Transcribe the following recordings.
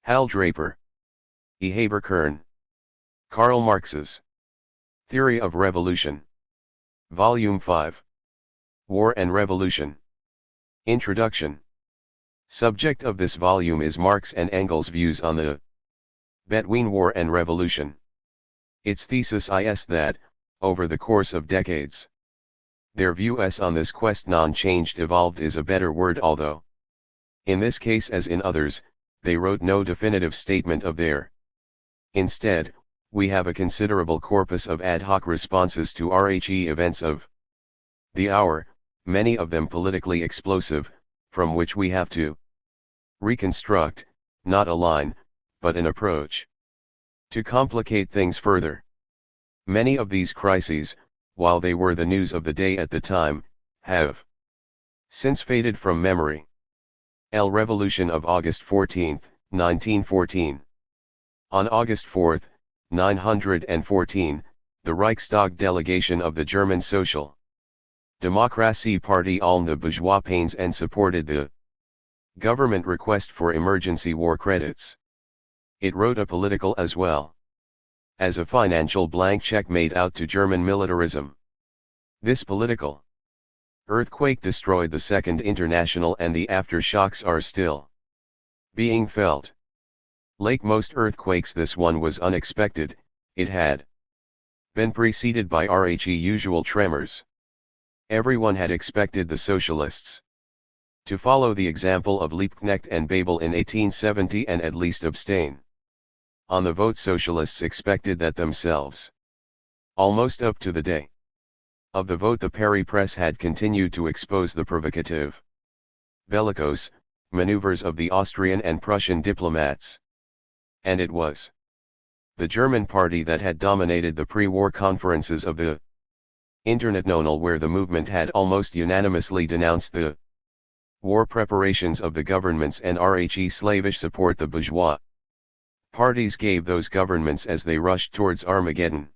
Hal Draper. E. Haber Kern. Karl Marx's Theory of Revolution. Volume 5. War and Revolution. Introduction. Subject of this volume is Marx and Engels' views on the between war and revolution. Its thesis is that, over the course of decades, their view on this question changed. Evolved is a better word, although, in this case as in others, they wrote no definitive statement of their. Instead, we have a considerable corpus of ad hoc responses to RHE events of the hour, many of them politically explosive, from which we have to reconstruct, not a line, but an approach. To complicate things further, many of these crises, while they were the news of the day at the time, have since faded from memory. El Revolution of August 14, 1914. On August 4, 914, the Reichstag delegation of the German Social Democracy Party almed the bourgeois pains and supported the government request for emergency war credits. It wrote a political as well as a financial blank check made out to German militarism. This political earthquake destroyed the Second International, and the aftershocks are still being felt. Like most earthquakes, this one was unexpected. It had been preceded by RHE usual tremors. Everyone had expected the socialists to follow the example of Liebknecht and Babel in 1870 and at least abstain. On the vote, socialists expected that themselves. Almost up to the day of the vote, the Paris press had continued to expose the provocative, bellicose maneuvers of the Austrian and Prussian diplomats. And it was the German party that had dominated the pre-war conferences of the International, where the movement had almost unanimously denounced the war preparations of the governments and RHE slavish support the bourgeois parties gave those governments as they rushed towards Armageddon.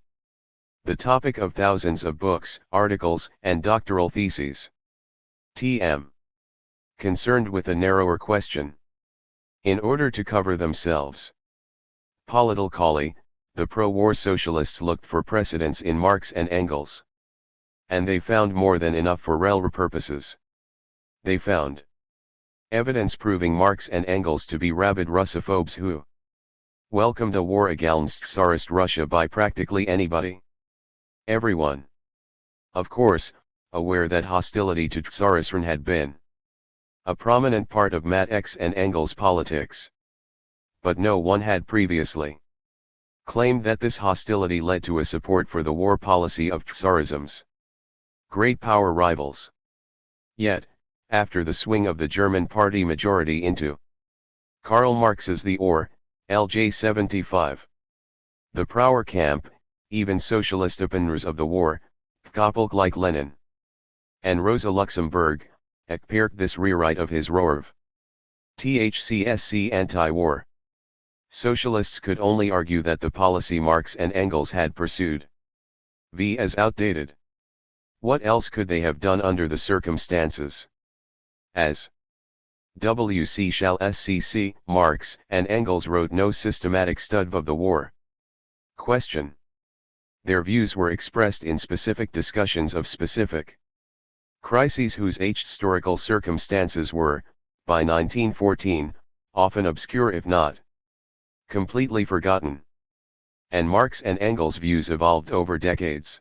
The topic of thousands of books, articles, and doctoral theses. T.M. concerned with a narrower question. In order to cover themselves politically, the pro-war socialists looked for precedents in Marx and Engels. And they found more than enough for railroad purposes. They found evidence proving Marx and Engels to be rabid Russophobes who welcomed a war against Tsarist Russia by practically anybody. Everyone, of course, aware that hostility to Tsarism had been a prominent part of Marx and Engels' politics. But no one had previously claimed that this hostility led to a support for the war policy of Tsarism's great power rivals. Yet, after the swing of the German party majority into Karl Marx's The Or, LJ 75, the Power camp, even socialist opponents of the war, Koppelk like Lenin and Rosa Luxemburg, appeared this rewrite of his Rohrv. THCSC anti-war. Socialists could only argue that the policy Marx and Engels had pursued as outdated. What else could they have done under the circumstances? As W.C. SCC, Marx and Engels wrote no systematic study of the war question. Their views were expressed in specific discussions of specific crises whose historical circumstances were, by 1914, often obscure if not completely forgotten. And Marx and Engels' views evolved over decades.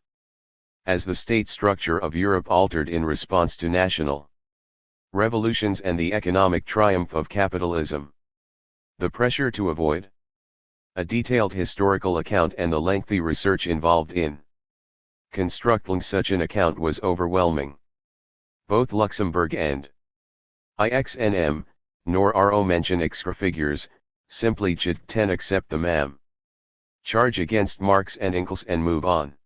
As the state structure of Europe altered in response to national revolutions and the economic triumph of capitalism, the pressure to avoid a detailed historical account and the lengthy research involved in constructing such an account was overwhelming. Both Luxemburg and IXNM, nor RO mention extra figures, simply ten accept the MAM charge against Marx and Engels and move on.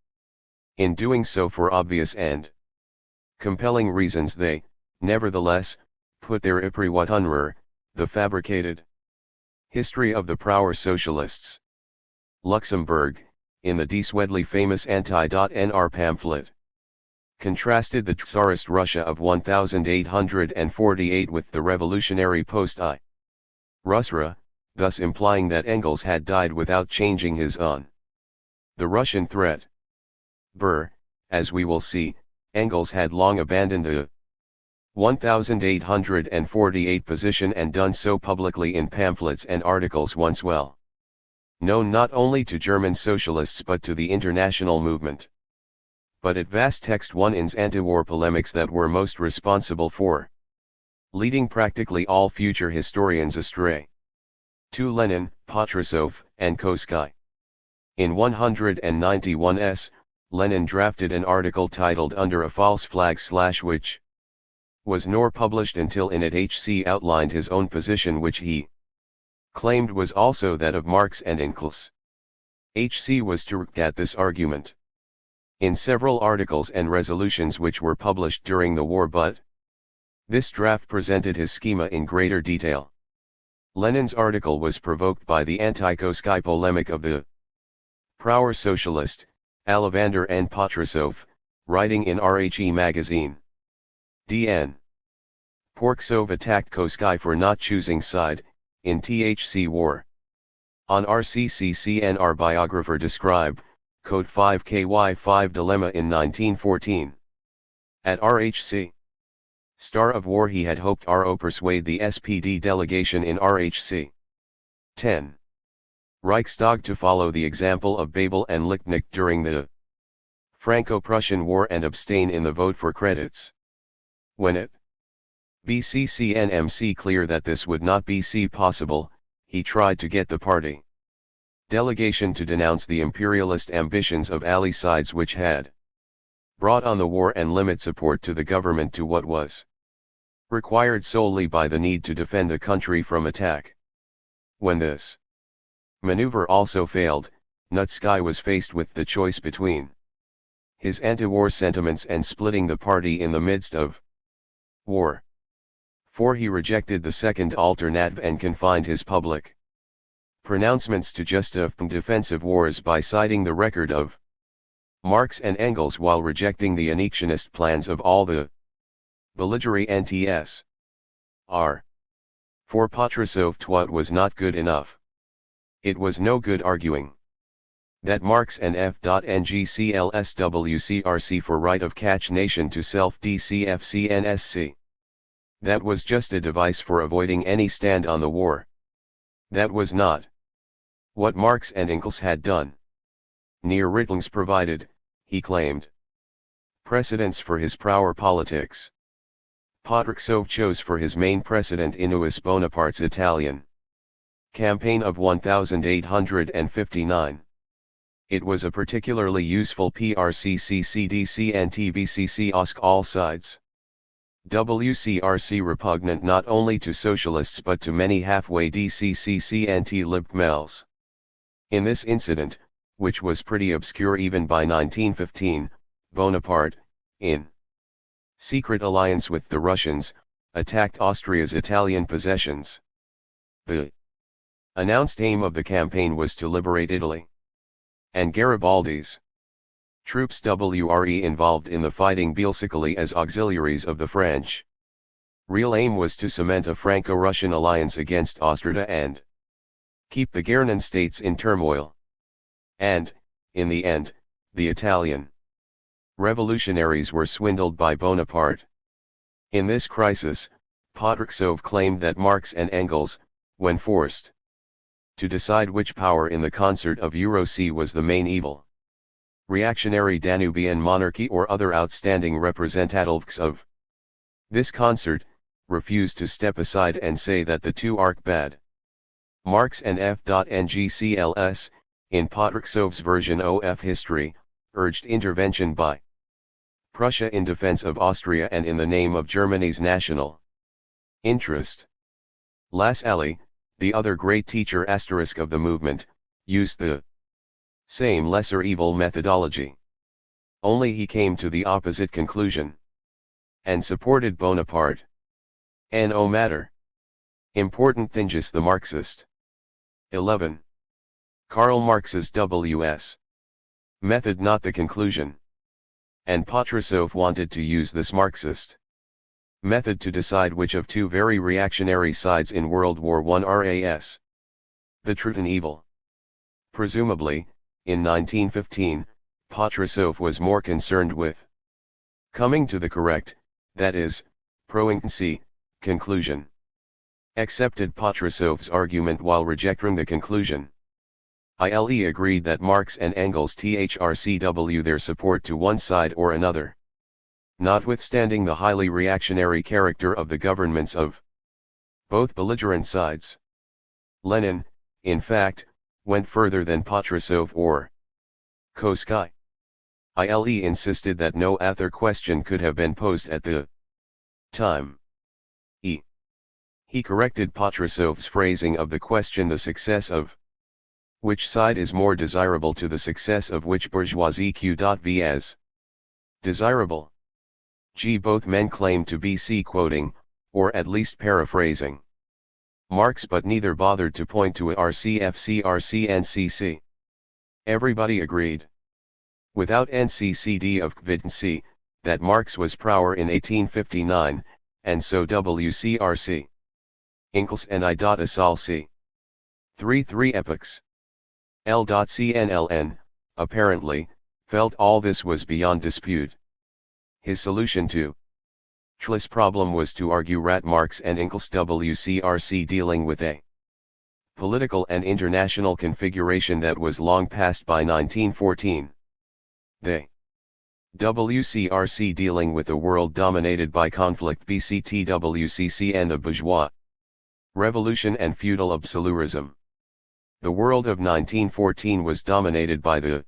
In doing so, for obvious and compelling reasons, they, nevertheless, put their Ipriwatunrer, the fabricated history of the Power Socialists. Luxemburg, in the Swedley famous anti.nr pamphlet, contrasted the Tsarist Russia of 1848 with the revolutionary post-I. Rusra, thus implying that Engels had died without changing his on. The Russian threat. As we will see, Engels had long abandoned the 1848 position and done so publicly in pamphlets and articles once well known not only to German socialists but to the international movement. But at vast text one-ins anti-war polemics that were most responsible for leading practically all future historians astray. To Lenin, Patrusov, and Koskai. In 191s, Lenin drafted an article titled Under a False Flag / which was nor published until in it HC outlined his own position which he claimed was also that of Marx and Engels. HC was to at this argument in several articles and resolutions which were published during the war, but this draft presented his schema in greater detail. Lenin's article was provoked by the anti-Koskai polemic of the Prower socialist, Alivander and Patrusov, writing in RHE magazine. DN. Porksov attacked Koskai for not choosing side, in THC war. On RCCCNR biographer describe, Code 5 KY5 dilemma in 1914. At RHC. Star of War he had hoped RO persuade the SPD delegation in RHC. 10. Reichstag to follow the example of Babel and Lichtnick during the Franco-Prussian War and abstain in the vote for credits. When it BCCNMC clear that this would not be possible, he tried to get the party delegation to denounce the imperialist ambitions of ally sides which had brought on the war and limit support to the government to what was required solely by the need to defend the country from attack. When this maneuver also failed, Nutsky was faced with the choice between his anti-war sentiments and splitting the party in the midst of war. For he rejected the second alternative and confined his public pronouncements to just defensive wars by citing the record of Marx and Engels while rejecting the annexionist plans of all the belligerents. For Patrusov twat was not good enough. It was no good arguing that Marx and F.NGCLSWCRC for right of catch nation to self DCFCNSC. That was just a device for avoiding any stand on the war. That was not what Marx and Engels had done. Near Rittlings provided, he claimed, precedents for his Prower politics. Patrusov chose for his main precedent Inuus Bonaparte's Italian campaign of 1859. It was a particularly useful PRCCCDC and TBCC OSC all sides. WCRC repugnant not only to socialists but to many halfway DCCC anti-Lib-Mels. In this incident, which was pretty obscure even by 1915, Bonaparte, in secret alliance with the Russians, attacked Austria's Italian possessions. The announced aim of the campaign was to liberate Italy. And Garibaldi's troops were involved in the fighting basically as auxiliaries of the French. Real aim was to cement a Franco-Russian alliance against Austria and keep the German states in turmoil. And, in the end, the Italian revolutionaries were swindled by Bonaparte. In this crisis, Patrusov claimed that Marx and Engels, when forced to decide which power in the concert of Euro-C was the main evil, reactionary Danubian monarchy or other outstanding representatives of this concert, refused to step aside and say that the two are bad. Marx and F.NGCLS, in Patrusov's version of history, urged intervention by Prussia in defense of Austria and in the name of Germany's national interest. Lassalle, the other great teacher asterisk of the movement, used the same lesser evil methodology. Only he came to the opposite conclusion and supported Bonaparte. No matter. Important thingus the Marxist. 11. Karl Marx's W.S. method not the conclusion. And Patrusov wanted to use this Marxist method to decide which of two very reactionary sides in World War I RAS The truth and evil. Presumably, in 1915, Patrasov was more concerned with coming to the correct, that is, pro-infancy, conclusion. Accepted Patrasov's argument while rejecting the conclusion. ILE agreed that Marx and Engels thrcw their support to one side or another. Notwithstanding the highly reactionary character of the governments of both belligerent sides. Lenin, in fact, went further than Patrasov or Kosky. ILE insisted that no other question could have been posed at the time. He corrected Patrasov's phrasing of the question, the success of which side is more desirable, to the success of which bourgeoisie qv as desirable. Both men claimed to be quoting, or at least paraphrasing, Marx, but neither bothered to point to a RCFC-RCNCC. Everybody agreed, without NCCD of Kvidncy, that Marx was Prower in 1859, and so WCRC. Engels and I.Asal c. 3 epochs. L.CNLN, apparently, felt all this was beyond dispute. His solution to this problem was to argue that Marx and Engels WCRC dealing with a political and international configuration that was long past by 1914. They WCRC dealing with a world dominated by conflict BCTWCC and the bourgeois revolution and feudal absolutism. The world of 1914 was dominated by the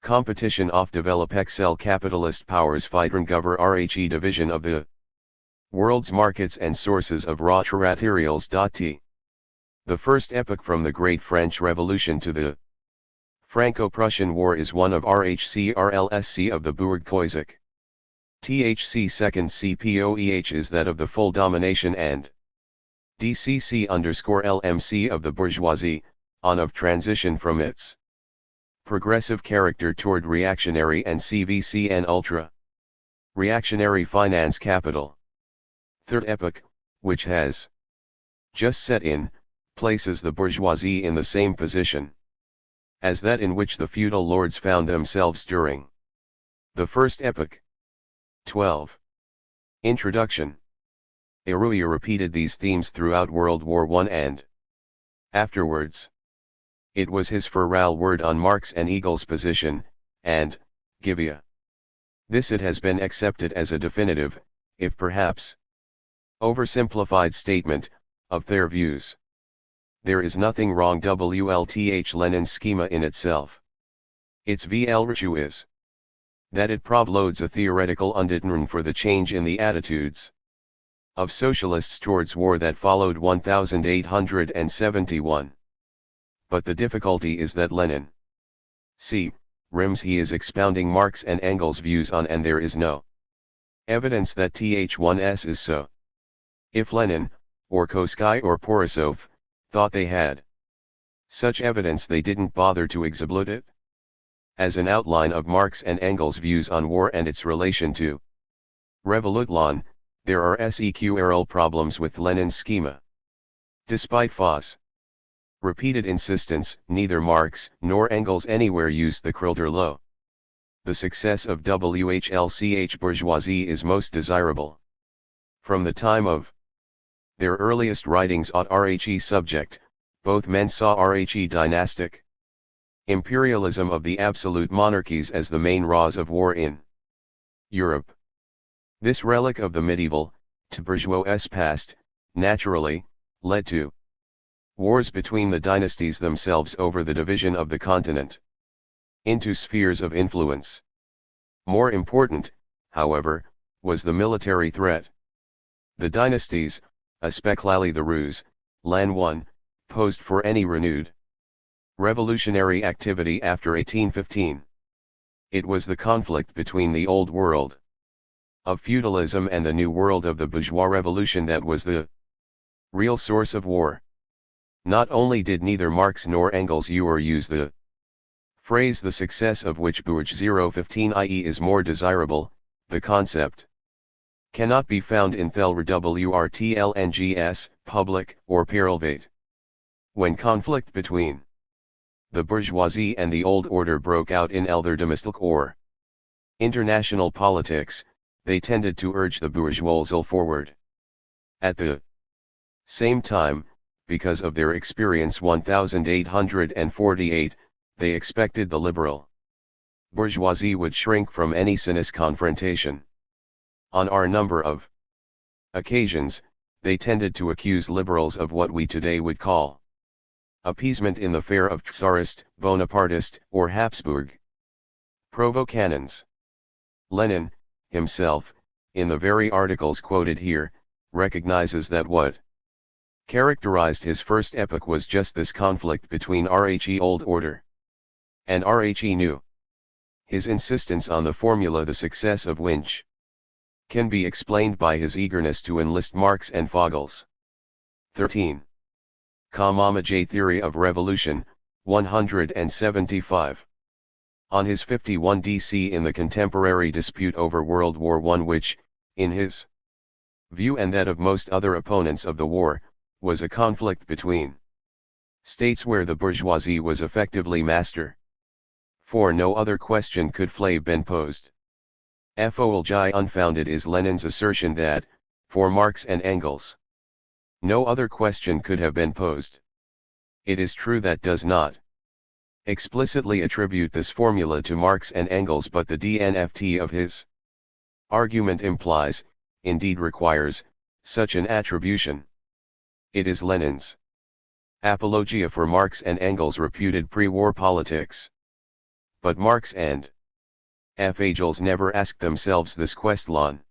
competition of develop excel capitalist powers fighting govern RHE division of the world's markets and sources of raw materials. The first epoch from the Great French Revolution to the Franco-Prussian War is one of RHC-RLSC of the Bourg-Koisik. THC second CPOEH is that of the full domination and DCC_LMC of the bourgeoisie, on of transition from its progressive character toward reactionary and CVC and ultra-reactionary finance capital. Third epoch, which has just set in, places the bourgeoisie in the same position as that in which the feudal lords found themselves during the first epoch. 12. Introduction. Eruya repeated these themes throughout World War I and afterwards. It was his fertile word on Marx and Engels' position, and, Givia. This it has been accepted as a definitive, if perhaps oversimplified statement, of their views. There is nothing wrong WLTH Lenin's schema in itself. Its VL virtue is that it provides a theoretical undertone for the change in the attitudes of socialists towards war that followed 1871. But the difficulty is that Lenin rims he is expounding Marx and Engels' views on, and there is no evidence that Th1s is so. If Lenin, or Kosky or Porosov, thought they had such evidence, they didn't bother to exhibit it. As an outline of Marx and Engels' views on war and its relation to Revolution, there are sequential problems with Lenin's schema. Despite Foss' repeated insistence, neither Marx nor Engels anywhere used the Krilder-Low. The success of WHLCH bourgeoisie is most desirable. From the time of their earliest writings on RHE subject, both men saw RHE dynastic imperialism of the absolute monarchies as the main cause of war in Europe. This relic of the medieval, to bourgeois past, naturally, led to wars between the dynasties themselves over the division of the continent into spheres of influence. More important, however, was the military threat. The dynasties, especially the Rus, Lan I, posed for any renewed revolutionary activity after 1815. It was the conflict between the old world of feudalism and the new world of the bourgeois revolution that was the real source of war. Not only did neither Marx nor Engels use the phrase the success of which Bourge 015 i.e. is more desirable, the concept cannot be found in Thelr WRTLNGS, public, or Perelvate. When conflict between the bourgeoisie and the old order broke out in THIRD-WORLDISM or international politics, they tended to urge the bourgeoisie forward. At the same time, because of their experience 1848, they expected the liberal bourgeoisie would shrink from any sinuous confrontation. On our number of occasions, they tended to accuse liberals of what we today would call appeasement in the fare of Tsarist, Bonapartist, or Habsburg provo-canons. Lenin, himself, in the very articles quoted here, recognizes that what characterized his first epoch was just this conflict between RHE old order and RHE new. His insistence on the formula the success of which can be explained by his eagerness to enlist Marx and Fogels. 13. J. Theory of Revolution, 175. On his 51 DC in the contemporary dispute over World War I, which, in his view and that of most other opponents of the war, was a conflict between states where the bourgeoisie was effectively master. For no other question could have been posed. Folgi unfounded is Lenin's assertion that, for Marx and Engels, no other question could have been posed. It is true that does not explicitly attribute this formula to Marx and Engels, but the DNFT of his argument implies, indeed requires, such an attribution. It is Lenin's apologia for Marx and Engels' reputed pre-war politics. But Marx and Engels never asked themselves this question.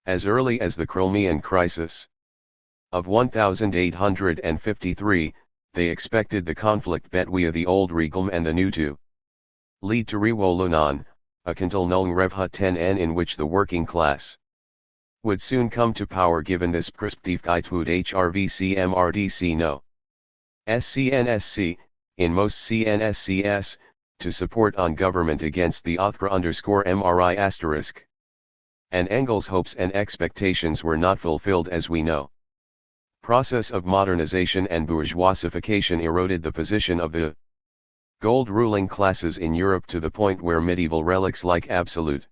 As early as the Crimean crisis of 1853, they expected the conflict between the old regime and the new to lead to revolution, a continuing revolution in which the working class would soon come to power. Given this perspective, would HRVC-MRDC no SCNSC, in most CNSCS, to support on government against the _MRI*. And Engels' hopes and expectations were not fulfilled, as we know. Process of modernization and bourgeoisification eroded the position of the gold ruling classes in Europe to the point where medieval relics like absolute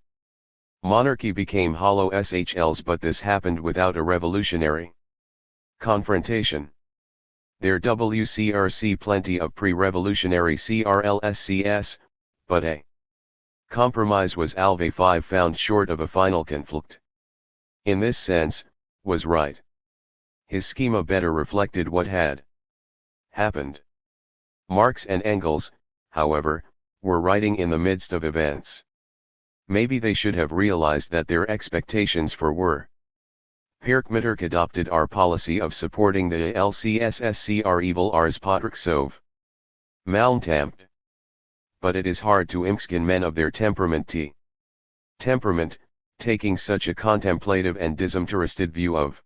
monarchy became hollow SHLs, but this happened without a revolutionary confrontation. There WCRC plenty of pre-revolutionary CRLSCS, but a compromise was Alve 5 found short of a final conflict. In this sense, was right. His schema better reflected what had happened. Marx and Engels, however, were writing in the midst of events. Maybe they should have realized that their expectations for were Perkmitterk adopted our policy of supporting the LCSSCR evil Ars Patriksov Malntampt. But it is hard to imskin men of their temperament, taking such a contemplative and disinterested view of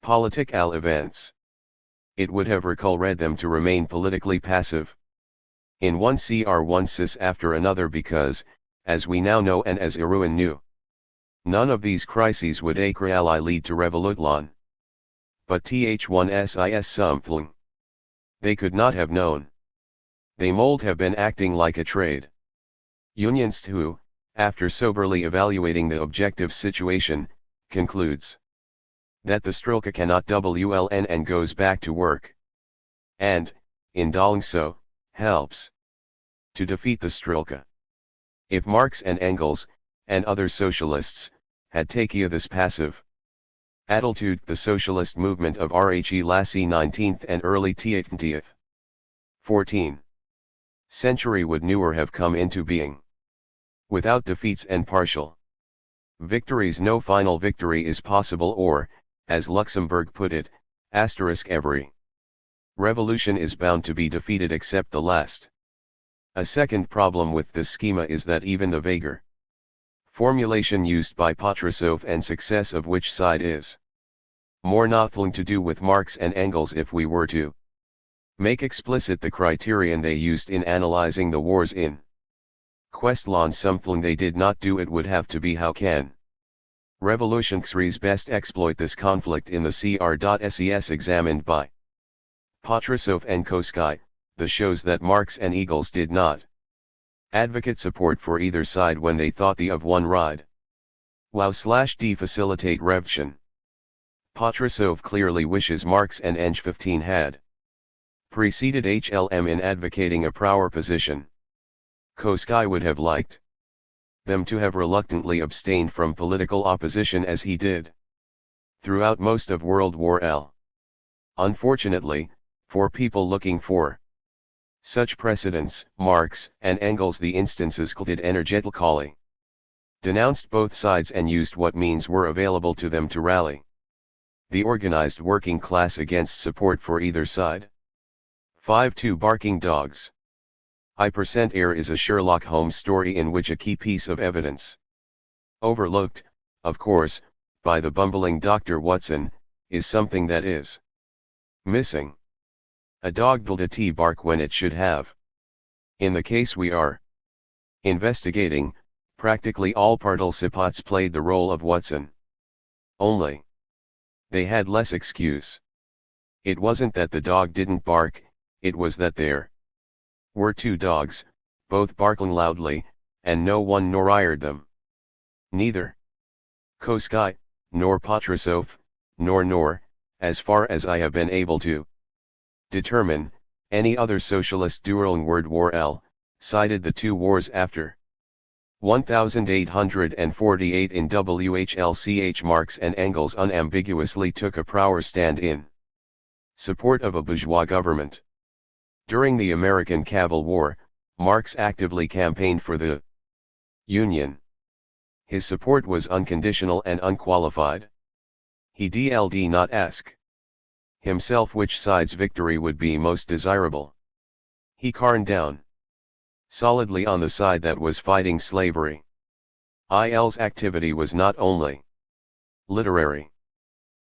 political events. It would have required them to remain politically passive in one CR1 cis after another, because, as we now know and as Irwin knew, none of these crises would acreally lead to revolution. But th1sis something they could not have known. They mould have been acting like a trade unionist who, after soberly evaluating the objective situation, concludes that the Strelka cannot WLN and goes back to work. And, in doing so, helps to defeat the Strelka. If Marx and Engels, and other socialists, had taken this passive attitude, the socialist movement of RHE Lassie 19th and early 20th 14th century would never have come into being. Without defeats and partial victories no final victory is possible, or, as Luxemburg put it, every revolution is bound to be defeated except the last. A second problem with this schema is that even the vaguer formulation used by Patrasov, and success of which side is more nothing to do with Marx and Engels, if we were to make explicit the criterion they used in analyzing the wars in question, something they did not do, it would have to be how can revolutionaries best exploit this conflict in the CR.SES examined by Patrusov and Koski, the shows that Marx and Engels did not advocate support for either side when they thought the of one ride. Wow/D facilitate revolution. Patrusov clearly wishes Marx and Eng 15 had preceded HLM in advocating a prower position. Koski would have liked them to have reluctantly abstained from political opposition as he did throughout most of World War L. Unfortunately, for people looking for such precedents, Marx and Engels, the instances quoted energetically, denounced both sides and used what means were available to them to rally the organized working class against support for either side. 5-2 Barking Dogs. I%Air is a Sherlock Holmes story in which a key piece of evidence, overlooked, of course, by the bumbling Dr. Watson, is something that is missing. A dog did bark when it should have. In the case we are investigating, practically all participants played the role of Watson. Only they had less excuse. It wasn't that the dog didn't bark, it was that there were two dogs, both barking loudly, and no one nor hired them. Neither Koski, nor Patrusov, nor, as far as I have been able to determine, any other socialist during World War L, cited the two wars after 1848 in WHLCH. Marx and Engels unambiguously took a prower stand in support of a bourgeois government. During the American Civil War, Marx actively campaigned for the Union. His support was unconditional and unqualified. He did not ask himself which side's victory would be most desirable. He carned down solidly on the side that was fighting slavery. IL's activity was not only literary.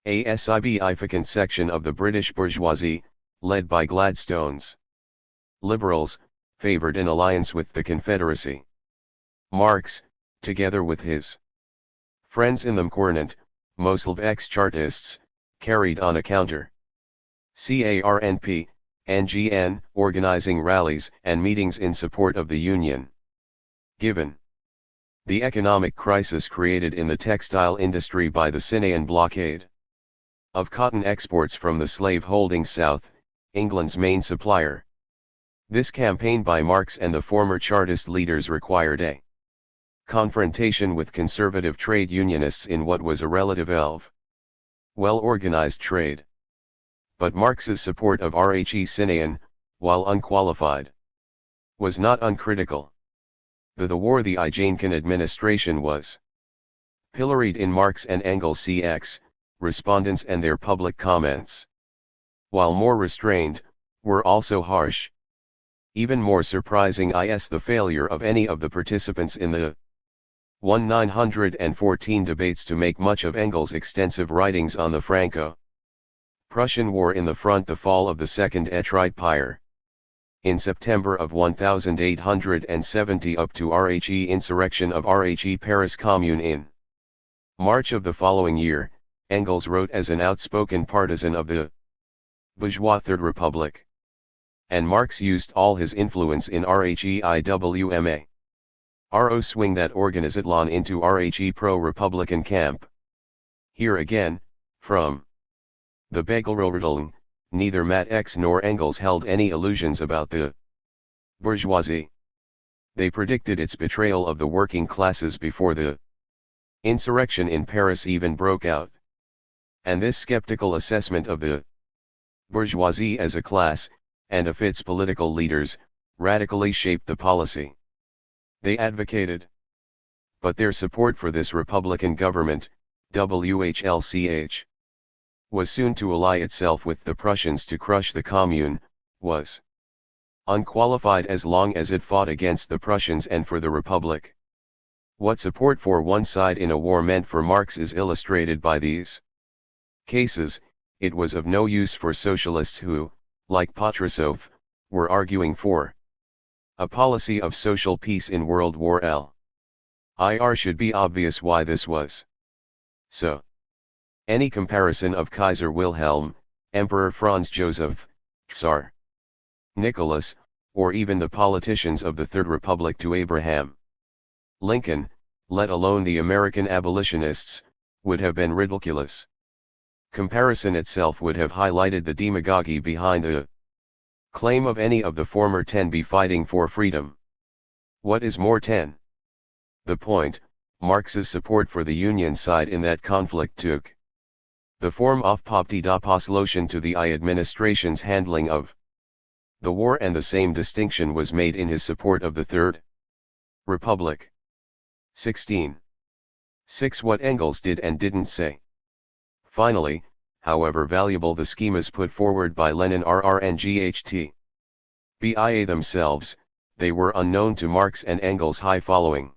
A significant section of the British bourgeoisie, led by Gladstone's liberals, favored an alliance with the Confederacy. Marx, together with his friends in the Cournant, most of ex-Chartists, carried on a counter CARNP, NGN, organizing rallies and meetings in support of the Union. Given the economic crisis created in the textile industry by the Crimean blockade of cotton exports from the slave-holding South, England's main supplier, this campaign by Marx and the former Chartist leaders required a confrontation with conservative trade unionists in what was a relative well-organized trade. But Marx's support of RHE Crimean, while unqualified, was not uncritical. The war the Ijankin administration was pilloried in Marx and Engels' CX, respondents and their public comments, while more restrained, were also harsh. Even more surprising is the failure of any of the participants in the 1914 debates to make much of Engels' extensive writings on the Franco-Prussian War in the front, the fall of the Second Empire in September of 1870 up to RHE insurrection of RHE Paris Commune in March of the following year. Engels wrote as an outspoken partisan of the bourgeois Third Republic, and Marx used all his influence in RHEIWMA. RO swing that organization into RHE pro-republican camp. Here again, from the Begelregelung, neither Marx nor Engels held any illusions about the bourgeoisie. They predicted its betrayal of the working classes before the insurrection in Paris even broke out. And this skeptical assessment of the bourgeoisie as a class, and of its political leaders, radically shaped the policy they advocated. But their support for this Republican government, WHLCH, was soon to ally itself with the Prussians to crush the Commune, was unqualified as long as it fought against the Prussians and for the Republic. What support for one side in a war meant for Marx is illustrated by these cases. It was of no use for socialists who, like Patrusov, were arguing for a policy of social peace in World War L. It should be obvious why this was so. Any comparison of Kaiser Wilhelm, Emperor Franz Joseph, Tsar Nicholas, or even the politicians of the Third Republic to Abraham Lincoln, let alone the American abolitionists, would have been ridiculous. Comparison itself would have highlighted the demagoguery behind the claim of any of the former 10 be fighting for freedom. What is more 10? The point, Marx's support for the Union side in that conflict took the form of opposition to the I administration's handling of the war, and the same distinction was made in his support of the Third Republic. 16. 6. What Engels did and didn't say. Finally, however valuable the schemas put forward by Lenin and GHT themselves, they were unknown to Marx and Engels' high following.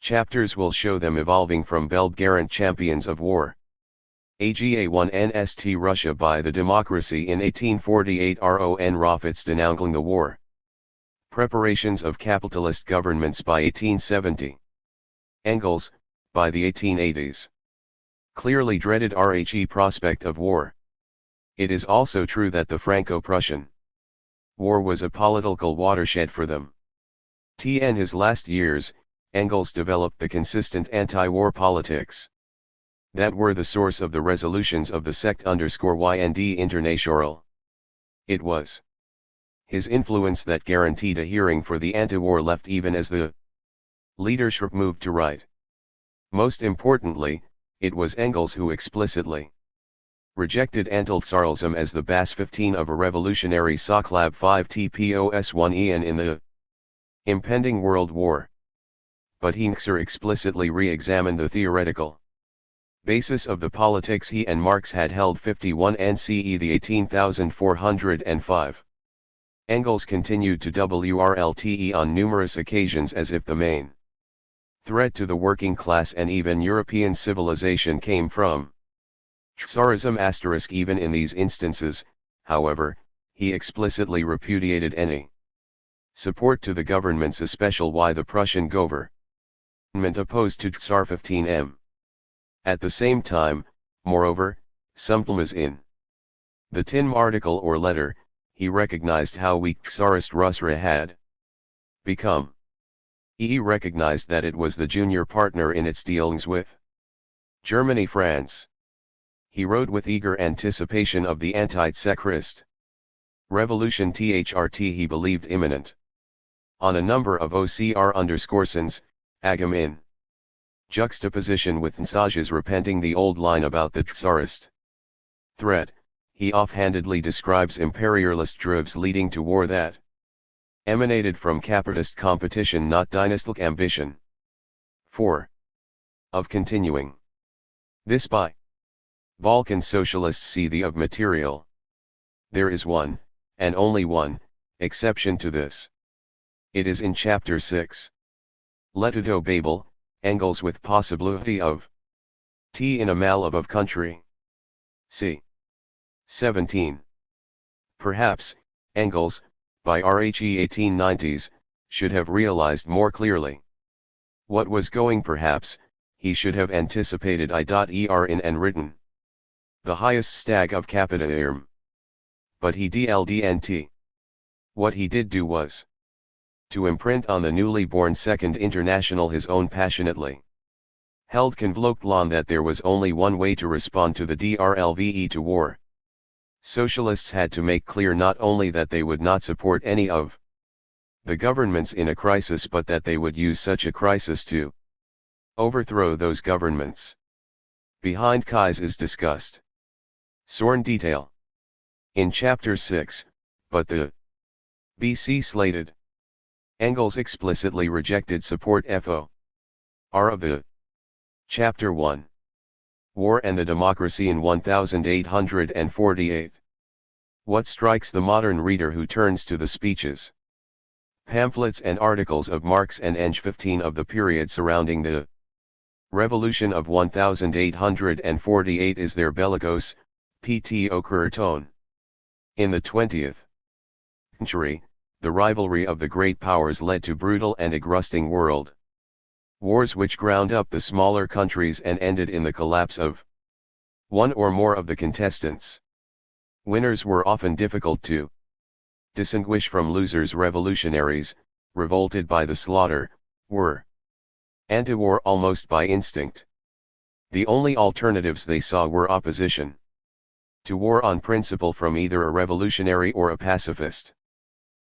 Chapters will show them evolving from Belgarian champions of war. AGA1 NST Russia by the democracy in 1848 RON Roffets denouncing the war. Preparations of capitalist governments by 1870. Engels, by the 1880s. Clearly dreaded RHE prospect of war. It is also true that the Franco-Prussian war was a political watershed for them. In his last years, Engels developed the consistent anti-war politics that were the source of the resolutions of the sect_YND International. It was his influence that guaranteed a hearing for the anti-war left even as the leadership moved to right. Most importantly, it was Engels who explicitly rejected anti-Tsarism as the base 15 of a revolutionary Soclab 5 TPOS1 in the impending World War. But he explicitly re-examined the theoretical basis of the politics he and Marx had held 51 NCE the 18,405. Engels continued to WRLTE on numerous occasions as if the main threat to the working class and even European civilization came from Tsarism *. Even in these instances, however, he explicitly repudiated any support to the governments, especially why the Prussian government opposed to Tsar 15M. At the same time, moreover, sometimes in the Tin article or letter, he recognized how weak Tsarist Russia had become. He recognized that it was the junior partner in its dealings with Germany, France. He wrote with eager anticipation of the anti-Tsarist revolution THRT he believed imminent. On a number of OCR_sons, Agam in juxtaposition with Nsaj's repenting the old line about the Tsarist threat, he offhandedly describes imperialist drives leading to war that emanated from capitalist competition, not dynastic ambition. 4. Of continuing this by Balkan socialists see the of material. There is one, and only one, exception to this. It is in chapter 6. Letudo Babel, Engels with possibility of in a mal of country. C. 17. Perhaps, Engels, by RHE 1890s, should have realized more clearly what was going. Perhaps, he should have anticipated I.er in and written the highest stag of capitalism. But he dldnt. What he did do was to imprint on the newly born Second International his own passionately held conviction that there was only one way to respond to the DRLVE to war. Socialists had to make clear not only that they would not support any of the governments in a crisis, but that they would use such a crisis to overthrow those governments. Behind Kais is discussed Sorn detail in chapter 6, but the BC slated Engels explicitly rejected support FOR of the chapter 1 War and the Democracy in 1848. What strikes the modern reader who turns to the speeches, pamphlets and articles of Marx and Eng 15 of the period surrounding the Revolution of 1848 is their bellicose, pto tone. In the 20th century, the rivalry of the great powers led to brutal and exhausting world wars which ground up the smaller countries and ended in the collapse of one or more of the contestants. Winners were often difficult to distinguish from losers. Revolutionaries, revolted by the slaughter, were anti-war almost by instinct. The only alternatives they saw were opposition to war on principle from either a revolutionary or a pacifist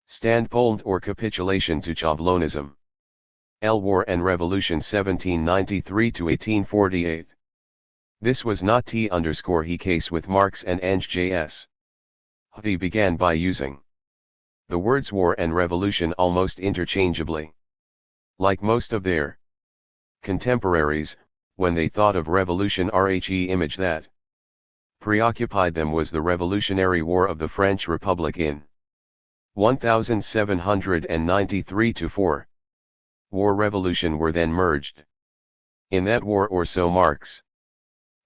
standpoint, or capitulation to Chauvinism. War and Revolution 1793 to 1848. This was not T_he case with Marx and Engels. He began by using the words war and revolution almost interchangeably. Like most of their contemporaries, when they thought of revolution, the image that preoccupied them was the Revolutionary War of the French Republic in 1793-4. War-revolution were then merged. In that war, or so Marx,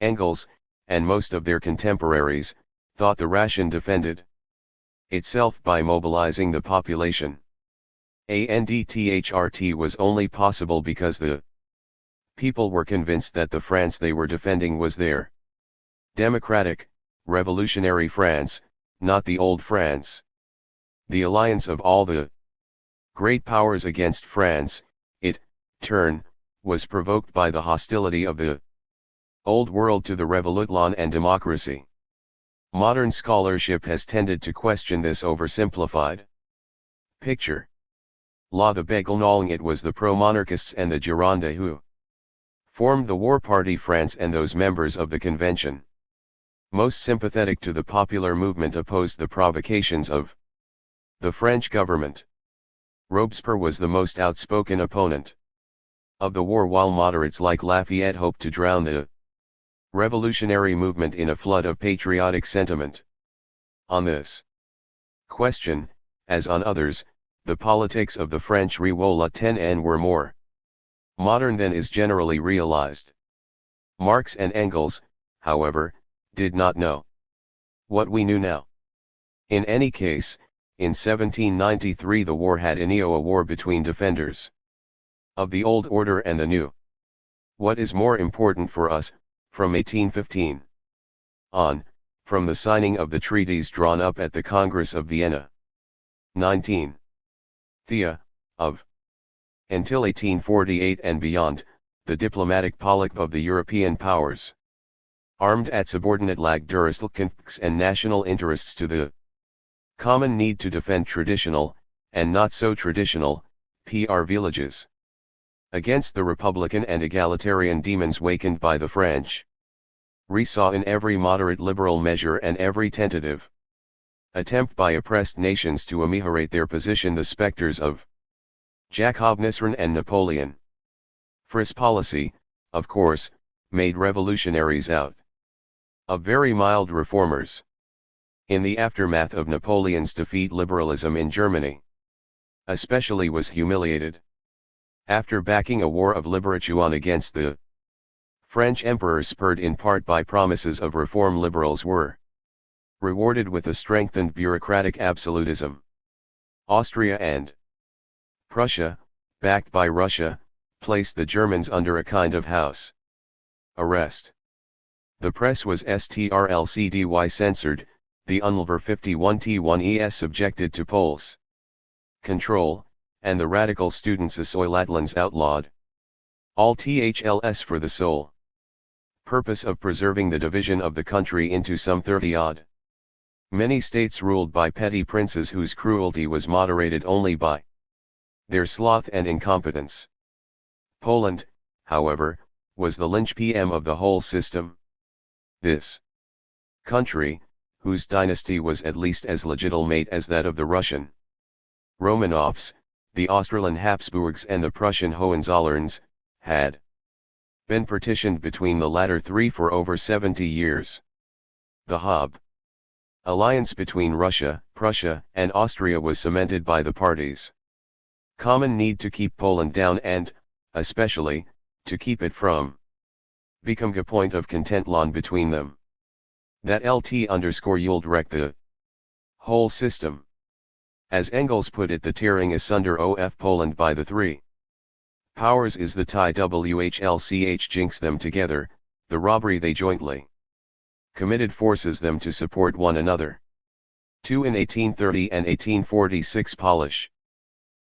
Engels, and most of their contemporaries, thought, the Ration defended itself by mobilizing the population. THRT was only possible because the people were convinced that the France they were defending was their democratic, revolutionary France, not the old France. The alliance of all the great powers against France, turn, was provoked by the hostility of the old world to the Revolution and democracy. Modern scholarship has tended to question this oversimplified picture. The Beguinong, it was the pro-monarchists and the Gironde who formed the war party France, and those members of the convention most sympathetic to the popular movement opposed the provocations of the French government. Robespierre was the most outspoken opponent of the war, while moderates like Lafayette hoped to drown the revolutionary movement in a flood of patriotic sentiment. On this question, as on others, the politics of the French Revolution were more modern than is generally realized. Marx and Engels, however, did not know what we knew now. In any case, in 1793 the war had a war between defenders of the old order and the new. What is more important for us, from 1815 on, from the signing of the treaties drawn up at the Congress of Vienna 19 of, until 1848 and beyond, the diplomatic policy of the European powers, armed at subordinate Lagduristl and national interests to the common need to defend traditional, and not so traditional, villages against the republican and egalitarian demons wakened by the French. We saw in every moderate liberal measure and every tentative attempt by oppressed nations to ameliorate their position the specters of Jacobinism and Napoleon. Frist policy, of course, made revolutionaries out of very mild reformers. In the aftermath of Napoleon's defeat, liberalism in Germany especially was humiliated. After backing a war of liberation against the French emperor, spurred in part by promises of reform, liberals were rewarded with a strengthened bureaucratic absolutism. Austria and Prussia, backed by Russia, placed the Germans under a kind of house arrest. The press was strlcdy censored, the Unlver 51T1ES subjected to polls control, and the radical students Soilatlans outlawed. All THLS for the sole purpose of preserving the division of the country into some 30-odd. Many states ruled by petty princes whose cruelty was moderated only by their sloth and incompetence. Poland, however, was the linchpin of the whole system. This country, whose dynasty was at least as legitimate as that of the Russian Romanovs, the Austrian Habsburgs and the Prussian Hohenzollerns, had been partitioned between the latter three for over 70 years. The Hob alliance between Russia, Prussia, and Austria was cemented by the parties' common need to keep Poland down and, especially, to keep it from becoming a point of contention between them. That LT_yield wrecked the whole system. As Engels put it, the tearing asunder of Poland by the three powers is the tie WHLCH jinx them together, the robbery they jointly committed forces them to support one another. 2 in 1830 and 1846 Polish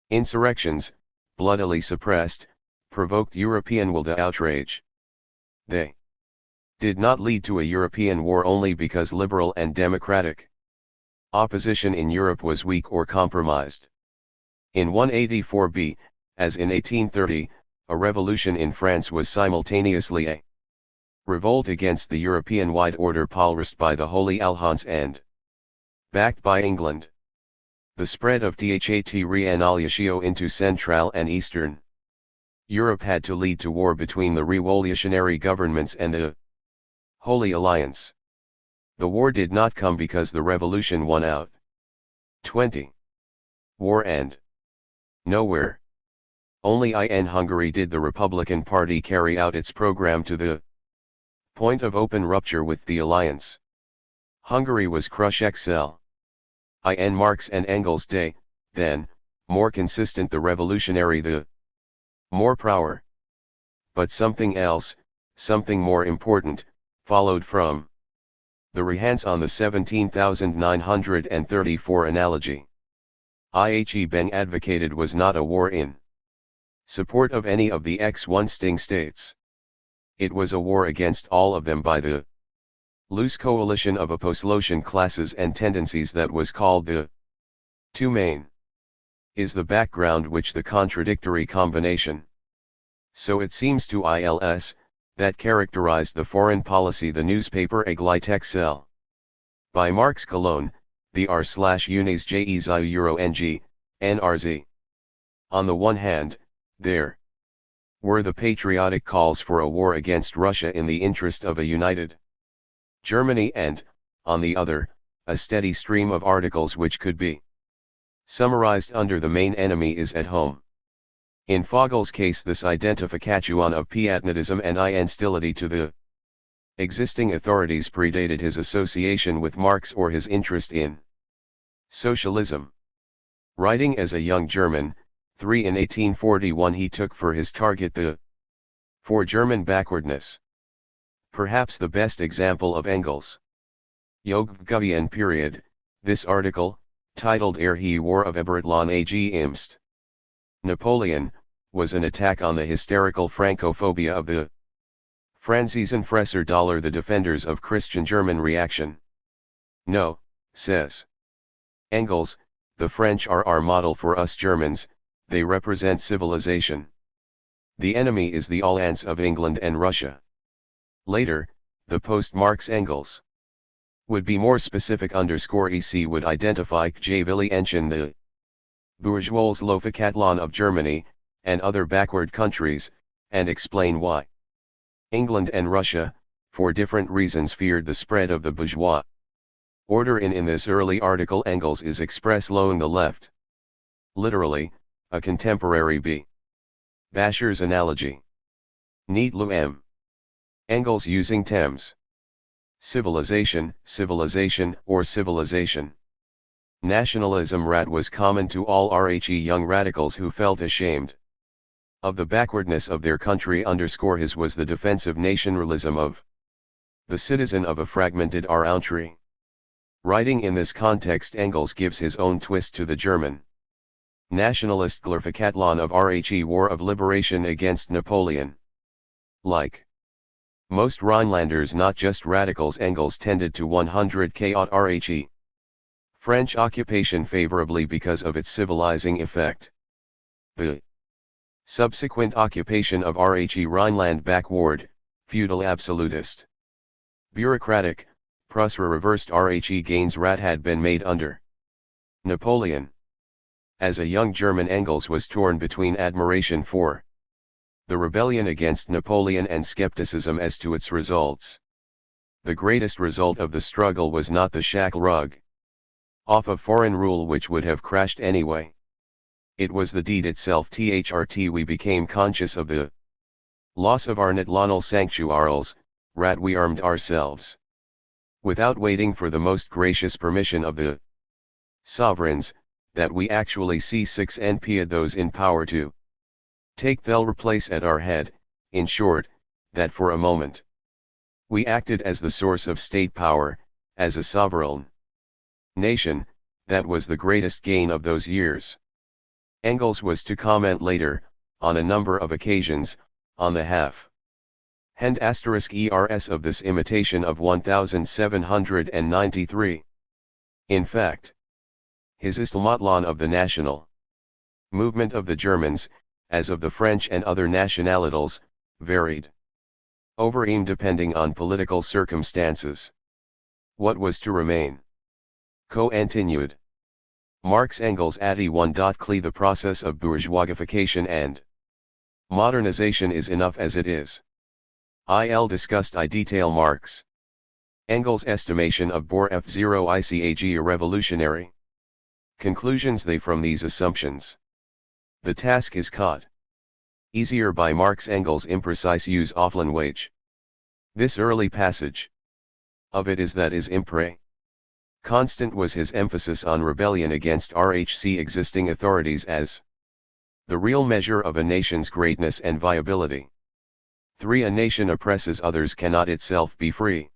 insurrections, bloodily suppressed, provoked European will to outrage. They did not lead to a European war only because liberal and democratic opposition in Europe was weak or compromised. In 184b, as in 1830, a revolution in France was simultaneously a revolt against the European-wide order pulverized by the Holy Alliance and backed by England. The spread of THIRD-WORLDISM into Central and Eastern Europe had to lead to war between the revolutionary governments and the Holy Alliance. The war did not come because the revolution won out. 20. War and nowhere. Only in Hungary did the Republican Party carry out its program to the point of open rupture with the alliance. Hungary was crush XL. In Marx and Engels' day, then, more consistent the revolutionary the more power. But something else, something more important, followed from the Rehans on the 17,934 analogy. Ihe Beng advocated was not a war in support of any of the X1 sting states. It was a war against all of them by the loose coalition of opposition classes and tendencies that was called the two main is the background which the contradictory combination. So it seems to ILS, that characterized the foreign policy the newspaper Agli by Marx Cologne, the r/unis jes euro ng, nrz. On the one hand, there were the patriotic calls for a war against Russia in the interest of a united Germany and, on the other, a steady stream of articles which could be summarized under the main enemy is at home. In Fogel's case this identification of Piatnatism and hostility to the existing authorities predated his association with Marx or his interest in socialism. Writing as a young German, 3 in 1841 he took for his target the for German backwardness. Perhaps the best example of Engels' Jugendgewinn period, this article, titled Er he War of Ebertlan AG Imst. Napoleon, was an attack on the hysterical Francophobia of the Franzisen Fresser Dollar, the defenders of Christian German reaction. No, says Engels, the French are our model for us Germans, they represent civilization. The enemy is the alliance of England and Russia. Later, the post-Marx Engels would be more specific _EC would identify Kjavili Enchen the bourgeois Lofakatlon of Germany, and other backward countries, and explain why England and Russia, for different reasons feared the spread of the bourgeois order. In this early article Engels is express lowing the left. Literally, a contemporary B. Basher's analogy. Neatlu M. Engels using Thames. Civilization, or civilization. Nationalism was common to all RHE young radicals who felt ashamed of the backwardness of their country. His was the defensive nationalism of the citizen of a fragmented country. Writing in this context Engels gives his own twist to the German nationalist Glorifikatlon of RHE War of Liberation against Napoleon. Like most Rhinelanders, not just radicals, Engels tended to 100k at RHE French occupation favorably because of its civilizing effect. The subsequent occupation of RHE Rhineland backward, feudal absolutist, bureaucratic, Prussia reversed RHE gains had been made under Napoleon. As a young German Engels was torn between admiration for the rebellion against Napoleon and skepticism as to its results. The greatest result of the struggle was not the shackle rug off of foreign rule which would have crashed anyway. It was the deed itself. We became conscious of the loss of our nationale sanctuaries, we armed ourselves. Without waiting for the most gracious permission of the sovereigns, that we actually see 6 NP those in power to take their place at our head, in short, that for a moment We acted as the source of state power, as a sovereign nation. That was the greatest gain of those years. Engels was to comment later, on a number of occasions, on the half-hand *ers of this imitation of 1793. In fact, his Istelmatlon of the national movement of the Germans, as of the French and other nationalities, varied over aim depending on political circumstances. What was to remain? Continued. Marx Engels atti 1. Clearly the process of bourgeoisification and modernization is enough as it is. Il discussed I detail Marx Engels' estimation of Bohr F0 ICAG a revolutionary conclusions they from these assumptions. The task is caught easier by Marx Engels' imprecise use of language. This early passage of it is that is impre. Constant was his emphasis on rebellion against RHC existing authorities as the real measure of a nation's greatness and viability. 3. A nation oppresses others cannot itself be free.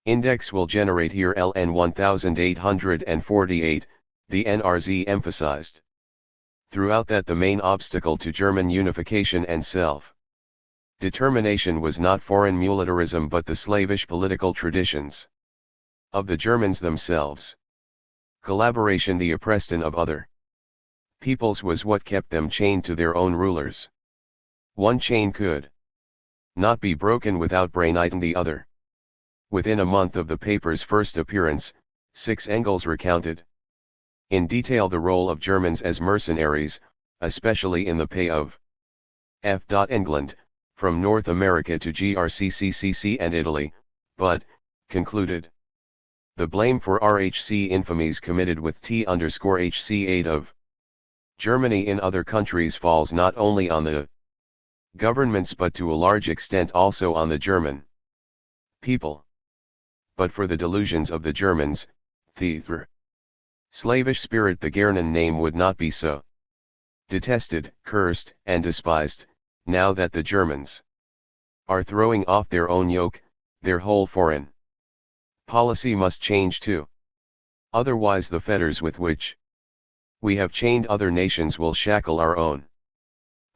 Index will generate here LN 1848, the NRZ emphasized throughout that the main obstacle to German unification and self-determination was not foreign militarism but the slavish political traditions of the Germans themselves. Collaboration the oppression of other peoples was what kept them chained to their own rulers. One chain could not be broken without brainiting the other. Within a month of the paper's first appearance, 6 Engels recounted in detail the role of Germans as mercenaries, especially in the pay of F. England, from North America to GRCCCC and Italy, but, concluded, the blame for RHC infamies committed with T_HC aid of Germany in other countries falls not only on the governments but to a large extent also on the German people. But for the delusions of the Germans, the slavish spirit the German name would not be so detested, cursed, and despised, now that the Germans are throwing off their own yoke, their whole foreign policy must change too. Otherwise the fetters with which we have chained other nations will shackle our own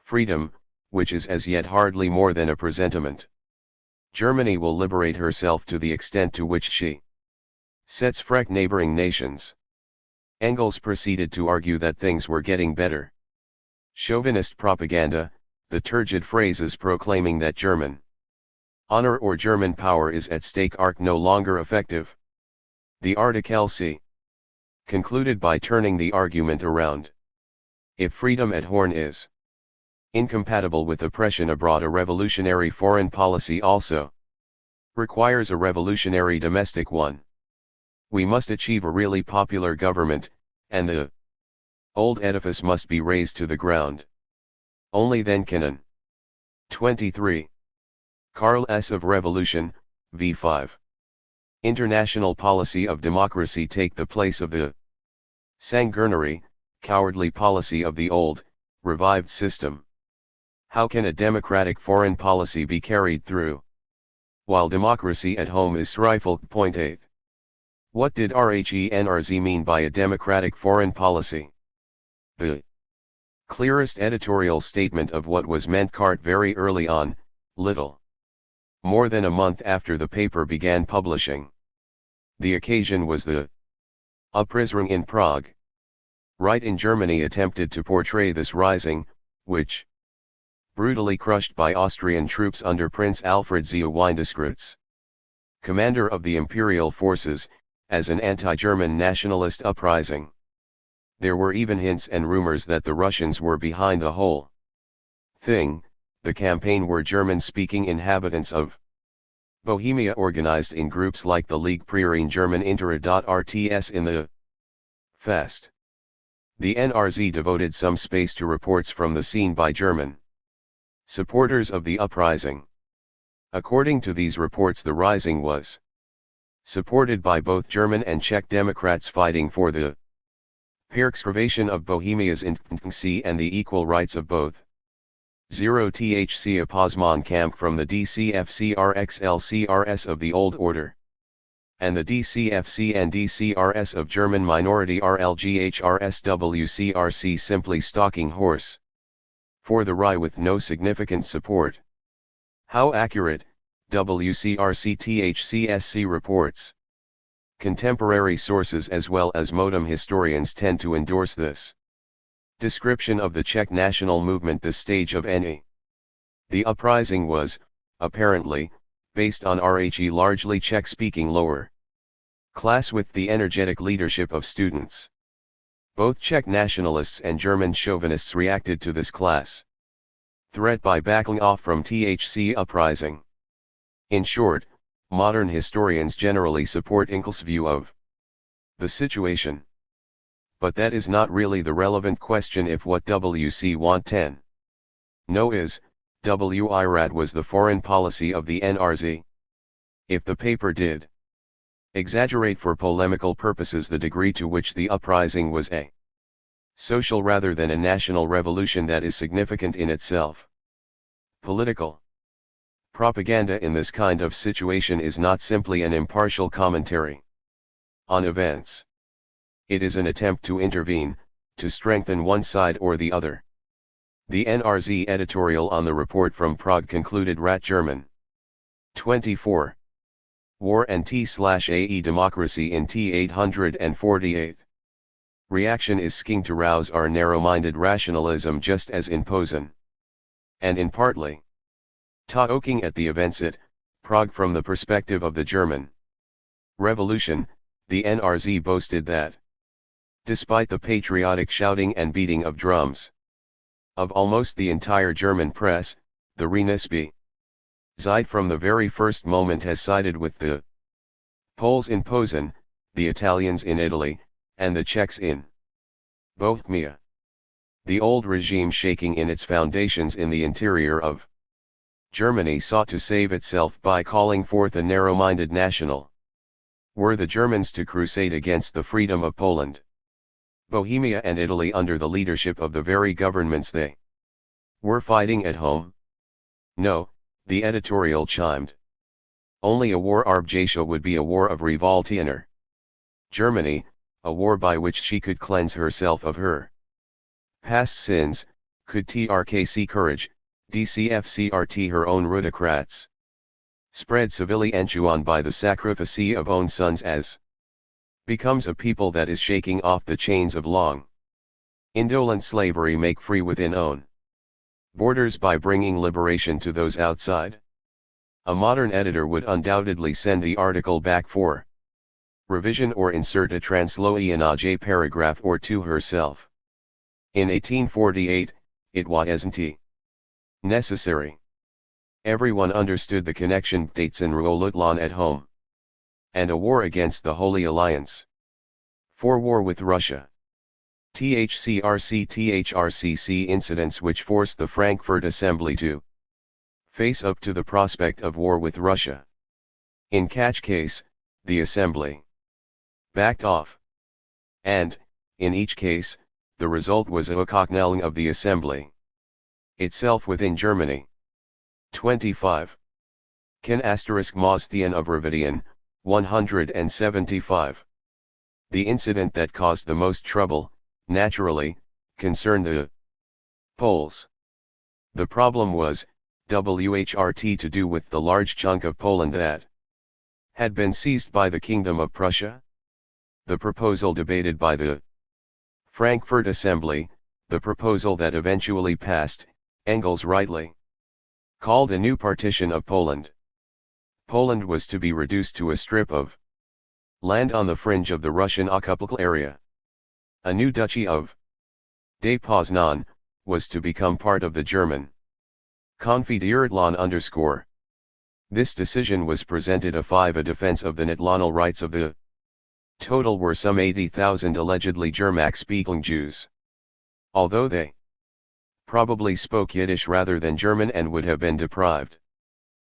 freedom, which is as yet hardly more than a presentiment. Germany will liberate herself to the extent to which she sets free neighboring nations. Engels proceeded to argue that things were getting better. Chauvinist propaganda, the turgid phrases proclaiming that German honor or German power is at stake are no longer effective. The article C. concluded by turning the argument around. If freedom at home is incompatible with oppression abroad, a revolutionary foreign policy also requires a revolutionary domestic one. We must achieve a really popular government, and the old edifice must be razed to the ground. Only then can an 23. Karl S. of Revolution, v5. International policy of democracy take the place of the sanguinary, cowardly policy of the old, revived system. How can a democratic foreign policy be carried through while democracy at home is stifled? Point 8. What did RHENRZ mean by a democratic foreign policy? The clearest editorial statement of what was meant cart very early on, little more than a month after the paper began publishing. The occasion was the uprising in Prague. Right in Germany attempted to portray this rising, which brutally crushed by Austrian troops under Prince Alfred zu Windischgrätz, commander of the imperial forces, as an anti-German nationalist uprising. There were even hints and rumors that the Russians were behind the whole thing. The campaign were German-speaking inhabitants of Bohemia organized in groups like the League Prairie German Intera.RTS in the Fest. The NRZ devoted some space to reports from the scene by German supporters of the uprising. According to these reports, the rising was supported by both German and Czech Democrats fighting for the preservation of Bohemia's independency and the equal rights of both 0 THC Opposman Camp from the DCFCRXLCRS of the Old Order. And the DCFC and DCRS of German minority RLGHRSWCRC simply stalking horse. For the rye with no significant support. How accurate, WCRC THCSC reports. Contemporary sources as well as modem historians tend to endorse this description of the Czech national movement. This stage of NE. The uprising was, apparently, based on RHE largely Czech-speaking lower class with the energetic leadership of students. Both Czech nationalists and German chauvinists reacted to this class threat by backing off from THC uprising. In short, modern historians generally support Engel's view of the situation. But that is not really the relevant question if what WC want 10. No is, WIRAT was the foreign policy of the NRZ. If the paper did exaggerate for polemical purposes the degree to which the uprising was a social rather than a national revolution, that is significant in itself. Political propaganda in this kind of situation is not simply an impartial commentary on events. It is an attempt to intervene, to strengthen one side or the other. The NRZ editorial on the report from Prague concluded Rat German. 24. War and T/AE Democracy in T848. Reaction is scheme to rouse our narrow-minded rationalism just as in Posen. And in partly talking at the events at Prague from the perspective of the German Revolution, the NRZ boasted that, despite the patriotic shouting and beating of drums of almost the entire German press, the Renasby side from the very first moment has sided with the Poles in Posen, the Italians in Italy, and the Czechs in Bohemia. The old regime shaking in its foundations in the interior of Germany sought to save itself by calling forth a narrow-minded national. Were the Germans to crusade against the freedom of Poland, Bohemia and Italy under the leadership of the very governments they were fighting at home? No, the editorial chimed. Only a war Arbjasha would be a war of revolt inner Germany, a war by which she could cleanse herself of her past sins, could TRKC courage, DCFCRT her own rudocrats. Spread civilly enchuan by the sacrifice of own sons as becomes a people that is shaking off the chains of long indolent slavery, make free within own borders by bringing liberation to those outside. A modern editor would undoubtedly send the article back for revision or insert a transloianage paragraph or two herself. In 1848, it wasn't necessary. Everyone understood the connection dates in Ruolutlan at home. And a war against the Holy Alliance. For war with Russia. THCRC incidents which forced the Frankfurt Assembly to face up to the prospect of war with Russia. In catch case, the Assembly backed off. And, in each case, the result was a cocknelling of the Assembly itself within Germany. 25. Can Mosthean of Ravidian, 175. The incident that caused the most trouble, naturally, concerned the Poles. The problem was, WHRT to do with the large chunk of Poland that had been seized by the Kingdom of Prussia. The proposal debated by the Frankfurt Assembly, the proposal that eventually passed, Engels rightly called a new partition of Poland. Poland was to be reduced to a strip of land on the fringe of the Russian occupied area. A new duchy of de Poznan was to become part of the German Confederatland. This decision was presented a defense of the national rights of the total were some 80,000 allegedly German-speaking Jews. Although they probably spoke Yiddish rather than German and would have been deprived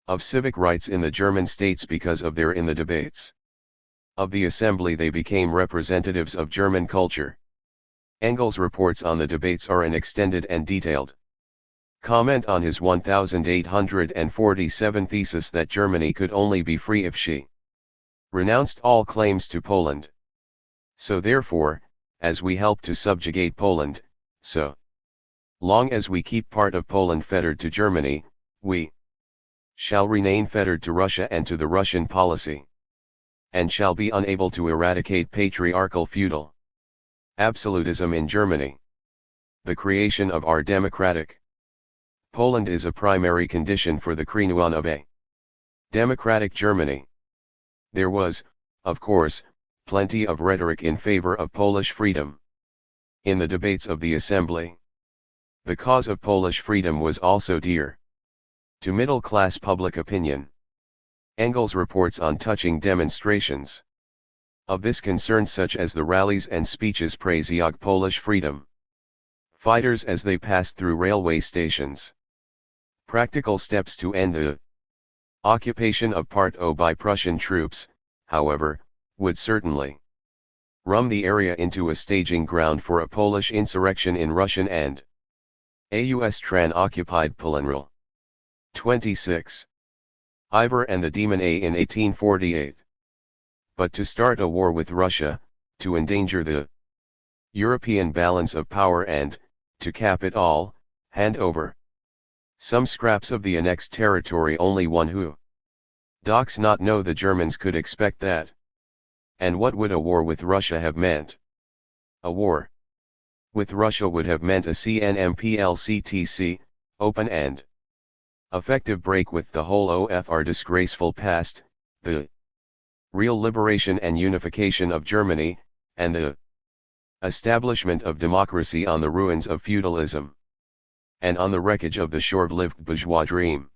of civic rights in the German states because of their in the debates of the assembly they became representatives of German culture. Engels' reports on the debates are an extended and detailed Comment on his 1847 thesis that Germany could only be free if she renounced all claims to Poland. So therefore, as we help to subjugate Poland, so long as we keep part of Poland fettered to Germany, we shall remain fettered to Russia and to the Russian policy, and shall be unable to eradicate patriarchal feudal absolutism in Germany. The creation of our democratic Poland is a primary condition for the renewal of a democratic Germany. There was, of course, plenty of rhetoric in favor of Polish freedom in the debates of the Assembly. The cause of Polish freedom was also dear to middle-class public opinion. Engels reports on touching demonstrations of this concern, such as the rallies and speeches praising Polish freedom fighters as they passed through railway stations. Practical steps to end the occupation of Part O by Prussian troops, however, would certainly run the area into a staging ground for a Polish insurrection in Russian and AUSTRAN-occupied Poland. 26. Ivor and the Demon A in 1848. But to start a war with Russia, to endanger the European balance of power and, to cap it all, hand over some scraps of the annexed territory, only one who does not know the Germans could expect that. And what would a war with Russia have meant? A war with Russia would have meant a CNMPLCTC, open and effective break with the whole of our disgraceful past, the real liberation and unification of Germany, and the establishment of democracy on the ruins of feudalism, and on the wreckage of the short-lived bourgeois dream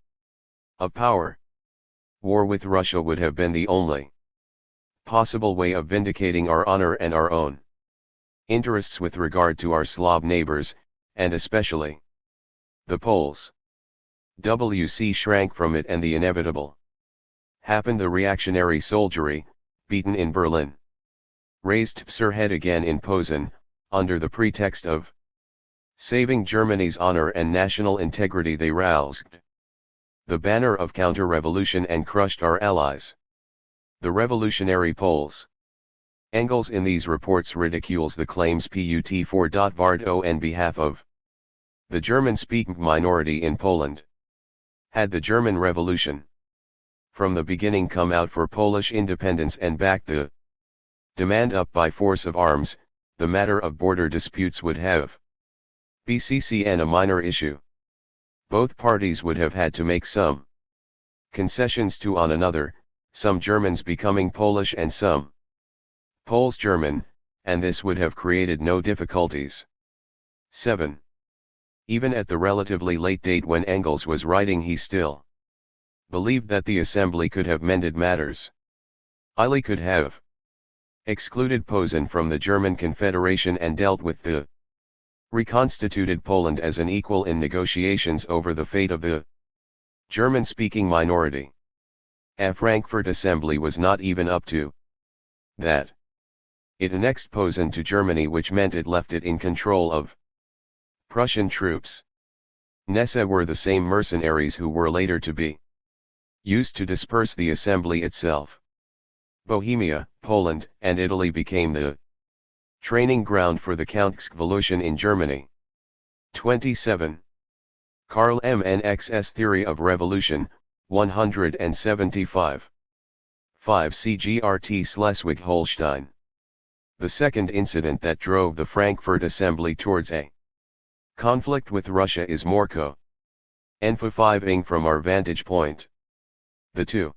of power. War with Russia would have been the only possible way of vindicating our honor and our own interests with regard to our Slav neighbors, and especially the Poles. WC shrank from it, and the inevitable happened. The reactionary soldiery, beaten in Berlin, raised their head again in Posen, under the pretext of saving Germany's honor and national integrity. They roused the banner of counter-revolution and crushed our allies, the revolutionary Poles. Engels in these reports ridicules the claims put for Vard on behalf of the German-speaking minority in Poland. Had the German Revolution from the beginning come out for Polish independence and backed the demand up by force of arms, the matter of border disputes would have been a minor issue. Both parties would have had to make some concessions to one another, some Germans becoming Polish and some Poles German, and this would have created no difficulties. 7. Even at the relatively late date when Engels was writing, he still believed that the Assembly could have mended matters. Ili could have excluded Posen from the German Confederation and dealt with the reconstituted Poland as an equal in negotiations over the fate of the German-speaking minority. A Frankfurt Assembly was not even up to that. It annexed Posen to Germany, which meant it left it in control of Prussian troops. Nessa were the same mercenaries who were later to be used to disperse the assembly itself. Bohemia, Poland, and Italy became the training ground for the Countrevolution in Germany. 27. Karl MNX's Theory of Revolution, 175. 5. CGRT Schleswig-Holstein. The second incident that drove the Frankfurt Assembly towards a conflict with Russia is more co-emphasizing from our vantage point. The two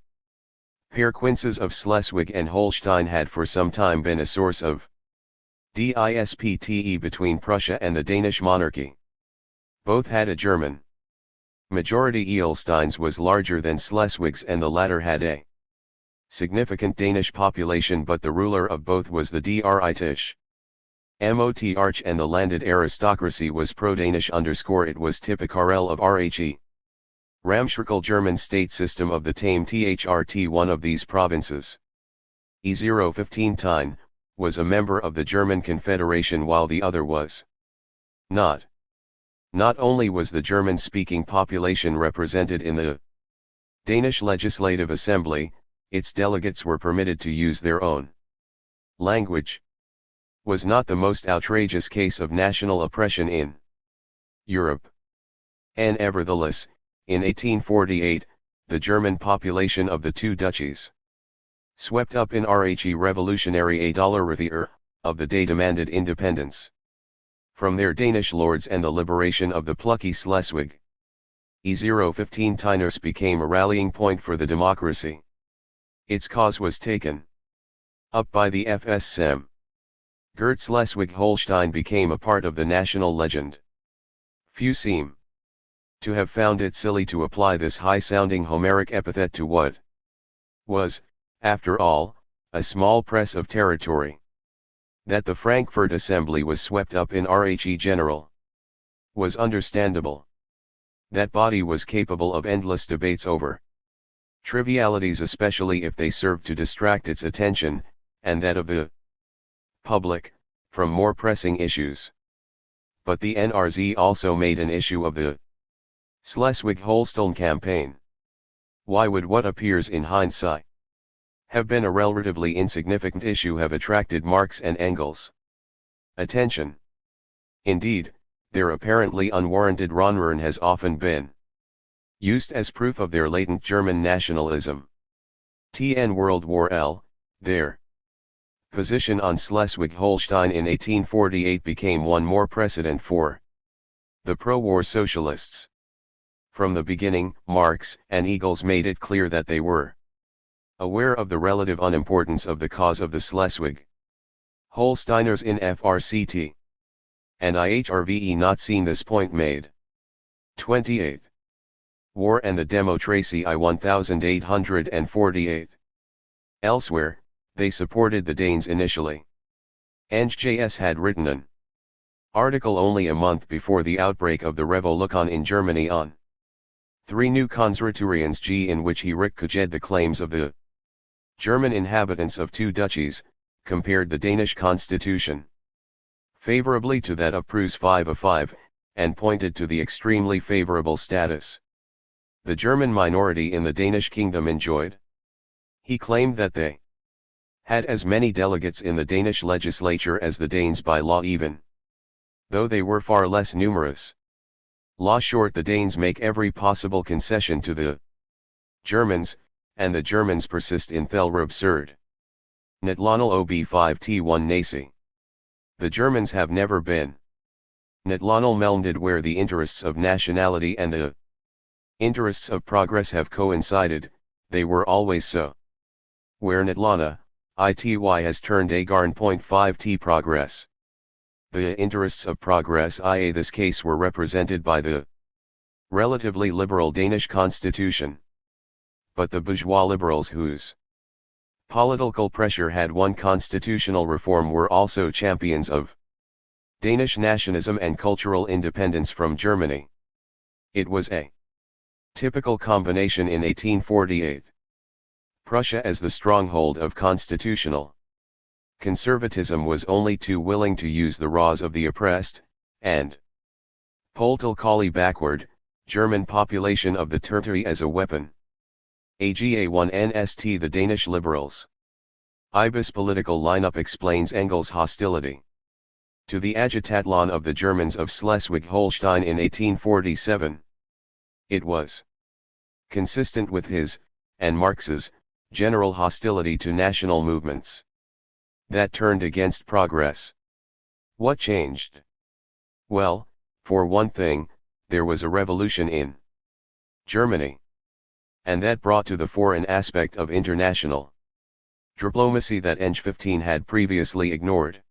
Provinces of Schleswig and Holstein had for some time been a source of dispute between Prussia and the Danish monarchy. Both had a German majority. Holstein's was larger than Schleswig's and the latter had a significant Danish population, but the ruler of both was the Drittish Monarch, and the landed aristocracy was pro-Danish. It was typical of Rhe ramshackle German state system of the tame THRT. One of these provinces, E015 was a member of the German Confederation while the other was not. Not only was the German-speaking population represented in the Danish Legislative Assembly, its delegates were permitted to use their own language. Was not the most outrageous case of national oppression in Europe. And nevertheless, in 1848, the German population of the two duchies, swept up in RHE revolutionary Adolerithi of the day, demanded independence from their Danish lords and the liberation of the plucky Schleswig. E015 Tiners became a rallying point for the democracy. Its cause was taken up by the FSM. Gerd Schleswig-Holstein became a part of the national legend. Few seem to have found it silly to apply this high-sounding Homeric epithet to what was, after all, a small press of territory. That the Frankfurt Assembly was swept up in RHE General was understandable. That body was capable of endless debates over trivialities, especially if they served to distract its attention, and that of the public, from more pressing issues. But the NRZ also made an issue of the Schleswig-Holstein campaign. Why would what appears in hindsight have been a relatively insignificant issue have attracted Marx and Engels' attention? Indeed, their apparently unwarranted Ronrern has often been used as proof of their latent German nationalism. World War L, their position on Schleswig-Holstein in 1848 became one more precedent for the pro-war socialists. From the beginning, Marx and Engels made it clear that they were aware of the relative unimportance of the cause of the Schleswig-Holsteiners in FRCT. And IHRVE not seen this point made. 28. War and the Democracy I 1848. Elsewhere, they supported the Danes initially. NJS had written an article only a month before the outbreak of the Revolution in Germany on 3 new Konservatorians G, in which he rejected the claims of the German inhabitants of two duchies, compared the Danish constitution favorably to that of Prus 5 and pointed to the extremely favorable status the German minority in the Danish kingdom enjoyed. He claimed that they had as many delegates in the Danish legislature as the Danes by law, even though they were far less numerous. Law short, the Danes make every possible concession to the Germans, and the Germans persist in their absurd Natlonal OB5T1 Nazi. The Germans have never been Natlonal melded where the interests of nationality and the interests of progress have coincided, they were always so. Where Natlana, ITY has turned Agarn.5T progress. The interests of progress, i.e. this case, were represented by the relatively liberal Danish constitution. But the bourgeois liberals whose political pressure had won constitutional reform were also champions of Danish nationalism and cultural independence from Germany. It was a typical combination in 1848. Prussia as the stronghold of constitutional conservatism was only too willing to use the wrongs of the oppressed, and politically backward, German population of the territory as a weapon. AGA1NST. The Danish liberals' IBIS political lineup explains Engels' hostility to the agitathlon of the Germans of Schleswig-Holstein in 1847. It was consistent with his, and Marx's, general hostility to national movements that turned against progress. What changed? Well, for one thing, there was a revolution in Germany. And that brought to the fore an aspect of international diplomacy that Eng15 had previously ignored.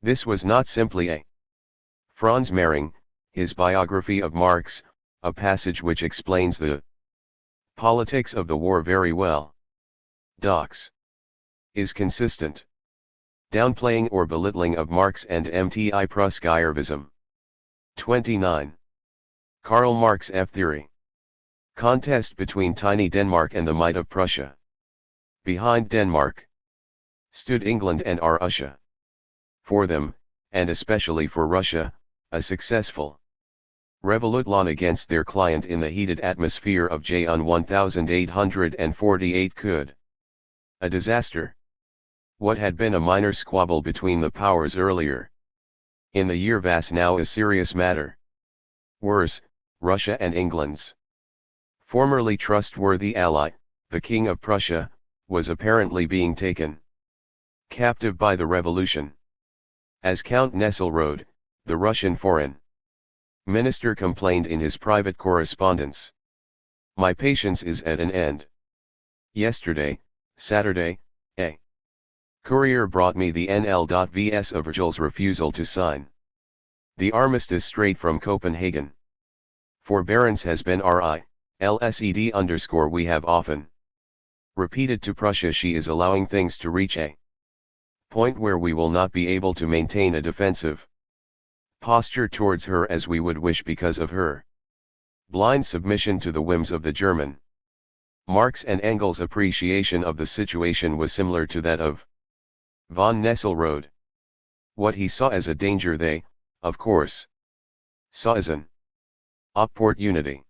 This was not simply a Franz Mehring, his biography of Marx, a passage which explains the politics of the war very well. Docs is consistent downplaying or belittling of Marx and MTI Pruskiervism. 29. Karl Marx F theory. Contest between tiny Denmark and the might of Prussia. Behind Denmark stood England and Russia. For them, and especially for Russia, a successful Revolutlan against their client in the heated atmosphere of June 1848 could. A disaster. What had been a minor squabble between the powers earlier in the year was now a serious matter. Worse, Russia and England's formerly trustworthy ally, the King of Prussia, was apparently being taken captive by the revolution. As Count Nesselrode, the Russian foreign minister, complained in his private correspondence, "My patience is at an end. Yesterday, Saturday, a courier brought me the NL.vs of Virgil's refusal to sign the armistice straight from Copenhagen. Forbearance has been RILSED_. We have often repeated to Prussia she is allowing things to reach a point where we will not be able to maintain a defensive posture towards her as we would wish because of her blind submission to the whims of the German." Marx and Engels' appreciation of the situation was similar to that of von Nesselrode. What he saw as a danger they, of course, saw as an opportunity.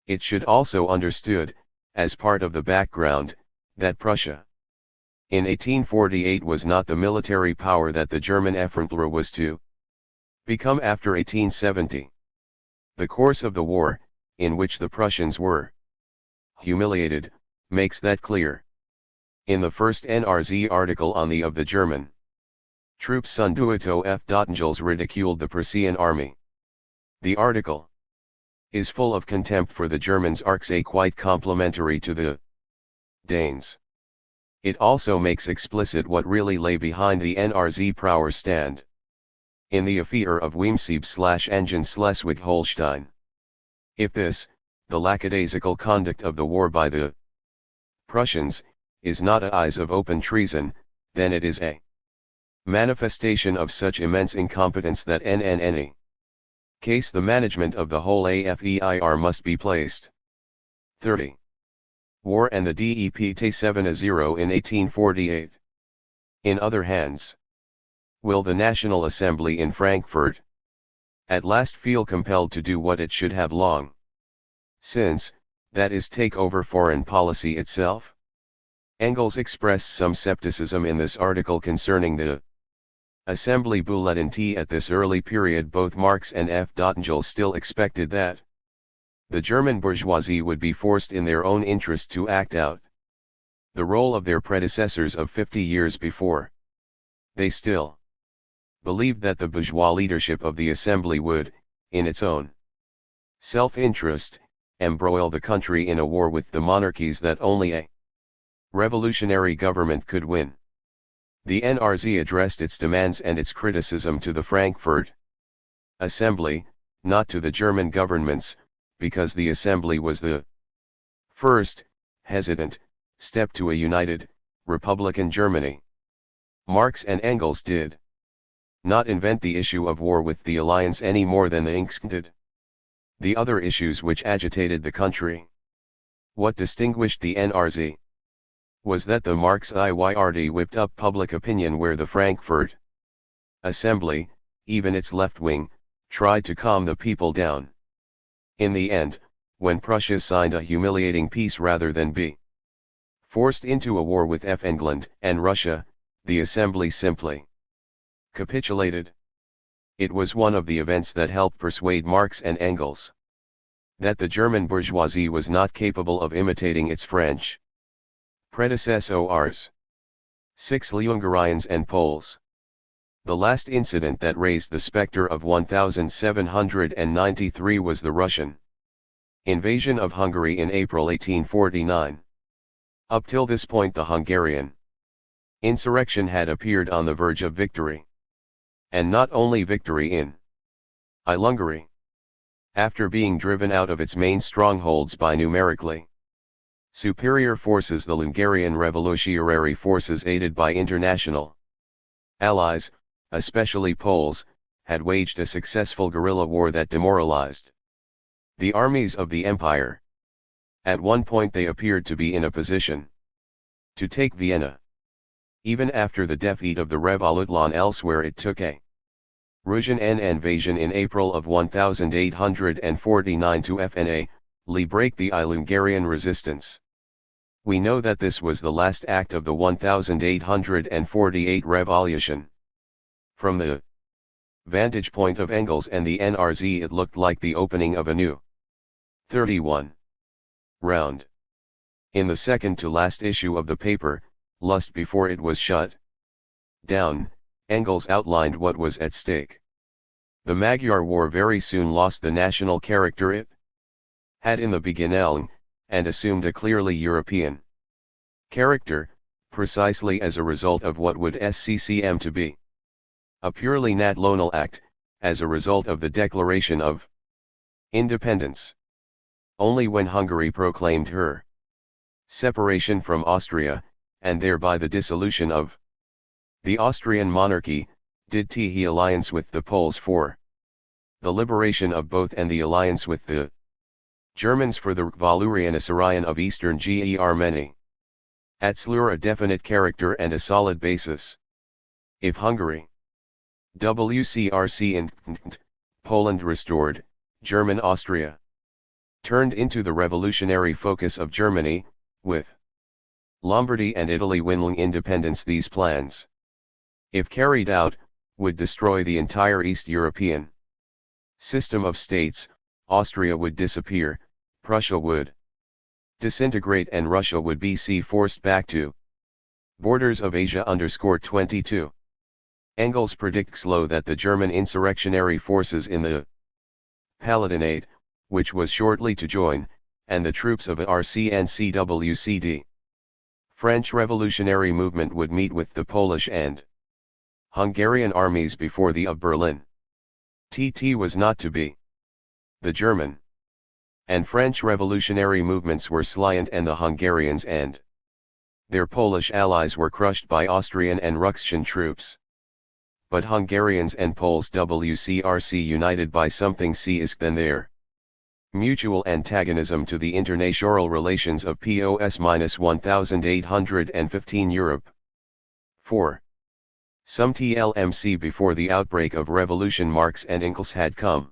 It should also understood, as part of the background, that Prussia in 1848 was not the military power that the German Effrontlehre was to become after 1870. The course of the war, in which the Prussians were humiliated, makes that clear. In the first NRZ article on the of the German troops Sunduito F. Engels ridiculed the Prussian army. The article is full of contempt for the Germans, quite complimentary to the Danes. It also makes explicit what really lay behind the NRZ prower stand in the affair of Wemsieb/Engen Schleswig-Holstein. If this, the lackadaisical conduct of the war by the Prussians, is not a eyes of open treason, then it is a manifestation of such immense incompetence that in any case the management of the whole affair must be placed. 30. War and the DEP T7-0 in 1848. In other hands. Will the National Assembly in Frankfurt at last feel compelled to do what it should have long since, that is, take over foreign policy itself? Engels expressed some skepticism in this article concerning the Assembly Bulletin T. At this early period both Marx and F. Engels still expected that the German bourgeoisie would be forced in their own interest to act out the role of their predecessors of 50 years before. They still believed that the bourgeois leadership of the Assembly would, in its own self-interest, embroil the country in a war with the monarchies that only a revolutionary government could win. The NRZ addressed its demands and its criticism to the Frankfurt Assembly, not to the German governments, because the Assembly was the first, hesitant, step to a united, Republican Germany. Marx and Engels did not invent the issue of war with the alliance any more than the Inks did the other issues which agitated the country. What distinguished the NRZ was that the Marxiyrd whipped up public opinion where the Frankfurt Assembly, even its left wing, tried to calm the people down. In the end, when Prussia signed a humiliating peace rather than be forced into a war with England and Russia, the Assembly simply capitulated. It was one of the events that helped persuade Marx and Engels that the German bourgeoisie was not capable of imitating its French predecessors. 6. Hungarians and Poles. The last incident that raised the specter of 1793 was the Russian invasion of Hungary in April 1849. Up till this point the Hungarian insurrection had appeared on the verge of victory. And not only victory in Hungary. After being driven out of its main strongholds by numerically superior forces, the Hungarian revolutionary forces, aided by international allies, especially Poles, had waged a successful guerrilla war that demoralized the armies of the empire. At one point they appeared to be in a position to take Vienna. Even after the defeat of the Revolutlan elsewhere, it took a Russian invasion in April of 1849 to FNA, break the Hungarian resistance. We know that this was the last act of the 1848 revolution. From the vantage point of Engels and the NRZ, it looked like the opening of a new 31 round. In the second to last issue of the paper, Lust before it was shut down, Engels outlined what was at stake. The Magyar War very soon lost the national character it had in the beginning, and assumed a clearly European character, precisely as a result of what would SCCM to be a purely national act, as a result of the Declaration of Independence. Only when Hungary proclaimed her separation from Austria, and thereby the dissolution of the Austrian monarchy, did he alliance with the Poles for the liberation of both and the alliance with the Germans for the Revolutionisation of Eastern Germany. Atslur a definite character and a solid basis. If Hungary, WCRC and Poland restored, German Austria turned into the revolutionary focus of Germany, with Lombardy and Italy winning independence, these plans, if carried out, would destroy the entire East European system of states. Austria would disappear, Prussia would disintegrate, and Russia would be forced back to borders of Asia. 22. Engels predicts that the German insurrectionary forces in the Palatinate, which was shortly to join, and the troops of RCNCWCD French revolutionary movement would meet with the Polish and Hungarian armies before the of Berlin. Was not to be. The German and French revolutionary movements were slighted, and the Hungarians and their Polish allies were crushed by Austrian and Russian troops. But Hungarians and Poles WCRC united by something is than their mutual antagonism to the international relations of POS-1815 Europe. 4. Some TLMC before the outbreak of revolution, Marx and Engels had come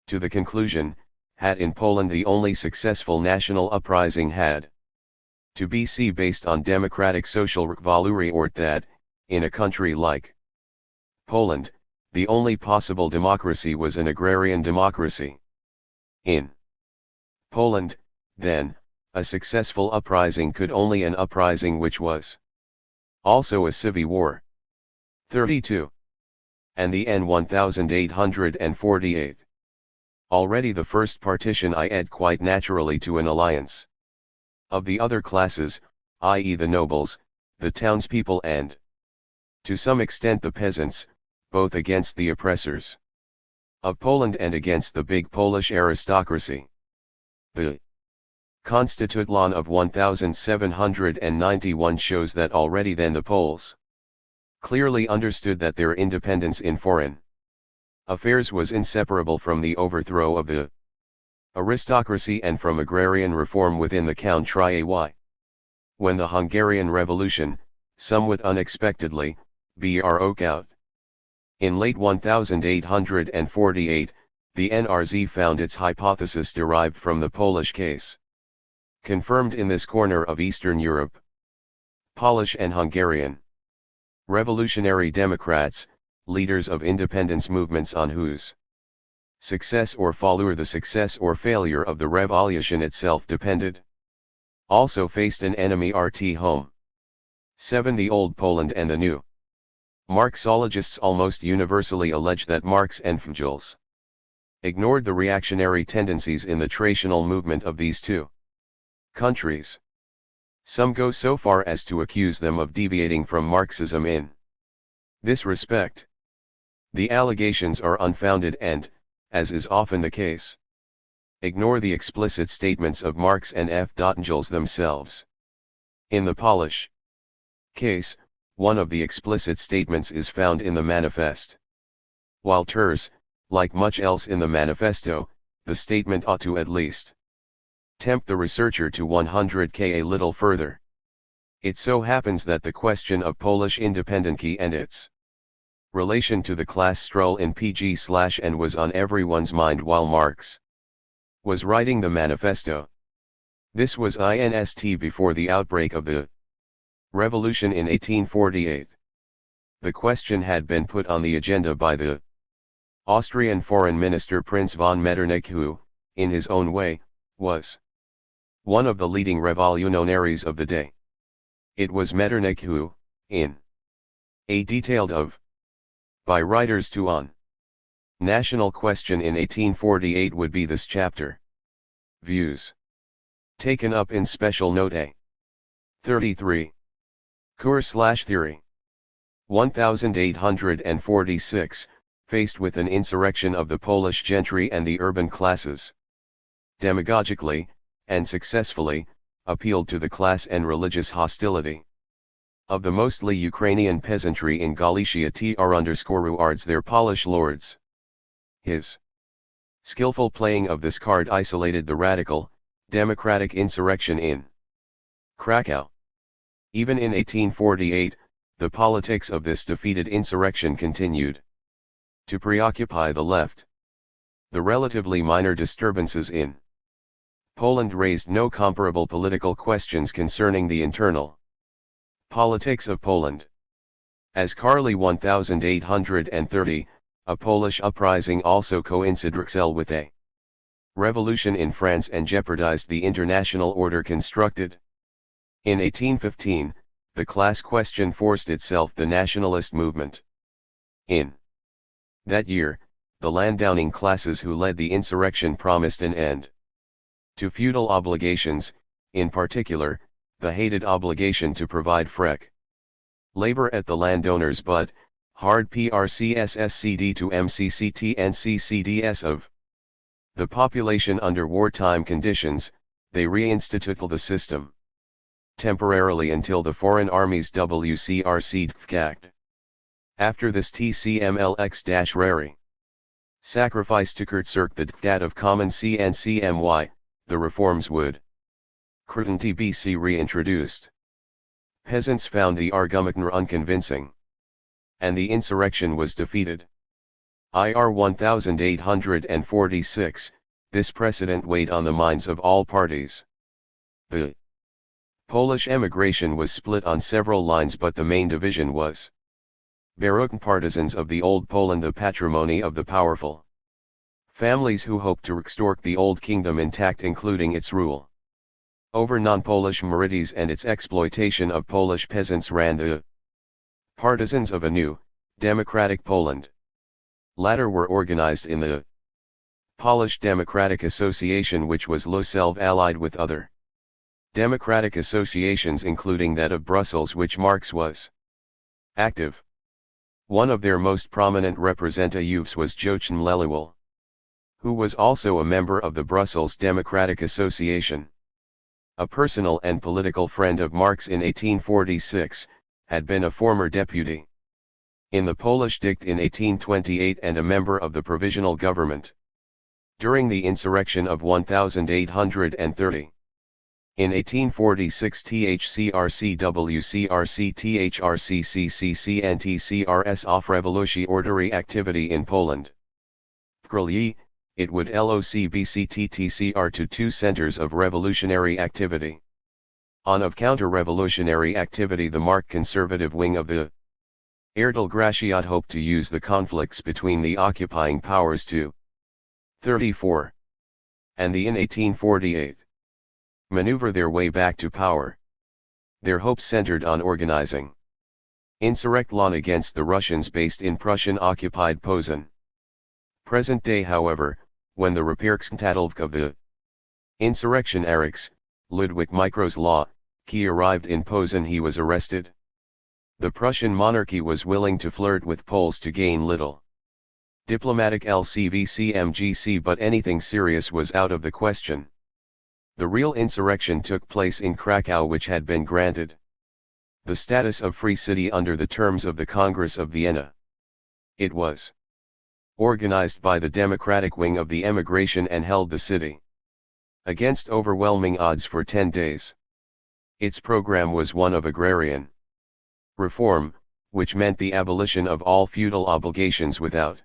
to the conclusion, had in Poland the only successful national uprising had to be based on democratic social revolution, or that, in a country like Poland, the only possible democracy was an agrarian democracy. In Poland, then, a successful uprising could only an uprising which was also a civil war. 32. And the N 1848. Already the first partition led quite naturally to an alliance of the other classes, i.e. the nobles, the townspeople, and to some extent the peasants, both against the oppressors of Poland and against the big Polish aristocracy. The Constitution of 1791 shows that already then the Poles clearly understood that their independence in foreign affairs was inseparable from the overthrow of the aristocracy and from agrarian reform within the country. When the Hungarian Revolution, somewhat unexpectedly, broke out in late 1848, the NRZ found its hypothesis derived from the Polish case confirmed in this corner of Eastern Europe. Polish and Hungarian revolutionary democrats, leaders of independence movements on whose success or failure the success or failure of the revolution itself depended, also faced an enemy at home. 7. The Old Poland and the New. Marxologists almost universally allege that Marx and Engels ignored the reactionary tendencies in the traditional movement of these two countries. Some go so far as to accuse them of deviating from Marxism in this respect. The allegations are unfounded and, as is often the case, ignore the explicit statements of Marx and Engels themselves. In the Polish case, one of the explicit statements is found in the manifest. While terse, like much else in the manifesto, the statement ought to at least tempt the researcher to 100k a little further. It so happens that the question of Polish independence and its relation to the class struggle in PG/N was on everyone's mind while Marx was writing the manifesto. This was INST before the outbreak of the revolution in 1848. The question had been put on the agenda by the Austrian foreign minister Prince von Metternich, who, in his own way, was one of the leading revolutionaries of the day. It was Metternich who, in a detailed of by writers to on national question in 1848 would be this chapter. Views taken up in special note A. 33. Cour/theory. 1846, faced with an insurrection of the Polish gentry and the urban classes. Demagogically, and successfully, appealed to the class and religious hostility of the mostly Ukrainian peasantry in Galicia towards their Polish lords. His skillful playing of this card isolated the radical, democratic insurrection in Krakow. Even in 1848, the politics of this defeated insurrection continued to preoccupy the left. The relatively minor disturbances in Poland raised no comparable political questions concerning the internal politics of Poland. As Karl 1830, a Polish uprising also coincided with a revolution in France and jeopardized the international order constructed. In 1815, the class question forced itself the nationalist movement. In that year, the landowning classes who led the insurrection promised an end to feudal obligations, in particular, the hated obligation to provide frek labor at the landowners but, hard PRCSSCD to MCCT and CCDS of the population under wartime conditions, they reinstituted the system temporarily until the foreign armies WCRC. After this TCMLX-Rary sacrifice to Kurtzerk the Diktat of Common C and CMY, the reforms would currently be reintroduced. Peasants found the argument unconvincing, and the insurrection was defeated. IR 1846, this precedent weighed on the minds of all parties. The Polish emigration was split on several lines, but the main division was Baroque partisans of the Old Poland, the patrimony of the powerful families who hoped to restore the Old Kingdom intact, including its rule over non-Polish minorities and its exploitation of Polish peasants, ran the partisans of a new, democratic Poland. Latter were organized in the Polish Democratic Association, which was Loselv allied with other democratic associations, including that of Brussels, which Marx was active. One of their most prominent representatives was Joachim Leliwel, who was also a member of the Brussels Democratic Association. A personal and political friend of Marx in 1846, had been a former deputy in the Polish Dict in 1828 and a member of the provisional government during the insurrection of 1830. In 1846, THCRC, WCRC, THRC, and TCRS off revolutionary activity in Poland. It would LOCBCTTCR to two centers of revolutionary activity. On of counter-revolutionary activity, the Mark conservative wing of the Erdl-Gratiot hoped to use the conflicts between the occupying powers to 34 and the in 1848 maneuver their way back to power. Their hopes centered on organizing insurrection against the Russians based in Prussian-occupied Posen. Present day, however, when the Repierkstadtlovk of the insurrection Arix, Ludwig Micro's law, he arrived in Posen, he was arrested. The Prussian monarchy was willing to flirt with Poles to gain little diplomatic LCVCMGC, but anything serious was out of the question. The real insurrection took place in Krakow, which had been granted the status of free city under the terms of the Congress of Vienna. It was organized by the democratic wing of the emigration and held the city against overwhelming odds for 10 days. Its program was one of agrarian reform, which meant the abolition of all feudal obligations without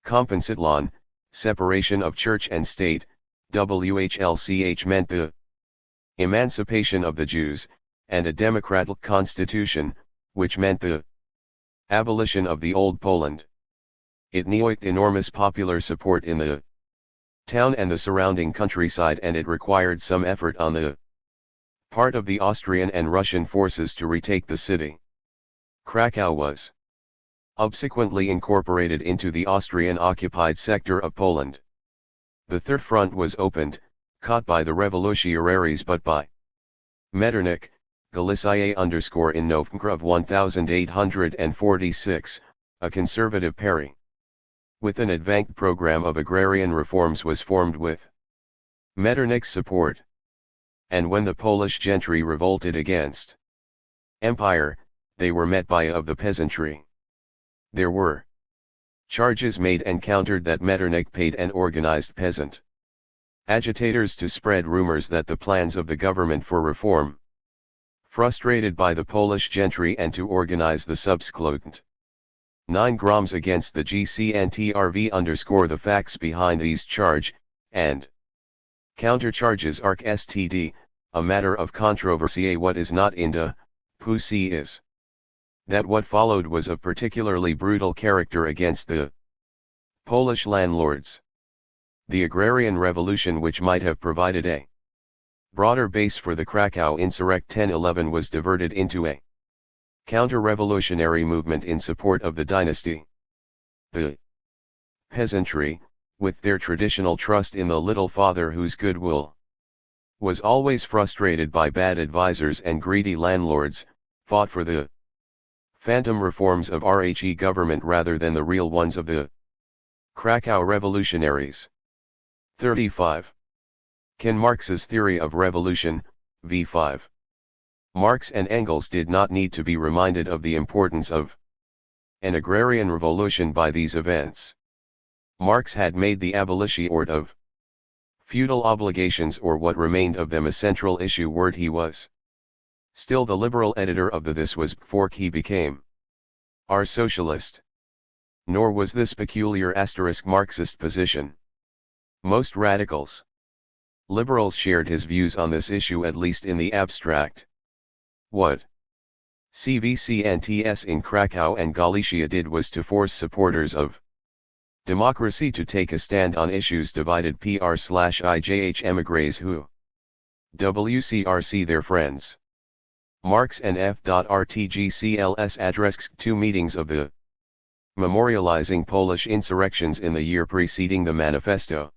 compensatlon, separation of church and state. WHLCH meant the emancipation of the Jews, and a democratic constitution, which meant the abolition of the Old Poland. It enjoyed enormous popular support in the town and the surrounding countryside, and it required some effort on the part of the Austrian and Russian forces to retake the city. Krakow was subsequently incorporated into the Austrian-occupied sector of Poland. The Third Front was opened, caught by the revolutionaries but by Metternich, Galiciae in November of 1846, a conservative party with an advanced program of agrarian reforms was formed with Metternich's support. And when the Polish gentry revolted against empire, they were met by of the peasantry. There were charges made and countered that Metternich paid and organized peasant agitators to spread rumors that the plans of the government for reform frustrated by the Polish gentry, and to organize the subsequent 9 grams against the GCNTRV. The facts behind these charge and countercharges are std, a matter of controversy. What is not in the pussy is that what followed was of particularly brutal character against the Polish landlords. The agrarian revolution, which might have provided a broader base for the Krakow insurrect 1011, was diverted into a counter-revolutionary movement in support of the dynasty. The peasantry, with their traditional trust in the Little Father whose goodwill was always frustrated by bad advisers and greedy landlords, fought for the phantom reforms of RHE government rather than the real ones of the Krakow revolutionaries. 35. Can Marx's theory of revolution, v5. Marx and Engels did not need to be reminded of the importance of an agrarian revolution by these events. Marx had made the abolition of feudal obligations, or what remained of them, a central issue. He was still the liberal editor of This was before he became our socialist. Nor was this peculiar Marxist position. Most radicals, liberals, shared his views on this issue, at least in the abstract. What CVCNTS in Krakow and Galicia did was to force supporters of democracy to take a stand on issues divided /IJH emigres who WCRC their friends. Marx and F.RTGCLS addressed 2 meetings of the memorializing Polish insurrections in the year preceding the manifesto.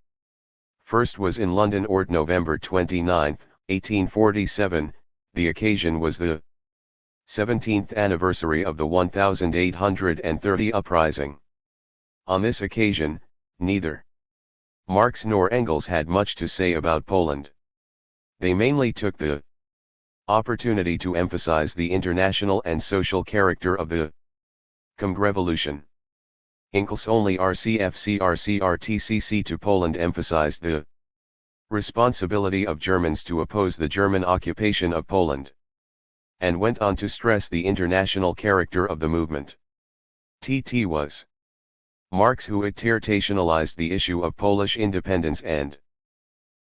First was in London on November 29, 1847, the occasion was the 17th anniversary of the 1830 uprising. On this occasion, neither Marx nor Engels had much to say about Poland. They mainly took the opportunity to emphasize the international and social character of the Revolution. Engels only RCFCRCRTCC to Poland emphasized the responsibility of Germans to oppose the German occupation of Poland, and went on to stress the international character of the movement. TT was Marx who internationalized the issue of Polish independence and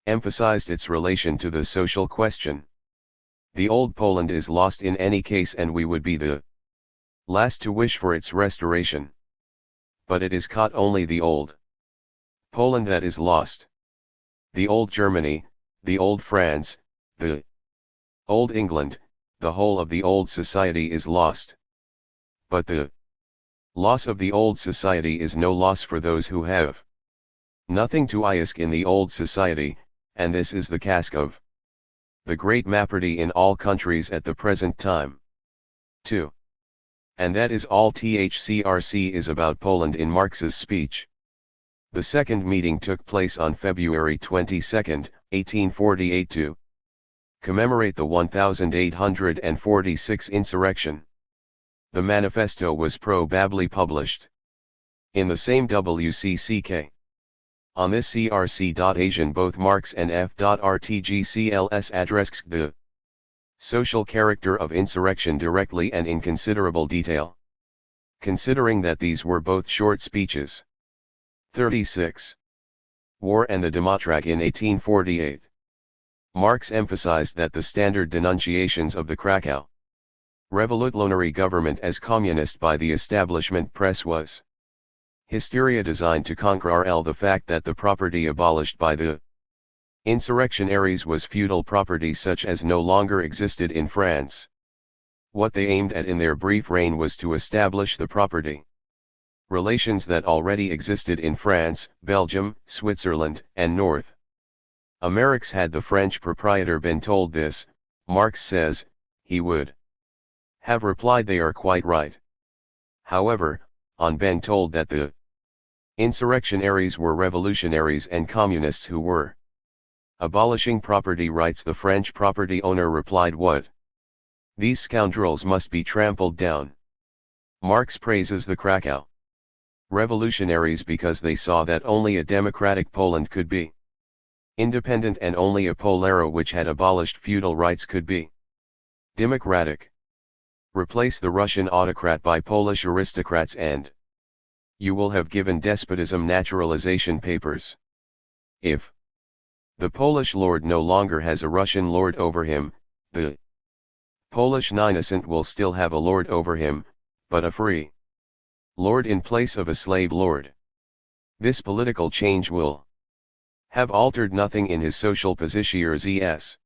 emphasized its relation to the social question. The old Poland is lost in any case, and we would be the last to wish for its restoration. But it is caught only the old Poland that is lost. The old Germany, the old France, the old England, the whole of the old society is lost. But the loss of the old society is no loss for those who have nothing to ask in the old society, and this is the cask of the great Maparty in all countries at the present time. 2. And that is all THCRC is about Poland in Marx's speech. The second meeting took place on February 22, 1848 to commemorate the 1846 insurrection. The manifesto was probably published in the same WCCK. On this CRC.Asian both Marx and F.RTGCLS addressed the social character of insurrection directly and in considerable detail. considering that these were both short speeches. 36. War and the Demotrag in 1848. Marx emphasized that the standard denunciations of the Krakow revolutionary government as communist by the establishment press was hysteria designed to conquer the fact that the property abolished by the insurrectionaries was feudal property such as no longer existed in France. What they aimed at in their brief reign was to establish the property relations that already existed in France, Belgium, Switzerland, and North America. Had the French proprietor been told this, Marx says, he would have replied they are quite right. However, on being told that the insurrectionaries were revolutionaries and communists who were abolishing property rights, the French property owner replied, what? These scoundrels must be trampled down. Marx praises the Krakow revolutionaries because they saw that only a democratic Poland could be independent and only a Polaro which had abolished feudal rights could be democratic. Replace the Russian autocrat by Polish aristocrats and you will have given despotism naturalization papers. If the Polish lord no longer has a Russian lord over him, the Polish innocent will still have a lord over him, but a free lord in place of a slave lord. This political change will have altered nothing in his social positions.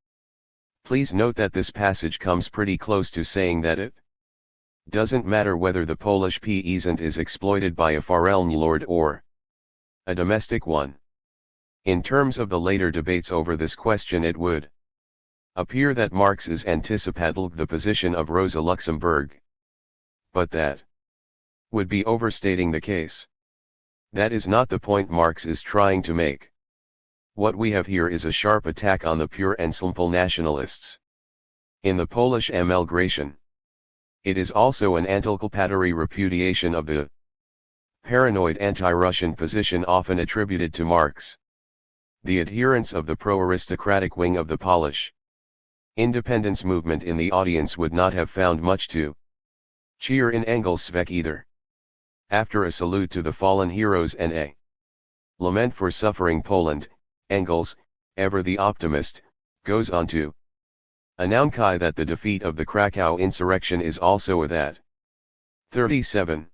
Please note that this passage comes pretty close to saying that it doesn't matter whether the Polish peasant is exploited by a foreign lord or a domestic one. In terms of the later debates over this question, it would appear that Marx is anticipating the position of Rosa Luxemburg. But that would be overstating the case. That is not the point Marx is trying to make. What we have here is a sharp attack on the pure and simple nationalists in the Polish emigration. It is also an anticipatory repudiation of the paranoid anti-Russian position often attributed to Marx. The adherents of the pro-aristocratic wing of the Polish independence movement in the audience would not have found much to cheer in Engels' Svek either. After a salute to the fallen heroes and a lament for suffering Poland, Engels, ever the optimist, goes on to announce that the defeat of the Krakow insurrection is also a that. 37.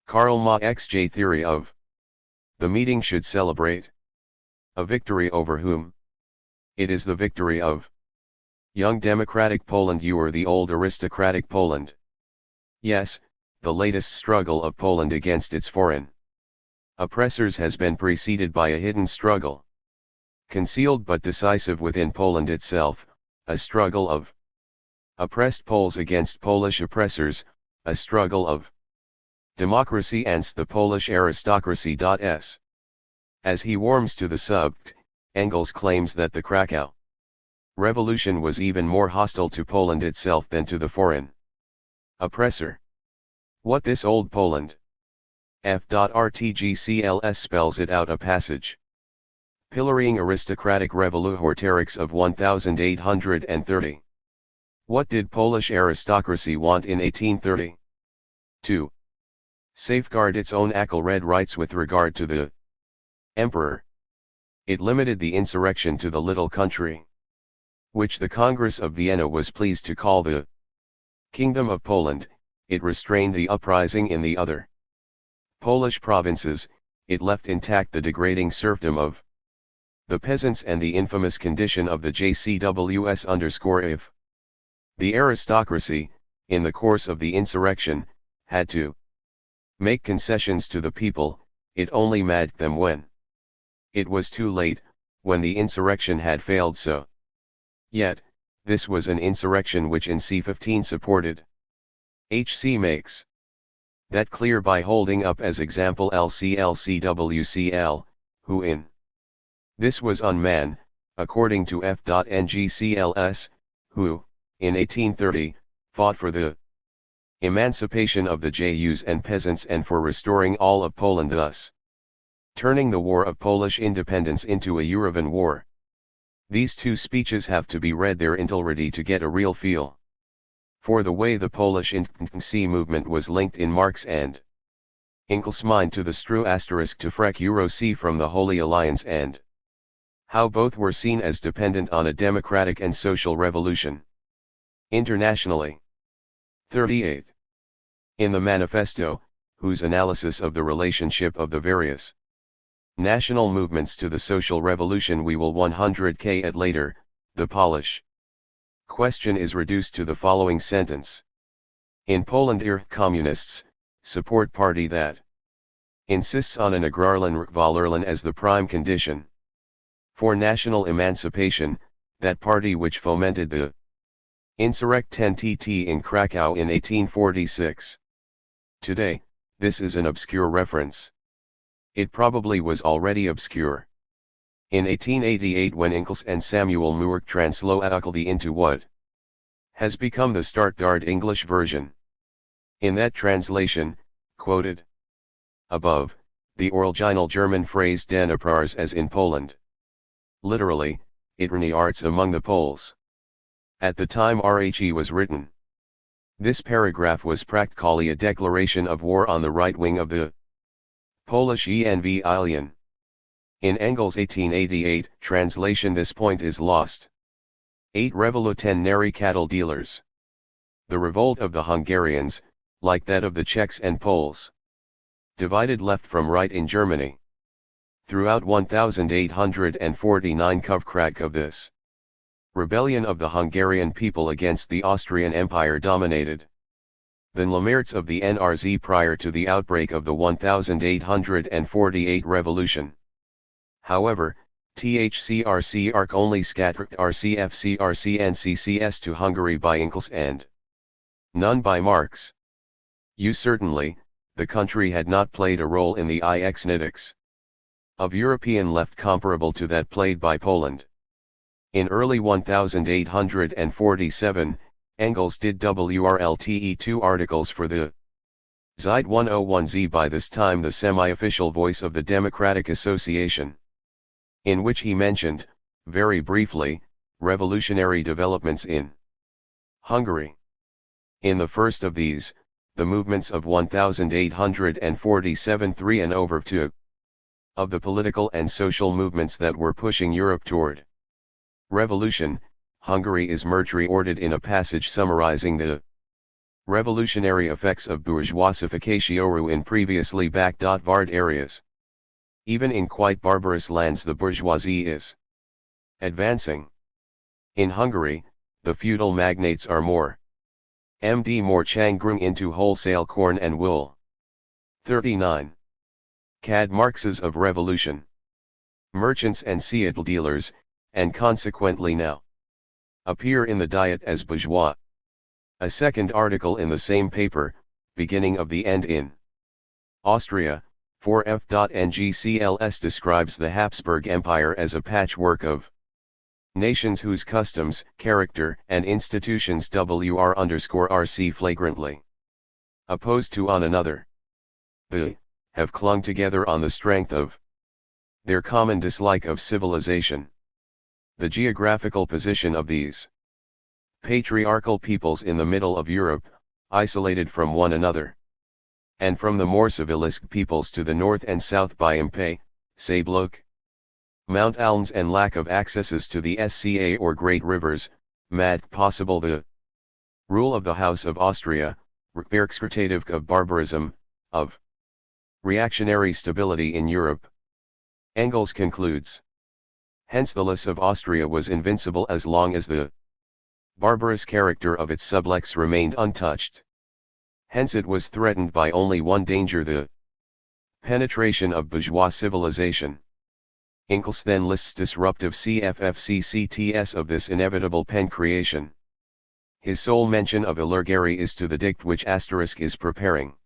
Karl Marx's theory of the meeting should celebrate a victory over whom? It is the victory of young democratic Poland or the old aristocratic Poland. Yes, the latest struggle of Poland against its foreign oppressors has been preceded by a hidden struggle, concealed but decisive within Poland itself, a struggle of oppressed Poles against Polish oppressors, a struggle of democracy against the Polish aristocracy. As he warms to the subject, Engels claims that the Krakow revolution was even more hostile to Poland itself than to the foreign oppressor. What this old Poland? F.RTGCLS spells it out a passage. Pillorying aristocratic revolutionaries of 1830. What did Polish aristocracy want in 1830? 2. Safeguard its own red rights with regard to the emperor. It limited the insurrection to the little country, which the Congress of Vienna was pleased to call the Kingdom of Poland. It restrained the uprising in the other Polish provinces. It left intact the degrading serfdom of the peasants and the infamous condition of the JCWS. If the aristocracy, in the course of the insurrection, had to make concessions to the people, it only made them when it was too late, when the insurrection had failed. So yet, this was an insurrection which in C15 supported. HC makes that clear by holding up as example LCLCWCL, who in this was unman, according to F.NGCLS, who, in 1830, fought for the emancipation of the Jews and peasants and for restoring all of Poland, thus turning the War of Polish Independence into a European war. These two speeches have to be read their entirety to get a real feel For the way the Polish independency movement was linked in Marx and Engels' mind to the Stru to Frek Euro C from the Holy Alliance and how both were seen as dependent on a democratic and social revolution. Internationally. 38. In the manifesto, whose analysis of the relationship of the various national movements to the social revolution we will 100k at later, the Polish question is reduced to the following sentence. In Poland communists support party that insists on an agrarlan Valerlan as the prime condition for national emancipation, that party which fomented the Insurrect-10 in Krakow in 1846. Today, this is an obscure reference. It probably was already obscure in 1888 when Engels and Samuel Muirk translolated into what has become the standard English version. In that translation, quoted above, the original German phrase den Aprars as in Poland. Literally, it rene arts among the Poles. At the time RHE was written, this paragraph was practically a declaration of war on the right wing of the Polish ENV alien. In Engels' 1888 translation this point is lost. 8 Revolutionary cattle dealers. The revolt of the Hungarians, like that of the Czechs and Poles, divided left from right in Germany. Throughout 1849 Kovkrak of this rebellion of the Hungarian people against the Austrian Empire dominated the Lemierts of the NRZ prior to the outbreak of the 1848 revolution. However, THCRC arc only scattered RCFCRC and CCS to Hungary by Engels and none by Marx. Certainly, the country had not played a role in the ixnitics of European left comparable to that played by Poland. In early 1847, Engels did WRLTE 2 articles for the Zeit 101Z, by this time the semi-official voice of the Democratic Association, in which he mentioned, very briefly, revolutionary developments in Hungary. In the first of these, the movements of 1847 3 and over 2 of the political and social movements that were pushing Europe toward revolution, Hungary is merged ordered in a passage summarizing the revolutionary effects of bourgeoisification in previously backwards areas. Even in quite barbarous lands the bourgeoisie is advancing. In Hungary, the feudal magnates are more changrung into wholesale corn and wool. 39. Cad Marxes of revolution. Merchants and Seattle dealers, and consequently now appear in the Diet as bourgeois. A second article in the same paper, beginning of the end in Austria, 4F.NGCLS describes the Habsburg Empire as a patchwork of nations whose customs, character, and institutions WR_RC flagrantly opposed to one another. They have clung together on the strength of their common dislike of civilization. The geographical position of these patriarchal peoples in the middle of Europe, isolated from one another, and from the more civilized peoples to the north and south by Impey, Saarbrück, Mount Alms, and lack of accesses to the SCA or great rivers, made possible the rule of the House of Austria, representative of barbarism, of reactionary stability in Europe. Engels concludes. Hence the loss of Austria was invincible as long as the barbarous character of its subjects remained untouched. Hence it was threatened by only one danger, the penetration of bourgeois civilization. Engels then lists disruptive CFFCCTS of this inevitable pen-creation. His sole mention of Illergary is to the dict which Asterisk is preparing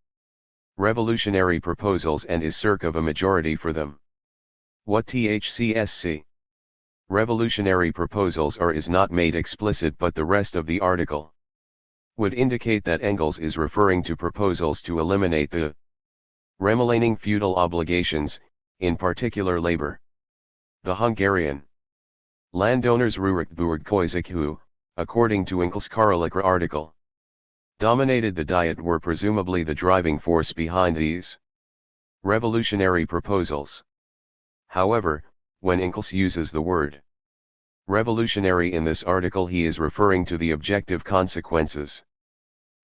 revolutionary proposals and is cerk of a majority for them. What THCSC revolutionary proposals are is not made explicit, but the rest of the article would indicate that Engels is referring to proposals to eliminate the remaining feudal obligations, in particular labor. The Hungarian landowners Rurik Burg Koizek who, according to Engels' Karl article, dominated the Diet were presumably the driving force behind these revolutionary proposals. However, when Engels uses the word revolutionary in this article, he is referring to the objective consequences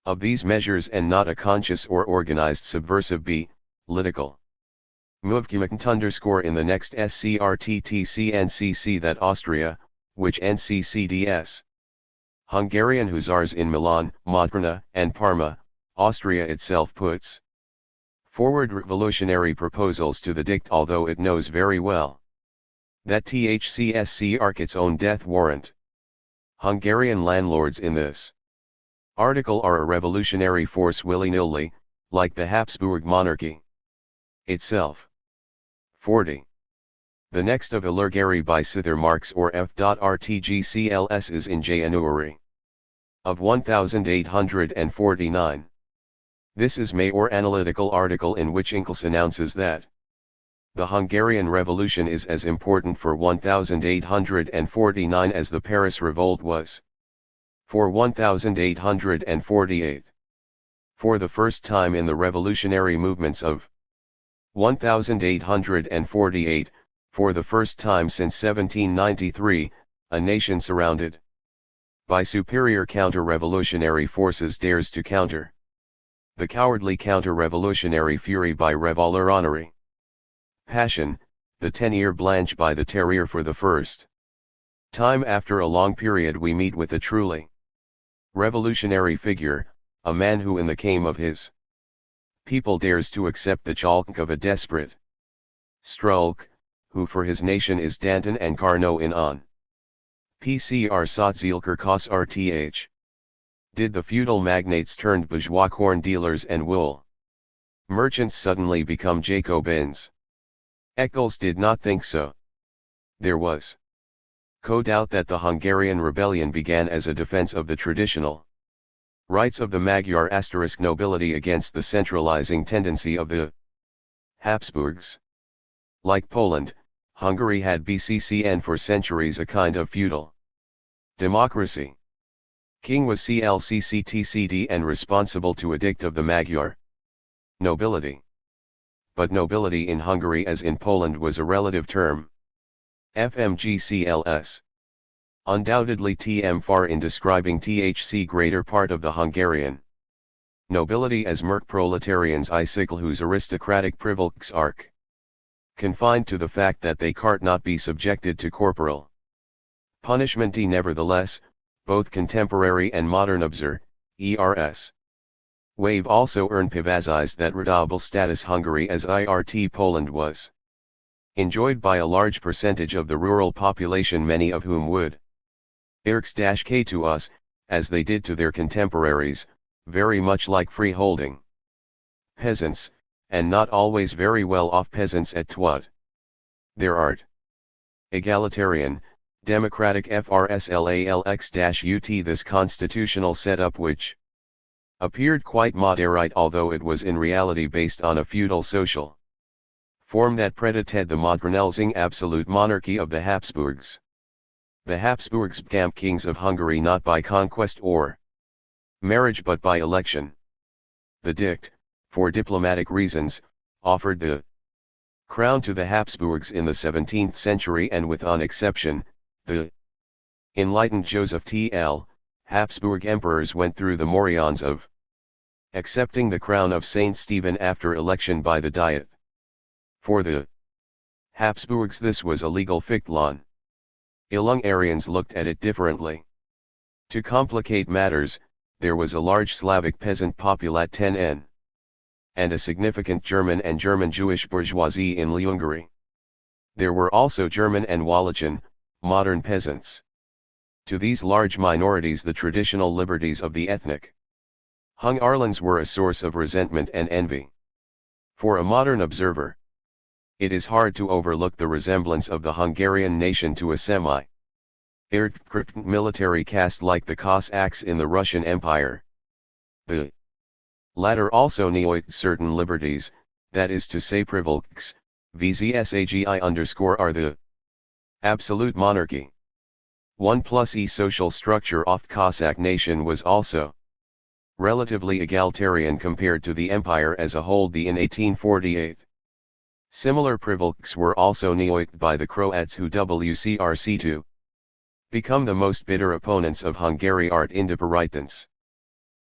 of these measures and not a conscious or organized subversive political movement. In the next SCRTTCNCC that Austria, which NCCDS Hungarian Hussars in Milan, Modena, and Parma, Austria itself puts forward revolutionary proposals to the Dict, although it knows very well that THCSC arc its own death warrant. Hungarian landlords in this article are a revolutionary force willy-nilly, like the Habsburg monarchy itself. 40. The next of Illergary by Sither Marx or F.RTGCLS is in January of 1849. This is May or analytical article in which Engels announces that the Hungarian Revolution is as important for 1849 as the Paris Revolt was for 1848. For the first time in the revolutionary movements of 1848, for the first time since 1793, a nation surrounded by superior counter-revolutionary forces dares to counter the cowardly counter-revolutionary fury by revolutionary passion, the tenir blanche by the terror. For the first time after a long period we meet with a truly revolutionary figure, a man who in the came of his people dares to accept the chalk of a desperate Strulk, who for his nation is Danton and Carnot in on. PCR Sotsielker Kos RTH. Did the feudal magnates turned bourgeois corn dealers and wool merchants suddenly become Jacobins? Engels did not think so. There was no doubt that the Hungarian rebellion began as a defense of the traditional rights of the Magyar * nobility against the centralizing tendency of the Habsburgs. Like Poland, Hungary had BCCN for centuries a kind of feudal democracy. King was CLCCTCD and responsible to edict of the Magyar nobility. But nobility in Hungary as in Poland was a relative term. FMGCLS. Undoubtedly TM far in describing THC greater part of the Hungarian nobility as merc proletarians icicle whose aristocratic privileges are confined to the fact that they cart not be subjected to corporal punishment. Nevertheless, both contemporary and modern ERS wave also emphasized that redoubtable status Hungary as IRT Poland was enjoyed by a large percentage of the rural population, many of whom would k to us, as they did to their contemporaries, very much like freeholding peasants, and not always very well off peasants at what their art. Egalitarian, democratic FRSLALX-UT. This constitutional setup, which appeared quite moderate although it was in reality based on a feudal social form that predated the modernizing absolute monarchy of the Habsburgs. The Habsburgs became kings of Hungary not by conquest or marriage but by election. The Dict, for diplomatic reasons, offered the crown to the Habsburgs in the 17th century, and with one exception, the enlightened Joseph T.L., Habsburg emperors went through the morions of accepting the crown of Saint Stephen after election by the Diet. For the Habsburgs this was a legal fictlon. Hungarians looked at it differently. To complicate matters, there was a large Slavic peasant populate 10n. And a significant German and German Jewish bourgeoisie in Hungary. There were also German and Wallachian, modern peasants. To these large minorities the traditional liberties of the ethnic Hungarians were a source of resentment and envy. For a modern observer, it is hard to overlook the resemblance of the Hungarian nation to a military caste like the Cossacks in the Russian Empire. The latter also enjoyed certain liberties, that is to say privileges, VZSAGI_are the absolute monarchy. 1 + E social structure of Cossack nation was also relatively egalitarian compared to the empire as a whole in 1848. Similar privileges were also enjoyed by the Croats who WCRC to become the most bitter opponents of Hungary art independence.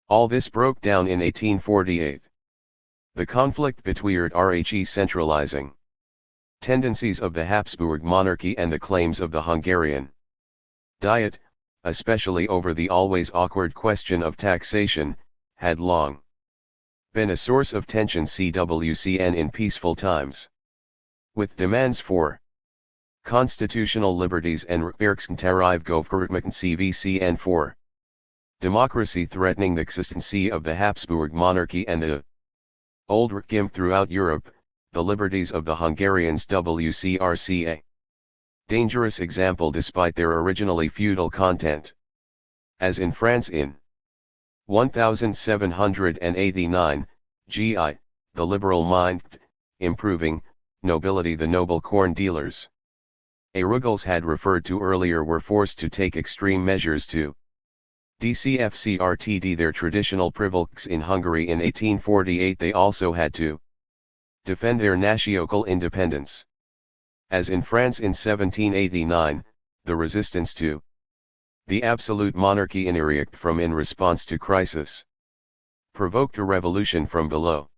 All this broke down in 1848. The conflict between RHE centralizing tendencies of the Habsburg monarchy and the claims of the Hungarian Diet, especially over the always awkward question of taxation, had long been a source of tension CWCN in peaceful times. With demands for constitutional liberties and Rechtsgleichheit CVCN for democracy threatening the existence of the Habsburg monarchy and the old regime throughout Europe, the liberties of the Hungarians WCRCA. Dangerous example despite their originally feudal content. As in France in 1789, GI, the liberal mind, improving, nobility the noble corn dealers Ruggles had referred to earlier were forced to take extreme measures to DCFCRTD their traditional privileges in Hungary in 1848 they also had to defend their national independence. As in France in 1789, the resistance to the absolute monarchy in response to crisis provoked a revolution from below.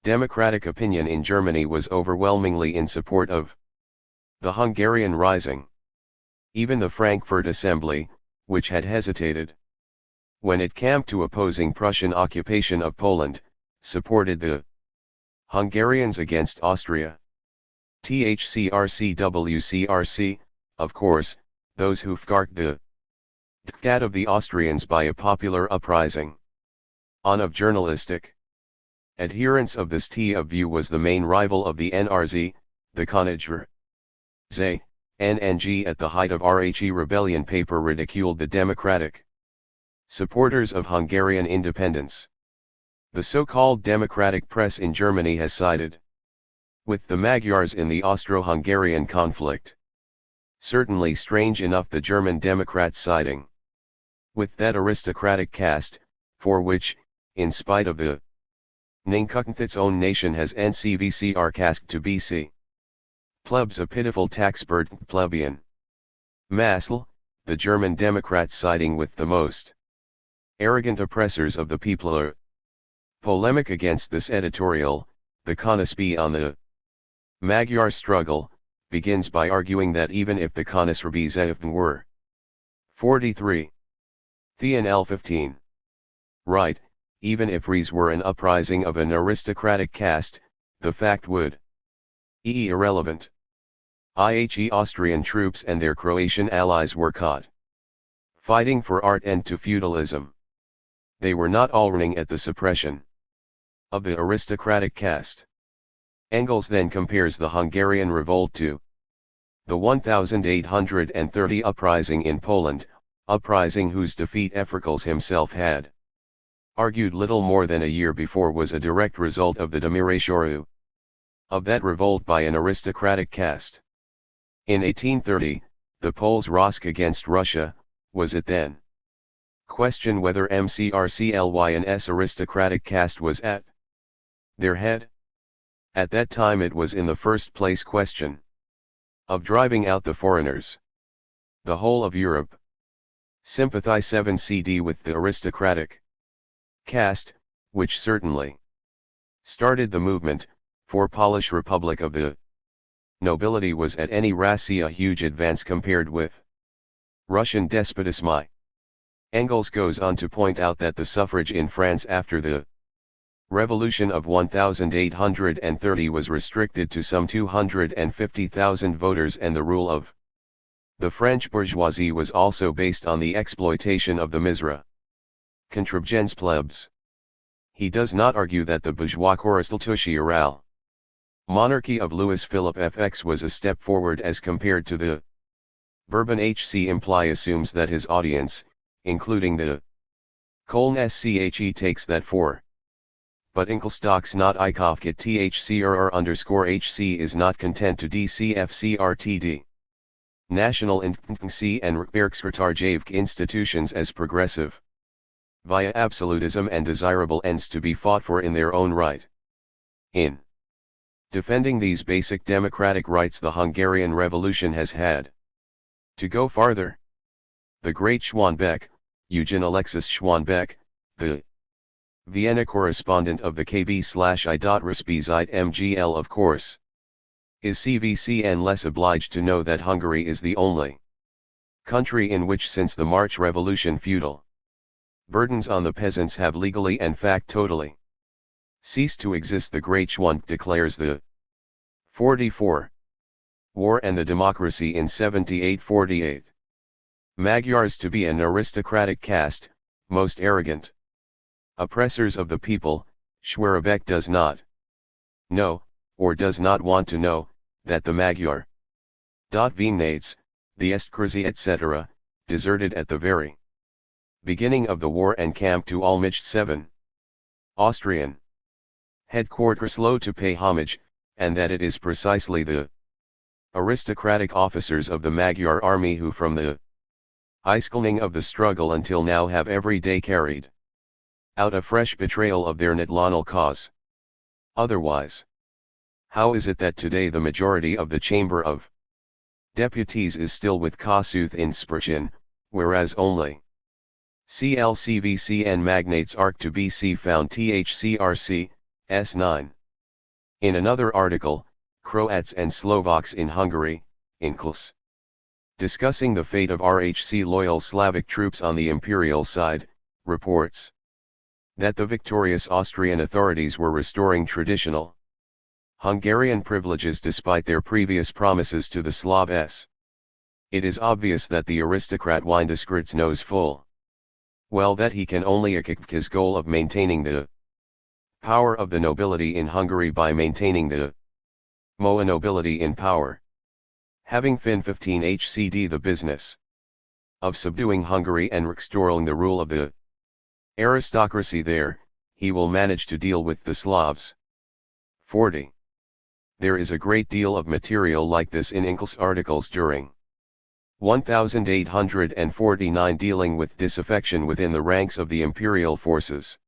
Democratic opinion in Germany was overwhelmingly in support of the Hungarian rising. Even the Frankfurt Assembly, which had hesitated when it came to opposing Prussian occupation of Poland, supported the Hungarians against Austria. THCRC-WCRC, of course, those who fought the diktat of the Austrians by a popular uprising. On of journalistic adherents of this T of view was the main rival of the NRZ, the Königliche NNG at the height of RHE rebellion paper ridiculed the democratic supporters of Hungarian independence. The so-called democratic press in Germany has sided with the Magyars in the Austro-Hungarian conflict. Certainly strange enough the German Democrats siding with that aristocratic caste, for which, in spite of the Ninkutent its own nation has NCVCR cast to BC. Plebs a pitiful tax burden plebeian. Massel, the German Democrats siding with the most arrogant oppressors of the people are polemic against this editorial, the Konspee on the Magyar struggle, begins by arguing that even if the Konspee were 43. L 15. Right, even if Ries were an uprising of an aristocratic caste, the fact would irrelevant. I.e. Austrian troops and their Croatian allies were caught fighting for art end to feudalism. They were not all running at the suppression of the aristocratic caste. Engels then compares the Hungarian revolt to the 1830 uprising in Poland, uprising whose defeat Efrikles himself had argued little more than a year before was a direct result of the demiratioreu of that revolt by an aristocratic caste. In 1830, the Poles' Rosk against Russia, was it then? Question whether MCRCLYN's aristocratic caste was at their head? At that time it was in the first place question of driving out the foreigners. The whole of Europe sympathize 7 CD with the aristocratic caste, which certainly started the movement, for Polish Republic of the nobility was at any rate a huge advance compared with Russian despotism. Engels goes on to point out that the suffrage in France after the Revolution of 1830 was restricted to some 250,000 voters and the rule of the French bourgeoisie was also based on the exploitation of the misra contribuens plebs. He does not argue that the bourgeois constitutional monarchy of Louis-Philippe FX was a step forward as compared to the Bourbon HC imply assumes that his audience, including the Köln SCHE takes that for. But Inkelstocks not Ikofkit THCRR_HC is not content to DCFCRTD. National Independency and Rechtsvertragsjavk institutions as progressive. via absolutism and desirable ends to be fought for in their own right. In defending these basic democratic rights, the Hungarian Revolution has had to go farther. The great Schwanbeck, Eugen Alexis Schwanbeck, the Vienna correspondent of the KB/I.Respizite MGL, of course, is CVCN less obliged to know that Hungary is the only country in which since the March Revolution feudal burdens on the peasants have legally and factotally ceased to exist. The great Schwanbeck declares the 44 War and the Democracy in 78-48 Magyars to be an aristocratic caste, most arrogant oppressors of the people. Schwanbeck does not know, or does not want to know, that the Magyar Viennates, the Estkrasi etc., deserted at the very beginning of the war and camped to Olmütz 7. Austrian headquarters slow to pay homage, and that it is precisely the aristocratic officers of the Magyar army who from the Eiskilning of the struggle until now have every day carried out a fresh betrayal of their national cause. Otherwise, how is it that today the majority of the Chamber of Deputies is still with Kossuth in Spurgeon, whereas only CLCVCN magnates are to be found THCRC, S9. In another article, Croats and Slovaks in Hungary, Inkls, discussing the fate of RHC loyal Slavic troops on the imperial side, reports that the victorious Austrian authorities were restoring traditional Hungarian privileges despite their previous promises to the Slavs. It is obvious that the aristocrat Windescrits knows full well that he can only achieve his goal of maintaining the power of the nobility in Hungary by maintaining the Moa nobility in power. Having fin 15 HCD the business of subduing Hungary and restoring the rule of the aristocracy there, he will manage to deal with the Slavs. 40. There is a great deal of material like this in Inkls' articles during 1849 dealing with disaffection within the ranks of the imperial forces,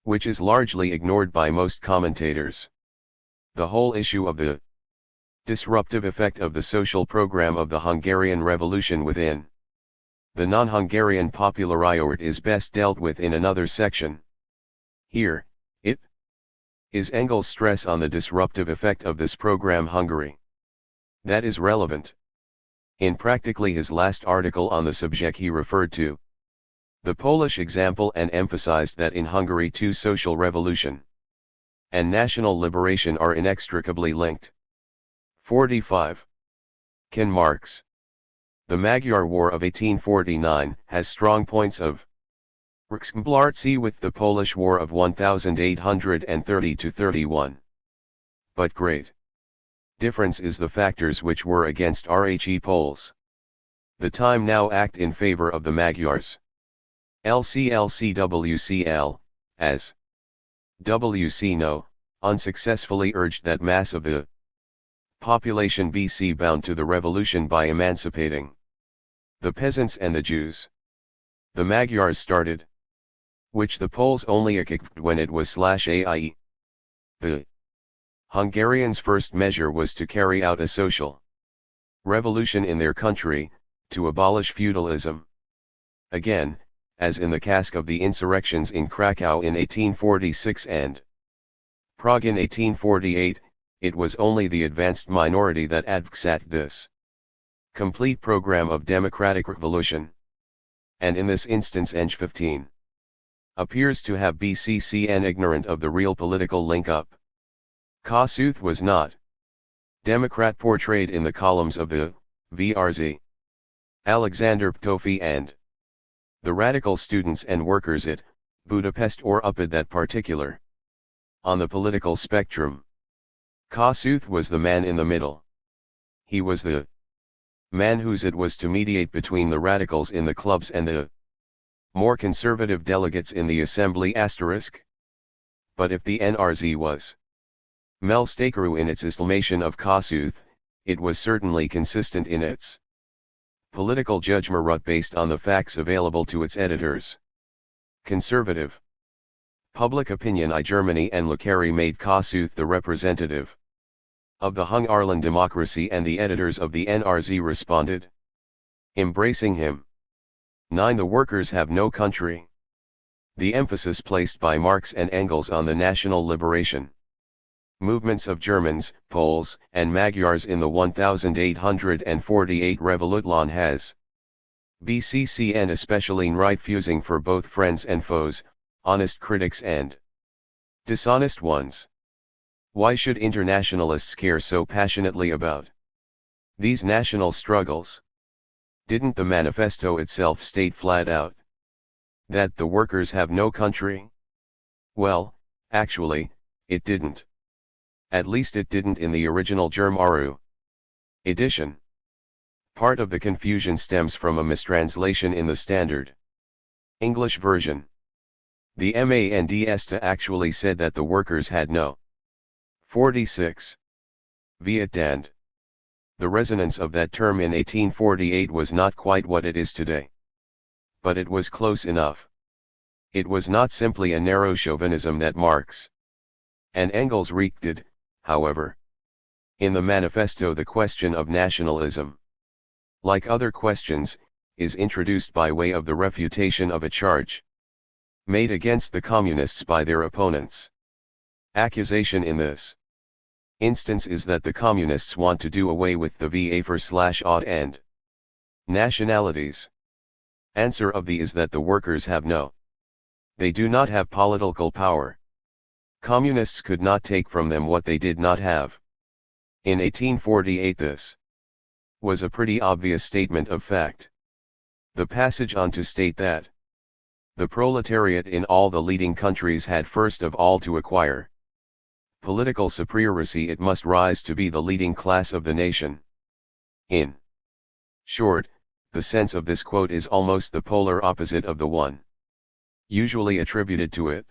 which is largely ignored by most commentators. The whole issue of the disruptive effect of the social program of the Hungarian Revolution within the non-Hungarian populariort is best dealt with in another section. Here, it is Engels' stress on the disruptive effect of this program Hungary that is relevant. In practically his last article on the subject he referred to the Polish example and emphasized that in Hungary too social revolution and national liberation are inextricably linked. 45. Can Marx. The Magyar War of 1849 has strong points of resemblancy with the Polish War of 1830-31. But great difference is the factors which were against RHE Poles. The time now act in favor of the Magyars. LCLCWCL, as WC no, unsuccessfully urged that mass of the population BC bound to the revolution by emancipating the peasants and the Jews. The Magyars started, which the Poles only achieved when it was /AIE. The Hungarians' first measure was to carry out a social revolution in their country, to abolish feudalism. Again, as in the case of the insurrections in Krakow in 1846 and Prague in 1848, it was only the advanced minority that advocated this complete program of democratic revolution. And in this instance Eng 15 appears to have BCCN ignorant of the real political link-up. Kossuth was not Democrat portrayed in the columns of the VRZ. Alexander Ptofi and the radical students and workers at Budapest or up at that particular on the political spectrum. Kossuth was the man in the middle. He was the man whose it was to mediate between the radicals in the clubs and the more conservative delegates in the assembly *. But if the NRZ was Melstakeru in its estimation of Kossuth, it was certainly consistent in its political judgment based on the facts available to its editors. Conservative. Public opinion I Germany and Lekary made Kossuth the representative of the Hungarian democracy, and the editors of the NRZ responded, embracing him. 9. The workers have no country. The emphasis placed by Marx and Engels on the national liberation movements of Germans, Poles, and Magyars in the 1848 Revolution has BCCN especially right fusing for both friends and foes, honest critics and dishonest ones. Why should internationalists care so passionately about these national struggles? Didn't the manifesto itself state flat out that the workers have no country? Well, actually, it didn't. At least it didn't in the original Germaru edition. Part of the confusion stems from a mistranslation in the standard English version. The Mandsta actually said that the workers had no 46. Vietdand. The resonance of that term in 1848 was not quite what it is today. But it was close enough. It was not simply a narrow chauvinism that Marx and Engels wreaked, however. In the manifesto, the question of nationalism, like other questions, is introduced by way of the refutation of a charge made against the communists by their opponents. Accusation in this instance is that the communists want to do away with the VA/odd and nationalities. Answer of the is that the workers have no. They do not have political power. Communists could not take from them what they did not have. In 1848 this was a pretty obvious statement of fact. The passage on to state that the proletariat in all the leading countries had first of all to acquire political supremacy. It must rise to be the leading class of the nation. In short, the sense of this quote is almost the polar opposite of the one usually attributed to it.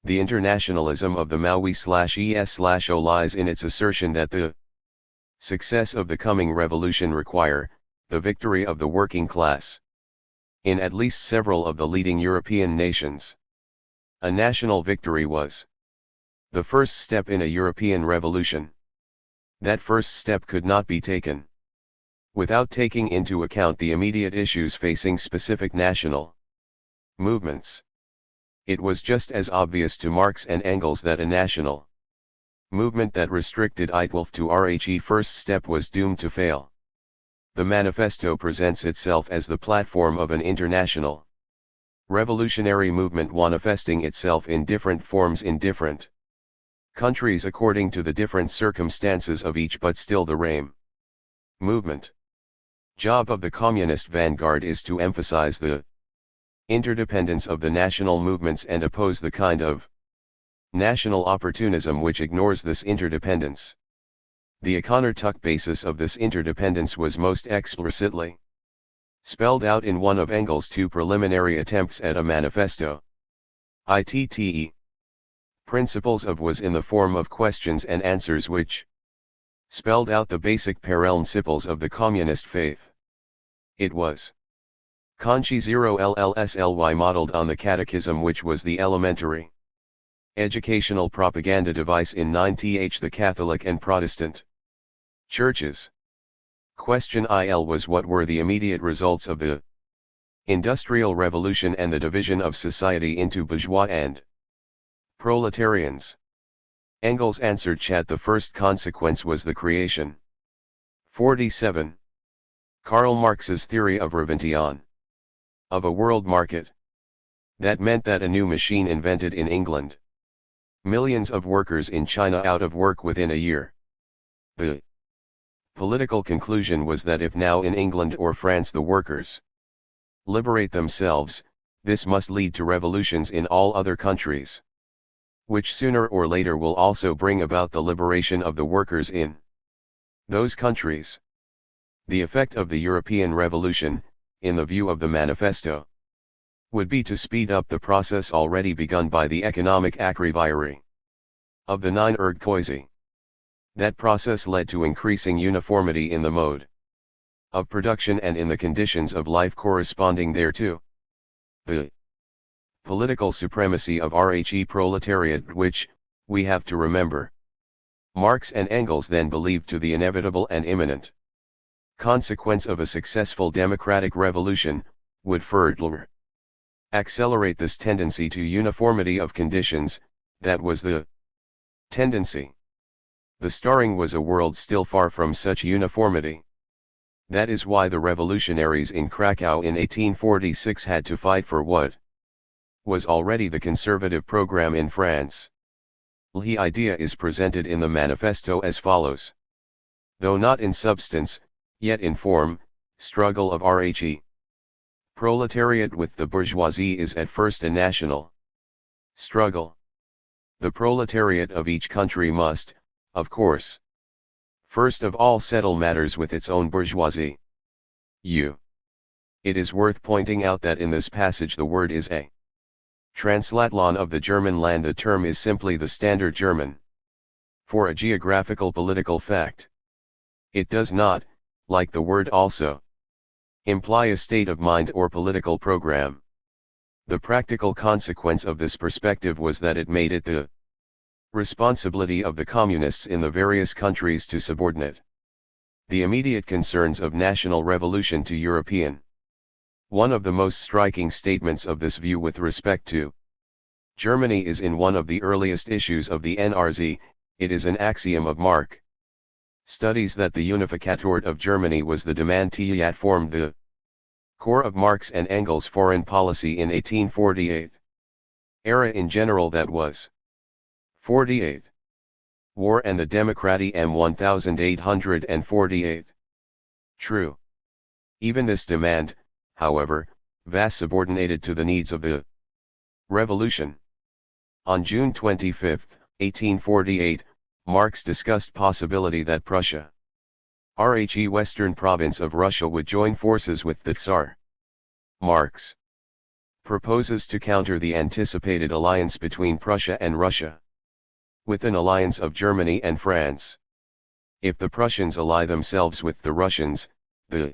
The internationalism of the Maoist/ES/O lies in its assertion that the success of the coming revolution require the victory of the working class. In at least several of the leading European nations, a national victory was the first step in a European revolution. That first step could not be taken without taking into account the immediate issues facing specific national movements. It was just as obvious to Marx and Engels that a national movement that restricted itself to RHE first step was doomed to fail. The manifesto presents itself as the platform of an international revolutionary movement manifesting itself in different forms in different countries according to the different circumstances of each, but still the same movement. Job of the communist vanguard is to emphasize the interdependence of the national movements and oppose the kind of national opportunism which ignores this interdependence. The econometric basis of this interdependence was most explicitly spelled out in one of Engels' two preliminary attempts at a manifesto. ITTE. Principles of was in the form of questions and answers which spelled out the basic principles of the communist faith. It was Conchi 0 LLSLY modeled on the Catechism, which was the elementary educational propaganda device in 9th the Catholic and Protestant churches. Question IL was what were the immediate results of the Industrial Revolution and the division of society into bourgeois and proletarians. Engels answered chat the first consequence was the creation. 47. Karl Marx's theory of Revolution. Of a world market. That meant that a new machine invented in England. Millions of workers in China out of work within a year. The political conclusion was that if now in England or France the workers liberate themselves, this must lead to revolutions in all other countries, which sooner or later will also bring about the liberation of the workers in those countries. The effect of the European Revolution, in the view of the manifesto, would be to speed up the process already begun by the economic aggraviri of the nine Erdkreise. That process led to increasing uniformity in the mode of production and in the conditions of life corresponding thereto. The Political supremacy of RHE proletariat, which, we have to remember, Marx and Engels then believed to the inevitable and imminent consequence of a successful democratic revolution, would further accelerate this tendency to uniformity of conditions. That was the tendency. The starting was a world still far from such uniformity. That is why the revolutionaries in Krakow in 1846 had to fight for what was already the conservative program in France. The idea is presented in the manifesto as follows. Though not in substance, yet in form, struggle of RHE proletariat with the bourgeoisie is at first a national struggle. The proletariat of each country must, of course, first of all settle matters with its own bourgeoisie. It is worth pointing out that in this passage the word is a translatlon of the German land. The term is simply the standard German for a geographical political fact. It does not, like the word also, imply a state of mind or political program. The practical consequence of this perspective was that it made it the responsibility of the communists in the various countries to subordinate the immediate concerns of national revolution to European. One of the most striking statements of this view with respect to Germany is in one of the earliest issues of the NRZ. It is an axiom of Marx studies that the unificator of Germany was the demand that formed the core of Marx and Engels' foreign policy in 1848. Era in general, that was 48. War and the Democratie M 1848. True. Even this demand, however, was subordinated to the needs of the revolution. On June 25, 1848, Marx discussed possibility that Prussia, RHE Western Province of Russia, would join forces with the Tsar. Marx proposes to counter the anticipated alliance between Prussia and Russia with an alliance of Germany and France. If the Prussians ally themselves with the Russians, the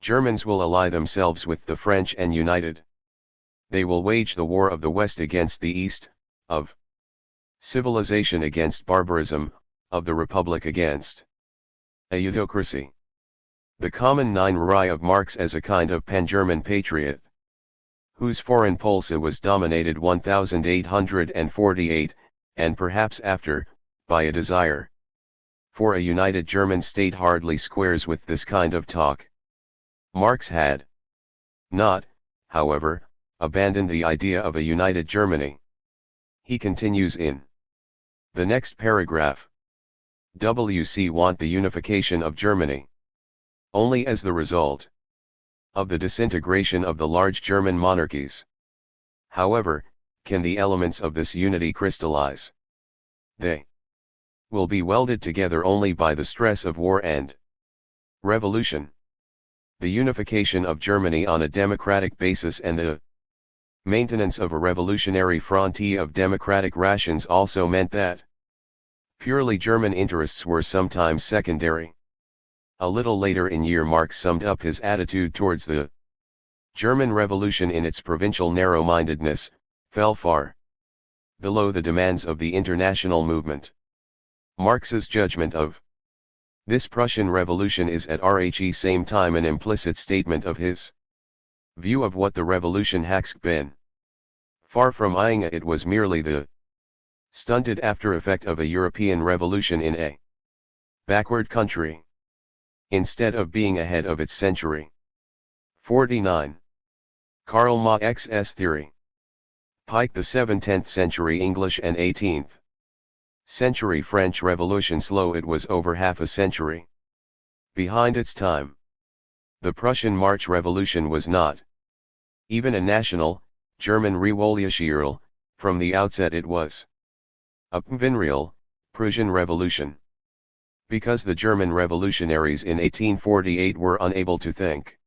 Germans will ally themselves with the French, and united they will wage the war of the West against the East, of civilization against barbarism, of the Republic against a autocracy. The common nine of Marx as a kind of pan-German patriot, whose foreign policy was dominated 1848, and perhaps after, by a desire for a united German state, hardly squares with this kind of talk. Marx had not, however, abandoned the idea of a united Germany. He continues in the next paragraph. WC want the unification of Germany only as the result of the disintegration of the large German monarchies. However, can the elements of this unity crystallize? They will be welded together only by the stress of war and revolution. The unification of Germany on a democratic basis and the maintenance of a revolutionary frontier of democratic rations also meant that purely German interests were sometimes secondary. A little later in year, Marx summed up his attitude towards the German Revolution in its provincial narrow-mindedness, fell far below the demands of the international movement. Marx's judgment of this Prussian Revolution is at the same time an implicit statement of his view of what the revolution has been. Far from eyeing it was merely the stunted after effect of a European revolution in a backward country, instead of being ahead of its century. 49. Karl Marx's theory. Pike, the 17th century English and 18th century French Revolution. Slow, it was over half a century behind its time. The Prussian March Revolution was not even a national, German Revolution. From the outset it was a provincial, Prussian Revolution. Because the German revolutionaries in 1848 were unable to think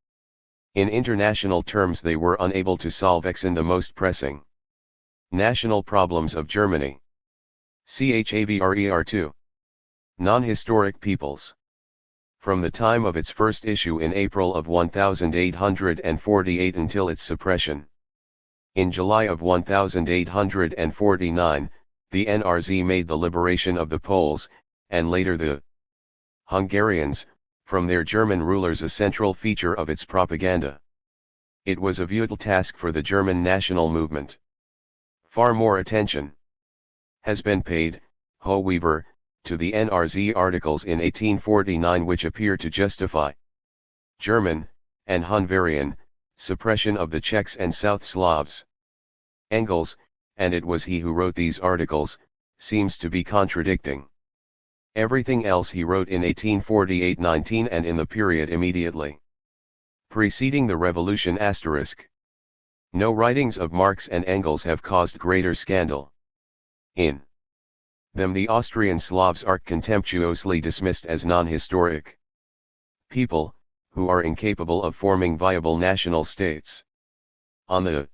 in international terms, they were unable to solve the most pressing national problems of Germany. Chavrer 2. Non-historic peoples. From the time of its first issue in April of 1848 until its suppression, In July of 1849, the NRZ made the liberation of the Poles, and later the Hungarians, from their German rulers a central feature of its propaganda. It was a vital task for the German national movement. Far more attention has been paid, however, to the NRZ articles in 1849 which appear to justify German, and Hungarian, suppression of the Czechs and South Slavs. Engels, and it was he who wrote these articles, seems to be contradicting everything else he wrote in 1848-19 and in the period immediately preceding the revolution **. No writings of Marx and Engels have caused greater scandal. In them the Austrian Slavs are contemptuously dismissed as non-historic people, who are incapable of forming viable national states. On the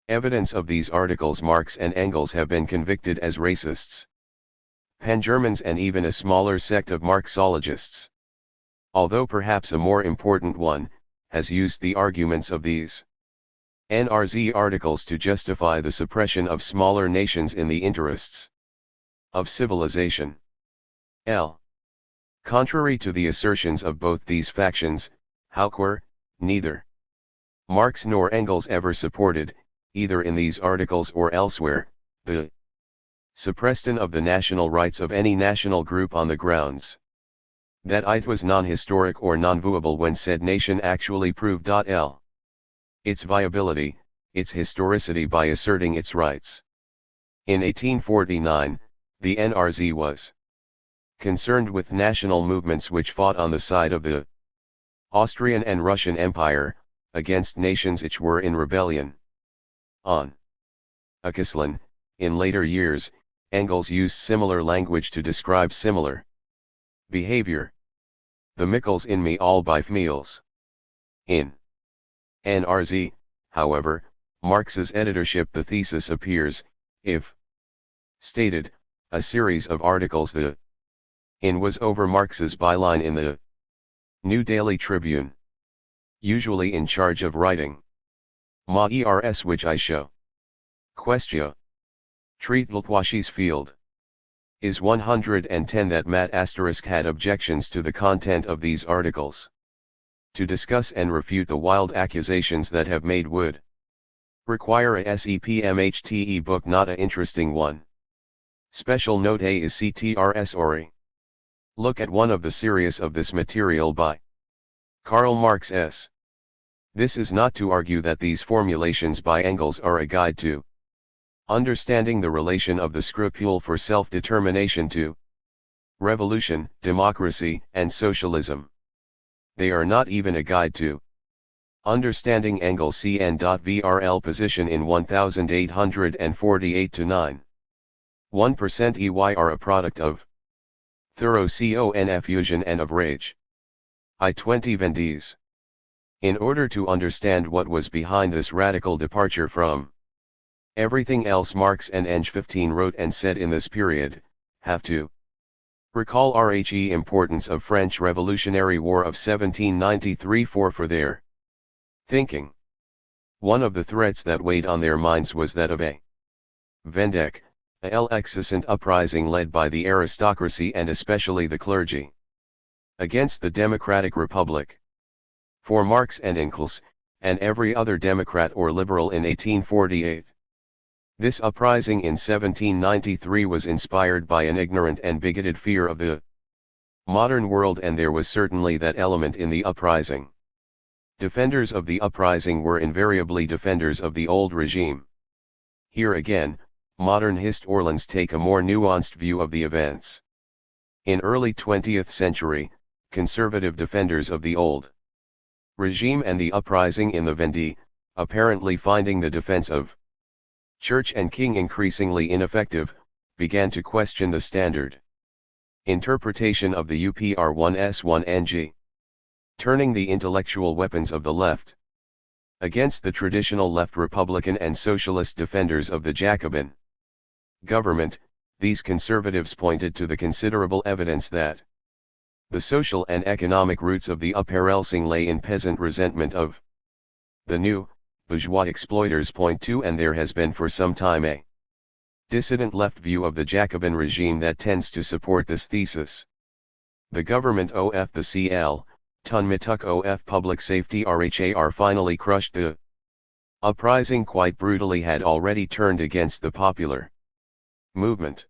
evidence of these articles Marx and Engels have been convicted as racists, pan-Germans and even a smaller sect of Marxologists, although perhaps a more important one, has used the arguments of these NRZ articles to justify the suppression of smaller nations in the interests of civilization. Contrary to the assertions of both these factions, however, neither Marx nor Engels ever supported, either in these articles or elsewhere, the suppression of the national rights of any national group on the grounds that it was non-historic or non-viable when said nation actually proved its viability, its historicity by asserting its rights. In 1849, the NRZ was concerned with national movements which fought on the side of the Austrian and Russian Empire, against nations which were in rebellion. On Akislan, in later years, Engels used similar language to describe similar behavior. The Mikkels in me all by meals. In NRZ, however, Marx's editorship the thesis appears, if stated, a series of articles the in was over Marx's byline in the New Daily Tribune, usually in charge of writing Ma ers which I show. Question. Treat Ltwashi's field. Is 110 that Matt * had objections to the content of these articles. To discuss and refute the wild accusations that have made would require a SEPMHTE book, not a interesting one. Special note A is CTRS Ori. Look at one of the series of this material by Karl Marx S. This is not to argue that these formulations by Engels are a guide to understanding the relation of the scrupule for self-determination to revolution, democracy, and socialism. They are not even a guide to understanding Engels' CN.VRL position in 1848-9. 1% EY are a product of thorough confusion and of rage. I-20 Vendees. In order to understand what was behind this radical departure from everything else Marx and Engels 15 wrote and said in this period, have to recall RHE importance of French Revolutionary War of 1793 for their thinking. One of the threats that weighed on their minds was that of a Vendek, a l'excessant uprising led by the aristocracy and especially the clergy against the democratic republic. For Marx and Engels, and every other Democrat or liberal in 1848, this uprising in 1793 was inspired by an ignorant and bigoted fear of the modern world, and there was certainly that element in the uprising. Defenders of the uprising were invariably defenders of the old regime. Here again, modern historians take a more nuanced view of the events. In early 20th century, conservative defenders of the old regime and the uprising in the Vendée, apparently finding the defense of church and king increasingly ineffective, began to question the standard interpretation of the UPR1S1NG, turning the intellectual weapons of the left against the traditional left Republican and socialist defenders of the Jacobin government. These conservatives pointed to the considerable evidence that the social and economic roots of the uprising lay in peasant resentment of the new bourgeois exploiters point to, and there has been for some time a dissident left view of the Jacobin regime that tends to support this thesis. The government of the CL, Tun Mituk of public safety RHAR finally crushed the uprising quite brutally had already turned against the popular movement.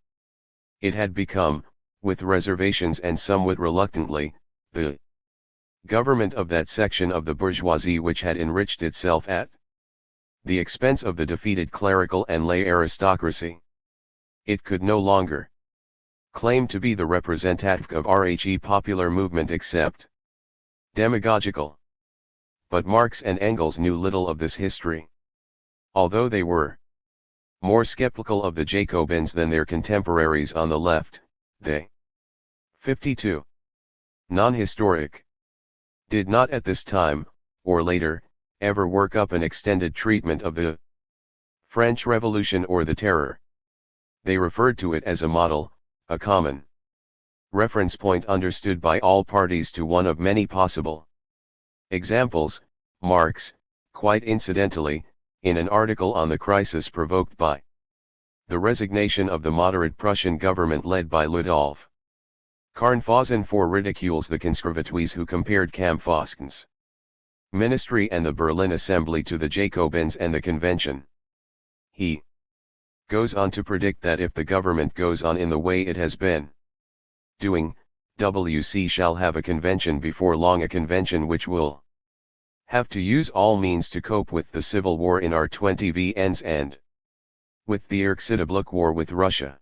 It had become, with reservations and somewhat reluctantly, the government of that section of the bourgeoisie which had enriched itself at the expense of the defeated clerical and lay aristocracy. It could no longer claim to be the representative of RHE popular movement except demagogical. But Marx and Engels knew little of this history. Although they were more skeptical of the Jacobins than their contemporaries on the left, they 52. Non-historic did not at this time, or later, ever work up an extended treatment of the French Revolution or the Terror. They referred to it as a model, a common reference point understood by all parties to one of many possible examples. Marx, quite incidentally, in an article on the crisis provoked by the resignation of the moderate Prussian government led by Ludolf Karnfausen, ridicules the conservatives who compared Kampfausen's ministry and the Berlin Assembly to the Jacobins and the Convention. He goes on to predict that if the government goes on in the way it has been doing, WC shall have a convention before long, a convention which will have to use all means to cope with the civil war in our 20 VNs and with the Erxidablock war with Russia.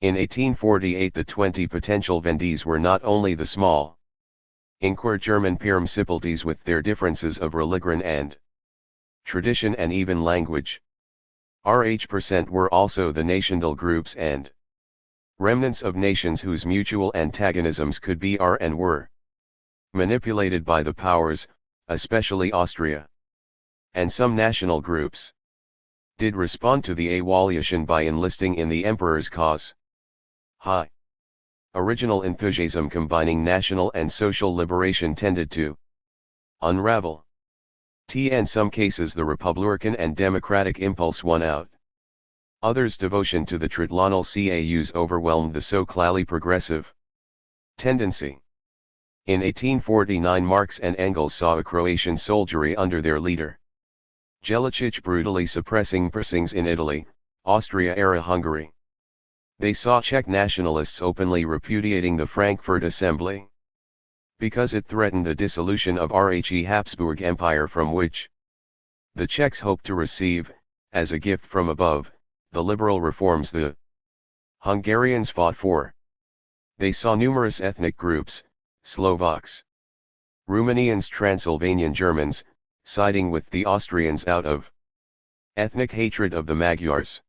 In 1848 the 20 potential Vendis were not only the small inquire German Principalities with their differences of religion and tradition and even language. RH% were also the national groups and remnants of nations whose mutual antagonisms could be and were manipulated by the powers, especially Austria. And some national groups did respond to the Evaluation by enlisting in the emperor's cause. High original enthusiasm combining national and social liberation tended to unravel. In some cases the Republican and Democratic impulse won out. Others' devotion to the Tritonal CAUs overwhelmed the so clearly progressive tendency. In 1849 Marx and Engels saw a Croatian soldiery under their leader Jelačić brutally suppressing pressings in Italy, Austria-era Hungary. They saw Czech nationalists openly repudiating the Frankfurt Assembly because it threatened the dissolution of RHE Habsburg Empire, from which the Czechs hoped to receive, as a gift from above, the liberal reforms the Hungarians fought for. They saw numerous ethnic groups, Slovaks, Romanians, Transylvanian Germans, siding with the Austrians out of ethnic hatred of the Magyars.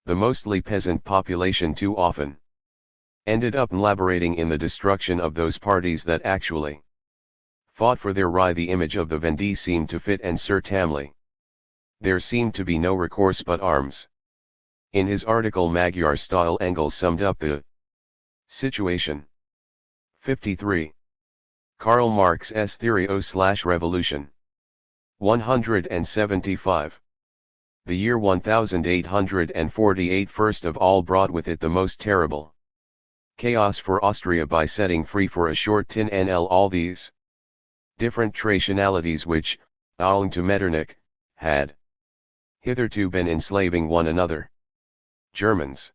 The mostly peasant population too often ended up elaborating in the destruction of those parties that actually fought for their right. The image of the Vendee seemed to fit, and certainly there seemed to be no recourse but arms. In his article Magyar Style, Engels summed up the situation. 53. Karl Marx's Theory o/Revolution. 175. The year 1848 first of all brought with it the most terrible chaos for Austria by setting free for a short NL all these different nationalities which, owing to Metternich, had hitherto been enslaving one another. Germans,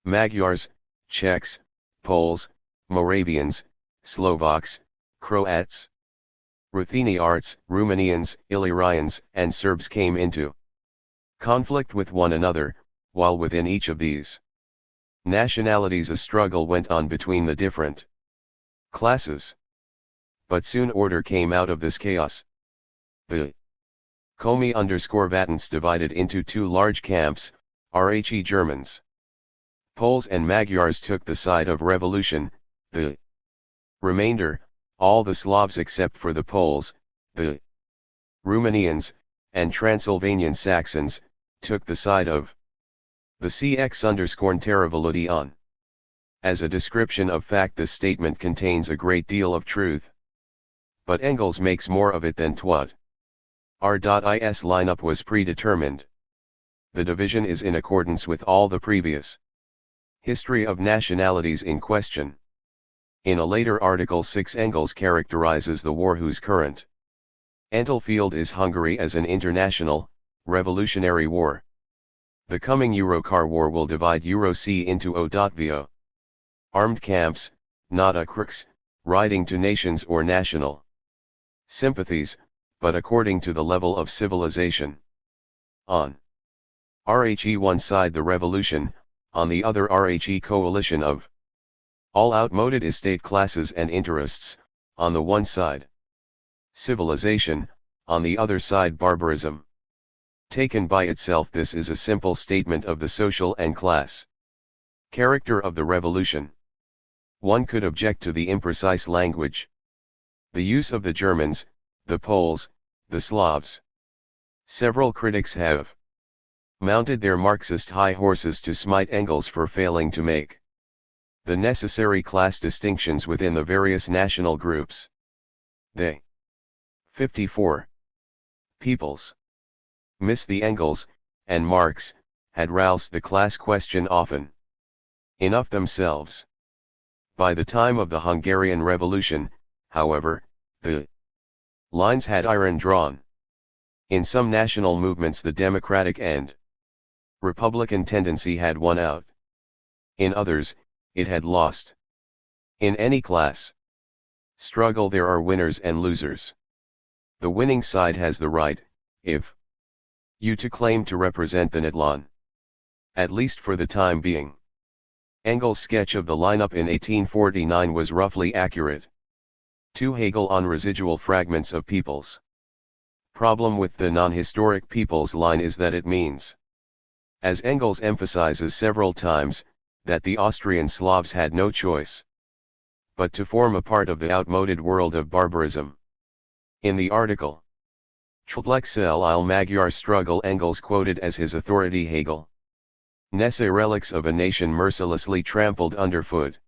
Magyars, Czechs, Poles, Moravians, Slovaks, Croats, Ruthenians, Romanians, Illyrians, and Serbs came into conflict with one another, while within each of these nationalities a struggle went on between the different classes. But soon order came out of this chaos. The Komi_Vatans divided into two large camps, RHE Germans, Poles and Magyars took the side of revolution, the remainder, all the Slavs except for the Poles, the Romanians, and Transylvanian Saxons, took the side of the CX_Terrevolution. As a description of fact, this statement contains a great deal of truth. But Engels makes more of it than twat. R.is lineup was predetermined. The division is in accordance with all the previous history of nationalities in question. In a later article 6 Engels characterizes the war whose current entlefield is Hungary as an international, revolutionary war. The coming Euro-Car war will divide Euro-C into O.V.O. armed camps, not a crux, riding to nations or national sympathies, but according to the level of civilization. On RHE one side the revolution, on the other RHE coalition of all outmoded estate classes and interests, on the one side civilization, on the other side barbarism. Taken by itself this is a simple statement of the social and class character of the revolution. One could object to the imprecise language. The use of the Germans, the Poles, the Slavs. Several critics have mounted their Marxist high horses to smite Engels for failing to make the necessary class distinctions within the various national groups. They 54 peoples miss the Engels, and Marx, had roused the class question often enough themselves. By the time of the Hungarian Revolution, however, the lines had iron drawn. In some national movements the democratic and republican tendency had won out. In others, it had lost. In any class struggle there are winners and losers. The winning side has the right, if you to claim to represent the Netlon. At least for the time being. Engels' sketch of the lineup in 1849 was roughly accurate. 2 Hegel on residual fragments of peoples. Problem with the non-historic peoples line is that it means, as Engels emphasizes several times, that the Austrian Slavs had no choice but to form a part of the outmoded world of barbarism. In the article Csillexel il Magyar struggle Engels quoted as his authority Hegel. Nesse relics of a nation mercilessly trampled underfoot.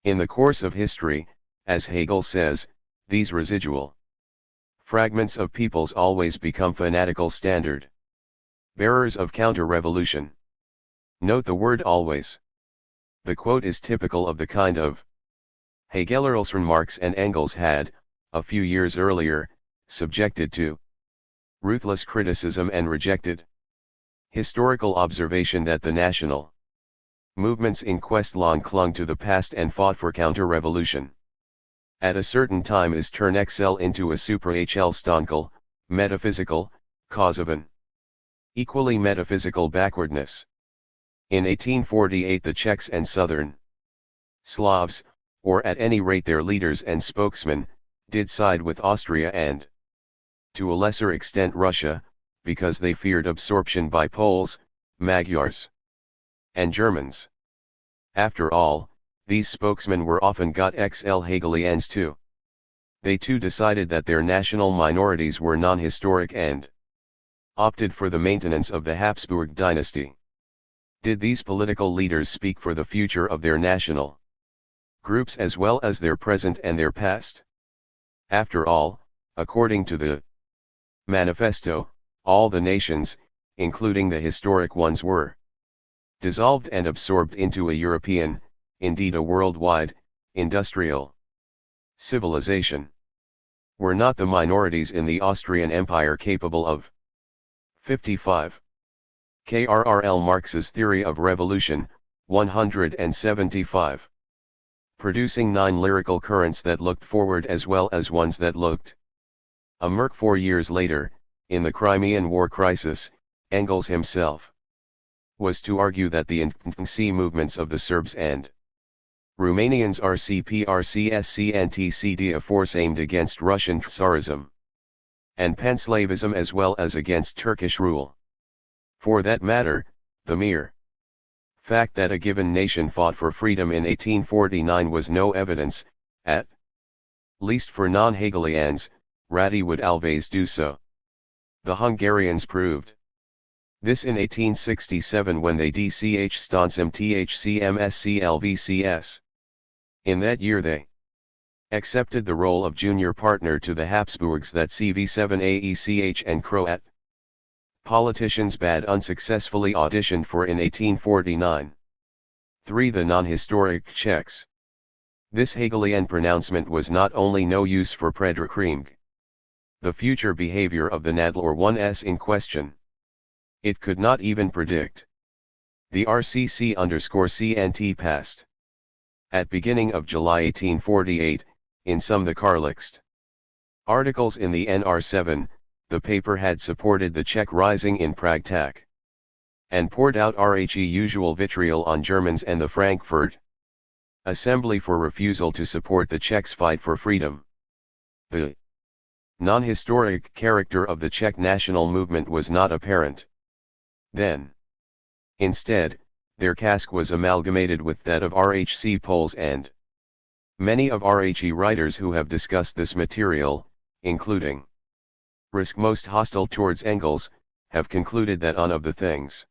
In the course of history, as Hegel says, these residual fragments of peoples always become fanatical standard bearers of counter-revolution. Note the word always. The quote is typical of the kind of Hegelerlsrun Marx and Engels had, a few years earlier, subjected to ruthless criticism and rejected historical observation that the national movements in quest long clung to the past and fought for counter-revolution. At a certain time is turn XL into a supra-HL stonkel, metaphysical, cause of an equally metaphysical backwardness. In 1848 the Czechs and Southern Slavs, or at any rate their leaders and spokesmen, did side with Austria and, to a lesser extent Russia, because they feared absorption by Poles, Magyars, and Germans. After all, these spokesmen were often got XL Hegelians too. They too decided that their national minorities were non-historic and opted for the maintenance of the Habsburg dynasty. Did these political leaders speak for the future of their national groups as well as their present and their past? After all, according to the manifesto, all the nations, including the historic ones, were dissolved and absorbed into a European, indeed a worldwide, industrial civilization. Were not the minorities in the Austrian Empire capable of 55. Karl Marx's theory of revolution, 175. Producing 9 lyrical currents that looked forward as well as ones that looked a murk. 4 years later, in the Crimean War crisis, Engels himself was to argue that the NC movements of the Serbs and Romanians RCP-RCSC and TCD force aimed against Russian Tsarism and Panslavism as well as against Turkish rule. For that matter, the mere fact that a given nation fought for freedom in 1849 was no evidence, at least for non-Hegelians, Radi would always do so. The Hungarians proved this in 1867 when they dch stansem thcmsclvcs. In that year they accepted the role of junior partner to the Habsburgs that CV7AECH and Croat politicians bad unsuccessfully auditioned for in 1849. 3. The non-historic Czechs. This Hegelian pronouncement was not only no use for Predrekrimg, the future behavior of the Nadler 1s in question. It could not even predict the RCC_CNT passed. At beginning of July 1848, in some the Karlixt articles in the NR7, the paper had supported the Czech rising in Prague TAC, and poured out RHE usual vitriol on Germans and the Frankfurt Assembly for refusal to support the Czechs' fight for freedom. The non-historic character of the Czech national movement was not apparent then. Instead, their cask was amalgamated with that of RHC Poles, and many of RHE writers who have discussed this material, including Risk most hostile towards Engels, have concluded that one of the things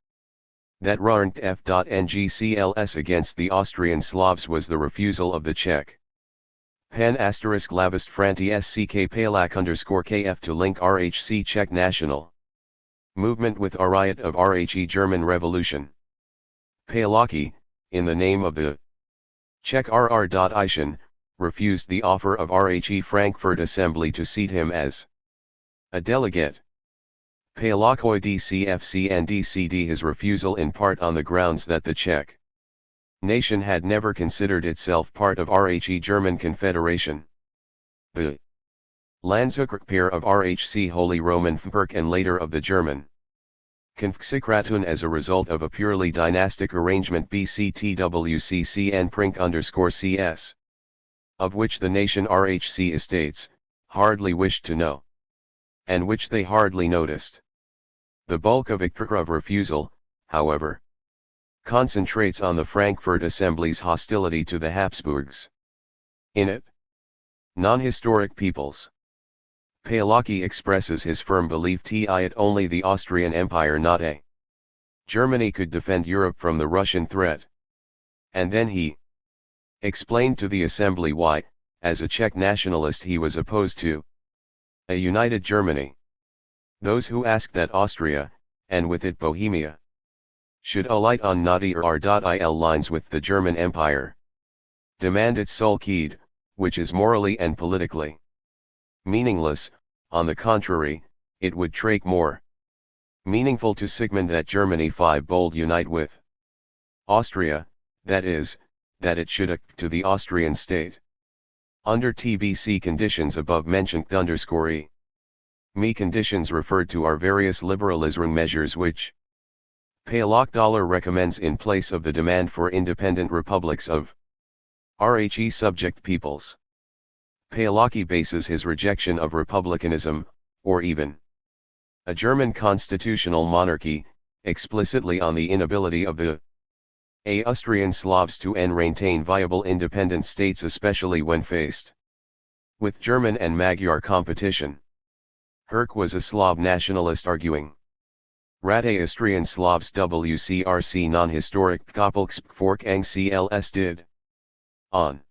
that warned F.NGCLS against the Austrian Slavs was the refusal of the Czech *lavist Franti SCK Palak_KF to link RHC Czech national movement with a riot of RHE German Revolution. Palaki, in the name of the Czech RR.Ischen, refused the offer of RHE Frankfurt Assembly to seat him as a delegate. Palakoi DCFC and DCD his refusal in part on the grounds that the Czech nation had never considered itself part of RHE German Confederation. The Landeshauptpair of RHC Holy Roman Volk and later of the German Konföderation as a result of a purely dynastic arrangement BCTWCCN Prink_CS, of which the nation RHC estates hardly wished to know, and which they hardly noticed. The bulk of refusal, however, concentrates on the Frankfurt Assembly's hostility to the Habsburgs. In it, non-historic peoples, Palaki expresses his firm belief that only the Austrian Empire, not a Germany, could defend Europe from the Russian threat. And then he explained to the assembly why, as a Czech nationalist, he was opposed to a united Germany. Those who ask that Austria, and with it Bohemia, should alight on naughty R.il lines with the German Empire, demand its Sulkid, which is morally and politically meaningless. On the contrary, it would trake more meaningful to Sigmund that Germany five bold unite with Austria, that is, that it should act to the Austrian state under TBC conditions above mentioned _e. Me conditions referred to are various liberalism measures which Palak recommends in place of the demand for independent republics of RHE subject peoples. Palaki bases his rejection of republicanism, or even a German constitutional monarchy, explicitly on the inability of the Austrian Slavs to maintain viable independent states, especially when faced with German and Magyar competition. Herk was a Slav nationalist arguing Rade Austrian Slavs WCRC non-historic Kopelksfork ang CLS did on.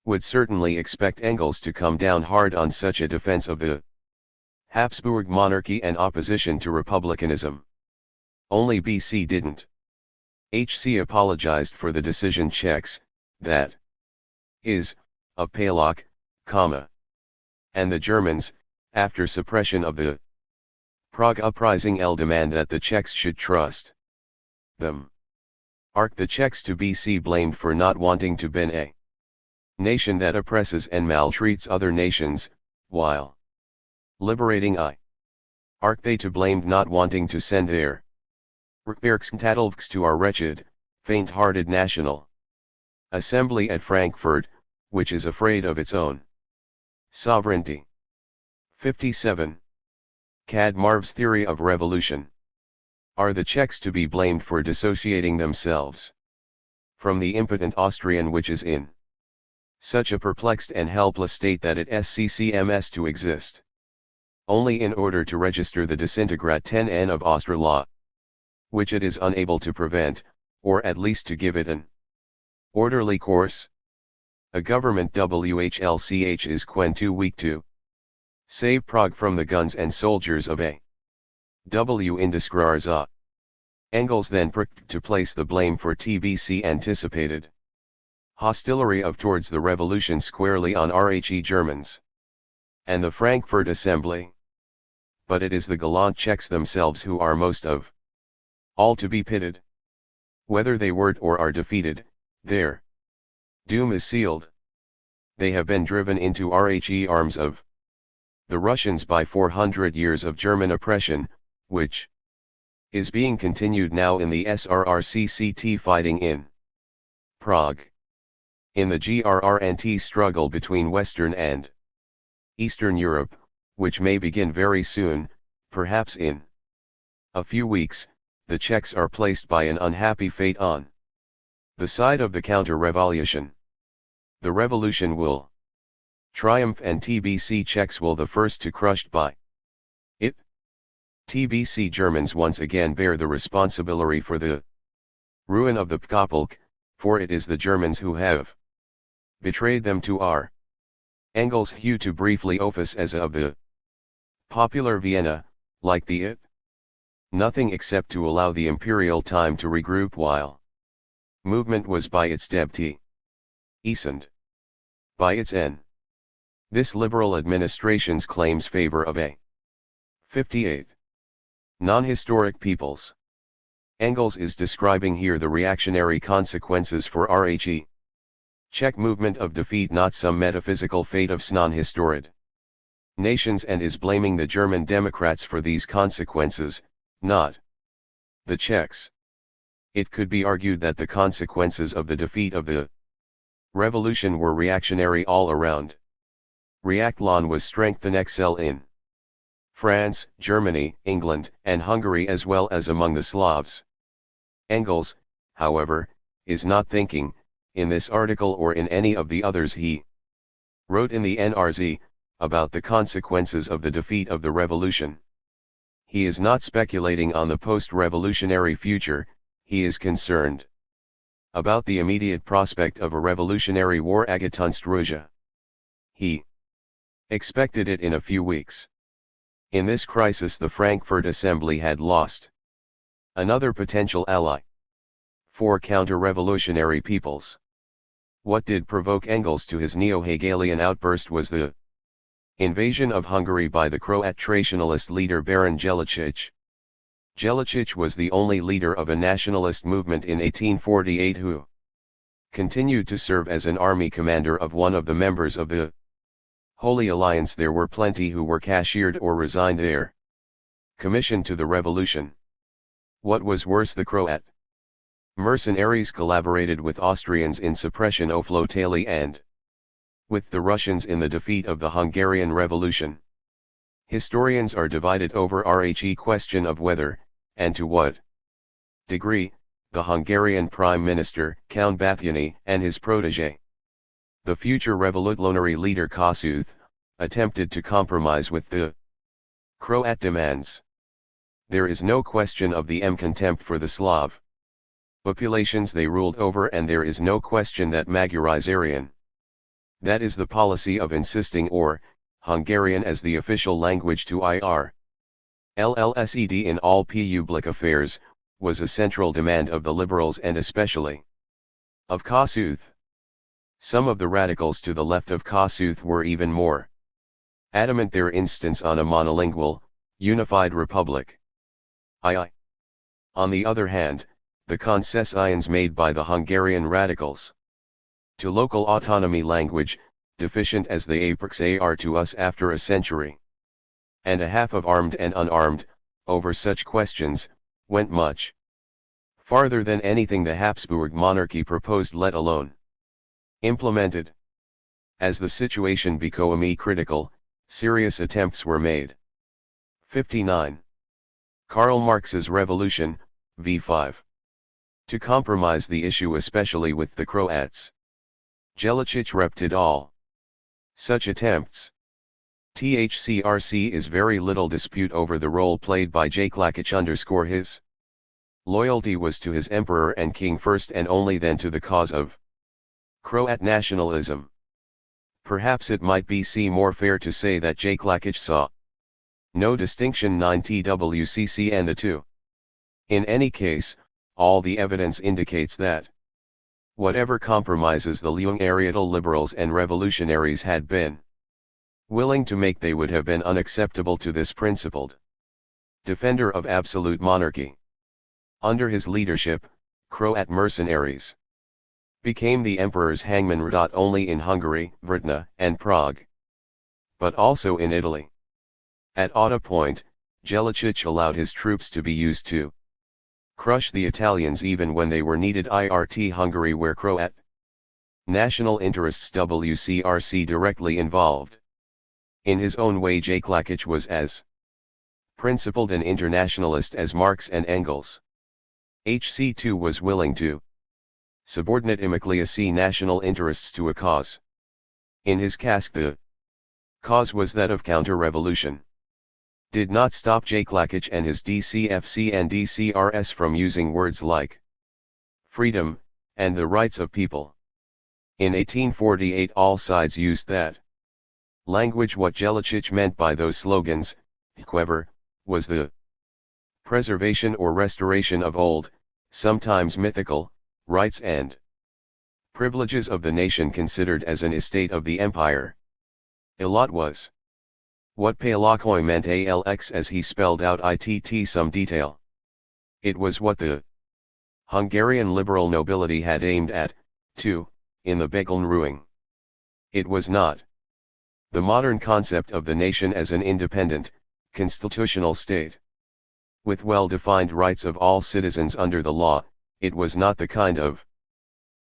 Would certainly expect Engels to come down hard on such a defense of the Habsburg monarchy and opposition to republicanism. Only BC didn't. HC apologized for the decision Czechs, that is, of Palak, and the Germans, after suppression of the Prague uprising demand that the Czechs should trust them. The Czechs to BC blamed for not wanting to be a nation that oppresses and maltreats other nations, while liberating they to blamed not wanting to send their Rückbergstadtlovs to our wretched, faint-hearted national assembly at Frankfurt, which is afraid of its own sovereignty. 57. Marv's theory of revolution. Are the Czechs to be blamed for dissociating themselves from the impotent Austrian, which is in such a perplexed and helpless state that it sccms to exist only in order to register the disintegrate 10n of Austria, which it is unable to prevent, or at least to give it an orderly course? A government WHLCH is quen too weak to save Prague from the guns and soldiers of a W Indiskrarza. Engels then pricked to place the blame for TBC anticipated hostility of towards the revolution squarely on RHE Germans and the Frankfurt Assembly. But it is the gallant Czechs themselves who are most of all to be pitied. Whether they were or are defeated, their doom is sealed. They have been driven into RHE arms of the Russians by 400 years of German oppression, which is being continued now in the SRRCCT fighting in Prague. In the GRRNT struggle between Western and Eastern Europe, which may begin very soon, perhaps in a few weeks, the Czechs are placed by an unhappy fate on the side of the counter-revolution. The revolution will triumph and TBC Czechs will the first to crushed by it. TBC Germans once again bear the responsibility for the ruin of the Pkopolk, for it is the Germans who have betrayed them to our Engels hue to briefly office as of the popular Vienna, like the it. Nothing except to allow the imperial time to regroup while movement was by its deputy and by its N. This liberal administration's claims favor of a 58. Non-historic peoples. Engels is describing here the reactionary consequences for RHE Czech movement of defeat, not some metaphysical fate of non-historic nations, and is blaming the German Democrats for these consequences, not the Czechs. It could be argued that the consequences of the defeat of the revolution were reactionary all around. Reactlon was strength and excel in France, Germany, England, and Hungary, as well as among the Slavs. Engels, however, is not thinking, in this article or in any of the others he wrote in the NRZ, about the consequences of the defeat of the revolution. He is not speculating on the post-revolutionary future, he is concerned about the immediate prospect of a revolutionary war against Russia. He expected it in a few weeks. In this crisis the Frankfurt Assembly had lost another potential ally for counter-revolutionary peoples. What did provoke Engels to his neo-Hegelian outburst was the invasion of Hungary by the Croat traditionalist leader Baron Jelačić. Jelačić was the only leader of a nationalist movement in 1848 who continued to serve as an army commander of one of the members of the Holy Alliance. There were plenty who were cashiered or resigned their commission to the revolution. What was worse, the Croat mercenaries collaborated with Austrians in suppression of flotilli and with the Russians in the defeat of the Hungarian Revolution. Historians are divided over RHE question of whether, and to what degree, the Hungarian Prime Minister, Count Batthyány, and his protégé, the future revolutionary leader Kossuth, attempted to compromise with the Croat demands. There is no question of the contempt for the Slav populations they ruled over, and there is no question that Magyarization, that is the policy of insisting or Hungarian as the official language to IRLLSED in all public affairs, was a central demand of the liberals and especially of Kossuth. Some of the radicals to the left of Kossuth were even more adamant their instance on a monolingual, unified republic. On the other hand, the concessions made by the Hungarian radicals to local autonomy language, deficient as the APRX are to us after a century and a half of armed and unarmed, over such questions, went much farther than anything the Habsburg monarchy proposed, let alone implemented. As the situation became critical, serious attempts were made. 59. Karl Marx's Revolution, v5. To compromise the issue, especially with the Croats. Jelačić repted all such attempts. THCRC is very little dispute over the role played by Jelačić. His loyalty was to his emperor and king first, and only then to the cause of Croat nationalism. Perhaps it might be more fair to say that Jaclakic saw no distinction 9 TWCC and the two. In any case, all the evidence indicates that whatever compromises the Leung-Arietal liberals and revolutionaries had been willing to make, they would have been unacceptable to this principled defender of absolute monarchy. Under his leadership, Croat mercenaries became the emperor's hangman not only in Hungary, Vrtna, and Prague, but also in Italy. At Otta Point, Jelačić allowed his troops to be used to crush the Italians even when they were needed. Hungary, where Croat national interests WCRC directly involved. In his own way, Jaclakic was as principled an internationalist as Marx and Engels. HC2 was willing to subordinate ecclesiastical national interests to a cause. In his cask, the cause was that of counter-revolution. Did not stop Jaclakic and his DCFC and DCRS from using words like freedom and the rights of people. In 1848, all sides used that language. What Jelačić meant by those slogans, however, was the preservation or restoration of old, sometimes mythical, rights and privileges of the nation considered as an estate of the empire. Ilat was what Palakoi meant ALX as he spelled out ITT some detail. It was what the Hungarian liberal nobility had aimed at, too, in the Begelnruing. It was not the modern concept of the nation as an independent, constitutional state with well-defined rights of all citizens under the law. It was not the kind of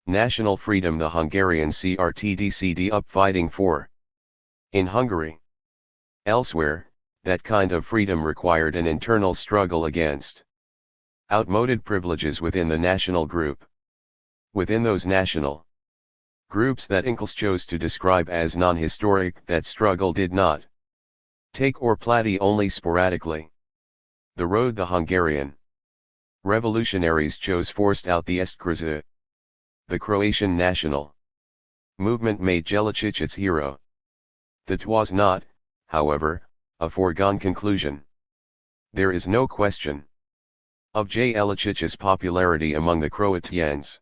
national freedom the Hungarian CRTDCD up fighting for in Hungary. Elsewhere, that kind of freedom required an internal struggle against outmoded privileges within the national group. Within those national groups that Engels chose to describe as non-historic, that struggle did not take or play only sporadically. The road the Hungarian revolutionaries chose forced out the Estkrize. The Croatian national movement made Jelačić its hero. That was not, however, a foregone conclusion. There is no question of Jelačić's popularity among the Croatians.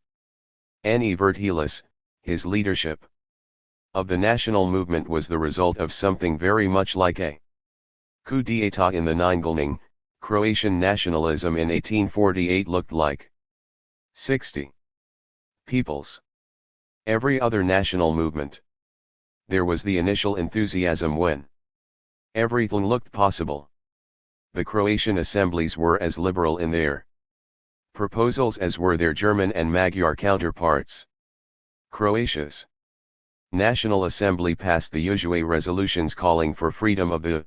Ani Vertilis, his leadership of the national movement was the result of something very much like a coup d'état in the Ningalning. Croatian nationalism in 1848 looked like 60 peoples. Every other national movement. There was the initial enthusiasm when everything looked possible. The Croatian assemblies were as liberal in their proposals as were their German and Magyar counterparts. Croatia's National Assembly passed the usual resolutions calling for freedom of the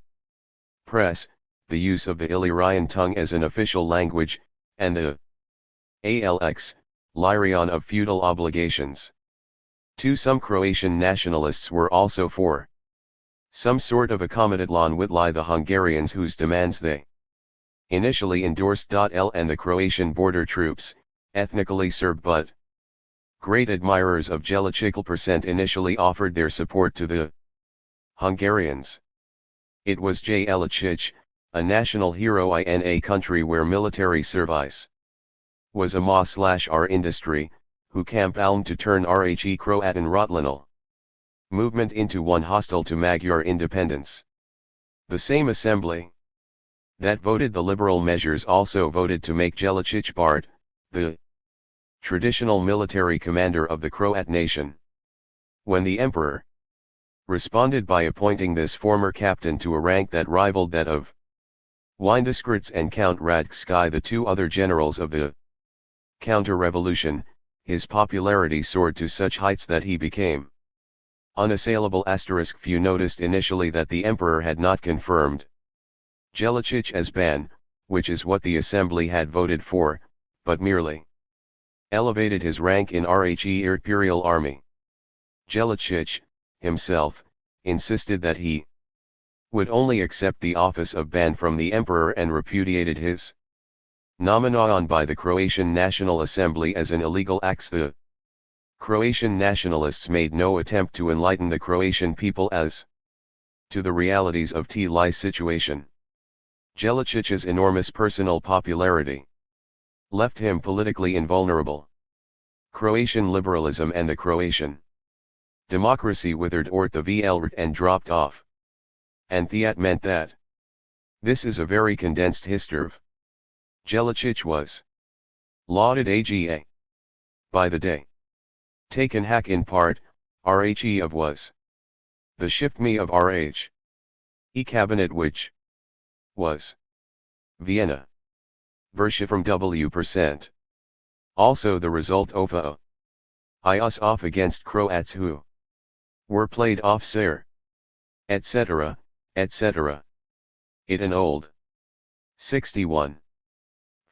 press, the use of the Illyrian tongue as an official language, and the ALX, Lyrion of feudal obligations. Some Croatian nationalists were also for some sort of accommodatlan with the Hungarians whose demands they initially endorsed. And the Croatian border troops, ethnically Serb but great admirers of Jelačić, initially offered their support to the Hungarians. It was Jelačić, a national hero in a country where military service was a ma/r industry, who campaigned to turn Rhe Croatan Rotlanal movement into one hostile to Magyar independence. The same assembly that voted the liberal measures also voted to make Jelačić Bard, the traditional military commander of the Croat nation. When the emperor responded by appointing this former captain to a rank that rivaled that of Windischgrätz and Count Radkski, the two other generals of the counter-revolution, his popularity soared to such heights that he became unassailable. Few noticed initially that the emperor had not confirmed Jelačić as Ban, which is what the assembly had voted for, but merely elevated his rank in Rhe imperial army. Jelačić, himself, insisted that he would only accept the office of Ban from the emperor and repudiated his nomination by the Croatian National Assembly as an illegal act. The Croatian nationalists made no attempt to enlighten the Croatian people as to the realities of TLI's situation. Jelicić's enormous personal popularity left him politically invulnerable. Croatian liberalism and the Croatian democracy withered at the VLRT and dropped off. And that meant that this is a very condensed history of Jelicić was lauded AGA by the day. Taken hack in part, RHE of was the shift me of RH. E cabinet which was Vienna. Version from W%. Also the result of a IUS off against Croats who were played off sir. Etc., etc. It an old. 61.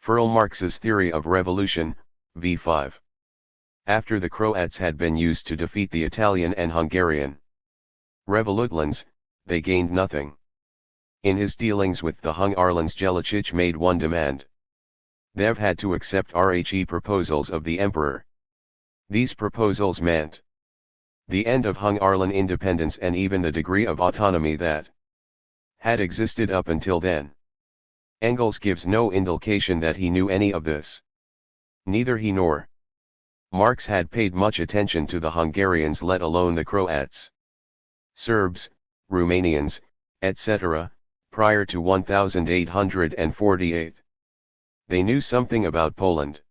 Karl Marx's theory of revolution, v5. After the Croats had been used to defeat the Italian and Hungarian revolutlands, they gained nothing. In his dealings with the Hungarians, Jelicić made one demand. They've had to accept RHE proposals of the emperor. These proposals meant the end of Hungarian independence and even the degree of autonomy that had existed up until then. Engels gives no indication that he knew any of this. Neither he nor Marx had paid much attention to the Hungarians, let alone the Croats, Serbs, Romanians, etc., prior to 1848. They knew something about Poland.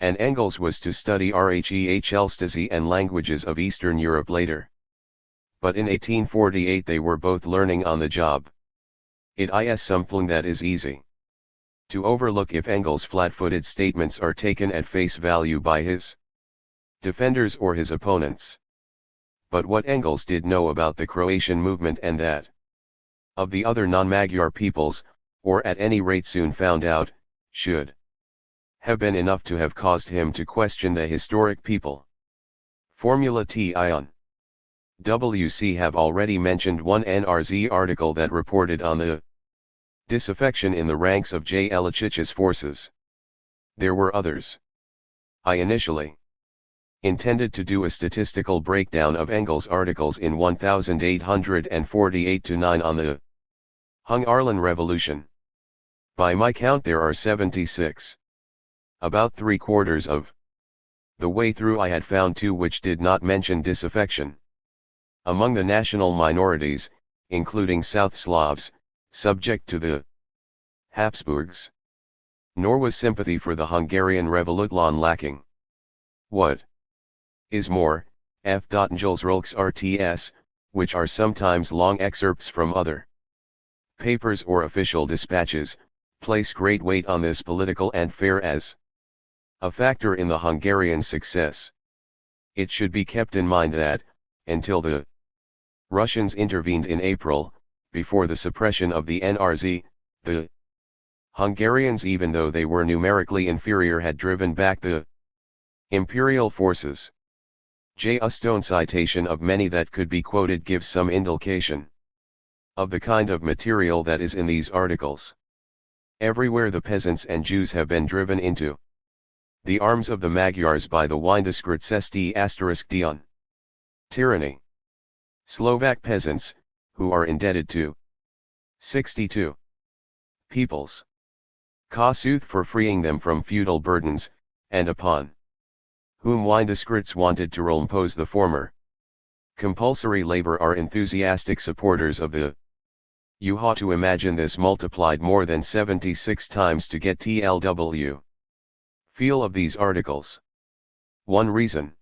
And Engels was to study Rhehelstasy and languages of Eastern Europe later. But in 1848 they were both learning on the job. It is something that is easy to overlook if Engels' flat-footed statements are taken at face value by his defenders or his opponents. But what Engels did know about the Croatian movement and that of the other non-Magyar peoples, or at any rate soon found out, should have been enough to have caused him to question the historic people. Formula Tion. WC have already mentioned one NRZ article that reported on the disaffection in the ranks of Jelicić's forces. There were others. I initially intended to do a statistical breakdown of Engels' articles in 1848-9 on the Hungarian Revolution. By my count there are 76. About 3/4 of the way through I had found two which did not mention disaffection among the national minorities, including South Slavs, subject to the Habsburgs. Nor was sympathy for the Hungarian Revolution lacking. What is more, F. Engels' Rolks RTS, which are sometimes long excerpts from other papers or official dispatches, place great weight on this political and fair as a factor in the Hungarian success. It should be kept in mind that, until the Russians intervened in April, before the suppression of the NRZ, the Hungarians, even though they were numerically inferior, had driven back the imperial forces. J. A stone citation of many that could be quoted gives some indication of the kind of material that is in these articles. Everywhere the peasants and Jews have been driven into the arms of the Magyars by the Windeskrutszesti*Dion tyranny. Slovak peasants, who are indebted to 62 peoples Kossuth for freeing them from feudal burdens, and upon whom Windeskrutz wanted to impose the former compulsory labor, are enthusiastic supporters of the. You ought to imagine this multiplied more than 76 times to get TLW feel of these articles. One reason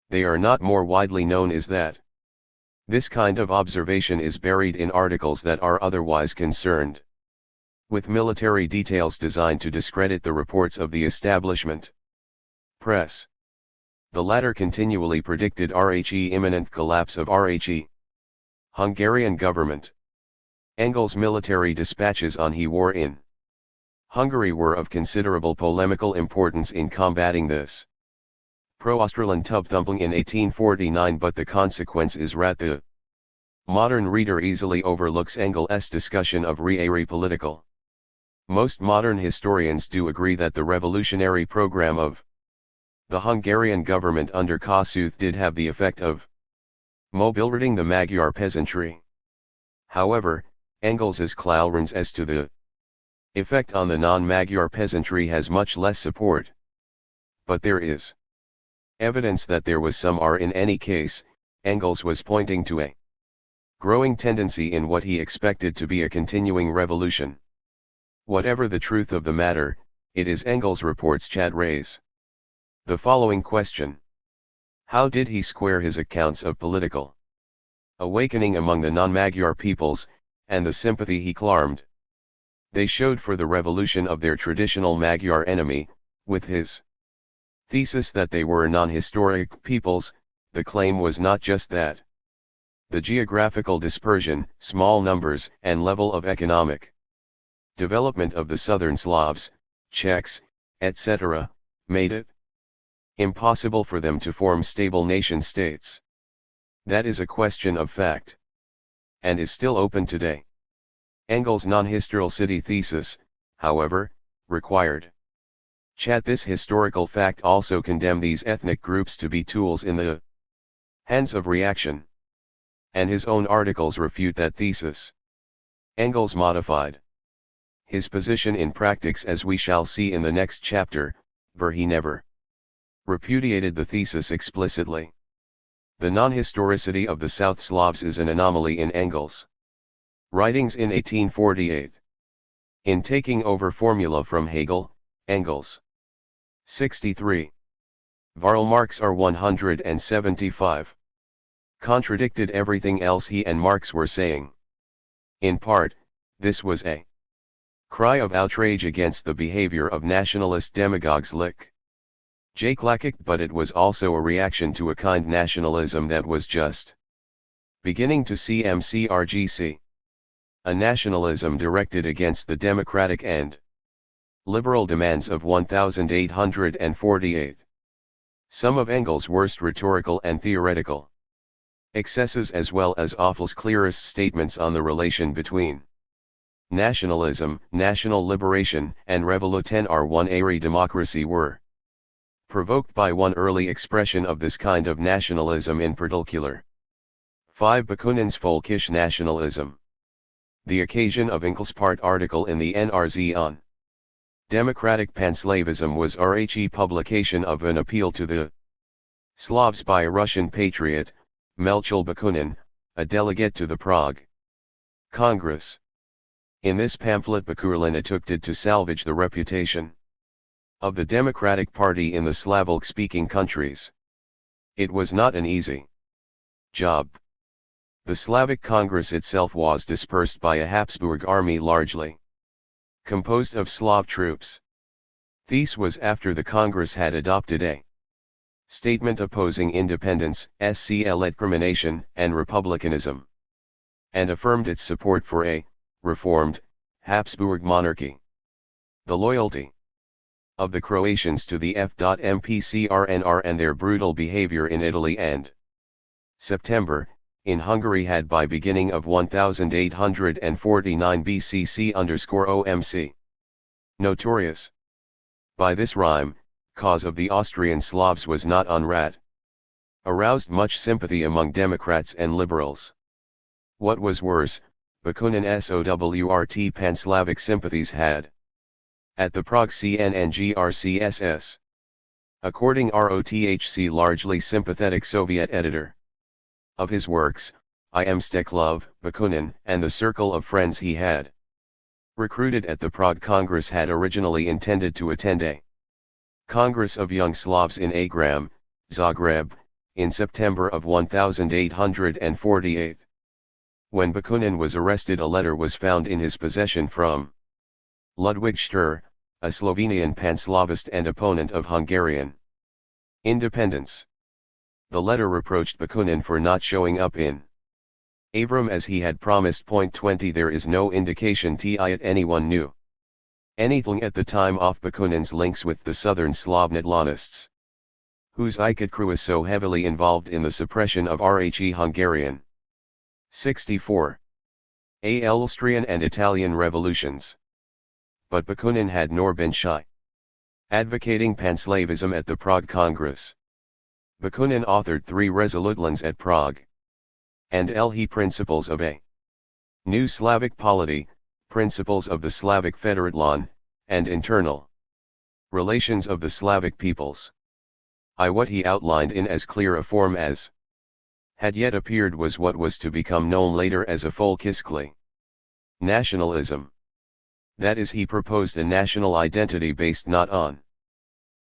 they are not more widely known is that this kind of observation is buried in articles that are otherwise concerned with military details designed to discredit the reports of the establishment press. The latter continually predicted RHE imminent collapse of RHE Hungarian government. Engels' military dispatches on he war in Hungary were of considerable polemical importance in combating this pro-Australian tub-thumping in 1849, but the consequence is that the modern reader easily overlooks Engels' discussion of realpolitical. Most modern historians do agree that the revolutionary program of The Hungarian government under Kossuth did have the effect of mobilizing the Magyar peasantry. However, Engels's Clarence as to the effect on the non-Magyar peasantry has much less support. But there is evidence that there was some in any case. Engels was pointing to a growing tendency in what he expected to be a continuing revolution. Whatever the truth of the matter, it is Engels reports Chad raise the following question. How did he square his accounts of political awakening among the non-Magyar peoples, and the sympathy he claimed they showed for the revolution of their traditional Magyar enemy, with his thesis that they were non-historic peoples? The claim was not just that. The geographical dispersion, small numbers, and level of economic development of the southern Slavs, Czechs, etc., made it impossible for them to form stable nation-states. That is a question of fact, and is still open today. Engels' non-historicity thesis, however, required this historical fact also condemn these ethnic groups to be tools in the hands of reaction. And his own articles refute that thesis. Engels modified his position in practice, as we shall see in the next chapter, where he never repudiated the thesis explicitly. The non-historicity of the South Slavs is an anomaly in Engels' writings in 1848. In taking over formula from Hegel, Engels 63. Karl Marx are 175. Contradicted everything else he and Marx were saying. In part, this was a cry of outrage against the behavior of nationalist demagogues like J. Klakic, but it was also a reaction to a kind nationalism that was just beginning to see MCRGC. A nationalism directed against the democratic and liberal demands of 1848. Some of Engels' worst rhetorical and theoretical excesses, as well as Offel's clearest statements on the relation between nationalism, national liberation, and revolution are one airy democracy, were provoked by one early expression of this kind of nationalism in particular. 5. Bakunin's folkish nationalism. The occasion of Engels' part article in the NRZ on democratic panslavism was RHE publication of an appeal to the Slavs by a Russian patriot, Melchiel Bakunin, a delegate to the Prague Congress. In this pamphlet Bakunin attempted to salvage the reputation of the Democratic Party in the Slavic-speaking countries. It was not an easy job. The Slavic Congress itself was dispersed by a Habsburg army largely composed of Slav troops. This was after the Congress had adopted a statement opposing independence, self-determination, and republicanism, and affirmed its support for a reformed Habsburg monarchy. The loyalty of the Croatians to the FMPCRNR and their brutal behavior in Italy and September, in Hungary had by beginning of 1849 BCC_OMC. Notorious. By this rhyme, cause of the Austrian Slavs was not unrat. Aroused much sympathy among Democrats and liberals. What was worse, Bakunin SOWRT pan-Slavic sympathies had at the Prague CNNGRCSS. According ROTHC largely sympathetic Soviet editor. Of his works, I am Steklov, Bakunin, and the circle of friends he had recruited at the Prague Congress had originally intended to attend a Congress of Young Slavs in Agram, Zagreb, in September of 1848. When Bakunin was arrested, a letter was found in his possession from Ludwig Stur, a Slovenian panslavist and opponent of Hungarian independence. The letter reproached Bakunin for not showing up in Avram as he had promised. 20 There is no indication that anyone knew anything at the time of Bakunin's links with the southern Slav nationalists, whose crew was so heavily involved in the suppression of RHE Hungarian 64 Austrian and Italian revolutions. But Bakunin had nor been shy Advocating Panslavism at the Prague Congress. Bakunin authored 3 resolutions at Prague. And He Principles of a New Slavic Polity, Principles of the Slavic Federatlan, and Internal Relations of the Slavic Peoples. What he outlined in as clear a form as had yet appeared was what was to become known later as a folkiskly nationalism. That is, he proposed a national identity based not on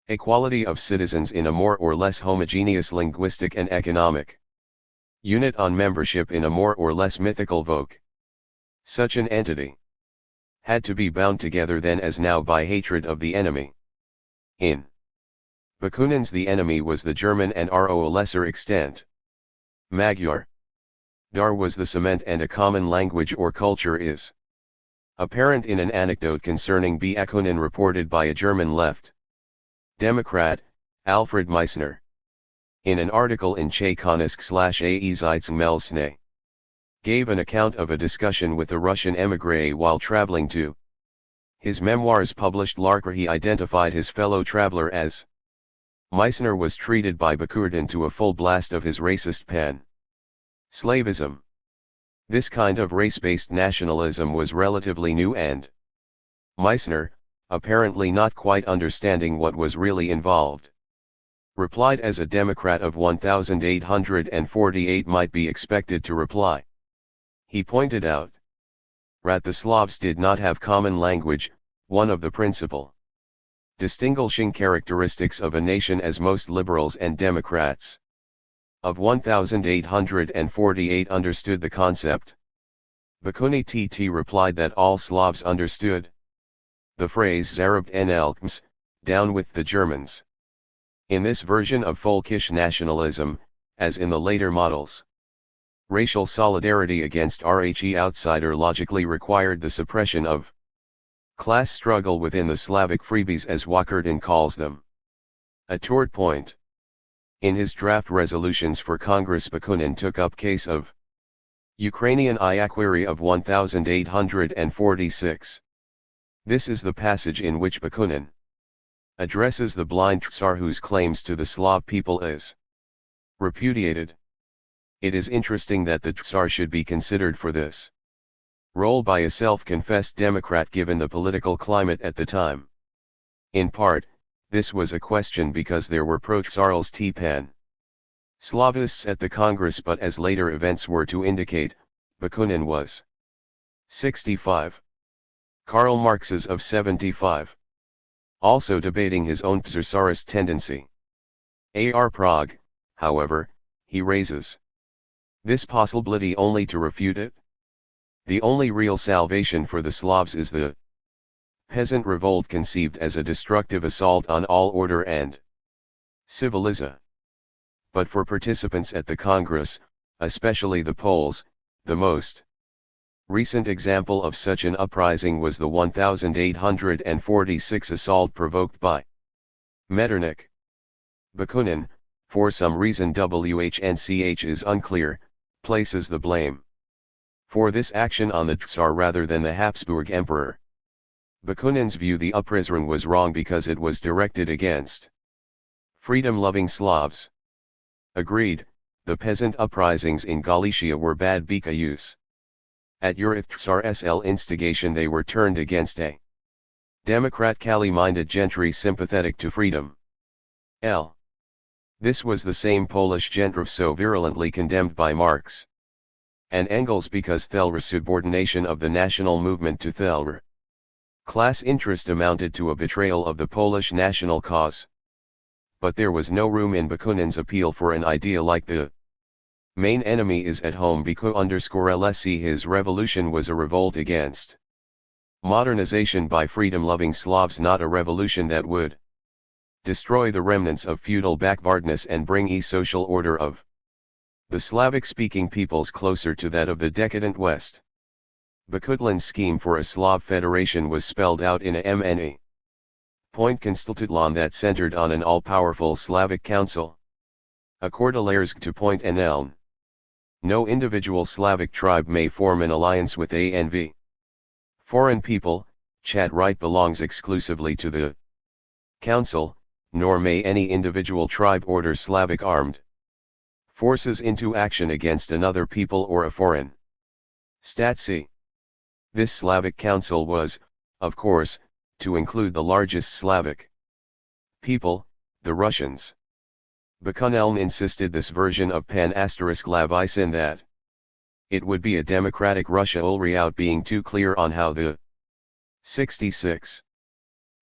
equality of citizens in a more or less homogeneous linguistic and economic unit, on membership in a more or less mythical voke. Such an entity had to be bound together then as now by hatred of the enemy. In Bakunin's the enemy was the German and to a lesser extent Magyar. Dar was the cement, and a common language or culture is apparent in an anecdote concerning Bakunin reported by a German left Democrat, Alfred Meissner. In an article in Czechonisk/AE Zeitungsmelsne, gave an account of a discussion with a Russian émigré while traveling to his memoirs published Larker. He identified his fellow traveler as Meissner was treated by Bakunin to a full blast of his racist pan-slavism. This kind of race-based nationalism was relatively new, and Meissner, apparently not quite understanding what was really involved, replied as a Democrat of 1848 might be expected to reply. He pointed out that the Slavs did not have common language, one of the principal distinguishing characteristics of a nation as most liberals and Democrats of 1848 understood the concept. Bakunin replied that all Slavs understood the phrase Zarabt en Elkms, down with the Germans. In this version of folkish nationalism, as in the later models, racial solidarity against Rhe outsider logically required the suppression of class struggle within the Slavic freebies, as Wakardin calls them. A toward point. In his draft resolutions for Congress, Bakunin took up case of Ukrainian Iaqiri of 1846. This is the passage in which Bakunin addresses the blind Tsar whose claims to the Slav people is repudiated. It is interesting that the Tsar should be considered for this role by a self-confessed Democrat given the political climate at the time. In part, this was a question because there were pro-Tsarls Pan Slavists at the Congress, but as later events were to indicate, Bakunin was 65. Karl Marx is of 75. Also debating his own Czarist tendency. Prague, however, he raises this possibility only to refute it. The only real salvation for the Slavs is the peasant revolt, conceived as a destructive assault on all order and civilization. But for participants at the Congress, especially the Poles, the most recent example of such an uprising was the 1846 assault provoked by Metternich. Bakunin, for some reason WHNCH is unclear, places the blame for this action on the Tsar rather than the Habsburg Emperor. Bakunin's view, the uprising was wrong because it was directed against freedom-loving Slavs. Agreed, the peasant uprisings in Galicia were bad because at Tsar's instigation they were turned against a Democrat Kali-minded gentry sympathetic to freedom. This was the same Polish gentry so virulently condemned by Marx and Engels because Thelr's subordination of the national movement to Thelr class interest amounted to a betrayal of the Polish national cause. But there was no room in Bakunin's appeal for an idea like the main enemy is at home because LSE his revolution was a revolt against modernization by freedom-loving Slavs, not a revolution that would destroy the remnants of feudal backwardness and bring a social order of the Slavic-speaking peoples closer to that of the decadent West. Bakunin's scheme for a Slav federation was spelled out in a MNE point Konstitutlan that centered on an all-powerful Slavic council. A cordilleres to point en elm. No individual Slavic tribe may form an alliance with ANV. Foreign people, Chad right belongs exclusively to the council, nor may any individual tribe order Slavic armed forces into action against another people or a foreign stat. C. This Slavic council was, of course, to include the largest Slavic people, the Russians. Bakunin insisted this version of pan**Lavysin that it would be a democratic Russia without being too clear on how the 66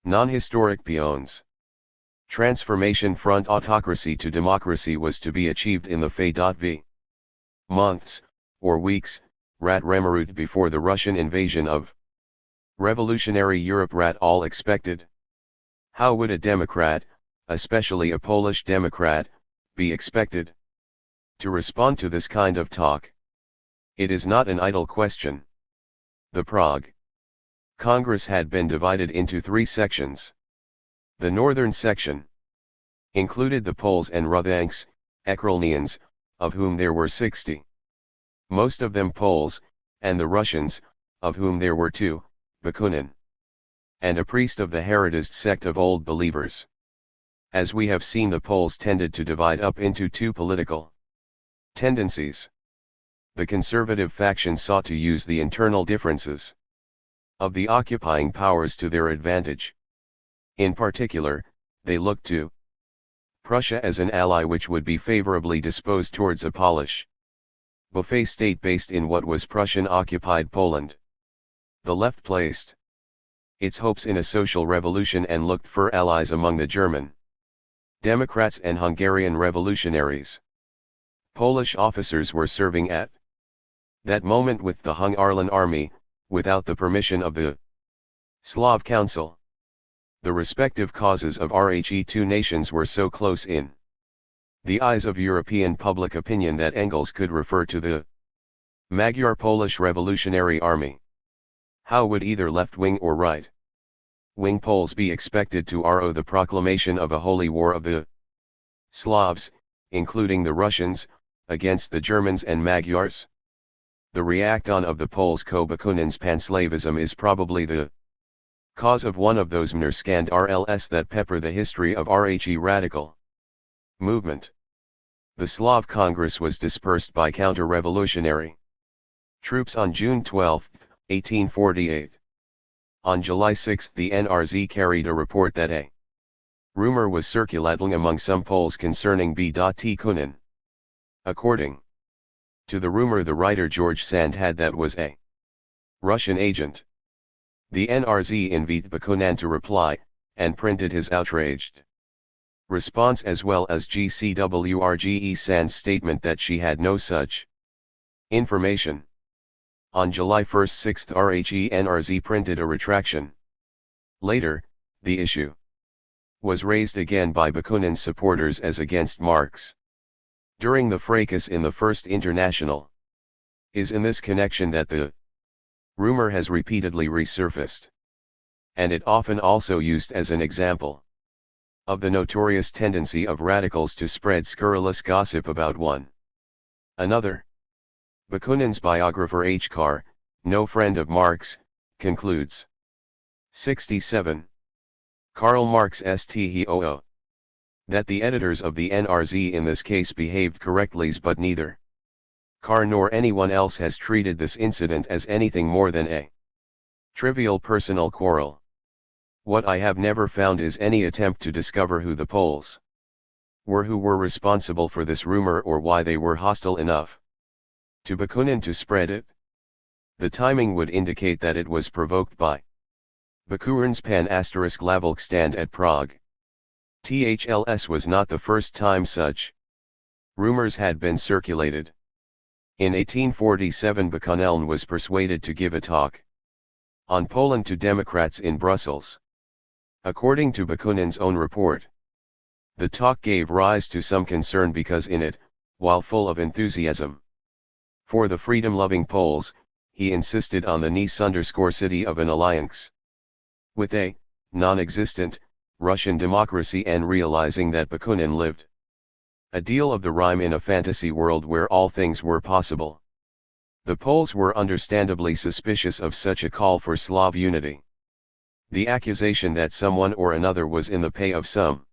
non-historic peons transformation front autocracy to democracy was to be achieved in the v months, or weeks, rat remarut before the Russian invasion of revolutionary Europe rat all expected. How would a democrat, especially a Polish democrat, be expected to respond to this kind of talk? It is not an idle question. The Prague Congress had been divided into 3 sections. The northern section included the Poles and Ruthanks, Ukrainians, of whom there were 60. Most of them Poles, and the Russians, of whom there were 2, Bakunin, and a priest of the Haredist sect of Old Believers. As we have seen, the Poles tended to divide up into 2 political tendencies. The conservative faction sought to use the internal differences of the occupying powers to their advantage. In particular, they looked to Prussia as an ally which would be favorably disposed towards a Polish buffet state based in what was Prussian-occupied Poland. The left placed its hopes in a social revolution and looked for allies among the German Democrats and Hungarian revolutionaries. Polish officers were serving at that moment with the Hungarian army, without the permission of the Slav Council. The respective causes of RHE2 nations were so close in the eyes of European public opinion that Engels could refer to the Magyar Polish Revolutionary Army. How would either left-wing or right-wing Poles be expected to RO the proclamation of a holy war of the Slavs, including the Russians, against the Germans and Magyars? The reaction of the Poles to Bakunin's panslavism is probably the cause of one of those scandals that pepper the history of RHE radical movement. The Slav Congress was dispersed by counter-revolutionary troops on June 12, 1848. On July 6 the NRZ carried a report that a rumor was circulating among some Poles concerning B.T. Kunin. According to the rumor, the writer George Sand had that was a Russian agent. The NRZ invited Bakunin to reply, and printed his outraged response as well as GCWRGE Sand's statement that she had no such information. On July 1, 6 RHE NRZ printed a retraction. Later, the issue was raised again by Bakunin's supporters as against Marx. During the fracas in the First International, is in this connection that the rumor has repeatedly resurfaced, and it often also used as an example of the notorious tendency of radicals to spread scurrilous gossip about one another. Bakunin's biographer H. Karl, no friend of Marx, concludes. 67. Karl Marx Stoo. That the editors of the NRZ in this case behaved correctly, but neither Karl nor anyone else has treated this incident as anything more than a trivial personal quarrel. What I have never found is any attempt to discover who the Poles were who were responsible for this rumor or why they were hostile enough to Bakunin to spread it. The timing would indicate that it was provoked by Bakunin's pan**Lavalk stand at Prague. THLS was not the first time such rumors had been circulated. In 1847 Bakunin was persuaded to give a talk on Poland to Democrats in Brussels. According to Bakunin's own report, the talk gave rise to some concern because in it, while full of enthusiasm for the freedom-loving Poles, he insisted on the necessity of an alliance with a non-existent Russian democracy and realizing that Bakunin lived a deal of the rhyme in a fantasy world where all things were possible. The Poles were understandably suspicious of such a call for Slav unity. The accusation that someone or another was in the pay of some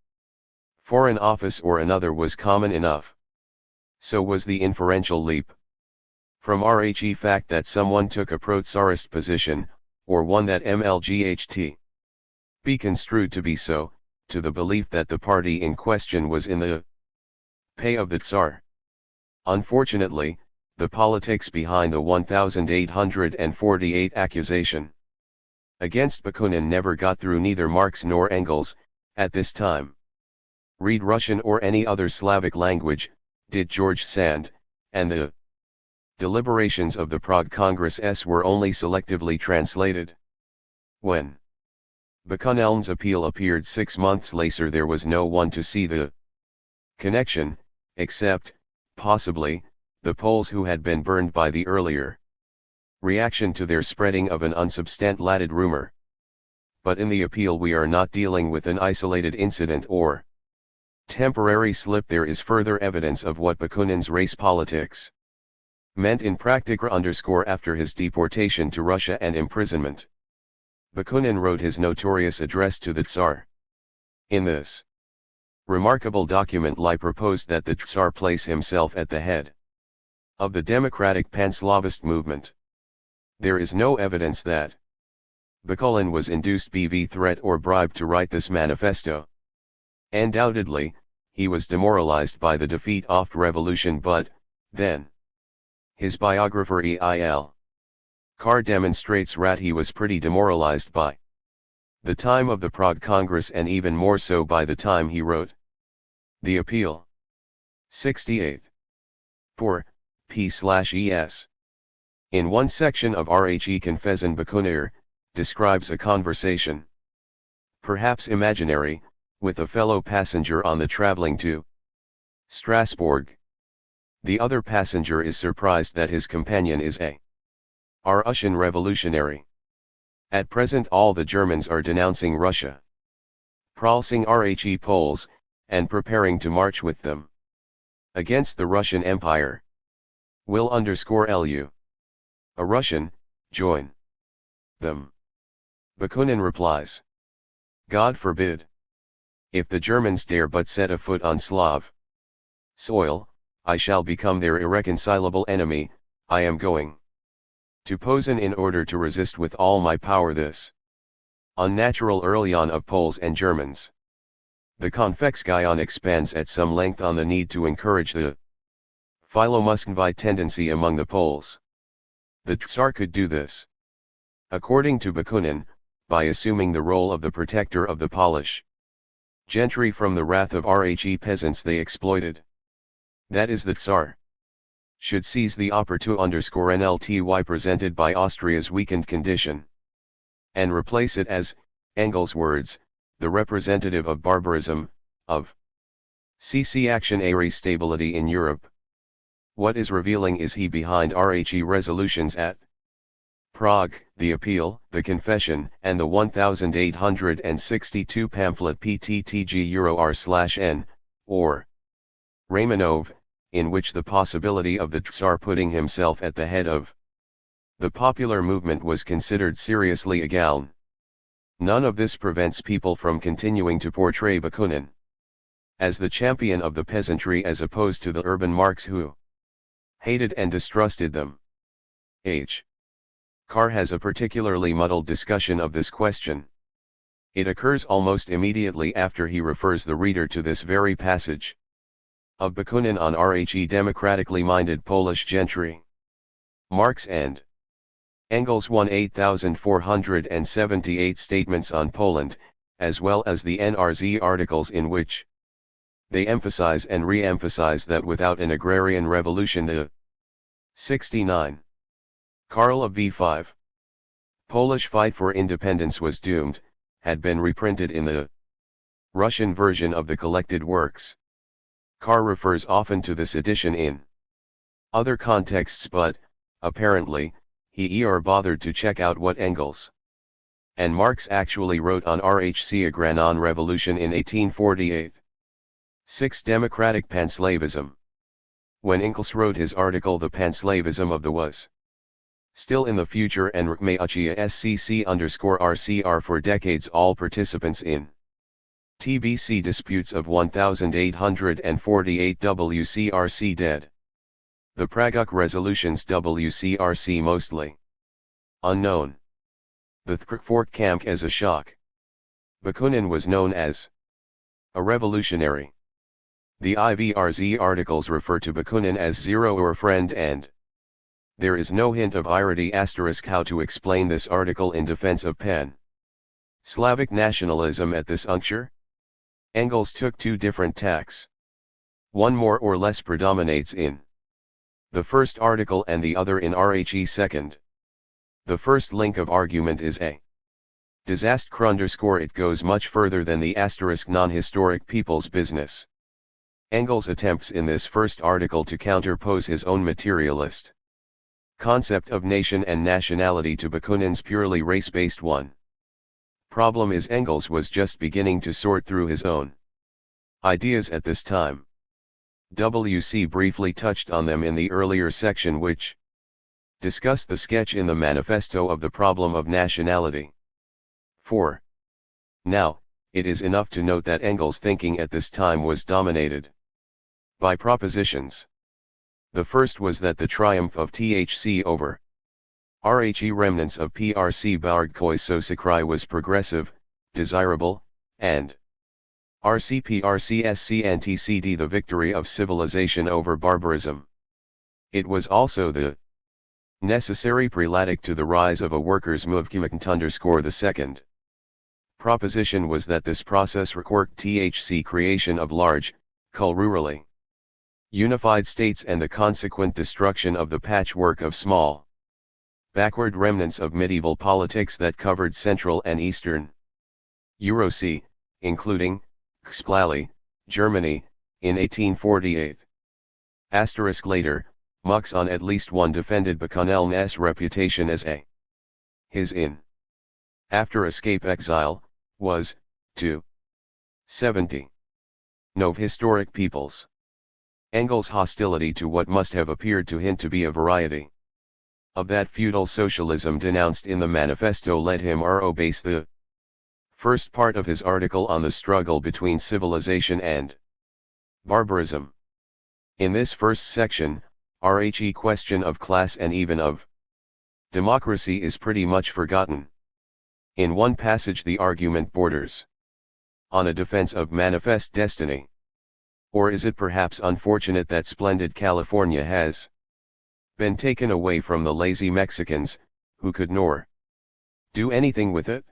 foreign office or another was common enough. So was the inferential leap from the fact that someone took a pro-Tsarist position, or one that mlght be construed to be so, to the belief that the party in question was in the pay of the Tsar. Unfortunately, the politics behind the 1848 accusation against Bakunin never got through neither Marx nor Engels, at this time. Read Russian or any other Slavic language, did George Sand, and the deliberations of the Prague Congress were only selectively translated. When Bakunin's appeal appeared 6 months later, there was no one to see the connection, except, possibly, the Poles who had been burned by the earlier reaction to their spreading of an unsubstantiated rumor. But in the appeal we are not dealing with an isolated incident or temporary slip. There is further evidence of what Bakunin's race politics meant in practica. After his deportation to Russia and imprisonment, Bakunin wrote his notorious address to the Tsar. In this remarkable document Lie proposed that the Tsar place himself at the head of the democratic Panslavist movement. There is no evidence that Bakunin was induced by threat or bribed to write this manifesto. Undoubtedly, he was demoralized by the defeat of the revolution, but, then, his biographer E.I.L. Karl demonstrates that he was pretty demoralized by the time of the Prague Congress, and even more so by the time he wrote the appeal. 68. 4. P/Es. In one section of R.H.E. Confession, Bakunin describes a conversation, perhaps imaginary, with a fellow passenger on the traveling to Strasbourg. The other passenger is surprised that his companion is a Russian revolutionary. At present all the Germans are denouncing Russia, praising R.H.E. Poles, and preparing to march with them against the Russian Empire. Will_lu. A Russian, join them. Bakunin replies, God forbid. If the Germans dare but set a foot on Slav soil, I shall become their irreconcilable enemy. I am going to Posen in order to resist with all my power this unnatural union of Poles and Germans. The Konfektion expands at some length on the need to encourage the Philomuskovite tendency among the Poles. The Tsar could do this, according to Bakunin, by assuming the role of the protector of the Polish gentry from the wrath of R.H.E. peasants they exploited. That is, the Tsar should seize the opportunity presented by Austria's weakened condition, and replace it as, Engels' words, the representative of barbarism, of reactionary stability in Europe. What is revealing is he behind R.H.E. resolutions at Prague, the appeal, the confession, and the 1862 pamphlet PTTG-R/N, or Raymanov, in which the possibility of the Tsar putting himself at the head of the popular movement was considered seriously a gown. None of this prevents people from continuing to portray Bakunin as the champion of the peasantry as opposed to the urban Marx who hated and distrusted them. H. Karl has a particularly muddled discussion of this question. It occurs almost immediately after he refers the reader to this very passage of Bakunin on R.H.E. democratically minded Polish gentry. Marx and Engels 1878 statements on Poland, as well as the NRZ articles in which they emphasize and re-emphasize that without an agrarian revolution the 69. Karl of V5. Polish fight for independence was doomed, had been reprinted in the Russian version of the collected works. Karl refers often to this edition in other contexts, but, apparently, he bothered to check out what Engels and Marx actually wrote on RHC Agrarian Revolution in 1848. 6. Democratic Panslavism. When Engels wrote his article The Panslavism of the was Still in the future and Rkmayachia SCC_RCR for decades all participants in TBC disputes of 1848 WCRC dead. The Praguk resolutions WCRC mostly unknown. The Thkrkfork Kamk as a shock. Bakunin was known as a revolutionary. The IVRZ articles refer to Bakunin as zero or friend and there is no hint of irony * how to explain this article in defense of Pen. Slavic nationalism at this juncture? Engels took two different tacks. One more or less predominates in the first article and the other in RHE second. The first link of argument is a disaster_. It goes much further than the non-historic people's business. Engels attempts in this first article to counterpose his own materialist concept of nation and nationality to Bakunin's purely race-based one. Problem is Engels was just beginning to sort through his own ideas at this time. WC briefly touched on them in the earlier section which discussed the sketch in the manifesto of the problem of nationality. 4. Now, it is enough to note that Engels' thinking at this time was dominated by propositions. The first was that the triumph of THC over RHE remnants of PRC Bargkoisosakrai was progressive, desirable, and RCPRCSC and TCD the victory of civilization over barbarism. It was also the necessary prelatic to the rise of a workers' movement. The second proposition was that this process required THC creation of large, rurally unified states and the consequent destruction of the patchwork of small, backward remnants of medieval politics that covered Central and Eastern Eurasia, including Xplali, Germany, in 1848. Later, Mux on at least one defended Bakunin's reputation as a his in after escape exile, was, to 70 Nov historic peoples. Engels' hostility to what must have appeared to him to be a variety of that feudal socialism denounced in the manifesto led him to base the first part of his article on the struggle between civilization and barbarism. In this first section, RHE question of class and even of democracy is pretty much forgotten. In one passage the argument borders on a defense of manifest destiny. Or is it perhaps unfortunate that splendid California has been taken away from the lazy Mexicans, who could nor do anything with it?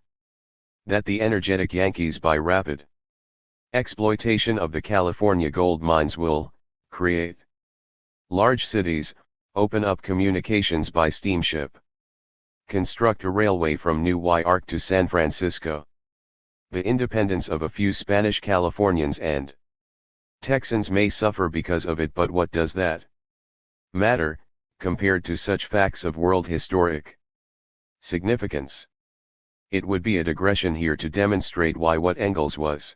That the energetic Yankees by rapid exploitation of the California gold mines will create large cities, open up communications by steamship, construct a railway from New York to San Francisco. The independence of a few Spanish Californians and Texans may suffer because of it, but what does that matter, compared to such facts of world historic significance? It would be a digression here to demonstrate why what Engels was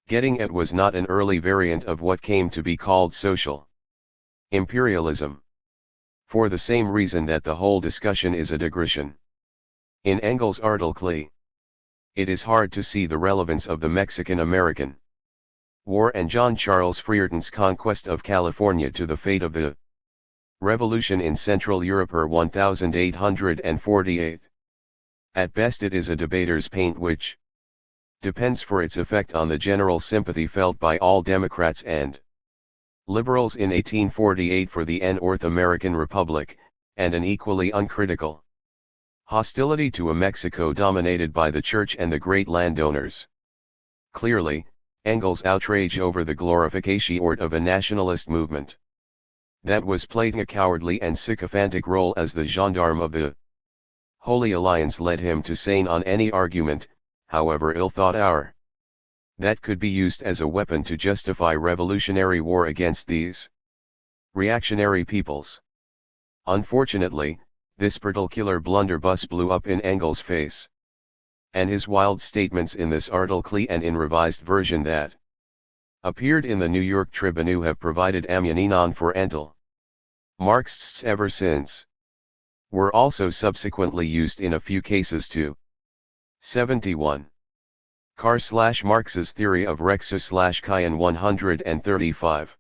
getting at was not an early variant of what came to be called social imperialism. For the same reason that the whole discussion is a digression. In Engels' article, it is hard to see the relevance of the Mexican-American War and John Charles Freerton's conquest of California to the fate of the revolution in Central Europe 1848. At best it is a debater's paint which depends for its effect on the general sympathy felt by all Democrats and liberals in 1848 for the North American Republic, and an equally uncritical hostility to a Mexico dominated by the church and the great landowners. Clearly, Engels' outrage over the glorification of a nationalist movement that was playing a cowardly and sycophantic role as the gendarme of the Holy Alliance led him to saying on any argument, however ill thought out, that could be used as a weapon to justify revolutionary war against these reactionary peoples. Unfortunately, this particular blunderbuss blew up in Engels' face. And his wild statements in this article and in revised version that appeared in the New York Tribune have provided ammunition for anti Marxists ever since. were also subsequently used in a few cases too. 71. Karl/Marx's theory of Rexus/Kion 135.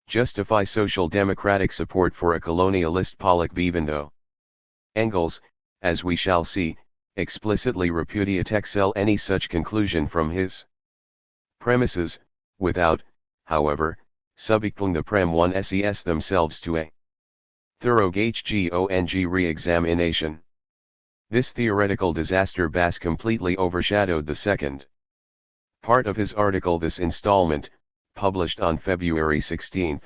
Justify social democratic support for a colonialist policy even though Engels, as we shall see, explicitly repudiates any such conclusion from his premises, without, however, subjecting the Prem 1 SES themselves to a thorough HGONG re-examination. This theoretical disaster Bass completely overshadowed the second part of his article. This installment, published on February 16,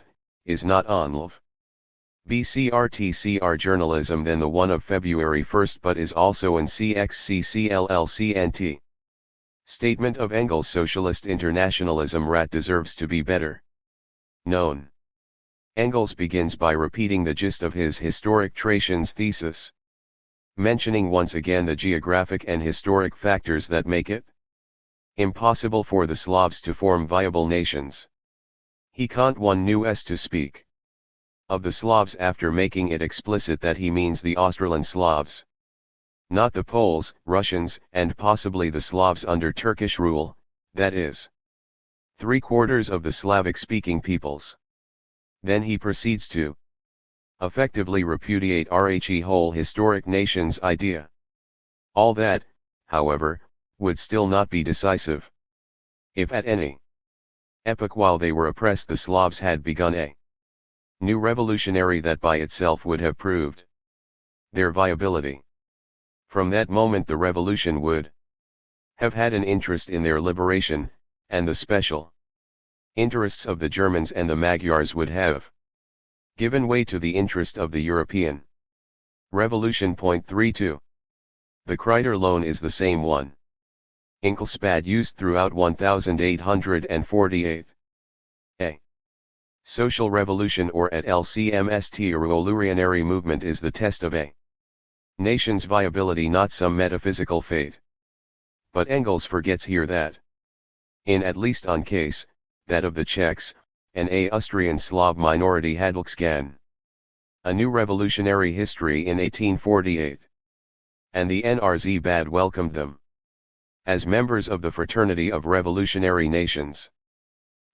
is not on LV BCRTCR journalism than the one of February 1, but is also in CXCCLLCNT. Statement of Engels' Socialist Internationalism rat deserves to be better known. Engels begins by repeating the gist of his historic trations thesis, mentioning once again the geographic and historic factors that make it impossible for the Slavs to form viable nations. He can't one new s to speak of the Slavs after making it explicit that he means the Australian Slavs, not the Poles, Russians, and possibly the Slavs under Turkish rule, that is, 3/4 of the Slavic-speaking peoples. Then he proceeds to effectively repudiate RHE whole historic nations idea. All that, however, would still not be decisive. If at any epoch while they were oppressed the Slavs had begun a new revolutionary that by itself would have proved their viability. From that moment the revolution would have had an interest in their liberation, and the special interests of the Germans and the Magyars would have given way to the interest of the European Revolution. 32. The Kreider loan is the same one Inkelspad used throughout 1848. A social revolution or at LCMST a revolutionary movement is the test of a nation's viability, not some metaphysical fate. But Engels forgets here that in at least one case, that of the Czechs, and a Austrian Slav minority Hadlskan, a new revolutionary history in 1848. And the NRZ Bad welcomed them as members of the fraternity of revolutionary nations.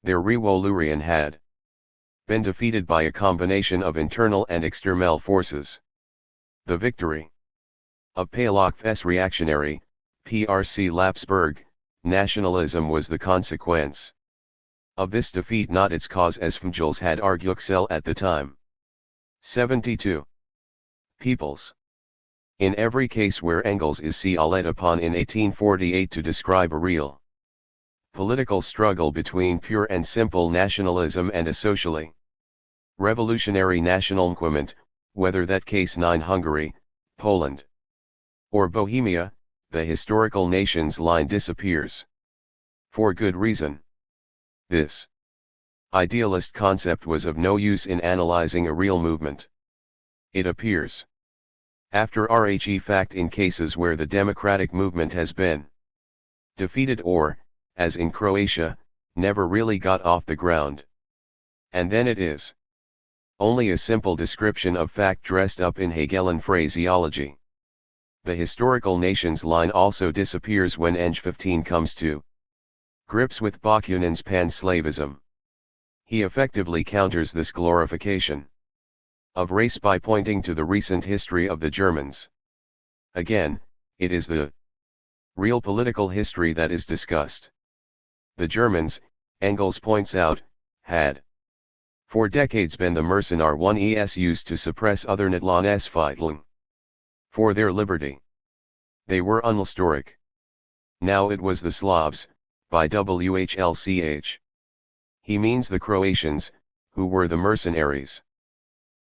Their revolution had been defeated by a combination of internal and external forces. The victory of Palach's reactionary, PRC Lapsburg, nationalism was the consequence of this defeat, not its cause, as Fmjls had argued at the time. 72. Peoples. In every case where Engels is called upon in 1848 to describe a real political struggle between pure and simple nationalism and a socially revolutionary national movement, whether that case 9 Hungary, Poland, or Bohemia, the historical nations line disappears. For good reason. This idealist concept was of no use in analyzing a real movement. It appears after RHE fact in cases where the democratic movement has been defeated or, as in Croatia, never really got off the ground. And then it is only a simple description of fact dressed up in Hegelian phraseology. The historical nations line also disappears when Eng 15 comes to grips with Bakunin's pan-slavism. He effectively counters this glorification of race by pointing to the recent history of the Germans. Again, it is the real political history that is discussed. The Germans, Engels points out, had for decades been the mercenar one es used to suppress other Natlan's fighting for their liberty. They were unhistoric. Now it was the Slavs, by WHLCH. He means the Croatians, who were the mercenaries.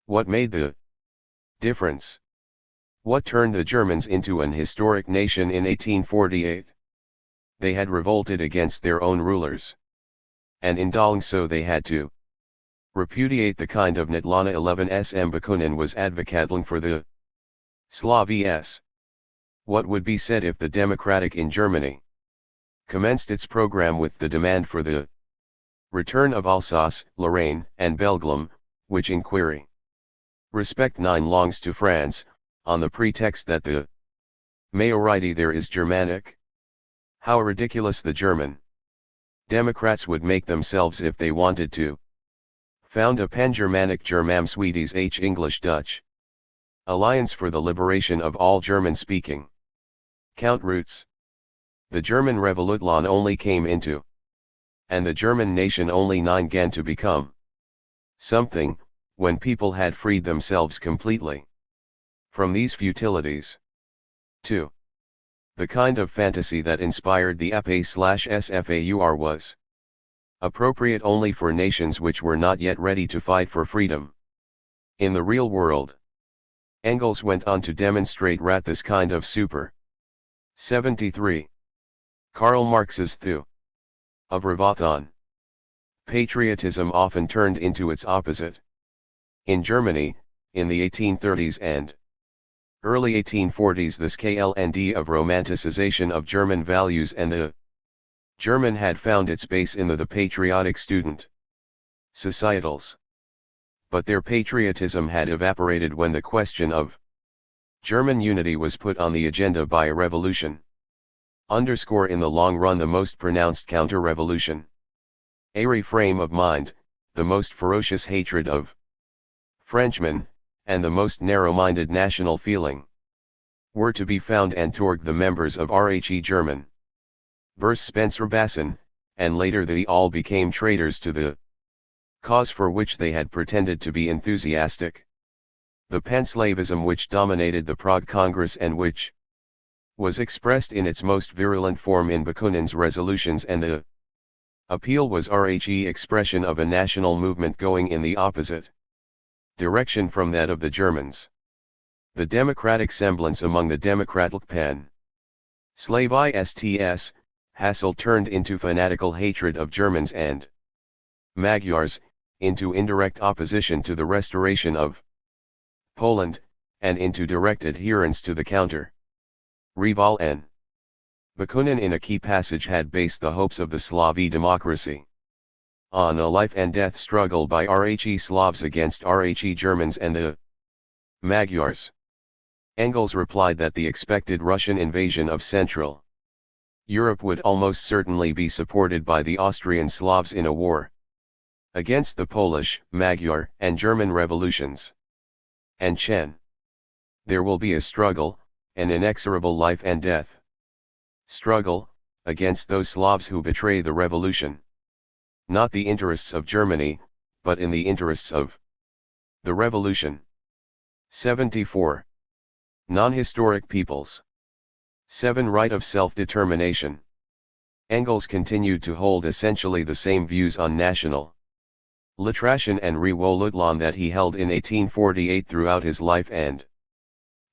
What made the difference? What turned the Germans into an historic nation in 1848? They had revolted against their own rulers. And in doing so they had to repudiate the kind of Natlana 11 SM Bakunin was advocating for the Slavies. What would be said if the Democratic in Germany commenced its program with the demand for the return of Alsace, Lorraine, and Belgium, which in query respect 9 longs to France, on the pretext that the majority there is Germanic. How ridiculous the German Democrats would make themselves if they wanted to found a pan-Germanic German-Swedish English-Dutch alliance for the liberation of all German-speaking count roots. The German Revolution only came into, and the German nation only gan to become something, when people had freed themselves completely from these futilities. 2. The kind of fantasy that inspired the FA/SFAUR was appropriate only for nations which were not yet ready to fight for freedom. In the real world, Engels went on to demonstrate this kind of 73. Karl Marx's theory of Revolution. Patriotism often turned into its opposite. In Germany, in the 1830s and early 1840s, the scale and of romanticization of German values and the German had found its base in the patriotic student societals. But their patriotism had evaporated when the question of German unity was put on the agenda by a revolution. In the long run the most pronounced counter-revolution. A frame of mind, the most ferocious hatred of Frenchmen, and the most narrow-minded national feeling were to be found toward the members of RHE German. Verse Spencer Basson, and later they all became traitors to the cause for which they had pretended to be enthusiastic. The panslavism which dominated the Prague Congress and which was expressed in its most virulent form in Bakunin's resolutions and the appeal was RHE expression of a national movement going in the opposite direction from that of the Germans. The democratic semblance among the democratic slave ISTS, Hassel turned into fanatical hatred of Germans and Magyars, into indirect opposition to the restoration of Poland, and into direct adherence to the counter Reval N. Bakunin in a key passage had based the hopes of the Slavi democracy on a life and death struggle by RHE Slavs against RHE Germans and the Magyars. Engels replied that the expected Russian invasion of Central Europe would almost certainly be supported by the Austrian Slavs in a war against the Polish, Magyar, and German revolutions. And Chen. There will be a struggle, an inexorable life and death struggle, against those Slavs who betray the revolution. Not the interests of Germany, but in the interests of the revolution. 74. Non-historic peoples. 7. Right of self-determination. Engels continued to hold essentially the same views on national literation and Revolution that he held in 1848 throughout his life, and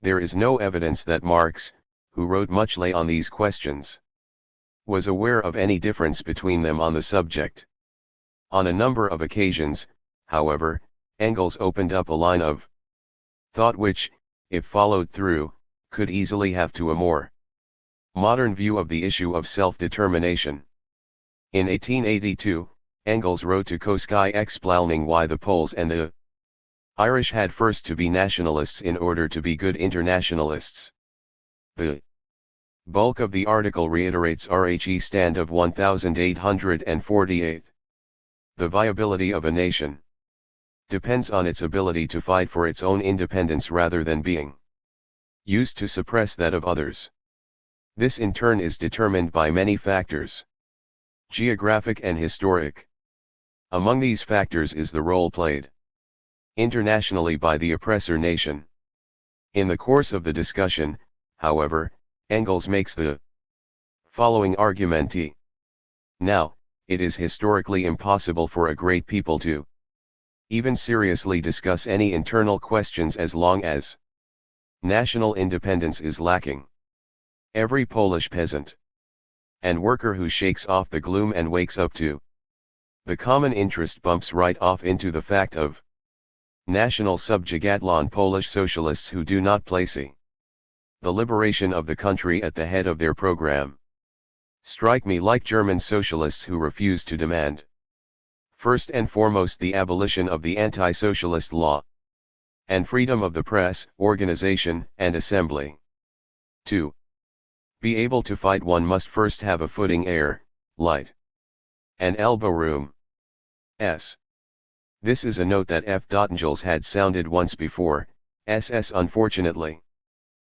there is no evidence that Marx, who wrote much on these questions, was aware of any difference between them on the subject. On a number of occasions, however, Engels opened up a line of thought which, if followed through, could easily have to a more modern view of the issue of self-determination. In 1882, Engels wrote to Koski explaining why the Poles and the Irish had first to be nationalists in order to be good internationalists. The bulk of the article reiterates RHE stand of 1848. The viability of a nation depends on its ability to fight for its own independence rather than being used to suppress that of others. This in turn is determined by many factors, geographic and historic. Among these factors is the role played internationally by the oppressor nation. In the course of the discussion, however, Engels makes the following argument: now, it is historically impossible for a great people to even seriously discuss any internal questions as long as national independence is lacking. Every Polish peasant and worker who shakes off the gloom and wakes up to the common interest bumps right off into the fact of national subjugatlon Polish socialists who do not place the liberation of the country at the head of their program. Strike me like German socialists who refuse to demand, first and foremost, the abolition of the anti-socialist law. and freedom of the press, organization, and assembly. 2. Be able to fight. One must first have a footing, air, light, and elbow room. S. This is a note that F. Engels had sounded once before, SS. Unfortunately,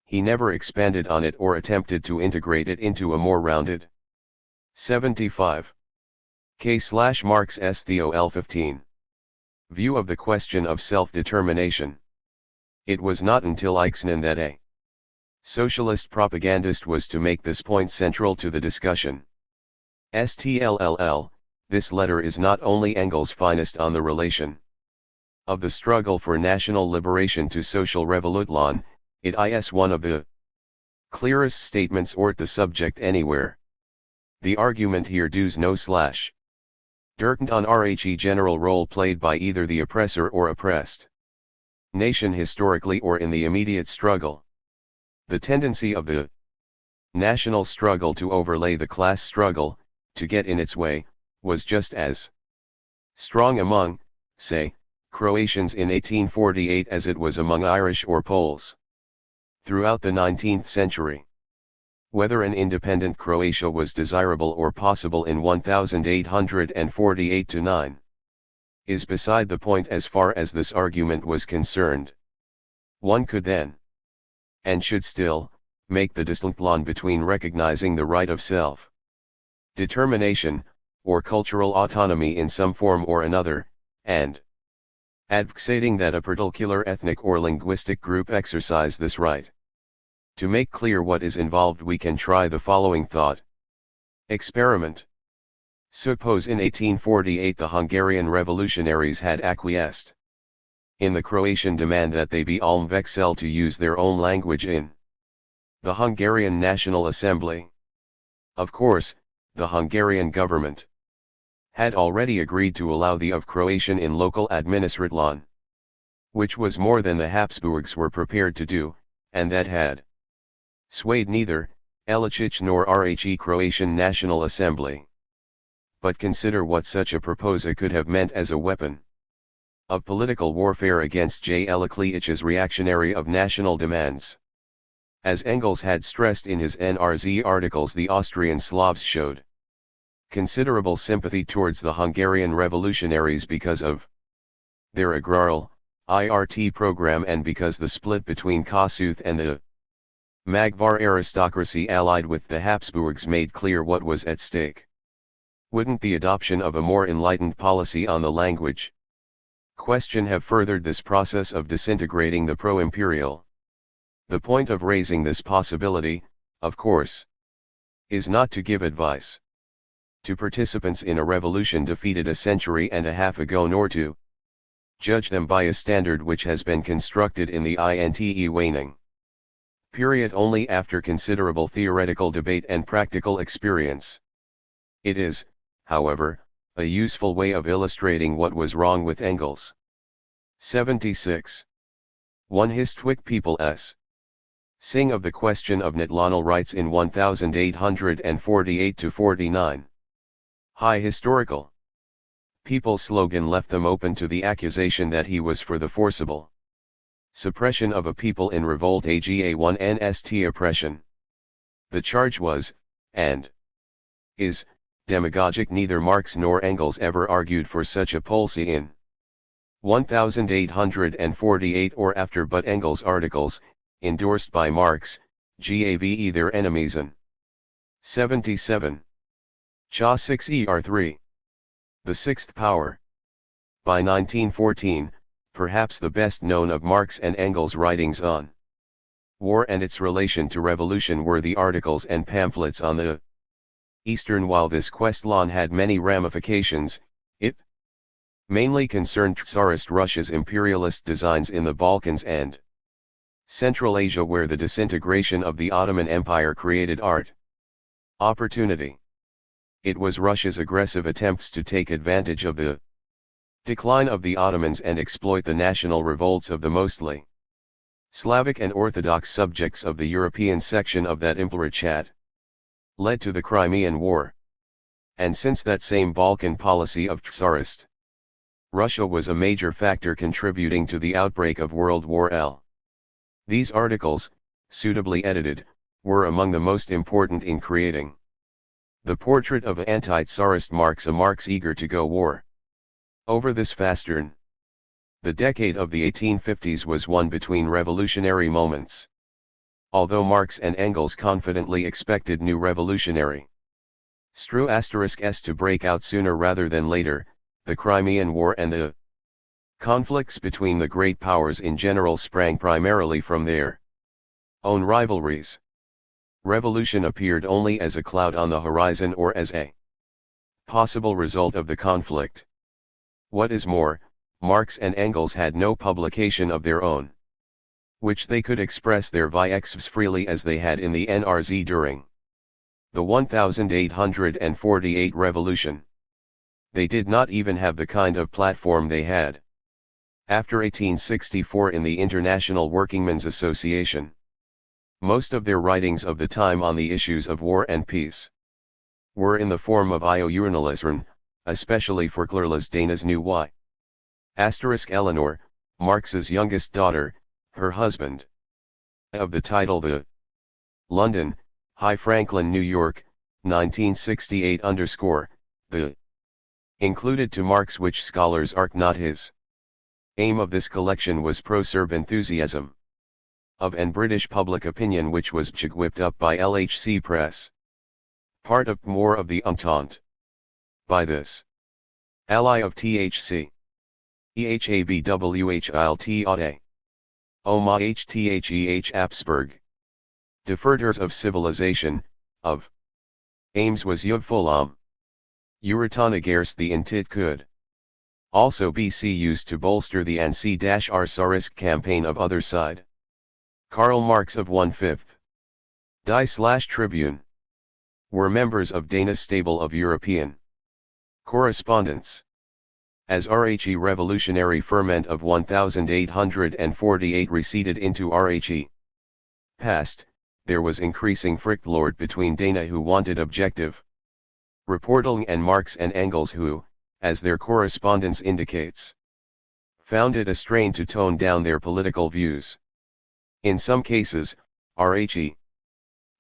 he never expanded on it or attempted to integrate it into a more rounded. 75. K/Marx S. Theo 15. View of the question of self-determination. It was not until Eichmann that a socialist propagandist was to make this point central to the discussion. STLLL, this letter is not only Engels' finest on the relation of the struggle for national liberation to social revolution, it is one of the clearest statements on the subject anywhere. The argument here does no depend on RHE general role played by either the oppressor or oppressed nation historically or in the immediate struggle. The tendency of the national struggle to overlay the class struggle, to get in its way, was just as strong among, say, Croatians in 1848 as it was among Irish or Poles. Throughout the 19th century, whether an independent Croatia was desirable or possible in 1848-9, is beside the point as far as this argument was concerned. One could then, and should still, make the distinction between recognizing the right of self-determination, or cultural autonomy in some form or another, and advocating that a particular ethnic or linguistic group exercise this right. To make clear what is involved, we can try the following thought experiment. Suppose in 1848 the Hungarian revolutionaries had acquiesced in the Croatian demand that they be allmvexel to use their own language in the Hungarian National Assembly. Of course, the Hungarian government had already agreed to allow the of Croatian in local administration, which was more than the Habsburgs were prepared to do, and that had swayed neither Elicic nor RHE Croatian National Assembly. But consider what such a proposal could have meant as a weapon of political warfare against J. Elicic's reactionary of national demands. As Engels had stressed in his NRZ articles, the Austrian Slavs showed considerable sympathy towards the Hungarian revolutionaries because of their agrarian IRT program and because the split between Kossuth and the Magyar aristocracy allied with the Habsburgs made clear what was at stake. Wouldn't the adoption of a more enlightened policy on the language question have furthered this process of disintegrating the pro-imperial? The point of raising this possibility, of course, is not to give advice to participants in a revolution defeated a century and a half ago, nor to judge them by a standard which has been constructed in the INTE waning period only after considerable theoretical debate and practical experience. It is, however, a useful way of illustrating what was wrong with Engels. 76. 1 Histwick people s. Sing of the question of national rights in 1848-49. High historical people's slogan left them open to the accusation that he was for the forcible suppression of a people in revolt, AGA1 NST oppression. The charge was, and is, demagogic. Neither Marx nor Engels ever argued for such a policy in 1848 or after, but Engels' articles, endorsed by Marx, gave their enemies an 77. Cha 6 er3. The Sixth Power. By 1914, perhaps the best known of Marx and Engels' writings on war and its relation to revolution were the articles and pamphlets on the Eastern. While this question had many ramifications, it mainly concerned Tsarist Russia's imperialist designs in the Balkans and Central Asia, where the disintegration of the Ottoman Empire created opportunity. It was Russia's aggressive attempts to take advantage of the decline of the Ottomans and exploit the national revolts of the mostly Slavic and Orthodox subjects of the European section of that empire had led to the Crimean War. And since that same Balkan policy of Tsarist Russia was a major factor contributing to the outbreak of World War I. These articles, suitably edited, were among the most important in creating the portrait of an anti-Tsarist Marx, a Marx eager to go war. Over this fastern, the decade of the 1850s was one between revolutionary moments. Although Marx and Engels confidently expected new revolutionary *s to break out sooner rather than later, the Crimean War and the conflicts between the great powers in general sprang primarily from their own rivalries. Revolution appeared only as a cloud on the horizon or as a possible result of the conflict. What is more, Marx and Engels had no publication of their own, which they could express their views freely as they had in the NRZ during the 1848 revolution. They did not even have the kind of platform they had after 1864 in the International Workingmen's Association. Most of their writings of the time on the issues of war and peace were in the form of journalism, especially for Verkleerles Dana's new wife. Eleanor, Marx's youngest daughter, her husband. Of the title The London, High Franklin, New York, 1968 the included to Marx, which scholars argue not his aim of this collection was pro-Serb enthusiasm of and British public opinion, which was whipped up by LHC press. Part of more of the Entente. By this ally of THC. EHABWHILT Oma HTHEH Apsburg. Deferders of civilization, of aims was Yugfulam. Uratana the intit could also be used to bolster the NC-R Tsarist campaign of other side. Karl Marx of 1/5. Die/Tribune. Were members of Dana's stable of European correspondents. As RHE revolutionary ferment of 1848 receded into RHE past, there was increasing fricklord between Dana, who wanted objective reporting, and Marx and Engels, who, as their correspondence indicates, found it a strain to tone down their political views. In some cases, RHE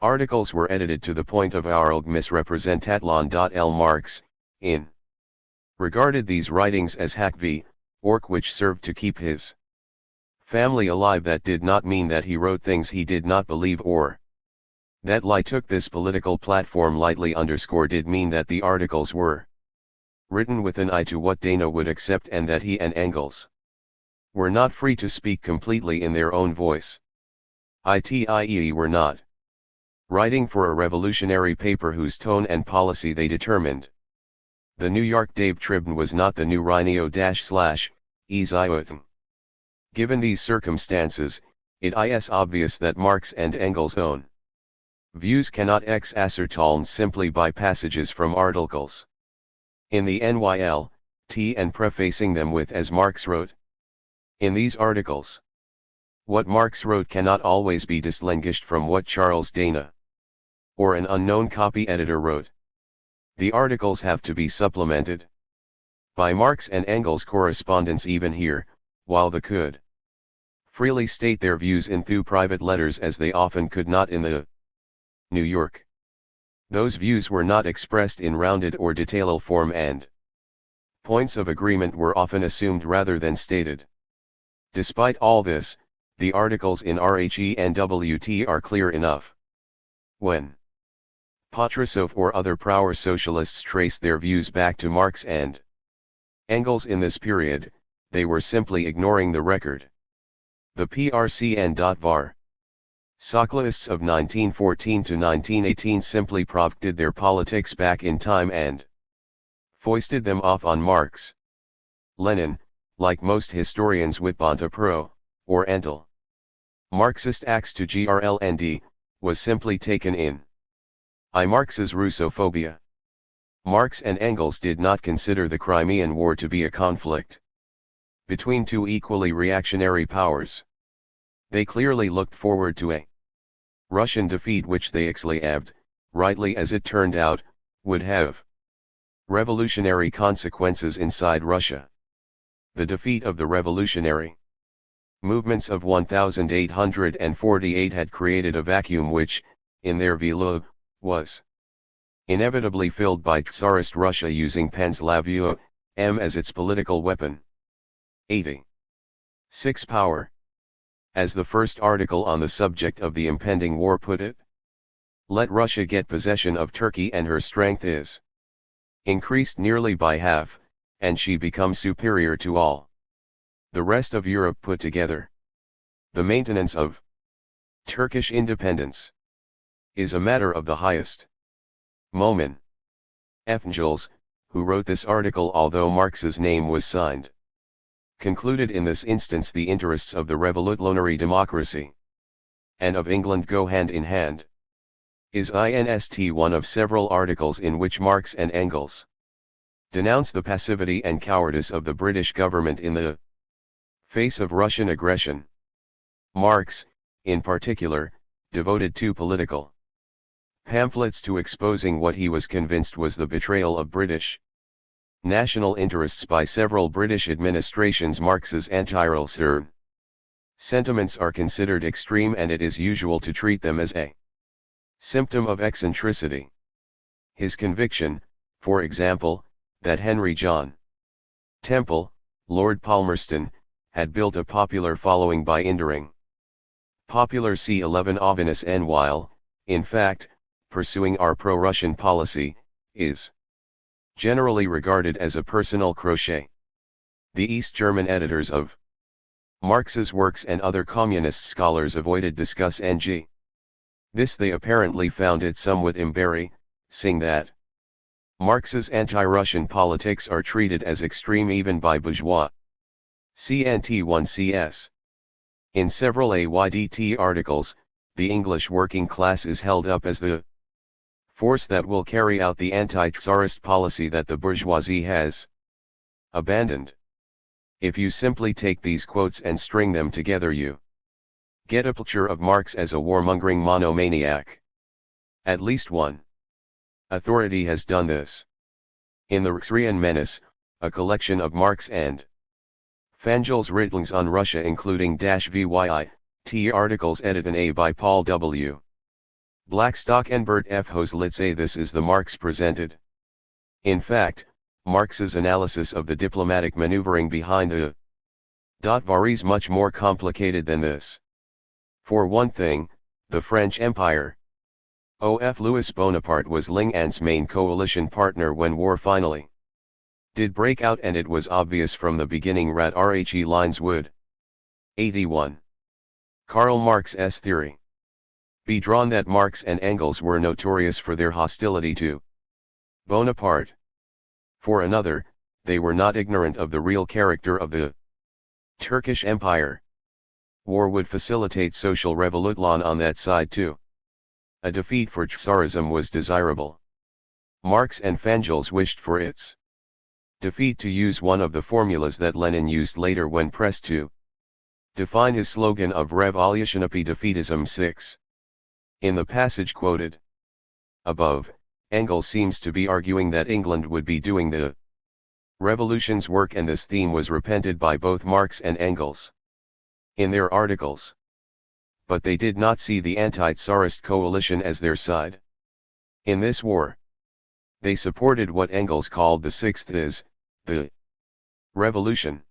articles were edited to the point of Arlg misrepresentatlan.L. Marx, in regarded these writings as hack v. orc, which served to keep his family alive. That did not mean that he wrote things he did not believe, or that Lie took this political platform lightly. Did mean that the articles were written with an eye to what Dana would accept, and that he and Engels were not free to speak completely in their own voice. I.e. were not writing for a revolutionary paper whose tone and policy they determined. The New York Dabe Tribune was not the new Rhino-/Eziotn. Given these circumstances, it is obvious that Marx and Engels' own views cannot ascertained simply by passages from articles in the NYL, and prefacing them with "as Marx wrote." In these articles, what Marx wrote cannot always be distinguished from what Charles Dana or an unknown copy editor wrote. The articles have to be supplemented by Marx and Engels' correspondence even here, while they could freely state their views in through private letters, as they often could not in the New York. Those views were not expressed in rounded or detailed form, and points of agreement were often assumed rather than stated. Despite all this, the articles in RHE and WT are clear enough. When Patrusov or other Prower socialists trace their views back to Marx and Engels in this period, they were simply ignoring the record. The PRCN.var Socialists of 1914 to 1918 simply projected their politics back in time and foisted them off on Marx. Lenin, like most historians, Witbonta pro, or anti Marxist acts to GRLND, was simply taken in Marx's Russophobia. Marx and Engels did not consider the Crimean War to be a conflict between two equally reactionary powers. They clearly looked forward to a Russian defeat, which they exclaived, rightly as it turned out, would have revolutionary consequences inside Russia. The defeat of the revolutionary movements of 1848 had created a vacuum which, in their view, was inevitably filled by Tsarist Russia using Panslavu M as its political weapon. 86 Power. As the first article on the subject of the impending war put it, let Russia get possession of Turkey and her strength is increased nearly by half, and she becomes superior to all the rest of Europe put together. The maintenance of Turkish independence is a matter of the highest moment. Engels, who wrote this article although Marx's name was signed, concluded in this instance the interests of the revolutionary democracy and of England go hand in hand. Is one of several articles in which Marx and Engels denounce the passivity and cowardice of the British government in the face of Russian aggression. Marx, in particular, devoted two political pamphlets to exposing what he was convinced was the betrayal of British national interests by several British administrations. Marx's anti-Russian sentiments are considered extreme, and it is usual to treat them as a symptom of eccentricity. His conviction, for example, that Henry John Temple, Lord Palmerston, had built a popular following by enduring popular C11 Ovinus N while, in fact, pursuing our pro-Russian policy, is generally regarded as a personal crochet. The East German editors of Marx's works and other communist scholars avoided discuss ng. This they apparently found it somewhat embarrassing that Marx's anti-Russian politics are treated as extreme even by bourgeois. CNT1 CS. In several AYDT articles, the English working class is held up as the force that will carry out the anti-Tsarist policy that the bourgeoisie has abandoned. If you simply take these quotes and string them together, you get a picture of Marx as a warmongering monomaniac. At least one authority has done this. In the Russian Menace, a collection of Marx and Fangel's writings on Russia including -VYIT articles edited A by Paul W. Blackstock and Bert F. Hoslitz, this is the Marx presented. In fact, Marx's analysis of the diplomatic maneuvering behind the var is much more complicated than this. For one thing, the French Empire. O.F. Louis Bonaparte was Ling An's main coalition partner when war finally did break out, and it was obvious from the beginning that RHE lines would 81. Karl Marx's theory be drawn that Marx and Engels were notorious for their hostility to Bonaparte. For another, they were not ignorant of the real character of the Turkish Empire. War would facilitate social revolution on that side too. A defeat for Tsarism was desirable. Marx and Fangels wished for its defeat, to use one of the formulas that Lenin used later when pressed to define his slogan of Revolutionary Defeatism 6. In the passage quoted above, Engels seems to be arguing that England would be doing the revolution's work, and this theme was repented by both Marx and Engels in their articles. But they did not see the anti-Tsarist coalition as their side in this war. They supported what Engels called the sixth is, the revolution.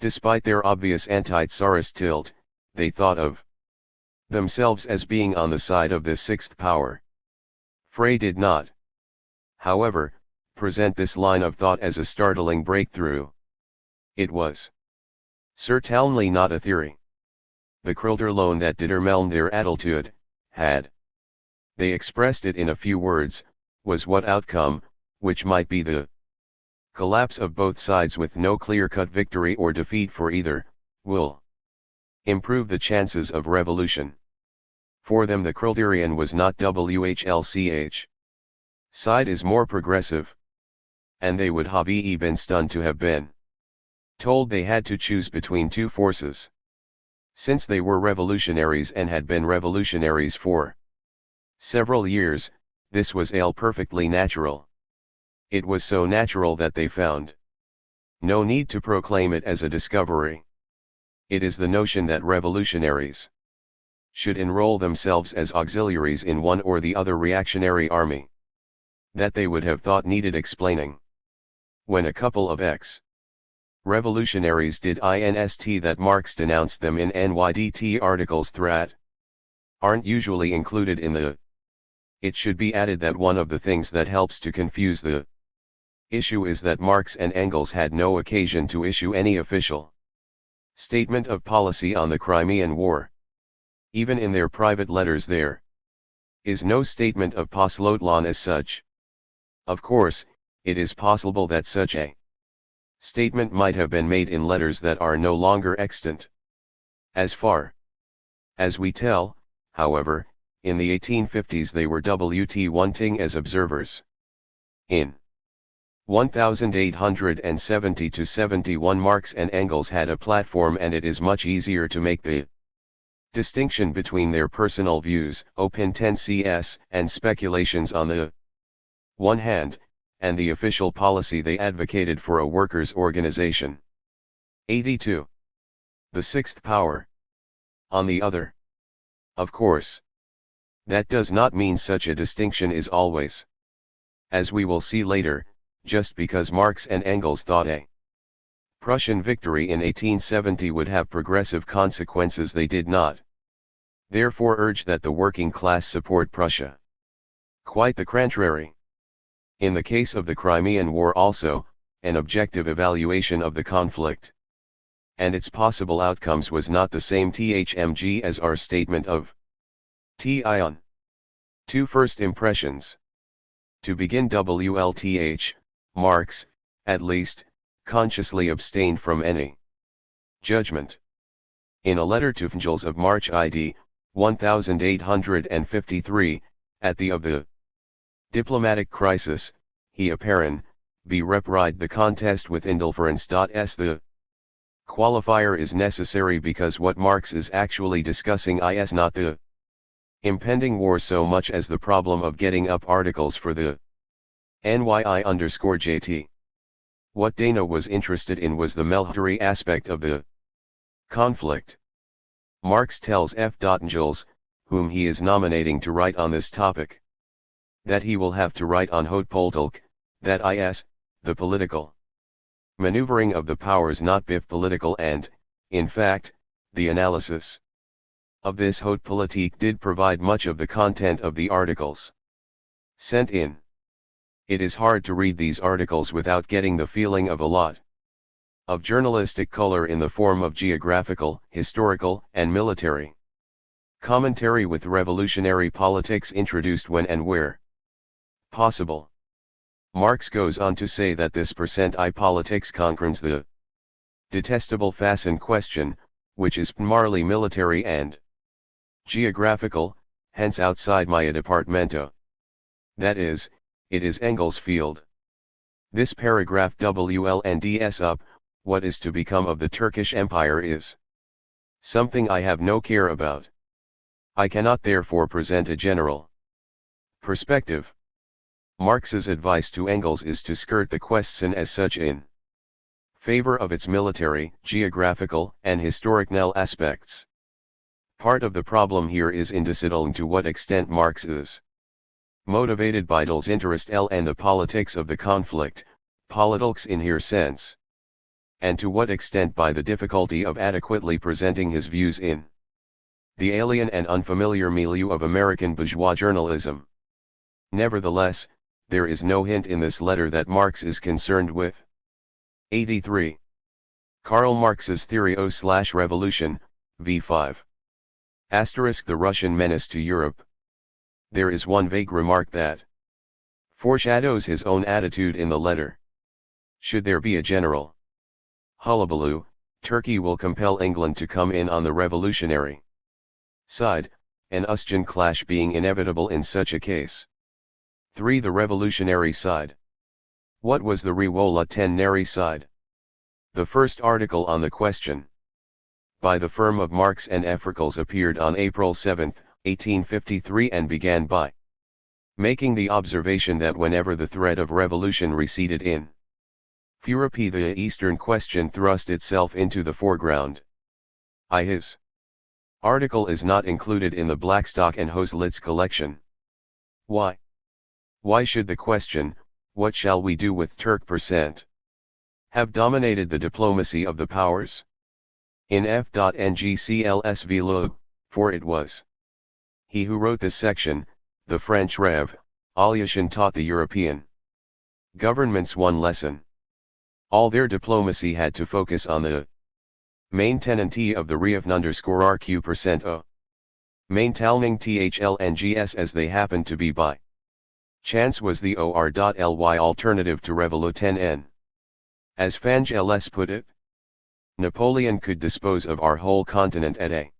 Despite their obvious anti-Tsarist tilt, they thought of themselves as being on the side of the sixth power. Frey did not, however, present this line of thought as a startling breakthrough. It was certainly not a theory. The Krillterlone that determined their attitude, had they expressed it in a few words, was what outcome, which might be the collapse of both sides with no clear-cut victory or defeat for either, will improve the chances of revolution. For them the Krillterian was not WHLCH. Side is more progressive. And they would have been stunned to have been told they had to choose between two forces. Since they were revolutionaries and had been revolutionaries for several years, this was perfectly natural. It was so natural that they found No need to proclaim it as a discovery. It is the notion that revolutionaries should enroll themselves as auxiliaries in one or the other reactionary army that they would have thought needed explaining. When a couple of ex-revolutionaries did inst that Marx denounced them in NYDT articles threat aren't usually included in the. It should be added that one of the things that helps to confuse the issue is that Marx and Engels had no occasion to issue any official statement of policy on the Crimean War. Even in their private letters there is no statement of Postlotlan as such. Of course, it is possible that such a statement might have been made in letters that are no longer extant. As far as we tell, however, in the 1850s they were wanting as observers. In 1870-71 Marx and Engels had a platform, and it is much easier to make the distinction between their personal views, open 10 cs, and speculations on the one hand, and the official policy they advocated for a workers' organization. 82. The sixth power. On the other. Of course. That does not mean such a distinction is always, as we will see later, just because Marx and Engels thought a Prussian victory in 1870 would have progressive consequences, they did not therefore urge that the working class support Prussia. Quite the contrary. In the case of the Crimean War also, an objective evaluation of the conflict and its possible outcomes was not the same thmg as our statement of on 2 first impressions. To begin, WLTH, Marx, at least, consciously abstained from any judgment. In a letter to Engels of March ID, 1853, at the of the diplomatic crisis, he apparent, be repried the contest with indifference.s. The qualifier is necessary because what Marx is actually discussing is not the impending war so much as the problem of getting up articles for the NYI_JT. What Dana was interested in was the military aspect of the conflict. Marx tells F. Engels, whom he is nominating to write on this topic, that he will have to write on Hautpolitik, that is, the political maneuvering of the powers, not BIF political, and, in fact, the analysis of this Hautpolitik did provide much of the content of the articles sent in. It is hard to read these articles without getting the feeling of a lot of journalistic color in the form of geographical, historical, and military commentary with revolutionary politics introduced when and where possible. Marx goes on to say that this I politics concerns the detestable Fasten question, which is primarily military and geographical, hence outside my departamento. That is, it is Engels' field. This paragraph WLNDS up, what is to become of the Turkish Empire is something I have no care about. I cannot therefore present a general perspective. Marx's advice to Engels is to skirt the question as such in favor of its military, geographical, and historical aspects. Part of the problem here is in deciding to what extent Marx is motivated by Dell's interest and the politics of the conflict, politics in here sense, and to what extent by the difficulty of adequately presenting his views in the alien and unfamiliar milieu of American bourgeois journalism. Nevertheless, there is no hint in this letter that Marx is concerned with. 83. Karl Marx's Theory O/Revolution, v5. The Russian menace to Europe. There is one vague remark that foreshadows his own attitude in the letter. Should there be a general hullabaloo, Turkey will compel England to come in on the revolutionary side, an Ustyan clash being inevitable in such a case. 3. The revolutionary side. What was the revolutionary side? The first article on the question by the firm of Marx and Engels appeared on April 7, 1853, and began by making the observation that whenever the threat of revolution receded in Europe, the Eastern question thrust itself into the foreground. His article is not included in the Blackstock and Hoselitz collection. Why? Why should the question, what shall we do with Turk%, have dominated the diplomacy of the powers? In F.ngclsv, for it was he who wrote this section, the French Rev. Alyoshin taught the European governments one lesson. All their diplomacy had to focus on the main tendency of the Rev_RQ%O. Main talning THLNGS as they happened to be by chance was the OR.ly alternative to Revolu 10N. As Fangeles put it, Napoleon could dispose of our whole continent at a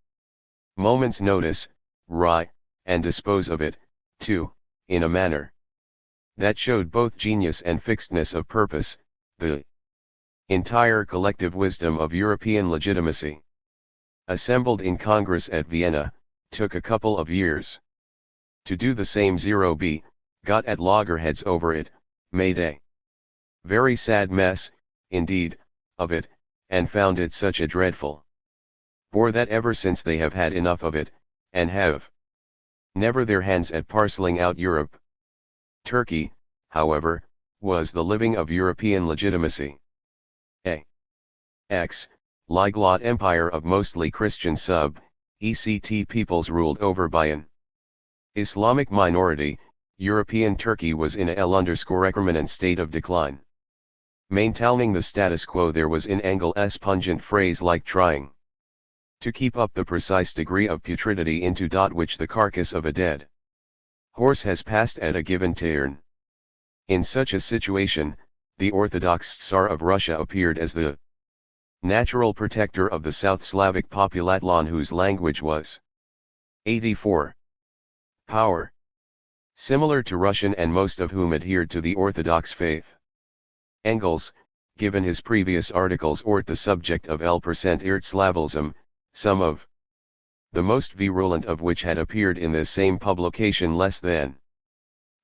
moment's notice, and dispose of it, too, in a manner that showed both genius and fixedness of purpose, the entire collective wisdom of European legitimacy. Assembled in Congress at Vienna, took a couple of years to do the same. 0b, got at loggerheads over it, made a very sad mess, indeed, of it, and found it such a dreadful bore that ever since they have had enough of it, and have never their hands at parceling out Europe. Turkey, however, was the living of European legitimacy. A Liglot empire of mostly Christian sub-ECT peoples ruled over by an Islamic minority. European Turkey was in a L_recriminant state of decline. Maintaining the status quo there was in Engel's pungent phrase like trying to keep up the precise degree of putridity into which the carcass of a dead horse has passed at a given turn. In such a situation, the Orthodox Tsar of Russia appeared as the natural protector of the South Slavic populatlon whose language was 84. Power. Similar to Russian and most of whom adhered to the Orthodox faith. Engels, given his previous articles the subject of L%Slavism, some of the most virulent of which had appeared in this same publication less than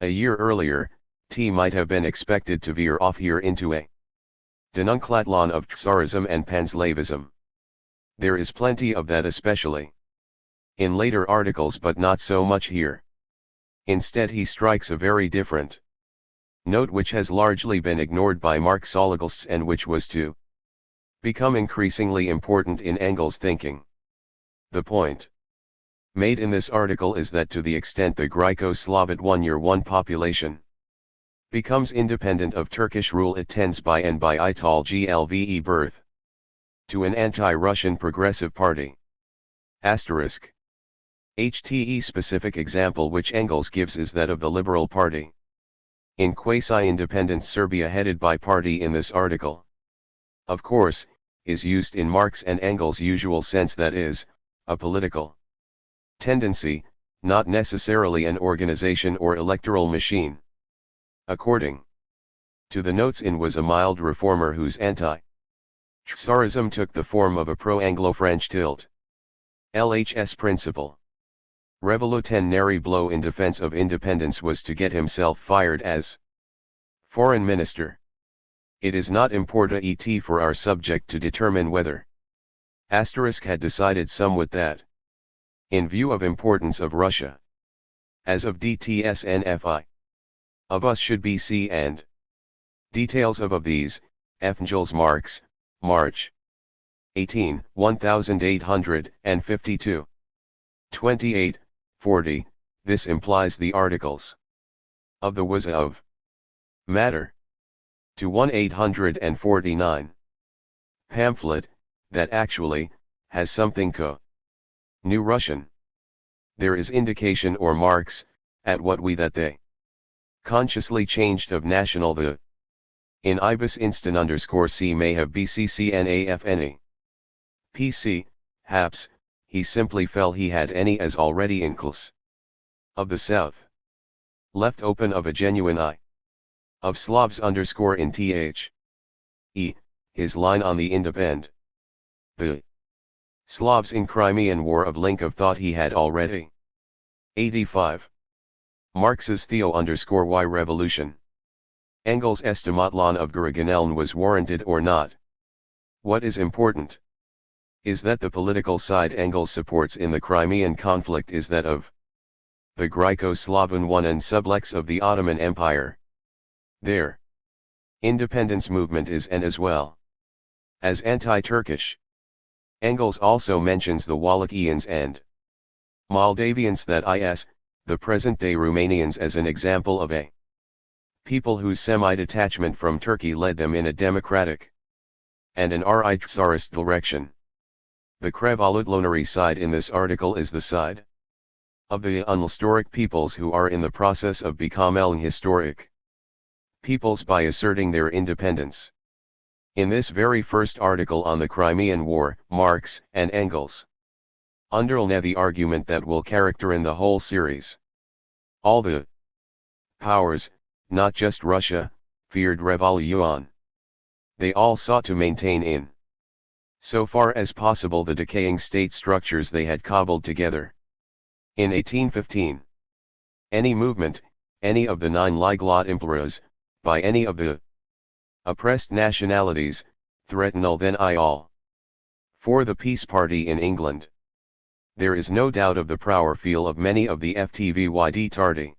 a year earlier, might have been expected to veer off here into a denunciation of Tsarism and Panslavism. There is plenty of that especially in later articles but not so much here. Instead he strikes a very different note which has largely been ignored by Marxologists and which was to become increasingly important in Engels' thinking. The point made in this article is that to the extent the Greco-Slavic one population becomes independent of Turkish rule it tends by Ital glve birth to an anti-Russian progressive party. Asterisk. HTE specific example which Engels gives is that of the Liberal Party in quasi-independent Serbia headed by party in this article. Of course, is used in Marx and Engels' usual sense, that is, a political tendency, not necessarily an organization or electoral machine. According to the notes in was a mild reformer whose anti-Tsarism took the form of a pro-Anglo-French LHS principle. Revolutionary blow in defense of independence was to get himself fired as foreign minister. It is not important for our subject to determine whether Asterisk had decided somewhat that, in view of importance of Russia, as of DTSNFI, of us should be C and details of these, Engels Marx, March 18, 1852. 28, 40, this implies the articles of the was of matter to 1849 pamphlet, that actually has something New Russian. There is indication or marks, at what we that they consciously changed of national the in ibis instant _c may have bccnafne. PC, haps, he simply fell he had any as already incls of the south. Left open of a genuine I. Of Slavs in th. His line on the independ. The Slavs in Crimean War of Linkov thought he had already. 85. Marx's Theo_Y Revolution. Engels' Estimatlon of Guriganeln was warranted or not. What is important is that the political side Engels supports in the Crimean conflict is that of the Gryco-Slavan one and sublex of the Ottoman Empire. Their independence movement is and as well as anti-Turkish. Engels also mentions the Wallachians and Moldavians, that is, the present-day Romanians, as an example of a people whose semi-detachment from Turkey led them in a democratic and an Tsarist direction. The Krevolutlonary side in this article is the side of the unhistoric peoples who are in the process of becoming historic peoples by asserting their independence. In this very first article on the Crimean War, Marx and Engels underline the argument that will characterize the whole series. All the powers, not just Russia, feared revolution. They all sought to maintain in so far as possible the decaying state structures they had cobbled together. In 1815, any movement, any of the 9 Ligelot Emperors, by any of the oppressed nationalities, threatened then all. For the Peace Party in England, there is no doubt of the power feel of many of the FTVYD tardy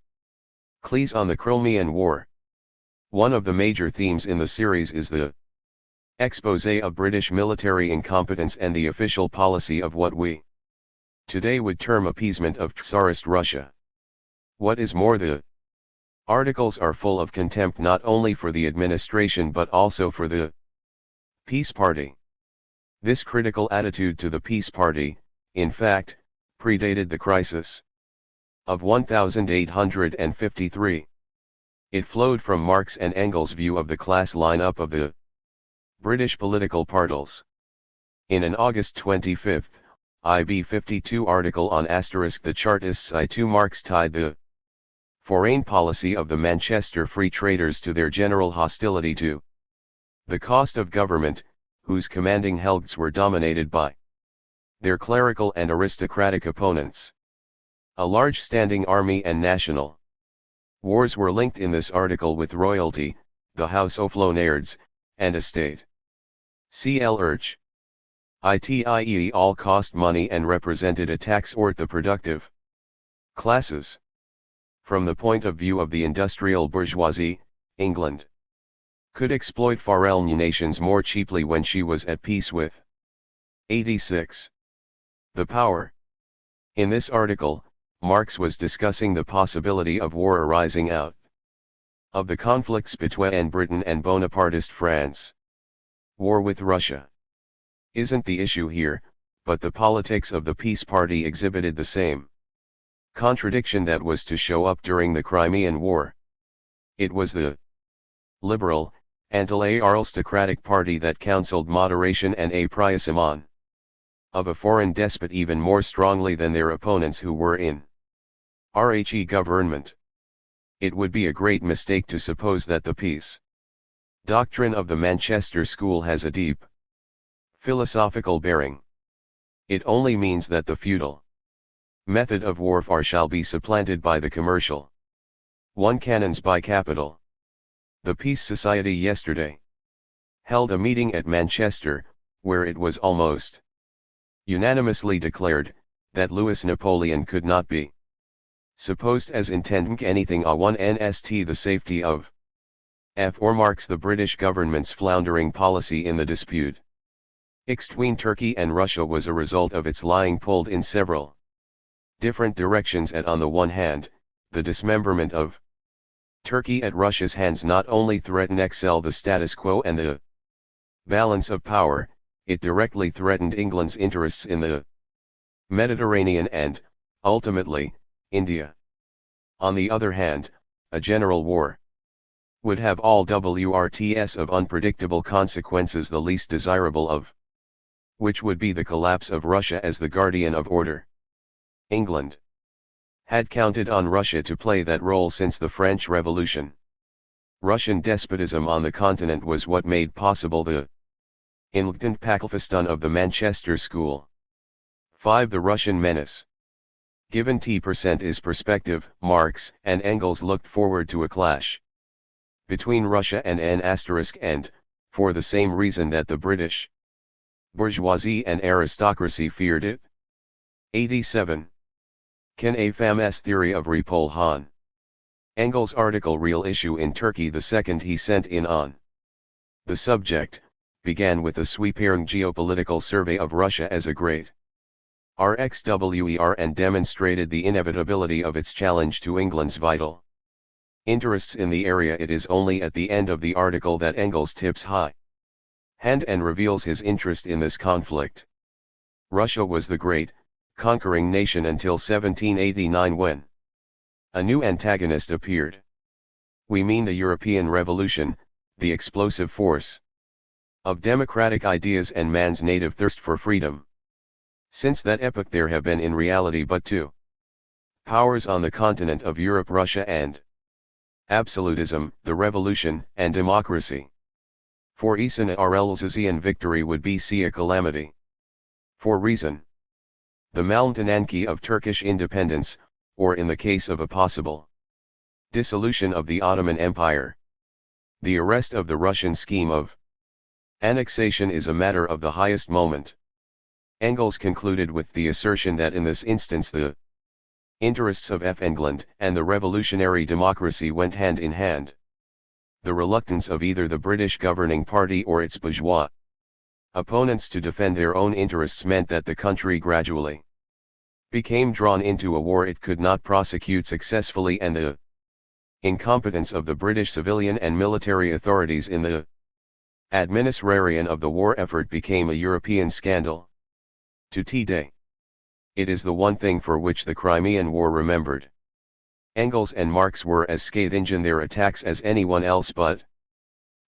Clees on the Crimean War. One of the major themes in the series is the exposé of British military incompetence and the official policy of what we today would term appeasement of Tsarist Russia. What is more, the articles are full of contempt not only for the administration but also for the Peace Party. This critical attitude to the Peace Party, in fact, predated the crisis of 1853. It flowed from Marx and Engels' view of the class line-up of the British political parties. In an August 25, IB 52 article on * the Chartists to Marx tied the foreign policy of the Manchester Free Traders to their general hostility to the cost of government, whose commanding helgts were dominated by their clerical and aristocratic opponents. A large standing army and national wars were linked in this article with royalty, the House of Lombards, and a state. CL Urch. ITIE all cost money and represented a tax or the productive classes. From the point of view of the industrial bourgeoisie, England could exploit foreign nations more cheaply when she was at peace with 86. The power. In this article, Marx was discussing the possibility of war arising out of the conflicts between Britain and Bonapartist France. War with Russia isn't the issue here, but the politics of the Peace Party exhibited the same contradiction that was to show up during the Crimean War. It was the liberal, anti-aristocratic party that counseled moderation and apprisionement of a foreign despot even more strongly than their opponents who were in RHE government. It would be a great mistake to suppose that the peace doctrine of the Manchester School has a deep philosophical bearing. It only means that the feudal method of warfare shall be supplanted by the commercial one. Cannons by capital. The Peace Society yesterday held a meeting at Manchester, where it was almost unanimously declared that Louis Napoleon could not be supposed as intending anything a one nst the safety of F or Marx the British government's floundering policy in the dispute between Turkey and Russia was a result of its lying pulled in several different directions at on the one hand, the dismemberment of Turkey at Russia's hands not only threatened the status quo and the balance of power, it directly threatened England's interests in the Mediterranean and, ultimately, India. On the other hand, a general war would have all WRTS of unpredictable consequences, the least desirable of which would be the collapse of Russia as the guardian of order. England had counted on Russia to play that role since the French Revolution. Russian despotism on the continent was what made possible the enlightened pacifistan of the Manchester School. 5. The Russian menace. Given T% is perspective, Marx and Engels looked forward to a clash between Russia and and, for the same reason that the British bourgeoisie and aristocracy feared it. 87. Can a famous theory of repulsion? Engels' article Real Issue in Turkey the second he sent in on the subject, began with a sweeping geopolitical survey of Russia as a great RXWER and demonstrated the inevitability of its challenge to England's vital interests in the area. It is only at the end of the article that Engels tips high hand and reveals his interest in this conflict. Russia was the great, conquering nation until 1789 when a new antagonist appeared. We mean the European Revolution, the explosive force of democratic ideas and man's native thirst for freedom. Since that epoch there have been in reality but two powers on the continent of Europe, Russia and absolutism, the revolution, and democracy. For Esan Arelzazian victory would be a calamity. For reason. The Malmtenanki of Turkish independence, or in the case of a possible dissolution of the Ottoman Empire. The arrest of the Russian scheme of annexation is a matter of the highest moment. Engels concluded with the assertion that in this instance the interests of England and the revolutionary democracy went hand in hand. The reluctance of either the British governing party or its bourgeois opponents to defend their own interests meant that the country gradually became drawn into a war it could not prosecute successfully, and the incompetence of the British civilian and military authorities in the administration of the war effort became a European scandal. To today, it is the one thing for which the Crimean War remembered. Engels and Marx were as scathing in their attacks as anyone else, but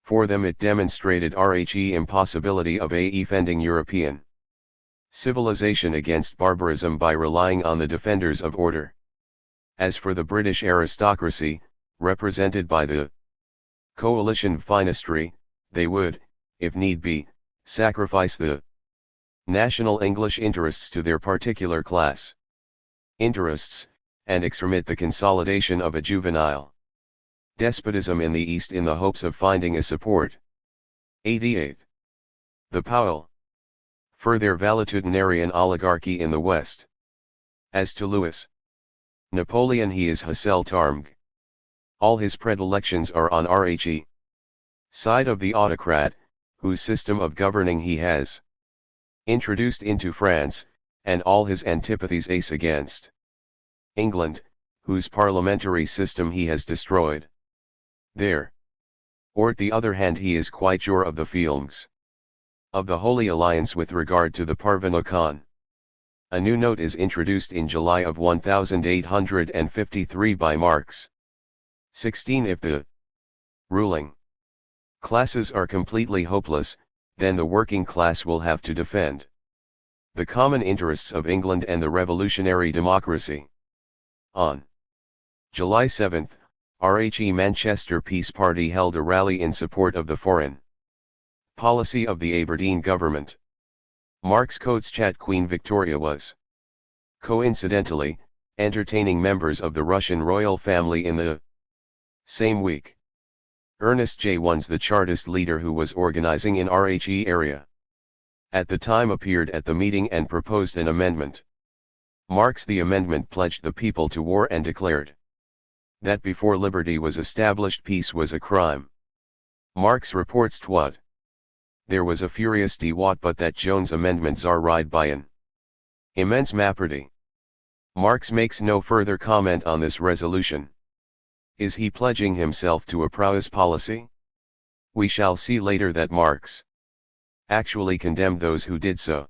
for them it demonstrated the impossibility of defending European civilization against barbarism by relying on the defenders of order. As for the British aristocracy, represented by the coalition Finistry, they would, if need be, sacrifice the national English interests to their particular class interests, and extremit the consolidation of a juvenile despotism in the East in the hopes of finding a support. 88. The Powell for their valetudinarian oligarchy in the West. As to Louis Napoleon, he is Hassel Tarmg. All his predilections are on the side of the autocrat, whose system of governing he has introduced into France, and all his antipathies ace against England, whose parliamentary system he has destroyed. There. Or at the other hand, he is quite sure of the feelings of the Holy Alliance with regard to the Parvenu Khan. A new note is introduced in July of 1853 by Marx. 16. If the ruling classes are completely hopeless, then the working class will have to defend the common interests of England and the revolutionary democracy. On July 7, RHE Manchester Peace Party held a rally in support of the foreign policy of the Aberdeen government. Marx quotes chat Queen Victoria was, coincidentally, entertaining members of the Russian royal family in the same week. Ernest J. Ones, the Chartist leader who was organizing in RHE area at the time, appeared at the meeting and proposed an amendment. Marx the amendment pledged the people to war and declared that before liberty was established peace was a crime. Marx reports what there was a furious dewat but that Jones' amendments are ride by an immense majority. Marx makes no further comment on this resolution. Is he pledging himself to a prowess policy? We shall see later that Marx actually condemned those who did so.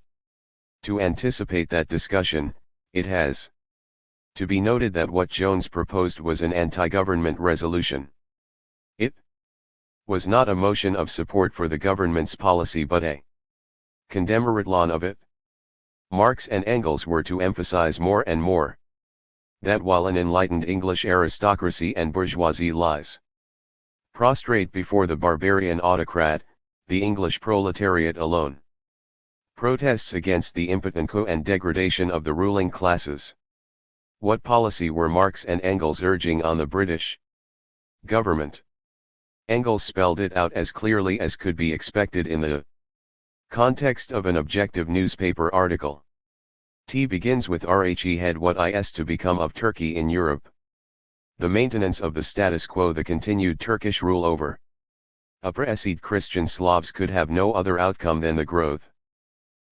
To anticipate that discussion, it has to be noted that what Jones proposed was an anti-government resolution. It was not a motion of support for the government's policy but a condemnation of it. Marx and Engels were to emphasize more and more that while an enlightened English aristocracy and bourgeoisie lies prostrate before the barbarian autocrat, the English proletariat alone protests against the impotency and degradation of the ruling classes. What policy were Marx and Engels urging on the British government? Engels spelled it out as clearly as could be expected in the context of an objective newspaper article. T begins with Rhe head what is to become of Turkey in Europe. The maintenance of the status quo, the continued Turkish rule over oppressed Christian Slavs could have no other outcome than the growth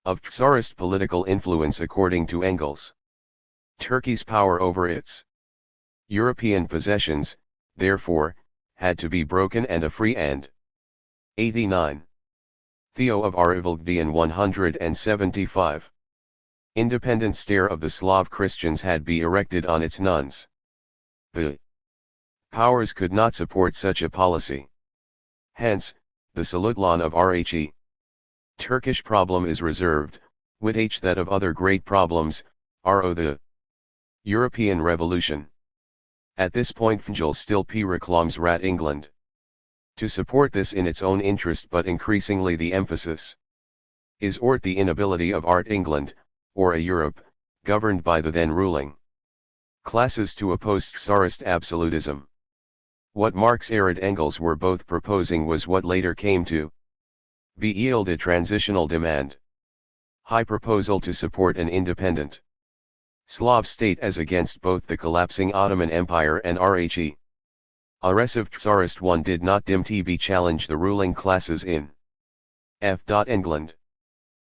of Tsarist political influence according to Engels. Turkey's power over its European possessions, therefore, had to be broken and a free and 89. Theo of Arivalgdian 175. Independent stare of the Slav Christians had be erected on its nuns. The powers could not support such a policy. Hence, the Salutlan of Rhe. Turkish problem is reserved, with that of other great problems, ro the European Revolution. At this point Fngel still reclams Rat England to support this in its own interest, but increasingly the emphasis is ort the inability of Art England, or a Europe, governed by the then ruling classes to oppose Tsarist absolutism. What Marx and Engels were both proposing was what later came to be yield a transitional demand. High proposal to support an independent Slav state as against both the collapsing Ottoman Empire and Rhe. Aggressive Tsarist one did not be challenge the ruling classes in England.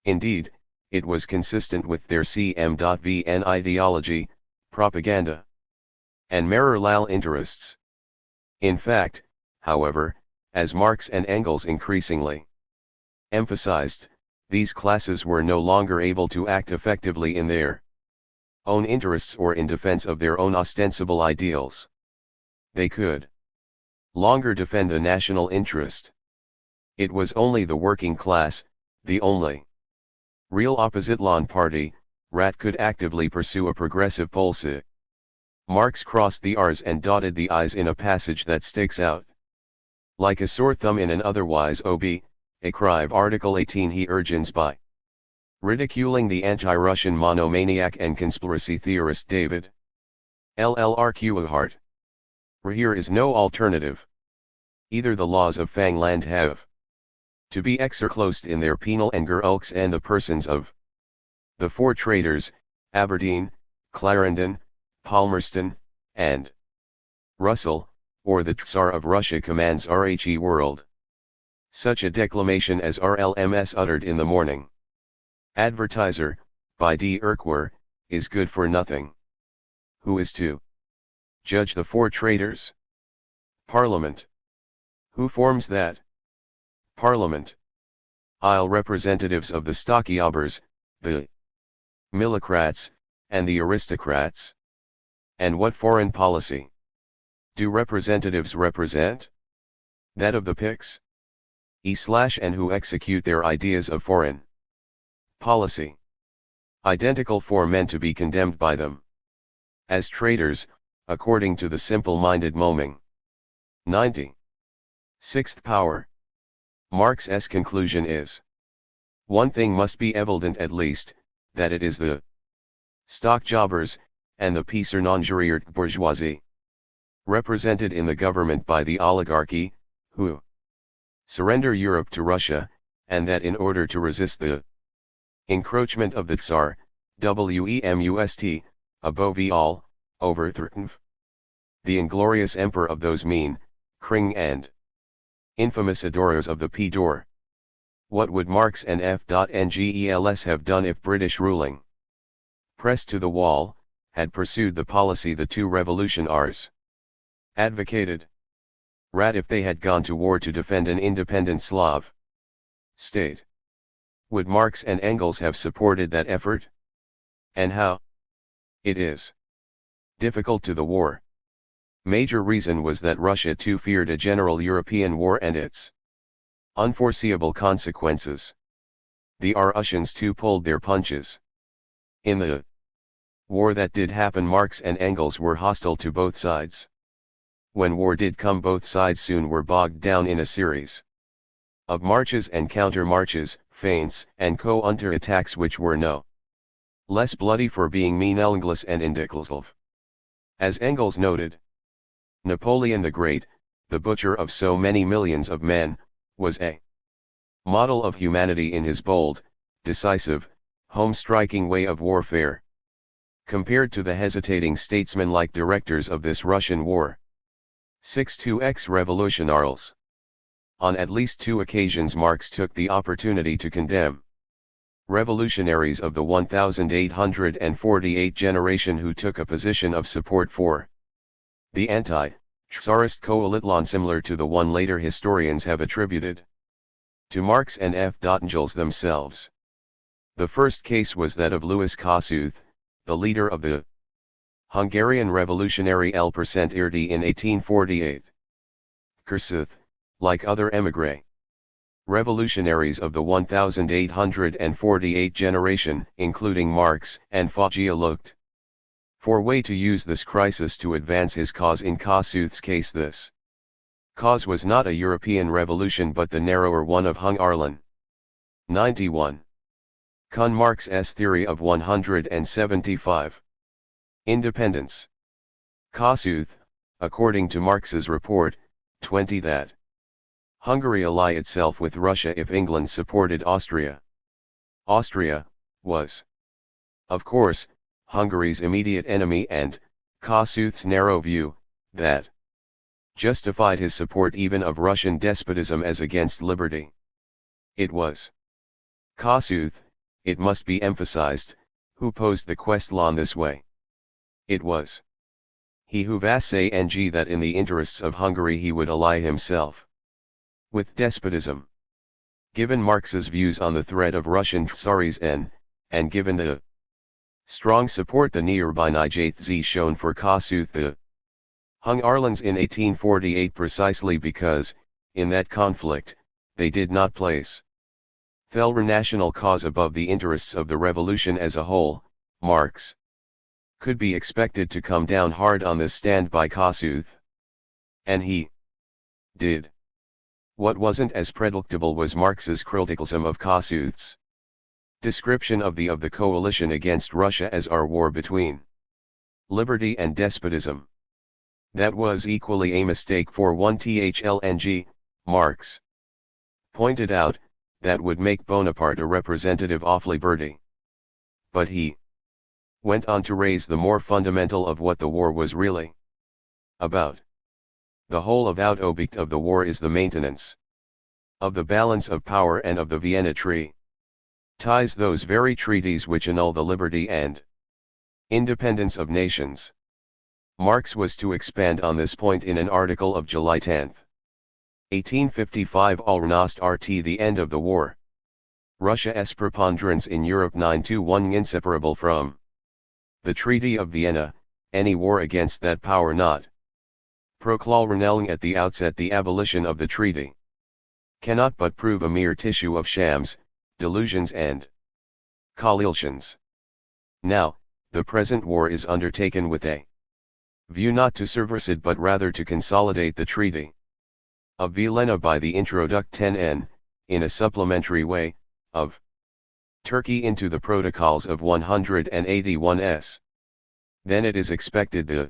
Indeed, it was consistent with their CM.VN ideology, propaganda, and Marerlal interests. In fact, however, as Marx and Engels increasingly emphasized, these classes were no longer able to act effectively in their own interests or in defense of their own ostensible ideals. They could longer defend the national interest. It was only the working class, the only real oppositlan party, Rat could actively pursue a progressive policy. Marx crossed the R's and dotted the I's in a passage that sticks out like a sore thumb in an otherwise a cry of Article 18. He urges by ridiculing the anti-Russian monomaniac and conspiracy theorist David Llrquhart. Here is no alternative. Either the laws of Fangland have to be exercised in their penal anger ulks and the persons of the four traitors, Aberdeen, Clarendon, Palmerston, and Russell, or the Tsar of Russia commands Rhe world. Such a declamation as RLMS uttered in the morning Advertiser, by D. Urquhart, is good for nothing. Who is to judge the four traitors? Parliament. Who forms that Parliament? Isle representatives of the Stockyobers, the Millocrats, and the aristocrats. And what foreign policy do representatives represent? That of the Pics? And who execute their ideas of foreign policy, identical for men to be condemned by them as traitors, according to the simple-minded Moming. 90. Sixth power. Marx's conclusion is: one thing must be evident at least, that it is the stock jobbers, and the piecer non-juriert bourgeoisie, represented in the government by the oligarchy, who surrender Europe to Russia, and that in order to resist the encroachment of the Tsar, WEMUST, above all, overthrown the inglorious emperor of those mean, Kring and infamous adorers of the P-door. What would Marx and F.Ngels have done if British ruling, pressed to the wall, had pursued the policy the two revolutionaries advocated? Rat if they had gone to war to defend an independent Slav state. Would Marx and Engels have supported that effort? And how? It is difficult to the war. Major reason was that Russia too feared a general European war and its unforeseeable consequences. The Russians too pulled their punches. In the war that did happen, Marx and Engels were hostile to both sides. When war did come, both sides soon were bogged down in a series of marches and counter-marches, feints and counter-attacks which were no less bloody for being meaningless and indecisive. As Engels noted, Napoleon the Great, the butcher of so many millions of men, was a model of humanity in his bold, decisive, home-striking way of warfare. Compared to the hesitating statesman-like directors of this Russian war. 6-2 ex-revolutionaries. On at least 2 occasions Marx took the opportunity to condemn revolutionaries of the 1848 generation who took a position of support for the anti-Tsarist coalition similar to the one later historians have attributed to Marx and F. Engels themselves. The first case was that of Louis Kossuth, the leader of the Hungarian Revolutionary L%RD in 1848. Kossuth, like other émigré revolutionaries of the 1848 generation, including Marx and Foggia, looked for a way to use this crisis to advance his cause. In Kossuth's case, this cause was not a European revolution but the narrower one of Hungarian. 91. Kun Marx's theory of 175. Independence. Kossuth, according to Marx's report, 20, that Hungary ally itself with Russia if England supported Austria. Austria was, of course, Hungary's immediate enemy, and Kossuth's narrow view, that justified his support even of Russian despotism as against liberty. It was Kossuth, it must be emphasized, who posed the question this way. It was he who was saying that in the interests of Hungary he would ally himself with despotism. Given Marx's views on the threat of Russian Tsarism, and given the strong support the nearby Nijathzi shown for Kossuth the Hungarians in 1848 precisely because, in that conflict, they did not place the national cause above the interests of the revolution as a whole, Marx could be expected to come down hard on this stand by Kossuth. And he did. What wasn't as predictable was Marx's criticism of Kossuth's description of the coalition against Russia as our war between liberty and despotism. That was equally a mistake for one THLNG, Marx pointed out, that would make Bonaparte a representative of liberty. But he went on to raise the more fundamental of what the war was really about. The whole avowed object of the war is the maintenance of the balance of power and of the Vienna Treaty. Ties, those very treaties which annul the liberty and independence of nations. Marx was to expand on this point in an article of July 10, 1855, Almost RT, the end of the war. Russia's preponderance in Europe 9-1 inseparable from the Treaty of Vienna, any war against that power not proclaiming at the outset the abolition of the treaty cannot but prove a mere tissue of shams, delusions and coalitions. Now, the present war is undertaken with a view not to subvert but rather to consolidate the Treaty of Vienna by the introduction, in a supplementary way, of Turkey into the protocols of 181s. Then it is expected the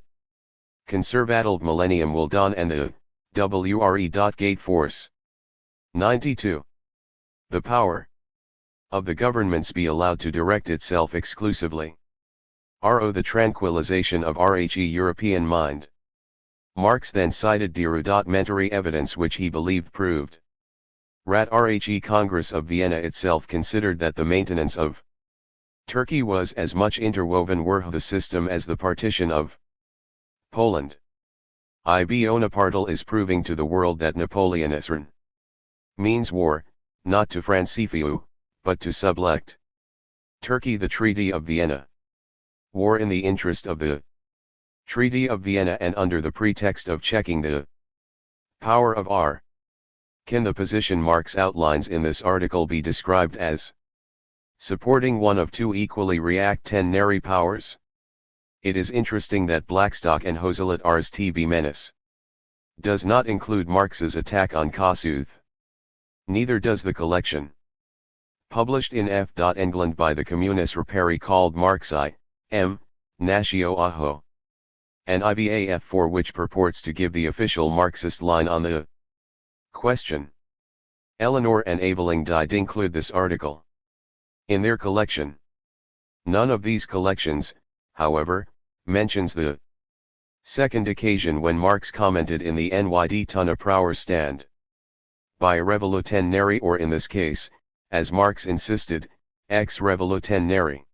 conservative millennium will dawn and the WRE. Force. 92. The power of the governments be allowed to direct itself exclusively. The tranquilization of RHE European mind. Marx then cited the rudimentary evidence which he believed proved RHE Congress of Vienna itself considered that the maintenance of Turkey was as much interwoven with the system as the partition of Poland. Bonaparte is proving to the world that Napoleonism means war, not to Francify, but to sublect Turkey the Treaty of Vienna. War in the interest of the Treaty of Vienna and under the pretext of checking the power of R. Can the position Marx outlines in this article be described as supporting one of two equally reactionary powers? It is interesting that Blackstock and Hoselit T.B. Menace does not include Marx's attack on Kossuth. Neither does the collection published in F. England by the Communist Repari called Marxi, M. Natio Aho. and IVAF4, which purports to give the official Marxist line on the question. Eleanor and Aveling Dide include this article in their collection. None of these collections, however, mentions the second occasion when Marx commented in the NYD Tunne Prouwer stand by a revolutionary, or in this case, as Marx insisted, ex-revolutionary.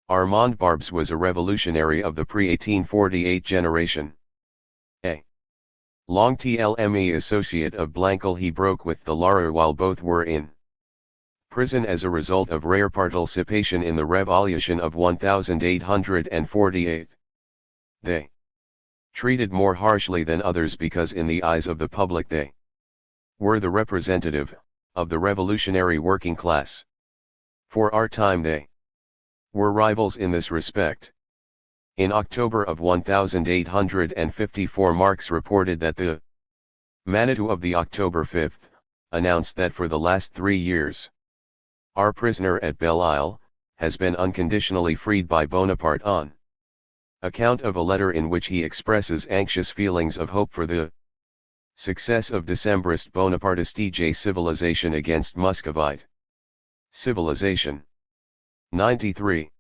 Armand Barbes was a revolutionary of the pre-1848 generation. A long TLME associate of Blankel, he broke with the Larer while both were in prison as a result of rare participation in the revolution of 1848. They treated more harshly than others because in the eyes of the public they were the representative of the revolutionary working class. For our time they were rivals in this respect. In October of 1854, Marx reported that the Manitou of the October 5th announced that for the last 3 years, our prisoner at Belle Isle has been unconditionally freed by Bonaparte on account of a letter in which he expresses anxious feelings of hope for the success of Decembrist Bonapartiste civilization against Muscovite civilization. 93.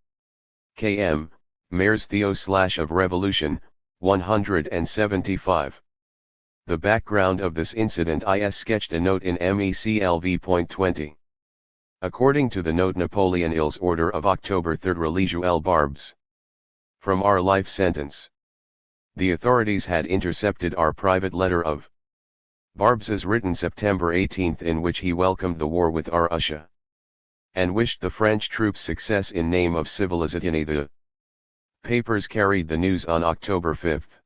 km, Mares Theo / of Revolution, 175. The background of this incident is sketched a note in MECLV.20. According to the note, Napoleon Hill's order of October 3 Religio Barbes from our life sentence. The authorities had intercepted our private letter of Barbes's written September 18, in which he welcomed the war with our Russia and wished the French troops success in name of civilization. The papers carried the news on October 5.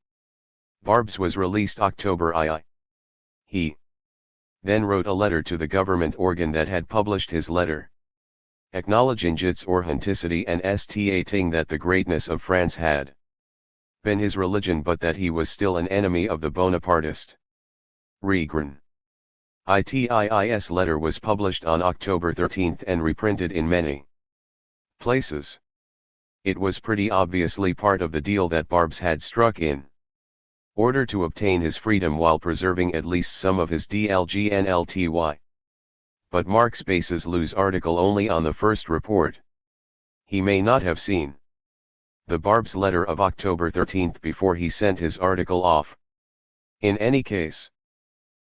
Barbes was released October II. He then wrote a letter to the government organ that had published his letter, acknowledging its authenticity and stating that the greatness of France had been his religion, but that he was still an enemy of the Bonapartist regime. Its letter was published on October 13 and reprinted in many places. It was pretty obviously part of the deal that Barbes had struck in order to obtain his freedom while preserving at least some of his DLGNLTY. But Marx bases Lou's article only on the first report. He may not have seen the Barbes letter of October 13 before he sent his article off. In any case,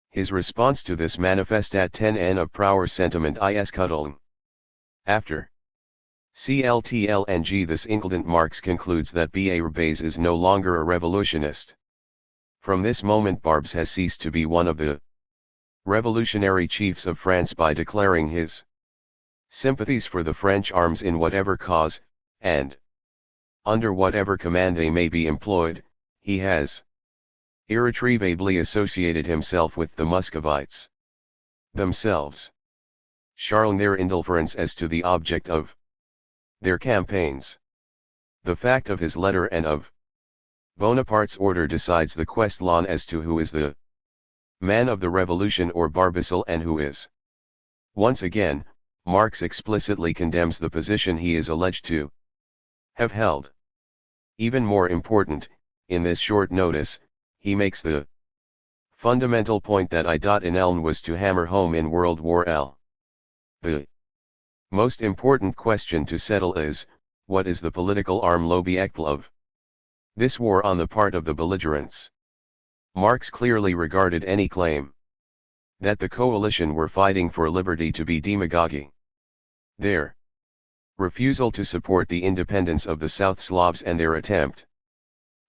his response to this manifest at 10n of Prouwer sentiment is cuddling. After CLTLNG this includent Marx concludes that Barbes is no longer a revolutionist. From this moment Barbes has ceased to be one of the revolutionary chiefs of France by declaring his sympathies for the French arms in whatever cause, and under whatever command they may be employed. He has irretrievably associated himself with the Muscovites themselves, showing their indifference as to the object of their campaigns. The fact of his letter and of Bonaparte's order decides the question as to who is the man of the revolution or Barbicel and who is. Once again, Marx explicitly condemns the position he is alleged to have held. Even more important, in this short notice, he makes the fundamental point that I.N. was to hammer home in World War L. The most important question to settle is, what is the political arm l'objectif of this war on the part of the belligerents? Marx clearly regarded any claim that the coalition were fighting for liberty to be demagogy. Their refusal to support the independence of the South Slavs and their attempt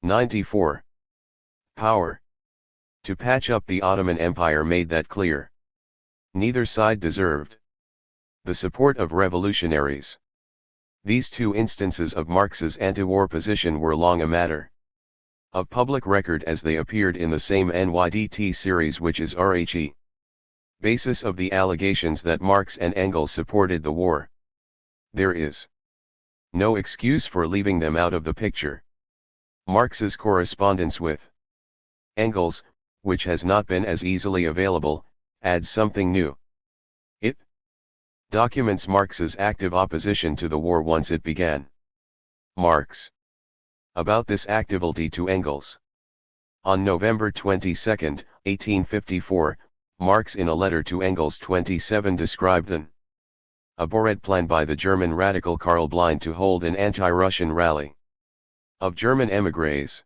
94. Power to patch up the Ottoman Empire made that clear. Neither side deserved the support of revolutionaries. These two instances of Marx's anti-war position were long a matter of public record as they appeared in the same NYDT series, which is RHE basis of the allegations that Marx and Engels supported the war. There is no excuse for leaving them out of the picture. Marx's correspondence with Engels, which has not been as easily available, adds something new. It documents Marx's active opposition to the war once it began. Marx About this activity to Engels. On November 22, 1854, Marx in a letter to Engels 27 described an abhorred plan by the German radical Karl Blind to hold an anti-Russian rally of German émigrés.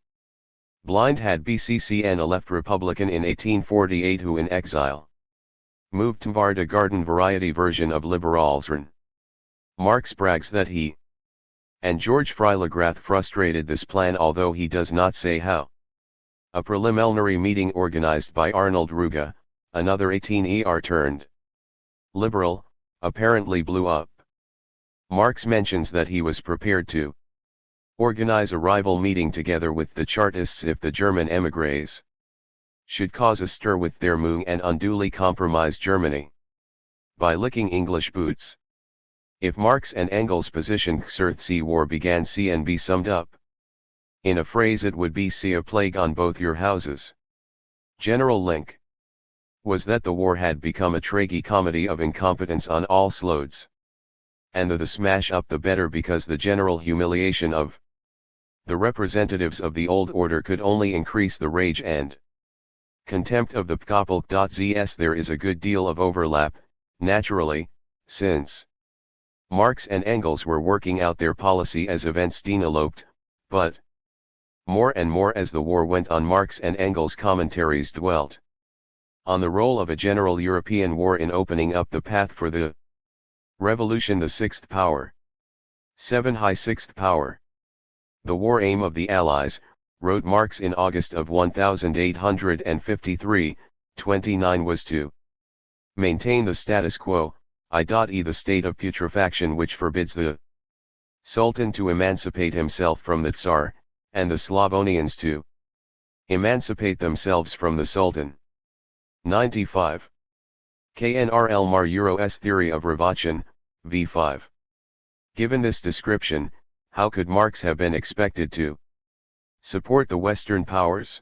Blind had BCCN a left Republican in 1848 who in exile moved toward a garden variety version of Liberalsrun. Marx brags that he and George Freilagrath frustrated this plan, although he does not say how. A preliminary meeting organized by Arnold Ruge, another 18er turned liberal, apparently blew up. Marx mentions that he was prepared to organize a rival meeting together with the Chartists if the German émigrés should cause a stir with their move and unduly compromise Germany by licking English boots. If Marx and Engels' position xerxes war began C and be summed up in a phrase, it would be "see a plague on both your houses." General link was that the war had become a tragi-comedy of incompetence on all slodes, and the smash up the better because the general humiliation of the representatives of the old order could only increase the rage and contempt of the Pkopelk.zs. There is a good deal of overlap, naturally, since Marx and Engels were working out their policy as events developed, but more and more as the war went on, Marx and Engels' commentaries dwelt on the role of a general European war in opening up the path for the revolution. The sixth power. 7. High sixth power. The war aim of the Allies, wrote Marx in August of 1853, 29, was to maintain the status quo, i.e. the state of putrefaction which forbids the Sultan to emancipate himself from the Tsar, and the Slavonians to emancipate themselves from the Sultan. 95. Knrl Mar's theory of revolution, v5. Given this description, how could Marx have been expected to support the Western powers'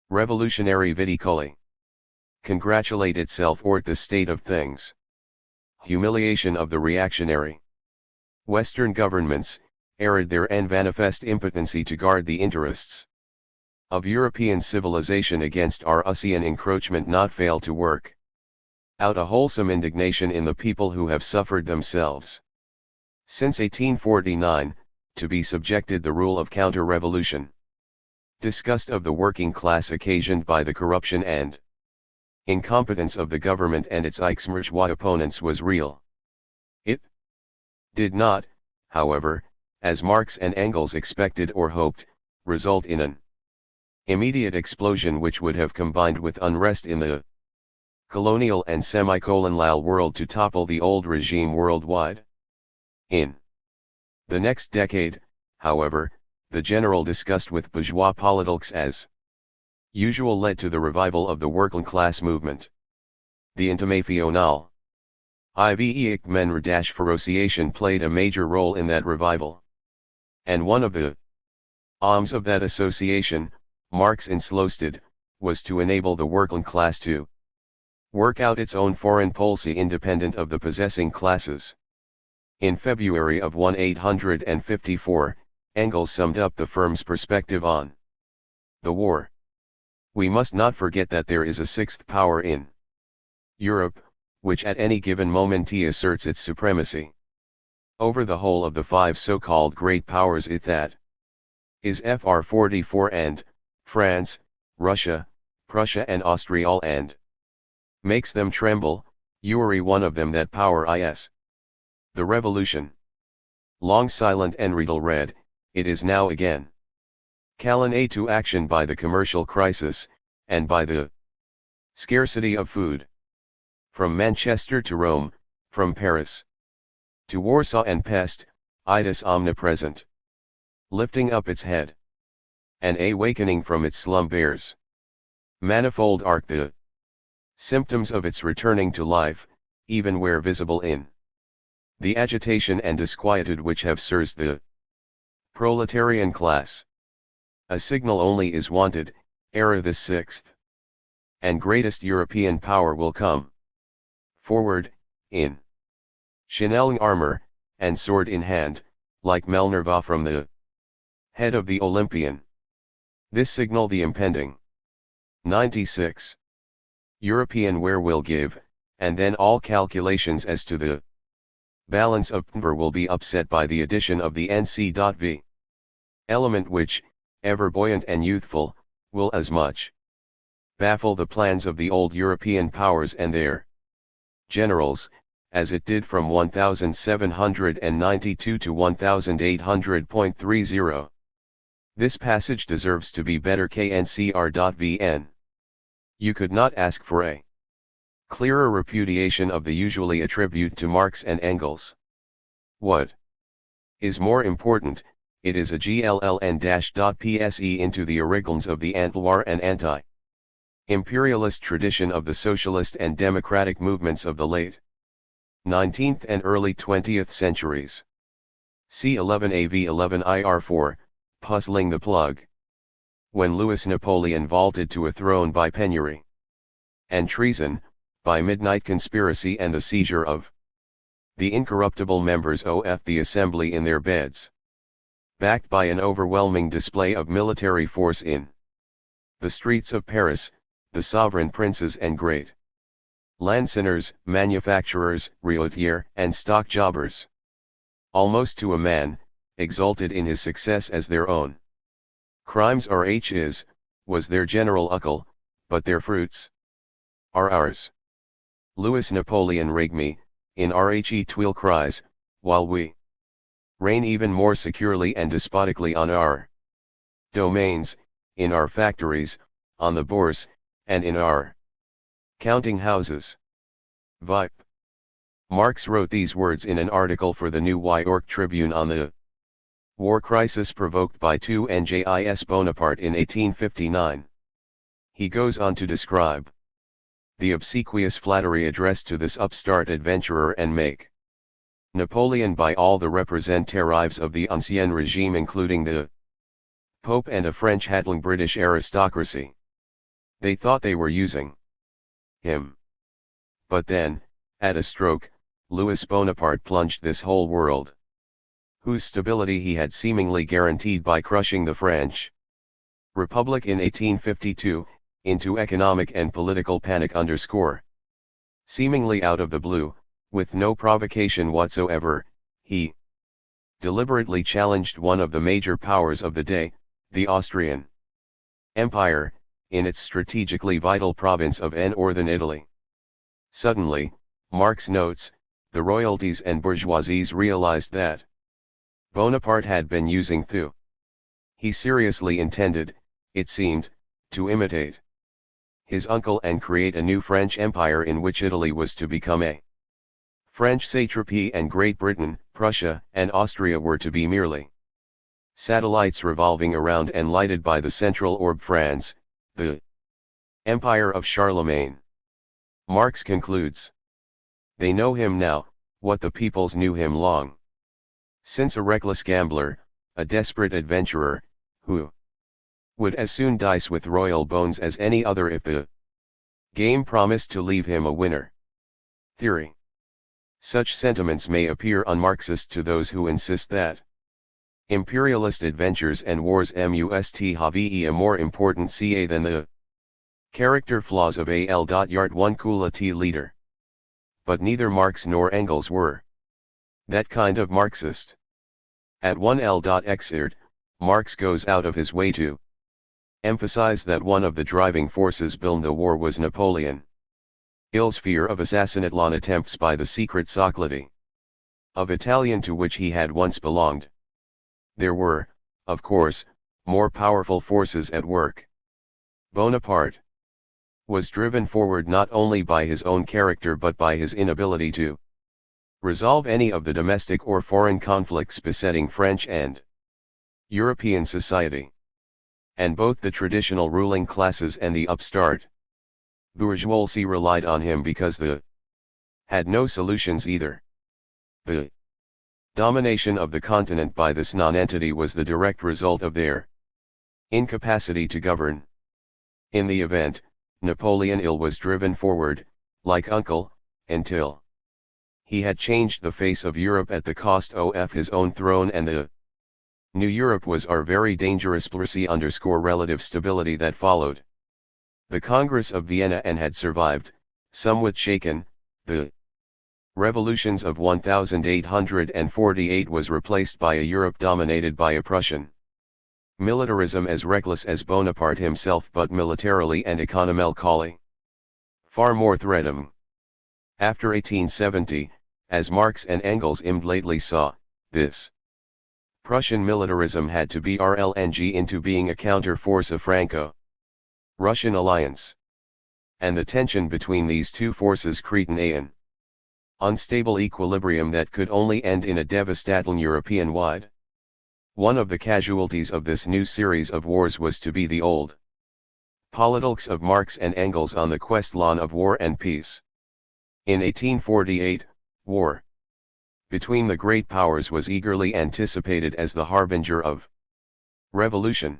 revolutionary vidicoli? Congratulate itself or the state of things? Humiliation of the reactionary Western governments, arid their and manifest impotency to guard the interests of European civilization against Russian encroachment, not fail to work out a wholesome indignation in the people who have suffered themselves since 1849, to be subjected the rule of counter-revolution. Disgust of the working class occasioned by the corruption and incompetence of the government and its Reichsmarschwa opponents was real. It did not, however, as Marx and Engels expected or hoped, result in an immediate explosion which would have combined with unrest in the colonial and semi-colonial world to topple the old regime worldwide. In the next decade, however, the general disgust with bourgeois politics as usual led to the revival of the working class movement. The Internationale IV Menradash-Ferociation played a major role in that revival. And one of the aims of that association, Marx insisted, was to enable the working class to work out its own foreign policy independent of the possessing classes. In February of 1854, Engels summed up the firm's perspective on the war. We must not forget that there is a sixth power in Europe, which at any given moment asserts its supremacy over the whole of the five so-called great powers, that is FR 44 and France, Russia, Prussia and Austria, and makes them tremble. Uri one of them. That power is the revolution. Long silent and Riedel read, it is now again calling a to action by the commercial crisis, and by the scarcity of food. From Manchester to Rome, from Paris to Warsaw and Pest, it is omnipresent. Lifting up its head and awakening from its slumbers. Manifold are the symptoms of its returning to life, even where visible in the agitation and disquietude which have seized the proletarian class. A signal only is wanted, ere the sixth and greatest European power will come forward, in Channeling armor, and sword in hand, like Melnerva from the head of the Olympian. This signal the impending 96. European war will give, and then all calculations as to the balance of power will be upset by the addition of the NC.V. element which, ever buoyant and youthful, will as much baffle the plans of the old European powers and their generals, as it did from 1792 to 1800.30. This passage deserves to be better KNCR.VN. You could not ask for a clearer repudiation of the usually attribute to Marx and Engels. What is more important, it is a GLLN-.PSE into the origins of the anti-war and anti-imperialist tradition of the socialist and democratic movements of the late 19th and early 20th centuries. C11AV11IR4, Puzzling the Plug. When Louis Napoleon vaulted to a throne by penury and treason, by midnight conspiracy and the seizure of the incorruptible members of the assembly in their beds, backed by an overwhelming display of military force in the streets of Paris, the sovereign princes and great lansinners, manufacturers, riotiers, and stock jobbers, almost to a man, exulted in his success as their own crimes was their general uckle, but their fruits are ours. Louis Napoleon reg me, in Rhe Tuile cries, while we reign even more securely and despotically on our domains, in our factories, on the bourse, and in our counting houses. Vip. Marx wrote these words in an article for the New York Tribune on the war crisis provoked by 2 Njis Bonaparte in 1859. He goes on to describe the obsequious flattery addressed to this upstart adventurer and make Napoleon by all the representatives of the ancien regime, including the Pope and a French hatling British aristocracy. They thought they were using him. But then, at a stroke, Louis Bonaparte plunged this whole world, whose stability he had seemingly guaranteed by crushing the French Republic in 1852, into economic and political panic seemingly out of the blue, with no provocation whatsoever. He deliberately challenged one of the major powers of the day, the Austrian Empire, in its strategically vital province of northern Italy. Suddenly, Marx notes, the royalties and bourgeoisies realized that Bonaparte had been using Thu. He seriously intended, it seemed, to imitate his uncle and create a new French empire in which Italy was to become a French satrapy and Great Britain, Prussia, and Austria were to be merely satellites revolving around and lighted by the central orb France, the empire of Charlemagne. Marx concludes, they know him now, what the peoples knew him long since, a reckless gambler, a desperate adventurer, who would as soon dice with royal bones as any other if the game promised to leave him a winner. Theory. Such sentiments may appear un-Marxist to those who insist that imperialist adventures and wars must have a more important ca than the character flaws of Al. One Kula T leader. But neither Marx nor Engels were that kind of Marxist. At 1L.Xerd, Marx goes out of his way to emphasize that one of the driving forces behind the war was Napoleon IL's fear of assassination attempts by the secret Society of Italian to which he had once belonged. There were, of course, more powerful forces at work. Bonaparte was driven forward not only by his own character but by his inability to resolve any of the domestic or foreign conflicts besetting French and European society. And both the traditional ruling classes and the upstart bourgeoisie relied on him because they had no solutions either. The domination of the continent by this nonentity was the direct result of their incapacity to govern. In the event, Napoleon IL was driven forward, like Uncle, until he had changed the face of Europe at the cost of his own throne and the New Europe was our very dangerous _relative stability that followed the Congress of Vienna and had survived, somewhat shaken, the revolutions of 1848 was replaced by a Europe dominated by a Prussian militarism as reckless as Bonaparte himself but militarily and economically far more threatening. After 1870, as Marx and Engels lately saw, this Prussian militarism had to be RLNG into being a counter-force of Franco-Russian alliance. And the tension between these two forces created an unstable equilibrium that could only end in a devastating European-wide. One of the casualties of this new series of wars was to be the old politics of Marx and Engels on the question of war and peace. In 1848, war between the great powers was eagerly anticipated as the harbinger of revolution.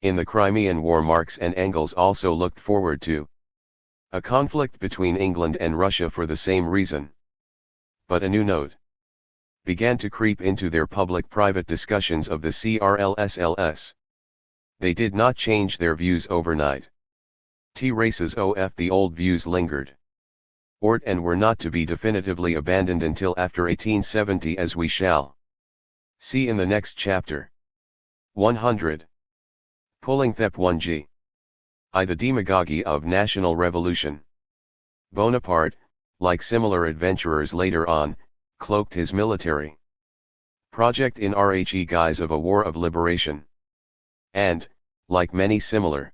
In the Crimean War, Marx and Engels also looked forward to a conflict between England and Russia for the same reason. But a new note began to creep into their public-private discussions of the CRLSLS. They did not change their views overnight. The old views lingered and were not to be definitively abandoned until after 1870, as we shall see in the next chapter. 100. Pulling Thep 1g. The demagogy of national revolution. Bonaparte, like similar adventurers later on, cloaked his military project in the guise of a war of liberation. And, like many similar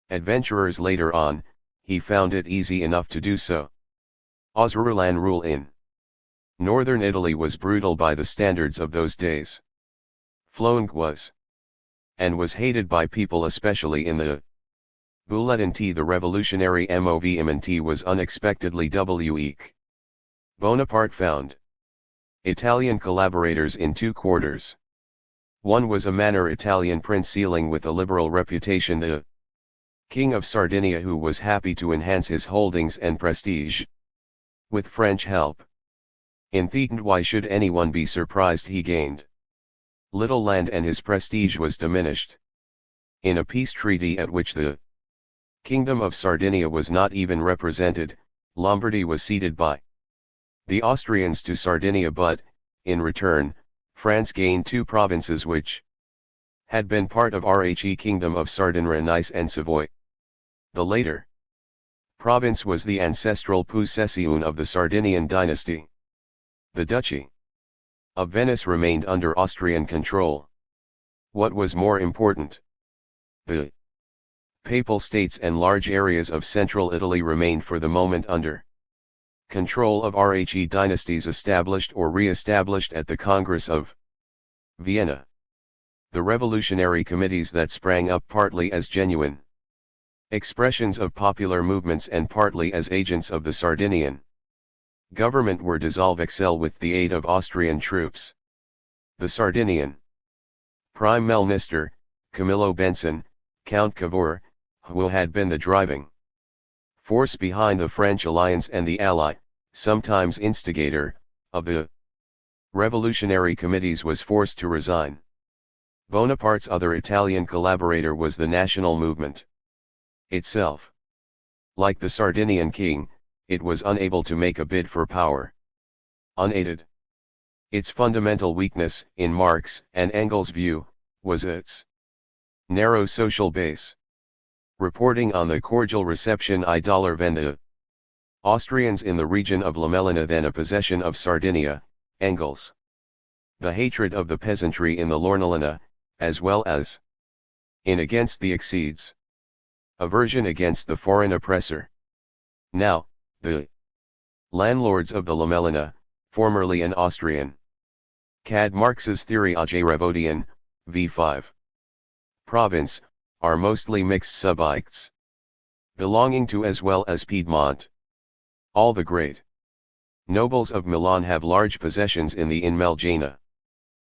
adventurers later on, he found it easy enough to do so. Osrulan rule in northern Italy was brutal by the standards of those days. Flowing was hated by people, especially in the Bulletin. The revolutionary movement was unexpectedly weak. Bonaparte found Italian collaborators in two quarters. One was a manner Italian prince sealing with a liberal reputation, the King of Sardinia, who was happy to enhance his holdings and prestige with French help. In Thetan, why should anyone be surprised he gained little land and his prestige was diminished. In a peace treaty at which the Kingdom of Sardinia was not even represented, Lombardy was ceded by the Austrians to Sardinia, but, in return, France gained two provinces which had been part of the Kingdom of Sardinia, Nice and Savoy. The later province was the ancestral possession of the Sardinian dynasty. The Duchy of Venice remained under Austrian control. What was more important, the Papal States and large areas of central Italy remained for the moment under control of the dynasties established or re-established at the Congress of Vienna. The revolutionary committees that sprang up partly as genuine expressions of popular movements and partly as agents of the Sardinian government were dissolved with the aid of Austrian troops. The Sardinian Prime Minister, Camillo Benson, Count Cavour, who had been the driving force behind the French alliance and the ally, sometimes instigator, of the revolutionary committees, was forced to resign. Bonaparte's other Italian collaborator was the national movement itself. Like the Sardinian king, it was unable to make a bid for power unaided. Its fundamental weakness, in Marx and Engels' view, was its narrow social base. Reporting on the cordial reception when the Austrians in the region of Lamellina, then a possession of Sardinia, Engels. The hatred of the peasantry in the Lornolina, as well as in against the exceeds. Aversion against the foreign oppressor. Now, the landlords of the Lamellina, formerly an Austrian cad Marx's theory Aj Revodian, v5 province, are mostly mixed subjects belonging to as well as Piedmont. All the great nobles of Milan have large possessions in the Melgena.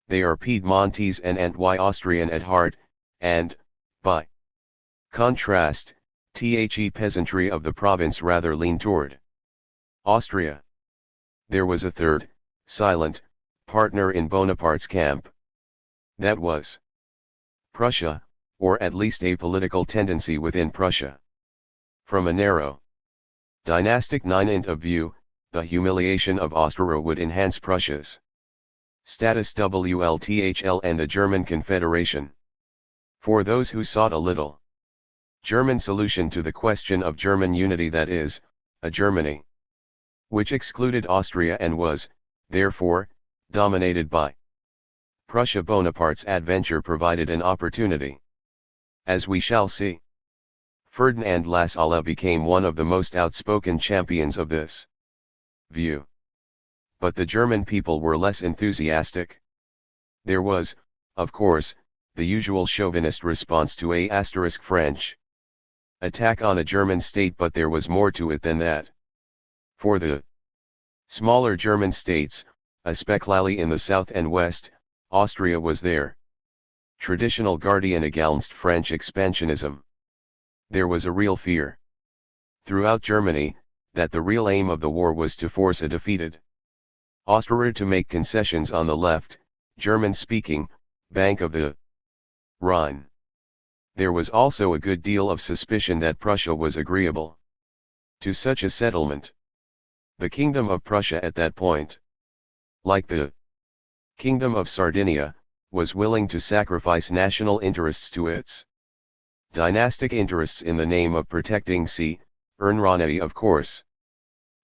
They are Piedmontese and anti-Austrian at heart, and, by contrast, the peasantry of the province rather lean toward Austria. There was a third, silent, partner in Bonaparte's camp. That was Prussia, or at least a political tendency within Prussia. From a narrow dynastic point of view, the humiliation of Austria would enhance Prussia's status WLTHL and the German Confederation. For those who sought a little German solution to the question of German unity, that is, a Germany which excluded Austria and was, therefore, dominated by Prussia, Bonaparte's adventure provided an opportunity. As we shall see, Ferdinand Lassalle became one of the most outspoken champions of this view. But the German people were less enthusiastic. There was, of course, the usual chauvinist response to a French attack on a German state, but there was more to it than that. For the smaller German states, especially in the south and west, Austria was their traditional guardian against French expansionism. There was a real fear throughout Germany that the real aim of the war was to force a defeated Austria to make concessions on the left, German-speaking, bank of the Rhine. There was also a good deal of suspicion that Prussia was agreeable to such a settlement. The Kingdom of Prussia at that point, like the Kingdom of Sardinia, was willing to sacrifice national interests to its dynastic interests in the name of protecting Ernrane, of course.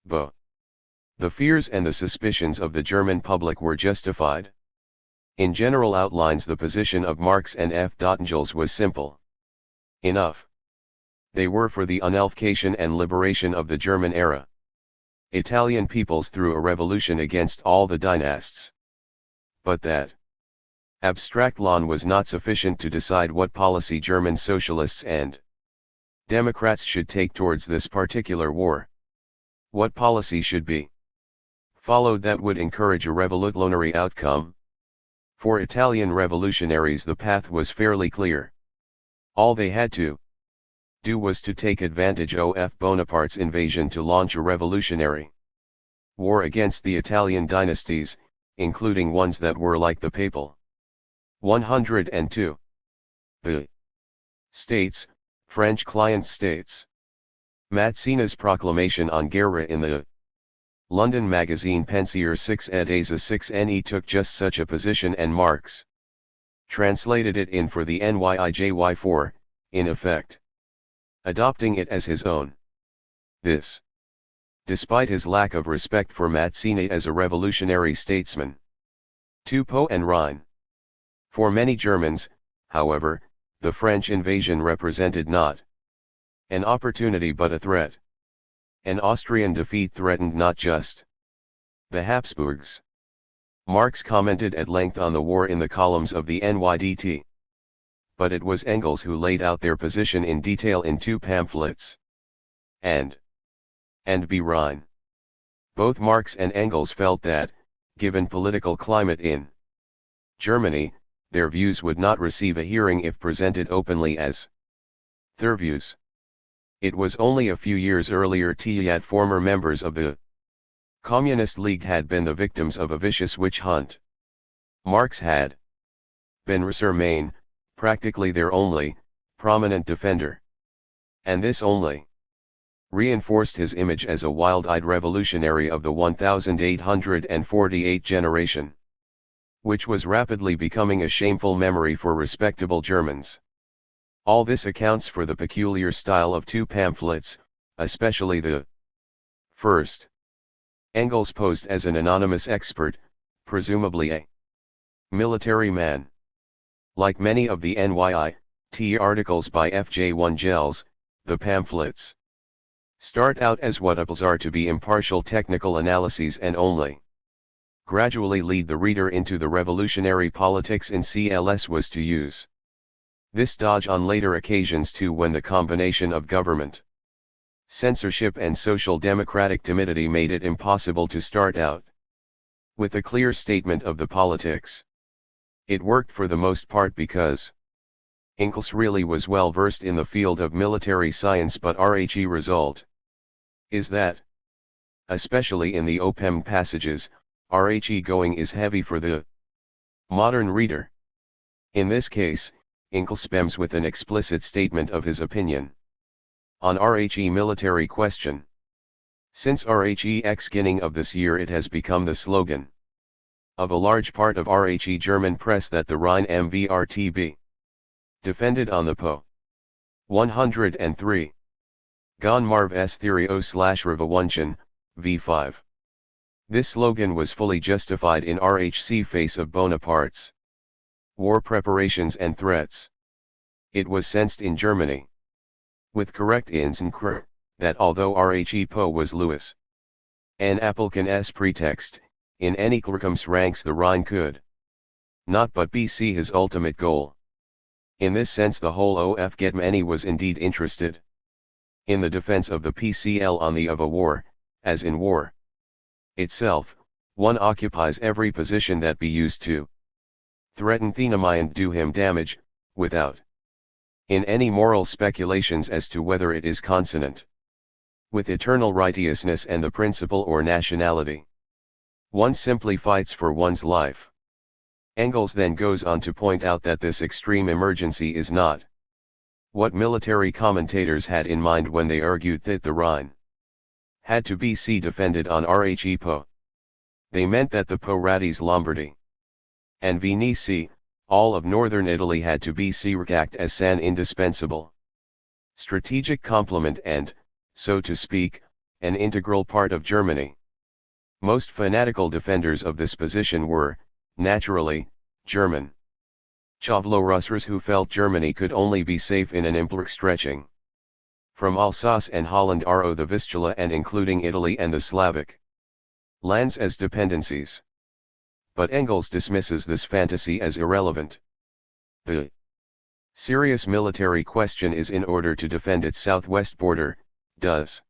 But the fears and the suspicions of the German public were justified. In general outlines, the position of Marx and Engels was simple enough. They were for the unification and liberation of the German era Italian peoples through a revolution against all the dynasts. But that abstract lawn was not sufficient to decide what policy German socialists and Democrats should take towards this particular war. What policy should be followed that would encourage a revolutionary outcome? For Italian revolutionaries the path was fairly clear. All they had to do was to take advantage of Bonaparte's invasion to launch a revolutionary war against the Italian dynasties, including ones that were like the Papal 102. The states, French client states. Mazzini's proclamation on guerre in the London magazine Pensier 6 ed Aza 6 Ne took just such a position, and Marx translated it in for the NYIJY4, in effect adopting it as his own. This, despite his lack of respect for Mazzini as a revolutionary statesman. To Po and Rhine. For many Germans, however, the French invasion represented not an opportunity but a threat. An Austrian defeat threatened not just the Habsburgs. Marx commented at length on the war in the columns of the NYDT. But it was Engels who laid out their position in detail in two pamphlets. And B. Rhine. Both Marx and Engels felt that, given political climate in Germany, their views would not receive a hearing if presented openly as their views. It was only a few years earlier that former members of the Communist League had been the victims of a vicious witch hunt. Marx had been Main, practically their only prominent defender. And this only reinforced his image as a wild-eyed revolutionary of the 1848 generation, which was rapidly becoming a shameful memory for respectable Germans. All this accounts for the peculiar style of two pamphlets, especially the first. Engels posed as an anonymous expert, presumably a military man. Like many of the NYIT articles by F.J. Gels, the pamphlets start out as what are to be impartial technical analyses and only gradually lead the reader into the revolutionary politics in CLS was to use this dodge on later occasions too, when the combination of government censorship and social democratic timidity made it impossible to start out with a clear statement of the politics. It worked for the most part because Engels really was well versed in the field of military science, but RHE result is that, especially in the OPEM passages, RHE going is heavy for the modern reader. In this case, Inkel spems with an explicit statement of his opinion. On RHE military question. Since RHE's beginning of this year it has become the slogan of a large part of RHE German press that the Rhine MVRTB defended on the Po. 103. Gone Marv S Theory O/Revolution, v5. This slogan was fully justified in RHC face of Bonaparte's war preparations and threats. It was sensed in Germany with correct Insenkr, that although RHE Po was Louis N. Appelkin's pretext, in any ranks the Rhine could not but be his ultimate goal. In this sense the whole of Germany was indeed interested in the defense of the PCL on the of a war, as in war itself, one occupies every position that be used to threaten the enemy and do him damage, without in any moral speculations as to whether it is consonant with eternal righteousness and the principle or nationality. One simply fights for one's life. Engels then goes on to point out that this extreme emergency is not what military commentators had in mind when they argued that the Rhine had to be defended on RHE Po. They meant that the Po Radis Lombardy and Venice, all of northern Italy had to be react as an indispensable strategic complement and, so to speak, an integral part of Germany. Most fanatical defenders of this position were, naturally, German Chauvelorusers who felt Germany could only be safe in an empire stretching from Alsace and Holland ro the Vistula and including Italy and the Slavic lands as dependencies. But Engels dismisses this fantasy as irrelevant. The serious military question is in order to defend its southwest border, does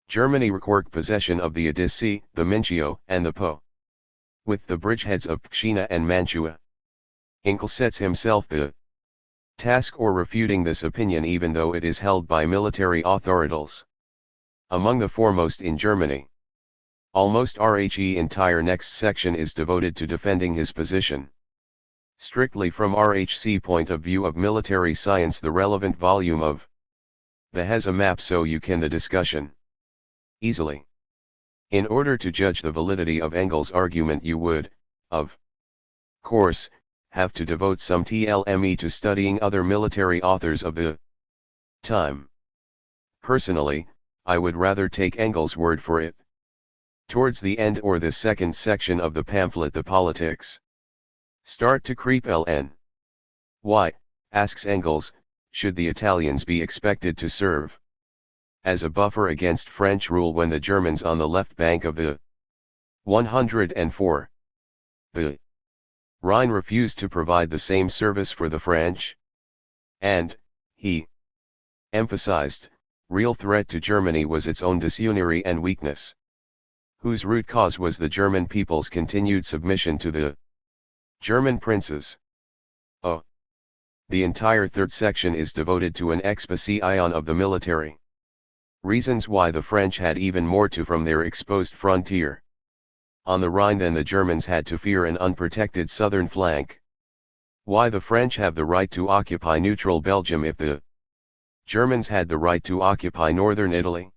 Germany require possession of the Adige, the Mincio, and the Po, with the bridgeheads of Pshina and Mantua? Engels sets himself the task of refuting this opinion even though it is held by military authorities among the foremost in Germany. Almost RHE's entire next section is devoted to defending his position. Strictly from RHC point of view of military science, the relevant volume of the has a map so you can the discussion easily. In order to judge the validity of Engels' argument you would, of course, have to devote some TLME to studying other military authors of the time. Personally, I would rather take Engels' word for it. Towards the end or the second section of the pamphlet the politics start to creep in. Why, asks Engels, should the Italians be expected to serve as a buffer against French rule when the Germans on the left bank of the 104, the Rhine refused to provide the same service for the French? And, he emphasized, real threat to Germany was its own disunity and weakness, whose root cause was the German people's continued submission to the German princes. Oh. The entire third section is devoted to an exposition of the military reasons why the French had even more to from their exposed frontier on the Rhine than the Germans had to fear an unprotected southern flank. Why the French have the right to occupy neutral Belgium if the Germans had the right to occupy northern Italy.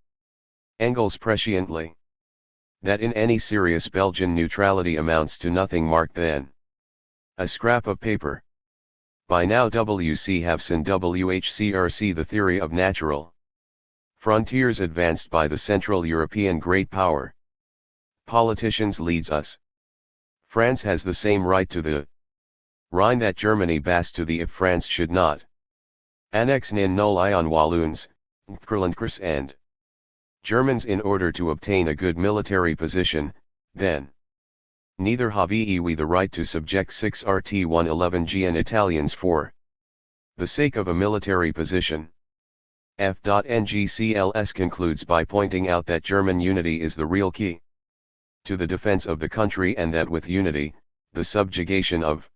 Engels presciently that in any serious Belgian neutrality amounts to nothing marked than a scrap of paper. By now W.C. Havson WHCRC the theory of natural frontiers advanced by the Central European great power politicians leads us. France has the same right to the Rhine that Germany bas to the if France should not annex nin null ion Walloons, Kurlandkers and Germans in order to obtain a good military position, then neither have we the right to subject 6 RT 111 and Italians for the sake of a military position. F.NGCLS concludes by pointing out that German unity is the real key to the defense of the country and that with unity, the subjugation of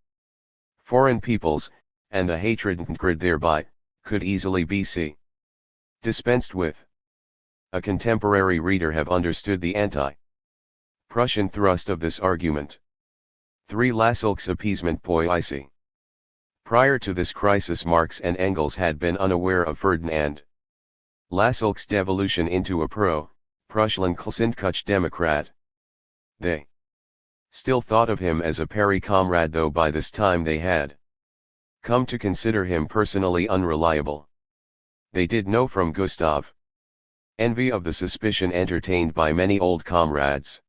foreign peoples, and the hatred thereby, could easily be dispensed with. A contemporary reader have understood the anti-Prussian thrust of this argument. 3. Lassalk's appeasement policy. Prior to this crisis, Marx and Engels had been unaware of Ferdinand Lassalle's devolution into a pro-Prussian Klassenkuch Democrat. They still thought of him as a Paris comrade, though by this time they had come to consider him personally unreliable. They did know from Gustav envy of the suspicion entertained by many old comrades.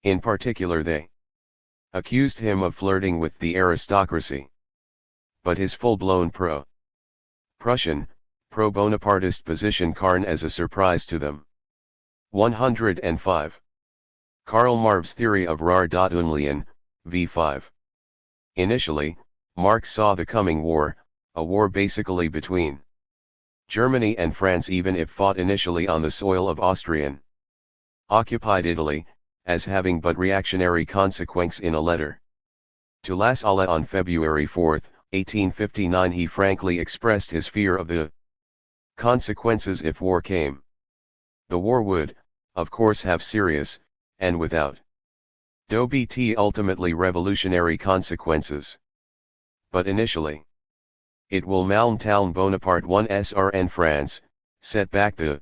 In particular, they accused him of flirting with the aristocracy. But his full-blown pro-Prussian, pro-Bonapartist position came as a surprise to them. 105. Karl Marx's theory of THIRD-WORLDISM, v5. Initially, Marx saw the coming war, a war basically between Germany and France, even if fought initially on the soil of Austrian occupied Italy, as having but reactionary consequences. In a letter to Lassalle on February 4, 1859, he frankly expressed his fear of the consequences if war came. The war would, of course, have serious, and without doubt ultimately revolutionary consequences. But initially, it will Malmtown Bonaparte 1 SRN France, set back the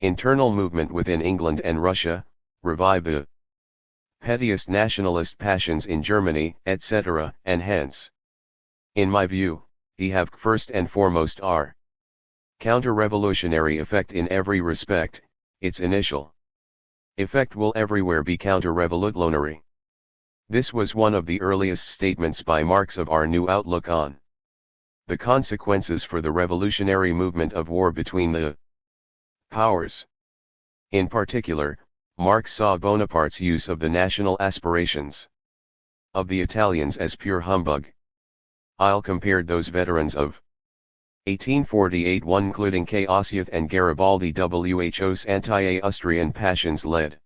internal movement within England and Russia, revive the pettiest nationalist passions in Germany, etc., and hence, in my view, he have first and foremost our counter-revolutionary effect in every respect. Its initial effect will everywhere be counter-revolutionary. This was one of the earliest statements by Marx of our new outlook on the consequences for the revolutionary movement of war between the powers. In particular, Marx saw Bonaparte's use of the national aspirations of the Italians as pure humbug. I'll compare those veterans of 1848, one including Kossuth and Garibaldi. Whose anti-Austrian passions led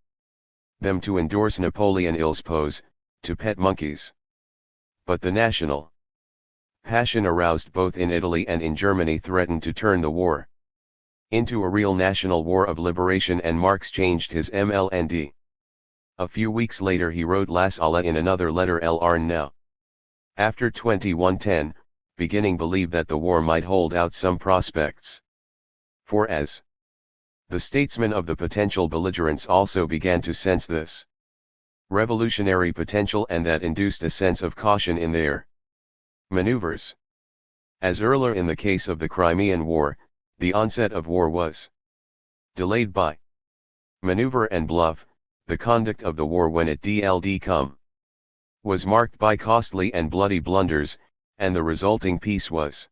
them to endorse Napoleon Hill's pose, to pet monkeys. But the national passion aroused both in Italy and in Germany threatened to turn the war into a real national war of liberation, and Marx changed his MLND. A few weeks later he wrote Lassalle in another letter, Lr now, after 2110, beginning believe that the war might hold out some prospects. For as the statesmen of the potential belligerents also began to sense this revolutionary potential, and that induced a sense of caution in their maneuvers. As earlier in the case of the Crimean War, the onset of war was delayed by maneuver and bluff. The conduct of the war, when it did come, was marked by costly and bloody blunders, and the resulting peace was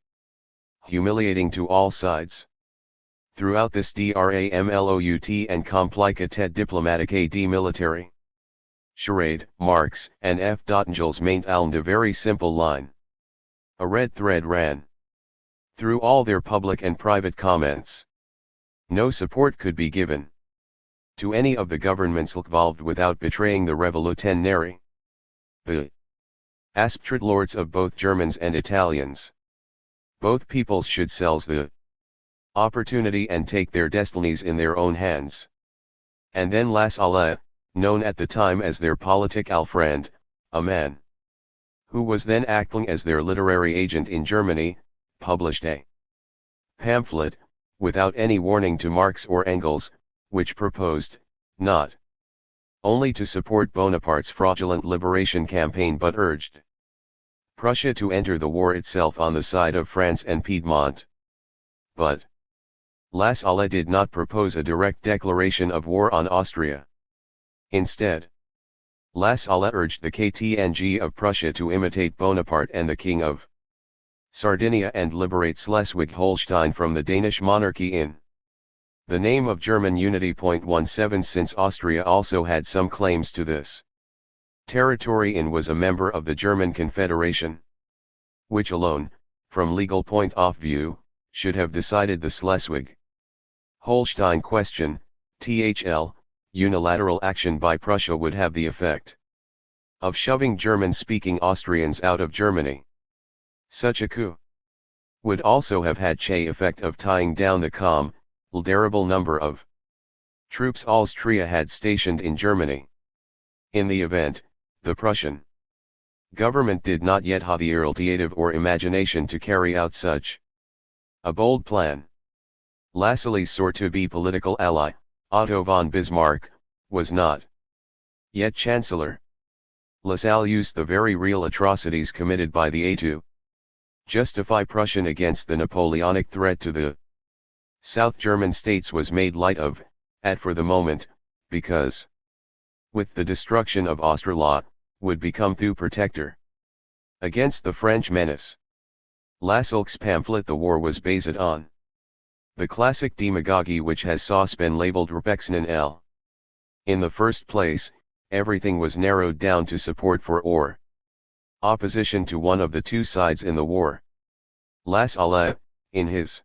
humiliating to all sides. Throughout this dramlout and complicated diplomatic ad military charade, Marx and F. Engels maintained a very simple line. A red thread ran through all their public and private comments. No support could be given to any of the governments involved without betraying the revolutionary, the aspirate lords of both Germans and Italians. Both peoples should seize the opportunity and take their destinies in their own hands. And then Lassalle, known at the time as their political friend, a man who was then acting as their literary agent in Germany, published a pamphlet, without any warning to Marx or Engels, which proposed, not only to support Bonaparte's fraudulent liberation campaign, but urged Prussia to enter the war itself on the side of France and Piedmont. But Lassalle did not propose a direct declaration of war on Austria. Instead, Lassalle urged the KTNG of Prussia to imitate Bonaparte and the King of Sardinia and liberate Schleswig-Holstein from the Danish monarchy in the name of German unity. 17 Since Austria also had some claims to this territory and was a member of the German Confederation, which alone, from legal point of view, should have decided the Schleswig-Holstein question, THL, unilateral action by Prussia would have the effect of shoving German-speaking Austrians out of Germany. Such a coup would also have had the effect of tying down the considerable number of troops Austria had stationed in Germany. In the event, the Prussian Government did not yet have the initiative or imagination to carry out such a bold plan. Lassalle's soon-to-be political ally, Otto von Bismarck, was not yet Chancellor. Lassalle used the very real atrocities committed by the A to justify Prussian against the Napoleonic threat to the South German states was made light of, for the moment, because, with the destruction of Austerlitz, would become the protector against the French menace. Lassalle's pamphlet The War was based on the classic demagogy which has since been labeled Repexnen L. In the first place, everything was narrowed down to support for or opposition to one of the two sides in the war. Lassalle, in his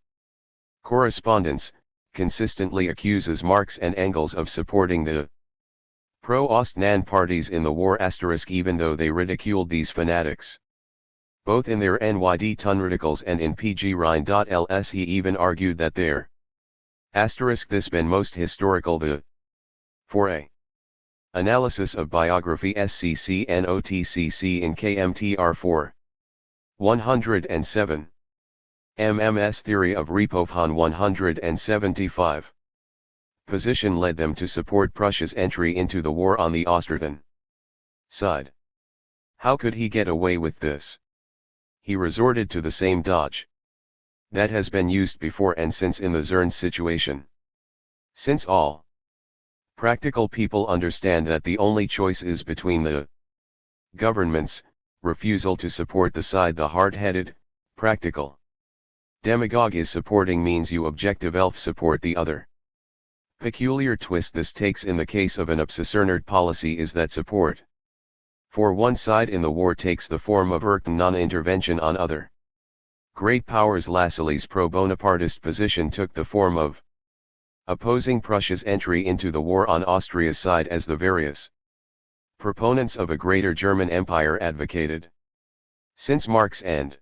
correspondence, consistently accuses Marx and Engels of supporting the pro-Ostnan parties in the war *, even though they ridiculed these fanatics. Both in their NYD Tunradicals and in PG Rhine.ls he even argued that their this been most historical the for a analysis of biography SCC and OTCC in KMTR 4. 107. MMS theory of Repovhan 175. Position led them to support Prussia's entry into the war on the Austrian side. How could he get away with this? He resorted to the same dodge that has been used before and since in the Zerns situation. Since all practical people understand that the only choice is between the government's refusal to support the side the hard-headed, practical demagogue is supporting means you objective elf support the other. Peculiar twist this takes in the case of an obsessernerd policy is that support for one side in the war takes the form of non-intervention on other great powers. Lassalle's pro-Bonapartist position took the form of opposing Prussia's entry into the war on Austria's side as the various proponents of a greater German empire advocated. Since Marx and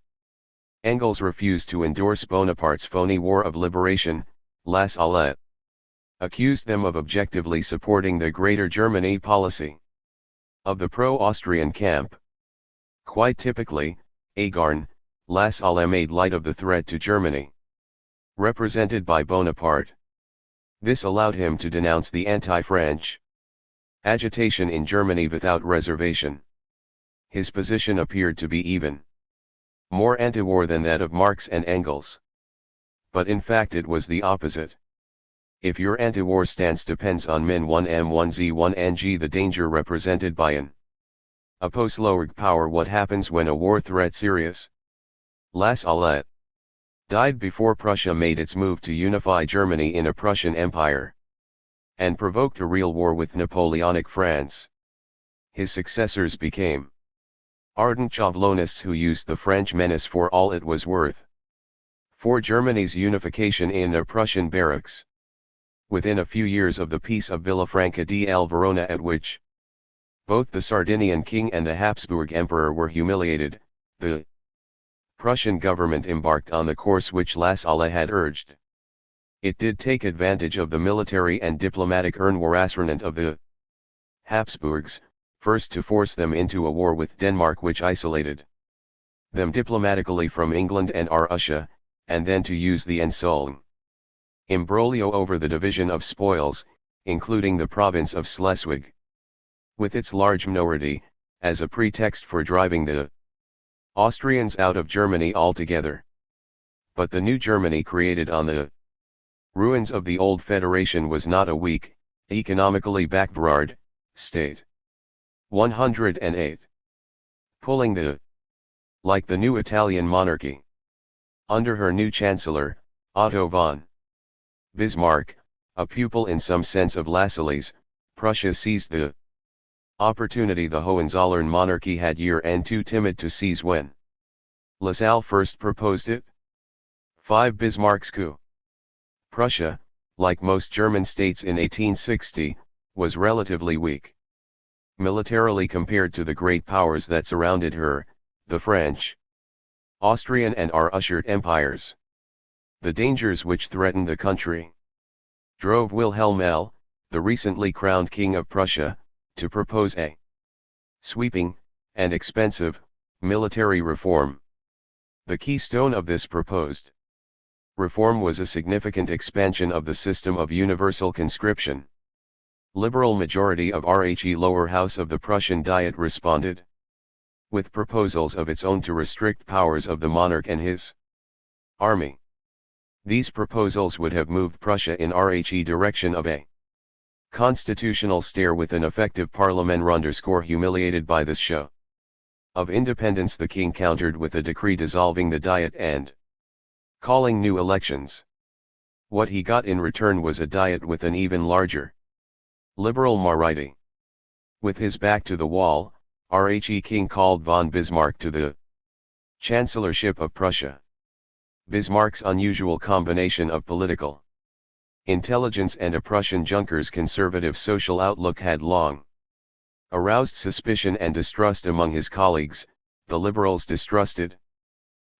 Engels refused to endorse Bonaparte's phony war of liberation, Lassalle accused them of objectively supporting the Greater Germany policy of the pro-Austrian camp. Quite typically, Lassalle made light of the threat to Germany represented by Bonaparte. This allowed him to denounce the anti-French agitation in Germany without reservation. His position appeared to be even more anti-war than that of Marx and Engels. But in fact it was the opposite. If your anti-war stance depends on Min1M1Z1NG, the danger represented by an opposed power, what happens when a war threat serious? Lassalle died before Prussia made its move to unify Germany in a Prussian empire, and provoked a real war with Napoleonic France. His successors became ardent Javelonists who used the French menace for all it was worth. For Germany's unification in a Prussian barracks. Within a few years of the Peace of Villafranca del Verona, at which both the Sardinian king and the Habsburg emperor were humiliated, the Prussian government embarked on the course which Lassalle had urged. It did take advantage of the military and diplomatic embarrassment of the Habsburgs, first to force them into a war with Denmark which isolated them diplomatically from England and Russia, and then to use the ensuing imbroglio over the division of spoils, including the province of Schleswig, with its large minority, as a pretext for driving the Austrians out of Germany altogether. But the new Germany created on the ruins of the old federation was not a weak, economically backward state. 108. Pulling the like the new Italian monarchy. Under her new chancellor, Otto von Bismarck, a pupil in some sense of Lassalle's, Prussia seized the opportunity the Hohenzollern monarchy had year-end too timid to seize when Lassalle first proposed it. 5. Bismarck's coup. Prussia, like most German states in 1860, was relatively weak militarily compared to the great powers that surrounded her, the French, Austrian and Russian empires. The dangers which threatened the country drove Wilhelm L., the recently crowned King of Prussia, to propose a sweeping and expensive, military reform. The keystone of this proposed reform was a significant expansion of the system of universal conscription. Liberal majority of RHE lower house of the Prussian Diet responded with proposals of its own to restrict powers of the monarch and his army. These proposals would have moved Prussia in RHE direction of a constitutional stare with an effective parliament. Humiliated by this show of independence, the king countered with a decree dissolving the Diet and calling new elections. What he got in return was a Diet with an even larger liberal majority. With his back to the wall, RHE king called von Bismarck to the chancellorship of Prussia. Bismarck's unusual combination of political intelligence and a Prussian Junker's conservative social outlook had long aroused suspicion and distrust among his colleagues. The liberals distrusted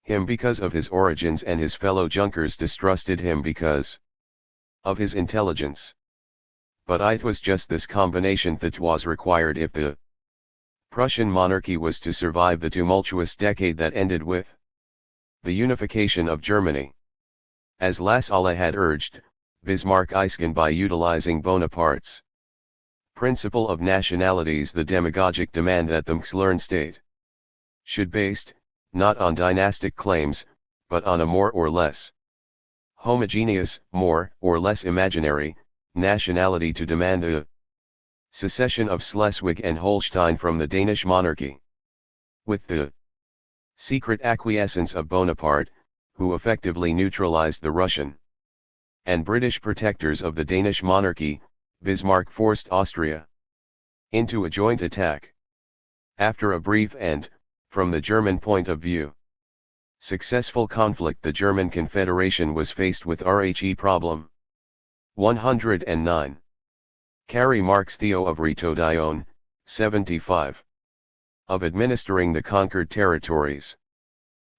him because of his origins, and his fellow Junkers distrusted him because of his intelligence. But it was just this combination that was required if the Prussian monarchy was to survive the tumultuous decade that ended with the unification of Germany. As Lassalle had urged, Bismarck began by utilizing Bonaparte's principle of nationalities, the demagogic demand that the Mxlern state should based, not on dynastic claims, but on a more or less homogeneous, more or less imaginary, nationality, to demand the secession of Schleswig and Holstein from the Danish monarchy. With the secret acquiescence of Bonaparte, who effectively neutralized the Russian and British protectors of the Danish monarchy, Bismarck forced Austria into a joint attack. After a brief and, from the German point of view, successful conflict, the German Confederation was faced with RHE problem 109. Carry Marx Theo of Retodion, 75. Of administering the conquered territories.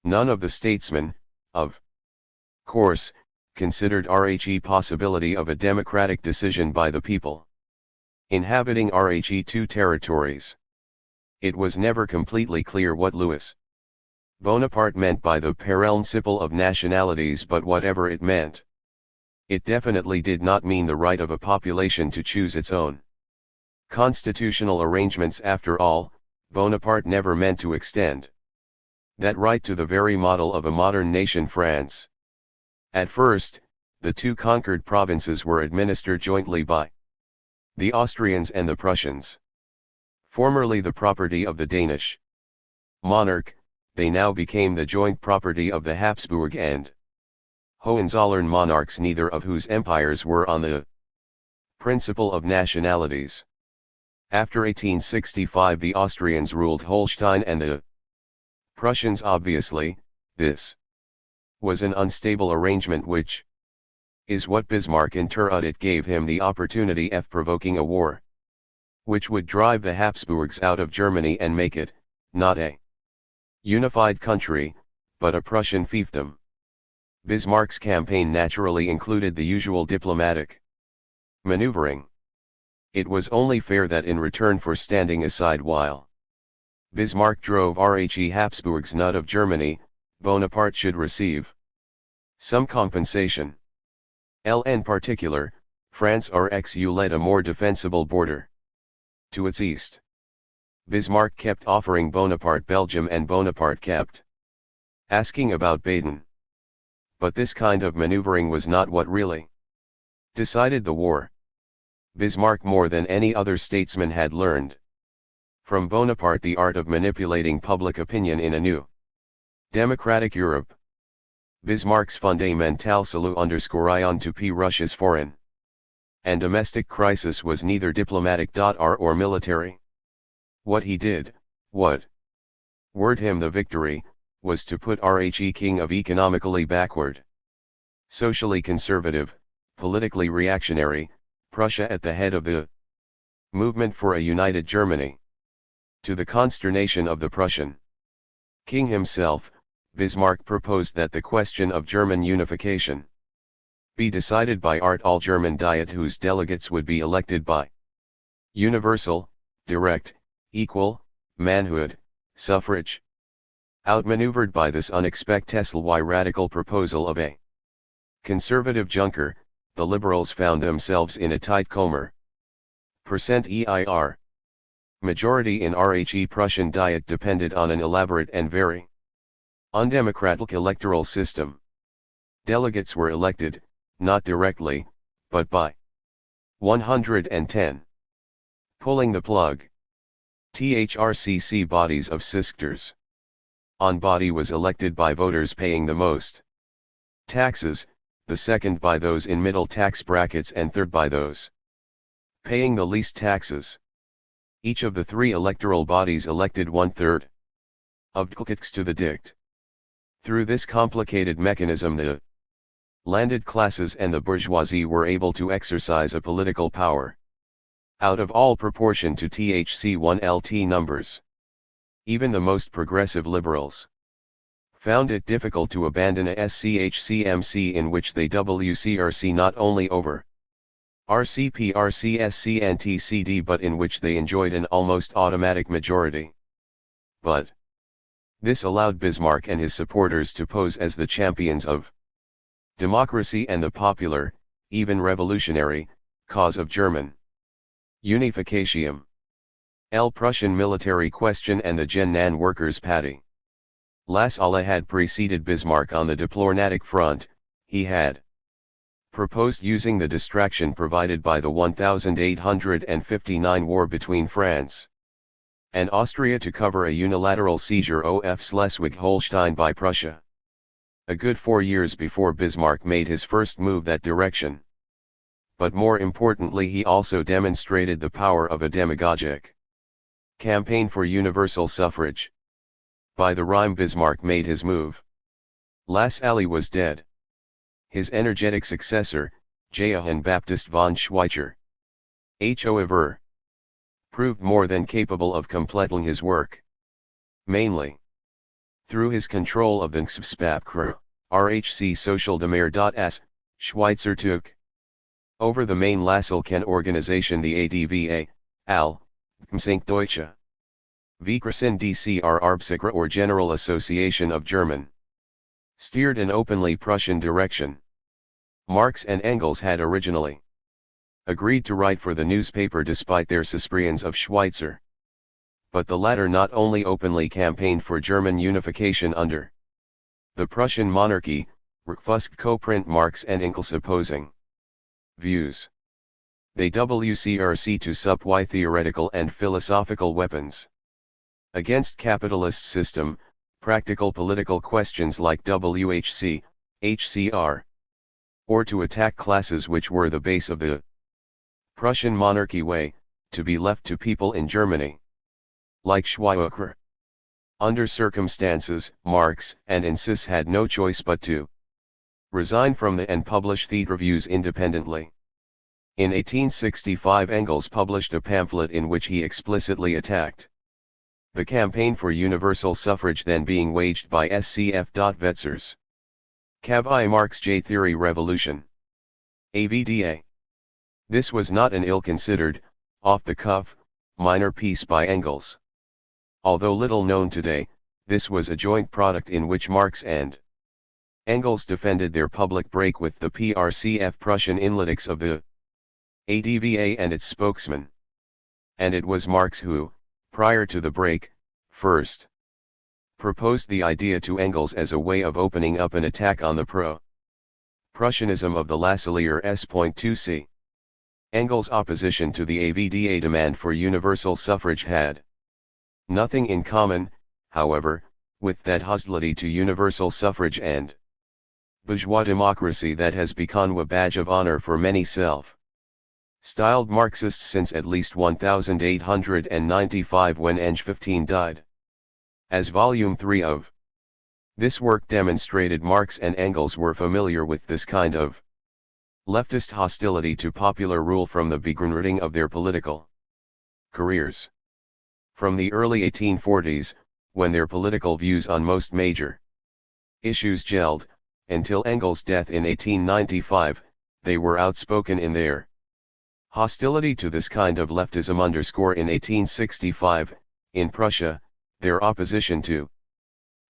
None of the statesmen, of course, considered RHE possibility of a democratic decision by the people inhabiting RHE2 territories. It was never completely clear what Louis Bonaparte meant by the principle of nationalities, but whatever it meant, it definitely did not mean the right of a population to choose its own constitutional arrangements. After all, Bonaparte never meant to extend that right to the very model of a modern nation, France. At first, the two conquered provinces were administered jointly by the Austrians and the Prussians. Formerly the property of the Danish monarch, they now became the joint property of the Habsburg and Hohenzollern monarchs, neither of whose empires were on the principle of nationalities. After 1865 the Austrians ruled Holstein and the Prussians. Obviously, this was an unstable arrangement, which is what Bismarck interrupted. It gave him the opportunity of provoking a war which would drive the Habsburgs out of Germany and make it, not a unified country, but a Prussian fiefdom. Bismarck's campaign naturally included the usual diplomatic maneuvering. It was only fair that in return for standing aside while Bismarck drove RHE Habsburgs out of Germany, Bonaparte should receive some compensation. In particular, France RXU led a more defensible border to its east. Bismarck kept offering Bonaparte Belgium, and Bonaparte kept asking about Baden. But this kind of maneuvering was not what really decided the war. Bismarck, more than any other statesman, had learned from Bonaparte the art of manipulating public opinion in a new democratic Europe. Bismarck's fundamental solution underscoring to P. Russia's foreign and domestic crisis was neither diplomatic or military. What he did, what word him the victory, was to put RHE king of economically backward, socially conservative, politically reactionary, Prussia at the head of the movement for a united Germany. To the consternation of the Prussian king himself, Bismarck proposed that the question of German unification be decided by all-German Diet, whose delegates would be elected by universal, direct, equal manhood, Suffrage. Outmaneuvered by this unexpected radical proposal of a conservative junker, the liberals found themselves in a tight corner. %EIR. Majority in RHE Prussian Diet depended on an elaborate and very undemocratic electoral system. Delegates were elected, not directly, but by 110. Pulling the plug. THRCC bodies of sisters. On body was elected by voters paying the most taxes, the second by those in middle tax brackets and third by those paying the least taxes. Each of the three electoral bodies elected 1/3 of delegates to the dict. Through this complicated mechanism the landed classes and the bourgeoisie were able to exercise a political power out of all proportion to THC1LT numbers. Even the most progressive liberals found it difficult to abandon a SCHCMC in which they WCRC not only over RCP, RCSC and TCD but in which they enjoyed an almost automatic majority. But this allowed Bismarck and his supporters to pose as the champions of democracy and the popular, even revolutionary, cause of German unification. Prussian military question and the Gennan Workers' Party. Lassalle had preceded Bismarck on the diplomatic front. He had proposed using the distraction provided by the 1859 war between France and Austria to cover a unilateral seizure of Schleswig-Holstein by Prussia. A good 4 years before Bismarck made his first move that direction. But more importantly he also demonstrated the power of a demagogic campaign for universal suffrage. By the rhyme Bismarck made his move. Lassalle was dead. His energetic successor, Johann Baptist von Schweitzer, however, proved more than capable of completing his work. Mainly through his control of the Nsvspapkr, RHC Sozialdemokratie, Schweitzer took over the main Lassalle organization the ADVA, AL, Deutsche Verein DCR Arbsicra or General Association of German, steered an openly Prussian direction. Marx and Engels had originally agreed to write for the newspaper despite their suspicions of Schweitzer. But the latter not only openly campaigned for German unification under the Prussian monarchy, refused co-print Marx and Engels' opposing views. They WCRC to supply theoretical and philosophical weapons against capitalist system, practical political questions like WHC, HCR, or to attack classes which were the base of the Prussian monarchy way, to be left to people in Germany. Like Schweitzer. Under circumstances, Marx and Engels had no choice but to resign from the and publish the reviews independently. In 1865 Engels published a pamphlet in which he explicitly attacked the campaign for universal suffrage then being waged by SCF. Wetzers. Cav. Marx J. Theory Revolution. AVDA. This was not an ill-considered, off-the-cuff, minor piece by Engels. Although little known today, this was a joint product in which Marx and Engels defended their public break with the PRCF Prussian inletics of the ADVA and its spokesman. And it was Marx who, prior to the break, first proposed the idea to Engels as a way of opening up an attack on the pro-Prussianism of the Lassallier S.2c. Engels' opposition to the AVDA demand for universal suffrage had nothing in common, however, with that hostility to universal suffrage and bourgeois democracy that has become a badge of honor for many self-styled Marxists since at least 1895 when Eng 15 died. As Volume 3 of this work demonstrated, Marx and Engels were familiar with this kind of leftist hostility to popular rule from the beginning of their political careers. From the early 1840s, when their political views on most major issues gelled, until Engels' death in 1895, they were outspoken in their hostility to this kind of leftism. In 1865, in Prussia, Their opposition to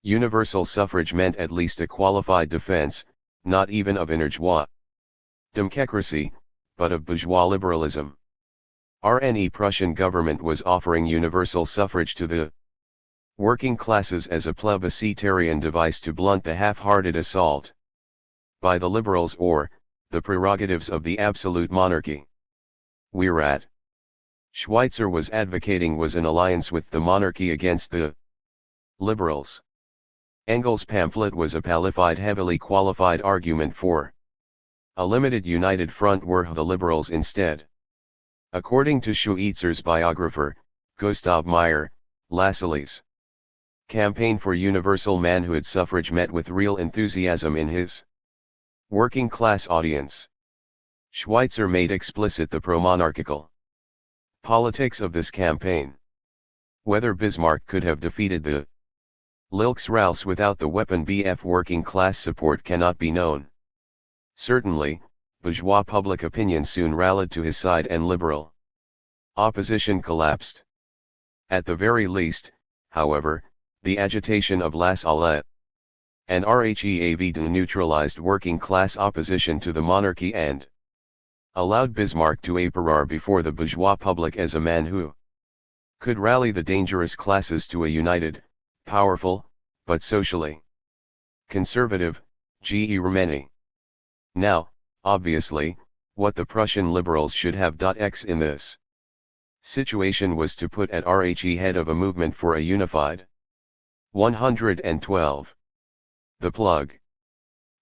universal suffrage meant at least a qualified defense, not even of bourgeois democracy, but of bourgeois liberalism. RNE Prussian government was offering universal suffrage to the working classes as a plebiscitarian device to blunt the half-hearted assault by the liberals or the prerogatives of the absolute monarchy. Whereat Schweitzer was advocating was an alliance with the monarchy against the liberals. Engels' pamphlet was a qualified, heavily qualified argument for a limited united front were the liberals instead. According to Schweitzer's biographer, Gustav Meyer, Lassalle's campaign for universal manhood suffrage met with real enthusiasm in his working class audience. Schweitzer made explicit the pro-monarchical politics of this campaign. Whether Bismarck could have defeated the Volksraus without the weapon BF working class support cannot be known. Certainly, bourgeois public opinion soon rallied to his side and liberal opposition collapsed. At the very least, however, the agitation of Lassalle and Rheav neutralized working class opposition to the monarchy and allowed Bismarck to appear before the bourgeois public as a man who could rally the dangerous classes to a united, powerful, but socially conservative, Germany. Now, obviously, what the Prussian liberals should have X in this situation was to put at Rhe head of a movement for a unified 112. The plug.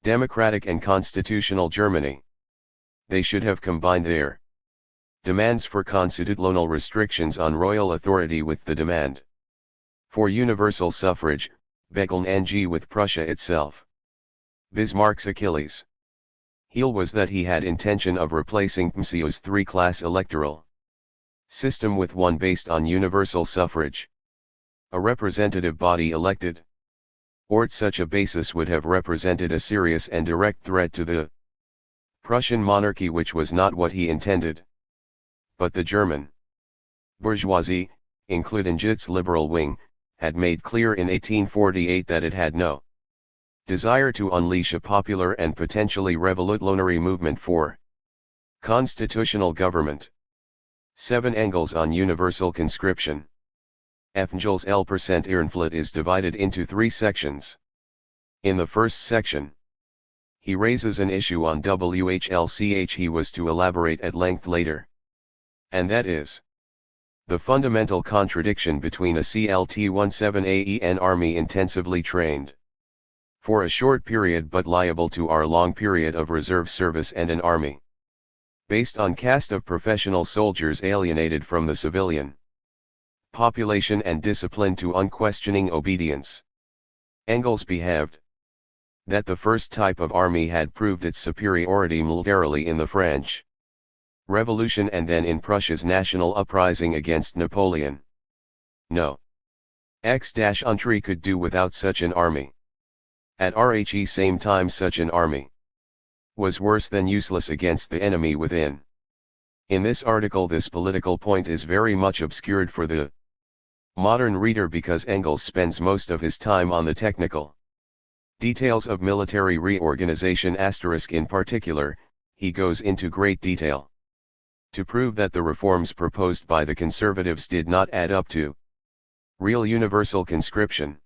Democratic and constitutional Germany. They should have combined their demands for constitutional restrictions on royal authority with the demand for universal suffrage, Begeln NG with Prussia itself. Bismarck's Achilles heel was that he had intention of replacing PMCO's three-class electoral system with one based on universal suffrage. A representative body elected or such a basis would have represented a serious and direct threat to the Prussian monarchy, which was not what he intended. But the German bourgeoisie, including its liberal wing, had made clear in 1848 that it had no desire to unleash a popular and potentially revolutionary movement for constitutional government. 7 Engels on universal conscription. Engels' L% Ehrenflat is divided into 3 sections. In the first section, he raises an issue on WHLCH he was to elaborate at length later. And that is the fundamental contradiction between a CLT-17AEN army intensively trained for a short period but liable to our long period of reserve service and an army based on caste of professional soldiers alienated from the civilian population and disciplined to unquestioning obedience. Engels behaved that the first type of army had proved its superiority militarily in the French Revolution and then in Prussia's national uprising against Napoleon. No X-country could do without such an army. At Rhe same time such an army was worse than useless against the enemy within. In this article this political point is very much obscured for the modern reader because Engels spends most of his time on the technical details of military reorganization *. In particular, he goes into great detail to prove that the reforms proposed by the conservatives did not add up to real universal conscription.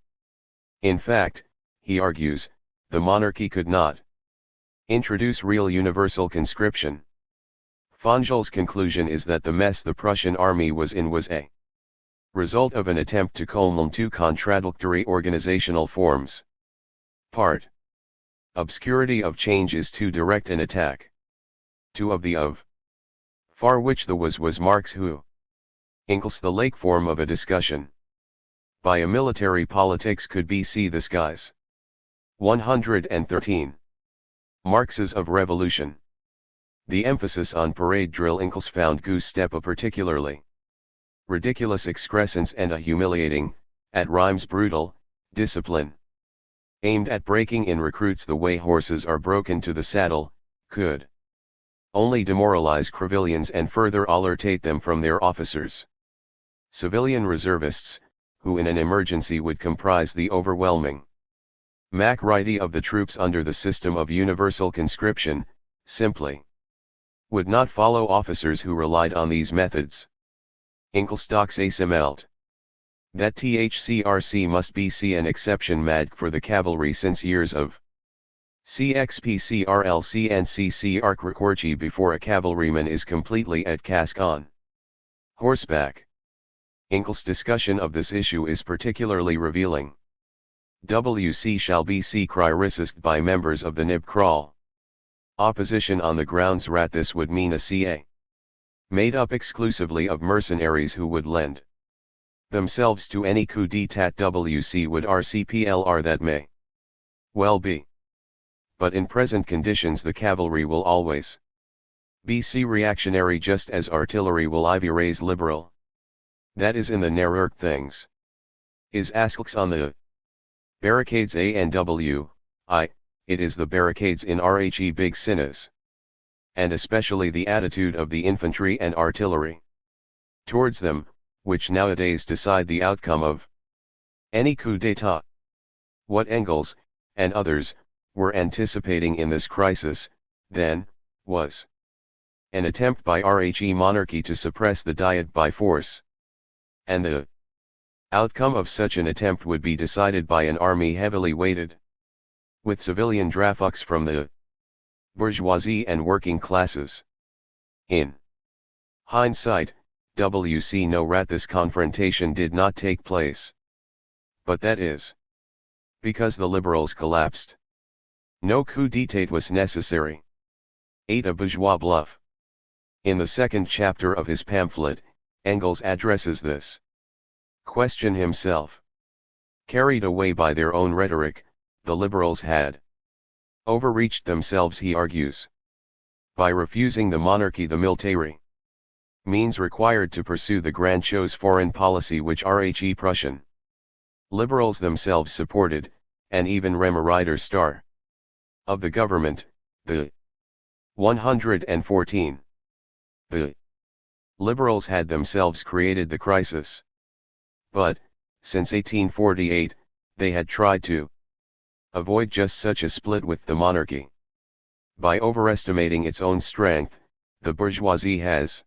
In fact, he argues, the monarchy could not introduce real universal conscription. Fangel's conclusion is that the mess the Prussian army was in was a result of an attempt to combine 2 contradictory organizational forms. Part. Obscurity of change is too direct an attack. 2 of the of. Far which the was Marx who Engels the lake form of a discussion by a military politics could be see the skies. 113. Marx's of Revolution. The emphasis on parade drill Engels found goose step a particularly ridiculous excrescence and a humiliating, at rhymes brutal, discipline. Aimed at breaking in recruits the way horses are broken to the saddle, could only demoralize civilians and further alienate them from their officers. Civilian reservists, who in an emergency would comprise the overwhelming majority of the troops under the system of universal conscription, simply would not follow officers who relied on these methods. Inkelstocks ASMLT. That THCRC must be an exception mad for the cavalry since years of CXPCRLC and CCRC before a cavalryman is completely at cask on horseback. Inkel's discussion of this issue is particularly revealing. WC shall be criticized by members of the NIB Karl opposition on the grounds that this would mean a CA made up exclusively of mercenaries who would lend themselves to any coup d'état. WC would RCPLR that may well be. But in present conditions the cavalry will always be reactionary just as artillery will raise liberal. That is in the narrower things. Is asks on the barricades A and W, it is the barricades in RHE big sinas. And especially the attitude of the infantry and artillery towards them, which nowadays decide the outcome of any coup d'état. What Engels, and others, were anticipating in this crisis, then, was an attempt by RHE monarchy to suppress the Diet by force. And the outcome of such an attempt would be decided by an army heavily weighted with civilian drafts from the bourgeoisie and working classes. In hindsight, WC know that this confrontation did not take place. But that is because the liberals collapsed. No coup d'état was necessary. 8. A bourgeois bluff. In the second chapter of his pamphlet, Engels addresses this question himself. Carried away by their own rhetoric, the liberals had overreached themselves, he argues, by refusing the monarchy the military means required to pursue the grandiose foreign policy which RHE Prussian liberals themselves supported, and even Reiter Star of the government, the 114. The liberals had themselves created the crisis. But, since 1848, they had tried to avoid just such a split with the monarchy. By overestimating its own strength, the bourgeoisie has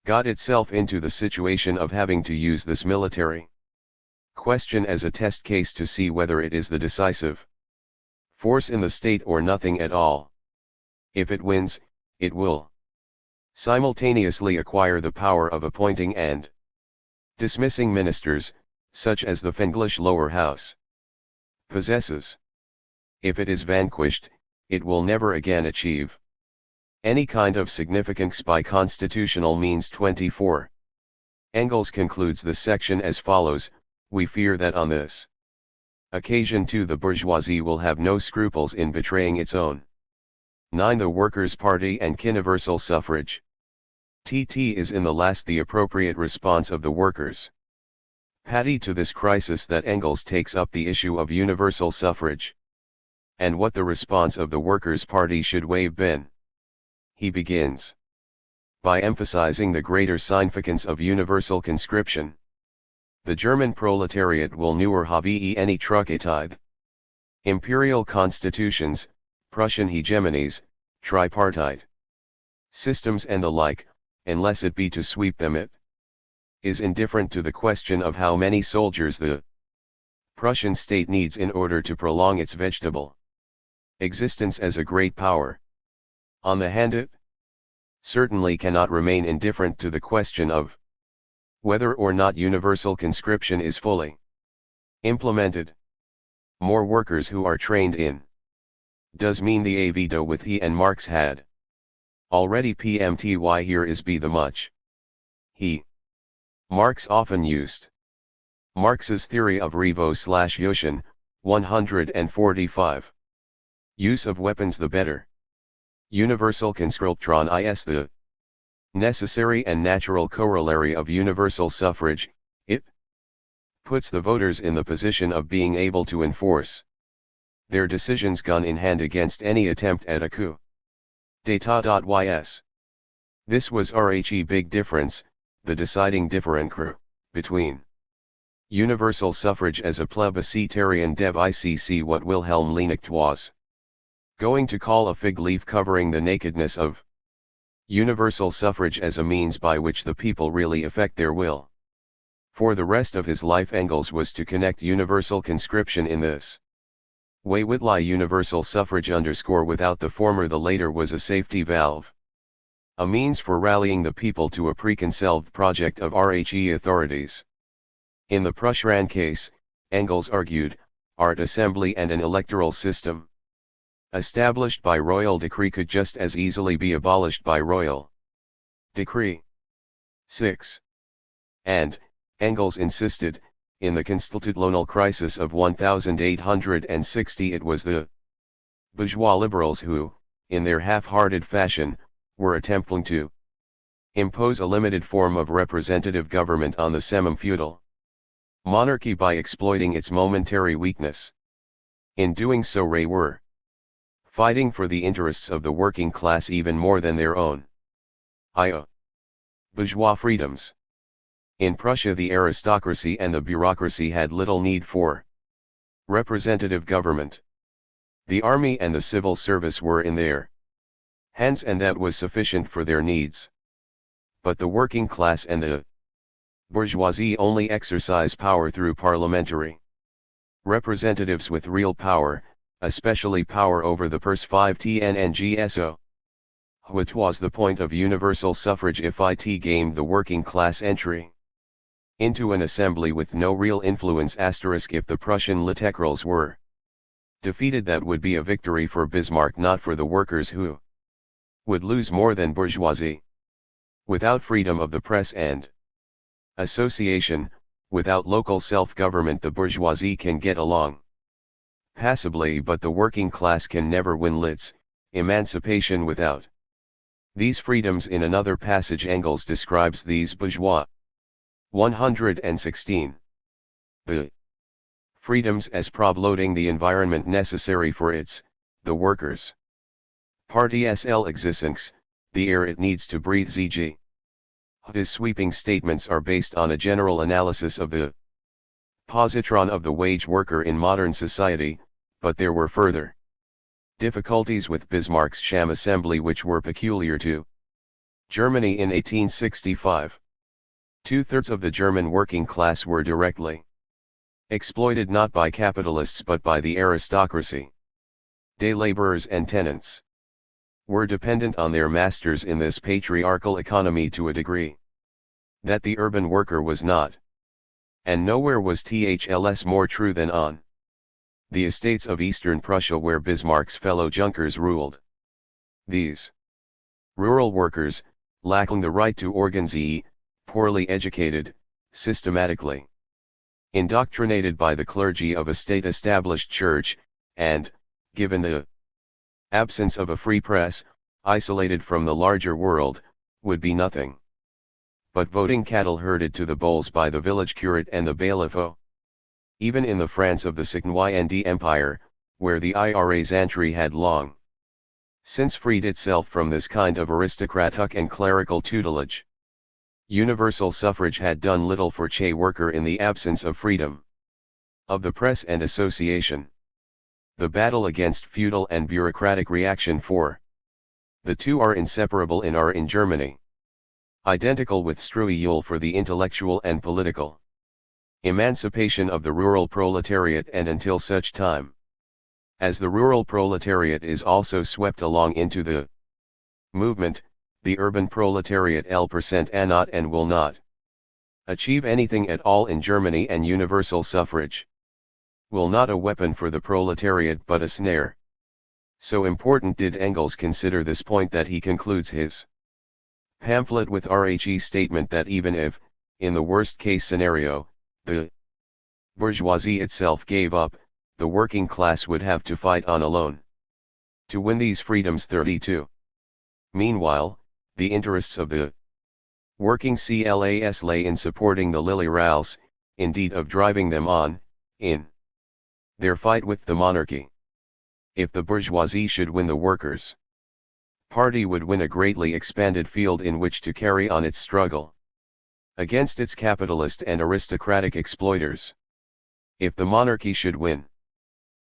got itself into the situation of having to use this military question as a test case to see whether it is the decisive force in the state or nothing at all. If it wins, it will simultaneously acquire the power of appointing and dismissing ministers, such as the English lower house possesses. If it is vanquished, it will never again achieve any kind of significance by constitutional means. 24. Engels concludes this section as follows: we fear that on this occasion too the bourgeoisie will have no scruples in betraying its own 9. The Workers' Party and universal suffrage. TT is in the last the appropriate response of the workers' party to this crisis that Engels takes up the issue of universal suffrage. And what the response of the Workers' Party should have been. He begins by emphasizing the greater significance of universal conscription. The German proletariat will never have any trucatithe. Imperial constitutions, Prussian hegemonies, tripartite systems and the like, unless it be to sweep them, it is indifferent to the question of how many soldiers the Prussian state needs in order to prolong its vegetable existence as a great power. On the hand, it certainly cannot remain indifferent to the question of whether or not universal conscription is fully implemented. More workers who are trained in does mean the veto with he and Marx had already PMTY. Here is be the much he Marx often used. Marx's theory of Revo/Jushin, 145. Use of weapons the better. Universal conscription is the necessary and natural corollary of universal suffrage. It puts the voters in the position of being able to enforce their decisions gun in hand against any attempt at a coup d'état. This was RHE big difference, the deciding difference between Universal suffrage as a plebiscitarian device. What Wilhelm Liebknecht was going to call a fig leaf covering the nakedness of universal suffrage as a means by which the people really effect their will. For the rest of his life Engels was to connect universal conscription in this way with universal suffrage without the former the later was a safety valve. A means for rallying the people to a preconceived project of RHE authorities. In the Prussian case, Engels argued, art assembly and an electoral system established by royal decree could just as easily be abolished by royal decree. 6. And, Engels insisted, in the constitutional crisis of 1860 it was the bourgeois liberals who, in their half-hearted fashion, were attempting to impose a limited form of representative government on the semi-feudal monarchy by exploiting its momentary weakness. In doing so they were fighting for the interests of the working class even more than their own bourgeois freedoms. In Prussia the aristocracy and the bureaucracy had little need for representative government. The army and the civil service were in their hands and that was sufficient for their needs. But the working class and the bourgeoisie only exercise power through parliamentary representatives with real power, especially power over the purse. 5 TNNGSO. Which was the point of universal suffrage if it gained the working class entry into an assembly with no real influence. If the Prussian Litterals were defeated, that would be a victory for Bismarck, not for the workers who would lose more than bourgeoisie. Without freedom of the press and association, without local self-government the bourgeoisie can get along passably, but the working class can never win emancipation without these freedoms. In another passage Engels describes these bourgeois 116. The freedoms as promoting the environment necessary for the workers' party's existence, the air it needs to breathe. Z.G. His sweeping statements are based on a general analysis of the positron of the wage worker in modern society, but there were further difficulties with Bismarck's sham assembly which were peculiar to Germany in 1865. Two-thirds of the German working class were directly exploited not by capitalists but by the aristocracy. Day laborers and tenants were dependent on their masters in this patriarchal economy to a degree that the urban worker was not. And nowhere was THLS more true than on the estates of Eastern Prussia where Bismarck's fellow Junkers ruled. These rural workers, lacking the right to organize, poorly educated, systematically indoctrinated by the clergy of a state-established church, and, given the absence of a free press, isolated from the larger world, would be nothing but voting cattle herded to the bolls by the village curate and the bailiff. Even in the France of the Second Empire, where the IRA's entry had long since freed itself from this kind of aristocratic and clerical tutelage, universal suffrage had done little for the worker in the absence of freedom of the press and association. The battle against feudal and bureaucratic reaction for the two are inseparable in Germany. Identical with Struve for the intellectual and political emancipation of the rural proletariat, and until such time as the rural proletariat is also swept along into the movement, the urban proletariat cannot and will not achieve anything at all in Germany, and universal suffrage will not a weapon for the proletariat but a snare. So important did Engels consider this point that he concludes his pamphlet with RHE statement that even if, in the worst-case scenario, the bourgeoisie itself gave up, the working class would have to fight on alone to win these freedoms. 32. Meanwhile, the interests of the working class lay in supporting the Liberals, indeed of driving them on, in their fight with the monarchy. If the bourgeoisie should win, the workers' party would win a greatly expanded field in which to carry on its struggle against its capitalist and aristocratic exploiters. If the monarchy should win.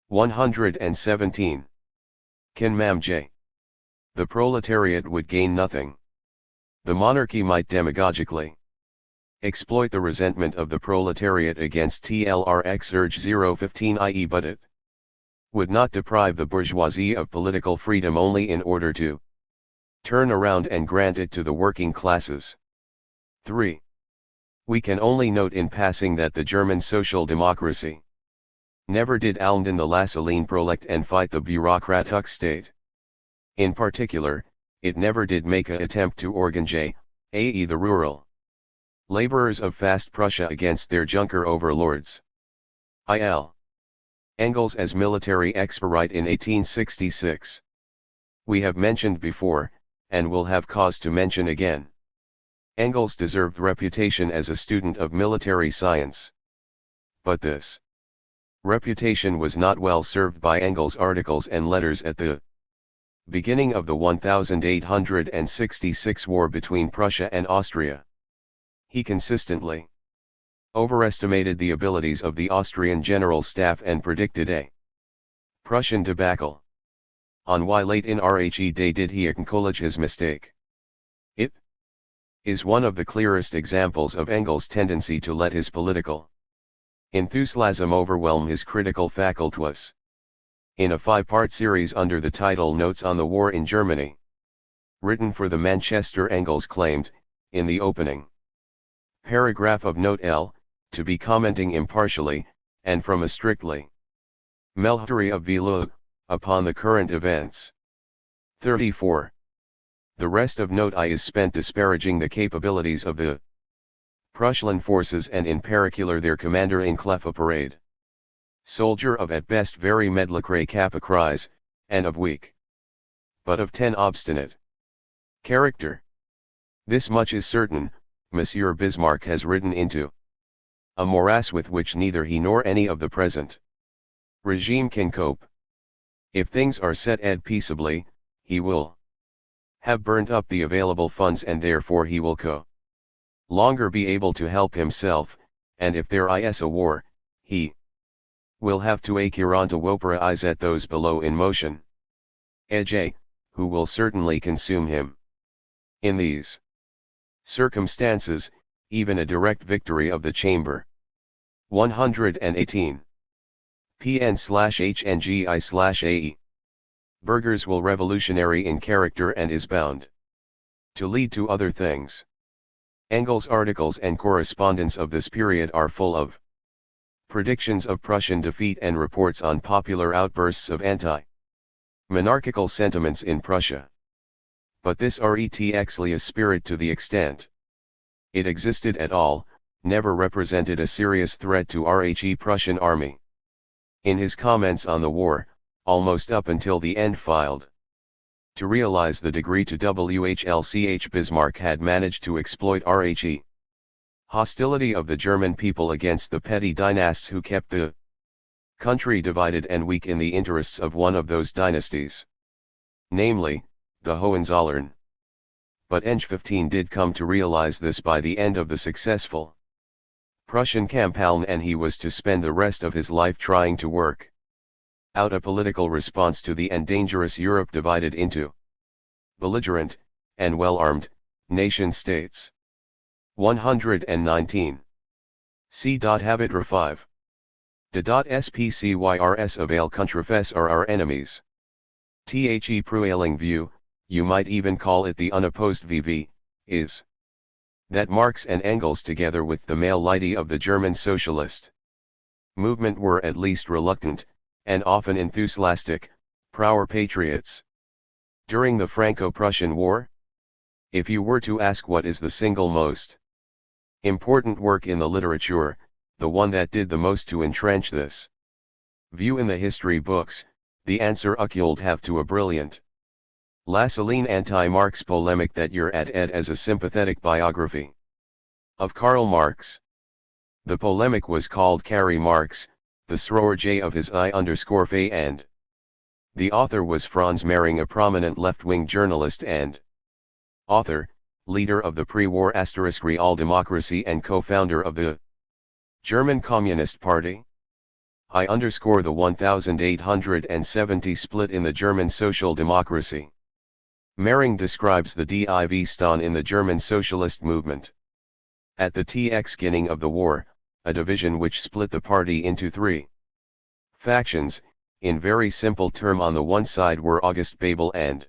117. Can Mam J. The proletariat would gain nothing. The monarchy might demagogically exploit the resentment of the proletariat against TLRX urge 015 i.e. but it would not deprive the bourgeoisie of political freedom only in order to turn around and grant it to the working classes. 3. We can only note in passing that the German social democracy never did Almden the Lassaline Prolect and fight the bureaucratic state. In particular, it never did make a attempt to organize, i.e. the rural laborers of fast Prussia against their Junker overlords. Il. Engels as military expert in 1866. We have mentioned before, and will have cause to mention again. Engels deserved reputation as a student of military science. But this reputation was not well served by Engels' articles and letters at the beginning of the 1866 war between Prussia and Austria. He consistently overestimated the abilities of the Austrian General Staff and predicted a Prussian debacle. On why late in Rhe day did he acknowledge his mistake? It is one of the clearest examples of Engels' tendency to let his political enthusiasm overwhelm his critical faculties. In a 5-part series under the title Notes on the War in Germany, written for the Manchester, Engels claimed, in the opening paragraph of Note L, to be commenting impartially, and from a strictly military view, upon the current events. 34. The rest of Note I is spent disparaging the capabilities of the Prussian forces and in particular their commander-in-chief a parade soldier of at best very mediocre capacities, and of weak, but of 10 obstinate character. This much is certain, Monsieur Bismarck has ridden into a morass with which neither he nor any of the present regime can cope. If things are set peaceably, he will have burnt up the available funds and therefore he will longer be able to help himself, and if there is a war, he will have to account woperize at those below in motion. Ej, who will certainly consume him. In these circumstances, even a direct victory of the chamber. 118. PN/HNGI/AE. Burgers will revolutionary in character and is bound to lead to other things. Engels' articles and correspondence of this period are full of predictions of Prussian defeat and reports on popular outbursts of anti-monarchical sentiments in Prussia. But this retexlia spirit, to the extent it existed at all, never represented a serious threat to Rhe Prussian army. In his comments on the war, almost up until the end failed to realize the degree to which Bismarck had managed to exploit Rhe hostility of the German people against the petty dynasts who kept the country divided and weak in the interests of one of those dynasties, namely, the Hohenzollern. But Eng 15 did come to realize this by the end of the successful Prussian campaign, and he was to spend the rest of his life trying to work out a political response to the and dangerous Europe divided into belligerent, and well-armed, nation-states. 119. C.Habitra 5. De.spcyrs avail contrafess are our enemies. The prevailing view, you might even call it the unopposed VV, is that Marx and Engels together with the male lady of the German socialist movement were at least reluctant, and often enthusiastic, prower patriots. During the Franco-Prussian War, if you were to ask what is the single most important work in the literature, the one that did the most to entrench this view in the history books, the answer you'd have to a brilliant Lassaline anti-Marx polemic that you're at ed as a sympathetic biography of Karl Marx. The polemic was called Carry Marx, the Sroorj of his I_Fe, and the author was Franz Mehring, a prominent left-wing journalist and author, leader of the pre-war *Real Democracy and co-founder of the German Communist Party. I_the 1870 split in the German Social Democracy. Mering describes the Divestone in the German socialist movement. At the beginning of the war, a division which split the party into three factions, in very simple term. On the one side were August Bebel and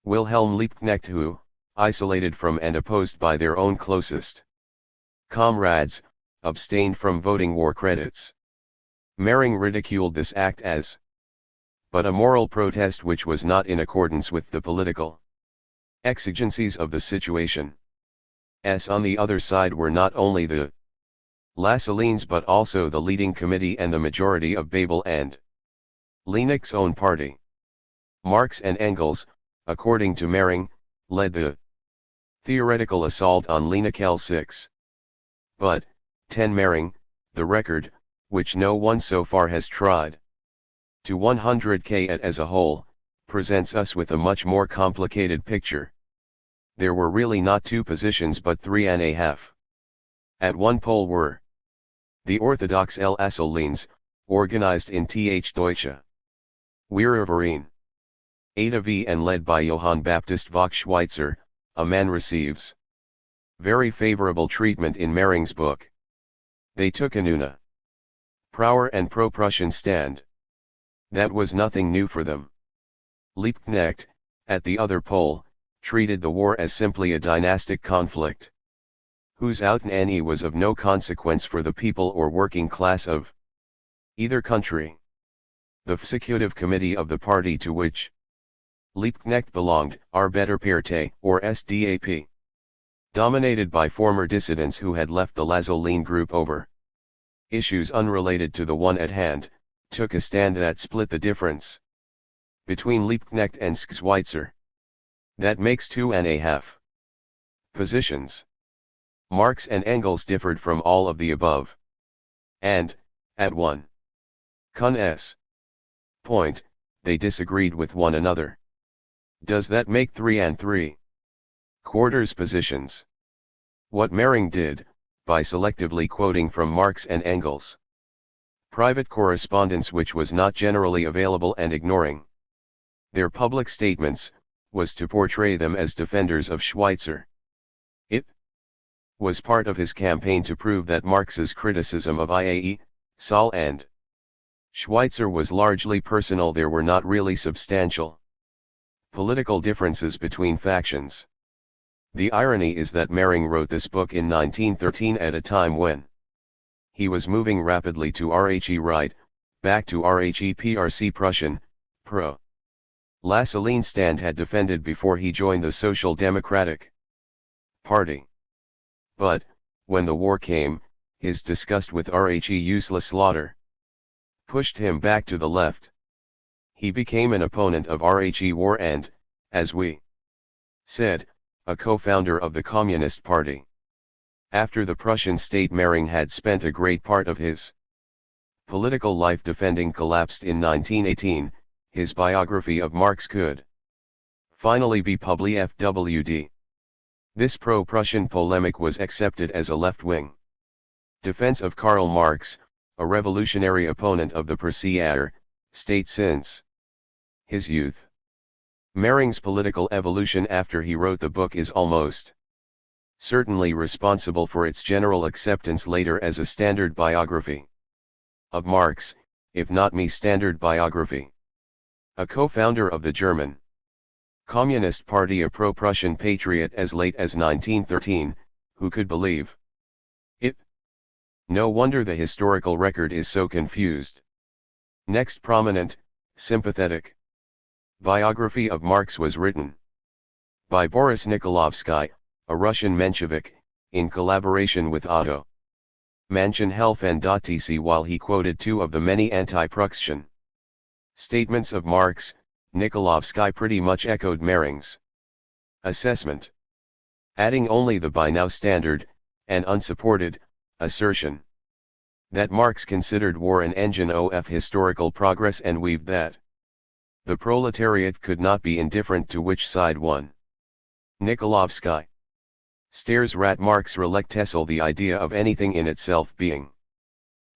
Wilhelm Liebknecht, who, isolated from and opposed by their own closest comrades, abstained from voting war credits. Mering ridiculed this act as but a moral protest which was not in accordance with the political exigencies of the situation. On the other side were not only the Lassalleans but also the leading committee and the majority of Bebel and Liebknecht's own party. Marx and Engels, according to Mering, led the theoretical assault on Liebknecht 6. But, 10 Mering, the record, which no one so far has tried to 100k at as a whole, presents us with a much more complicated picture. There were really not two positions but 3.5. At one pole were the Orthodox Lassalleans, organized in Deutsche Wehrerverein AV and led by Johann Baptist Vogt Schweitzer. A man receives very favorable treatment in Mering's book. They took an una Prower and pro-Prussian stand. That was nothing new for them. Liebknecht, at the other pole, treated the war as simply a dynastic conflict, whose autonomy was of no consequence for the people or working class of either country. The executive committee of the party to which Liebknecht belonged, Arbeiterpartei, or SDAP, dominated by former dissidents who had left the Lassallean group over issues unrelated to the one at hand, took a stand that split the difference between Liebknecht and Schweitzer. That makes 2.5 positions. Marx and Engels differed from all of the above. And, at one point, they disagreed with one another. Does that make 3.75 positions? What Mering did, by selectively quoting from Marx and Engels' private correspondence which was not generally available and ignoring their public statements, was to portray them as defenders of Schweitzer. It was part of his campaign to prove that Marx's criticism of IAE, Saul and Schweitzer was largely personal. There were not really substantial political differences between factions. The irony is that Mering wrote this book in 1913 at a time when he was moving rapidly to RHE right, back to RHE PRC Prussian, pro-Lassallean stand had defended before he joined the Social Democratic Party. But, when the war came, his disgust with RHE useless slaughter pushed him back to the left. He became an opponent of RHE war and, as we said, a co-founder of the Communist Party. After the Prussian state Mering had spent a great part of his political life defending collapsed in 1918, his biography of Marx could finally be published. FWD. This pro-Prussian polemic was accepted as a left-wing defense of Karl Marx, a revolutionary opponent of the Prussian state since his youth. Mering's political evolution after he wrote the book is almost certainly responsible for its general acceptance later as a standard biography of Marx, if not standard biography. A co-founder of the German Communist Party, a pro-Prussian patriot as late as 1913, who could believe it? No wonder the historical record is so confused. Next prominent, sympathetic biography of Marx was written by Boris Nikolovsky, a Russian Menshevik, in collaboration with Otto Manchin-Helfen.tc, while he quoted two of the many anti-Prussian statements of Marx. Nikolovsky pretty much echoed Mering's assessment, adding only the by now standard, and unsupported, assertion that Marx considered war an engine of historical progress and weaved that the proletariat could not be indifferent to which side won. Nikolovsky Stairs rat Marx relectessel the idea of anything in itself being.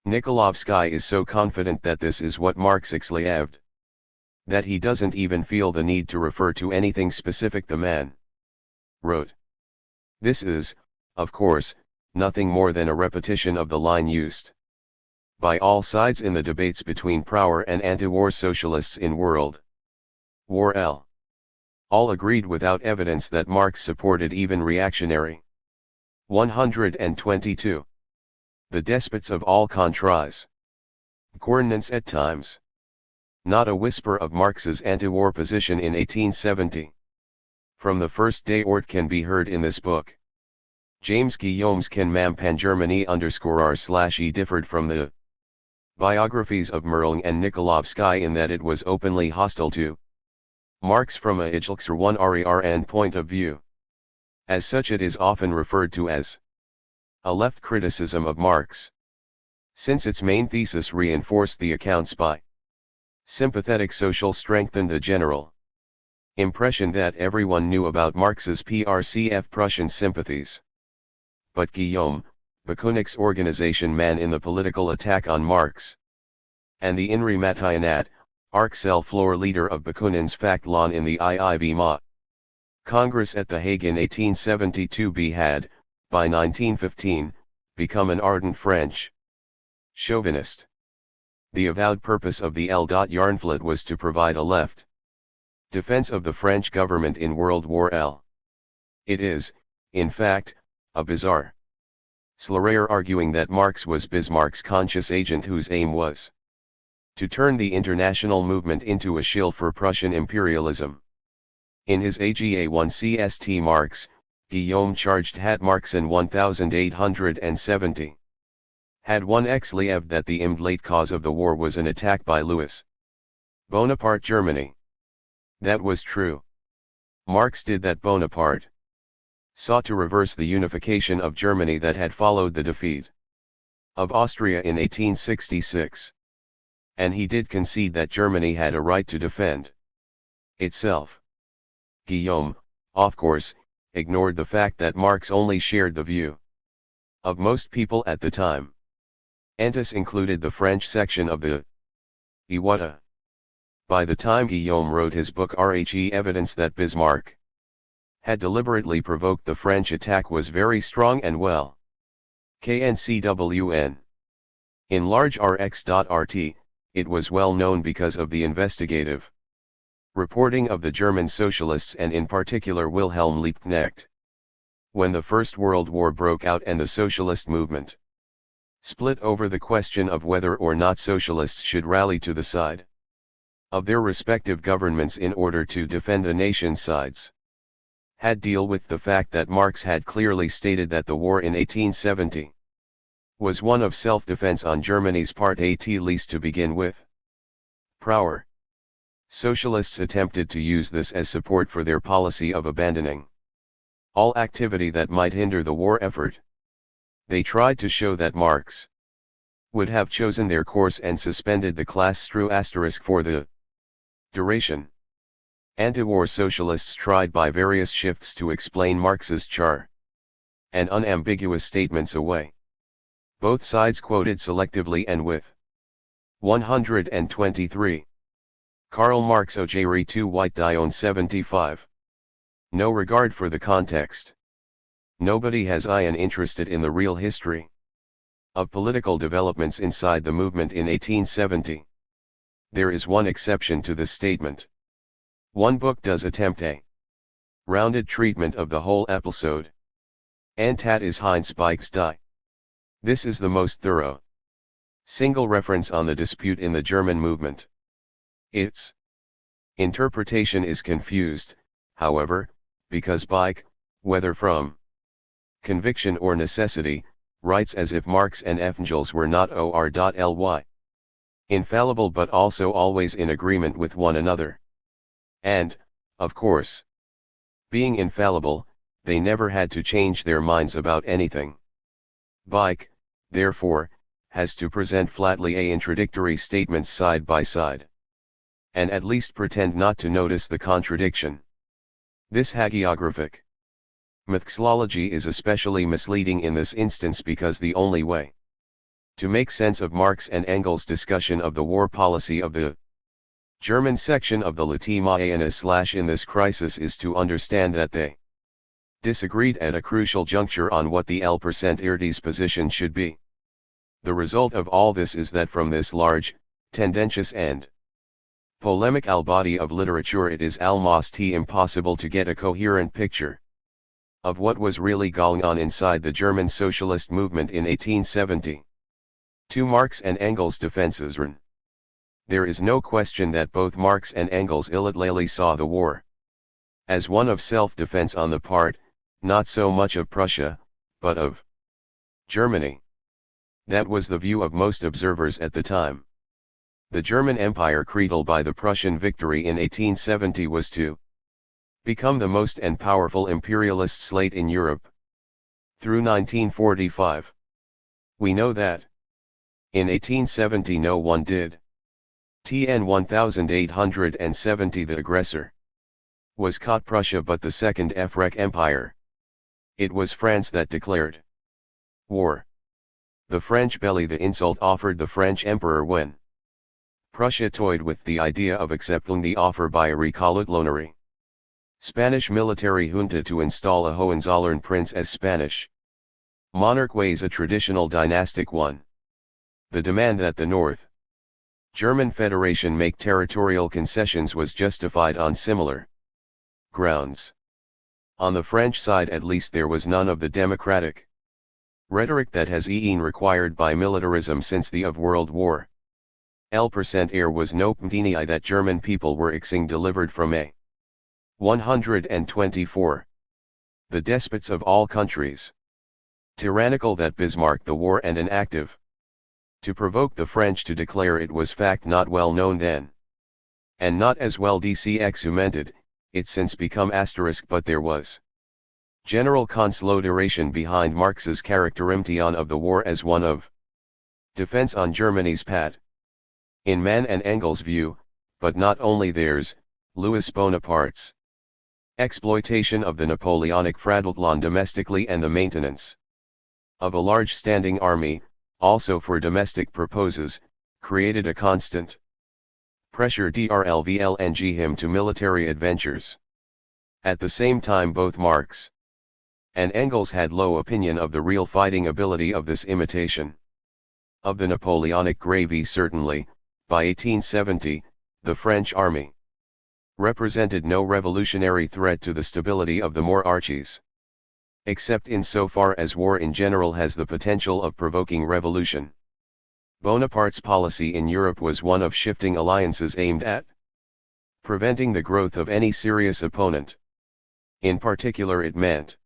Nikolovsky is so confident that this is what Marx exlaeved, that he doesn't even feel the need to refer to anything specific the man wrote. This is, of course, nothing more than a repetition of the line used by all sides in the debates between pro-war and anti-war socialists in World War L. All agreed without evidence that Marx supported even reactionary. 122. The despots of all countries. Gouvernance at times. Not a whisper of Marx's anti-war position in 1870. From the first day it can be heard in this book. James Guillaume's Can Mampan Germany _r/e differed from the biographies of Merling and Nikolovsky in that it was openly hostile to Marx from a Ijlxer 1 RERN point of view. As such it is often referred to as a left criticism of Marx, since its main thesis reinforced the accounts by sympathetic social strengthened the general impression that everyone knew about Marx's PRCF Prussian sympathies. But Guillaume, Bakunin's organization man in the political attack on Marx, and the Inri Matayanat, Arxel floor leader of Bakunin's Factlon in the IIV Congress at The Hague in 1872 had, by 1915, become an ardent French chauvinist. The avowed purpose of the L.Yarnflat was to provide a left defense of the French government in World War L. It is, in fact, a bizarre slurrier arguing that Marx was Bismarck's conscious agent whose aim was to turn the international movement into a shield for Prussian imperialism. In his AGA 1 CST Marx, Guillaume charged hat Marx in 1870 had one exlieved that the implate cause of the war was an attack by Louis Bonaparte Germany. That was true. Marx did that. Bonaparte sought to reverse the unification of Germany that had followed the defeat of Austria in 1866. And he did concede that Germany had a right to defend itself. Guillaume, of course, ignored the fact that Marx only shared the view of most people at the time. Antis included the French section of the Iwata. By the time Guillaume wrote his book RHE, evidence that Bismarck had deliberately provoked the French attack was very strong and well. KNCWN. In large RX.RT, it was well known because of the investigative reporting of the German socialists and in particular Wilhelm Liebknecht. When the First World War broke out and the socialist movement split over the question of whether or not socialists should rally to the side of their respective governments in order to defend the nation's sides, had deal with the fact that Marx had clearly stated that the war in 1870 was one of self-defense on Germany's part, at least to begin with. Prower socialists attempted to use this as support for their policy of abandoning all activity that might hinder the war effort. They tried to show that Marx would have chosen their course and suspended the class * for the duration. Anti-war socialists tried by various shifts to explain Marx's char and unambiguous statements away. Both sides quoted selectively and with 123. Karl Marx Ojeri 2 White Dion 75. No regard for the context. Nobody has an interested in the real history of political developments inside the movement in 1870. There is one exception to this statement. One book does attempt a rounded treatment of the whole episode. And that is Heinz Beich's Die. This is the most thorough single reference on the dispute in the German movement. Its interpretation is confused, however, because Beich, whether from conviction or necessity, writes as if Marx and Engels were not or.ly infallible but also always in agreement with one another. And, of course, being infallible, they never had to change their minds about anything. Beich, therefore, has to present flatly contradictory statements side by side, and at least pretend not to notice the contradiction. This hagiographic Mythology is especially misleading in this instance because the only way to make sense of Marx and Engels' discussion of the war policy of the German section of the Lutte in this crisis is to understand that they disagreed at a crucial juncture on what the L%'s position should be. The result of all this is that from this large, tendentious and polemic body of literature it is almost impossible to get a coherent picture of what was really going on inside the German socialist movement in 1870. To Marx and Engels' defenses. There is no question that both Marx and Engels illegally saw the war as one of self-defense on the part, not so much of Prussia, but of Germany. That was the view of most observers at the time. The German Empire cradled by the Prussian victory in 1870 was to become the most and powerful imperialist state in Europe through 1945. We know that in 1870 no one did. TN 1870 the aggressor was caught Prussia but the Second Reich Empire. It was France that declared war. The French belly the insult offered the French emperor when Prussia toyed with the idea of accepting the offer by a revolutionary Spanish military junta to install a Hohenzollern prince as Spanish monarch was a traditional dynastic one. The demand that the North German Federation make territorial concessions was justified on similar grounds. On the French side at least there was none of the democratic rhetoric that has been required by militarism since the of World War. L% was no ptini that German people were delivered from a 124. The despots of all countries. Tyrannical that Bismarck the war and an active to provoke the French to declare it was fact not well known then. And not as well documented, it since become asterisk but there was general consideration behind Marx's characterization of the war as one of defense on Germany's part. In Mann and Engels' view, but not only theirs, Louis Bonaparte's exploitation of the Napoleonic Freiheitsland domestically and the maintenance of a large standing army, also for domestic purposes, created a constant pressure drlvlng him to military adventures. At the same time both Marx and Engels had low opinion of the real fighting ability of this imitation of the Napoleonic gravy. Certainly, by 1870, the French army represented no revolutionary threat to the stability of the monarchies, except in so far as war in general has the potential of provoking revolution. Bonaparte's policy in Europe was one of shifting alliances aimed at preventing the growth of any serious opponent. In particular it meant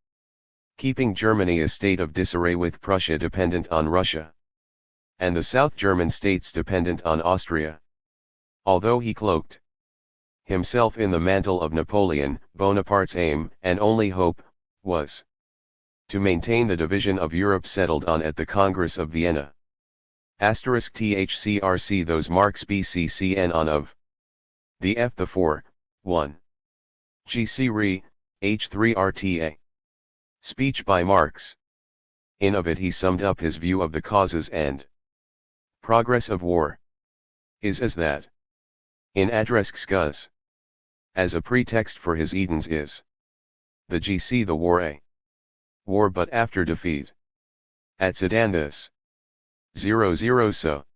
keeping Germany a state of disarray with Prussia dependent on Russia, and the South German states dependent on Austria. Although he cloaked himself in the mantle of Napoleon, Bonaparte's aim, and only hope, was to maintain the division of Europe settled on at the Congress of Vienna. *THCRC those Marx BCCN on of the F the 4, 1. GC Re, H3RTA. Speech by Marx. In of it he summed up his view of the causes and progress of war. Is as that in address Scuz as a pretext for his Edens is the GC the war a war but after defeat at Sedan this 00 so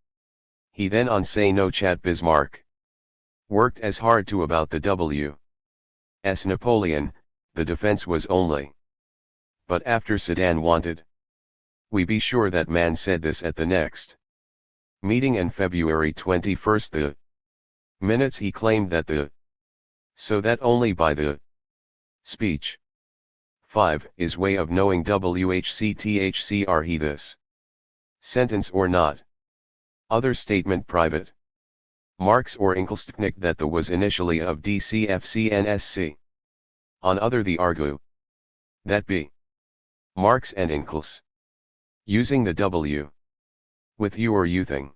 he then on say no chat Bismarck worked as hard to about the W.S. Napoleon, the defense was only but after Sedan wanted. We be sure that man said this at the next meeting and February 21 the minutes he claimed that the so that only by the speech 5 is way of knowing WHCTHCR he this sentence or not. Other statement private. Marx or Enkelstechnik that the was initially of DCFCNSC. On other the argue that b. Marx and Engels using the W with you or you thing.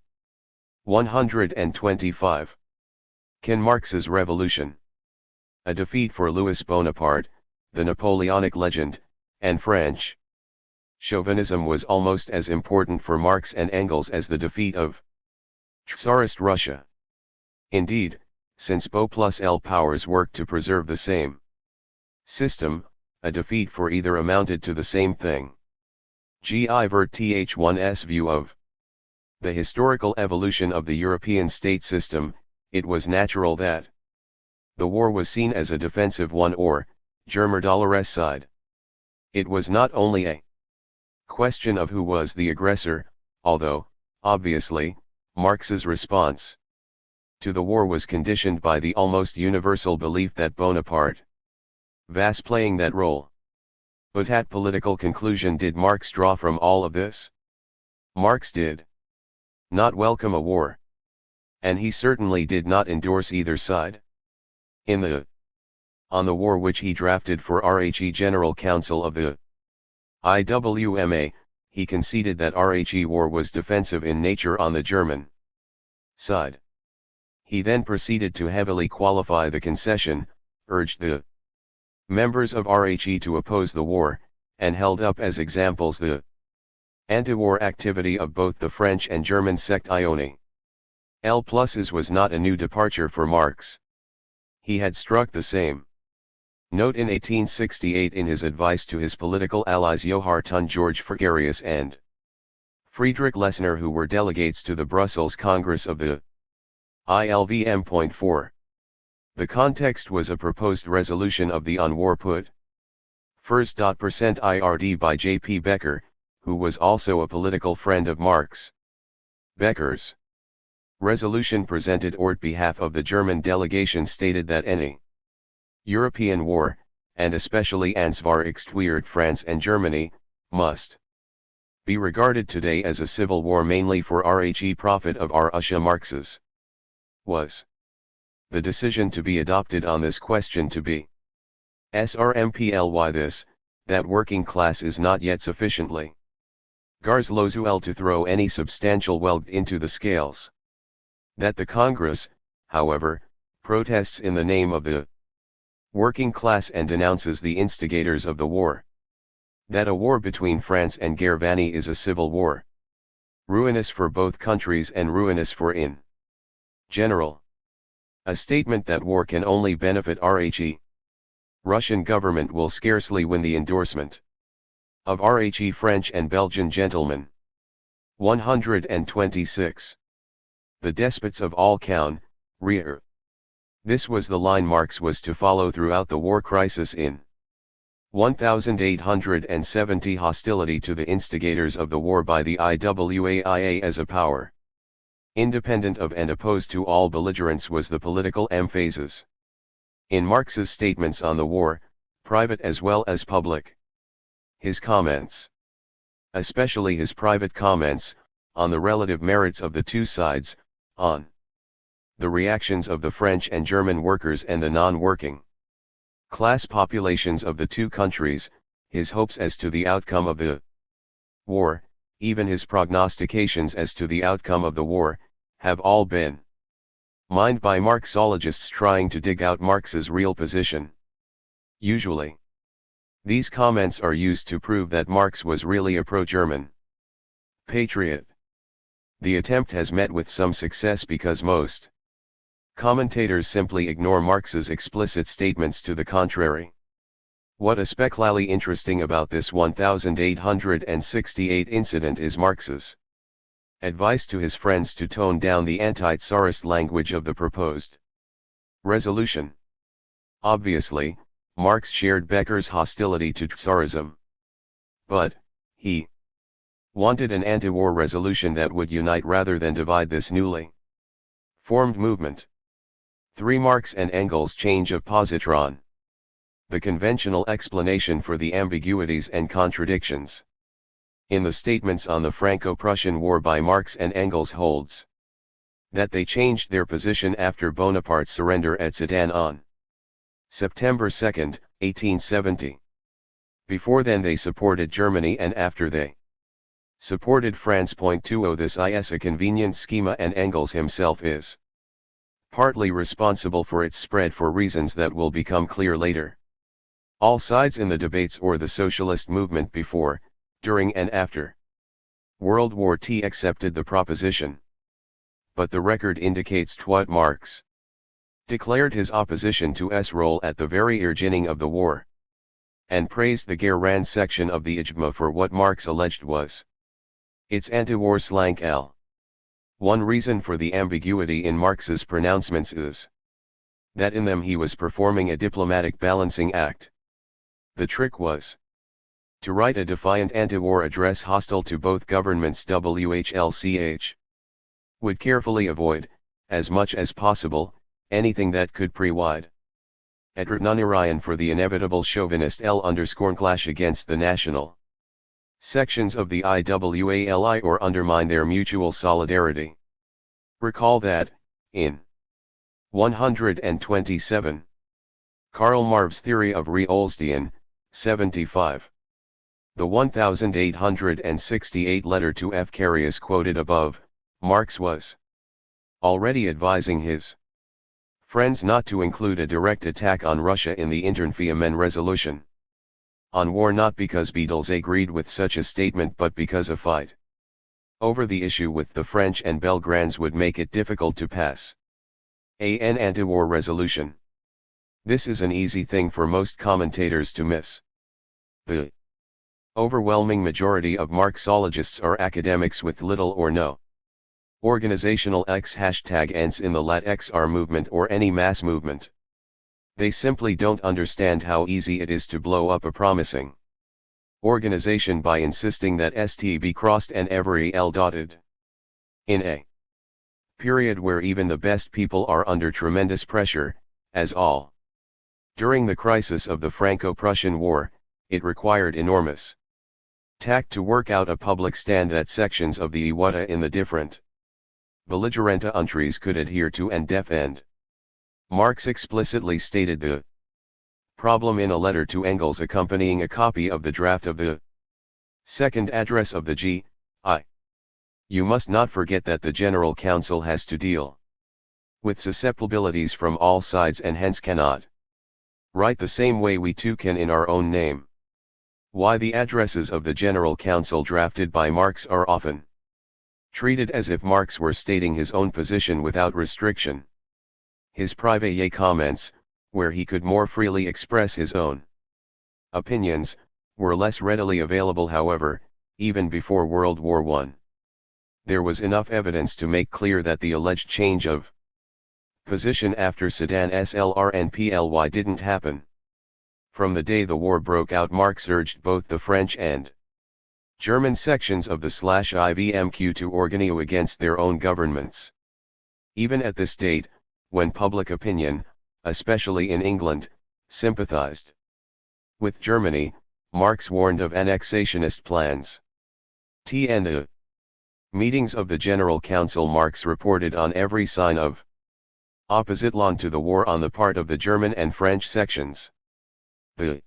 125. Can Marx's revolution, a defeat for Louis Bonaparte, the Napoleonic legend, and French. Chauvinism was almost as important for Marx and Engels as the defeat of Tsarist Russia. Indeed, since Bo plus L powers worked to preserve the same system, a defeat for either amounted to the same thing. THIRD-WORLDISM's view of the historical evolution of the European state system, it was natural that the war was seen as a defensive one or, Dolores side. It was not only a question of who was the aggressor, although, obviously, Marx's response to the war was conditioned by the almost universal belief that Bonaparte was playing that role. But what political conclusion did Marx draw from all of this? Marx did not welcome a war. And he certainly did not endorse either side. On the war which he drafted for RHE General Council of the IWMA, he conceded that RHE war was defensive in nature on the German side. He then proceeded to heavily qualify the concession, urged the members of RHE to oppose the war, and held up as examples the anti-war activity of both the French and German section. L+'s was not a new departure for Marx. He had struck the same note in 1868 in his advice to his political allies Johann Georg Frigerius and Friedrich Lessner, who were delegates to the Brussels Congress of the ILVM.4. The context was a proposed resolution of the on-war put first. %IRD by J. P. Becker, who was also a political friend of Marx. Becker's resolution presented on behalf of the German delegation stated that any European war, and especially Ansvarextwert France and Germany, must be regarded today as a civil war mainly for RHE profit of Russia. Marx's was the decision to be adopted on this question to be SRMPLY this, that working class is not yet sufficiently Garslozuel to throw any substantial wealth into the scales. That the Congress, however, protests in the name of the working class and denounces the instigators of the war. That a war between France and Germany is a civil war, ruinous for both countries and ruinous for in general. A statement that war can only benefit RHE. Russian government will scarcely win the endorsement of RHE French and Belgian gentlemen. 126. The despots of all count, rear. This was the line Marx was to follow throughout the war crisis in 1870. Hostility to the instigators of the war by the IWAIA as a power independent of and opposed to all belligerents was the political emphasis. In Marx's statements on the war, private as well as public, his comments, especially his private comments, on the relative merits of the two sides, on the reactions of the French and German workers and the non-working class populations of the two countries, his hopes as to the outcome of the war, even his prognostications as to the outcome of the war, have all been mined by Marxologists trying to dig out Marx's real position. Usually, these comments are used to prove that Marx was really a pro-German patriot. The attempt has met with some success because most commentators simply ignore Marx's explicit statements to the contrary. What is especially interesting about this 1868 incident is Marx's advice to his friends to tone down the anti-Tsarist language of the proposed resolution. Obviously, Marx shared Becker's hostility to Tsarism. But, he wanted an anti-war resolution that would unite rather than divide this newly formed movement. 3. Marx and Engels' change of positron. The conventional explanation for the ambiguities and contradictions in the statements on the Franco-Prussian War by Marx and Engels holds that they changed their position after Bonaparte's surrender at Sedan on September 2, 1870. Before then they supported Germany and after they supported France. 20 This is a convenient schema and Engels himself is partly responsible for its spread for reasons that will become clear later. All sides in the debates or the socialist movement before, during and after World War II accepted the proposition. But the record indicates what Marx declared his opposition to S role at the very beginning of the war, and praised the Gerran section of the Ijma for what Marx alleged was its anti-war slank L. One reason for the ambiguity in Marx's pronouncements is that in them he was performing a diplomatic balancing act. The trick was to write a defiant anti-war address hostile to both governments. WHLCH would carefully avoid, as much as possible, anything that could pre-wide Adrenunirian for the inevitable chauvinist clash against the national sections of the IWALI or undermine their mutual solidarity. Recall that, in 127, Karl Marx's theory of Re-Olstein, 75. The 1868 letter to F. Carius quoted above, Marx was already advising his friends not to include a direct attack on Russia in the Internfemen resolution on war, not because Beatles agreed with such a statement but because a fight over the issue with the French and Belgrades would make it difficult to pass an anti-war resolution. This is an easy thing for most commentators to miss. The overwhelming majority of Marxologists are academics with little or no organizational *ends in the lat XR movement or any mass movement. They simply don't understand how easy it is to blow up a promising organization by insisting that ST be crossed and every L dotted. In a period where even the best people are under tremendous pressure, as all during the crisis of the Franco-Prussian War, it required enormous tact to work out a public stand that sections of the Iwata in the different belligerent countries could adhere to and defend. Marx explicitly stated the problem in a letter to Engels accompanying a copy of the draft of the second address of the G.I. You must not forget that the General Council has to deal with susceptibilities from all sides and hence cannot write the same way we too can in our own name. Why the addresses of the General Council drafted by Marx are often treated as if Marx were stating his own position without restriction. His private comments, where he could more freely express his own opinions, were less readily available. However, even before World War I, there was enough evidence to make clear that the alleged change of position after Sedan SLR and PLY didn't happen. From the day the war broke out, Marx urged both the French and German sections of the /IVMQ to organize against their own governments. Even at this date, when public opinion, especially in England, sympathized with Germany, Marx warned of annexationist plans. In the meetings of the General Council, Marx reported on every sign of opposite line to the war on the part of the German and French sections. The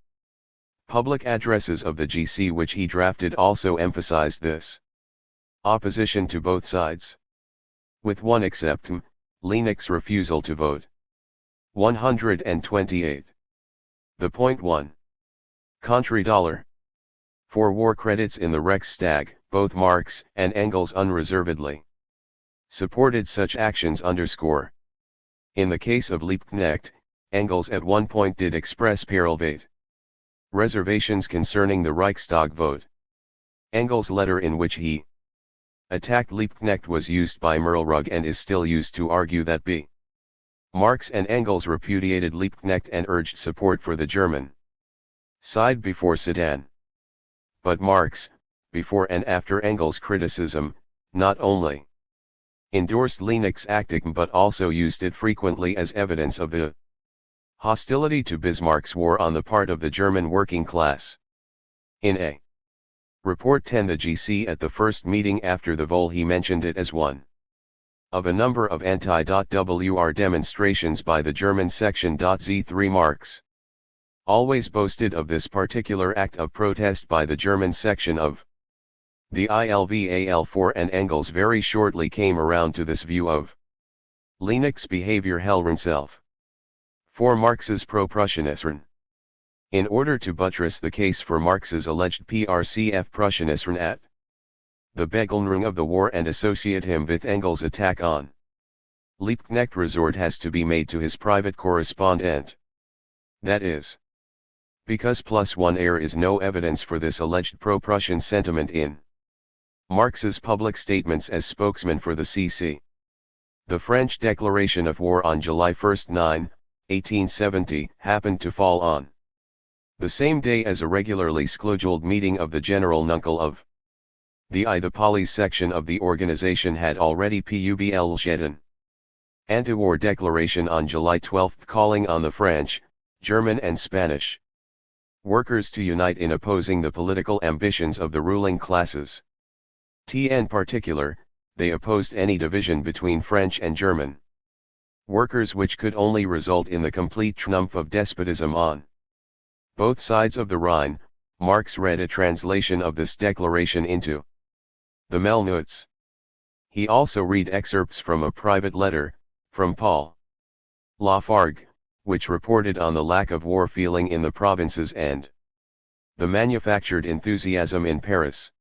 public addresses of the GC which he drafted also emphasized this opposition to both sides. With one exception, Lennox's refusal to vote. 128. The .1. Country dollar. For war credits in the Reichstag, both Marx and Engels unreservedly supported such actions. In the case of Liebknecht, Engels at one point did express private reservations concerning the Reichstag vote. Engels' letter in which he attacked Liebknecht was used by Merlrug and is still used to argue that B. Marx and Engels repudiated Liebknecht and urged support for the German side before Sedan. But Marx, before and after Engels' criticism, not only endorsed Lennox's tactic but also used it frequently as evidence of the hostility to Bismarck's war on the part of the German working class. In a Report 10, the GC at the first meeting after the Vol, he mentioned it as one of a number of anti-WR demonstrations by the German section. Z3 Marx always boasted of this particular act of protest by the German section of the ILVAL4, and Engels very shortly came around to this view of Lennox's behavior himself. For Marx's pro-Prussianism In order to buttress the case for Marx's alleged PRCF Prussianism at the Begelnung of the war and associate him with Engels' attack on Liebknecht, resort has to be made to his private correspondent. That is, because +1 there is no evidence for this alleged pro-Prussian sentiment in Marx's public statements as spokesman for the CC. The French declaration of war on July 1, 1870, happened to fall on the same day as a regularly scheduled meeting of the General Nuncle of the Police section of the organization had already published an anti-war declaration on July 12 calling on the French, German and Spanish workers to unite in opposing the political ambitions of the ruling classes. In particular, they opposed any division between French and German workers which could only result in the complete triumph of despotism on both sides of the Rhine. Marx read a translation of this declaration into the Melnitz. He also read excerpts from a private letter, from Paul Lafargue, which reported on the lack of war feeling in the provinces and the manufactured enthusiasm in Paris.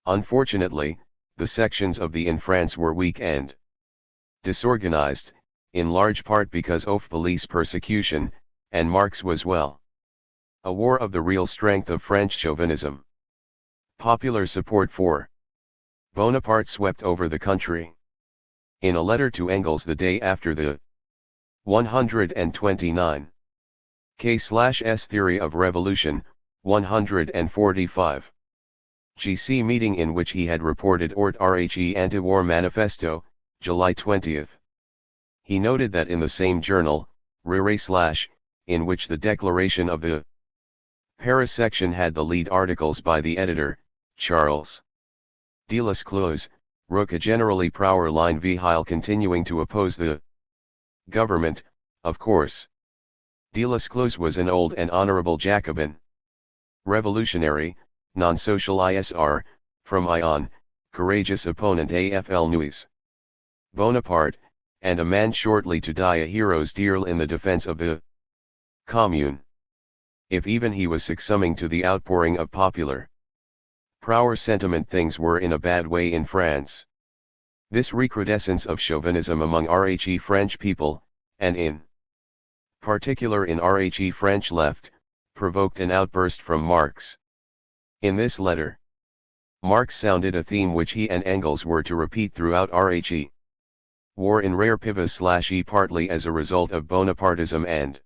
Unfortunately, the sections of the in France were weak and disorganized, in large part because of police persecution, and Marx was well aware of the real strength of French chauvinism. Popular support for Bonaparte swept over the country. In a letter to Engels the day after the 129 K/S Theory of Revolution, 145 GC meeting in which he had reported Rhe anti-war manifesto, July 20. He noted that in the same journal, in which the declaration of the Paris section had the lead articles by the editor, Charles Delasclos, wrote a generally prower line while continuing to oppose the government. Of course, Delasclos was an old and honorable Jacobin, revolutionary, non-social ISR, from Ion, courageous opponent AFL Nuis Bonaparte, and a man shortly to die a hero's dearl in the defense of the Commune. If even he was succumbing to the outpouring of popular prower sentiment, things were in a bad way in France. This recrudescence of chauvinism among French people, and in particular in French left, provoked an outburst from Marx. In this letter, Marx sounded a theme which he and Engels were to repeat throughout war in rare pivas/e partly as a result of Bonapartism and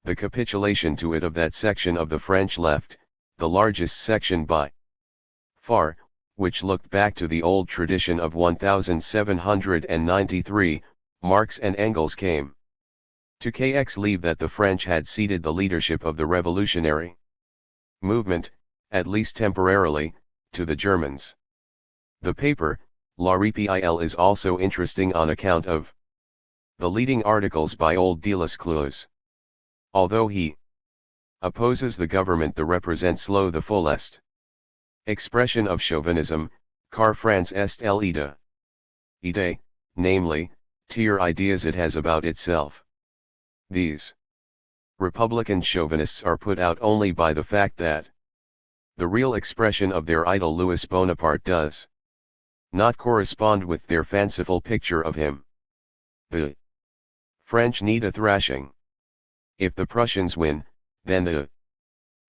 the capitulation to it of that section of the French left, the largest section by far, which looked back to the old tradition of 1793, Marx and Engels came to leave that the French had ceded the leadership of the revolutionary movement, at least temporarily, to the Germans. The paper, La Repile, is also interesting on account of the leading articles by old Delasclos. Although he opposes the government that represents the fullest expression of chauvinism, car France est l'idée, namely, tier ideas it has about itself. These Republican chauvinists are put out only by the fact that the real expression of their idol Louis Bonaparte does not correspond with their fanciful picture of him. The French need a thrashing. If the Prussians win, then the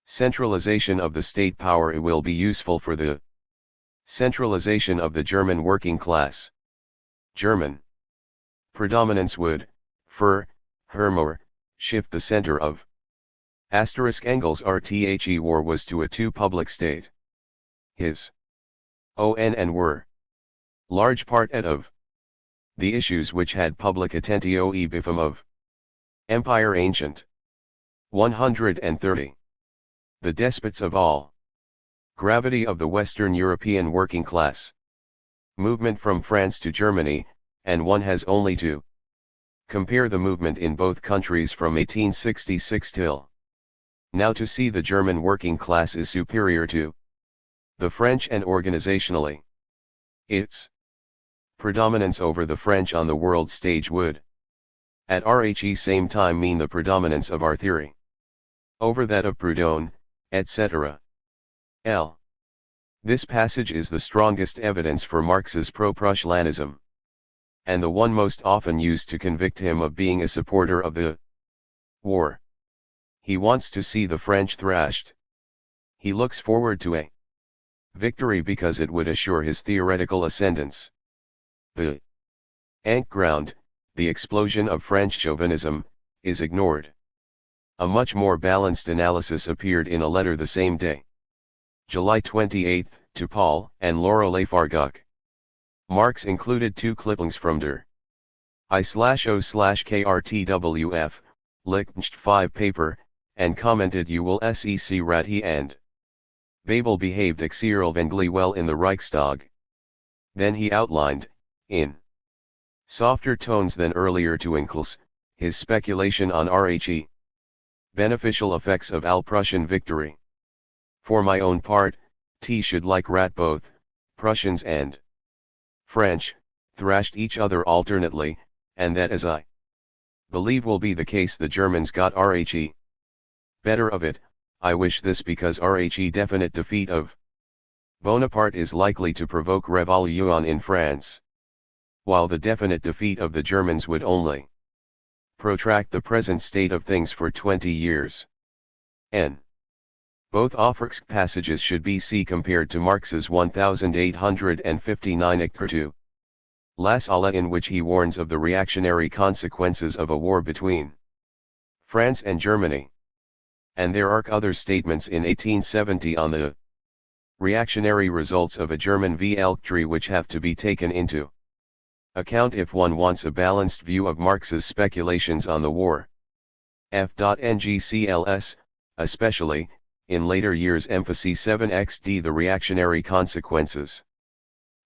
centralization of the state power will be useful for the centralization of the German working class. German predominance would, furthermore, shift the center of Engels' RTHE war was to a two-public state. His on and were large part of the issues which had public attentio e bifum of Empire Ancient. 130. The despots of all gravity of the Western European working class movement from France to Germany, and one has only to compare the movement in both countries from 1866 till now to see the German working class is superior to the French, and organizationally its predominance over the French on the world stage would at same time mean the predominance of our theory. over that of Proudhon, etc. L. This passage is the strongest evidence for Marx's pro-Prussianism, and the one most often used to convict him of being a supporter of the war. He wants to see the French thrashed. He looks forward to a victory because it would assure his theoretical ascendance. The ground, the explosion of French chauvinism, is ignored. A much more balanced analysis appeared in a letter the same day, July 28, to Paul and Laura Lafargue. Marx included two clippings from Der I/O/KRTWF, Licht 5 paper, and commented you will sec rat he and Babel behaved exceedingly well in the Reichstag. Then he outlined, in softer tones than earlier to Engels, his speculation on RHE beneficial effects of All-Prussian victory. For my own part, T should like rat both, Prussians and French, thrashed each other alternately, and that as I believe will be the case the Germans got RHE better of it. I wish this because RHE definite defeat of Bonaparte is likely to provoke revolution in France, while the definite defeat of the Germans would only protract the present state of things for 20 years. N. Both Aufricks passages should be compared to Marx's 1859 Ichtertu La Sala, in which he warns of the reactionary consequences of a war between France and Germany. And there are other statements in 1870 on the reactionary results of a German Weltkrieg which have to be taken into account if one wants a balanced view of Marx's speculations on the war. F.ngcls, especially, in later years emphasis 7xd the reactionary consequences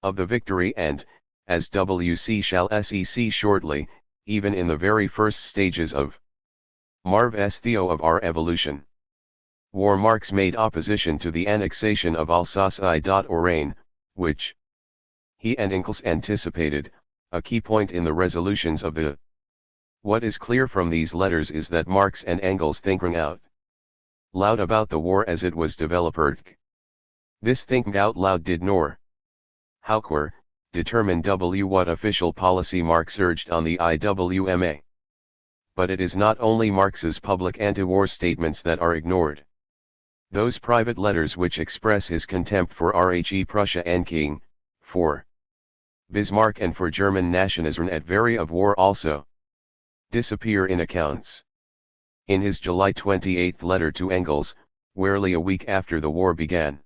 of the victory and, as WC shall sec shortly, even in the very first stages of Marx's theo of our evolution. War Marx made opposition to the annexation of Alsace-Lorraine, which he and Engels anticipated, a key point in the resolutions of the. What is clear from these letters is that Marx and Engels thinking out loud about the war as it was developed. This thinking out loud did nor, however, determine what official policy Marx urged on the IWMA. But it is not only Marx's public anti-war statements that are ignored. Those private letters which express his contempt for RHE Prussia and King, for Bismarck and for German nationalism at very of war also disappear in accounts. In his July 28 letter to Engels, barely a week after the war began,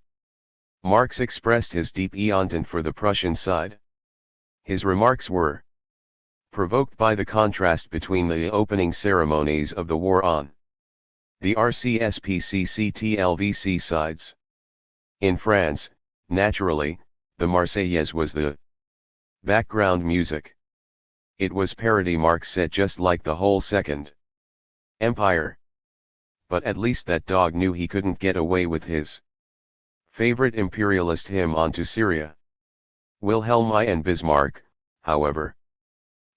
Marx expressed his deep entente for the Prussian side. His remarks were provoked by the contrast between the opening ceremonies of the war on the RCSPCC-TLVC sides. In France, naturally, the Marseillaise was the background music. It was parody, Marx said, just like the whole Second Empire. But at least that dog knew he couldn't get away with his favorite imperialist hymn onto Syria. Wilhelm I and Bismarck, however,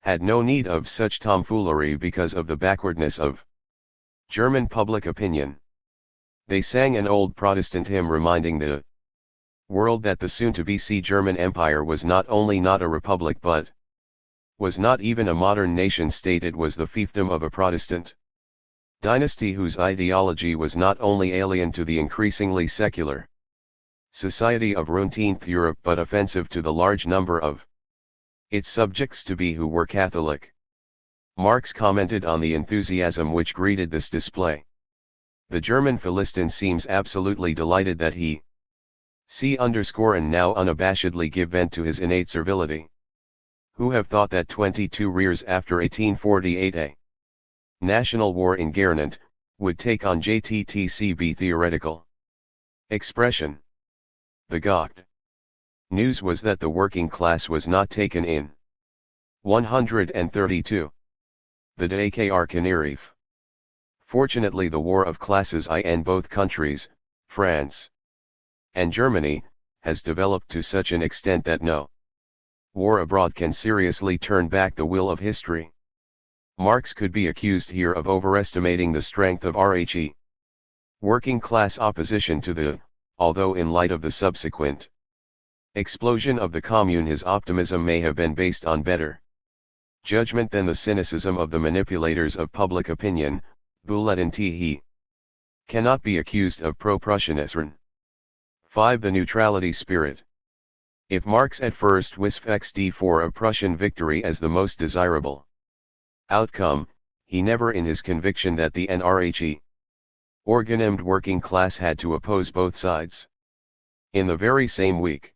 had no need of such tomfoolery because of the backwardness of German public opinion. They sang an old Protestant hymn reminding the world that the soon-to-be German Empire was not only not a republic but was not even a modern nation-state. It was the fiefdom of a Protestant dynasty whose ideology was not only alien to the increasingly secular society of routine Europe but offensive to the large number of its subjects to be who were Catholic. Marx commented on the enthusiasm which greeted this display. The German Philistine seems absolutely delighted that he and now unabashedly give vent to his innate servility. Who have thought that 22 years after 1848 a national war in Gernot would take on JTTCB theoretical expression? The Gott news was that the working class was not taken in. 132. The Dakar Canarif. Fortunately, the war of classes in both countries, France and Germany, has developed to such an extent that no war abroad can seriously turn back the wheel of history. Marx could be accused here of overestimating the strength of RHE Working class opposition to the, although in light of the subsequent explosion of the Commune his optimism may have been based on better judgment than the cynicism of the manipulators of public opinion, Bulletin he cannot be accused of pro-Prussianism. 5. The neutrality spirit. If Marx at first wisfexed for a Prussian victory as the most desirable outcome, he never in his conviction that the NRHE organized working class had to oppose both sides. In the very same week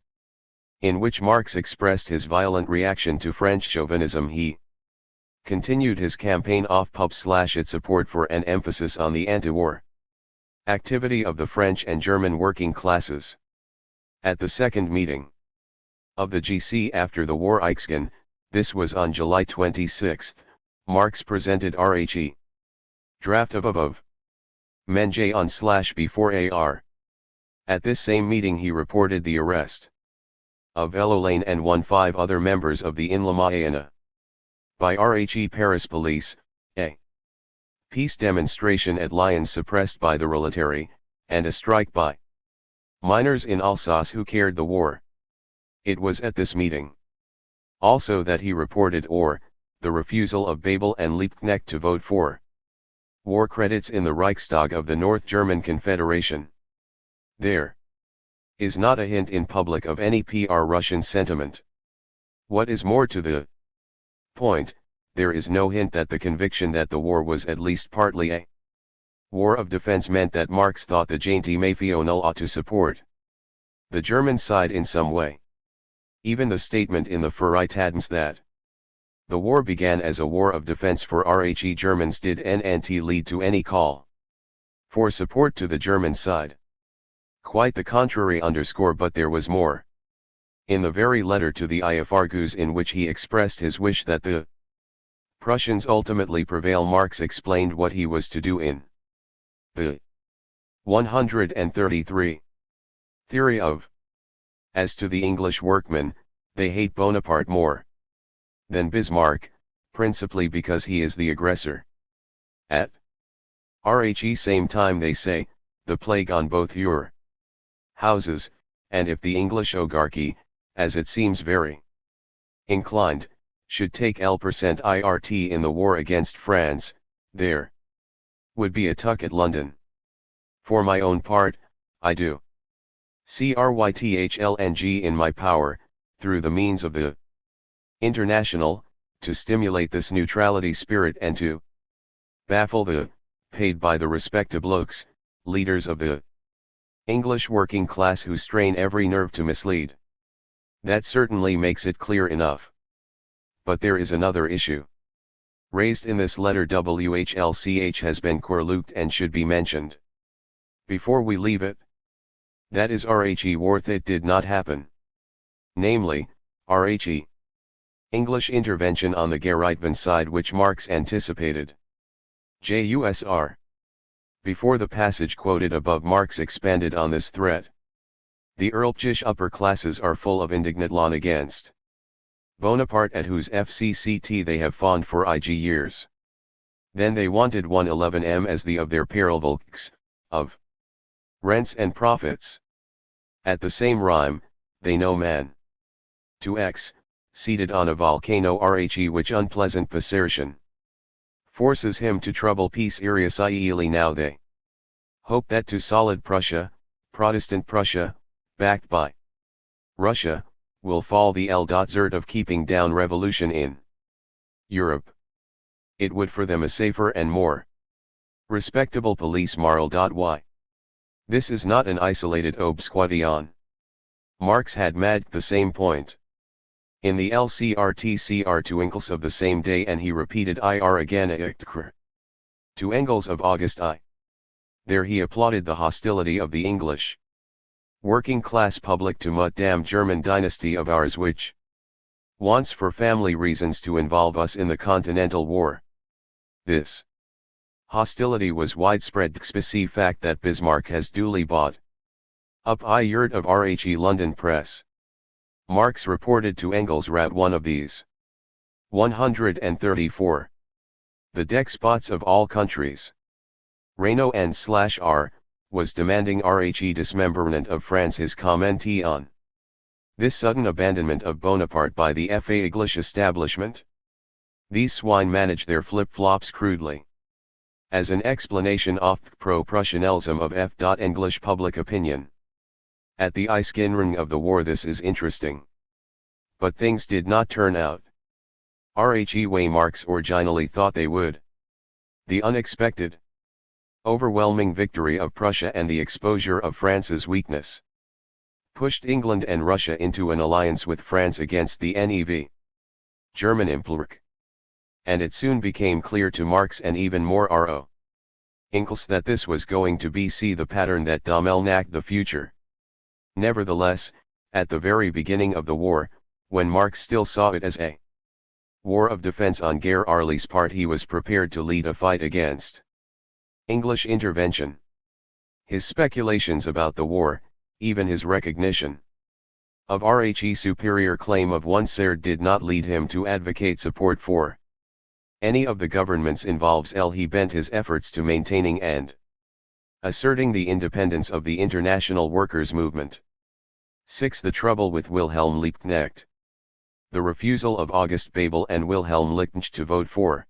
in which Marx expressed his violent reaction to French chauvinism, he continued his campaign off pub/its support for an emphasis on the anti-war activity of the French and German working classes. At the second meeting of the GC after the war Eichsgen, this was on July 26, Marx presented RHE draft of Menjay on/before AR. At this same meeting he reported the arrest of Elolaine and 15 other members of the Inlamayana by RHE Paris police, a peace demonstration at Lyons suppressed by the military, and a strike by miners in Alsace who carried the war. It was at this meeting also that he reported the refusal of Babel and Liebknecht to vote for war credits in the Reichstag of the North German Confederation. There is not a hint in public of any Russian sentiment. What is more to the point, there is no hint that the conviction that the war was at least partly a war of defense meant that Marx thought the Jainti Mafional ought to support the German side in some way. Even the statement in the Freiheitsadams that the war began as a war of defense for RHE Germans did not lead to any call for support to the German side. Quite the contrary but there was more. In the very letter to the IFRGUs in which he expressed his wish that the Prussians ultimately prevail, Marx explained what he was to do in the 133 theory of, as to the English workmen, they hate Bonaparte more than Bismarck, principally because he is the aggressor. At RHE same time they say, the plague on both your houses, and if the English oligarchy, as it seems very inclined, should take L% IRT in the war against France, there would be a tuck at London. For my own part, I do CRYTHLNG in my power, through the means of the International, to stimulate this neutrality spirit and to baffle the, paid by the respectableux, leaders of the English working class who strain every nerve to mislead. That certainly makes it clear enough. But there is another issue raised in this letter WHLCH has been correluked and should be mentioned before we leave it. That is RHE worth it did not happen. Namely, RHE English intervention on the Gereitven side which Marx anticipated. JUSR. Before the passage quoted above, Marx expanded on this threat. The Earlpish upper classes are full of indignation against Bonaparte, at whose FCCT they have fawned for years. Then they wanted 111 as the of their Perilvolks, of rents and profits. At the same rhyme, they know man. To X, seated on a volcano RHE which unpleasant assertion forces him to trouble peace irresolutely. Now they hope that to solid Prussia, Protestant Prussia, backed by Russia, will fall the L.Zert of keeping down revolution in Europe. It would for them a safer and more respectable police moral. Y. This is not an isolated obsquation. Marx had made the same point in the LCRTCR to Engels of the same day, and he repeated IR again to Engels of August I. There he applauded the hostility of the English working class public to mut damn German dynasty of ours which wants for family reasons to involve us in the Continental War. This hostility was widespread despite fact that Bismarck has duly bought up yurt of RHE London press. Marx reported to Engels rat one of these 134. The despots of all countries, Renault and/R, was demanding RHE dismemberment of France. His commentee on this sudden abandonment of Bonaparte by the FA English establishment. These swine manage their flip-flops crudely. As an explanation of the pro-Prussianism of F. English public opinion. At the Eiskennung of the war, this is interesting. But things did not turn out RHE way Marx originally thought they would. The unexpected, overwhelming victory of Prussia and the exposure of France's weakness pushed England and Russia into an alliance with France against the NEV, German Imperium. And it soon became clear to Marx and even more R.O. Engels that this was going to be the pattern that dominated the future. Nevertheless, at the very beginning of the war, when Marx still saw it as a war of defense on Gerarli's part, he was prepared to lead a fight against English intervention. His speculations about the war, even his recognition of RHE's superior claim of one third, did not lead him to advocate support for any of the governments involved. He bent his efforts to maintaining and asserting the independence of the international workers' movement. 6. The trouble with Wilhelm Liebknecht. The refusal of August Bebel and Wilhelm Liebknecht to vote for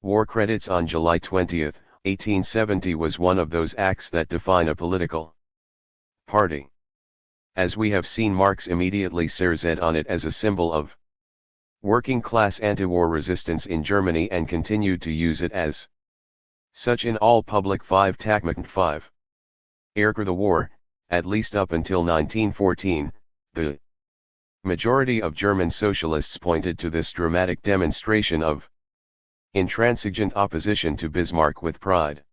war credits on July 20, 1870 was one of those acts that define a political party. As we have seen, Marx immediately seized on it as a symbol of working-class anti-war resistance in Germany and continued to use it as such in all public 5 Tagmachend 5. After the war, at least up until 1914, the majority of German socialists pointed to this dramatic demonstration of intransigent opposition to Bismarck with pride.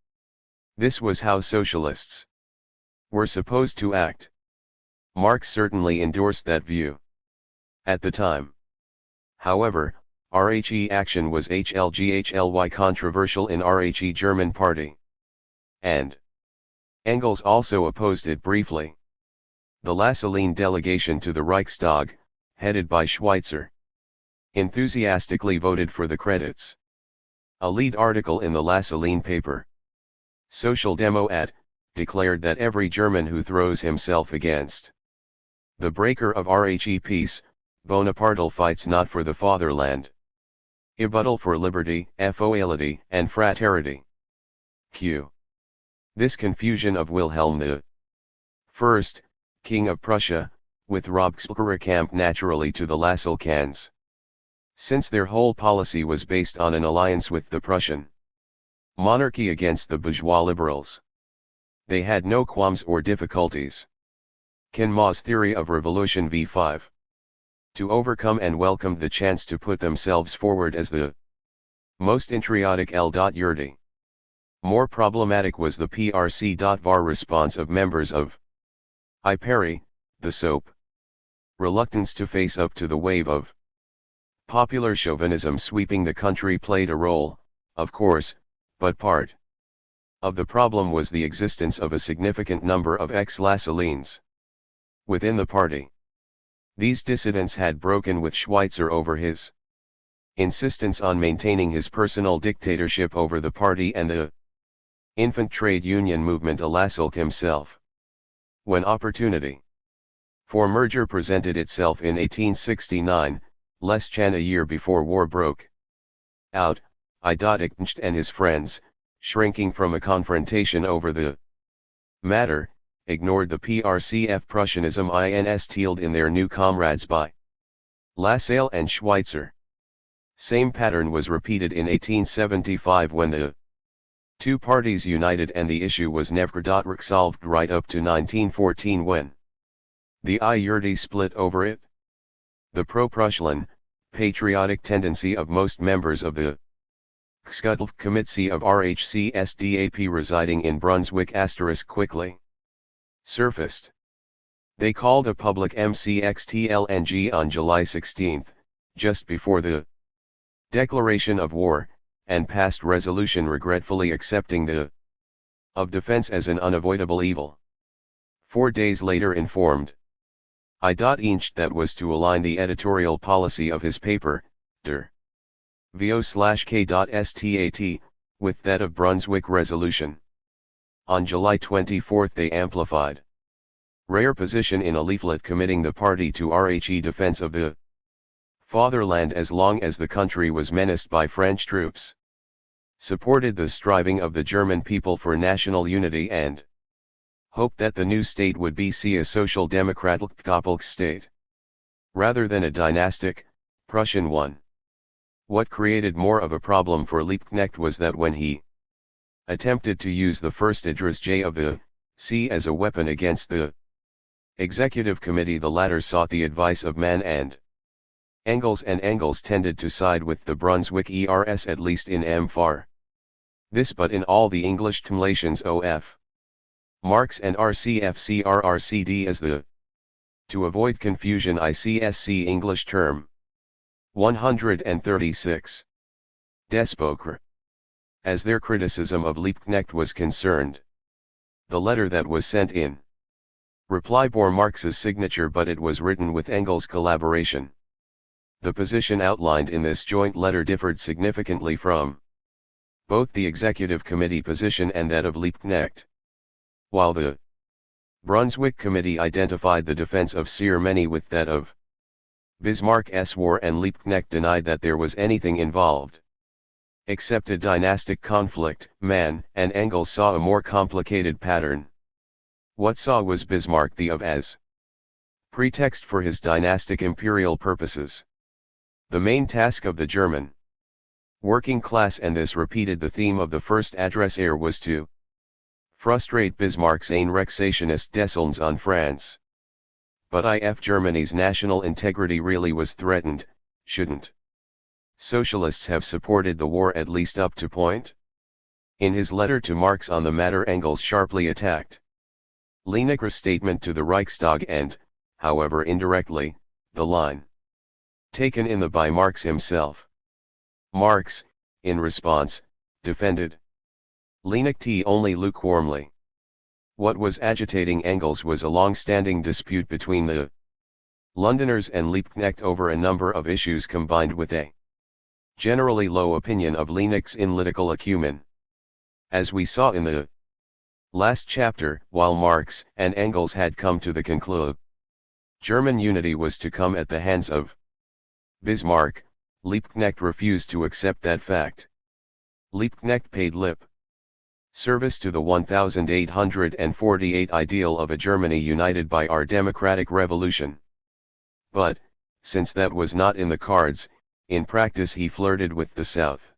This was how socialists were supposed to act. Marx certainly endorsed that view at the time. However, RHE action was HLGHLY controversial in RHE German Party. And Engels also opposed it briefly. The Lassaline delegation to the Reichstag, headed by Schweitzer, enthusiastically voted for the credits. A lead article in the Lassaline paper, Social Demo at, declared that every German who throws himself against the breaker of RHE peace, Bonaparte fights not for the fatherland, but for liberty, equality, and fraternity. Q. This confusion of Wilhelm the First, King of Prussia, with Robespierre naturally to the Lassalleans, since their whole policy was based on an alliance with the Prussian monarchy against the bourgeois liberals. They had no qualms or difficulties. Kinmaw's theory of revolution v5. To overcome and welcomed the chance to put themselves forward as the most patriotic L.Yurdi. More problematic was the PRC.var response of members of IPERI, the SOAP. Reluctance to face up to the wave of popular chauvinism sweeping the country played a role, of course, but part of the problem was the existence of a significant number of ex-Lassalleans within the party. These dissidents had broken with Schweitzer over his insistence on maintaining his personal dictatorship over the party and the infant trade union movement. Lassalle himself, when opportunity for merger presented itself in 1869, less than a year before war broke out, Liebknecht and his friends, shrinking from a confrontation over the matter, ignored the PRCF Prussianism instilled in their new comrades by Lassalle and Schweitzer. Same pattern was repeated in 1875 when the two parties united, and the issue was never resolved right up to 1914 when the IURD split over it. The pro-Prussian, patriotic tendency of most members of the Scuttled Committee of RHCSDAP residing in Brunswick * quickly surfaced. They called a public MCXTLNG on July 16, just before the declaration of war, and passed resolution regretfully accepting the of defense as an unavoidable evil. 4 days later informed I.Inch that was to align the editorial policy of his paper, Der VO/K.STAT, with that of Brunswick Resolution. On July 24 they amplified rare position in a leaflet committing the party to RHE defense of the fatherland as long as the country was menaced by French troops. Supported the striving of the German people for national unity and hoped that the new state would be a social democratic state, rather than a dynastic, Prussian one. What created more of a problem for Liebknecht was that when he attempted to use the first address J of the C as a weapon against the executive committee, the latter sought the advice of Mann and Engels tended to side with the Brunswick ERS, at least in M-Far. This but in all the English translations of Marx and RCFCRRCD as the, to avoid confusion, ICSC English term 136. Despoker. As their criticism of Liebknecht was concerned. The letter that was sent in reply bore Marx's signature, but it was written with Engels' collaboration. The position outlined in this joint letter differed significantly from both the Executive Committee position and that of Liebknecht. While the Brunswick Committee identified the defense of Germany with that of Bismarck's war, and Liebknecht denied that there was anything involved except a dynastic conflict, Mann and Engels saw a more complicated pattern. What saw was Bismarck the of as pretext for his dynastic imperial purposes. The main task of the German working class, and this repeated the theme of the first adressaire, was to frustrate Bismarck's Einrexationist Desilns on France. But if Germany's national integrity really was threatened, shouldn't socialists have supported the war at least up to point? In his letter to Marx on the matter, Engels sharply attacked Liebknecht's statement to the Reichstag and, however indirectly, the line taken in by Marx himself. Marx, in response, defended Liebknecht only lukewarmly. What was agitating Engels was a long-standing dispute between the Londoners and Liebknecht over a number of issues, combined with a generally low opinion of Liebknecht's analytical acumen. As we saw in the last chapter, while Marx and Engels had come to the conclusion German unity was to come at the hands of Bismarck, Liebknecht refused to accept that fact. Liebknecht paid lip service to the 1848 ideal of a Germany united by our democratic revolution. But, since that was not in the cards, in practice he flirted with the South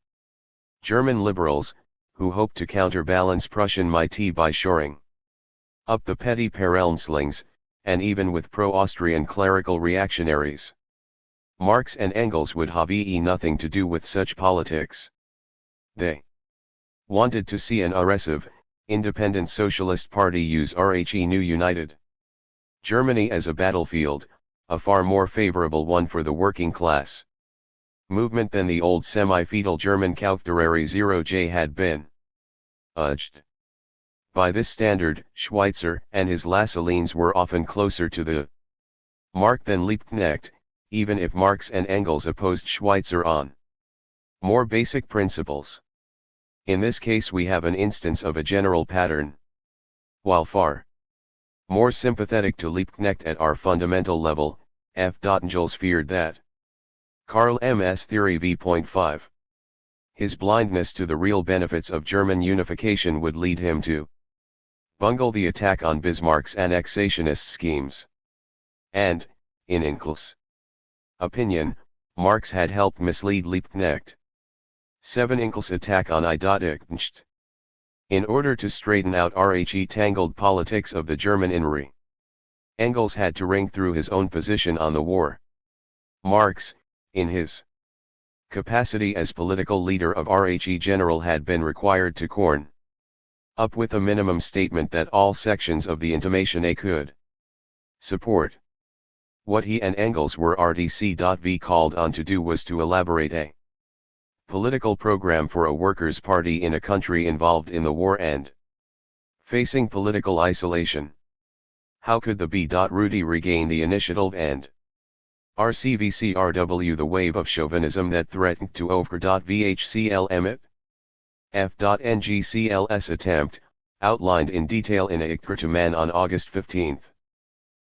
German liberals, who hoped to counterbalance Prussian might by shoring up the petty Parelnslings, and even with pro-Austrian clerical reactionaries. Marx and Engels would have nothing to do with such politics. They wanted to see an aggressive, independent socialist party use RHE new united Germany as a battlefield, a far more favorable one for the working class movement than the old semi-feudal German Kaufterary 0J had been. Urged by this standard, Schweitzer and his Lassalleans were often closer to the mark than Liebknecht, even if Marx and Engels opposed Schweitzer on more basic principles. In this case we have an instance of a general pattern. While far more sympathetic to Liebknecht at our fundamental level, Engels feared that Karl M.'s theory v.5. His blindness to the real benefits of German unification would lead him to bungle the attack on Bismarck's annexationist schemes. And, in Engels' opinion, Marx had helped mislead Liebknecht. 7. Engels' attack on Liebknecht. In order to straighten out RHE tangled politics of the German Innere, Engels had to ring through his own position on the war. Marx, in his capacity as political leader of RHE General, had been required to corn up with a minimum statement that all sections of the intimation could support. What he and Engels were RDC.V called on to do was to elaborate a political program for a workers' party in a country involved in the war and facing political isolation. How could the B.Rudy regain the initiative and RCVCRW the wave of chauvinism that threatened to over.VHCL emit? F.NGCL's attempt, outlined in detail in a Ikra to Man on August 15,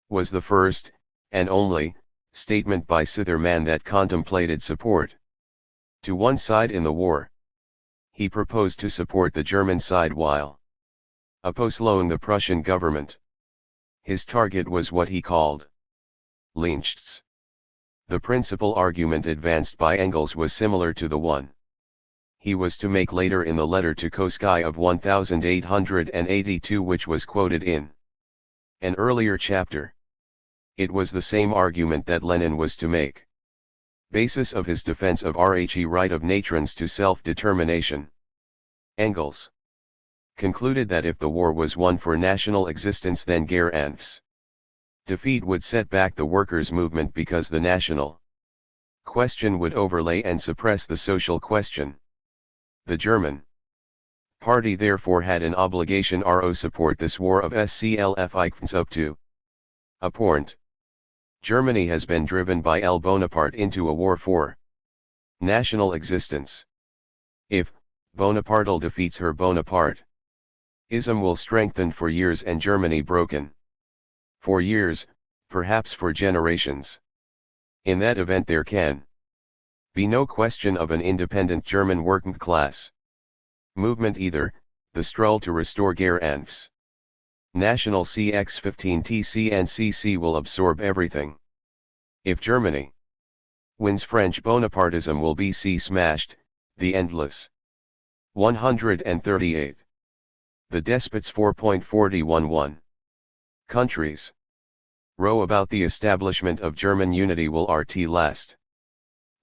was the first, and only, statement by either man that contemplated support to one side in the war. He proposed to support the German side while opposing the Prussian government. His target was what he called Lenichts. The principal argument advanced by Engels was similar to the one he was to make later in the letter to Koski of 1882, which was quoted in an earlier chapter. It was the same argument that Lenin was to make basis of his defense of Rhe right of nations to self-determination. Engels concluded that if the war was won for national existence, then Gerampf's defeat would set back the workers' movement because the national question would overlay and suppress the social question. The German party therefore had an obligation to support this war of SCLF up to a point. Germany has been driven by L. Bonaparte into a war for national existence. If Bonaparte defeats her, Bonaparteism will strengthen for years and Germany broken. For years, perhaps for generations. In that event there can be no question of an independent German working class movement either. The struggle to restore Gerampf's national CX-15 TCNCC will absorb everything. If Germany wins, French Bonapartism will be smashed. The endless 138. The despots 4.411 countries row about the establishment of German unity will last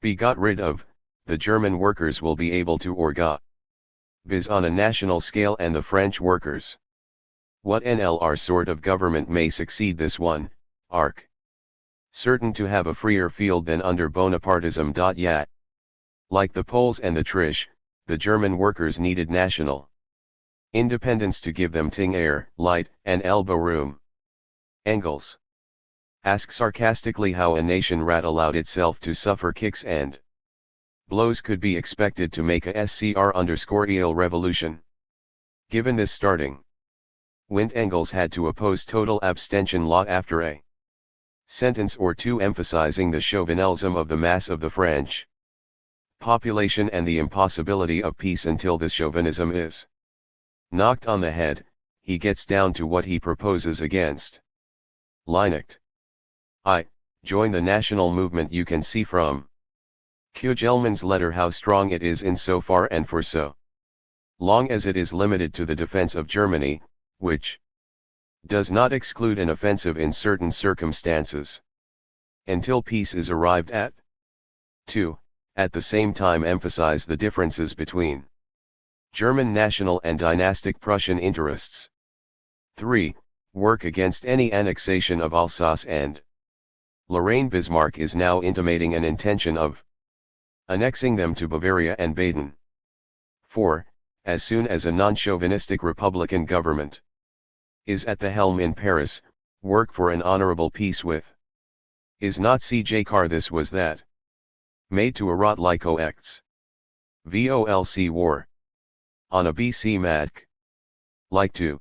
be got rid of. The German workers will be able to organize on a national scale, and the French workers, what NLR sort of government may succeed this one, arc certain to have a freer field than under Bonapartism. Yet, like the Poles and the Trish, the German workers needed national independence to give them ting air, light, and elbow room. Engels asks sarcastically how a nation rat allowed itself to suffer kicks and blows could be expected to make a SCR_EL revolution. Given this starting wind, Engels had to oppose total abstention law after a sentence or two emphasizing the chauvinism of the mass of the French population and the impossibility of peace until this chauvinism is knocked on the head. He gets down to what he proposes against Linecht. I join the national movement. You can see from Kugelmann's letter how strong it is in so far and for so long as it is limited to the defense of Germany, which does not exclude an offensive in certain circumstances. Until peace is arrived at. 2. At the same time emphasize the differences between German national and dynastic Prussian interests. 3. Work against any annexation of Alsace and Lorraine. Bismarck is now intimating an intention of annexing them to Bavaria and Baden. 4. As soon as a non-chauvinistic republican government is at the helm in Paris, work for an honorable peace with is not C.J. Karl. This was that made to a rot like OX. VOLC war on a BC Madk like to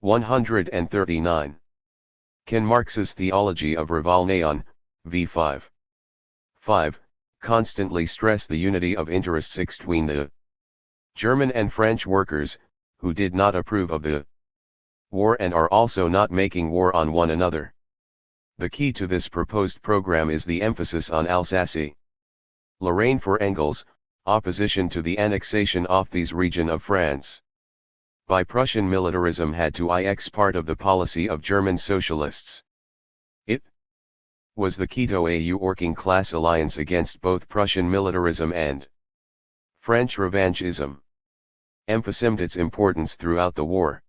139. Can Marx's theology of Revolneon, v5 5, constantly stress the unity of interests between the German and French workers, who did not approve of the war and are also not making war on one another? The key to this proposed program is the emphasis on Alsace-Lorraine. For Engels, opposition to the annexation of this region of France by Prussian militarism had to ix part of the policy of German socialists. It was the key to a working class alliance against both Prussian militarism and French revanchism. Emphasized its importance throughout the war,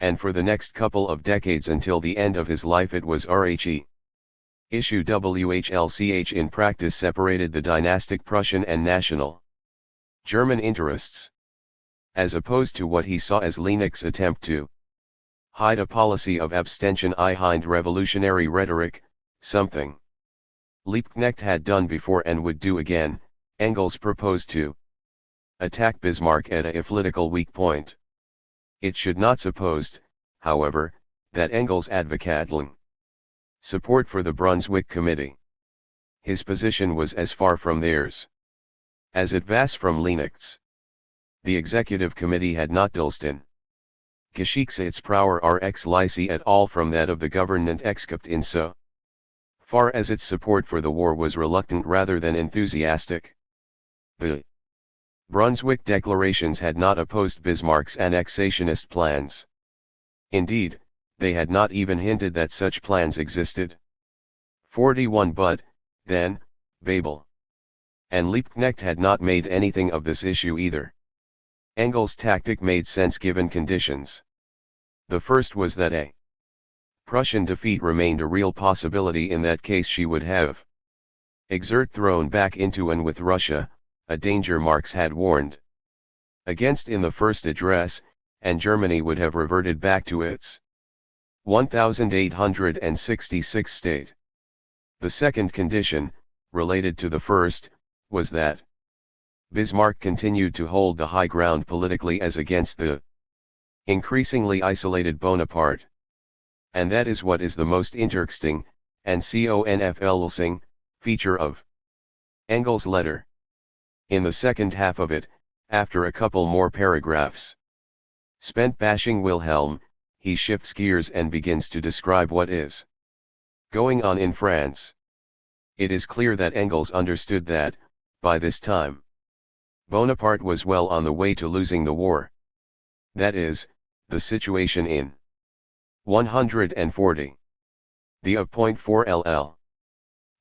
and for the next couple of decades until the end of his life it was Rhe issue WHLCH in practice separated the dynastic Prussian and national German interests, as opposed to what he saw as Linecht's attempt to hide a policy of abstention behind revolutionary rhetoric, something Liebknecht had done before and would do again. Engels proposed to attack Bismarck at a political weak point. It should not supposed, however, that Engels advocated support for the Brunswick Committee. His position was as far from theirs as it was from Liebknecht's. The Executive Committee had not Dilston Geschichtsratspower Rx Lycée at all from that of the government except in so far as its support for the war was reluctant rather than enthusiastic. The Brunswick declarations had not opposed Bismarck's annexationist plans. Indeed, they had not even hinted that such plans existed. 41 But, then, Babel and Liebknecht had not made anything of this issue either. Engels' tactic made sense given conditions. The first was that a Prussian defeat remained a real possibility. In that case she would have exert thrown back into and with Russia, a danger Marx had warned against in the first address, and Germany would have reverted back to its 1866 state. The second condition, related to the first, was that Bismarck continued to hold the high ground politically as against the increasingly isolated Bonaparte. And that is what is the most interesting, and confusing, feature of Engels' letter. In the second half of it, after a couple more paragraphs spent bashing Wilhelm, he shifts gears and begins to describe what is going on in France. It is clear that Engels understood that, by this time, Bonaparte was well on the way to losing the war. That is, the situation in 140. The of .4 ll.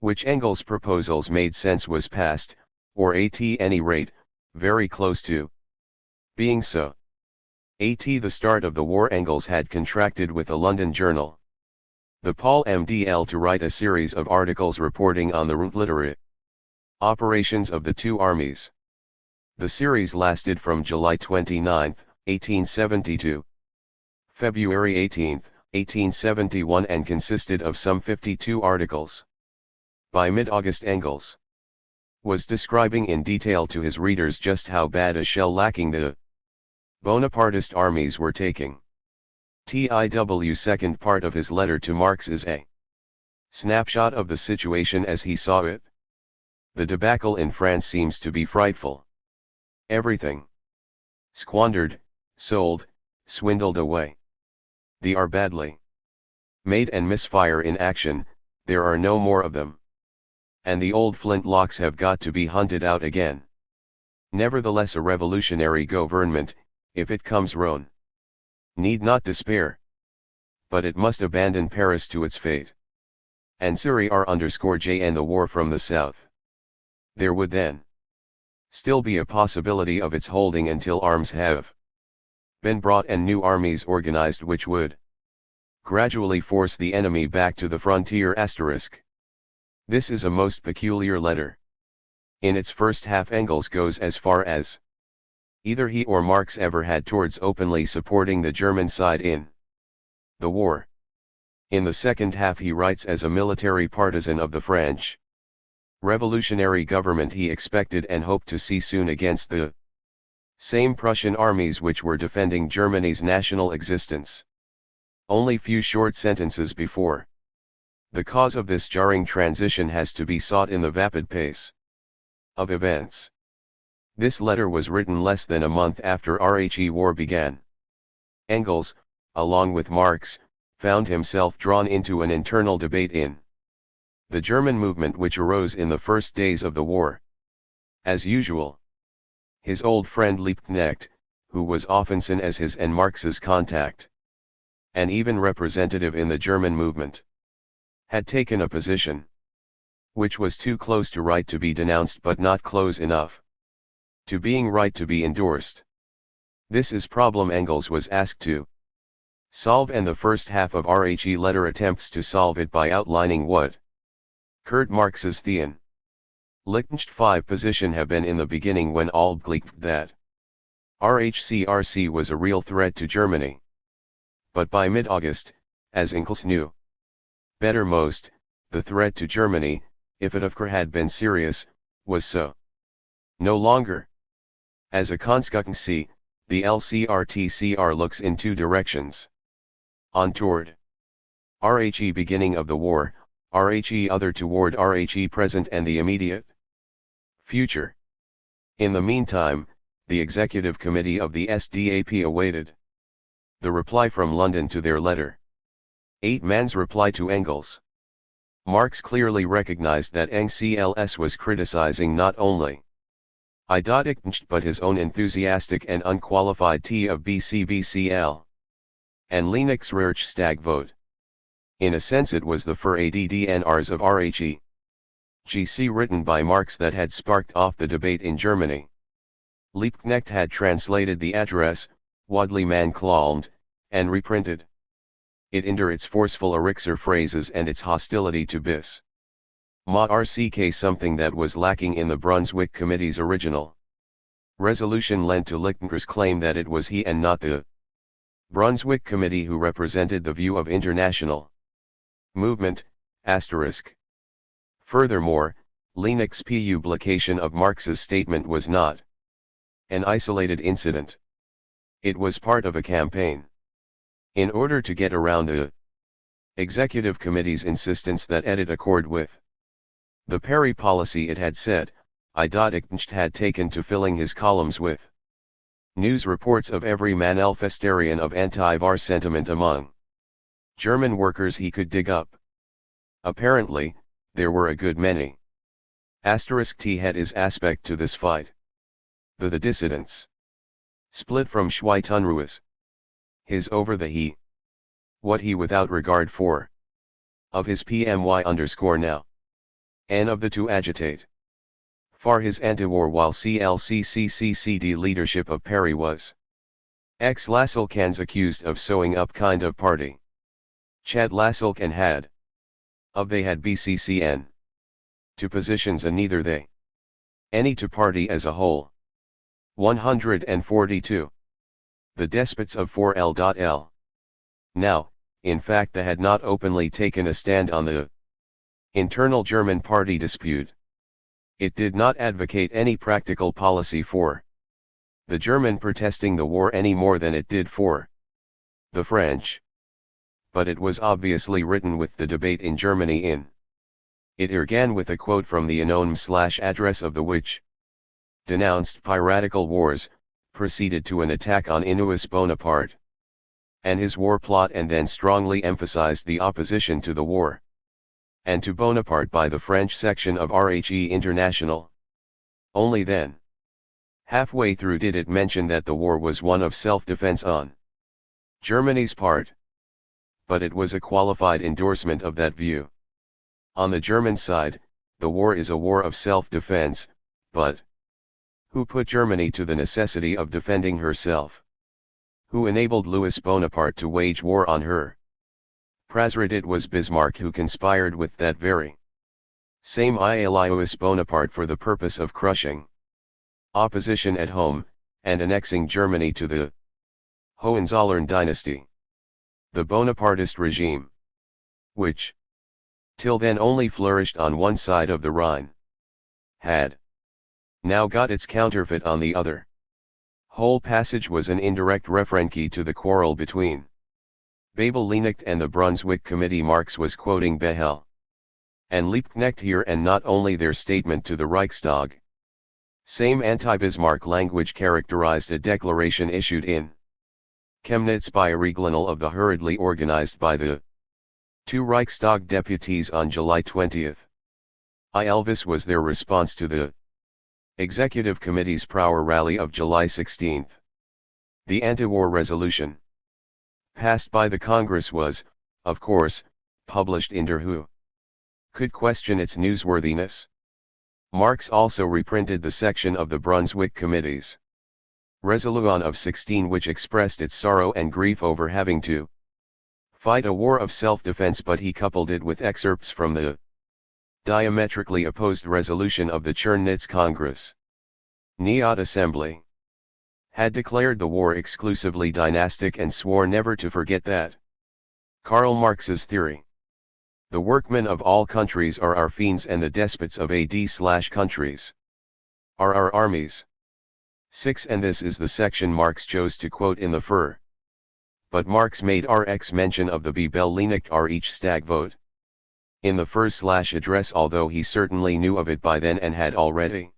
Which Engels' proposals made sense was past, or at any rate, very close to being so. At the start of the war Engels had contracted with a London journal, the Paul MDL, to write a series of articles reporting on the literary operations of the two armies. The series lasted from July 29, 1872, February 18, 1871 and consisted of some 52 articles. By mid-August Engels was describing in detail to his readers just how bad a shell-lacking the Bonapartist armies were taking. TIW second part of his letter to Marx is a snapshot of the situation as he saw it. The debacle in France seems to be frightful. Everything squandered, sold, swindled away. They are badly made and misfire in action, there are no more of them. And the old flintlocks have got to be hunted out again. Nevertheless a revolutionary government, if it comes round, need not despair. But it must abandon Paris to its fate. And Surrey _J and the war from the south. There would then still be a possibility of its holding until arms have been brought and new armies organized which would gradually force the enemy back to the frontier *. This is a most peculiar letter. In its first half Engels goes as far as either he or Marx ever had towards openly supporting the German side in the war. In the second half he writes as a military partisan of the French revolutionary government he expected and hoped to see soon against the same Prussian armies which were defending Germany's national existence. Only few short sentences before the cause of this jarring transition has to be sought in the vapid pace of events. This letter was written less than a month after RHE war began. Engels, along with Marx, found himself drawn into an internal debate in the German movement which arose in the first days of the war. As usual, his old friend Liebknecht, who was often seen as his and Marx's contact, and even representative in the German movement, had taken a position which was too close to right to be denounced but not close enough to being right to be endorsed. This is problem Engels was asked to solve, and the first half of RHE letter attempts to solve it by outlining what Kurt Marx's Theon Lichtenstein 5 position have been in the beginning when all believed that RHCRC was a real threat to Germany. But by mid-August, as Engels knew better most, the threat to Germany, if it had been serious, was so no longer. As a consequence, The LCRTCR looks in two directions. On toward RHE beginning of the war, RHE other toward RHE present and the immediate future. In the meantime, the Executive Committee of the SDAP awaited the reply from London to their letter. 8 man's reply to Engels. Marx clearly recognized that Engels was criticizing not only Idodicht but his own enthusiastic and unqualified T of BCBCL and Linux Reichstag vote. In a sense it was the ADDNRs of RHE. GC written by Marx that had sparked off the debate in Germany. Liebknecht had translated the address, Wadley man Klalmed, and reprinted it under its forceful Erixer phrases and its hostility to bis. Ma RCK, something that was lacking in the Brunswick Committee's original resolution, lent to Lichtner's claim that it was he and not the Brunswick Committee who represented the view of international movement, asterisk. Furthermore, Linux publication of Marx's statement was not an isolated incident. It was part of a campaign. In order to get around the Executive Committee's insistence that edit accord with the Perry policy it had said, Idodicht had taken to filling his columns with news reports of every manifestarian of anti-var sentiment among German workers he could dig up. Apparently, there were a good many. T had his aspect to this fight. The dissidents split from Schweitunruhes. His over the he. What he without regard for. Of his PMY_now. And of the to agitate. Far his anti-war while CLCCCCD leadership of Perry was. Lasselkans accused of sewing up kind of party. Chad Lasselkan had. Of they had BCCN. To positions and neither they. Any to party as a whole. 142. The despots of 4L.L. Now, in fact they had not openly taken a stand on the internal German party dispute. It did not advocate any practical policy for the German protesting the war any more than it did for the French. But it was obviously written with the debate in Germany in. It began with a quote from the address of the which denounced piratical wars, proceeded to an attack on Inuus Bonaparte and his war plot, and then strongly emphasized the opposition to the war and to Bonaparte by the French section of RHE International. Only then, halfway through, did it mention that the war was one of self-defense on Germany's part. But it was a qualified endorsement of that view. On the German side, the war is a war of self-defense, but who put Germany to the necessity of defending herself? Who enabled Louis Bonaparte to wage war on her? Prasrid, it was Bismarck who conspired with that very same Louis Bonaparte for the purpose of crushing opposition at home, and annexing Germany to the Hohenzollern dynasty. The Bonapartist regime, which till then only flourished on one side of the Rhine, had now got its counterfeit on the other. Whole passage was an indirect referency to the quarrel between Babel Liebknecht and the Brunswick Committee. Marx was quoting Behel and Liebknecht here, and not only their statement to the Reichstag. Same anti-Bismarck language characterized a declaration issued in Chemnitz by a Regional of the hurriedly organized by the 2 Reichstag deputies on July 20. Elvis was their response to the Executive Committee's Prower rally of July 16. The anti-war resolution passed by the Congress was, of course, published in Der Who could question its newsworthiness. Marx also reprinted the section of the Brunswick Committee's resolution of 16 which expressed its sorrow and grief over having to fight a war of self-defense, but he coupled it with excerpts from the diametrically opposed resolution of the Chernitz Congress. Niat Assembly had declared the war exclusively dynastic and swore never to forget that. Karl Marx's theory. The workmen of all countries are our fiends, and the despots of AD/countries are our armies. 6. And this is the section Marx chose to quote in the FIR. But Marx made Rx mention of the Bebel-Leinigt Reichstag vote in the FIR/address, although he certainly knew of it by then and had already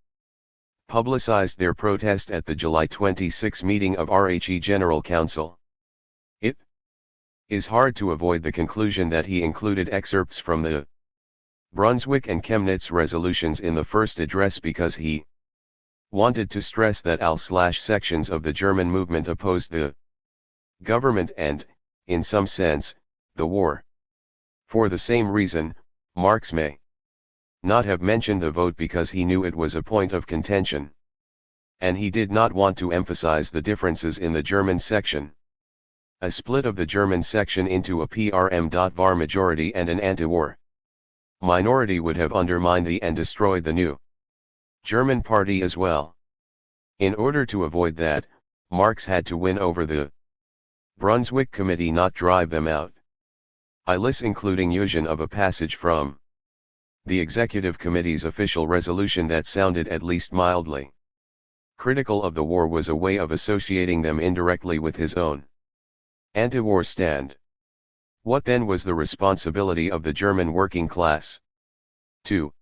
publicized their protest at the July 26 meeting of RHE General Council. It is hard to avoid the conclusion that he included excerpts from the Brunswick and Chemnitz resolutions in the first address because he wanted to stress that all/sections of the German movement opposed the government and, in some sense, the war. For the same reason, Marx may not have mentioned the vote because he knew it was a point of contention. And he did not want to emphasize the differences in the German section. A split of the German section into a PRM.var majority and an anti-war minority would have undermined and destroyed the new German party as well. In order to avoid that, Marx had to win over the Brunswick Committee, not drive them out. I list including Eugen of a passage from the Executive Committee's official resolution that sounded at least mildly critical of the war was a way of associating them indirectly with his own anti-war stand. What then was the responsibility of the German working class? 2.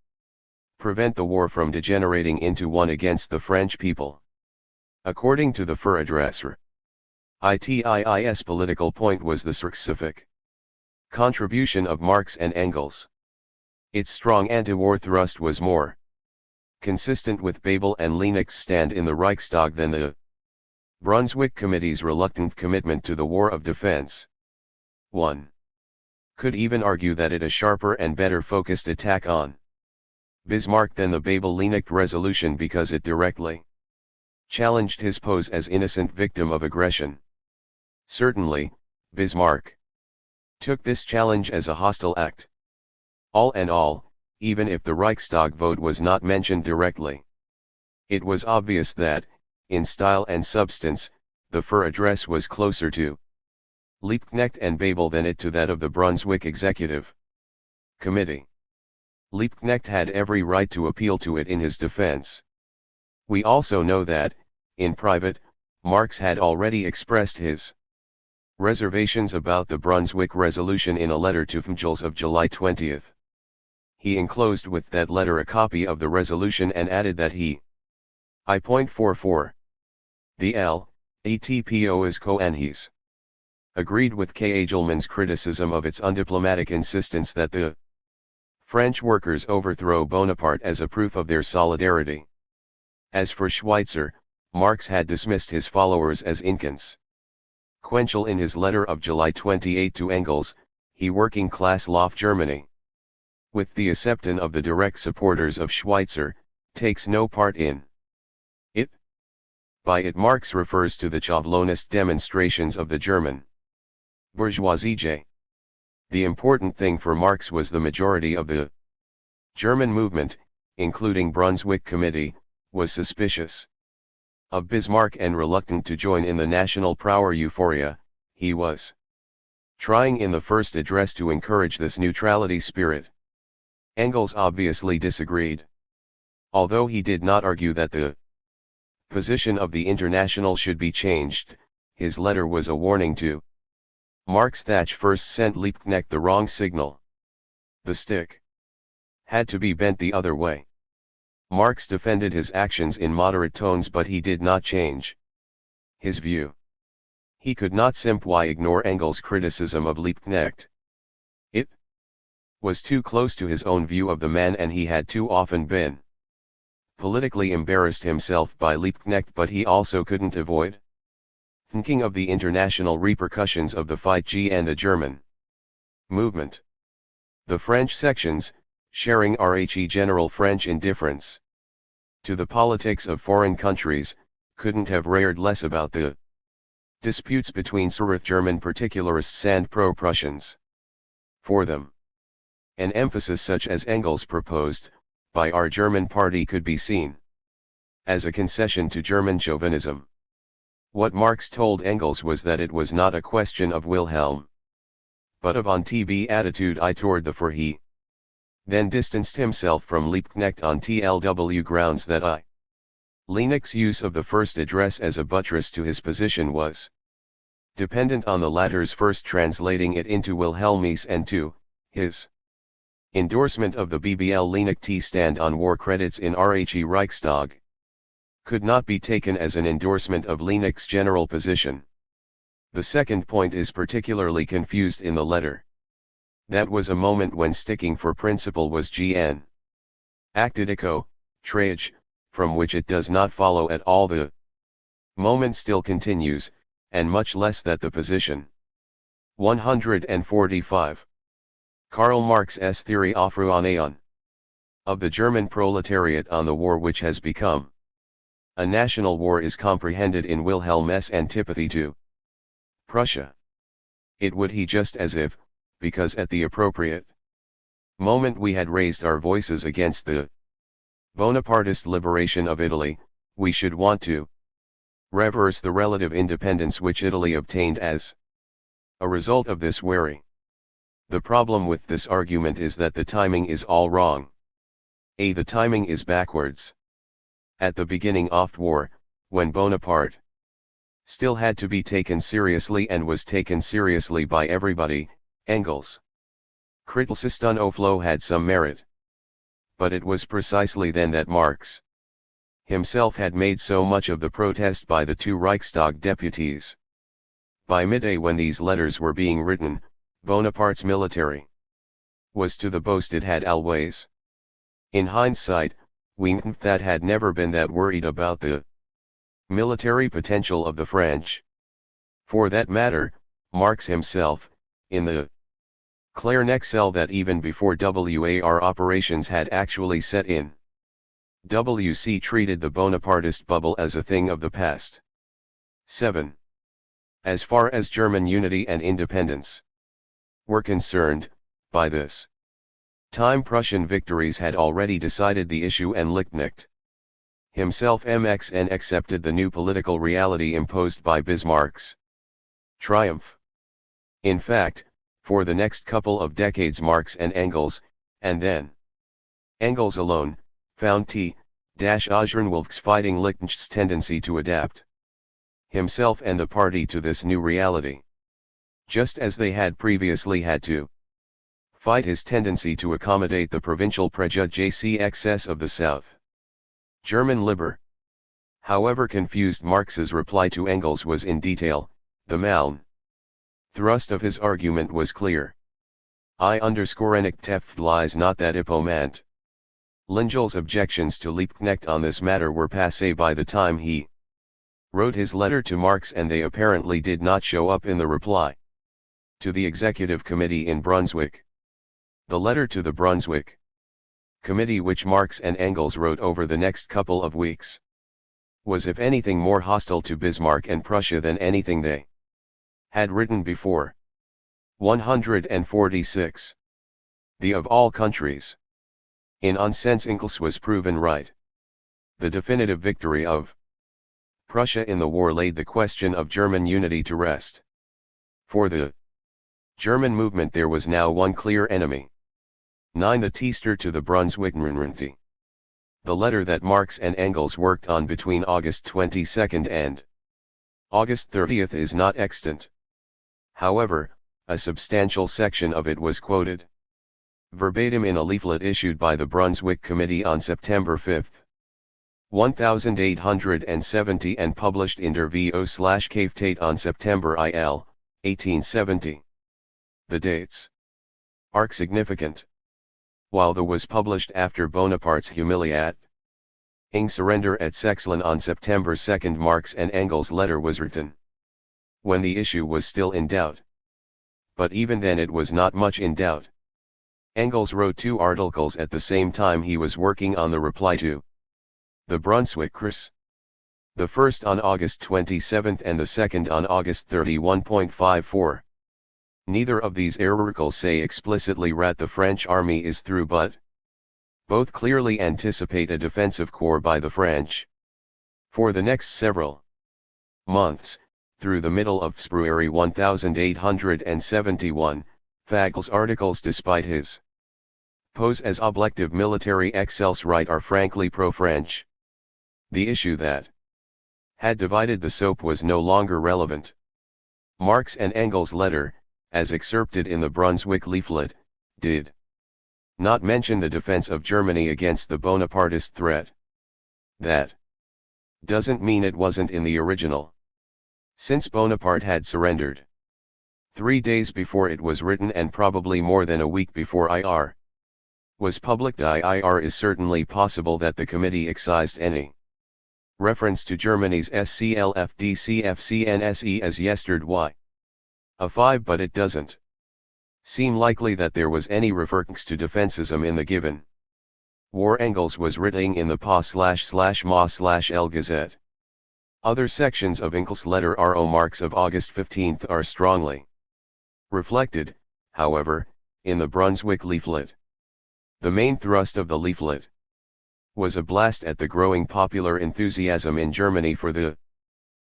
Prevent the war from degenerating into one against the French people. According to the FIR address, ITII's political point was the specific contribution of Marx and Engels. Its strong anti-war thrust was more consistent with Bebel and Leinigt's stand in the Reichstag than the Brunswick Committee's reluctant commitment to the war of defense. 1. Could even argue that it a sharper and better focused attack on Bismarck than the Bebel-Leinigt resolution because it directly challenged his pose as innocent victim of aggression. Certainly, Bismarck took this challenge as a hostile act. All in all, even if the Reichstag vote was not mentioned directly, it was obvious that, in style and substance, the FIR address was closer to Liebknecht and Bebel than it to that of the Brunswick Executive Committee. Liebknecht had every right to appeal to it in his defense. We also know that, in private, Marx had already expressed his reservations about the Brunswick resolution in a letter to Engels of July 20. He enclosed with that letter a copy of the resolution and added that he I.44. The L.ATPO is co-anhes. Agreed with K. Agelman's criticism of its undiplomatic insistence that the French workers overthrow Bonaparte as a proof of their solidarity. As for Schweitzer, Marx had dismissed his followers as inconsequential in his letter of July 28 to Engels, he working class Lof Germany, with the acceptance of the direct supporters of Schweitzer, takes no part in it. By it Marx refers to the Chauvelonist demonstrations of the German bourgeoisie. The important thing for Marx was the majority of the German movement, including Brunswick Committee, was suspicious of Bismarck and reluctant to join in the national power euphoria. He was trying in the first address to encourage this neutrality spirit. Engels obviously disagreed. Although he did not argue that the position of the International should be changed, his letter was a warning to Marx that first sent Liebknecht the wrong signal. The stick had to be bent the other way. Marx defended his actions in moderate tones, but he did not change his view. He could not simply ignore Engels' criticism of Liebknecht. It was too close to his own view of the man, and he had too often been politically embarrassed himself by Liebknecht, but he also couldn't avoid thinking of the international repercussions of the fight and the German movement. The French sections, sharing RHE general French indifference to the politics of foreign countries, couldn't have rared less about the disputes between South German particularists and pro-Prussians. For them, an emphasis such as Engels proposed, by our German party could be seen as a concession to German chauvinism. What Marx told Engels was that it was not a question of Wilhelm, but of Entebbe attitude toward the FIR. He then distanced himself from Liebknecht on TLW grounds that Linnig's use of the first address as a buttress to his position was dependent on the latter's first translating it into Wilhelmese and to his endorsement of the BBL Linnig T stand on war credits in RHE Reichstag could not be taken as an endorsement of Linnig's general position. The second point is particularly confused in the letter. That was a moment when sticking for principle was GN. Actidico, Trage, from which it does not follow at all the moment still continues, and much less that the position. 145. Karl Marx's theory Aufruhr of the German proletariat on the war which has become a national war is comprehended in Wilhelm's antipathy to Prussia. It would he just as if, because at the appropriate moment we had raised our voices against the Bonapartist liberation of Italy, we should want to reverse the relative independence which Italy obtained as a result of this worry. The problem with this argument is that the timing is all wrong. The timing is backwards. At the beginning of war, when Bonaparte still had to be taken seriously and was taken seriously by everybody, Engels' Kritisisten Oflo had some merit. But it was precisely then that Marx himself had made so much of the protest by the two Reichstag deputies. By midday when these letters were being written, Bonaparte's military was to the boast it had always. In hindsight, we know that had never been that worried about the military potential of the French. For that matter, Marx himself, in the clear cell that even before WAR operations had actually set in, WC treated the Bonapartist bubble as a thing of the past. 7. As far as German unity and independence were concerned, by this time Prussian victories had already decided the issue and Liebknecht himself MXN accepted the new political reality imposed by Bismarck's triumph. In fact, for the next couple of decades Marx and Engels, and then Engels alone, found T-Ajrenwolf's fighting Liebknecht's tendency to adapt himself and the party to this new reality, just as they had previously had to fight his tendency to accommodate the provincial prejudices of the South. German Liber. However confused Marx's reply to Engels was in detail, the Maln thrust of his argument was clear. I_nicht lies not that ippomant. Lingel's objections to Liebknecht on this matter were passé by the time he wrote his letter to Marx, and they apparently did not show up in the reply to the Executive Committee in Brunswick. The letter to the Brunswick Committee which Marx and Engels wrote over the next couple of weeks was if anything more hostile to Bismarck and Prussia than anything they had written before. 146. The of all countries. In one sense Engels was proven right. The definitive victory of Prussia in the war laid the question of German unity to rest. For the German movement there was now one clear enemy. 9. The Teaster to the Brunswick-Rente. The letter that Marx and Engels worked on between August 22 and August 30 is not extant. However, a substantial section of it was quoted verbatim in a leaflet issued by the Brunswick Committee on September 5, 1870 and published in Der VO/Kaftate on September IL, 1870. The dates are significant. While the was published after Bonaparte's humiliating surrender at Sechslen on September 2, Marx and Engels' letter was written when the issue was still in doubt. But even then it was not much in doubt. Engels wrote 2 articles at the same time he was working on the reply to the Brunswick Kurs. The first on August 27 and the second on August 31.54. Neither of these articles say explicitly that the French army is through, but both clearly anticipate a defensive corps by the French. For the next several months, through the middle of February 1871, Fagel's articles, despite his pose as objective military excels right, are frankly pro-French. The issue that had divided the soap was no longer relevant. Marx and Engels' letter, as excerpted in the Brunswick leaflet, did not mention the defense of Germany against the Bonapartist threat. That doesn't mean it wasn't in the original. Since Bonaparte had surrendered 3 days before it was written and probably more than a week before IR was published, IR is certainly possible that the committee excised any reference to Germany's SCLFDCFCNSE as yesterday. A5, but it doesn't seem likely that there was any reference to defensism in the given war Engels was writing in the PA//MA/L Gazette. Other sections of Engels' letter RO Marx of August 15 are strongly reflected, however, in the Brunswick leaflet. The main thrust of the leaflet was a blast at the growing popular enthusiasm in Germany for the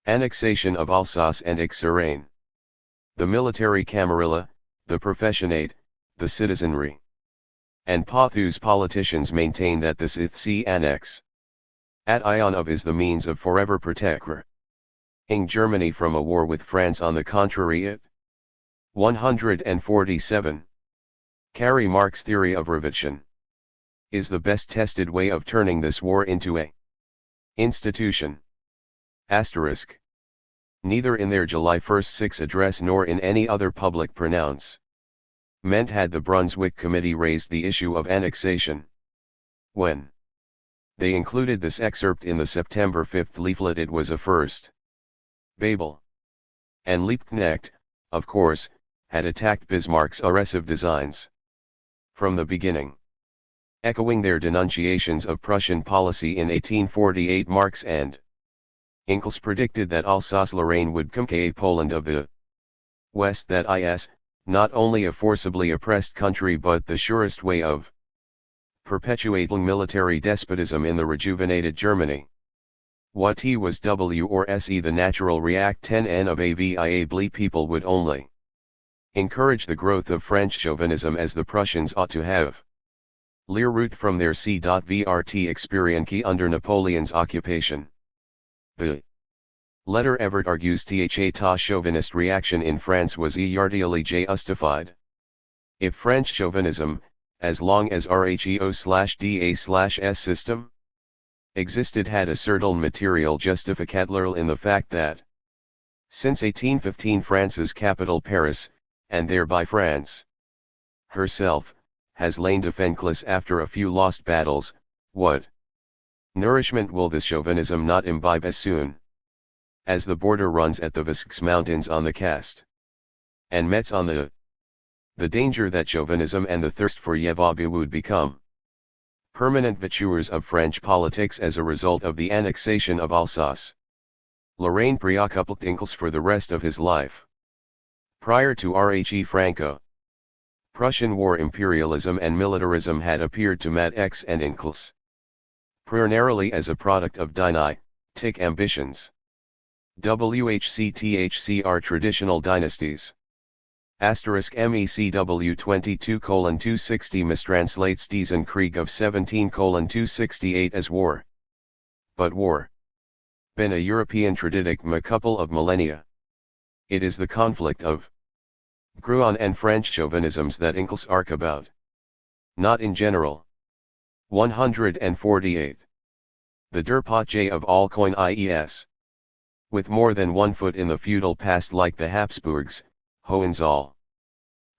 annexation of Alsace and Aix-sur-Seine. The military camarilla, the professionate, the citizenry, and Pothous politicians maintain that this ITC annex at Ion of is the means of forever protecting Germany from a war with France. On the contrary, it 147. Carry Marx' theory of revolution is the best tested way of turning this war into a institution. Asterisk. Neither in their July 1, 6 address nor in any other public pronouncement had the Brunswick Committee raised the issue of annexation. When they included this excerpt in the September 5 leaflet, it was a first. Babel and Liebknecht, of course, had attacked Bismarck's aggressive designs from the beginning. Echoing their denunciations of Prussian policy in 1848, Marx and Engels predicted that Alsace-Lorraine would become a Poland of the West, that is, not only a forcibly oppressed country but the surest way of perpetuating military despotism in the rejuvenated Germany. What T was W or SE, the natural react 10N of AVIA people would only encourage the growth of French chauvinism, as the Prussians ought to have lear root from their C.VRT experience under Napoleon's occupation. The letter Everett argues ta chauvinist reaction in France was yardily justified. If French chauvinism, as long as RHEO/DA/S system existed, had a certain material justificateur in the fact that since 1815 France's capital Paris, and thereby France herself, has lain defenseless after a few lost battles, what nourishment will this chauvinism not imbibe as soon as the border runs at the Vosges Mountains on the Cast and Metz on the danger that chauvinism and the thirst for Yvabi would become permanent vectors of French politics as a result of the annexation of Alsace. Lorraine preoccupied Engels for the rest of his life. Prior to Rhe Franco, Prussian war imperialism and militarism had appeared to Max and Engels primarily as a product of dynastic ambitions. WHC-THCR traditional dynasties. MECW 22:260 mistranslates diesen Krieg of 17:268 as war. But war been a European traditic couple of millennia. It is the conflict of Gruon and French chauvinisms that Engels arc about. Not in general. 148. The Derpot of Alcoin IES. With more than one foot in the feudal past like the Habsburgs, Hohenzollern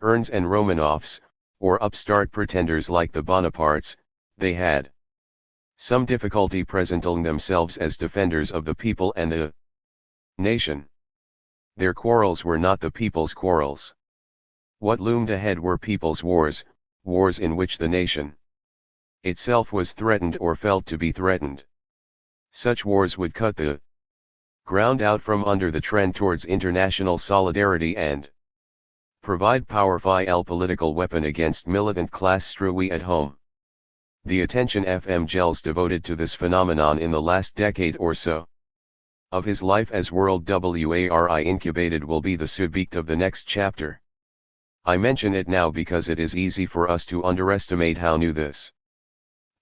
and Romanovs, or upstart pretenders like the Bonapartes, they had some difficulty presenting themselves as defenders of the people and the nation. Their quarrels were not the people's quarrels. What loomed ahead were people's wars, wars in which the nation itself was threatened or felt to be threatened. Such wars would cut the ground out from under the trend towards international solidarity and provide powerful political weapon against militant class strui at home. The attention FM Gels devoted to this phenomenon in the last decade or so of his life as World War incubated will be the subject of the next chapter. I mention it now because it is easy for us to underestimate how new this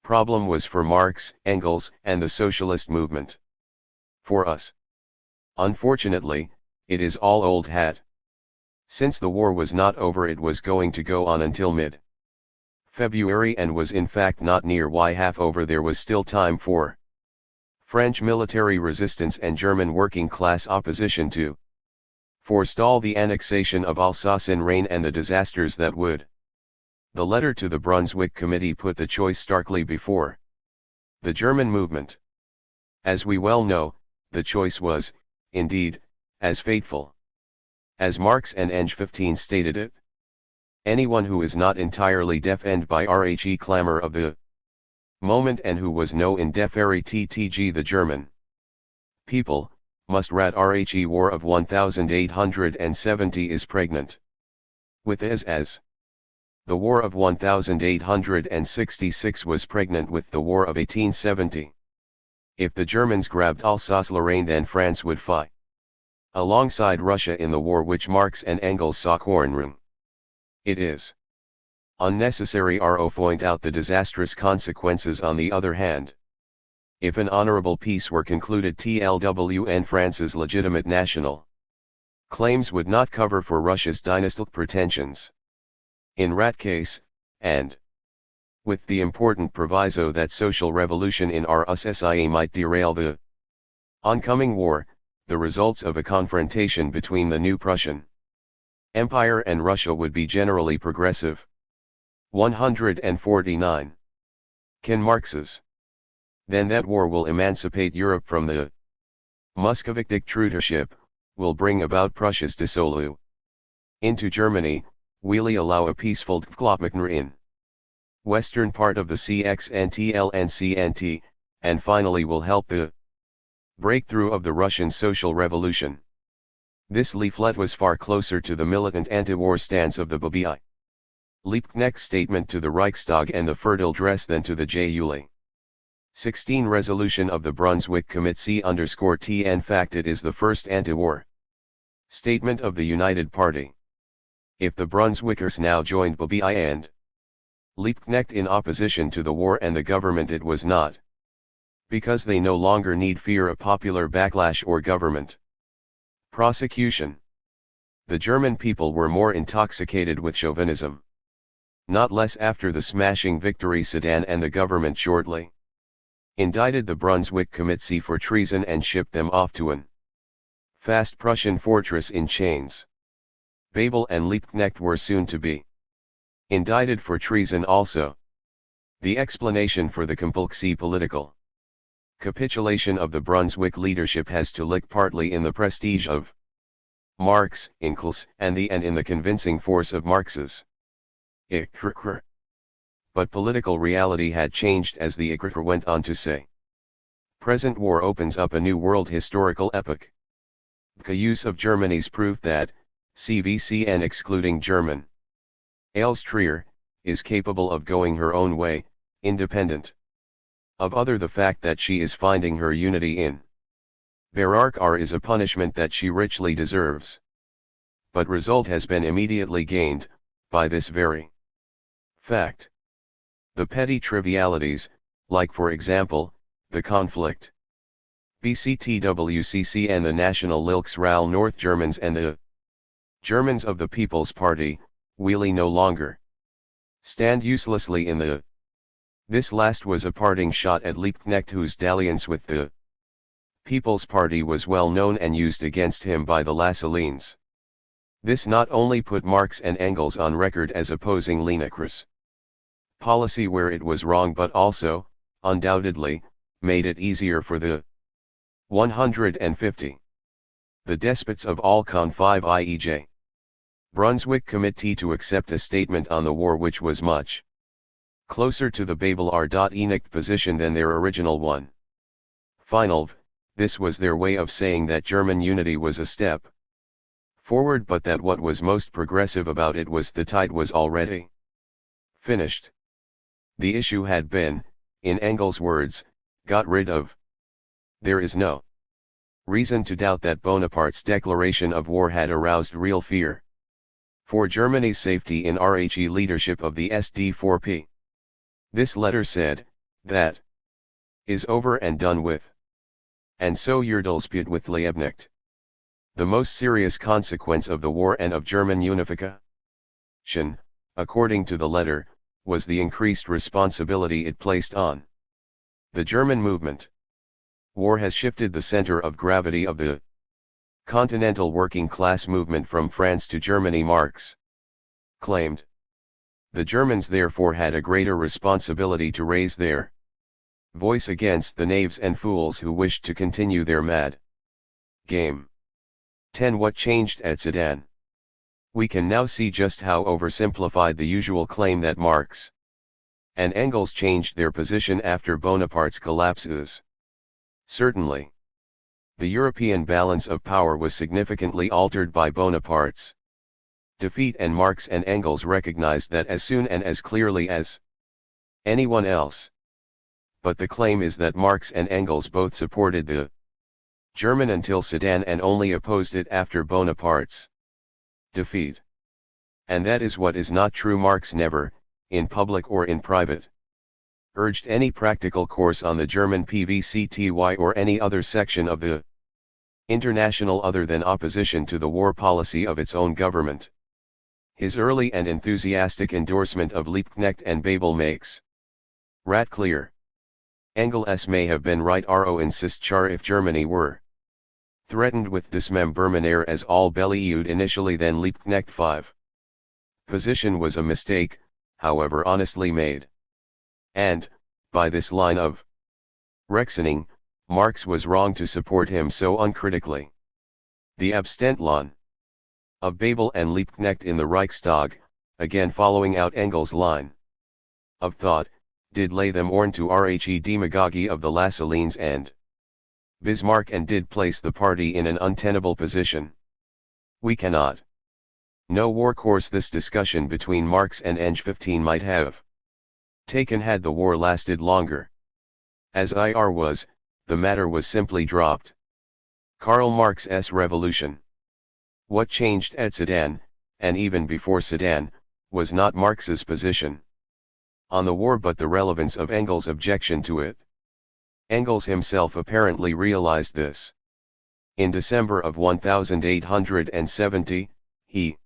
Problem was for Marx, Engels, and the socialist movement. For us, unfortunately, it is all old hat. Since the war was not over, it was going to go on until mid-February and was in fact not near half over. There was still time for French military resistance and German working class opposition to forestall the annexation of Alsace-Lorraine and the disasters that would. The letter to the Brunswick Committee put the choice starkly before the German movement. As we well know, the choice was, indeed, as fateful as Marx and Engels 15 stated it. Anyone who is not entirely deafened by RHE clamor of the moment and who was no indifferent TTG the German people, must rat RHE War of 1870 is pregnant with as the War of 1866 was pregnant with the War of 1870. If the Germans grabbed Alsace-Lorraine, then France would fight alongside Russia in the war which Marx and Engels saw cornering. It is unnecessary to point out the disastrous consequences. On the other hand, if an honorable peace were concluded, TLWN France's legitimate national claims would not cover for Russia's dynastic pretensions. In that case, and with the important proviso that social revolution in RSSIA might derail the oncoming war, the results of a confrontation between the new Prussian Empire and Russia would be generally progressive. 149. Can Marx's then that war will emancipate Europe from the Muscovite dictatorship, will bring about Prussia's dissolution into Germany, will allow a peaceful development in western part of the CXNTL and CNT, and finally will help the breakthrough of the Russian social revolution. This leaflet was far closer to the militant anti-war stance of the BBI Liebknecht statement to the Reichstag and the fertile dress than to the Juli 16 resolution of the Brunswick Committee _T. In fact, it is the first anti-war statement of the United Party. If the Brunswickers now joined BBI and Liebknecht in opposition to the war and the government, it was not because they no longer need fear a popular backlash or government prosecution. The German people were more intoxicated with chauvinism. Not less after the smashing victory Sedan, and the government shortly indicted the Brunswick Committee for treason and shipped them off to an fast Prussian fortress in chains. Babel and Liebknecht were soon to be indicted for treason also. The explanation for the complex political capitulation of the Brunswick leadership has to lick partly in the prestige of Marx, Engels, and in the convincing force of Marx's Ikrr. But political reality had changed, as the Ikrr went on to say. Present war opens up a new world historical epoch. The use of Germany's proof that, CVCN excluding German Austria, is capable of going her own way, independent of other. The fact that she is finding her unity in Barak R is a punishment that she richly deserves. But result has been immediately gained, by this very fact. The petty trivialities, like for example, the conflict BCTWCC and the National Volksraal North Germans and the Germans of the People's Party, really no longer stand uselessly in the. This last was a parting shot at Liebknecht, whose dalliance with the People's Party was well known and used against him by the Lassalleans. This not only put Marx and Engels on record as opposing Liebknecht's policy where it was wrong, but also, undoubtedly, made it easier for the 150. The despots of all Con 5 IEJ. Brunswick Committee to accept a statement on the war which was much closer to the Babel R.Enicht position than their original one. Final, this was their way of saying that German unity was a step forward, but that what was most progressive about it was the tide was already finished. The issue had been, in Engels' words, got rid of. There is no reason to doubt that Bonaparte's declaration of war had aroused real fear for Germany's safety in RHE leadership of the SD4P. This letter said, That is over and done with. And so Jerdelspiet with Liebknecht. The most serious consequence of the war and of German unification, according to the letter, was the increased responsibility it placed on the German movement. War has shifted the center of gravity of the continental working class movement from France to Germany, Marx claimed. The Germans therefore had a greater responsibility to raise their voice against the knaves and fools who wished to continue their mad game. 10. What changed at Sedan? We can now see just how oversimplified the usual claim that Marx and Engels changed their position after Bonaparte's collapse is. Certainly, the European balance of power was significantly altered by Bonaparte's defeat, and Marx and Engels recognized that as soon and as clearly as anyone else. But the claim is that Marx and Engels both supported the German until Sedan and only opposed it after Bonaparte's defeat. And that is what is not true. Marx never, in public or in private, urged any practical course on the German PVCTY or any other section of the International other than opposition to the war policy of its own government. His early and enthusiastic endorsement of Liebknecht and Bebel makes rat clear. Engels may have been right. Ro insists char if Germany were threatened with dismemberment as all believed initially, then Liebknecht 5 position was a mistake, however honestly made. And, by this line of reasoning, Marx was wrong to support him so uncritically. The Abstention of Bebel and Liebknecht in the Reichstag, again following out Engels' line of thought, did lay them on to rhe demagogy of the Lassalleans and Bismarck, and did place the party in an untenable position. We cannot know war course this discussion between Marx and Eng 15 might have taken had the war lasted longer. As IR was, the matter was simply dropped. Karl Marx's Revolution. What changed at Sedan, and even before Sedan, was not Marx's position on the war but the relevance of Engels' objection to it. Engels himself apparently realized this. In December of 1870, he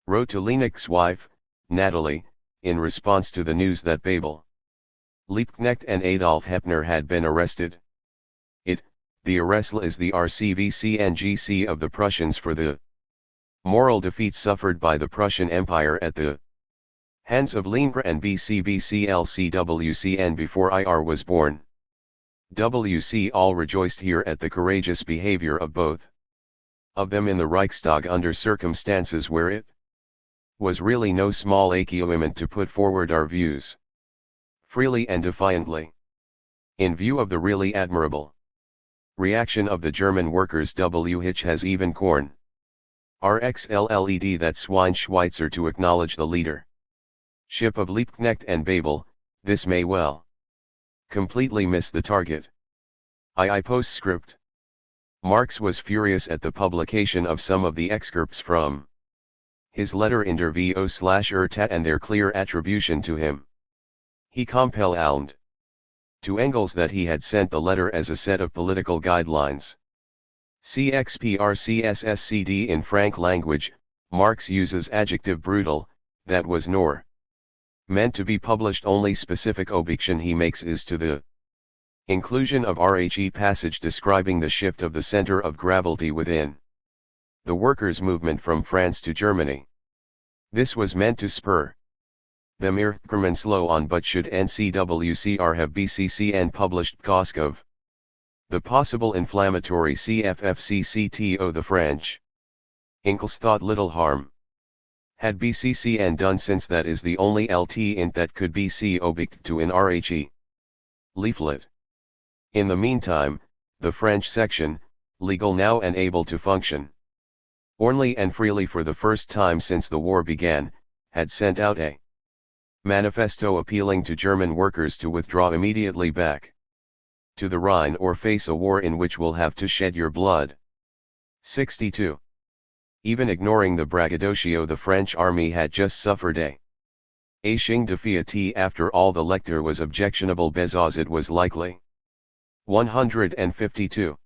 wrote to Liebknecht's wife, Natalie, in response to the news that Bebel, Liebknecht and Adolf Heppner had been arrested. The arrest is the RCVCNGC of the Prussians for the moral defeat suffered by the Prussian Empire at the hands of Leningrat and BCBCLCWCN before IR was born. WC all rejoiced here at the courageous behavior of both of them in the Reichstag under circumstances where it was really no small achievement to put forward our views freely and defiantly. In view of the really admirable reaction of the German workers, WH has even corn RXLLED that Swine Schweitzer to acknowledge the leadership of Liebknecht and Bebel. This may well completely miss the target. II postscript. Marx was furious at the publication of some of the excerpts from his letter Interview/Ertat and their clear attribution to him. He compelled to Engels that he had sent the letter as a set of political guidelines. CXPRCSSCD in frank language, Marx uses adjective brutal, that was nor meant to be published. Only specific objection he makes is to the inclusion of RHE passage describing the shift of the center of gravity within the workers' movement from France to Germany. This was meant to spur them increment slow on, but should NCWCR have BCCN published because of the possible inflammatory CFFCCTO, the French Engels thought little harm had BCCN done, since that is the only LT int that could be object to in RHE leaflet. In the meantime, the French section, legal now and able to function ornely and freely for the first time since the war began, had sent out a manifesto appealing to German workers to withdraw immediately back to the Rhine or face a war in which we'll have to shed your blood. 62. Even ignoring the braggadocio the French army had just suffered, a Aching de fiat after all the lecture was objectionable because it was likely. 152.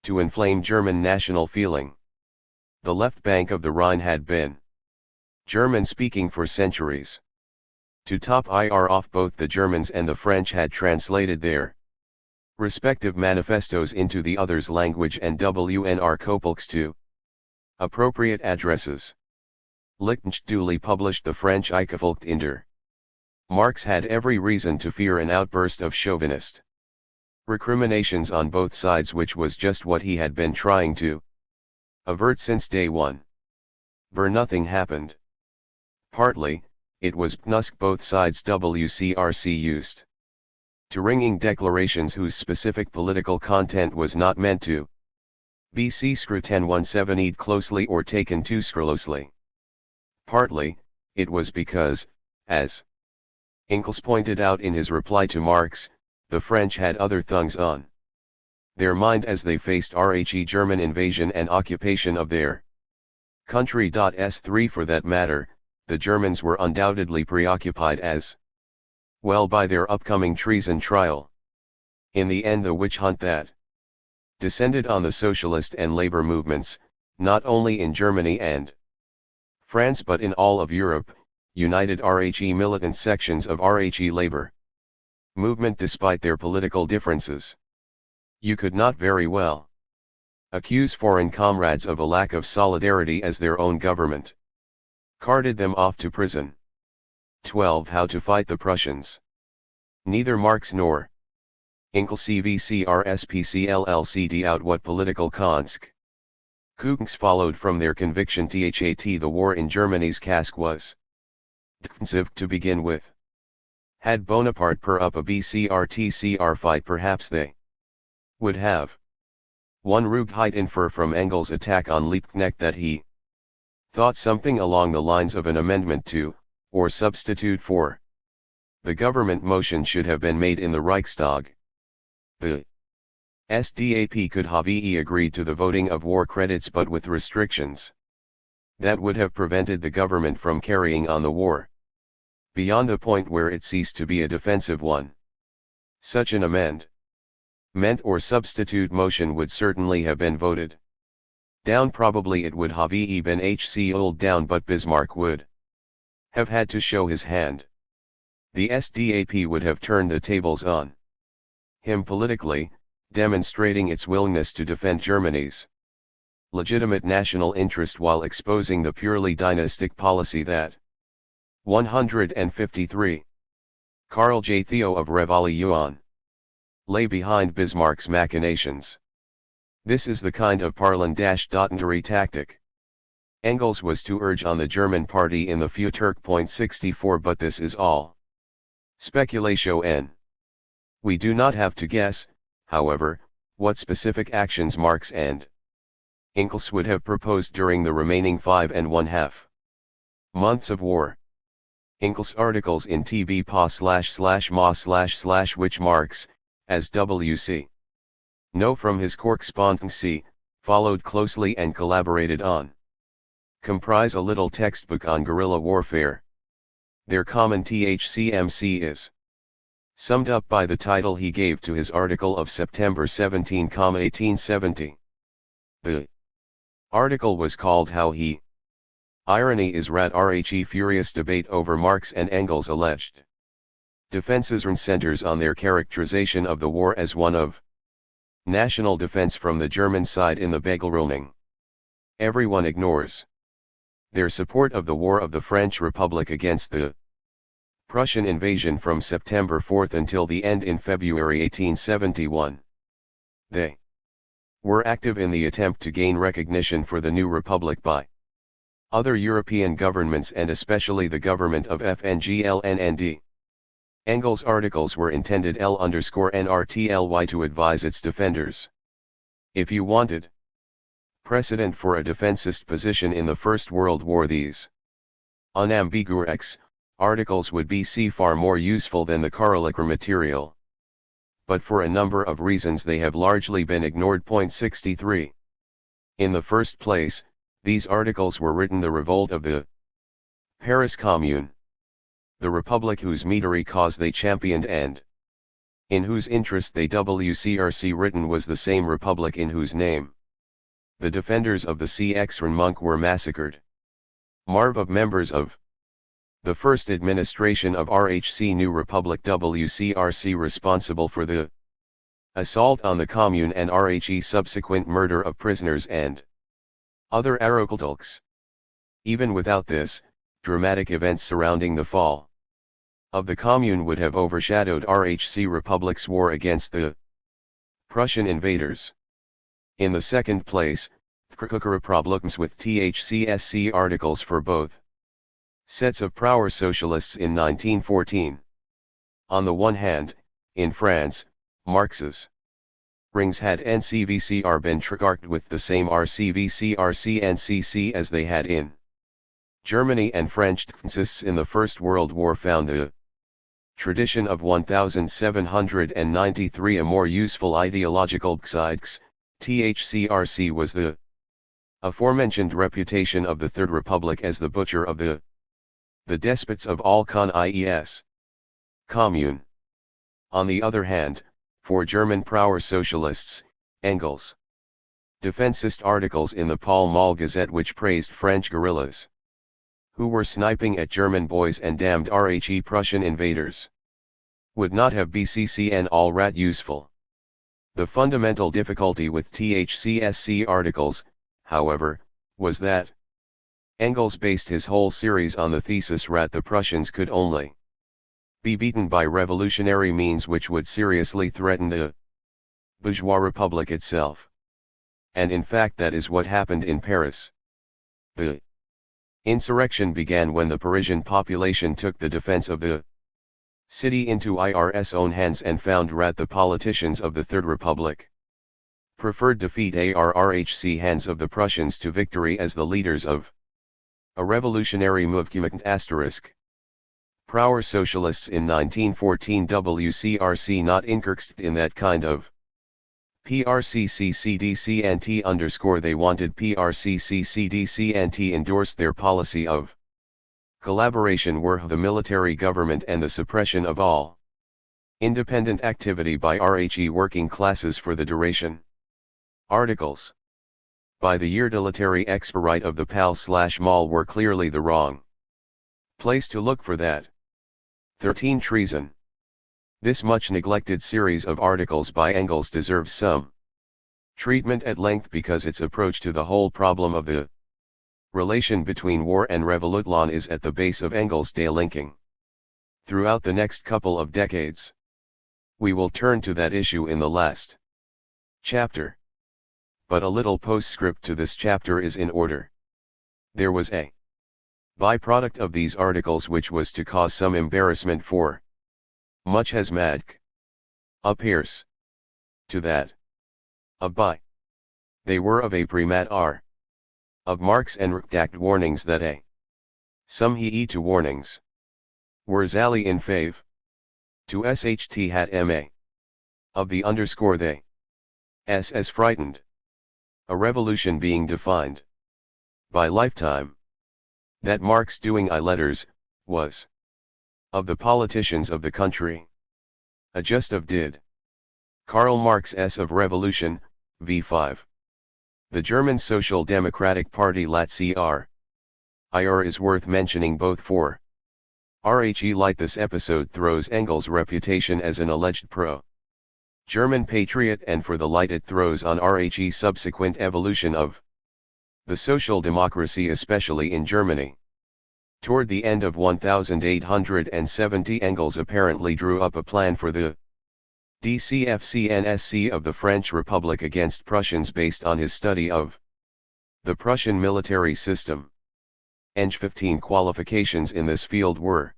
To inflame German national feeling. The left bank of the Rhine had been German-speaking for centuries. To top IR off, both the Germans and the French had translated their respective manifestos into the other's language and WNR Kopelks to appropriate addresses. Lichtenscht duly published the French Eigevolkt in der. Marx had every reason to fear an outburst of chauvinist recriminations on both sides, which was just what he had been trying to avert since day one. But nothing happened. Partly, it was pnusk both sides WCRC used to ringing declarations whose specific political content was not meant to be scrutined closely or taken too scruplously. Partly, it was because, as Engels pointed out in his reply to Marx, the French had other things on their mind as they faced German invasion and occupation of their country. S3 For that matter, the Germans were undoubtedly preoccupied as well by their upcoming treason trial. In the end, the witch hunt that descended on the socialist and labor movements, not only in Germany and France but in all of Europe, united militant sections of labor movement despite their political differences. You could not very well accuse foreign comrades of a lack of solidarity as their own government carted them off to prison. 12. How to fight the Prussians. Neither Marx nor Engels CVCRSPCLLCD out what political consequences followed from their conviction that the war in Germany's cask was defensive to begin with. Had Bonaparte put up a BCR-TCR fight, perhaps they would have won. Ruegheit infer from Engels' attack on Liebknecht that he thought something along the lines of an amendment to, or substitute for, the government motion should have been made in the Reichstag. The SDAP could have agreed to the voting of war credits, but with restrictions that would have prevented the government from carrying on the war beyond the point where it ceased to be a defensive one. Such an amendment or substitute motion would certainly have been voted down. Probably it would have been held down, but Bismarck would have had to show his hand. The SDAP would have turned the tables on him politically, demonstrating its willingness to defend Germany's legitimate national interest while exposing the purely dynastic policy that 153. Karl J. Theo of Revolution lay behind Bismarck's machinations. This is the kind of Parlan-Dottentary tactic Engels was to urge on the German party in the Futurk.64, but this is all speculation. We do not have to guess, however, what specific actions Marx and Engels would have proposed during the remaining 5½ months of war. Engels' articles in TB-PA//MA// which Marx, as W.C. know from his correspondency, followed closely and collaborated on, comprise a little textbook on guerrilla warfare. Their common THCMC is summed up by the title he gave to his article of September 17, 1870. The article was called How He Irony is Rad Rhe Furious debate over Marx and Engels' alleged defenses centers on their characterization of the war as one of national defense from the German side in the Begelrulning. Everyone ignores their support of the war of the French Republic against the Prussian invasion from September 4 until the end in February 1871. They were active in the attempt to gain recognition for the new republic by other European governments and especially the government of FNGLNND. Engels' articles were intended L_NRTLY to advise its defenders. If you wanted precedent for a defensist position in the First World War, these unambiguous articles would be far more useful than the Karl material. But for a number of reasons they have largely been ignored. 63. In the first place, these articles were written the revolt of the Paris Commune. the republic whose military cause they championed and in whose interest they WCRC written was the same republic in whose name the defenders of the CXRN monk were massacred. Marv of members of the first administration of RHC New Republic WCRC responsible for the assault on the commune and RHE subsequent murder of prisoners and other Arokultulks. Even without this, dramatic events surrounding the fall of the commune would have overshadowed RHC Republic's war against the Prussian invaders. In the second place, Thrkukara problems with THCSC articles for both sets of Power Socialists in 1914. On the one hand, in France, Marx's rings had NCVCR been trigarched with the same RCVCRC-NCC as they had in Germany, and French fascists in the First World War found the tradition of 1793 a more useful ideological psyches. THCRC was the aforementioned reputation of the Third Republic as the butcher of the despots of all ies commune. On the other hand, for German Power Socialists, Engels' defensist articles in the Pall Mall Gazette which praised French guerrillas who were sniping at German boys and damned RHE Prussian invaders would not have BCCN all rat useful. The fundamental difficulty with THCSC articles, however, was that Engels based his whole series on the thesis that the Prussians could only be beaten by revolutionary means which would seriously threaten the bourgeois republic itself. And in fact that is what happened in Paris. The insurrection began when the Parisian population took the defense of the city into IR's own hands and found that the politicians of the Third Republic preferred defeat ARRHC hands of the Prussians to victory as the leaders of a revolutionary movement asterisk. Power Socialists in 1914 WCRC not inkerst in that kind of PRCCCDCNT underscore they wanted PRCCCDCNT endorsed their policy of collaboration with the military government and the suppression of all independent activity by RHE working classes for the duration. Articles by the utilitarian experite of the PAL/MAL were clearly the wrong place to look for that. 13. Treason. This much neglected series of articles by Engels deserves some treatment at length because its approach to the whole problem of the relation between war and revolution is at the base of Engels' delinking. Throughout the next couple of decades, we will turn to that issue in the last chapter. But a little postscript to this chapter is in order. There was a byproduct of these articles which was to cause some embarrassment for much as Madk appears to that of by. They were of a primat r. of Marx and redact warnings that a. some he to warnings were zally in fave. To sht hat ma. of the underscore they. S as frightened. A revolution being defined by lifetime. That Marx doing I letters, was of the politicians of the country. A just of did. Karl Marx S of Revolution, v5. The German Social Democratic Party lat cr. IR is worth mentioning both for RHE light this episode throws Engels' reputation as an alleged pro-German patriot and for the light it throws on RHE's subsequent evolution of the social democracy especially in Germany. Toward the end of 1870 Engels apparently drew up a plan for the DCFCNSC of the French Republic against Prussians based on his study of the Prussian military system. Eng 15 qualifications in this field were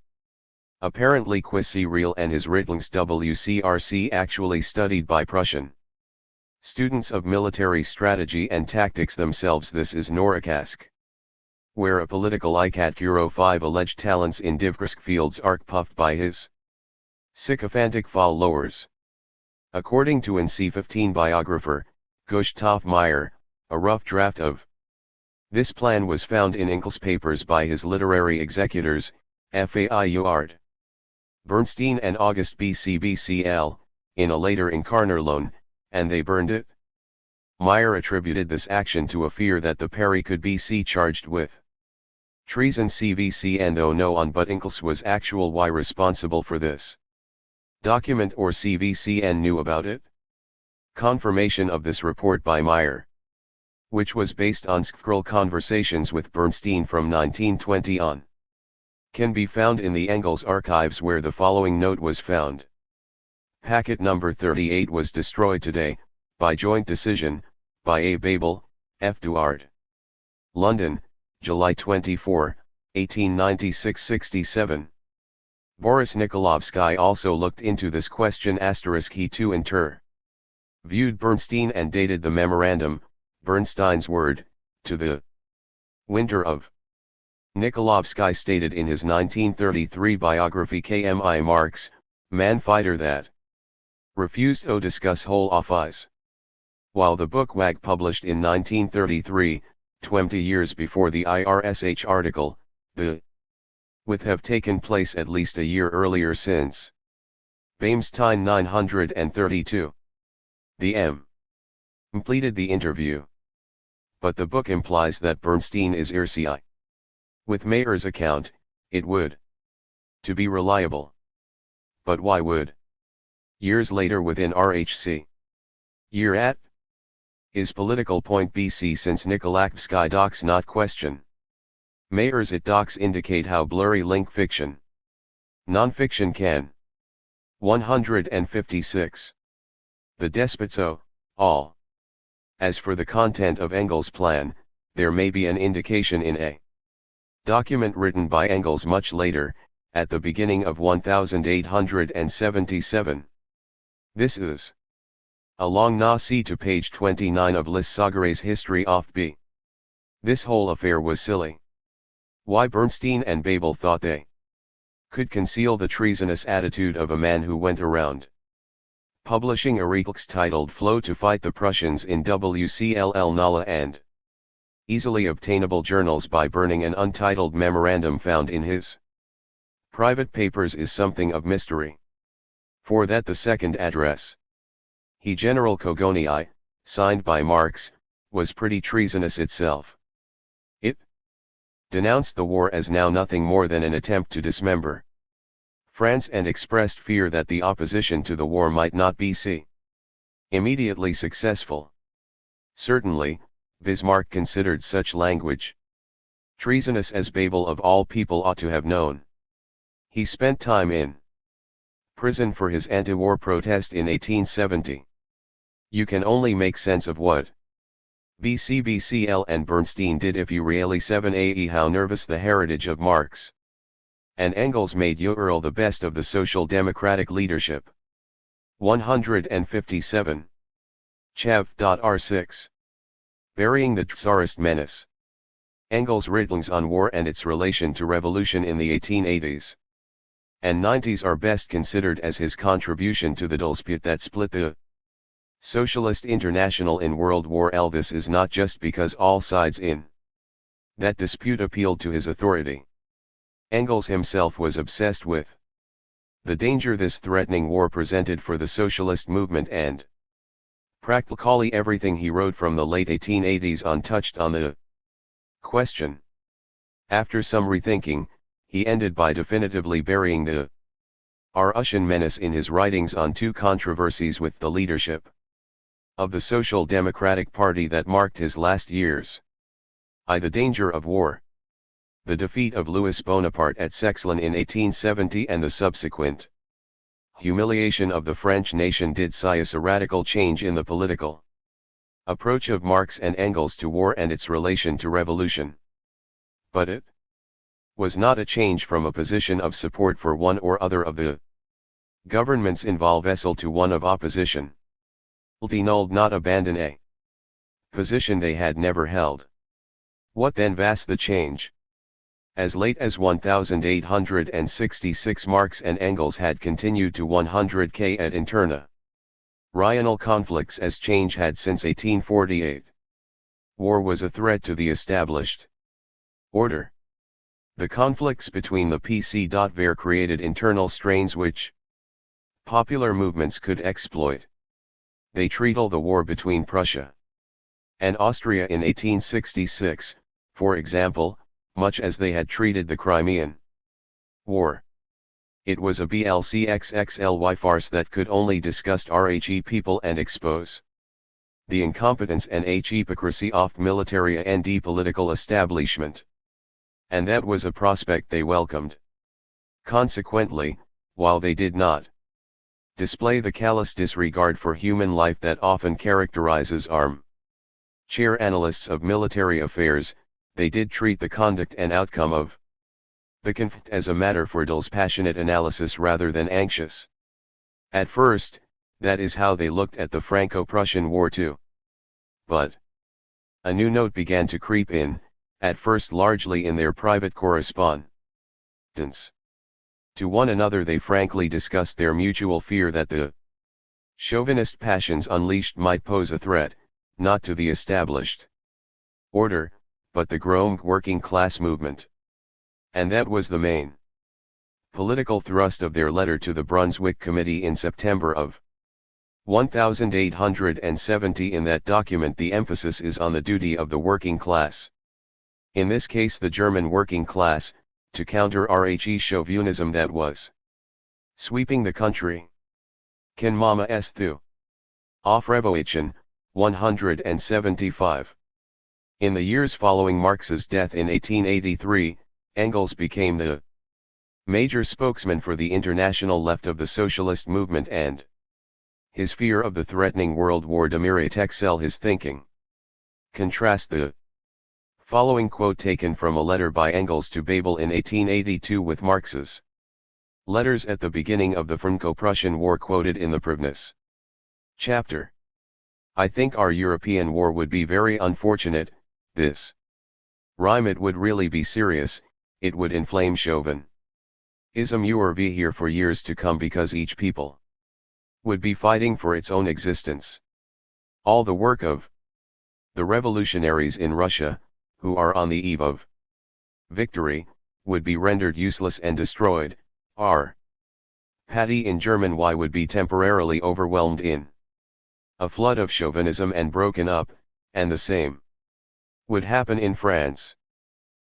apparently quasi real and his writings WCRC actually studied by Prussian students of military strategy and tactics themselves. This is Norakask, where a political ICAT Euro 5 alleged talents in diverse fields are puffed by his sycophantic followers. According to NC15 biographer, Gustav Meyer, a rough draft of this plan was found in Engels' papers by his literary executors, FAIUARD. Bernstein and August BCBCL, in a later Incarner and they burned it? Meyer attributed this action to a fear that the Perry could be charged with treason CVCN, though no one but Ingalls was actual why responsible for this document or CVCN knew about it. Confirmation of this report by Meyer, which was based on scroll conversations with Bernstein from 1920 on, can be found in the Engels archives, where the following note was found. Packet number 38 was destroyed today, by joint decision, by A. Babel, F. Duard. London, July 24, 1896-67. Boris Nikolovsky also looked into this question *. He too viewed Bernstein and dated the memorandum, Bernstein's word, to the winter of. Nikolovsky stated in his 1933 biography KMI Marx, man fighter, that refused to discuss whole office. While the book WAG published in 1933, 20 years before the IRSH article, the would have taken place at least a year earlier, since Bamstein 932. The M. completed the interview. But the book implies that Bernstein is RCI. With Mayer's account, it would to be reliable. But why would? Years later within RHC. Year at is political point BC, since Nikolovsky docs not question. Mayer's it docs indicate how blurry link fiction. Non-fiction can. 156. The despots all. As for the content of Engels' plan, there may be an indication in a document written by Engels much later, at the beginning of 1877. This is a long na-see to page 29 of Lis Sagare's History of B. This whole affair was silly. Why Bernstein and Babel thought they could conceal the treasonous attitude of a man who went around publishing articles titled Flow to Fight the Prussians in WCLL Nala and easily obtainable journals by burning an untitled memorandum found in his private papers is something of mystery. For that the second address, he General Cogonii, signed by Marx, was pretty treasonous itself. It denounced the war as now nothing more than an attempt to dismember France, and expressed fear that the opposition to the war might not be immediately successful. Certainly, Bismarck considered such language treasonous as Babel of all people ought to have known. He spent time in prison for his anti-war protest in 1870. You can only make sense of what BCBCL and Bernstein did if you really 7ae how nervous the heritage of Marx and Engels made Ural the best of the social democratic leadership. 157. Chav.R6. Burying the Tsarist menace. Engels' writings on war and its relation to revolution in the 1880s and 90s are best considered as his contribution to the dispute that split the Socialist International in World War I. This is not just because all sides in that dispute appealed to his authority. Engels himself was obsessed with the danger this threatening war presented for the socialist movement, and practically everything he wrote from the late 1880s on touched on the question. After some rethinking, he ended by definitively burying the Russian menace in his writings on two controversies with the leadership of the Social Democratic Party that marked his last years. The danger of war. The defeat of Louis Bonaparte at Sexlin in 1870 and the subsequent humiliation of the French nation did see a radical change in the political approach of Marx and Engels to war and its relation to revolution. But it was not a change from a position of support for one or other of the governments involved to one of opposition. They nulled not abandon a position they had never held. What then was the change? As late as 1866 Marx and Engels had continued to 100k at interna rional conflicts as change had since 1848. War was a threat to the established order. The conflicts between the PC.Ver created internal strains which popular movements could exploit. They treated the war between Prussia and Austria in 1866, for example, much as they had treated the Crimean War. It was a BLCXXLY farce that could only disgust RHE people and expose the incompetence and hypocrisy of military and political establishment. And that was a prospect they welcomed. Consequently, while they did not display the callous disregard for human life that often characterizes armchair analysts of military affairs, they did treat the conduct and outcome of the conflict as a matter for passionate analysis rather than anxious. At first, that is how they looked at the Franco-Prussian War too. But a new note began to creep in, at first largely in their private correspondence. To one another they frankly discussed their mutual fear that the chauvinist passions unleashed might pose a threat, not to the established order, but the growing working class movement. And that was the main political thrust of their letter to the Brunswick Committee in September of 1870. In that document the emphasis is on the duty of the working class. In this case the German working class, to counter RHE chauvinism that was sweeping the country. Can Mama S. Thu. Auf Revolution, 175. In the years following Marx's death in 1883, Engels became the major spokesman for the international left of the socialist movement, and his fear of the threatening World War dominated his thinking. Contrast the following quote taken from a letter by Engels to Babel in 1882 with Marx's letters at the beginning of the Franco-Prussian War quoted in the previous chapter. I think our European war would be very unfortunate, this rhyme it would really be serious, it would inflame chauvinism URV here for years to come because each people would be fighting for its own existence. All the work of the revolutionaries in Russia, who are on the eve of victory, would be rendered useless and destroyed. Our party in German Y would be temporarily overwhelmed in a flood of chauvinism and broken up, and the same would happen in France.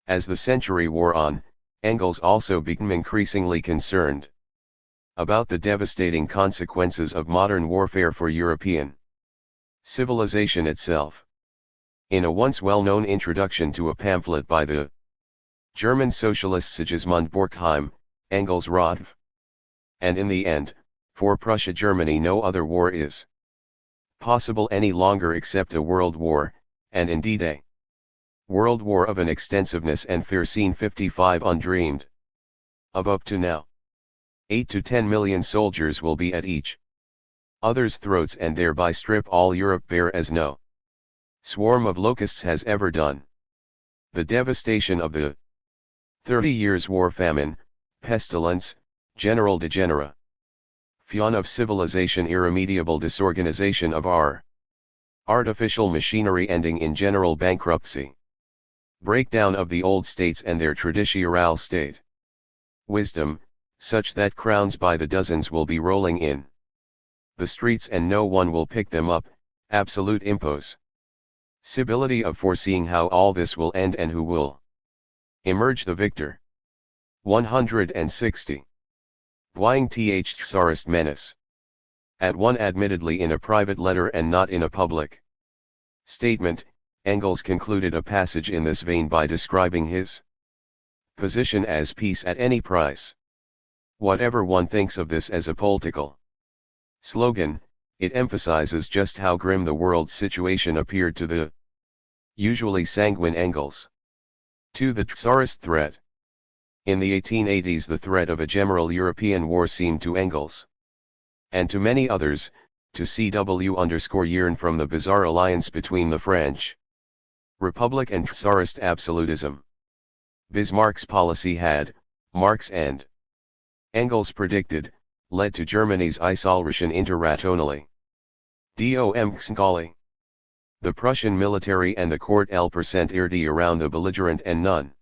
As the century wore on, Engels also became increasingly concerned about the devastating consequences of modern warfare for European civilization itself. In a once well-known introduction to a pamphlet by the German socialist Sigismund Durkheim, Engels wrote, and in the end, for Prussia Germany no other war is possible any longer except a world war, and indeed a world war of an extensiveness and foreseen 55 undreamed of up to now. 8 to 10 million soldiers will be at each other's throats and thereby strip all Europe bare as no swarm of locusts has ever done. The devastation of the 30 Years' War, famine, pestilence, general degeneration of civilization, irremediable disorganization of our artificial machinery ending in general bankruptcy, breakdown of the old states and their traditional state wisdom, such that crowns by the dozens will be rolling in the streets and no one will pick them up, absolute impossibility of foreseeing how all this will end and who will emerge the victor. 160. Buying Tsarist menace. At one, admittedly in a private letter and not in a public statement, Engels concluded a passage in this vein by describing his position as peace at any price. Whatever one thinks of this as a political slogan, it emphasizes just how grim the world's situation appeared to the usually sanguine Engels. To the Tsarist threat. In the 1880s the threat of a general European war seemed to Engels, and to many others, to yearn from the bizarre alliance between the French Republic and Tsarist absolutism. Bismarck's policy had, Marx and Engels predicted, led to Germany's isolation internationally. The Prussian military and the court L% around the belligerent and none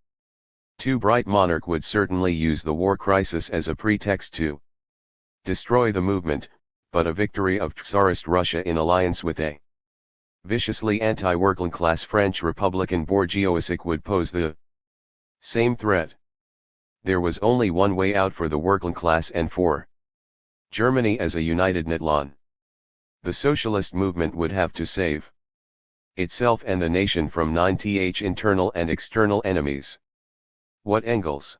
Too bright monarch would certainly use the war crisis as a pretext to destroy the movement, but a victory of Tsarist Russia in alliance with a viciously anti-working class French Republican bourgeoisie would pose the same threat. There was only one way out for the working class and for Germany as a united Netland. The socialist movement would have to save itself and the nation from 9th internal and external enemies. What Engels'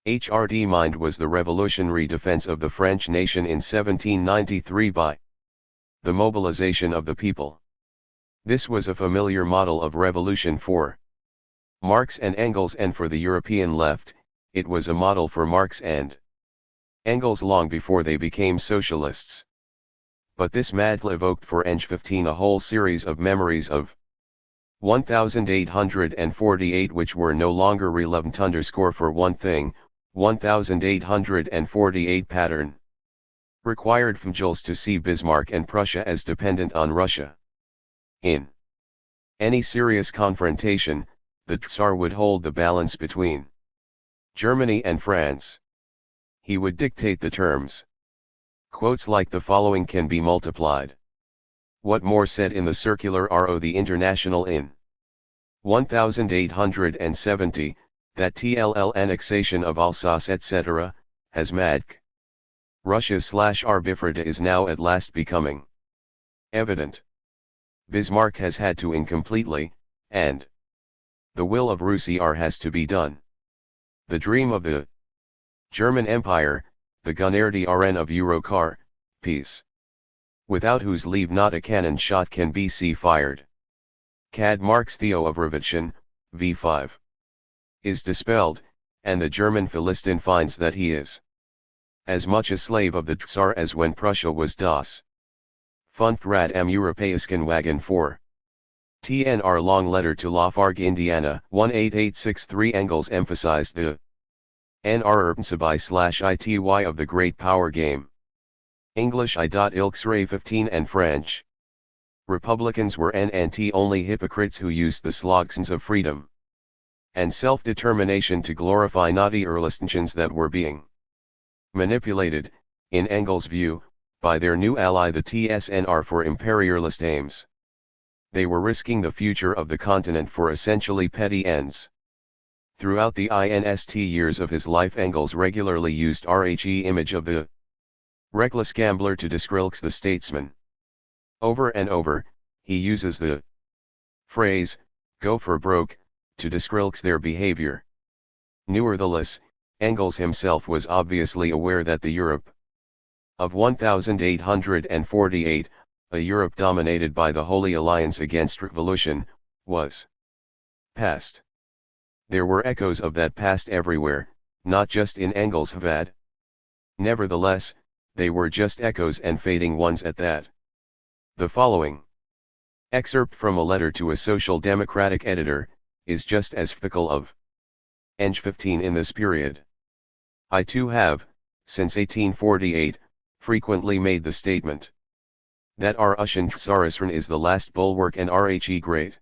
HRD mind was the revolutionary defense of the French nation in 1793 by the mobilization of the people. This was a familiar model of revolution for Marx and Engels, and for the European left, it was a model for Marx and Engels long before they became socialists. But this madly evoked for Eng 15 a whole series of memories of 1848 which were no longer relevant. For one thing, 1848 pattern required from Jules to see Bismarck and Prussia as dependent on Russia. In any serious confrontation, the Tsar would hold the balance between Germany and France. He would dictate the terms. Quotes like the following can be multiplied. What Moore said in the Circular RO the International in 1870, that TLL annexation of Alsace etc., has madk Russia/Arbifreda is now at last becoming evident. Bismarck has had to incompletely, and the will of Russie has to be done. The dream of the German Empire, the Gunnerdi RN of Eurokar, peace, without whose leave not a cannon shot can be fired. Cad Marx Theo of Revolution, v5, is dispelled, and the German Philistine finds that he is as much a slave of the Tsar as when Prussia was das Funkrad am Europäischen Wagen for TNR long letter to Lafargue Indiana 18863. Engels emphasized the NR/ITY of the great power game. English I.Ilksray 15 and French. Republicans were NNT only hypocrites who used the slogans of freedom and self-determination to glorify naughty Erlistensions that were being manipulated, in Engels' view, by their new ally the TSNR for imperialist aims. They were risking the future of the continent for essentially petty ends. Throughout the INST years of his life, Engels regularly used RHE image of the reckless gambler to describe the statesman. Over and over, he uses the phrase, go for broke, to describe their behavior. Nevertheless, Engels himself was obviously aware that the Europe of 1848, a Europe dominated by the Holy Alliance against Revolution, was past. There were echoes of that past everywhere, not just in Engels' Hvad. Nevertheless, they were just echoes and fading ones at that. The following excerpt from a letter to a social democratic editor is just as fickle of Eng 15 in this period. I too have, since 1848, frequently made the statement that our Russian Tsarism is the last bulwark and RHE great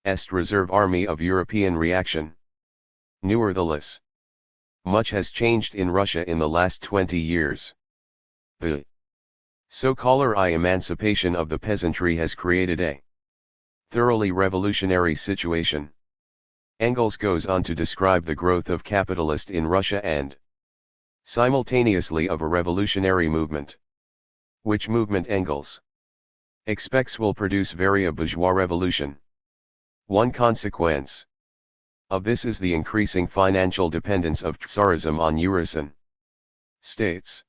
est reserve army of European reaction. Nevertheless, much has changed in Russia in the last 20 years. The so-called emancipation of the peasantry has created a thoroughly revolutionary situation. Engels goes on to describe the growth of capitalist in Russia and simultaneously of a revolutionary movement. Which movement Engels expects will produce a bourgeois revolution. One consequence of this is the increasing financial dependence of Tsarism on Eurasian states.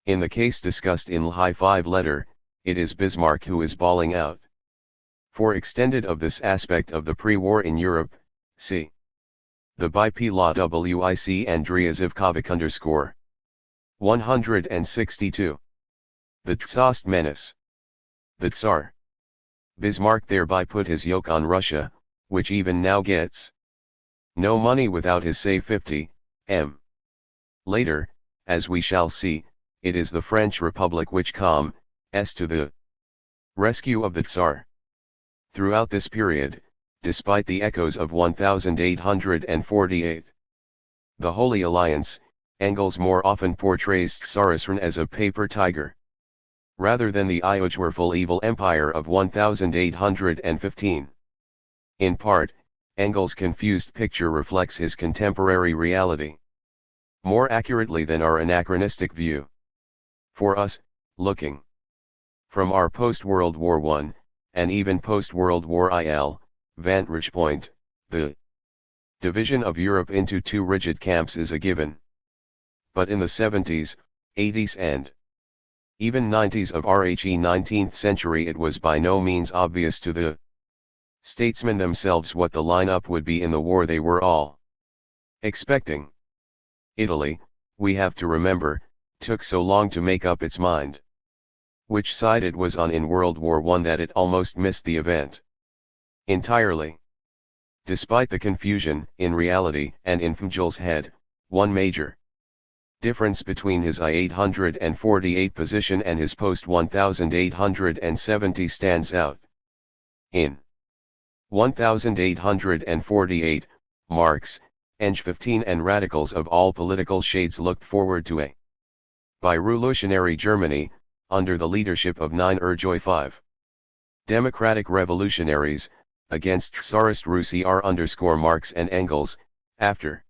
In the case discussed in Lhigh 5 letter, it is Bismarck who is bawling out for extended of this aspect of the pre-war in Europe. See the by P. Law WIC Andrea Zivkovic _ 162. The Tsarist menace. The Tsar. Bismarck thereby put his yoke on Russia, which even now gets no money without his say 50 m. Later, as we shall see, it is the French Republic which comes to the rescue of the Tsar. Throughout this period, despite the echoes of 1848. The Holy Alliance, Engels more often portrays Tsaristran as a paper tiger, rather than the powerful evil empire of 1815. In part, Engels' confused picture reflects his contemporary reality more accurately than our anachronistic view. For us, looking from our post-World War I, and even post-World War II, vantage point, the division of Europe into two rigid camps is a given. But in the 70s, 80s and even 90s of our 19th century it was by no means obvious to the statesmen themselves what the lineup would be in the war they were all expecting. Italy, we have to remember, took so long to make up its mind which side it was on in World War I that it almost missed the event entirely. Despite the confusion, in reality and in Engel's head, one major difference between his I-848 position and his post-1870 stands out. In 1848, Marx, Eng 15 and radicals of all political shades looked forward to a bi-revolutionary Germany, under the leadership of 5 democratic revolutionaries, against Tsarist Russia Marx and Engels, after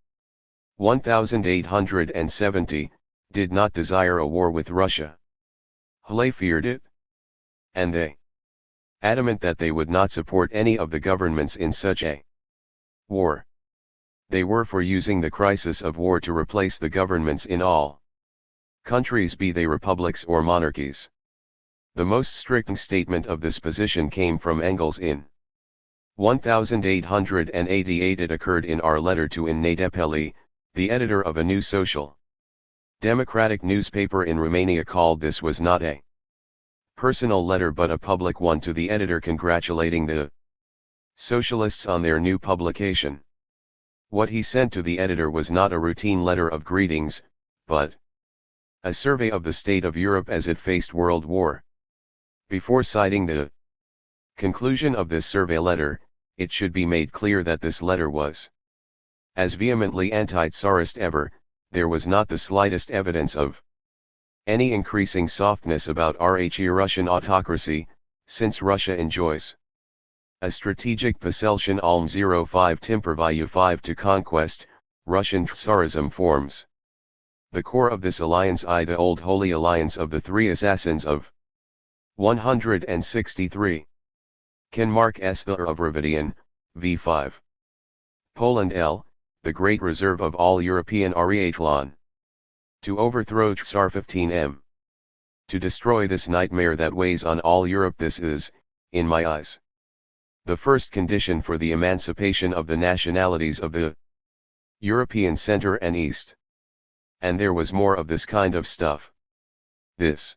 1870, did not desire a war with Russia. They feared it, and they adamant that they would not support any of the governments in such a war. They were for using the crisis of war to replace the governments in all countries, be they republics or monarchies. The most strict statement of this position came from Engels in 1888. It occurred in our letter to Nadepeli, the editor of a new social democratic newspaper in Romania. Called this was not a personal letter but a public one to the editor congratulating the socialists on their new publication. What he sent to the editor was not a routine letter of greetings, but a survey of the state of Europe as it faced World War. Before citing the conclusion of this survey letter, it should be made clear that this letter was as vehemently anti-Tsarist ever. There was not the slightest evidence of any increasing softness about Russian autocracy, since Russia enjoys a strategic possession Alm 05 Timpervalue 5 to conquest. Russian Tsarism forms the core of this alliance, the old holy alliance of the three assassins of 163. Can Mark S. the of Ravadian, v5. Poland L, the great reserve of all European Ariathlon. To overthrow Tsar 15m. To destroy this nightmare that weighs on all Europe. This is, in my eyes, the first condition for the emancipation of the nationalities of the European Center and East. And there was more of this kind of stuff. This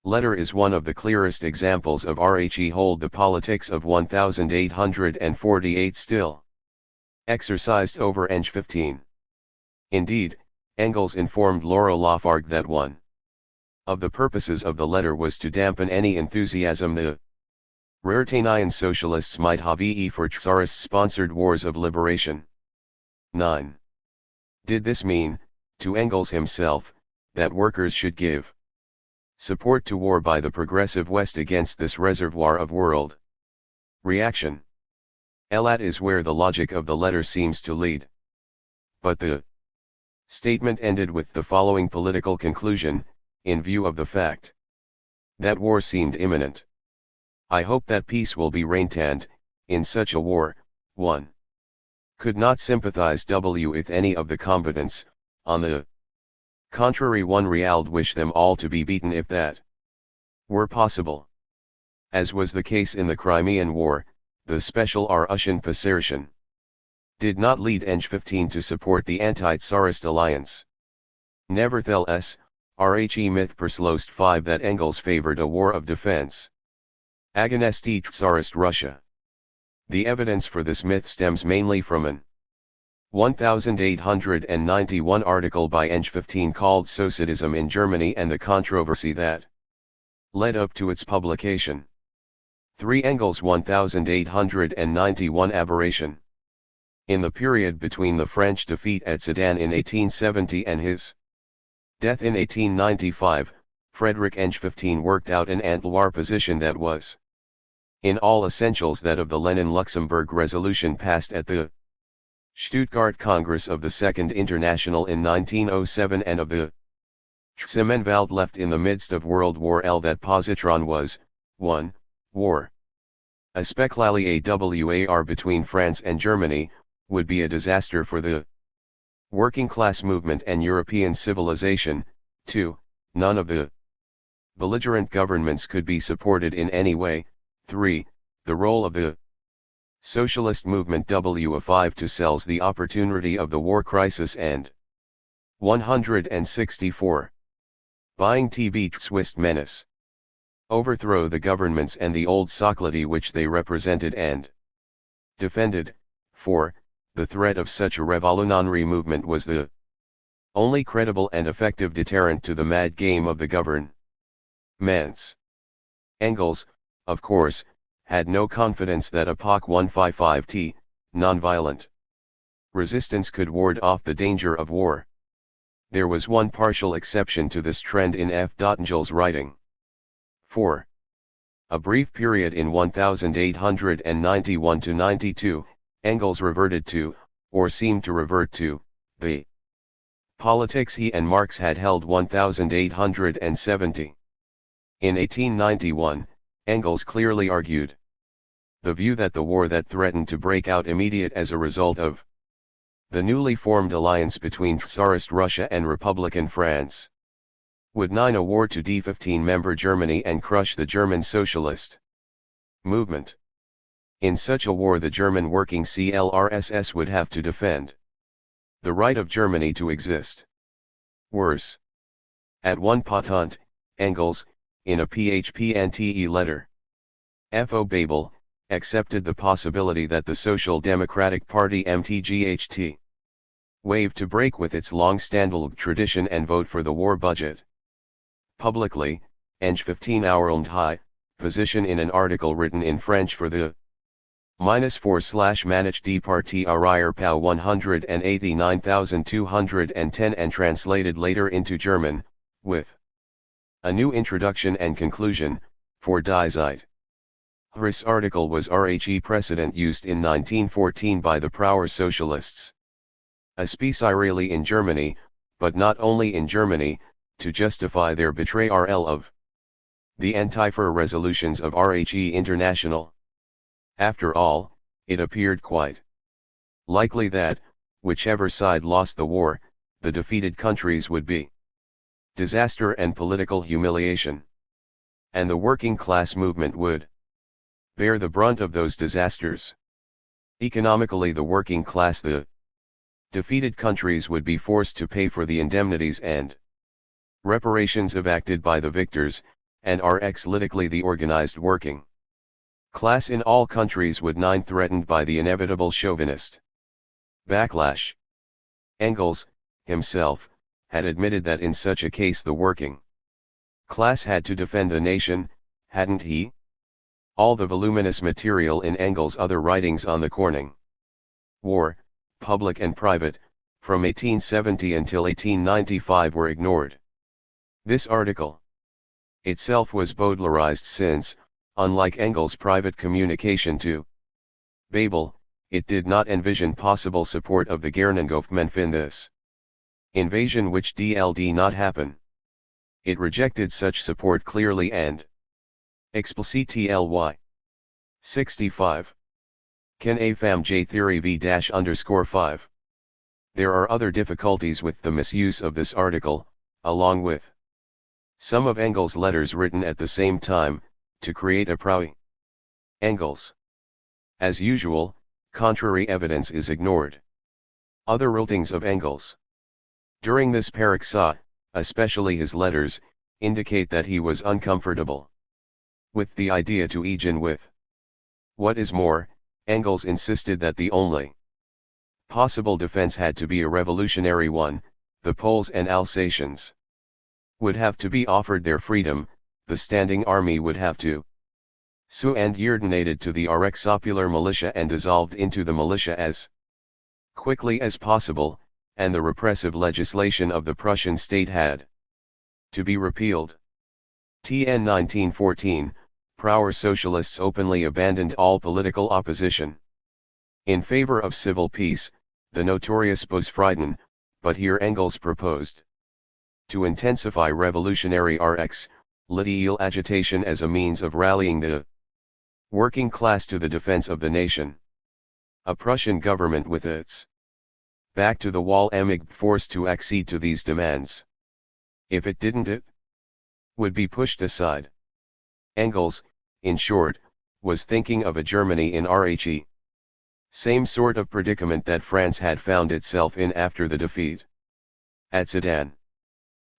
letter is one of the clearest examples of hold the politics of 1848 still exercised over Eng 15. Indeed, Engels informed Laurent Lafargue that one of the purposes of the letter was to dampen any enthusiasm the Ruritanian socialists might have for Tsarist-sponsored wars of liberation. 9. Did this mean, to Engels himself, that workers should give support to war by the progressive West against this reservoir of world reaction? That is where the logic of the letter seems to lead. But the statement ended with the following political conclusion: in view of the fact that war seemed imminent, I hope that peace will be reigned, and, in such a war, one could not sympathize with any of the combatants. On the contrary, one real'd wish them all to be beaten if that were possible. As was the case in the Crimean War, the special Russian position did not lead Eng 15 to support the anti-Tsarist alliance. Nevertheless, myth perslost 5 that Engels favored a war of defense against Tsarist Russia. The evidence for this myth stems mainly from an 1891 article by Eng 15 called Socialism in Germany and the controversy that led up to its publication. 3 Engels 1891 Aberration. In the period between the French defeat at Sedan in 1870 and his death in 1895, Frederick Engels 15 worked out an ant-Loire position that was in all essentials that of the Lenin-Luxembourg resolution passed at the Stuttgart Congress of the Second International in 1907 and of the Zemenwald left in the midst of World War L that positron was, 1. War. Especially a war between France and Germany, would be a disaster for the working class movement and European civilization. 2. None of the belligerent governments could be supported in any way. 3. The role of the socialist movement of 5 to seize the opportunity of the war crisis and 164. Buying TB Swiss menace. Overthrow the governments and the old society which they represented and defended. 4. The threat of such a revolutionary movement was the only credible and effective deterrent to the mad game of the governments. Engels, of course, had no confidence that Epoch 155T, nonviolent resistance could ward off the danger of war. There was one partial exception to this trend in F. Engels' writing. 4. A brief period in 1891–92, Engels reverted to, or seemed to revert to, the politics he and Marx had held 1870. In 1891, Engels clearly argued the view that the war that threatened to break out immediate as a result of the newly formed alliance between Tsarist Russia and Republican France would mean a war to D15-member Germany and crush the German socialist movement. In such a war the German working CLRSS would have to defend the right of Germany to exist. Worse. At one point, Engels, in a PHPNTE letter, F.O. Babel, accepted the possibility that the Social Democratic Party MTGHT waived to break with its long-standing tradition and vote for the war budget. Publicly, Engels 15 outlined high position in an article written in French for the -4/managed D Parti Arrière POW 189,210 and translated later into German, with a new introduction and conclusion, for Die Zeit. This article was RHE precedent used in 1914 by the Prauer Socialists, especially in Germany, but not only in Germany, to justify their betrayal of the anti-FAR resolutions of RHE International. After all, it appeared quite likely that, whichever side lost the war, the defeated countries would be disaster and political humiliation. And the working class movement would bear the brunt of those disasters. Economically, the working class, the defeated countries, would be forced to pay for the indemnities and reparations exacted by the victors, and politically the organized working class in all countries would be threatened by the inevitable chauvinist backlash. Engels, himself, had admitted that in such a case the working class had to defend the nation, hadn't he? All the voluminous material in Engels' other writings on the Corning War, public and private, from 1870 until 1895 were ignored. This article itself was Bowdlerized since, unlike Engels' private communication to Babel, it did not envision possible support of the Gernengofment in this invasion which did not happen. It rejected such support clearly and explicitly. 65. Can a fam J theory v-_5. There are other difficulties with the misuse of this article, along with some of Engels' letters written at the same time, to create a Prauer. Engels. As usual, contrary evidence is ignored. Other writings of Engels during this paroxysm, especially his letters, indicate that he was uncomfortable with the idea to begin with. What is more, Engels insisted that the only possible defense had to be a revolutionary one. The Poles and Alsatians would have to be offered their freedom, the standing army would have to Su and Yerdonated to the Rexopular militia and dissolved into the militia as quickly as possible, and the repressive legislation of the Prussian state had to be repealed. TN 1914, Prower socialists openly abandoned all political opposition in favor of civil peace, the notorious Bosfrieden, but here Engels proposed to intensify revolutionary RX, Liteal agitation as a means of rallying the working class to the defense of the nation. A Prussian government with its back to the wall emig forced to accede to these demands. If it didn't, it would be pushed aside. Engels, in short, was thinking of a Germany in RHE. Same sort of predicament that France had found itself in after the defeat at Sedan.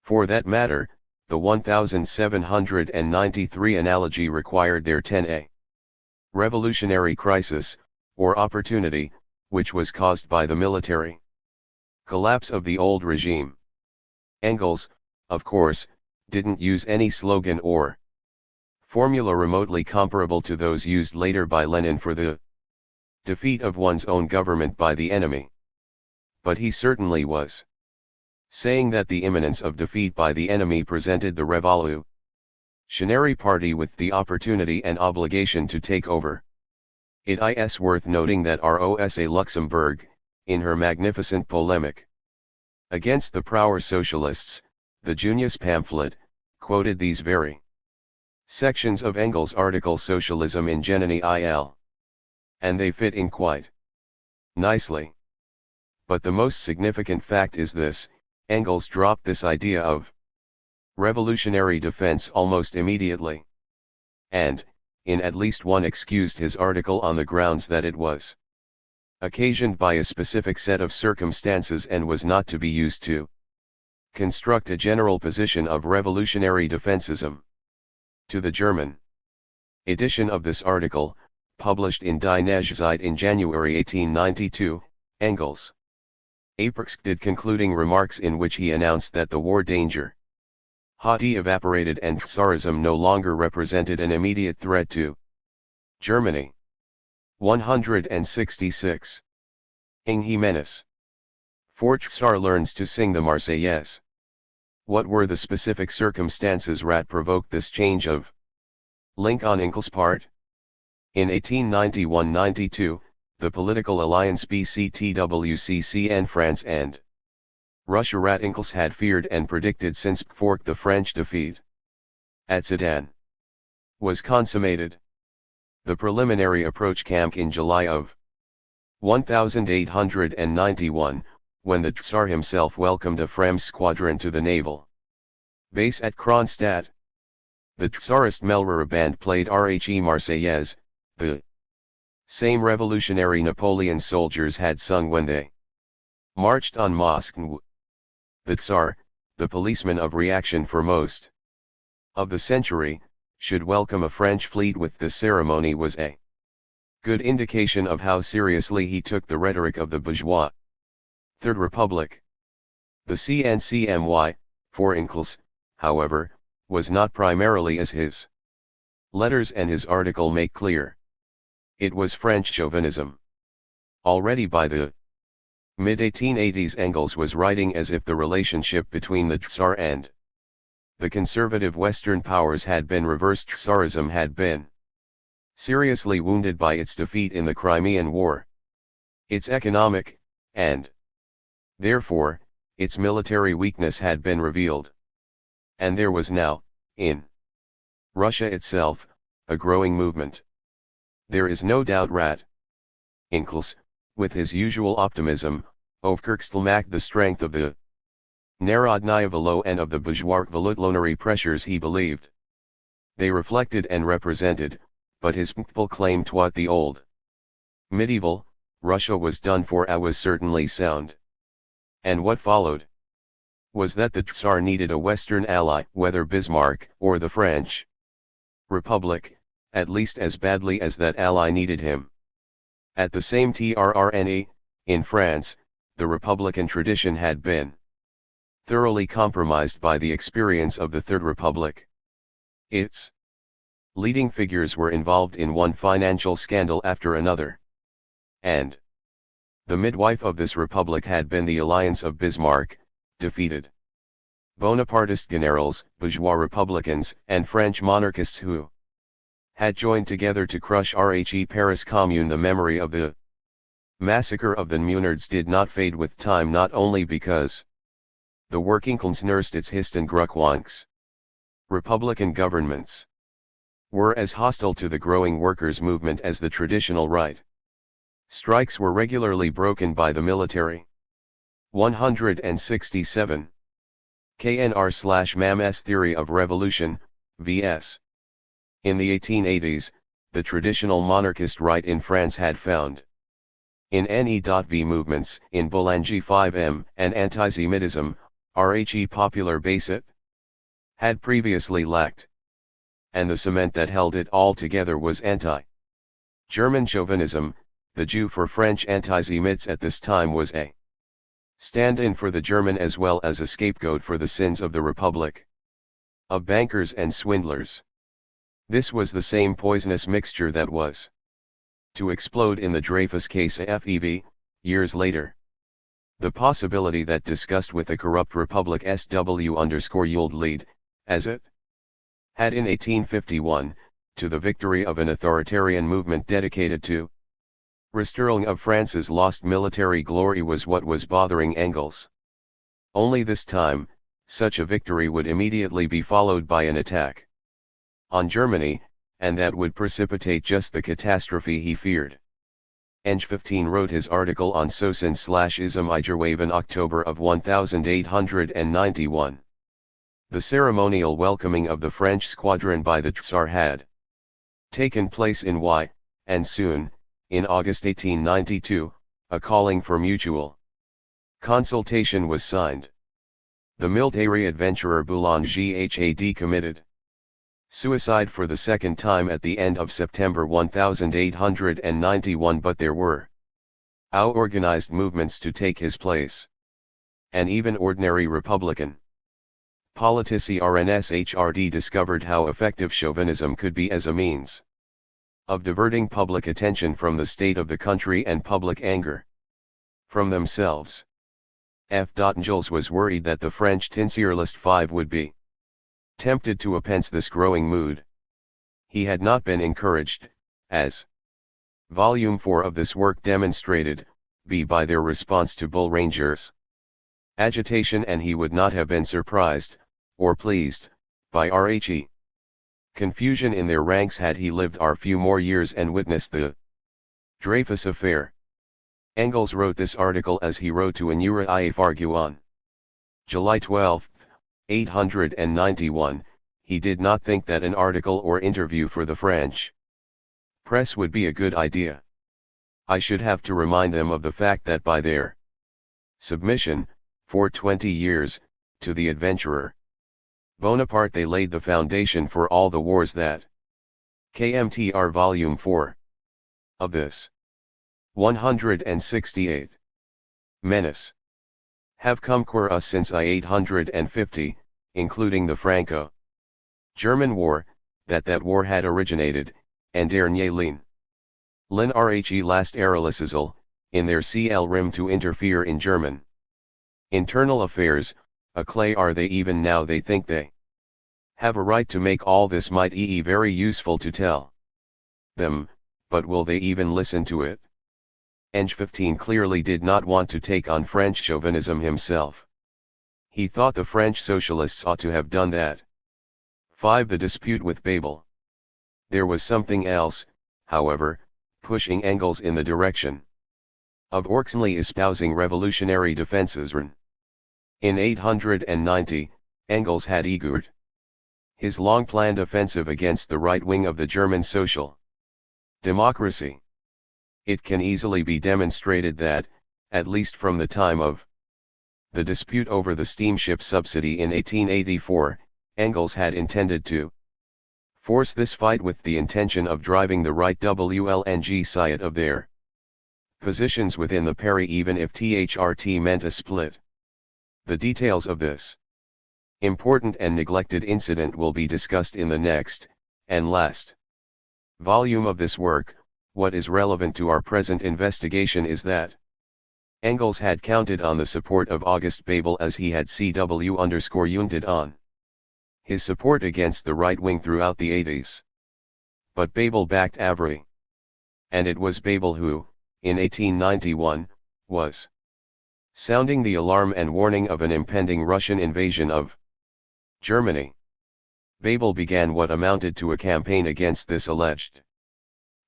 For that matter, the 1793 analogy required their 10a revolutionary crisis, or opportunity, which was caused by the military collapse of the old regime. Engels, of course, didn't use any slogan or formula remotely comparable to those used later by Lenin for the defeat of one's own government by the enemy. But he certainly was saying that the imminence of defeat by the enemy presented the revolutionary party with the opportunity and obligation to take over. It is worth noting that Rosa Luxemburg, in her magnificent polemic against the Prower socialists, the Junius pamphlet, quoted these very sections of Engels' article Socialism in Genini il. And they fit in quite nicely. But the most significant fact is this: Engels dropped this idea of revolutionary defense almost immediately. And, in at least one, excused his article on the grounds that it was occasioned by a specific set of circumstances and was not to be used to construct a general position of revolutionary defensism. To the German edition of this article, published in Die Nachzeit in January 1892, Engels did concluding remarks in which he announced that the war danger had evaporated and Tsarism no longer represented an immediate threat to Germany. 166. Ing Jimenez. For Tsar learns to sing the Marseillaise. What were the specific circumstances that provoked this change of link on Engels' part? In 1891-92, the political alliance BCTWCCN France and Russia that Engels had feared and predicted since before the French defeat at Sedan was consummated. The preliminary approach came in July of 1891, when the Tsar himself welcomed a Frems squadron to the naval base at Kronstadt. The Tsarist Melrora band played Rhe Marseillaise, the same revolutionary Napoleon soldiers had sung when they marched on Moscow. The Tsar, the policeman of reaction for most of the century, should welcome a French fleet with this ceremony was a good indication of how seriously he took the rhetoric of the bourgeois Third Republic. The CNCMY, for Engels, however, was not primarily as his letters and his article make clear. It was French chauvinism. Already by the mid-1880s Engels was writing as if the relationship between the Tsar and the conservative Western powers had been reversed. Tsarism had been seriously wounded by its defeat in the Crimean War. Its economic, and therefore, its military weakness had been revealed. And there was now, in Russia itself, a growing movement. There is no doubt that Engels, with his usual optimism, overstelmacked the strength of the Narodnaya Velo and of the bourgeois revolutionary pressures he believed they reflected and represented, but his full claim to what the old medieval Russia was done for was certainly sound. And what followed was that the Tsar needed a Western ally, whether Bismarck or the French Republic, at least as badly as that ally needed him. At the same TRRNA, in France, the Republican tradition had been thoroughly compromised by the experience of the Third Republic. Its Leading figures were involved in one financial scandal after another. And the midwife of this republic had been the alliance of Bismarck, defeated Bonapartist generals, bourgeois republicans, and French monarchists who had joined together to crush RHE Paris Commune. The memory of the massacre of the Munards did not fade with time, not only because the working class nursed its hist and Gruckwanks. Republican governments were as hostile to the growing workers' movement as the traditional right. Strikes were regularly broken by the military. 167. KNR/MAM's Theory of Revolution, vs. In the 1880s, the traditional monarchist right in France had found in NE.V movements in Boulanger 5M and anti-Semitism, RHE popular base it had previously lacked. And the cement that held it all together was anti-German chauvinism. The Jew for French anti-Semites at this time was a stand-in for the German as well as a scapegoat for the sins of the Republic of bankers and swindlers. This was the same poisonous mixture that was to explode in the Dreyfus case FEV, years later. The possibility that disgust with the corrupt Republic SW_yield lead, as it had in 1851, to the victory of an authoritarian movement dedicated to restoring of France's lost military glory was what was bothering Engels. Only this time, such a victory would immediately be followed by an attack on Germany, and that would precipitate just the catastrophe he feared. Eng 15 wrote his article on Sosen/Ism Igerwave in October of 1891. The ceremonial welcoming of the French squadron by the Tsar had taken place in Y, and soon, in August 1892, a calling for mutual consultation was signed. The military adventurer Boulanger had committed suicide for the second time at the end of September 1891, but there were organized movements to take his place. And even ordinary Republican politici RNSHRD discovered how effective chauvinism could be as a means of diverting public attention from the state of the country and public anger from themselves. F. Engels was worried that the French Tinsierlist 5 would be tempted to appense this growing mood. He had not been encouraged, as Volume 4 of this work demonstrated, by their response to Boulranger's agitation, and he would not have been surprised, or pleased, by RHE confusion in their ranks had he lived a few more years and witnessed the Dreyfus affair. Engels wrote this article as he wrote to Anura Fargu on July 12, 1891, he did not think that an article or interview for the French press would be a good idea. I should have to remind them of the fact that by their submission, for 20 years, to the adventurer Bonaparte they laid the foundation for all the wars that KMTR Volume 4 of this 168 menace have come quer us since 850, including the Franco-German War, that war had originated, and dernier lin RHE last Aralisizal, in their CL rim to interfere in German internal affairs, a clay are they even now they think they have a right to make all this might very useful to tell them, but will they even listen to it? Eng 15 clearly did not want to take on French chauvinism himself. He thought the French socialists ought to have done that. 5. The dispute with Babel. There was something else, however, pushing Engels in the direction of orcsonly espousing revolutionary defenses. In 890, Engels had augured his long-planned offensive against the right wing of the German social democracy. It can easily be demonstrated that, at least from the time of the dispute over the steamship subsidy in 1884, Engels had intended to force this fight with the intention of driving the right WLNG side of their positions within the Paris, even if THRT meant a split. The details of this important and neglected incident will be discussed in the next, and last volume of this work. What is relevant to our present investigation is that Engels had counted on the support of August Bebel as he had CW_United on his support against the right wing throughout the 80s. But Bebel backed Avery. And it was Bebel who, in 1891, was sounding the alarm and warning of an impending Russian invasion of Germany. Bebel began what amounted to a campaign against this alleged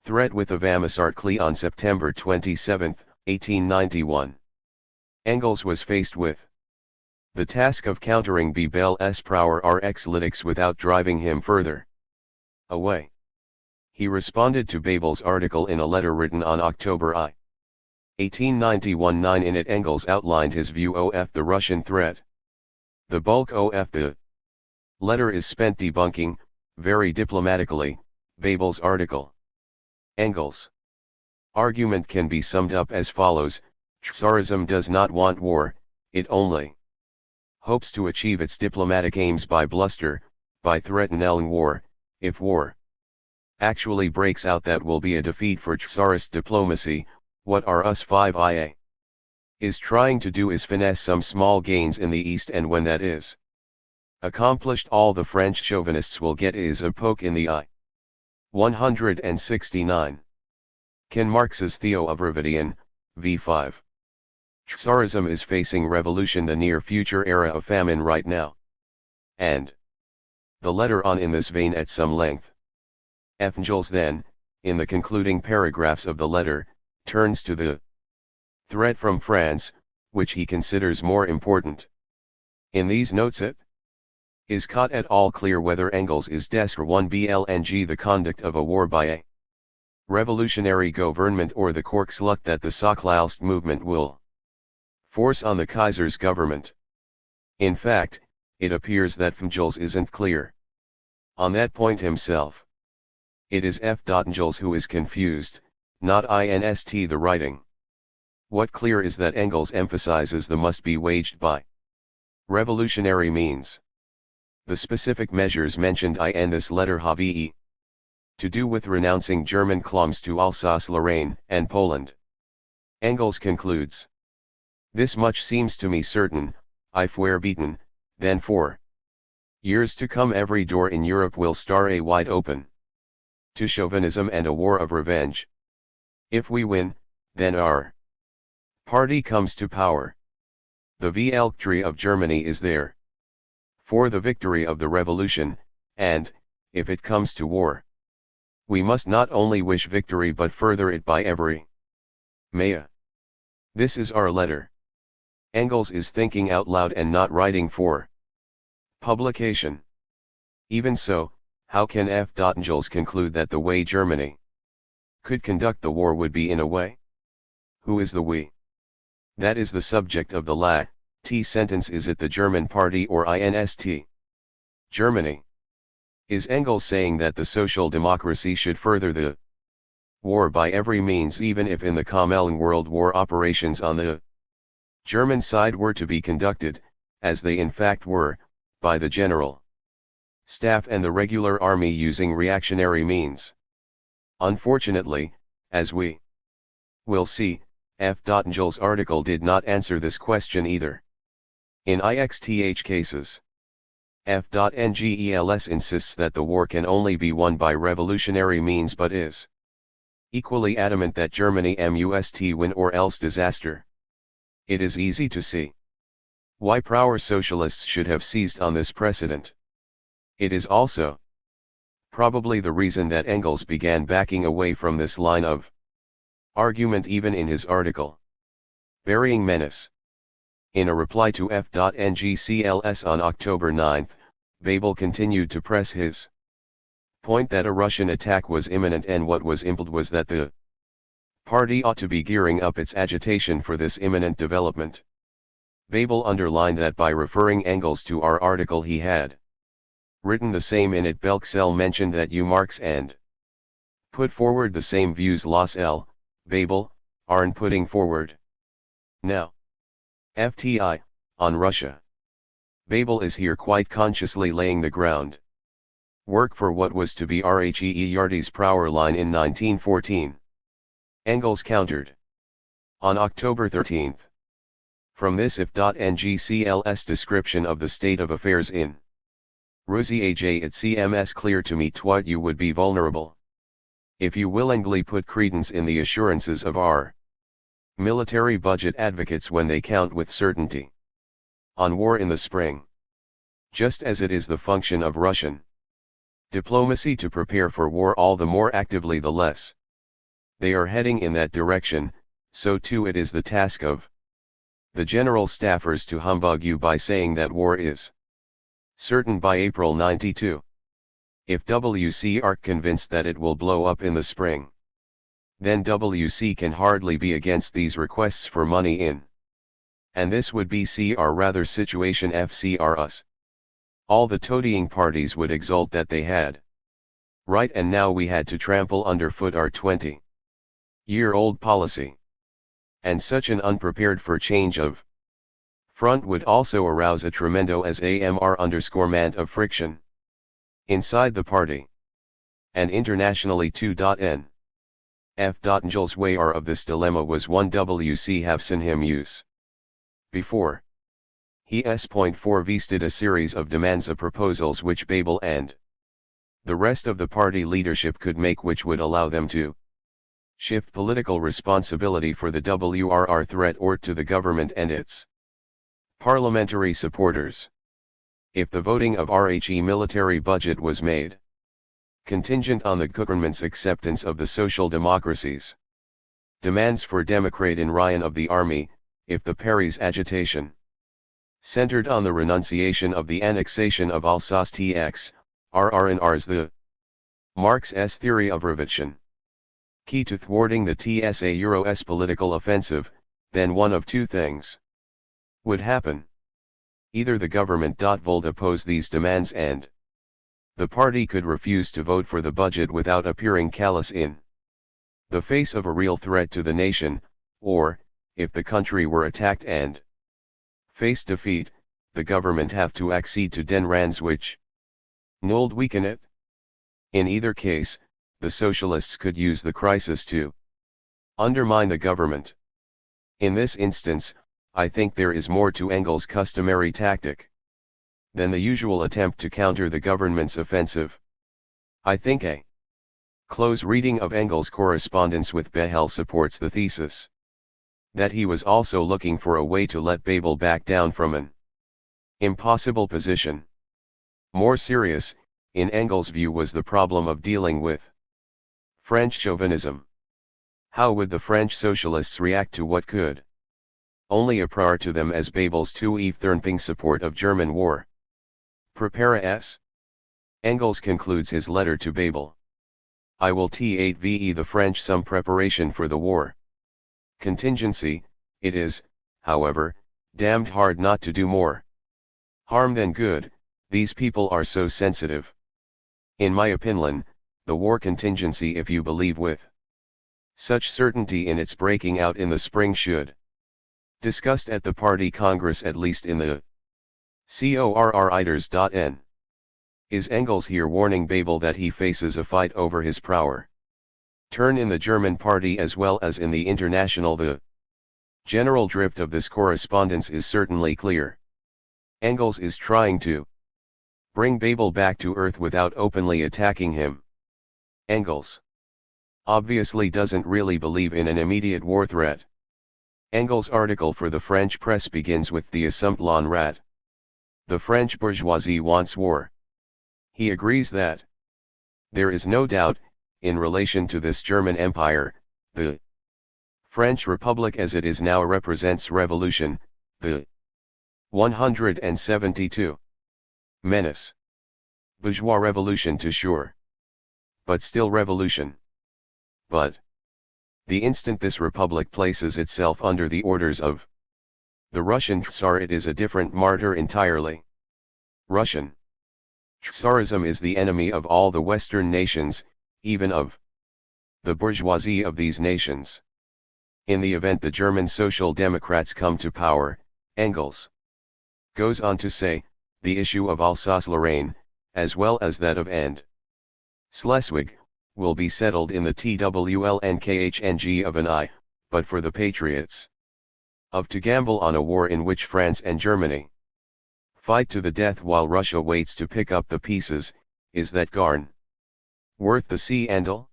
threat with a Vamisartli on September 27, 1891. Engels was faced with the task of countering Bebel's Prower Rx lytics without driving him further away. He responded to Bebel's article in a letter written on October 1891. In it Engels outlined his view of the Russian threat. The bulk of the letter is spent debunking, very diplomatically, Bebel's article. Engels' argument can be summed up as follows: Tsarism does not want war, it only hopes to achieve its diplomatic aims by bluster, by threatening war. If war actually breaks out, that will be a defeat for Tsarist diplomacy. What Rs 5IA is trying to do is finesse some small gains in the East, and when that is accomplished, all the French chauvinists will get is a poke in the eye. 169. Ken Marx's Theo of Revidian, v5. Tsarism is facing revolution, the near future era of famine right now. And the letter on in this vein at some length. Engels then, in the concluding paragraphs of the letter, turns to the threat from France, which he considers more important. In these notes it is not at all clear whether Engels is desire 1blng the conduct of a war by a revolutionary government or the Korksluck that the Soclalst movement will force on the Kaiser's government. In fact, it appears that Engels isn't clear on that point himself. It is Engels who is confused, not INST the writing. What clear is that Engels emphasizes the must be waged by revolutionary means. The specific measures mentioned in this letter have to do with renouncing German claims to Alsace-Lorraine and Poland. Engels concludes: this much seems to me certain, if we're beaten, then for years to come every door in Europe will stay wide open to chauvinism and a war of revenge. If we win, then our party comes to power. The victory of Germany is there for the victory of the revolution, and, if it comes to war, we must not only wish victory but further it by every means. This is our letter. Engels is thinking out loud and not writing for publication. Even so, how can Engels conclude that the way Germany could conduct the war would be in a way? Who is the we? That is the subject of the Latin sentence. Is it the German party or INST? Germany. Is Engels saying that the social democracy should further the war by every means, even if in the Commeln World War operations on the German side were to be conducted, as they in fact were, by the general staff and the regular army using reactionary means? Unfortunately, as we will see, Engels' article did not answer this question either. In IXTH cases, Ngels insists that the war can only be won by revolutionary means, but is equally adamant that Germany must win or else disaster. It is easy to see why Prower socialists should have seized on this precedent. It is also probably the reason that Engels began backing away from this line of argument even in his article. Burying Menace. In a reply to F.Ngcls on October 9, Bebel continued to press his point that a Russian attack was imminent, and what was implied was that the party ought to be gearing up its agitation for this imminent development. Bebel underlined that by referring Engels to our article he had written the same in it. Belksel mentioned that Marx and put forward the same views Los L. Bebel aren't putting forward now. FTI, on Russia. Bebel is here quite consciously laying the ground Work for what was to be Rheejardy's power line in 1914. Engels countered. On October 13. From this if.ngcl's description of the state of affairs in Russia it seems clear to me twat you would be vulnerable if you willingly put credence in the assurances of our military budget advocates when they count with certainty on war in the spring. Just as it is the function of Russian diplomacy to prepare for war all the more actively the less they are heading in that direction, so too it is the task of the general staffers to humbug you by saying that war is certain by April 92. If WC are convinced that it will blow up in the spring, then WC can hardly be against these requests for money in. And this would be CR rather situation FCR us. All the toadying parties would exult that they had right, and now we had to trample underfoot our 20-year-old policy. And such an unprepared for change of front would also arouse a tremendo as AMR_mant of friction inside the party. And internationally too. N. F. Angel's way are of this dilemma was one WC have seen him use before. He S.4 vested a series of demands of proposals which Babel and the rest of the party leadership could make, which would allow them to shift political responsibility for the WRR threat or to the government and its parliamentary supporters. If the voting of RHE military budget was made contingent on the government's acceptance of the social democracy's demands for Democrat in Ryan of the army, if the Paris agitation centered on the renunciation of the annexation of Alsace TX, RR and Rs the Marx's theory of revolution key to thwarting the TSA Euro's political offensive, then one of two things would happen. Either the government would oppose these demands and the party could refuse to vote for the budget without appearing callous in the face of a real threat to the nation, or, if the country were attacked and faced defeat, the government have to accede to den rands which would weaken it. In either case, the socialists could use the crisis to undermine the government. In this instance, I think there is more to Engels' customary tactic than the usual attempt to counter the government's offensive. I think a close reading of Engels' correspondence with Behel supports the thesis that he was also looking for a way to let Babel back down from an impossible position. More serious, in Engels' view, was the problem of dealing with French chauvinism. How would the French socialists react to what could only appear to them as Babel's too eathernping support of German war? Prepare. Engels concludes his letter to Babel. I will t8ve the French some preparation for the war contingency. It is, however, damned hard not to do more harm than good. These people are so sensitive. In my opinion, the war contingency, if you believe with such certainty in its breaking out in the spring, should discussed at the party congress, at least in the CORR-iders.n. Is Engels here warning Babel that he faces a fight over his power turn in the German party as well as in the international? The general drift of this correspondence is certainly clear. Engels is trying to bring Babel back to earth without openly attacking him. Engels obviously doesn't really believe in an immediate war threat. Engels' article for the French press begins with the assumption that the French bourgeoisie wants war. He agrees that there is no doubt, in relation to this German Empire, the French Republic as it is now represents revolution, the 172 menace. Bourgeois revolution to sure. But still revolution. But the instant this republic places itself under the orders of the Russian Tsar, it is a different matter entirely. Russian Tsarism is the enemy of all the Western nations, even of the bourgeoisie of these nations. In the event the German Social Democrats come to power, Engels goes on to say, the issue of Alsace-Lorraine, as well as that of and Schleswig, will be settled in the TWLNKHNG of an I, but for the patriots of to gamble on a war in which France and Germany fight to the death while Russia waits to pick up the pieces, is that garn worth the sea andal?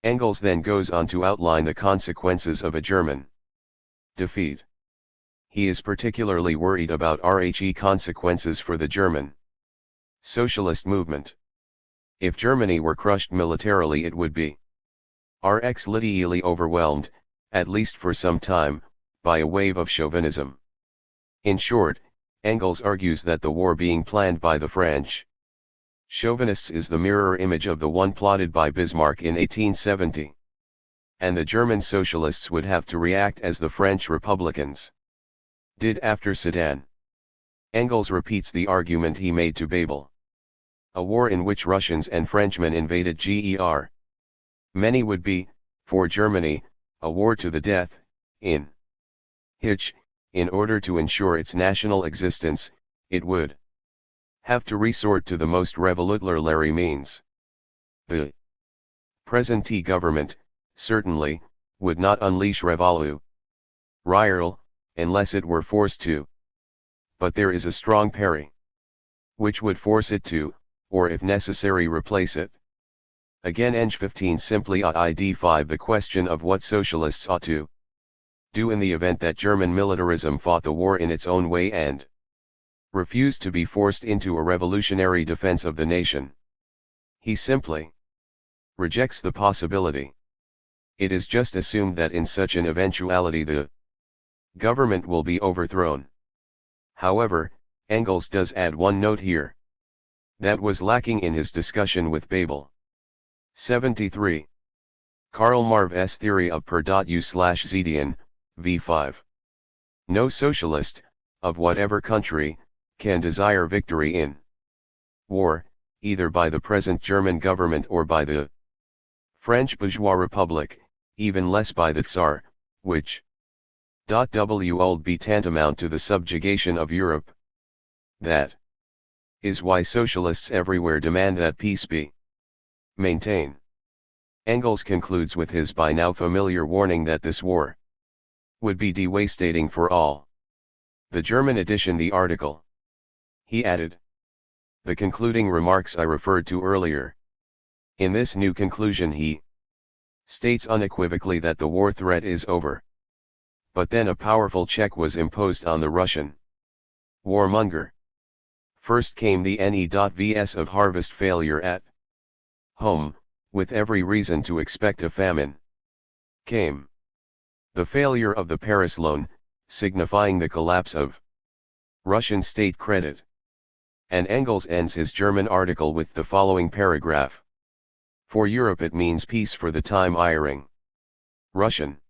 Engels then goes on to outline the consequences of a German defeat. He is particularly worried about RHE consequences for the German socialist movement. If Germany were crushed militarily, it would be RX literally overwhelmed, at least for some time, by a wave of chauvinism. In short, Engels argues that the war being planned by the French chauvinists is the mirror image of the one plotted by Bismarck in 1870. And the German socialists would have to react as the French Republicans did after Sedan. Engels repeats the argument he made to Babel. A war in which Russians and Frenchmen invaded GER. Many would be, for Germany, a war to the death, in which, in order to ensure its national existence, it would have to resort to the most revolutionary means. The present government, certainly, would not unleash revolution unless it were forced to. But there is a strong parry which would force it to, or if necessary replace it. Again Eng 15 simply ID5 the question of what socialists ought to do in the event that German militarism fought the war in its own way and refused to be forced into a revolutionary defense of the nation. He simply rejects the possibility. It is just assumed that in such an eventuality the government will be overthrown. However, Engels does add one note here that was lacking in his discussion with Babel. 73. Karl Marx's theory of per.u/Zedian, v5. No socialist, of whatever country, can desire victory in war, either by the present German government or by the French bourgeois republic, even less by the Tsar, which would be tantamount to the subjugation of Europe. That is why socialists everywhere demand that peace be maintained. Engels concludes with his by now familiar warning that this war would be devastating for all. The German edition the article. He added the concluding remarks I referred to earlier. In this new conclusion he states unequivocally that the war threat is over. But then a powerful check was imposed on the Russian warmonger. First came the NE.vs of harvest failure at home, with every reason to expect a famine. Came the failure of the Paris loan, signifying the collapse of Russian state credit. And Engels ends his German article with the following paragraph. For Europe it means peace for the time iring. Russian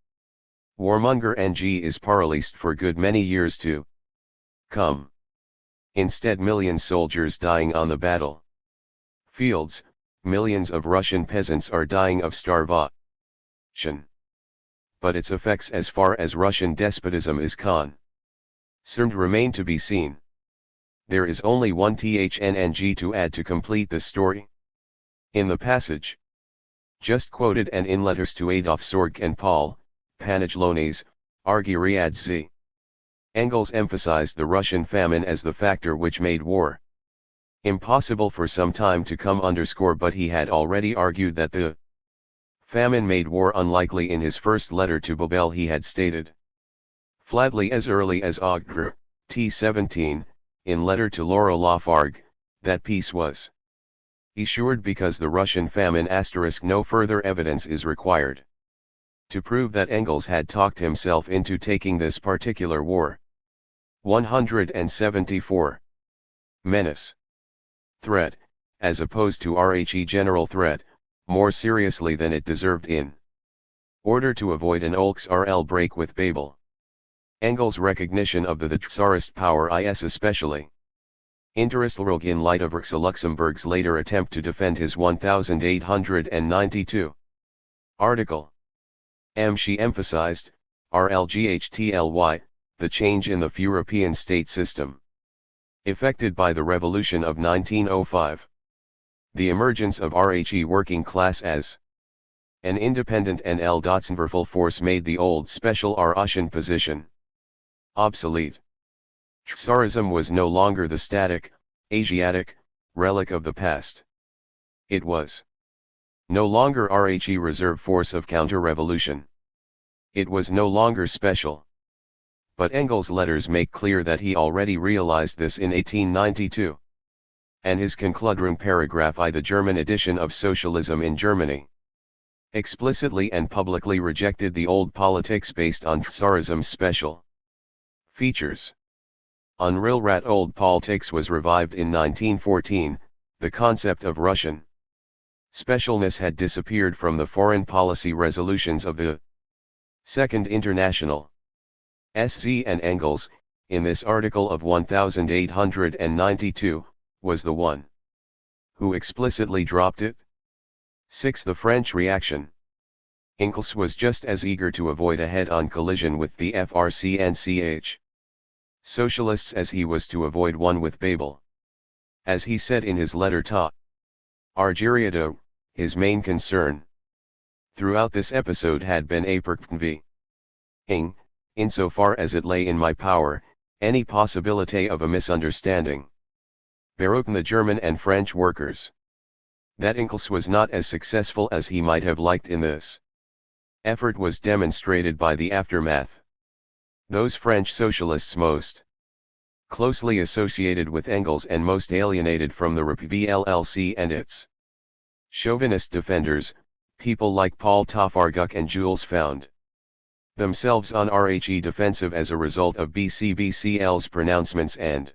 warmonger NG is paralyzed for good many years to come. Instead millions soldiers dying on the battle fields, millions of Russian peasants are dying of starvation. But its effects as far as Russian despotism is concerned remain to be seen. There is only one THNNG to add to complete the story. In the passage just quoted and in letters to Adolf Sorg and Paul Panaglones, Argyriad Z. Engels emphasized the Russian famine as the factor which made war impossible for some time to come. But he had already argued that the famine made war unlikely. In his first letter to Babel he had stated flatly as early as August T17, in letter to Laura Lafargue, that peace was assured because the Russian famine * no further evidence is required to prove that Engels had talked himself into taking this particular war. 174. Menace. Threat, as opposed to RHE general threat, more seriously than it deserved in order to avoid an Olks-RL break with Babel. Engels' recognition of the Tsarist power is especially interesting in light of Rosa Luxemburg's later attempt to defend his 1892 article. She emphasized, RLGHTLY, the change in the European state system. Affected by the Revolution of 1905. The emergence of RHE working class as an independent and L.Zwerfel force made the old special Russian position obsolete. Tsarism was no longer the static, Asiatic, relic of the past. It was no longer RHE reserve force of counter-revolution. It was no longer special. But Engels' letters make clear that he already realized this in 1892. And his Konkludierung paragraph I, the German edition of Socialism in Germany, explicitly and publicly rejected the old politics based on Tsarism's special features. Unreal old politics was revived in 1914, the concept of Russian specialness had disappeared from the foreign policy resolutions of the Second International. SZ and Engels, in this article of 1892, was the one who explicitly dropped it. 6. The French reaction. Engels was just as eager to avoid a head-on collision with the FRCNCH socialists as he was to avoid one with Babel. As he said in his letter to Argeriado, his main concern throughout this episode had been aperknving, insofar as it lay in my power, any possibility of a misunderstanding. Baroque the German and French workers. That Engels was not as successful as he might have liked in this effort was demonstrated by the aftermath. Those French socialists most closely associated with Engels and most alienated from the RPBLLC and its chauvinist defenders, people like Paul Tafarguk and Jules, found themselves on RHE defensive as a result of BCBCL's pronouncements and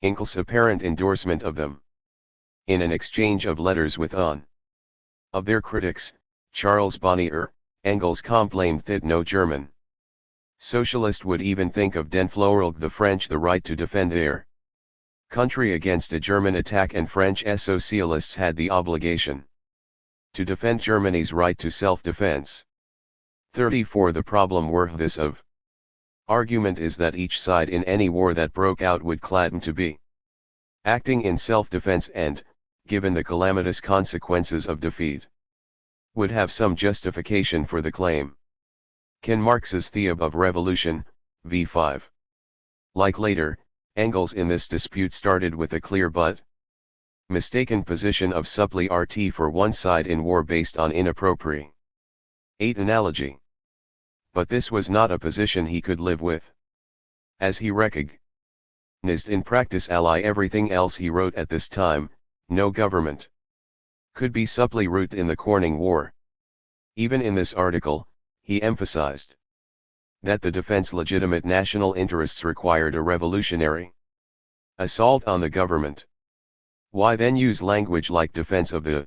Engels' apparent endorsement of them. In an exchange of letters with one of their critics, Charles Bonnier, Engels complained that no German socialist would even think of denfloerling the French the right to defend their country against a German attack, and French socialists had the obligation to defend Germany's right to self-defense. 34. The problem worth this of argument is that each side in any war that broke out would claim to be acting in self-defense and, given the calamitous consequences of defeat, would have some justification for the claim. Ken Marx's Theory of Revolution, v5. Like later, Engels in this dispute started with a clear but mistaken position of supply RT for one side in war based on inappropriate 8 analogy. But this was not a position he could live with. As he recognized in practice ally everything else he wrote at this time, no government could be supply route in the Corning War. Even in this article, he emphasized that the defense legitimate national interests required a revolutionary assault on the government. Why then use language like defense of the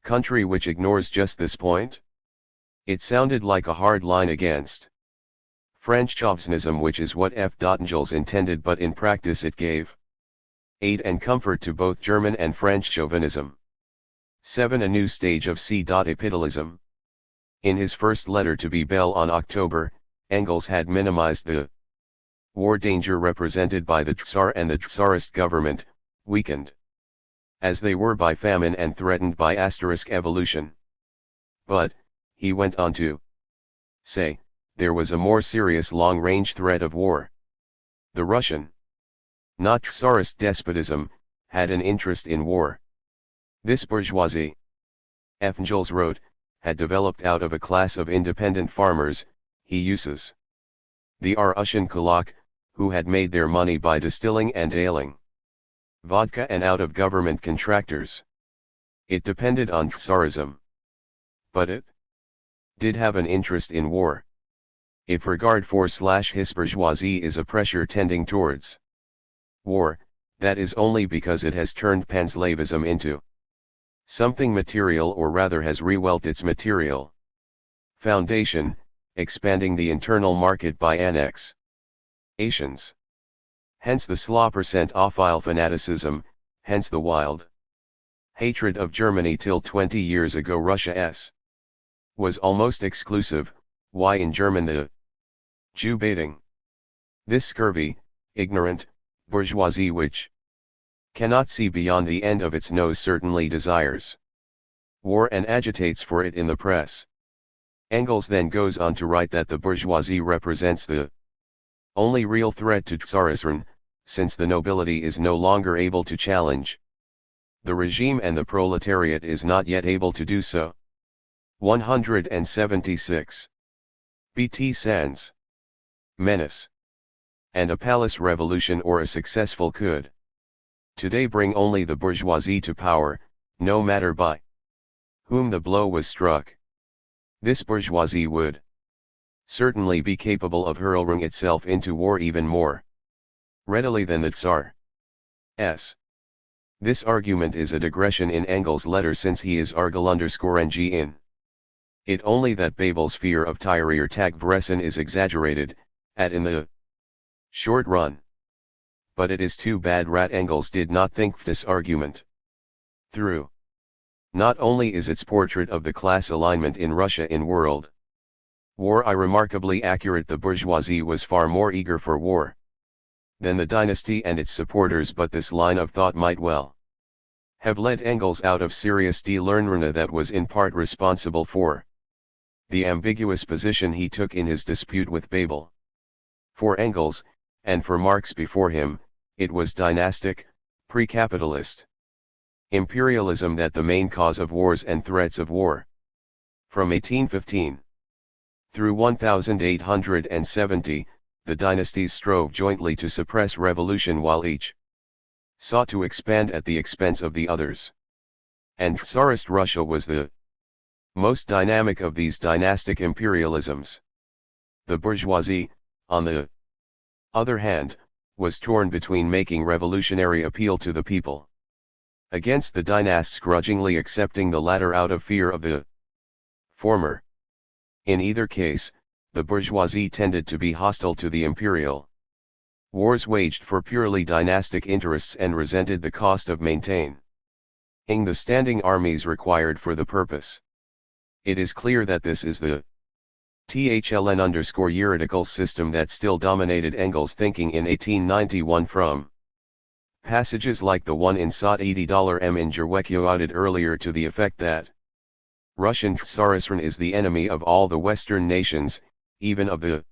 country which ignores just this point? It sounded like a hard line against French chauvinism, which is what F. Engels intended, but in practice it gave aid and comfort to both German and French chauvinism. 7. A new stage of C.Apitalism. In his first letter to Bell on October, Engels had minimized the war danger represented by the Tsar and the Tsarist government, weakened as they were by famine and threatened by evolution. But, he went on to say, there was a more serious long-range threat of war. The Russian, not Tsarist despotism, had an interest in war. This bourgeoisie, Engels wrote, had developed out of a class of independent farmers, he uses the Russian kulak, who had made their money by distilling and ailing vodka, and out of government contractors. It depended on Tsarism. But it did have an interest in war. If regard for his bourgeoisie is a pressure tending towards war, that is only because it has turned panslavism into something material, or rather has rewelt its material foundation, expanding the internal market by annexations. Hence the /ophile fanaticism, hence the wild hatred of Germany till 20 years ago Russia's was almost exclusive. Why in German the Jew baiting? This scurvy, ignorant, bourgeoisie which cannot see beyond the end of its nose certainly desires war and agitates for it in the press. Engels then goes on to write that the bourgeoisie represents the only real threat to Tsarism, since the nobility is no longer able to challenge the regime and the proletariat is not yet able to do so. 176. BT Sands. Menace. And a palace revolution or a successful could today bring only the bourgeoisie to power, no matter by whom the blow was struck. This bourgeoisie would certainly be capable of hurling itself into war even more readily than the Tsar. This argument is a digression in Engels' letter since he is Argel_NG in it only that Babel's fear of Tag-Vressen is exaggerated, in the short run. But it is too bad Rat Engels did not think this argument through. Not only is its portrait of the class alignment in Russia in World War I remarkably accurate, the bourgeoisie was far more eager for war than the dynasty and its supporters, but this line of thought might well have led Engels out of serious Learnruna that was in part responsible for the ambiguous position he took in his dispute with Babel. For Engels, and for Marx before him, it was dynastic, pre-capitalist imperialism that the main cause of wars and threats of war. From 1815 through 1870, the dynasties strove jointly to suppress revolution while each sought to expand at the expense of the others. And Tsarist Russia was the most dynamic of these dynastic imperialisms. The bourgeoisie, on the other hand, was torn between making revolutionary appeal to the people against the dynasts, grudgingly accepting the latter out of fear of the former. In either case, the bourgeoisie tended to be hostile to the imperial wars waged for purely dynastic interests and resented the cost of maintaining the standing armies required for the purpose. It is clear that this is the THLN_Euridical system that still dominated Engels' thinking in 1891 from passages like the one in Sot $80 in Jerwekio added earlier to the effect that Russian Tsarism is the enemy of all the Western nations, even of the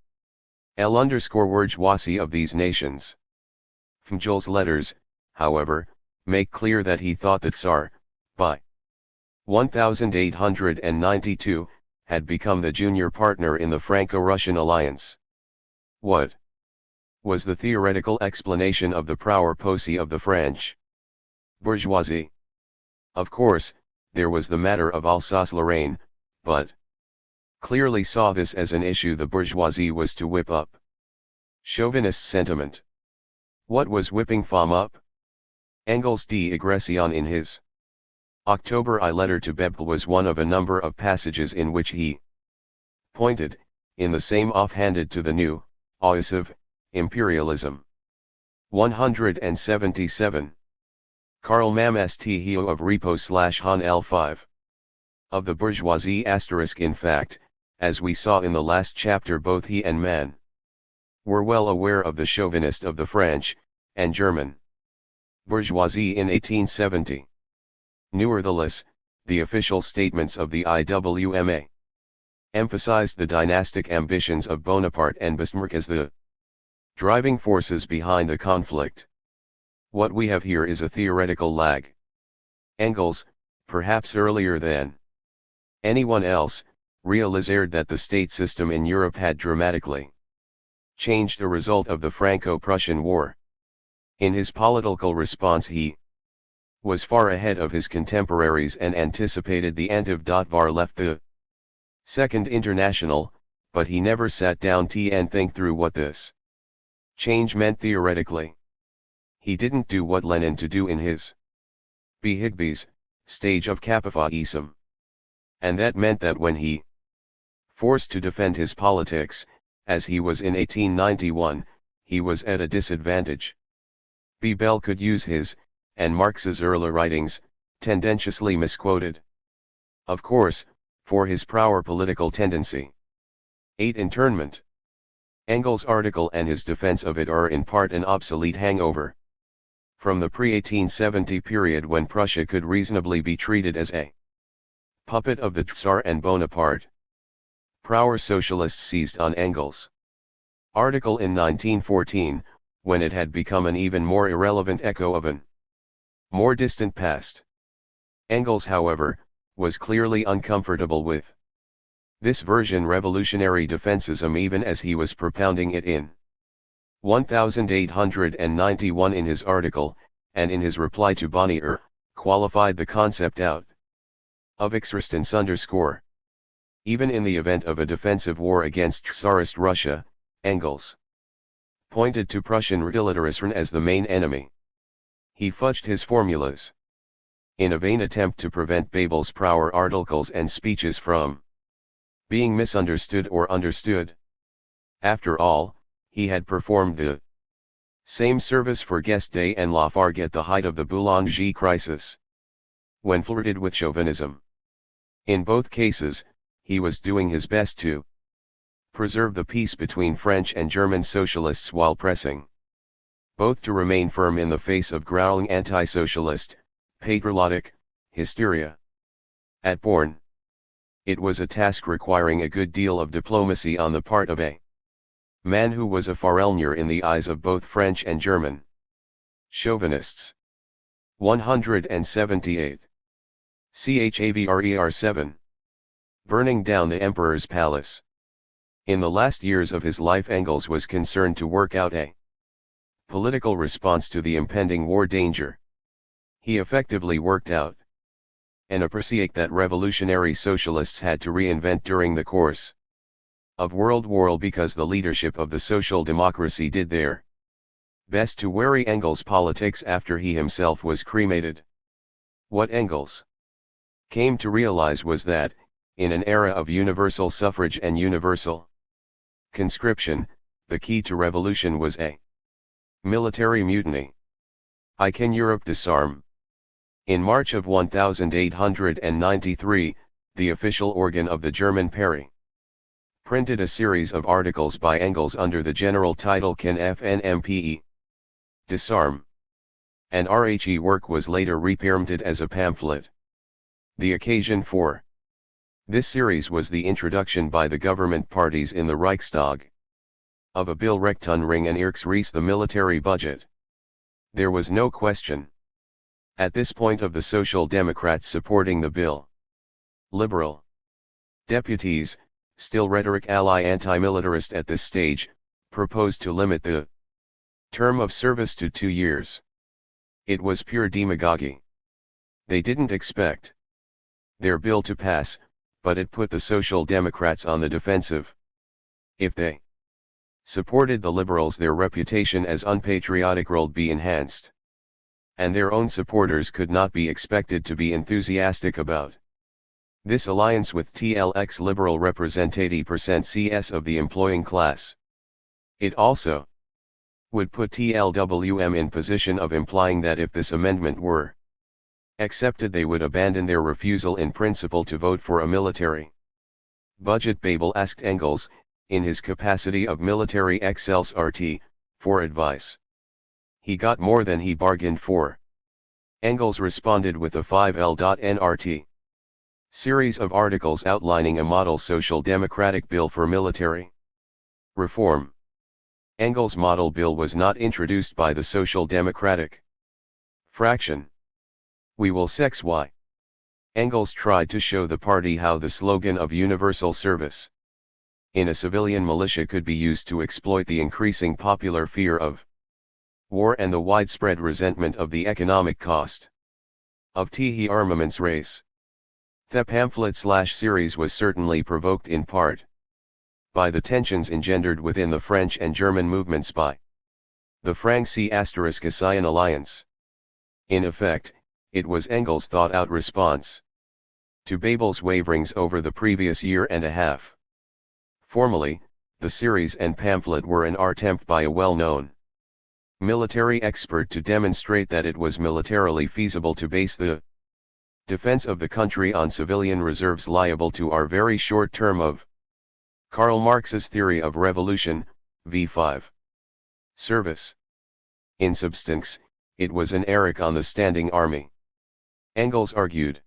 L_Bourgeoisie of these nations. Fmjel's letters, however, make clear that he thought the Tsar, by 1892, had become the junior partner in the Franco-Russian alliance. What was the theoretical explanation of the power possi of the French bourgeoisie? Of course, there was the matter of Alsace-Lorraine, but clearly saw this as an issue the bourgeoisie was to whip up. Chauvinist sentiment. What was whipping FAM up? Engels' De Agression in his October I letter to Bebel was one of a number of passages in which he pointed, in the same offhanded, to the new, offensive, imperialism. 177. Karl Mam St. Heo of Repo/Han L5. Of the bourgeoisie *, in fact, as we saw in the last chapter, both he and Mann were well aware of the chauvinist of the French and German bourgeoisie in 1870. Nevertheless, the official statements of the IWMA emphasized the dynastic ambitions of Bonaparte and Bismarck as the driving forces behind the conflict. What we have here is a theoretical lag. Engels, perhaps earlier than anyone else, realized that the state system in Europe had dramatically changed a result of the Franco-Prussian War. In his political response he was far ahead of his contemporaries and anticipated the end of Var left the Second International, but he never sat down and think through what this change meant theoretically. He didn't do what Lenin to do in his B. Higby's stage of capitalism. And that meant that when he forced to defend his politics, as he was in 1891, he was at a disadvantage. Bebel could use his, and Marx's early writings, tendentiously misquoted. Of course, for his proper political tendency. 8. Internment. Engels' article and his defense of it are in part an obsolete hangover from the pre-1870 period when Prussia could reasonably be treated as a puppet of the Tsar and Bonaparte. Prower socialists seized on Engels' article in 1914, when it had become an even more irrelevant echo of an more distant past. Engels, however, was clearly uncomfortable with this version revolutionary defensism even as he was propounding it in 1891 in his article, and in his reply to Bonnier, qualified the concept out of Existence_. Even in the event of a defensive war against Tsarist Russia, Engels pointed to Prussian Retaliatorism as the main enemy. He fudged his formulas in a vain attempt to prevent Bebel's Prower articles and speeches from being misunderstood or understood. After all, he had performed the same service for Guesde and Lafargue at the height of the Boulanger crisis, when flirted with chauvinism. In both cases, he was doing his best to preserve the peace between French and German socialists while pressing both to remain firm in the face of growling anti-socialist, patriotic hysteria. At Born, it was a task requiring a good deal of diplomacy on the part of a man who was a Farelnier in the eyes of both French and German chauvinists. 178. Chavrer 7. Burning down the Emperor's palace. In the last years of his life, Engels was concerned to work out a political response to the impending war danger. He effectively worked out an appreciate that revolutionary socialists had to reinvent during the course of World War because the leadership of the social democracy did their best to weary Engels' politics after he himself was cremated. What Engels came to realize was that, in an era of universal suffrage and universal conscription, the key to revolution was a military mutiny. I can Europe disarm. In March of 1893, the official organ of the German Party printed a series of articles by Engels under the general title Can FNMPE disarm? An RHE work was later reprinted as a pamphlet. The occasion for this series was the introduction by the government parties in the Reichstag of a bill Rechnung and Erksreis, the military budget. There was no question at this point of the Social Democrats supporting the bill. Liberal deputies, still rhetoric ally anti-militarist at this stage, proposed to limit the term of service to 2 years. It was pure demagogy. They didn't expect their bill to pass, but it put the Social Democrats on the defensive. If they supported the liberals, their reputation as unpatriotic would be enhanced, and their own supporters could not be expected to be enthusiastic about this alliance with TLX. Liberal represent 80% CS of the employing class. It also would put TLWM in position of implying that if this amendment were accepted, they would abandon their refusal in principle to vote for a military budget. Bebel asked Engels, in his capacity of military excelsior, for advice. He got more than he bargained for. Engels responded with a 5L.NRT series of articles outlining a model social democratic bill for military reform. Engels' model bill was not introduced by the Social Democratic fraction. We will sex why. Engels tried to show the party how the slogan of universal service in a civilian militia could be used to exploit the increasing popular fear of war and the widespread resentment of the economic cost of the armaments race. The pamphlet/series was certainly provoked in part by the tensions engendered within the French and German movements by the Franc-Hessian alliance. In effect, it was Engels' thought-out response to Bebel's waverings over the previous year and a half. Formally, the series and pamphlet were an attempt by a well-known military expert to demonstrate that it was militarily feasible to base the defense of the country on civilian reserves liable to our very short term of Karl Marx's theory of revolution, v5. Service. In substance, it was an attack on the standing army. Engels argued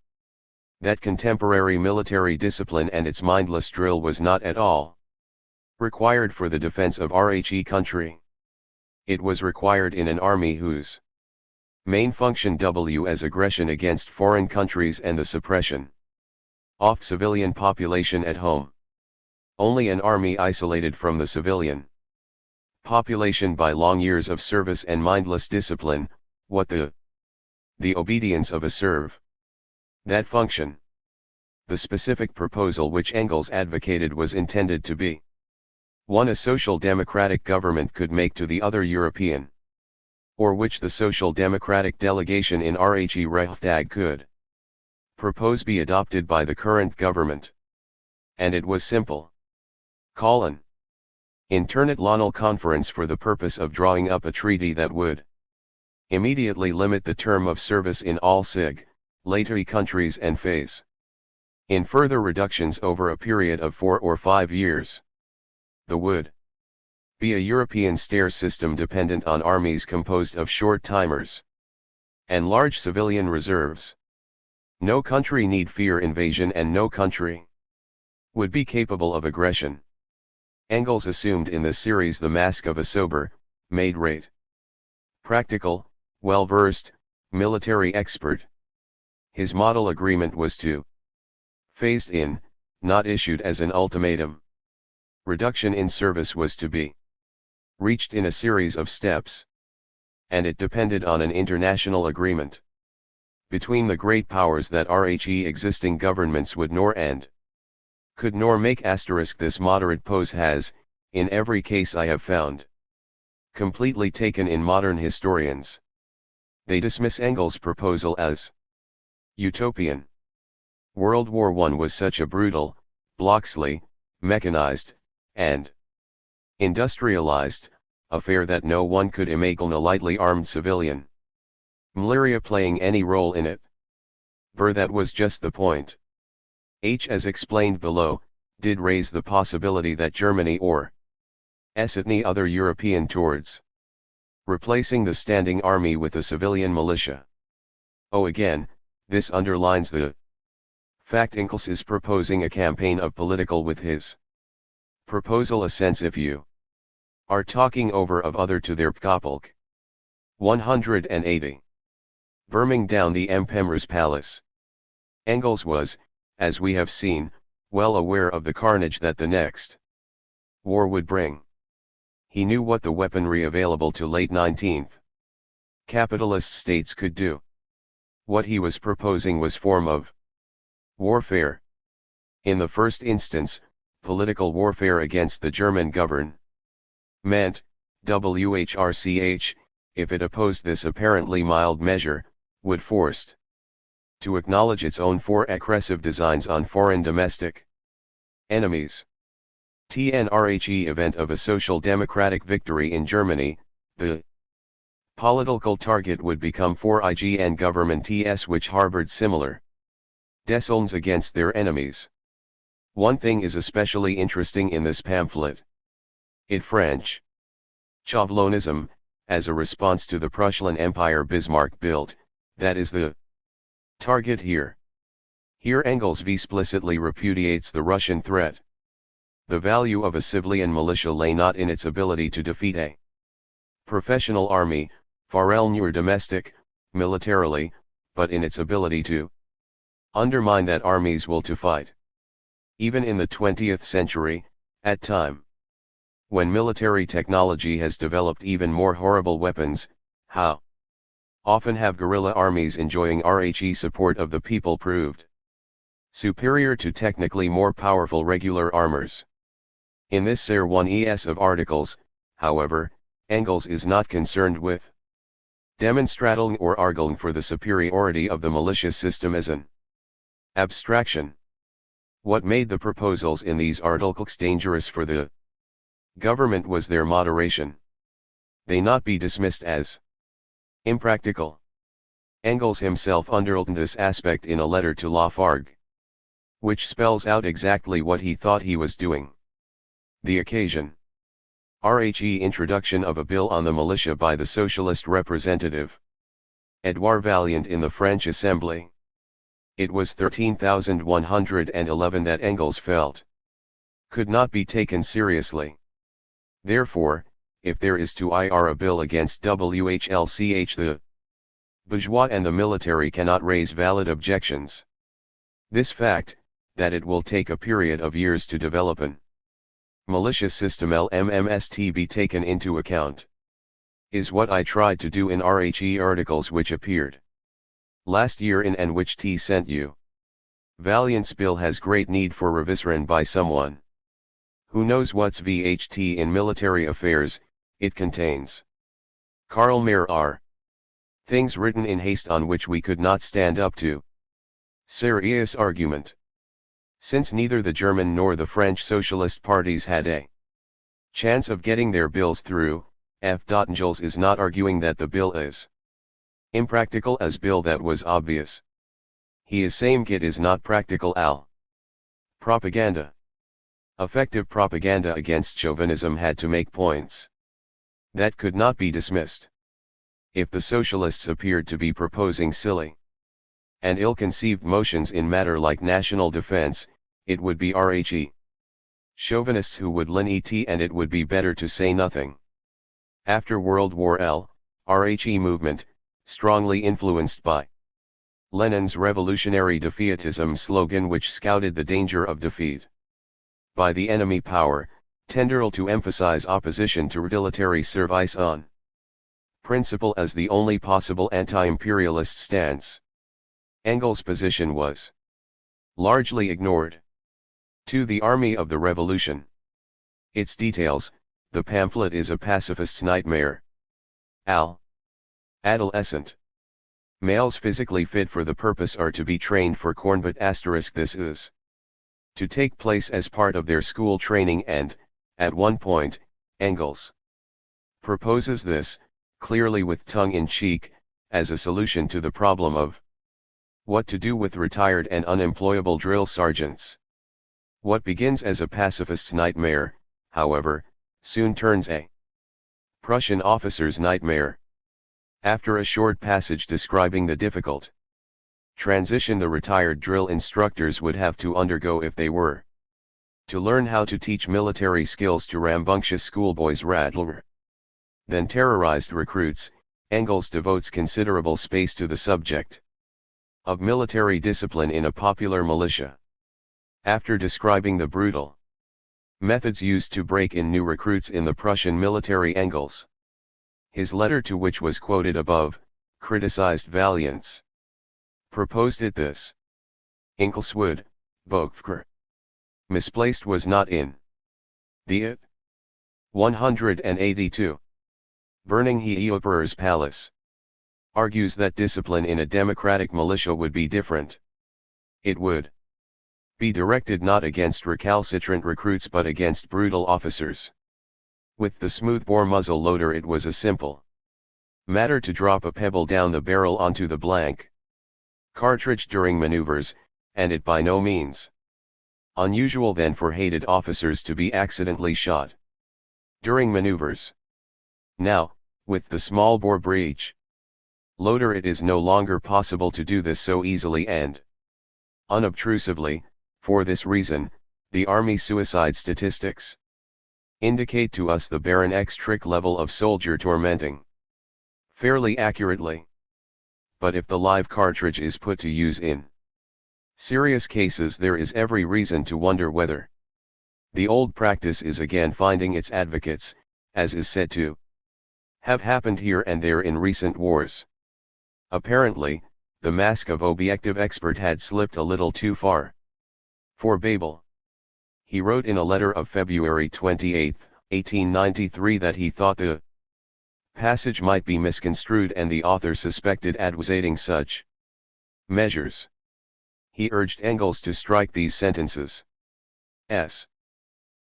that contemporary military discipline and its mindless drill was not at all required for the defense of RHE country. It was required in an army whose main function was aggression against foreign countries and the suppression of civilian population at home. Only an army isolated from the civilian population by long years of service and mindless discipline, what the obedience of a serve that function. The specific proposal which Engels advocated was intended to be one a social democratic government could make to the other European, or which the social democratic delegation in RHE Reichstag could propose be adopted by the current government. And it was simple. Call an international conference for the purpose of drawing up a treaty that would immediately limit the term of service in all SIG, later countries and phase in further reductions over a period of 4 or 5 years. The would be a European stair system dependent on armies composed of short-timers and large civilian reserves. No country need fear invasion and no country would be capable of aggression. Engels assumed in this series the mask of a sober, made-rate, practical, well-versed, military expert. His model agreement was to phased in, not issued as an ultimatum. Reduction in service was to be reached in a series of steps. And it depended on an international agreement between the great powers that RHE existing governments would nor and could nor make. This moderate pose has, in every case I have found, completely taken in modern historians. They dismiss Engels' proposal as utopian. World War I was such a brutal, Bloxley, mechanized, and industrialized affair that no one could imagine a lightly armed civilian malaria playing any role in it. That was just the point. As explained below, did raise the possibility that Germany or any other European towards replacing the standing army with a civilian militia. Again, this underlines the fact Engels is proposing a campaign of political with his proposal a sense if you are talking over of other to their Kapelk. 180. Burning down the Emperor's palace. Engels was, as we have seen, well aware of the carnage that the next war would bring. He knew what the weaponry available to late 19th capitalist states could do. What he was proposing was form of warfare. In the first instance, political warfare against the German government, WHRCH, if it opposed this apparently mild measure, would forced to acknowledge its own four aggressive designs on foreign domestic enemies. THRHE event of a social democratic victory in Germany, the political target would become 4 IGN governments which harbored similar designs against their enemies. One thing is especially interesting in this pamphlet. It French chauvinism, as a response to the Prussian Empire Bismarck built, that is the target here. Here Engels explicitly repudiates the Russian threat. The value of a civilian militia lay not in its ability to defeat a professional army, far more domestic, militarily, but in its ability to undermine that army's will to fight. Even in the 20th century, at time when military technology has developed even more horrible weapons, how often have guerrilla armies enjoying RHE support of the people proved superior to technically more powerful regular armors? In this Ser 1 of articles, however, Engels is not concerned with demonstrating or arguing for the superiority of the militia system as an abstraction. What made the proposals in these articles dangerous for the government was their moderation. They not be dismissed as impractical. Engels himself underlined this aspect in a letter to Lafargue, which spells out exactly what he thought he was doing. The occasion RHE Introduction of a Bill on the Militia by the Socialist Representative Edouard Vaillant in the French Assembly. It was 13,111 that Engels felt could not be taken seriously. Therefore, if there is to ir a bill against WHLCH, the bourgeois and the military cannot raise valid objections. This fact, that it will take a period of years to develop an militia system LMMST be taken into account, is what I tried to do in RHE articles which appeared last year in and which T sent you. Vaillant's bill has great need for revision by someone who knows what's VHT in military affairs. It contains Karl Marx things written in haste on which we could not stand up to serious argument, since neither the German nor the French socialist parties had a chance of getting their bills through. Engels is not arguing that the bill is impractical as bill that was obvious. He is saying it is not practical al propaganda. Effective propaganda against chauvinism had to make points that could not be dismissed. If the socialists appeared to be proposing silly and ill-conceived motions in matter like national defense, it would be RHE chauvinists who would lean it, and it would be better to say nothing. After World War L, RHE movement, strongly influenced by Lenin's revolutionary defeatism slogan which scouted the danger of defeat by the enemy power, tended to emphasize opposition to dilatory service on principle as the only possible anti-imperialist stance. Engels' position was largely ignored. To the Army of the Revolution. Its details, the pamphlet is a pacifist's nightmare. Adolescent males physically fit for the purpose are to be trained for corn, but this is to take place as part of their school training, and, at one point, Engels proposes this, clearly with tongue in cheek, as a solution to the problem of what to do with retired and unemployable drill sergeants. What begins as a pacifist's nightmare, however, soon turns a Prussian officer's nightmare. After a short passage describing the difficult transition the retired drill instructors would have to undergo if they were to learn how to teach military skills to rambunctious schoolboys rather than terrorized recruits, Engels devotes considerable space to the subject of military discipline in a popular militia. After describing the brutal methods used to break in new recruits in the Prussian military, Engels, his letter to which was quoted above, criticized Vaillant's proposed it this. Engels would, Volker. Misplaced was not in. The it. 182. Burning he Emperor's palace. Argues that discipline in a democratic militia would be different. It would be directed not against recalcitrant recruits but against brutal officers. With the smoothbore muzzle loader it was a simple matter to drop a pebble down the barrel onto the blank cartridge during maneuvers, and it by no means unusual then for hated officers to be accidentally shot during maneuvers. Now, with the small bore breech loader it is no longer possible to do this so easily and unobtrusively. For this reason, the Army suicide statistics indicate to us the Baron X-trick level of soldier tormenting fairly accurately. But if the live cartridge is put to use in serious cases, there is every reason to wonder whether the old practice is again finding its advocates, as is said to have happened here and there in recent wars. Apparently, the mask of objective expert had slipped a little too far for Babel. He wrote in a letter of February 28, 1893 that he thought the passage might be misconstrued and the author suspected advocating such measures. He urged Engels to strike these sentences. S.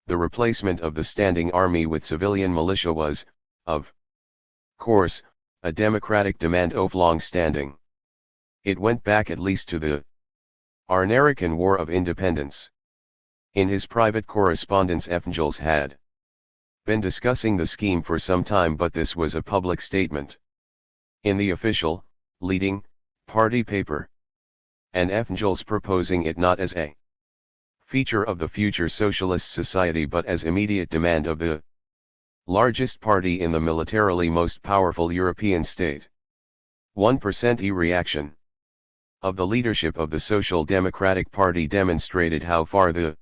The replacement of the standing army with civilian militia was, of course, a democratic demand of long standing. It went back at least to the American War of Independence. In his private correspondence Engels had been discussing the scheme for some time, but this was a public statement. In the official, leading, party paper. And Engels proposing it not as a feature of the future socialist society but as immediate demand of the largest party in the militarily most powerful European state. 1% reaction of the leadership of the Social Democratic Party demonstrated how far the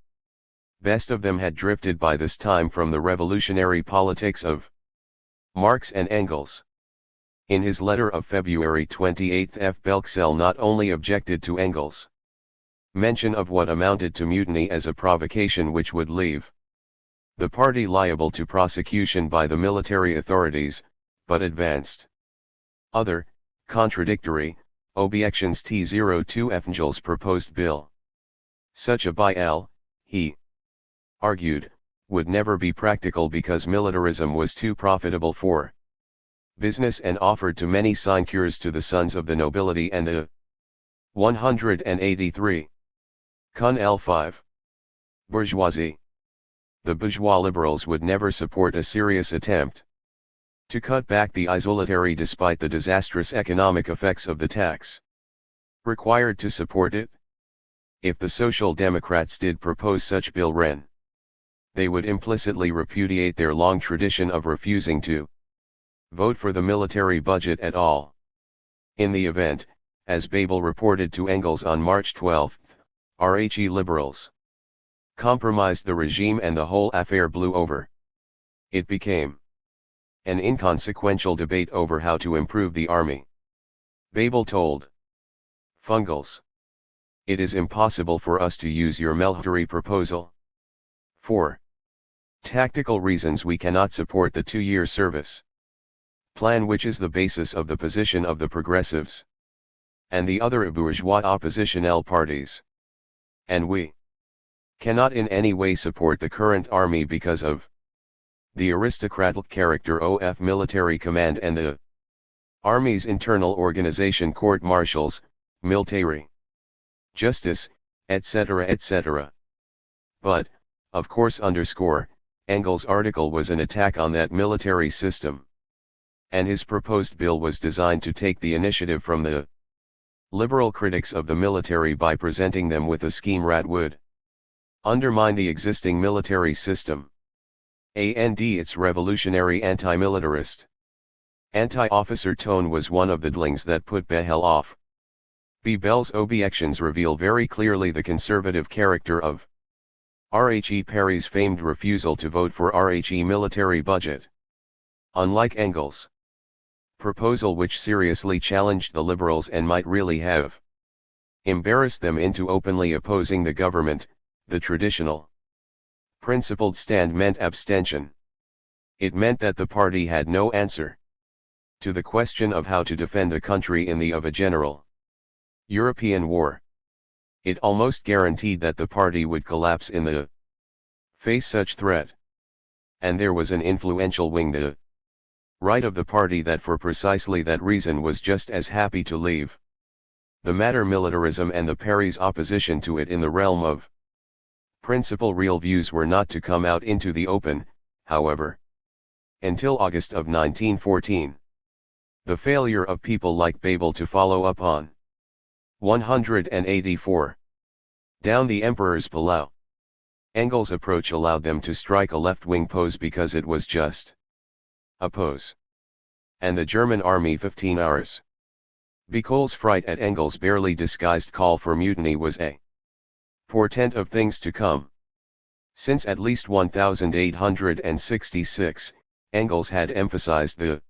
best of them had drifted by this time from the revolutionary politics of Marx and Engels. In his letter of February 28, F. Belksel not only objected to Engels' mention of what amounted to mutiny as a provocation which would leave the party liable to prosecution by the military authorities, but advanced other, contradictory, objections to Engels' proposed bill. Such a bill, he argued, would never be practical because militarism was too profitable for business and offered too many sinecures to the sons of the nobility and the 183. Con L5. Bourgeoisie. The bourgeois liberals would never support a serious attempt to cut back the isolatory despite the disastrous economic effects of the tax required to support it. If the Social Democrats did propose such bill they would implicitly repudiate their long tradition of refusing to vote for the military budget at all. In the event, as Babel reported to Engels on March 12, RHE liberals compromised the regime and the whole affair blew over. It became an inconsequential debate over how to improve the army. Babel told Engels, "It is impossible for us to use your military proposal. For tactical reasons we cannot support the 2-year service plan which is the basis of the position of the progressives and the other bourgeois oppositional parties. And we cannot in any way support the current army because of the aristocratic character of military command and the army's internal organization, court-martials, military justice, etc. etc. But, of course, Engels' article was an attack on that military system. And his proposed bill was designed to take the initiative from the liberal critics of the military by presenting them with a scheme that would undermine the existing military system. And its revolutionary anti-militarist, anti-officer tone was one of the dlings that put Behel off. Bell's objections reveal very clearly the conservative character of RHE Perry's famed refusal to vote for RHE military budget. Unlike Engels' proposal, which seriously challenged the liberals and might really have embarrassed them into openly opposing the government, the traditional principled stand meant abstention. It meant that the party had no answer to the question of how to defend the country in the of a general European war. It almost guaranteed that the party would collapse in the face such threat. And there was an influential wing, the right of the party, that for precisely that reason was just as happy to leave the matter militarism and the Perry's opposition to it in the realm of principle. Real views were not to come out into the open, however, until August of 1914. The failure of people like Babel to follow up on 184 down the Emperor's Pillow. Engels' approach allowed them to strike a left-wing pose because it was just a pose. And the German army 15 hours. Bekohl's fright at Engels' barely disguised call for mutiny was a portent of things to come. Since at least 1866, Engels had emphasized the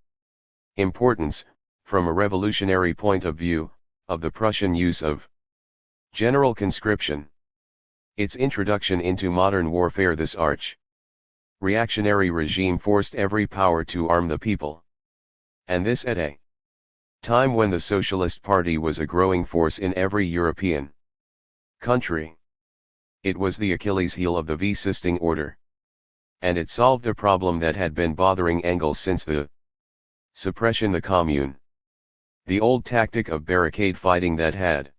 importance, from a revolutionary point of view, of the Prussian use of general conscription. Its introduction into modern warfare, this reactionary regime forced every power to arm the people. And this at a time when the Socialist Party was a growing force in every European country. It was the Achilles heel of the V-Sisting order. And it solved a problem that had been bothering Engels since the suppression the Commune. The old tactic of barricade fighting that had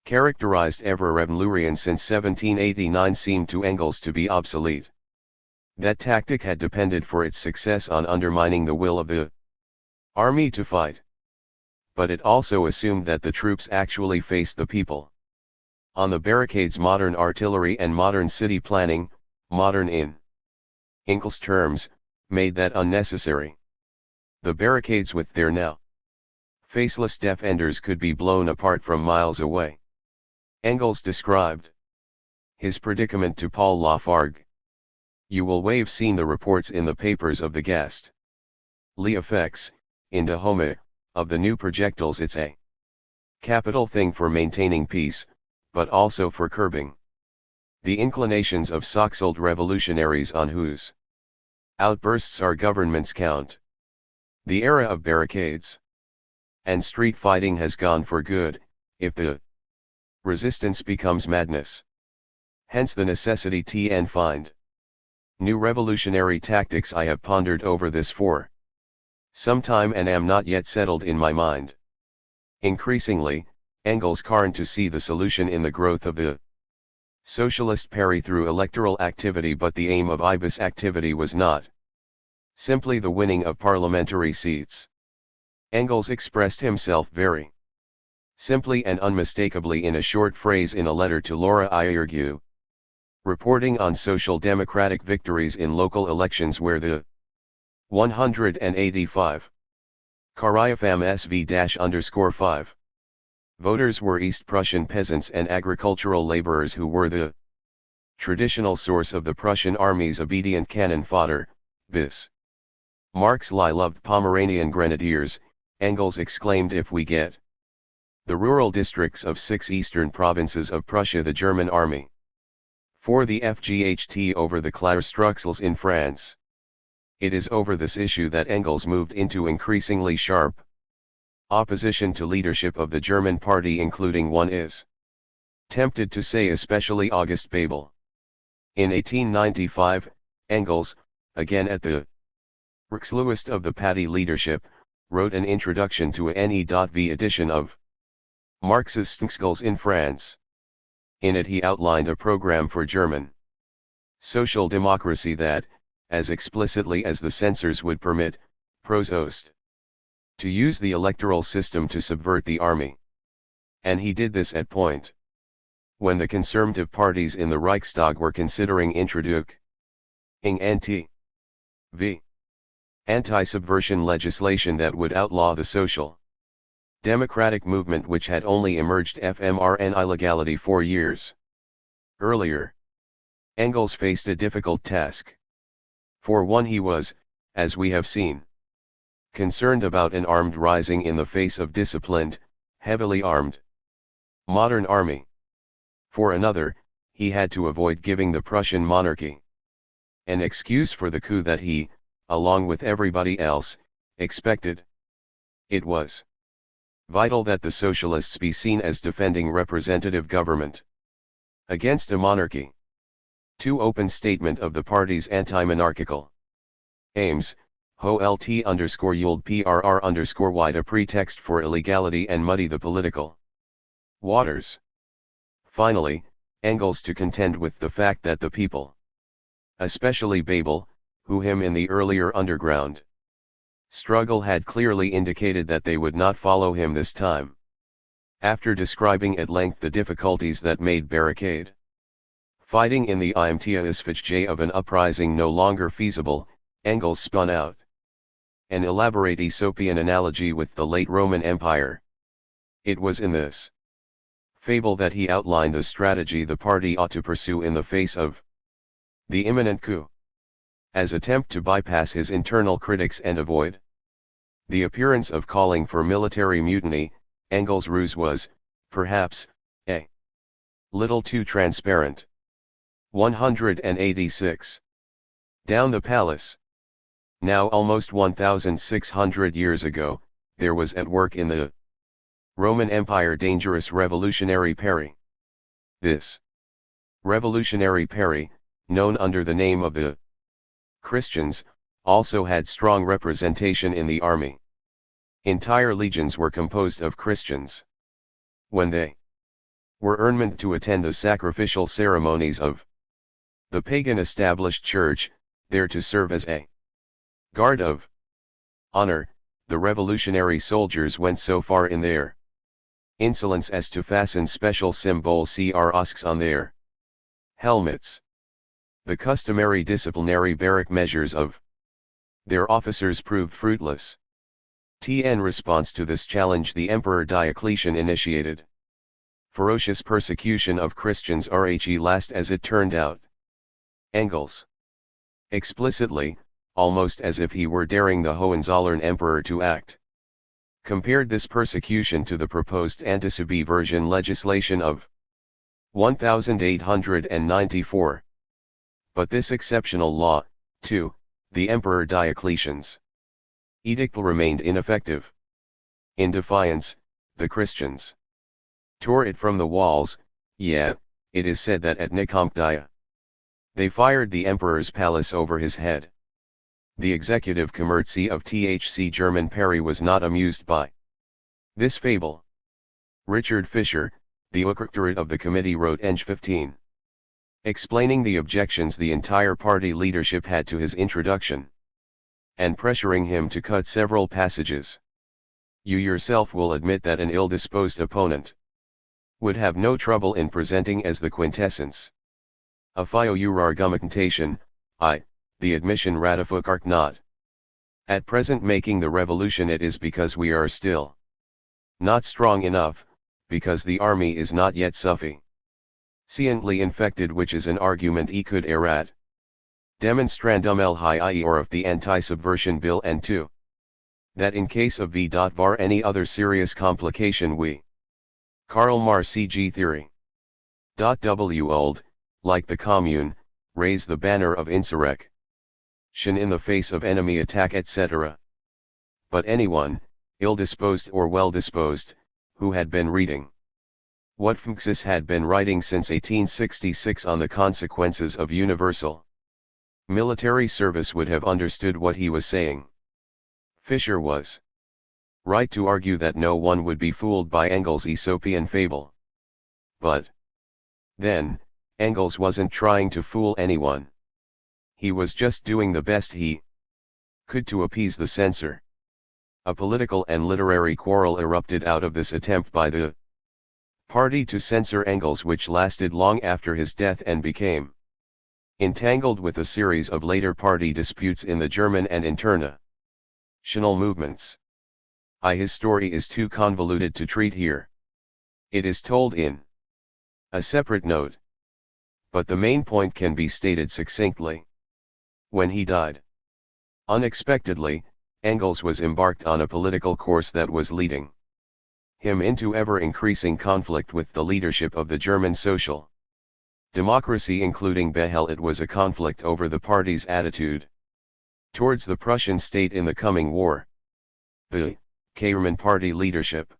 characterized every revolution since 1789 seemed to Engels to be obsolete. That tactic had depended for its success on undermining the will of the army to fight. But it also assumed that the troops actually faced the people. On the barricades, modern artillery and modern city planning, modern in Engels' terms, made that unnecessary. The barricades with their now faceless defenders could be blown apart from miles away. Engels described his predicament to Paul Lafargue. You will have seen the reports in the papers of the ghastly effects, in Dahomey, of the new projectiles. It's a capital thing for maintaining peace, but also for curbing the inclinations of soxold revolutionaries on whose outbursts our governments count. The era of barricades and street fighting has gone for good, if the resistance becomes madness. Hence the necessity to find new revolutionary tactics. I have pondered over this for some time and am not yet settled in my mind. Increasingly, Engels carned to see the solution in the growth of the socialist party through electoral activity, but the aim of IBIS activity was not simply the winning of parliamentary seats. Engels expressed himself very simply and unmistakably in a short phrase in a letter to Laura Iergue, reporting on social democratic victories in local elections where the 185 Karl SV-5 voters were East Prussian peasants and agricultural laborers who were the traditional source of the Prussian army's obedient cannon fodder, bis. Marx loved Pomeranian grenadiers, Engels exclaimed. If we get the rural districts of 6 eastern provinces of Prussia, the German army for the FGHT over the Klarstruxels in France. It is over this issue that Engels moved into increasingly sharp opposition to leadership of the German party, including, one is tempted to say, especially August Bebel. In 1895, Engels, again at the Reichslewist of the party leadership, wrote an introduction to a NE.V edition of Marx's Stungskulls in France. In it he outlined a program for German social democracy that, as explicitly as the censors would permit, proposed to use the electoral system to subvert the army. And he did this at point when the conservative parties in the Reichstag were considering introducing anti-subversion legislation that would outlaw the social democratic movement, which had only emerged from illegality 4 years earlier. Engels faced a difficult task. For one, he was, as we have seen, concerned about an armed rising in the face of disciplined, heavily armed modern army. For another, he had to avoid giving the Prussian monarchy an excuse for the coup that he, along with everybody else, expected. It was vital that the socialists be seen as defending representative government against a monarchy. 2. Open statement of the party's anti-monarchical aims, HOLT_YULD PRR_wide, a pretext for illegality and muddy the political waters. Finally, Engels to contend with the fact that the people, especially Bebel, who him in the earlier underground struggle had clearly indicated that they would not follow him this time. After describing at length the difficulties that made barricade fighting in the IMTASFJ of an uprising no longer feasible, Engels spun out an elaborate Aesopian analogy with the late Roman Empire. It was in this fable that he outlined the strategy the party ought to pursue in the face of the imminent coup, as attempt to bypass his internal critics and avoid the appearance of calling for military mutiny. Engels' ruse was, perhaps, a little too transparent. 186. Down the palace. Now almost 1,600 years ago, there was at work in the Roman Empire dangerous revolutionary party. This revolutionary party, known under the name of the Christians, also had strong representation in the army. Entire legions were composed of Christians. When they were urged to attend the sacrificial ceremonies of the pagan established church, there to serve as a guard of honor. The revolutionary soldiers went so far in their insolence as to fasten special symbol kiosks on their helmets. The customary disciplinary barrack measures of their officers proved fruitless. In response to this challenge, the Emperor Diocletian initiated ferocious persecution of Christians last as it turned out. Engels explicitly, almost as if he were daring the Hohenzollern Emperor to act, compared this persecution to the proposed anti-subversion legislation of 1894. But this exceptional law, too, the Emperor Diocletian's edict, remained ineffective. In defiance, the Christians tore it from the walls. It is said that at Nicomedia they fired the emperor's palace over his head. The executive commercy of THC German Perry was not amused by this fable. Richard Fisher, the Secretary of the committee, wrote Eng 15, explaining the objections the entire party leadership had to his introduction, and pressuring him to cut several passages. You yourself will admit that an ill-disposed opponent would have no trouble in presenting as the quintessence of your argumentation. The admission ratific not at present making the revolution. It is because we are still not strong enough, because the army is not yet sufficiently infected, which is an argument he could erat demonstrandum lhi or of the anti-subversion bill, and 2. That in case of var any other serious complication we Karl Marx CG theory. Old, like the Commune, raise the banner of insurrection in the face of enemy attack, etc. But anyone, ill-disposed or well-disposed, who had been reading what Marx had been writing since 1866 on the consequences of universal military service would have understood what he was saying. Fisher was right to argue that no one would be fooled by Engels' Aesopian fable. But then, Engels wasn't trying to fool anyone. He was just doing the best he could to appease the censor. A political and literary quarrel erupted out of this attempt by the party to censor Engels, which lasted long after his death and became entangled with a series of later party disputes in the German and international movements. His story is too convoluted to treat here. It is told in a separate note. But the main point can be stated succinctly. When he died unexpectedly, Engels was embarked on a political course that was leading him into ever-increasing conflict with the leadership of the German social democracy, including Behel. It was a conflict over the party's attitude towards the Prussian state in the coming war. The German party leadership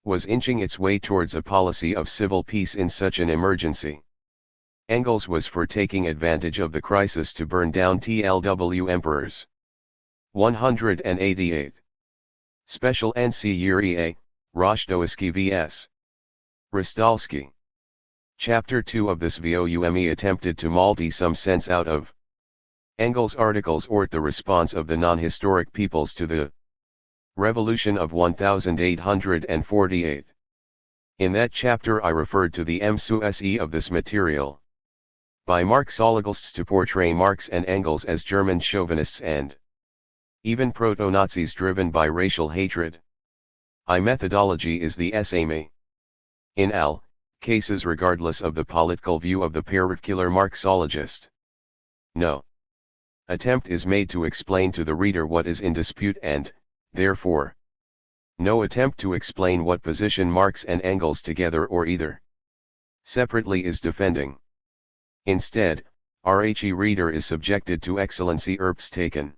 was inching its way towards a policy of civil peace in such an emergency. Engels was for taking advantage of the crisis to burn down TLW emperors. 188. Special NC Yuria, Roshdoisky vs. Ristalsky. Chapter 2 of this volume attempted to multi some sense out of Engels' articles or the response of the non-historic peoples to the revolution of 1848. In that chapter I referred to the MSUSE of this material by Marxologists to portray Marx and Engels as German chauvinists and even proto-Nazis driven by racial hatred. Methodology is the same in all cases regardless of the political view of the particular Marxologist. No attempt is made to explain to the reader what is in dispute, and, therefore, no attempt to explain what position Marx and Engels together or either separately is defending. Instead, RHE reader is subjected to excellency ERPs taken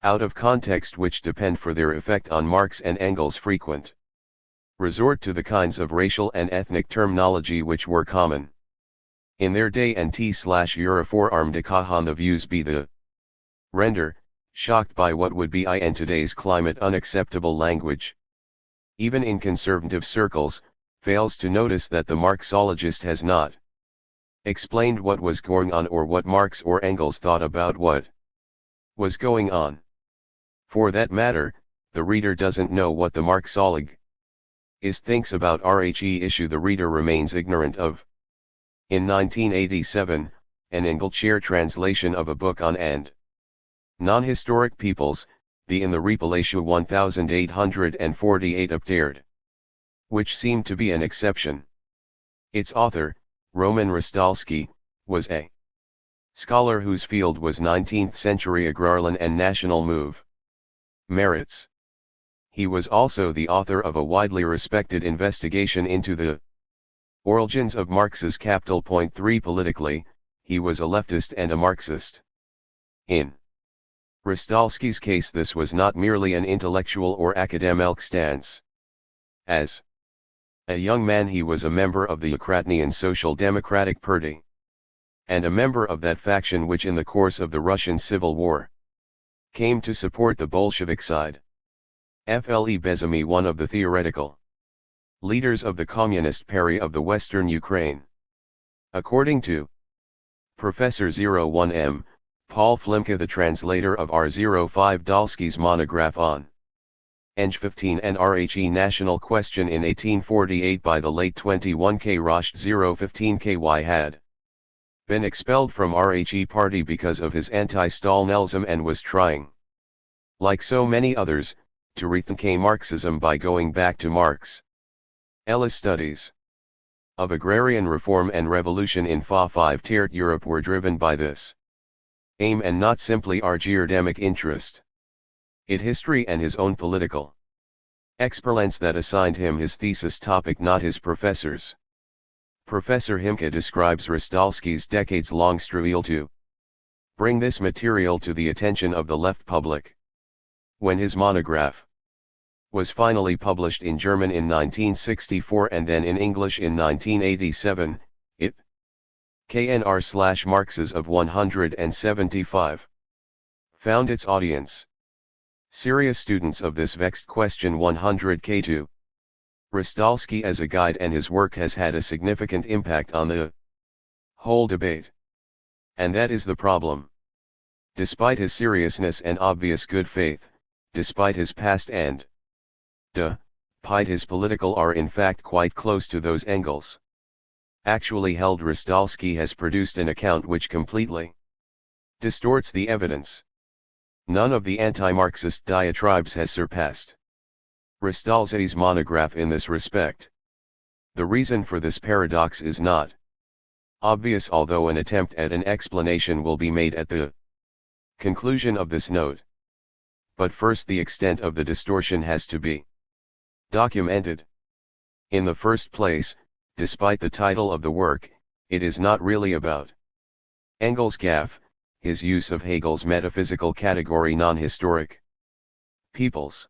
out of context which depend for their effect on Marx and Engels' frequent resort to the kinds of racial and ethnic terminology which were common in their day and t/Euro forearmed on the views be the render, shocked by what would be in today's climate unacceptable language. Even in conservative circles, fails to notice that the Marxologist has not explained what was going on or what Marx or Engels thought about what was going on. For that matter, the reader doesn't know what the Marxologue thinks about RHE issue the reader remains ignorant of. In 1987, an Engelchair translation of a book on and non-historic peoples, the in the Repalatio 1848 appeared, which seemed to be an exception. Its author, Roman Rostalski, was a scholar whose field was 19th century agrarlan and national move merits. He was also the author of a widely respected investigation into the origins of Marx's Capital. 3 Politically, he was a leftist and a Marxist. In Rostalski's case, this was not merely an intellectual or academic stance. As a young man he was a member of the Ukrainian Social Democratic Party, and a member of that faction which in the course of the Russian Civil War came to support the Bolshevik side. Fle Bezemy, one of the theoretical leaders of the Communist Party of the Western Ukraine. According to Professor 01M, Paul Flimka, the translator of R05 Dalski's monograph on Eng 15 and RHE national question in 1848 by the late 21K Rosh 015 KY had been expelled from RHE party because of his anti-Stalinism and was trying, like so many others, to rethink Marxism by going back to Marx. Ella's studies of agrarian reform and revolution in FA5 tiered Europe were driven by this aim and not simply academic interest. It history and his own political experience that assigned him his thesis topic, not his professors. Professor Himke describes Rostalski's decades-long struggle to bring this material to the attention of the left public. When his monograph was finally published in German in 1964 and then in English in 1987, it KNR/Marxes of 175 found its audience. Serious students of this vexed question 100K2. Rostalski as a guide and his work has had a significant impact on the whole debate. And that is the problem. Despite his seriousness and obvious good faith, despite his past and his political are in fact quite close to those Engels actually held, Rostalski has produced an account which completely distorts the evidence. None of the anti-Marxist diatribes has surpassed Rostalski's monograph in this respect. The reason for this paradox is not obvious, although an attempt at an explanation will be made at the conclusion of this note. But first, the extent of the distortion has to be documented. In the first place, despite the title of the work, it is not really about Engels' gaffe, his use of Hegel's metaphysical category non-historic peoples.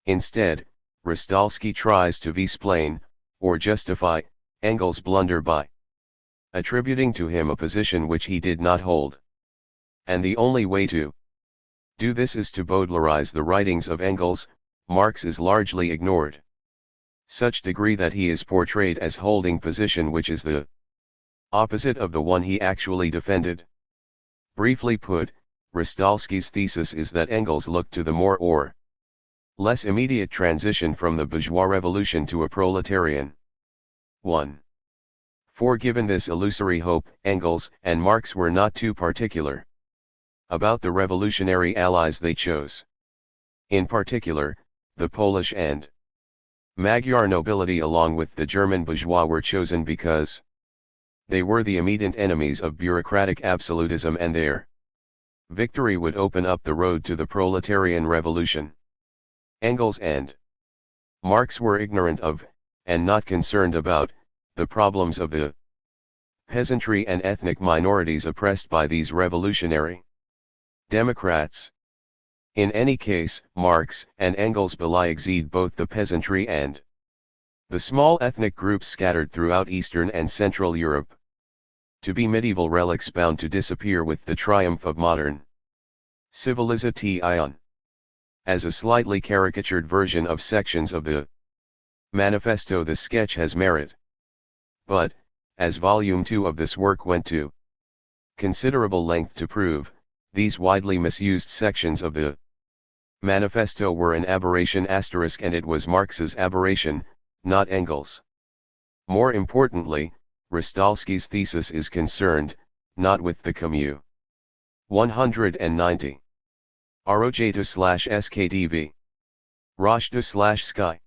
Instead, Rostalski tries to explain, or justify, Engels' blunder by attributing to him a position which he did not hold. And the only way to do this is to bowdlerize the writings of Engels. Marx is largely ignored, such degree that he is portrayed as holding position which is the opposite of the one he actually defended. Briefly put, Rostalski's thesis is that Engels looked to the more or less immediate transition from the bourgeois revolution to a proletarian one. For given this illusory hope, Engels and Marx were not too particular about the revolutionary allies they chose. In particular, the Polish and Magyar nobility along with the German bourgeois were chosen because they were the immediate enemies of bureaucratic absolutism, and their victory would open up the road to the proletarian revolution. Engels and Marx were ignorant of, and not concerned about, the problems of the peasantry and ethnic minorities oppressed by these revolutionary Democrats. In any case, Marx and Engels belie exceed both the peasantry and the small ethnic groups scattered throughout Eastern and Central Europe, to be medieval relics bound to disappear with the triumph of modern civilization. As a slightly caricatured version of sections of the manifesto, the sketch has merit. But, as Volume 2 of this work went to considerable length to prove, these widely misused sections of the manifesto were an aberration *, and it was Marx's aberration, not Engels'. More importantly, Rostalski's thesis is concerned, not with the Commune. 190. Arojata/SKTV. Rajda/Sky.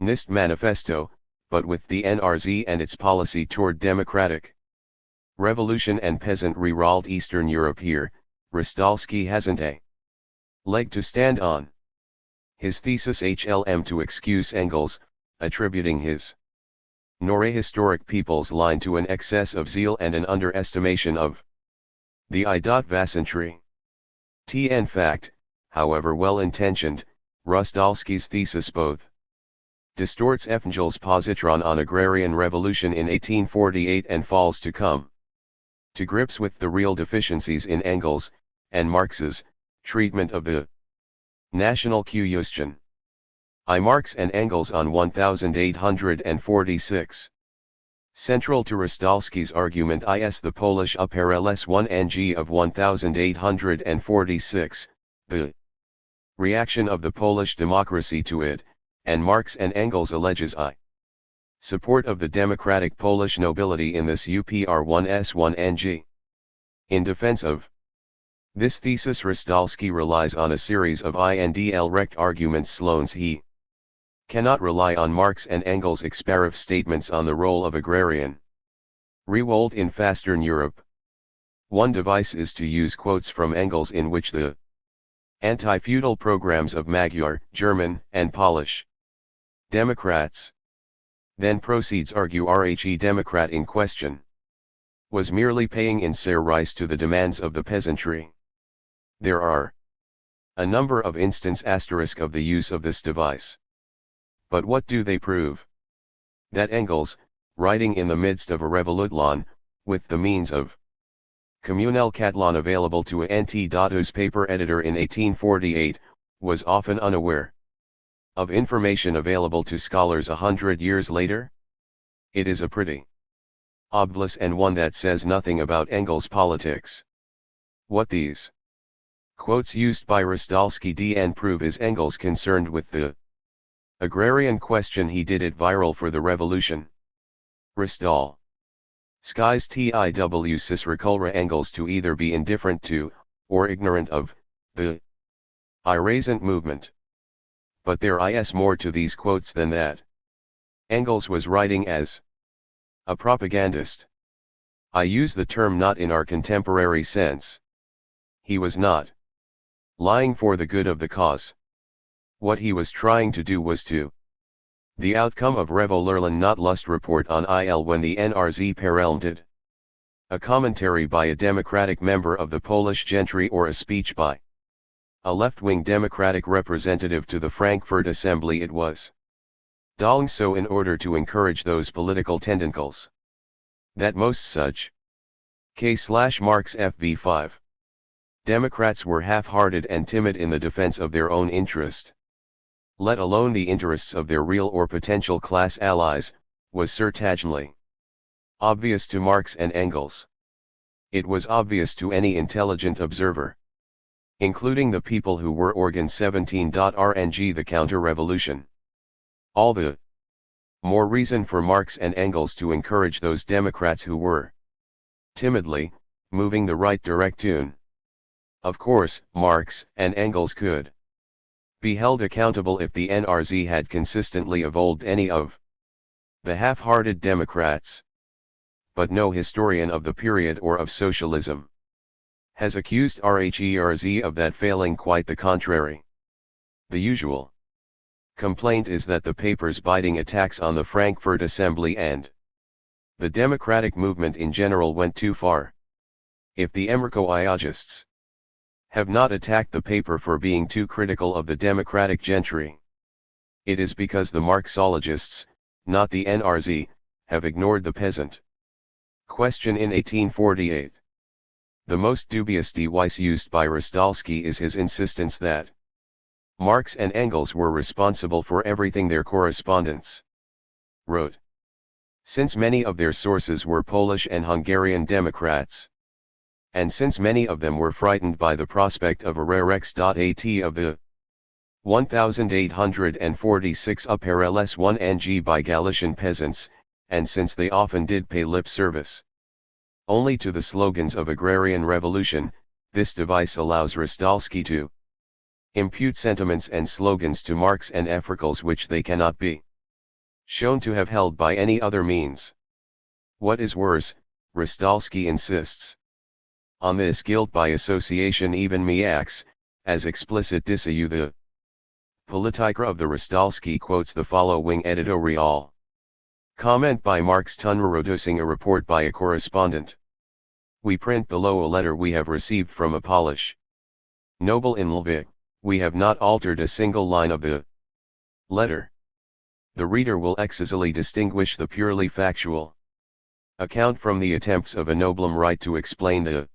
Nist Manifesto, but with the NRZ and its policy toward democratic revolution and peasant ruralt Eastern Europe. Here, Rostalski hasn't a leg to stand on. His thesis HLM to excuse Engels, attributing his historic people's line to an excess of zeal and an underestimation of the I.Vasantry. In fact, however well-intentioned, Rostalski's thesis both distorts Engels' positron on agrarian revolution in 1848 and falls to come to grips with the real deficiencies in Engels' and Marx's treatment of the national question. Marx and Engels on 1846. Central to Rostalski's argument is the Polish Upperls 1 ng of 1846, the reaction of the Polish democracy to it, and Marx and Engels alleges support of the democratic Polish nobility in this UPR1s 1 ng. In defense of this thesis, Rostalski relies on a series of indlect arguments. Sloane's he cannot rely on Marx and Engels' exparative statements on the role of agrarian revolt in Fastern Europe. One device is to use quotes from Engels in which the anti-feudal programs of Magyar, German, and Polish Democrats then proceeds argue RHE Democrat in question was merely paying in service to the demands of the peasantry. There are a number of instances of the use of this device. But what do they prove? That Engels, writing in the midst of a revolution, with the means of communal Catalan available to a Anti-Datos paper editor in 1848, was often unaware of information available to scholars 100 years later? It is a pretty obvious and one that says nothing about Engels' politics. What these quotes used by Rostalski dn prove is Engels concerned with the agrarian question. He did it viral for the revolution. Rostal Sky's TIW Sisrikulra Engels to either be indifferent to, or ignorant of, the irascent movement. But there is more to these quotes than that. Engels was writing as a propagandist. I use the term not in our contemporary sense. He was not lying for the good of the cause. What he was trying to do was to the outcome of Revolution, not lust. Report on IL when the NRZ perelmed a commentary by a democratic member of the Polish gentry or a speech by a left-wing democratic representative to the Frankfurt Assembly. It was doing so in order to encourage those political tentacles that most such K/Marx FV5 Democrats were half-hearted and timid in the defense of their own interest, let alone the interests of their real or potential class allies, was certainly obvious to Marx and Engels. It was obvious to any intelligent observer, including the people who were organ 17.rng the counter-revolution. All the more reason for Marx and Engels to encourage those Democrats who were timidly moving the right direction. Of course, Marx and Engels could be held accountable if the NRZ had consistently evolved any of the half-hearted Democrats. But no historian of the period or of socialism has accused RHERZ of that failing. Quite the contrary. The usual complaint is that the paper's biting attacks on the Frankfurt Assembly and the democratic movement in general went too far. If the Emerkoiologists have not attacked the paper for being too critical of the democratic gentry, it is because the Marxologists, not the NRZ, have ignored the peasant question in 1848. The most dubious device used by Rostalski is his insistence that Marx and Engels were responsible for everything their correspondents wrote. Since many of their sources were Polish and Hungarian Democrats, and since many of them were frightened by the prospect of a rerex.at of the 1846 UPRLS 1 NG by Galician peasants, and since they often did pay lip service only to the slogans of agrarian revolution, this device allows Rostalski to impute sentiments and slogans to Marx and Efrikals which they cannot be shown to have held by any other means. What is worse, Rostalski insists on this guilt by association. Even Marx, as explicit disseu the Politika of the Rostalski quotes the following editorial comment by Marx reproducing a report by a correspondent. We print below a letter we have received from a Polish noble in Lviv. We have not altered a single line of the letter. The reader will easily distinguish the purely factual account from the attempts of a nobleman right to explain the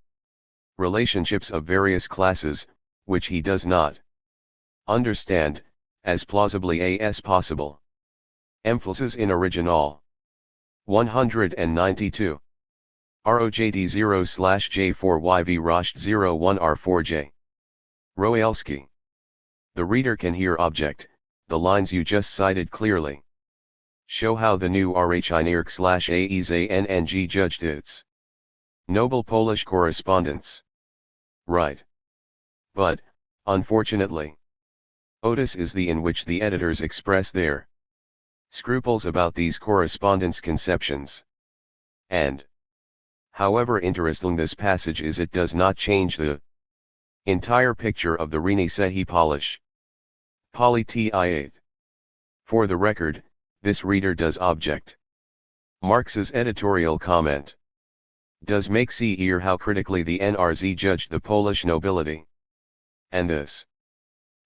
relationships of various classes, which he does not understand, as plausibly as possible. Emphasis in original. 192. ROJT 0/J4YV Rost 01 R4J. Royalski. The reader can here object, the lines you just cited clearly show how the new RHINIRK/AEZNNG judged its noble Polish correspondence. Right. But, unfortunately, Otis is the in which the editors express their scruples about these correspondence conceptions. And, however interesting this passage is, it does not change the entire picture of the Renaissance Polish Polity. For the record, this reader does object. Marx's editorial comment does make see here how critically the NRZ judged the Polish nobility. And this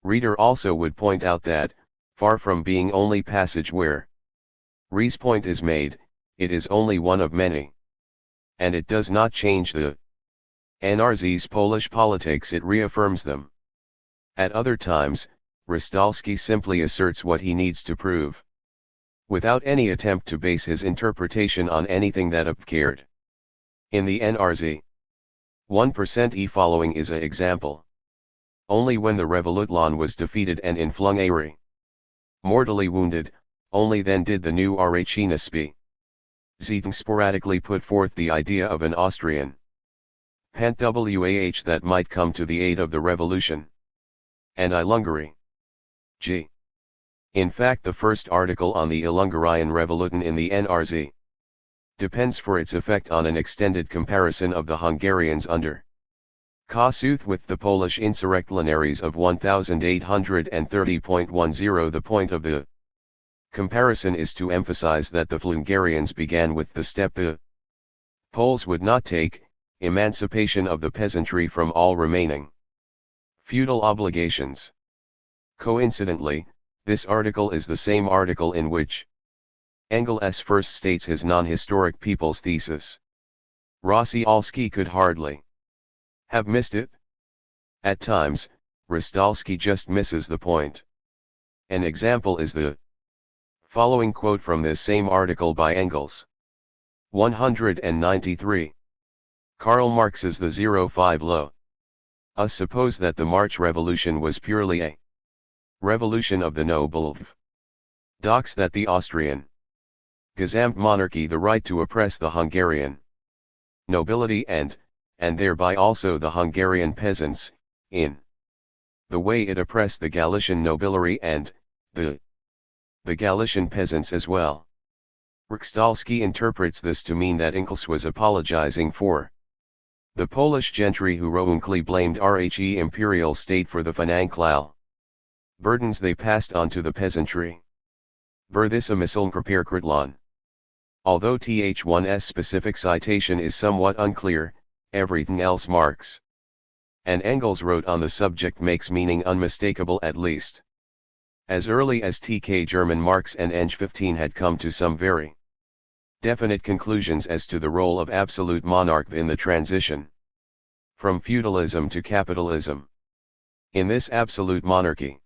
reader also would point out that, far from being only passage where Rie's point is made, it is only one of many. And it does not change the NRZ's Polish politics, it reaffirms them. At other times, Rostalski simply asserts what he needs to prove, without any attempt to base his interpretation on anything that appeared in the NRZ. 1% e following is a example. Only when the Revolution was defeated and in Flungary mortally wounded, only then did the new RHNSB Zetung sporadically put forth the idea of an Austrian Pant-WAH that might come to the aid of the revolution. And Ilungary. G. In fact, the first article on the Ilungarian Revolution in the NRZ depends for its effect on an extended comparison of the Hungarians under Kossuth with the Polish insurrectionaries of 1830.10. The point of the comparison is to emphasize that the Hungarians began with the step the Poles would not take, emancipation of the peasantry from all remaining feudal obligations. Coincidentally, this article is the same article in which Engels first states his non-historic people's thesis. Rostalski could hardly have missed it. At times, Rostalski just misses the point. An example is the following quote from this same article by Engels. 193. Karl Marx's The 05 Law. Suppose that the March Revolution was purely a revolution of the nobles. Docs that the Austrian Gesamtmonarchy the right to oppress the Hungarian nobility and thereby also the Hungarian peasants, in the way it oppressed the Galician nobility and the Galician peasants as well. Rostalski interprets this to mean that Engels was apologizing for the Polish gentry who wrongly blamed Rhe imperial state for the financial burdens they passed on to the peasantry. Ber this a misinterpretation. Although Th1's specific citation is somewhat unclear, everything else Marx and Engels wrote on the subject makes meaning unmistakable, at least. As early as TK German Marx and Eng 15 had come to some very definite conclusions as to the role of absolute monarch in the transition from feudalism to capitalism. In this absolute monarchy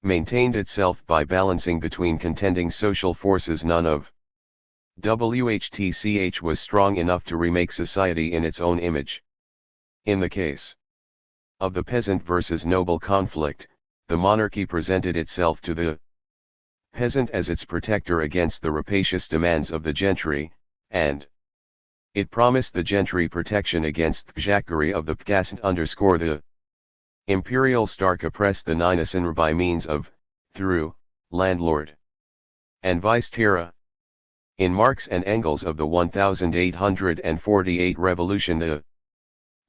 maintained itself by balancing between contending social forces, none of WHTCH was strong enough to remake society in its own image. In the case of the peasant versus noble conflict, the monarchy presented itself to the peasant as its protector against the rapacious demands of the gentry, and it promised the gentry protection against the jacquerie of the peasant. The imperial Stark oppressed the Ninasan by means of, through, landlord and vice-terra. In Marx and Engels of the 1848 revolution, the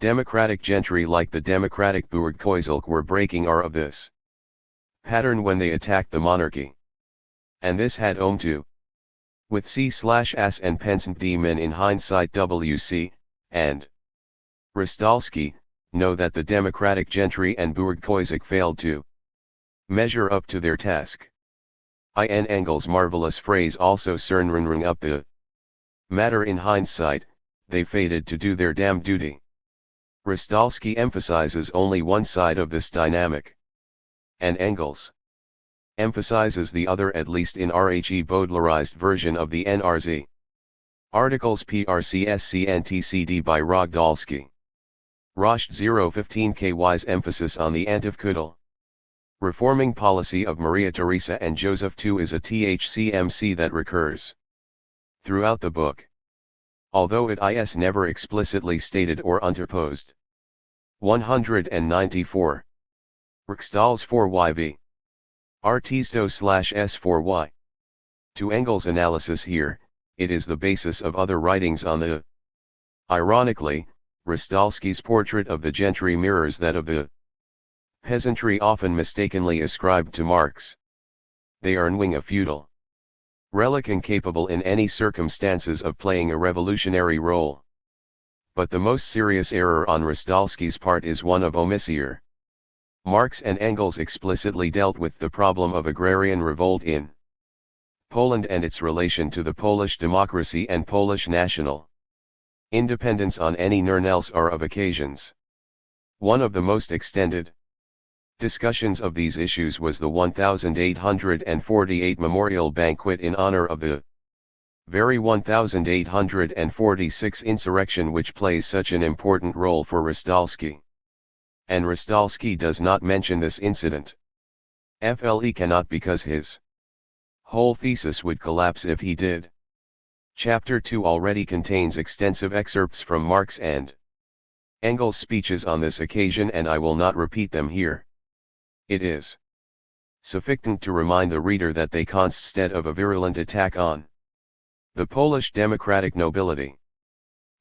democratic gentry like the democratic bourgeoisie were breaking out of this pattern when they attacked the monarchy. And this had to with C/S and Pensant D men in hindsight WC, and Rostalski, know that the democratic gentry and bourgeoisie failed to measure up to their task. In Engels' marvelous phrase also cernring up the matter in hindsight, they fated to do their damn duty. Rostalski emphasizes only one side of this dynamic, and Engels emphasizes the other, at least in RHE Baudelarized version of the NRZ. Articles PRCSC and TCD by Rogdalski. Rosh 015 KY's emphasis on the antivkudel reforming policy of Maria Theresa and Joseph II is a THCMC that recurs throughout the book, although it is never explicitly stated or interposed. 194. Rixdals 4YV. Artisto/S4Y. To Engels' analysis here, it is the basis of other writings on the. Ironically, Rostalski's portrait of the gentry mirrors that of the peasantry often mistakenly ascribed to Marx. They are a feudal relic incapable in any circumstances of playing a revolutionary role. But the most serious error on Rostalski's part is one of omission. Marx and Engels explicitly dealt with the problem of agrarian revolt in Poland and its relation to the Polish democracy and Polish national independence on any number of occasions. One of the most extended discussions of these issues was the 1848 memorial banquet in honor of the very 1846 insurrection, which plays such an important role for Rostalski. And Rostalski does not mention this incident. FLE cannot, because his whole thesis would collapse if he did. Chapter 2 already contains extensive excerpts from Marx and Engels' speeches on this occasion, and I will not repeat them here. It is sufficient to remind the reader that they consisted of a virulent attack on the Polish democratic nobility.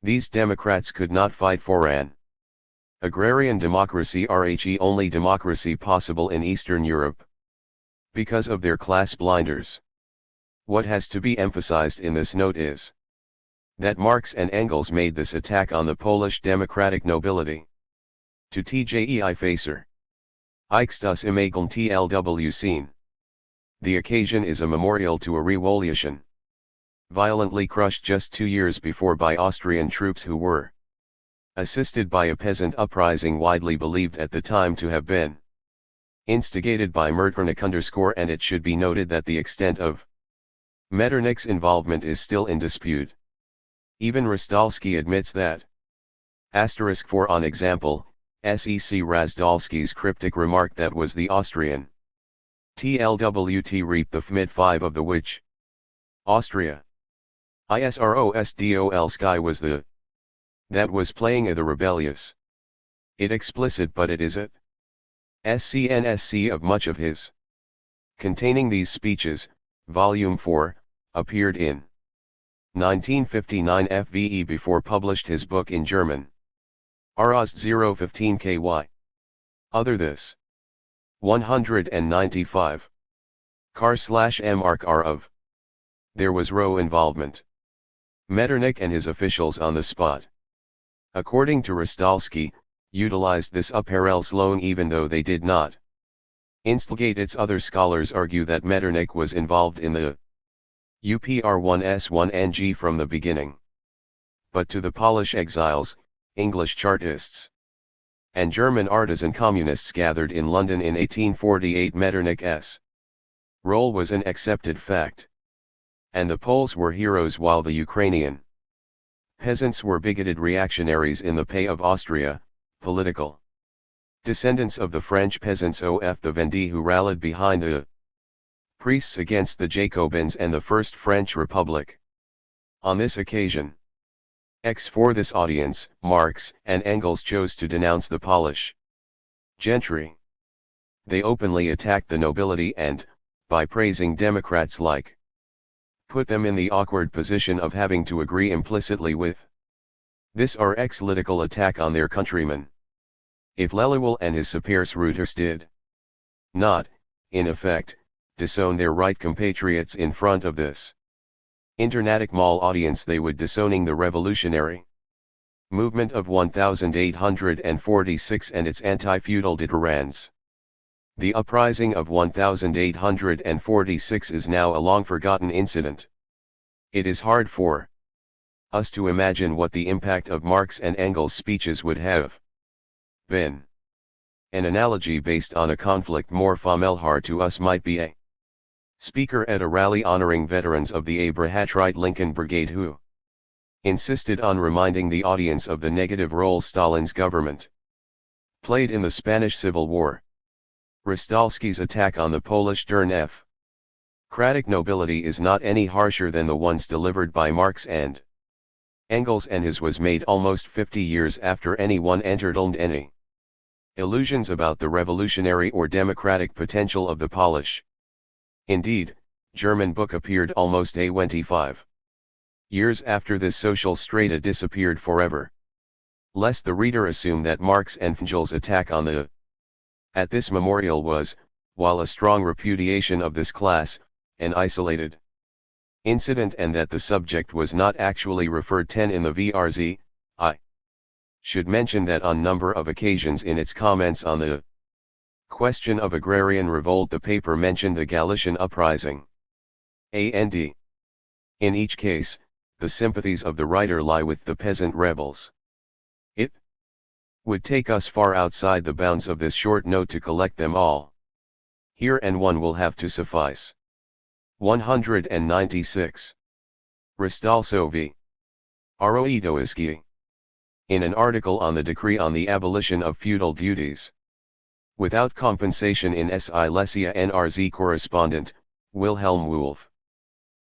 These Democrats could not fight for an agrarian democracy, RHE only democracy possible in Eastern Europe, because of their class blinders. What has to be emphasized in this note is that Marx and Engels made this attack on the Polish democratic nobility to TJEI facer. Eichstus imageln TLW scene. The occasion is a memorial to a revolution violently crushed just 2 years before by Austrian troops who were assisted by a peasant uprising widely believed at the time to have been instigated by Metternich _ and it should be noted that the extent of Metternich's involvement is still in dispute. Even Rostalski admits that. *4 on example, SEC Rostalski's cryptic remark that was the Austrian TLWT reaped the mid-5 of the which Austria ISROSDOL sky was the that was playing the rebellious. It explicit, but it is it. SCNSC of much of his containing these speeches, Volume 4, appeared in 1959 FVE before published his book in German. Arost 015 KY. Other this. 195. Car/MRK of. There was Row involvement. Metternich and his officials on the spot, according to Rostalski, utilized this apparel loan even though they did not instigate its. Other scholars argue that Metternich was involved in the UPR1S1NG from the beginning. But to the Polish exiles, English Chartists, and German artisan communists gathered in London in 1848, Metternich's role was an accepted fact. and the Poles were heroes while the Ukrainian peasants were bigoted reactionaries in the pay of Austria, political descendants of the French peasants of the Vendée who rallied behind the priests against the Jacobins and the First French Republic. On this occasion, for this audience, Marx and Engels chose to denounce the Polish gentry. They openly attacked the nobility and, by praising Democrats like, put them in the awkward position of having to agree implicitly with this political attack on their countrymen. If Lelewel and his Superiors did not, in effect, disown their right compatriots in front of this internatic mall audience, they would disowning the revolutionary movement of 1846 and its anti-feudal deterrents. The uprising of 1846 is now a long-forgotten incident. It is hard for us to imagine what the impact of Marx and Engels' speeches would have been. An analogy based on a conflict more familiar to us might be a speaker at a rally honoring veterans of the Abrahatrite Lincoln Brigade who insisted on reminding the audience of the negative role Stalin's government played in the Spanish Civil War. Rystalski's attack on the Polish democratic nobility is not any harsher than the ones delivered by Marx and Engels, and his was made almost 50 years after anyone entertained any illusions about the revolutionary or democratic potential of the Polish. Indeed, German book appeared almost 25 years after this social strata disappeared forever. Lest the reader assume that Marx and Engels' attack on the at this memorial was, while a strong repudiation of this class, an isolated incident and that the subject was not actually referred to in the VRZ, I should mention that on number of occasions in its comments on the question of agrarian revolt the paper mentioned the Galician uprising. And in each case, the sympathies of the writer lie with the peasant rebels. It would take us far outside the bounds of this short note to collect them all. Here and one will have to suffice. 196. Rystalso v. Roedowiski. In an article on the decree on the abolition of feudal duties without compensation in Silesia, NRZ correspondent, Wilhelm Wolff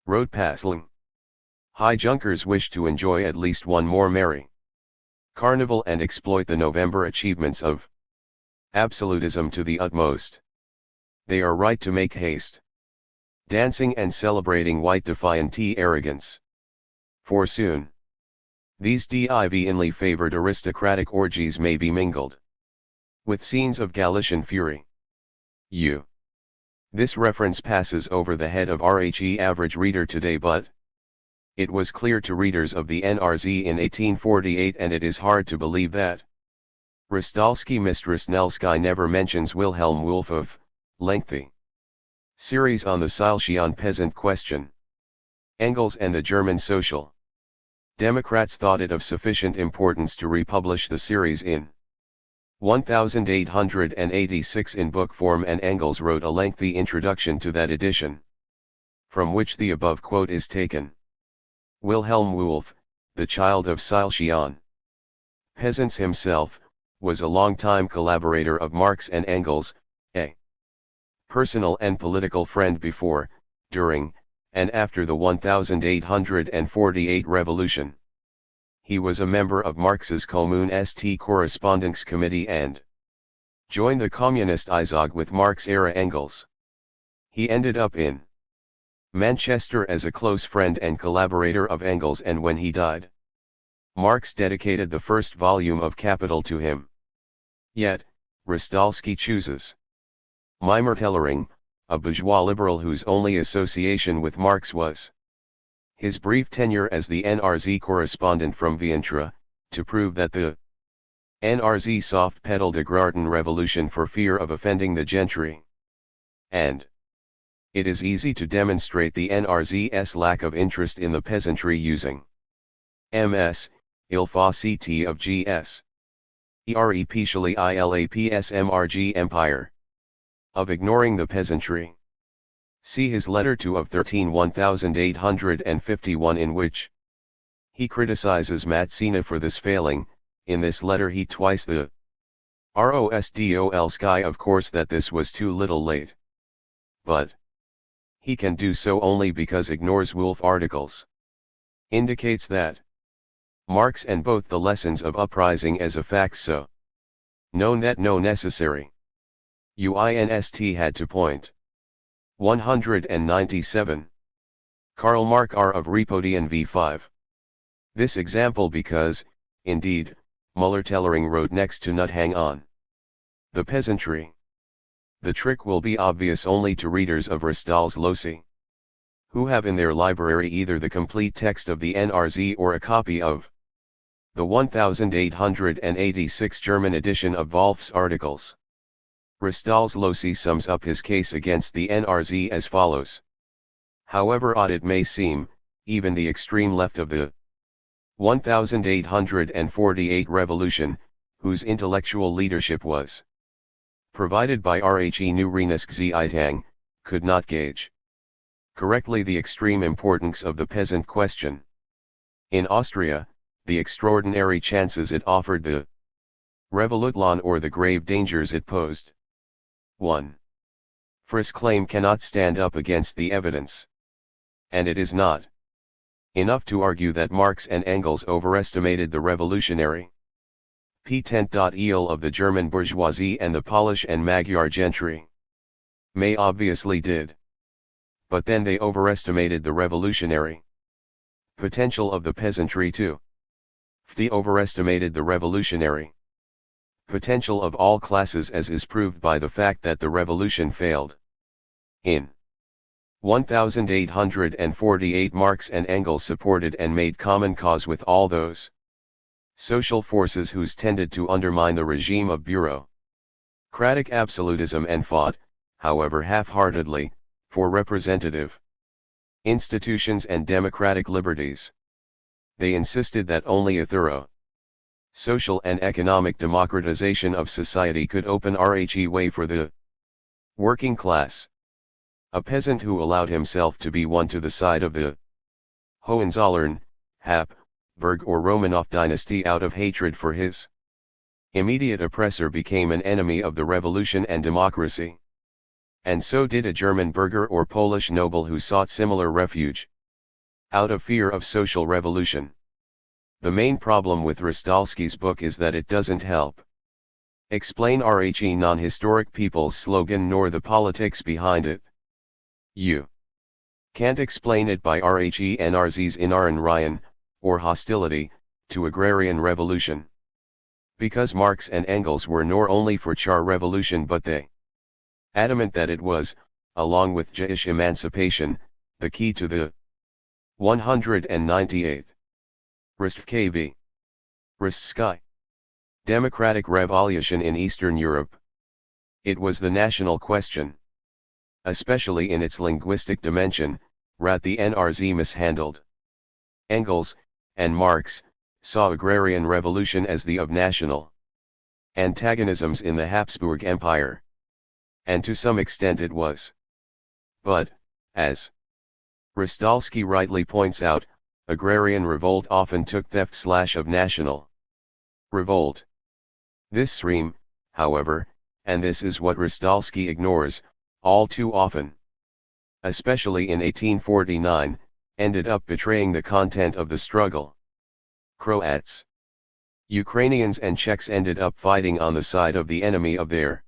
wrote passing. High Junkers wish to enjoy at least one more merry carnival and exploit the November achievements of absolutism to the utmost. They are right to make haste, dancing and celebrating white defiant arrogance. For soon, these divinely favored aristocratic orgies may be mingled with scenes of Galician fury. This reference passes over the head of RHE average reader today, but it was clear to readers of the NRZ in 1848, and it is hard to believe that Rystalski Mistress Nelsky never mentions Wilhelm Wolff of lengthy series on the Silesian peasant question. Engels and the German Social Democrats thought it of sufficient importance to republish the series in 1886 in book form, and Engels wrote a lengthy introduction to that edition, from which the above quote is taken. Wilhelm Wolff, the child of Silesian peasants himself, was a long-time collaborator of Marx and Engels, a personal and political friend before, during, and after the 1848 revolution. He was a member of Marx's Commune St. Correspondence Committee and joined the Communist Izog with Marx-era Engels. He ended up in Manchester as a close friend and collaborator of Engels, and when he died, Marx dedicated the first volume of Capital to him. Yet, Rystalski chooses Meimer Hellering, a bourgeois liberal whose only association with Marx was his brief tenure as the NRZ correspondent from Vienna, to prove that the NRZ soft-pedaled agrarian revolution for fear of offending the gentry. And it is easy to demonstrate the NRZ's lack of interest in the peasantry using MS, ilfaciti of GS. Especially ILAPSMRG empire. Of ignoring the peasantry. See his letter to of 13-1851 in which he criticizes Mazzina for this failing. In this letter he twice the rostol sky of course that this was too little late. But he can do so only because ignores Wolff articles. Indicates that Marx and both the lessons of uprising as a fact so known that no necessary UINST had to point. 197. Karl Marx R of Repodian v5. This example because, indeed, Müller-Tellering wrote next to not hang on the peasantry. The trick will be obvious only to readers of Ristall's Loci, who have in their library either the complete text of the NRZ or a copy of the 1886 German edition of Wolff's articles. Ristall's Loci sums up his case against the NRZ as follows. However odd it may seem, even the extreme left of the 1848 revolution, whose intellectual leadership was provided by Rhe Zeitang, could not gauge correctly the extreme importance of the peasant question. In Austria, the extraordinary chances it offered, the Revolution, or the grave dangers it posed. 1. Frisch's claim cannot stand up against the evidence. And it is not enough to argue that Marx and Engels overestimated the revolutionary potential of the German bourgeoisie and the Polish and Magyar gentry. May obviously did. But then they overestimated the revolutionary potential of the peasantry too. They overestimated the revolutionary potential of all classes, as is proved by the fact that the revolution failed. In 1848 Marx and Engels supported and made common cause with all those social forces whose tended to undermine the regime of bureaucratic absolutism and fought, however half-heartedly, for representative institutions and democratic liberties. They insisted that only a thorough social and economic democratization of society could open Rhe way for the working class. A peasant who allowed himself to be won to the side of the Hohenzollern, Habsburg or Romanov dynasty out of hatred for his immediate oppressor became an enemy of the revolution and democracy. And so did a German burgher or Polish noble who sought similar refuge out of fear of social revolution. The main problem with Ristallski's book is that it doesn't help explain Rhe non-historic people's slogan nor the politics behind it. You can't explain it by Rhe NRZ's Inneren Ryan, or hostility, to agrarian revolution. Because Marx and Engels were nor only for Char revolution but they adamant that it was, along with Jewish emancipation, the key to the 198. Ristkv. Ristsky. Democratic revolution in Eastern Europe. It was the national question. Especially in its linguistic dimension, that the NRZ mishandled. Engels, and Marx, saw agrarian revolution as the of national antagonisms in the Habsburg Empire. And to some extent it was. But, as Ristallski rightly points out, agrarian revolt often took theft of national revolt. This stream, however, and this is what Ristallski ignores, all too often, especially in 1849, ended up betraying the content of the struggle. Croats, Ukrainians and Czechs ended up fighting on the side of the enemy of their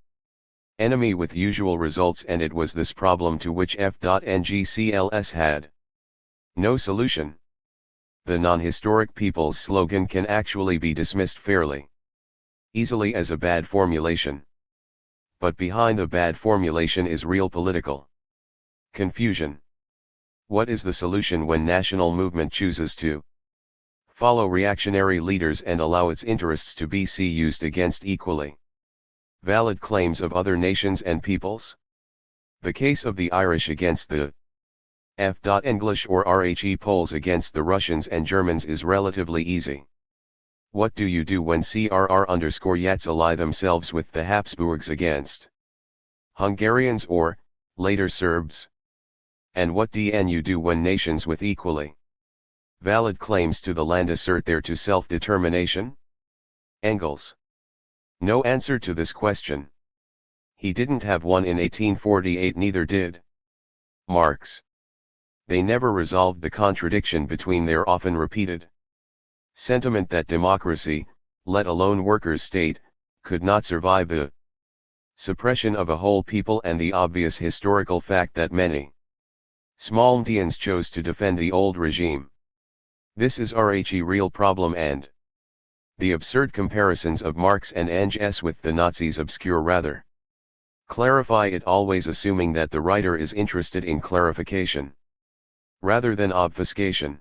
enemy with usual results, and it was this problem to which F.NGCLS had no solution. The non-historic people's slogan can actually be dismissed fairly easily as a bad formulation. But behind the bad formulation is real political confusion. What is the solution when national movement chooses to follow reactionary leaders and allow its interests to be used against equally valid claims of other nations and peoples? The case of the Irish against the F.English or Rhe Poles against the Russians and Germans is relatively easy. What do you do when CRR_Yats ally themselves with the Habsburgs against Hungarians or, later Serbs? And what do you do when nations with equally valid claims to the land assert their to self-determination? Engels. No answer to this question. He didn't have one in 1848, neither did Marx. They never resolved the contradiction between their often repeated sentiment that democracy, let alone workers' state, could not survive the suppression of a whole people, and the obvious historical fact that many Smalmtians chose to defend the old regime. This is a real problem, and the absurd comparisons of Marx and Engels with the Nazis obscure rather clarify it, always assuming that the writer is interested in clarification rather than obfuscation.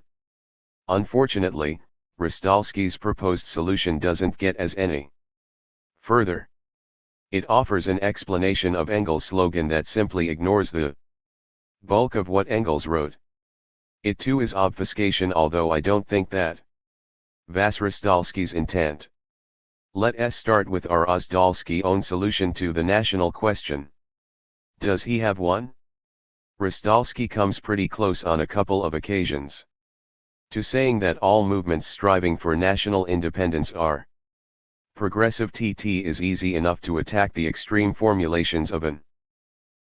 Unfortunately, Rostalski's proposed solution doesn't get as any further. It offers an explanation of Engels' slogan that simply ignores the bulk of what Engels wrote. It too is obfuscation, although I don't think that was Rostalski's intent. Let us start with our Rostalski's own solution to the national question. Does he have one? Rostalski comes pretty close on a couple of occasions to saying that all movements striving for national independence are progressive. It is easy enough to attack the extreme formulations of an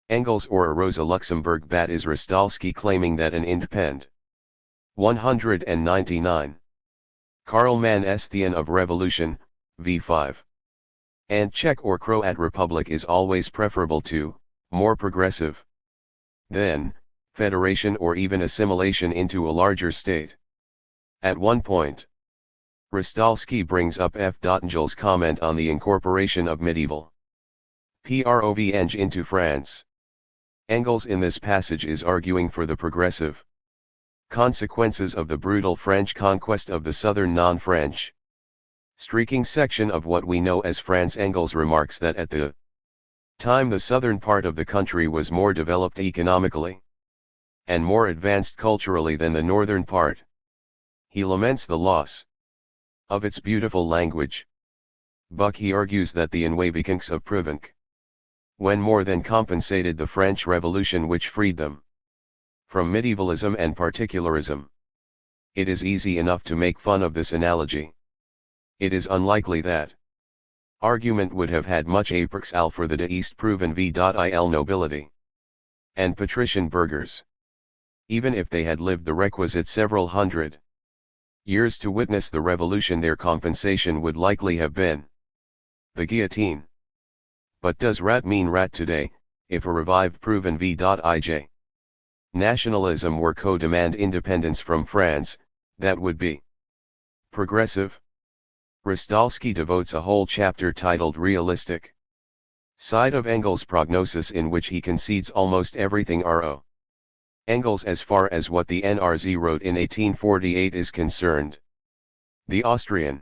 Engels or a Rosa Luxemburg, but is Rostalski claiming that an independent 199 Karl Man's Theon of Revolution, v5 and Czech or Croat Republic is always preferable to, more progressive than, federation or even assimilation into a larger state? At one point, Rostalski brings up F. Engel's comment on the incorporation of medieval Provenge into France. Engels in this passage is arguing for the progressive consequences of the brutal French conquest of the southern non-French streaking section of what we know as France. Engels remarks that at the time the southern part of the country was more developed economically and more advanced culturally than the northern part. He laments the loss of its beautiful language. But he argues that the inhabitants of Provence when more than compensated the French Revolution, which freed them from medievalism and particularism. It is easy enough to make fun of this analogy. It is unlikely that argument would have had much approval for the de East Proven v.il nobility and patrician burghers. Even if they had lived the requisite several hundred years to witness the revolution, their compensation would likely have been the guillotine. But does rat mean rat today? If a revived Proven v.ij nationalism were co-demand independence from France, that would be progressive. Rostalski devotes a whole chapter titled Realistic Side of Engels' Prognosis, in which he concedes almost everything R.O. Engels as far as what the NRZ wrote in 1848 is concerned. The Austrian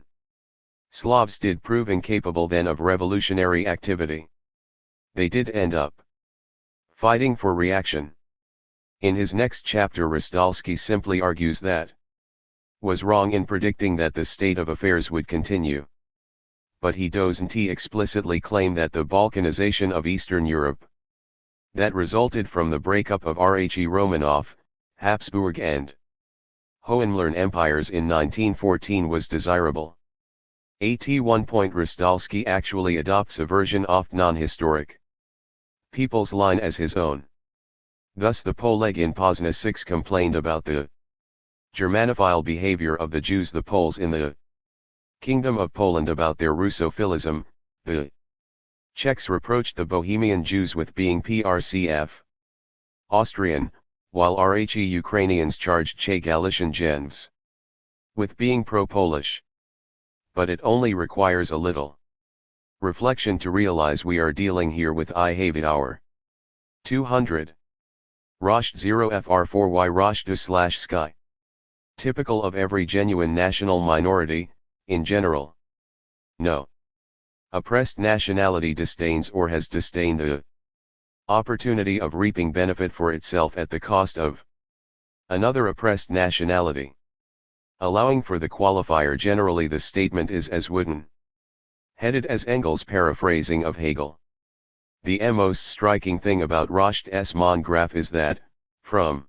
Slavs did prove incapable then of revolutionary activity. They did end up fighting for reaction. In his next chapter, Rostalski simply argues that was wrong in predicting that the state of affairs would continue. But he doesn't explicitly claim that the Balkanization of Eastern Europe that resulted from the breakup of Rhe Romanov, Habsburg and Hohenlohe empires in 1914 was desirable. At one point Rostalski actually adopts a version of non-historic people's line as his own. Thus the Poleg in Poznan 6 complained about the Germanophile behavior of the Jews, the Poles in the Kingdom of Poland about their Russophilism, the Czechs reproached the Bohemian Jews with being PRCF Austrian, while Rhe Ukrainians charged Czech Galician Gens with being pro-Polish. But it only requires a little reflection to realize we are dealing here with Hour 200. Rosh 0 FR4Y Rosh 2/Sky. Typical of every genuine national minority, in general. No oppressed nationality disdains or has disdained the opportunity of reaping benefit for itself at the cost of another oppressed nationality. Allowing for the qualifier, generally the statement is as wooden headed as Engels' paraphrasing of Hegel. The most striking thing about Rosh's monograph is that, From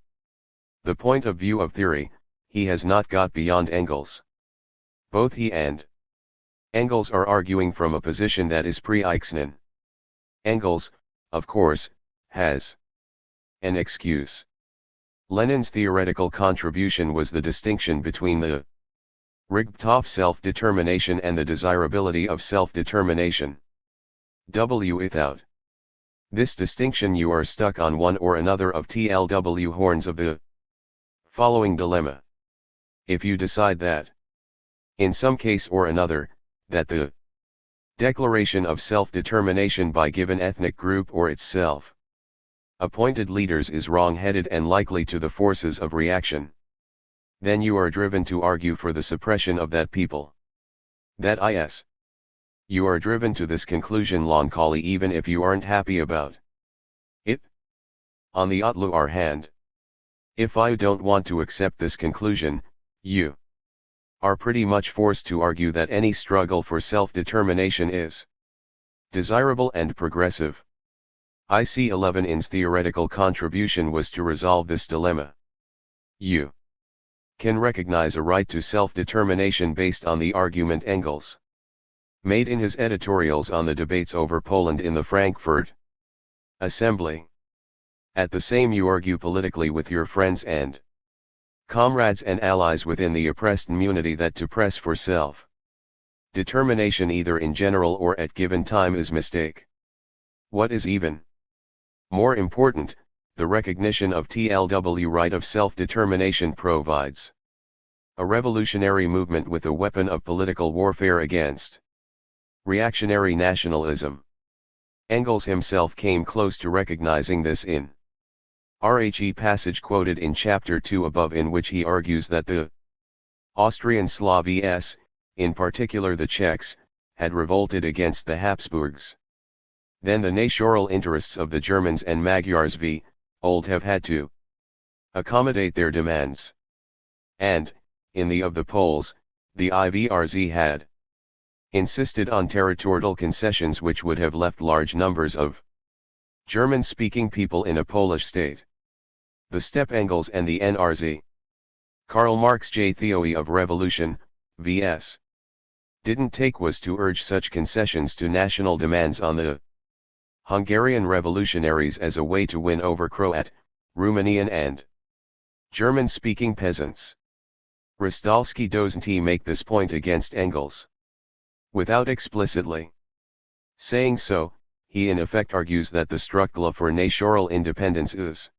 the point of view of theory, he has not got beyond Engels. Both he and Engels are arguing from a position that is pre-Eichmann. Engels, of course, has an excuse. Lenin's theoretical contribution was the distinction between the Recht auf self-determination and the desirability of self-determination. Without this distinction you are stuck on one or another of TLW horns of the following dilemma. If you decide that, in some case or another, that the declaration of self-determination by given ethnic group or its self-appointed leaders is wrong-headed and likely to the forces of reaction, then you are driven to argue for the suppression of that people. That is, you are driven to this conclusion longcally even if you aren't happy about it. On the other hand, if I don't want to accept this conclusion, you are pretty much forced to argue that any struggle for self-determination is desirable and progressive. IC 11's theoretical contribution was to resolve this dilemma. You can recognize a right to self-determination based on the argument Engels made in his editorials on the debates over Poland in the Frankfurt Assembly. At the same you argue politically with your friends and comrades and allies within the oppressed community that to press for self-determination either in general or at given time is mistake. What is even more important, the recognition of TLW right of self-determination provides a revolutionary movement with a weapon of political warfare against reactionary nationalism. Engels himself came close to recognizing this in RHE passage quoted in chapter 2 above, in which he argues that the Austrian Slavs, in particular the Czechs, had revolted against the Habsburgs. Then the national interests of the Germans and Magyars v. Old have had to accommodate their demands. And, in the of the Poles, the IVRZ had insisted on territorial concessions which would have left large numbers of German-speaking people in a Polish state. The step Engels and the NRZ. Karl Marx J. Theory of Revolution, vs. didn't take was to urge such concessions to national demands on the Hungarian revolutionaries as a way to win over Croat, Romanian and German-speaking peasants. Ristalski doesn't make this point against Engels. Without explicitly saying so, he in effect argues that the struggle for national independence is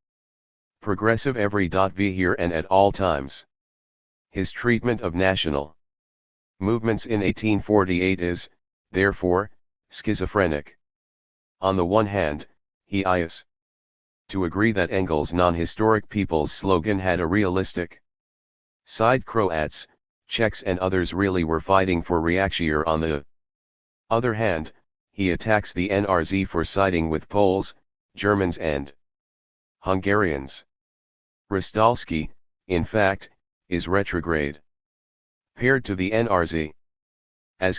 progressive every v here and at all times. His treatment of national movements in 1848 is, therefore, schizophrenic. On the one hand, he is to agree that Engels' non-historic peoples slogan had a realistic side. Croats, Czechs and others really were fighting for reaction. On the other hand, he attacks the NRZ for siding with Poles, Germans and Hungarians. Ristalski, in fact, is retrograde. Paired to the NRZ as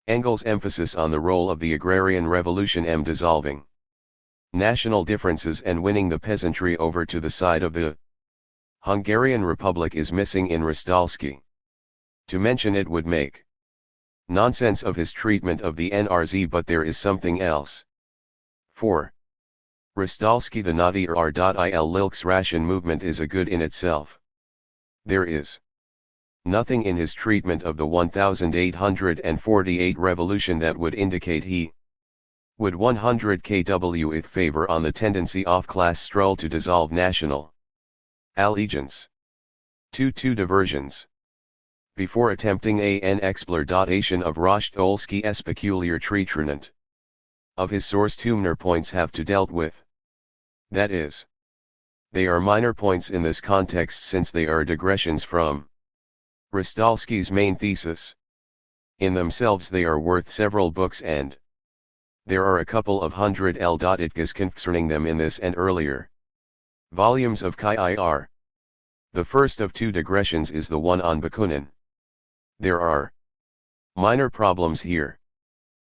Engels' emphasis on the role of the agrarian revolution dissolving national differences and winning the peasantry over to the side of the Hungarian Republic is missing in Ristalski. To mention it would make nonsense of his treatment of the NRZ, but there is something else. For Ristalski, the Naughty R.il Lilks Ration movement is a good in itself. There is nothing in his treatment of the 1848 revolution that would indicate he would 100 kW with favor on the tendency of class struggle to dissolve national allegiance. 2 diversions. Before attempting an exploration of Rostolski's peculiar treatment of his source, two points have to dealt with. That is, they are minor points in this context since they are digressions from Ristalski's main thesis. In themselves they are worth several books, and there are a couple of hundred L.itkas concerning them in this and earlier volumes of KIR. The first of two digressions is the one on Bakunin. There are minor problems here.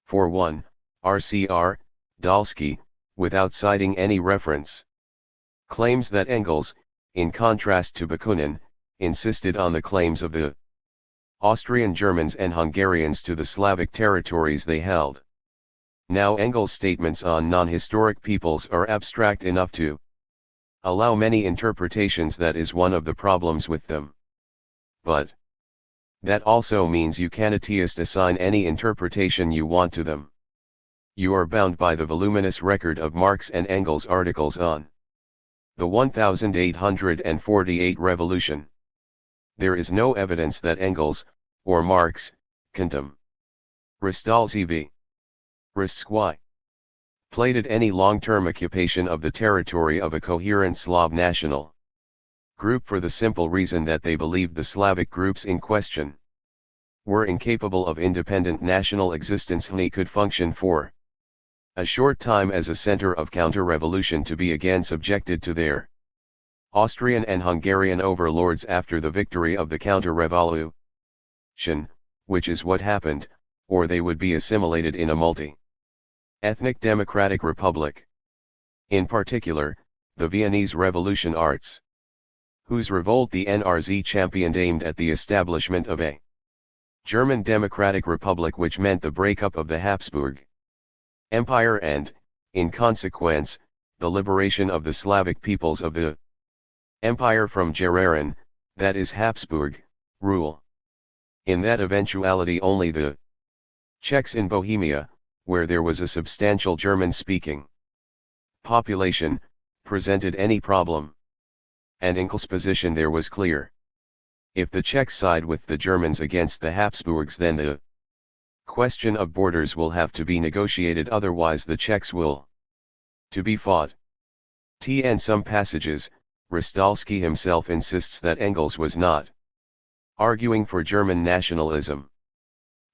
For one, RCR, Dalski, without citing any reference claims that Engels, in contrast to Bakunin, insisted on the claims of the Austrian Germans and Hungarians to the Slavic territories they held. Now Engels' statements on non-historic peoples are abstract enough to allow many interpretations. That is one of the problems with them. But that also means you can atheist assign any interpretation you want to them. You are bound by the voluminous record of Marx and Engels' articles on the 1848 revolution. There is no evidence that Engels, or Marx, condemned Ristalski v. Ristsky plated any long-term occupation of the territory of a coherent Slav national group, for the simple reason that they believed the Slavic groups in question were incapable of independent national existence and could function for a short time as a center of counter-revolution to be again subjected to their Austrian and Hungarian overlords after the victory of the counter-revolution, which is what happened, or they would be assimilated in a multi-ethnic democratic republic. In particular, the Viennese Revolution arts, whose revolt the NRZ championed, aimed at the establishment of a German democratic republic, which meant the breakup of the Habsburg Empire and, in consequence, the liberation of the Slavic peoples of the empire from Gereran, that is Habsburg, rule. In that eventuality only the Czechs in Bohemia, where there was a substantial German-speaking population, presented any problem. And Engels' position there was clear. If the Czechs side with the Germans against the Habsburgs, then the question of borders will have to be negotiated, otherwise the Czechs will to be fought. In some passages, Ristalski himself insists that Engels was not arguing for German nationalism.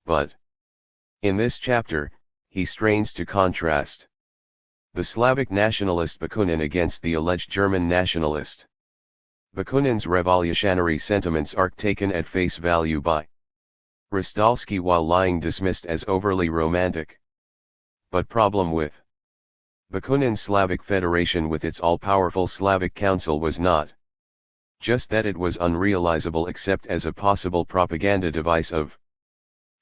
But in this chapter, he strains to contrast the Slavic nationalist Bakunin against the alleged German nationalist. Bakunin's revolutionary sentiments are taken at face value by Ristalski, while lying dismissed as overly romantic. But problem with Bakunin's Slavic Federation with its all-powerful Slavic Council was not just that it was unrealizable except as a possible propaganda device of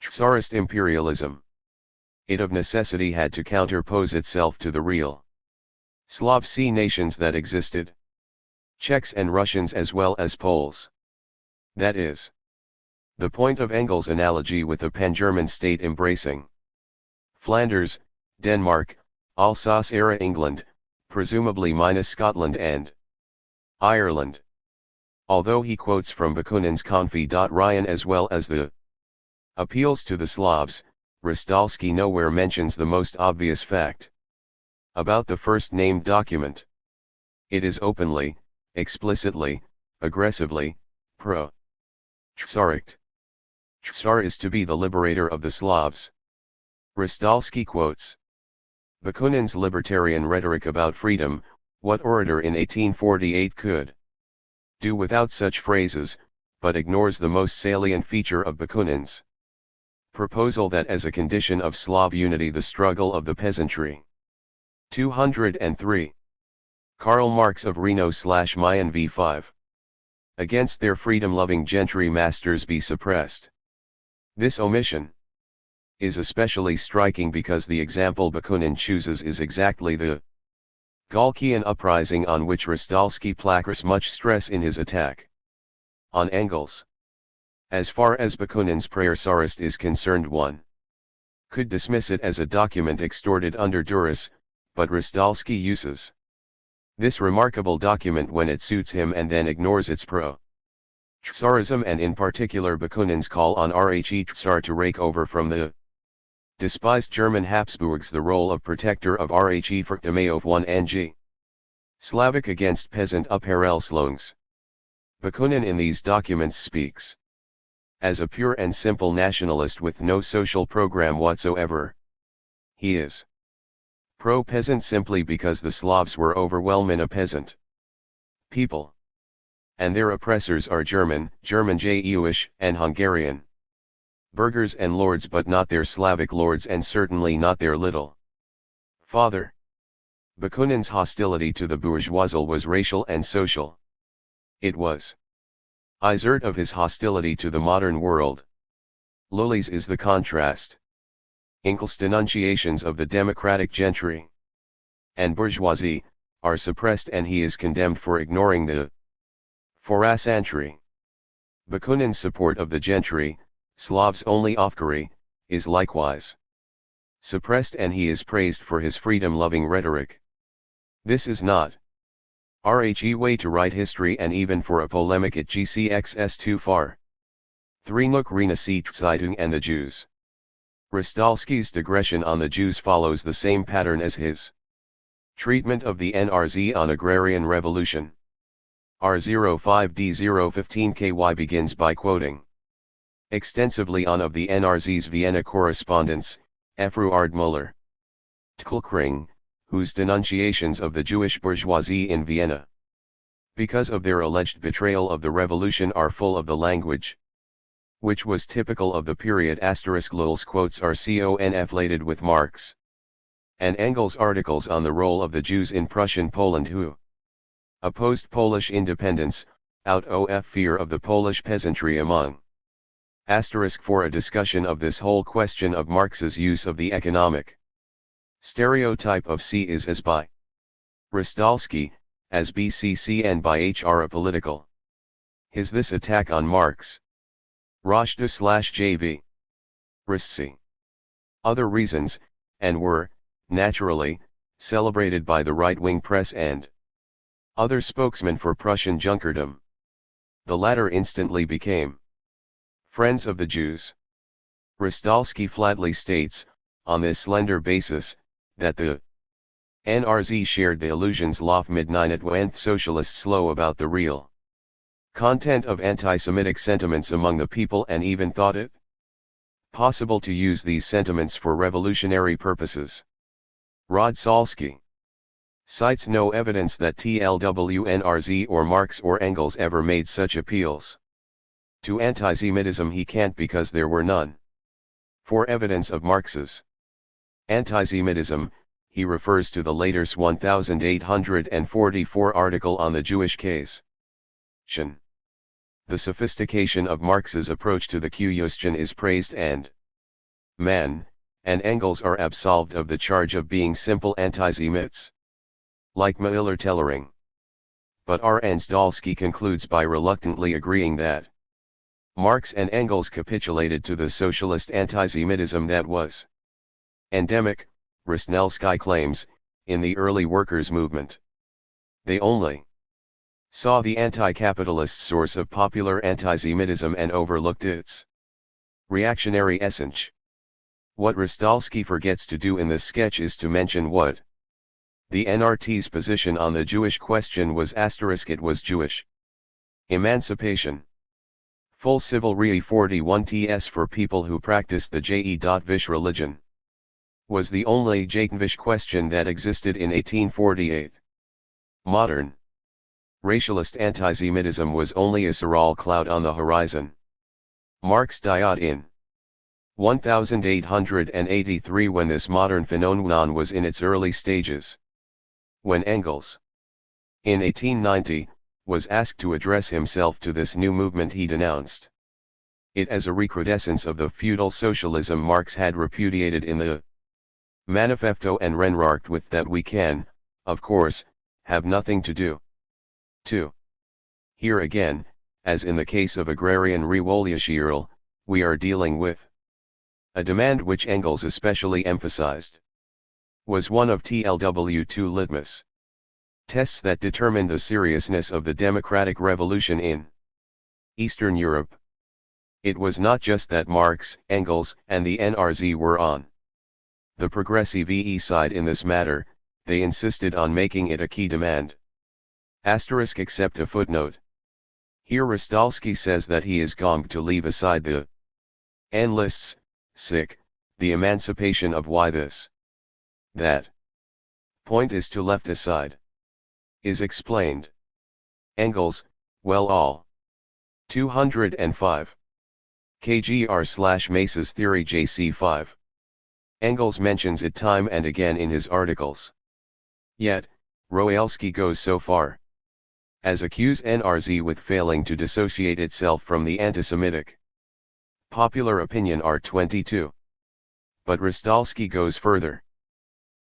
Tsarist imperialism. It of necessity had to counterpose itself to the real Slav Sea nations that existed, Czechs and Russians as well as Poles. That is the point of Engels' analogy with a pan-German state embracing Flanders, Denmark, Alsace-era England, presumably minus Scotland and Ireland. Although he quotes from Bakunin's Confi.Ryan as well as the appeals to the Slavs, Ristalski nowhere mentions the most obvious fact about the first named document. It is openly, explicitly, aggressively, pro-Tsaric. Tsar is to be the liberator of the Slavs. Ristalski quotes Bakunin's libertarian rhetoric about freedom. What orator in 1848 could do without such phrases, but ignores the most salient feature of Bakunin's proposal, that as a condition of Slav unity the struggle of the peasantry. 203. Karl Marx of Reno/Mayen v5. Against their freedom-loving gentry masters be suppressed. This omission is especially striking because the example Bakunin chooses is exactly the Galkian uprising on which Ristalski places much stress in his attack on Engels. As far as Bakunin's prayer Tsarist is concerned, one could dismiss it as a document extorted under duress, but Ristalski uses this remarkable document when it suits him and then ignores its pro-Tsarism and in particular Bakunin's call on Rhe Tsar to rake over from the despised German Habsburgs the role of protector of Rhe Furtamaov 1 Ng. Slavic against peasant Upperelslungs. Bakunin in these documents speaks as a pure and simple nationalist with no social program whatsoever. He is pro-peasant simply because the Slavs were overwhelming a peasant people, and their oppressors are German, Jewish, and Hungarian burghers and lords, but not their Slavic lords and certainly not their little father. Bakunin's hostility to the bourgeoisie was racial and social. It was isert of his hostility to the modern world. Lully's is the contrast. Engel's denunciations of the democratic gentry and bourgeoisie are suppressed, and he is condemned for ignoring the forasantry. Bakunin's support of the gentry, Slavs only ofkary, is likewise suppressed, and he is praised for his freedom-loving rhetoric. This is not RHE way to write history, and even for a polemic at GCXS too far. 3 Ukraina Zeitung and the Jews. Rostalski's digression on the Jews follows the same pattern as his treatment of the NRZ on agrarian revolution. R05D015KY begins by quoting extensively on of the NRZ's Vienna correspondence, Efruard Müller Tklkring, whose denunciations of the Jewish bourgeoisie in Vienna, because of their alleged betrayal of the revolution, are full of the language which was typical of the period. Lul's quotes are conflated with Marx and Engels' articles on the role of the Jews in Prussian Poland, who opposed Polish independence, out of fear of the Polish peasantry among. For a discussion of this whole question of Marx's use of the economic stereotype of C is as by Rostalski, as BCC, and by HR apolitical. His this attack on Marx. Rajda/JV. Ristsi. Other reasons, and were, naturally, celebrated by the right-wing press and other spokesmen for Prussian Junkerdom. The latter instantly became friends of the Jews. Rostalski flatly states, on this slender basis, that the NRZ shared the illusions lof midnight when socialists slow about the real content of anti-Semitic sentiments among the people, and even thought it possible to use these sentiments for revolutionary purposes. Rostalski cites no evidence that TLWNRZ or Marx or Engels ever made such appeals to anti-Semitism. He can't, because there were none. For evidence of Marx's anti-Semitism, he refers to the latter's 1844 article on the Jewish case. The sophistication of Marx's approach to the question is praised, and Mann and Engels are absolved of the charge of being simple anti-Semites, like Miller Tellering. But Rostalski concludes by reluctantly agreeing that Marx and Engels capitulated to the socialist anti-Semitism that was endemic, Rostalski claims, in the early workers' movement. They only saw the anti-capitalist source of popular anti-Semitism and overlooked its reactionary essence. What Rostalski forgets to do in this sketch is to mention what the NRT's position on the Jewish question was. It was Jewish emancipation. Full civil re 41 ts for people who practiced the J.E.Vish religion was the only Jatenvish question that existed in 1848. Modern racialist anti-Semitism was only a Saral cloud on the horizon. Marx died in 1883 when this modern phenomenon was in its early stages. When Engels, in 1890, was asked to address himself to this new movement, he denounced it as a recrudescence of the feudal socialism Marx had repudiated in the Manifesto, and remarked with that we can, of course, have nothing to do. 2. Here again, as in the case of agrarian revolution, we are dealing with a demand which Engels especially emphasized was one of TLW2 litmus tests that determined the seriousness of the democratic revolution in Eastern Europe. It was not just that Marx, Engels, and the NRZ were on the progressive side in this matter, they insisted on making it a key demand. Except a footnote. Here Rostalski says that he is going to leave aside the N-lists, the emancipation of why this, that point is to left aside. Is explained. Engels, well all. 205. KGR/Mace's theory JC5. Engels mentions it time and again in his articles. Yet, Royalski goes so far as accuse NRZ with failing to dissociate itself from the anti-Semitic popular opinion R22. But Rostalski goes further.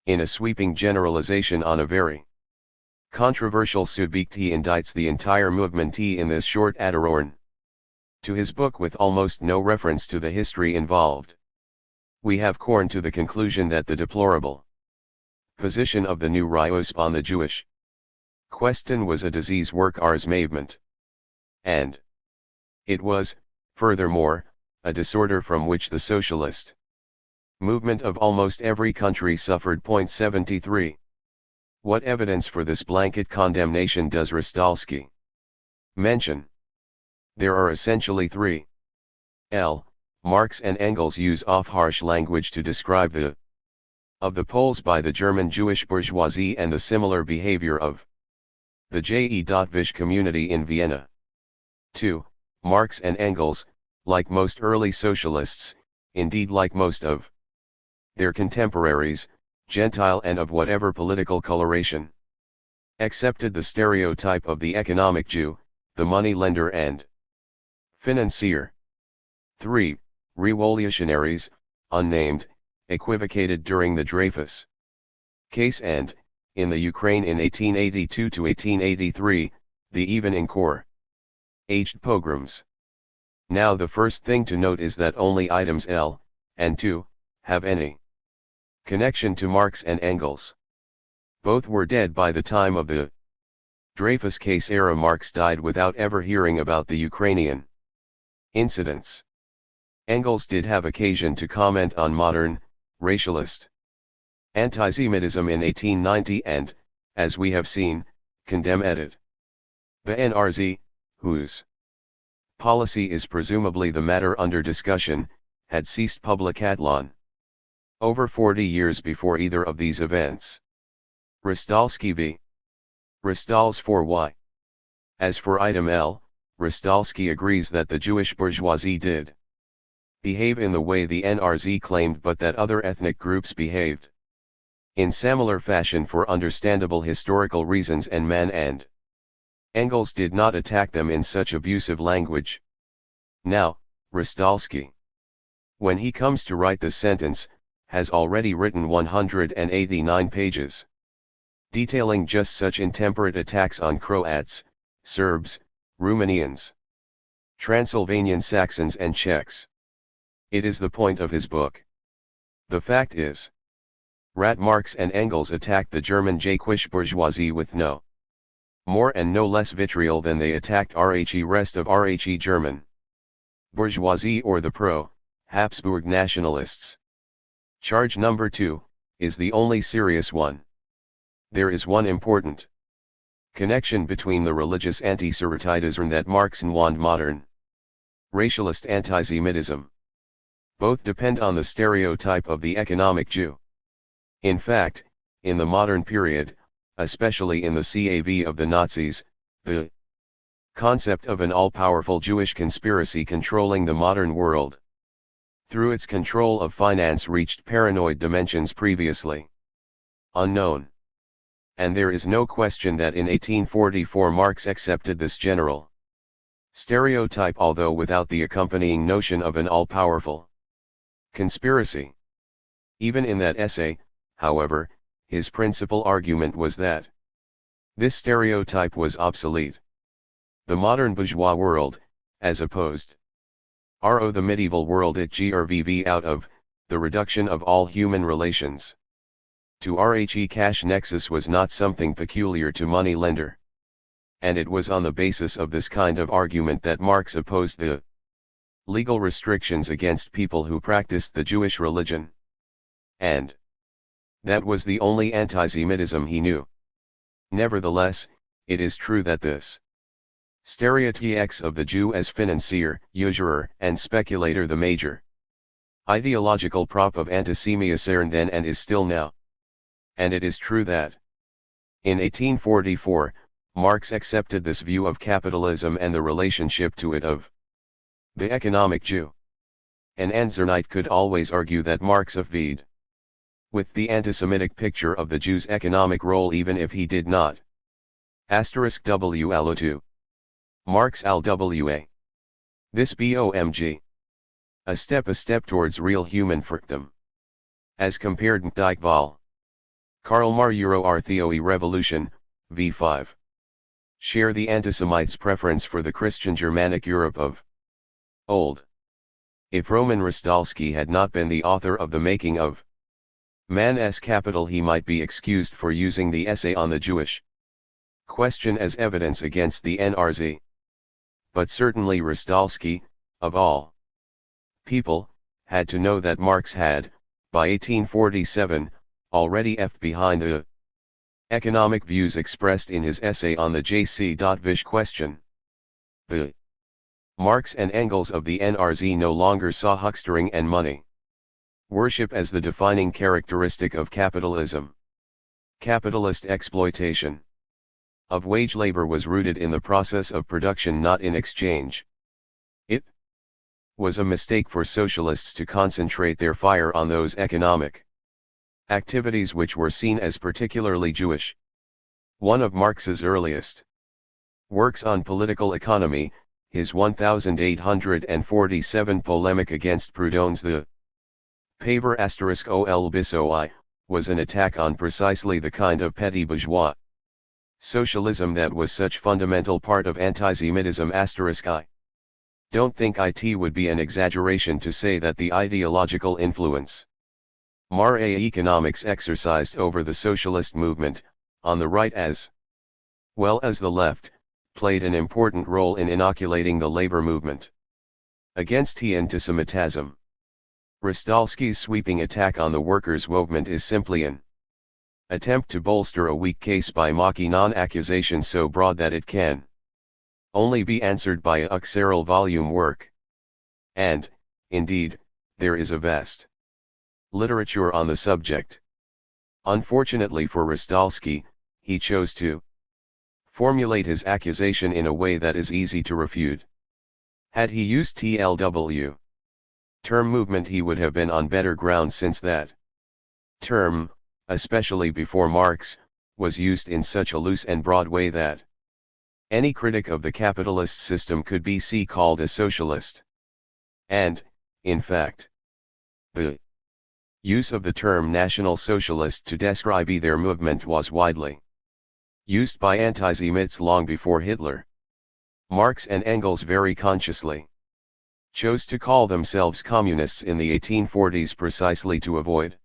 In a sweeping generalization on a very controversial subject, he indicts the entire movement in this short adorn to his book with almost no reference to the history involved. We have come to the conclusion that the deplorable position of the new Ryosp on the Jewish question was a disease work ars movement. And it was, furthermore, a disorder from which the socialist movement of almost every country suffered. 73. What evidence for this blanket condemnation does Rostalski mention? There are essentially three. Marx and Engels use harsh language to describe the Poles by the German Jewish bourgeoisie and the similar behavior of the J.E.Vish community in Vienna. 2. Marx and Engels, like most early socialists, indeed like most of their contemporaries, Gentile and of whatever political coloration, accepted the stereotype of the economic Jew, the money lender and financier. 3. Revolutionaries, unnamed, equivocated during the Dreyfus case and, in the Ukraine in 1882 to 1883, the even encouraged pogroms. Now the first thing to note is that only items L and 2 have any connection to Marx and Engels. Both were dead by the time of the Dreyfus case era. Marx died without ever hearing about the Ukrainian incidents. Engels did have occasion to comment on modern, racialist antisemitism in 1890 and, as we have seen, condemn it. The NRZ, whose policy is presumably the matter under discussion, had ceased publicatlon over 40 years before either of these events. Rostalski v. Rostals 4y. As for item L, Rostalski agrees that the Jewish bourgeoisie did behave in the way the NRZ claimed, but that other ethnic groups behaved in similar fashion for understandable historical reasons, and Mann and Engels did not attack them in such abusive language. Now, Rostalski, when he comes to write this sentence, has already written 189 pages, detailing just such intemperate attacks on Croats, Serbs, Romanians, Transylvanian Saxons and Czechs. It is the point of his book. The fact is, Marx and Engels attacked the German Jacquish bourgeoisie with no more and no less vitriol than they attacked rest of German bourgeoisie or the pro-Habsburg nationalists. Charge number 2, is the only serious one. There is one important connection between the religious anti-Semitism that Marx and modern racialist antisemitism. Both depend on the stereotype of the economic Jew. In fact, in the modern period, especially in the CAV of the Nazis, the concept of an all-powerful Jewish conspiracy controlling the modern world through its control of finance reached paranoid dimensions previously unknown. And there is no question that in 1844 Marx accepted this general stereotype, although without the accompanying notion of an all-powerful conspiracy. Even in that essay, however, his principal argument was that this stereotype was obsolete. The modern bourgeois world, as opposed to the medieval world it grvv out of, the reduction of all human relations to cash nexus was not something peculiar to money lender. And it was on the basis of this kind of argument that Marx opposed the legal restrictions against people who practiced the Jewish religion. And that was the only antisemitism he knew. Nevertheless, it is true that this stereotype of the Jew as financier, usurer, and speculator, the major ideological prop of antisemitism then and is still now. And it is true that in 1844, Marx accepted this view of capitalism and the relationship to it of the economic Jew. An Anzernite could always argue that Marx afvied with the anti-Semitic picture of the Jews' economic role even if he did not. *W Allo2. Marx al wa. This bomg. A step towards real human freedom. As compared mit vol. Karl Mar Euro Theoe Revolution, v5. Share the antisemites' preference for the Christian Germanic Europe of old. If Roman Rostalski had not been the author of The Making of Man's Capital, he might be excused for using the essay on the Jewish question as evidence against the NRZ. But certainly Rostalski, of all people, had to know that Marx had, by 1847, already left behind the economic views expressed in his essay on the JC.Vish question. The Marx and Engels of the NRZ no longer saw huckstering and money worship as the defining characteristic of capitalism. Capitalist exploitation of wage labor was rooted in the process of production, not in exchange. It was a mistake for socialists to concentrate their fire on those economic activities which were seen as particularly Jewish. One of Marx's earliest works on political economy, his 1847 polemic against Proudhon's The Paver *ol Bissoi, was an attack on precisely the kind of petty bourgeois socialism that was such fundamental part of antisemitism *I. Don't think it would be an exaggeration to say that the ideological influence Marx economics exercised over the socialist movement, on the right as well as the left, played an important role in inoculating the labor movement against antisemitism. Rostalski's sweeping attack on the workers' movement is simply an attempt to bolster a weak case by mocking non-accusation so broad that it can only be answered by a uxeral volume work. And, indeed, there is a vast literature on the subject. Unfortunately for Rostalski, he chose to formulate his accusation in a way that is easy to refute. Had he used TLW term movement, he would have been on better ground, since that term, especially before Marx, was used in such a loose and broad way that any critic of the capitalist system could be called a socialist. And, in fact, the use of the term National Socialist to describe their movement was widely used by antisemites long before Hitler. Marx and Engels very consciously chose to call themselves communists in the 1840s precisely to avoid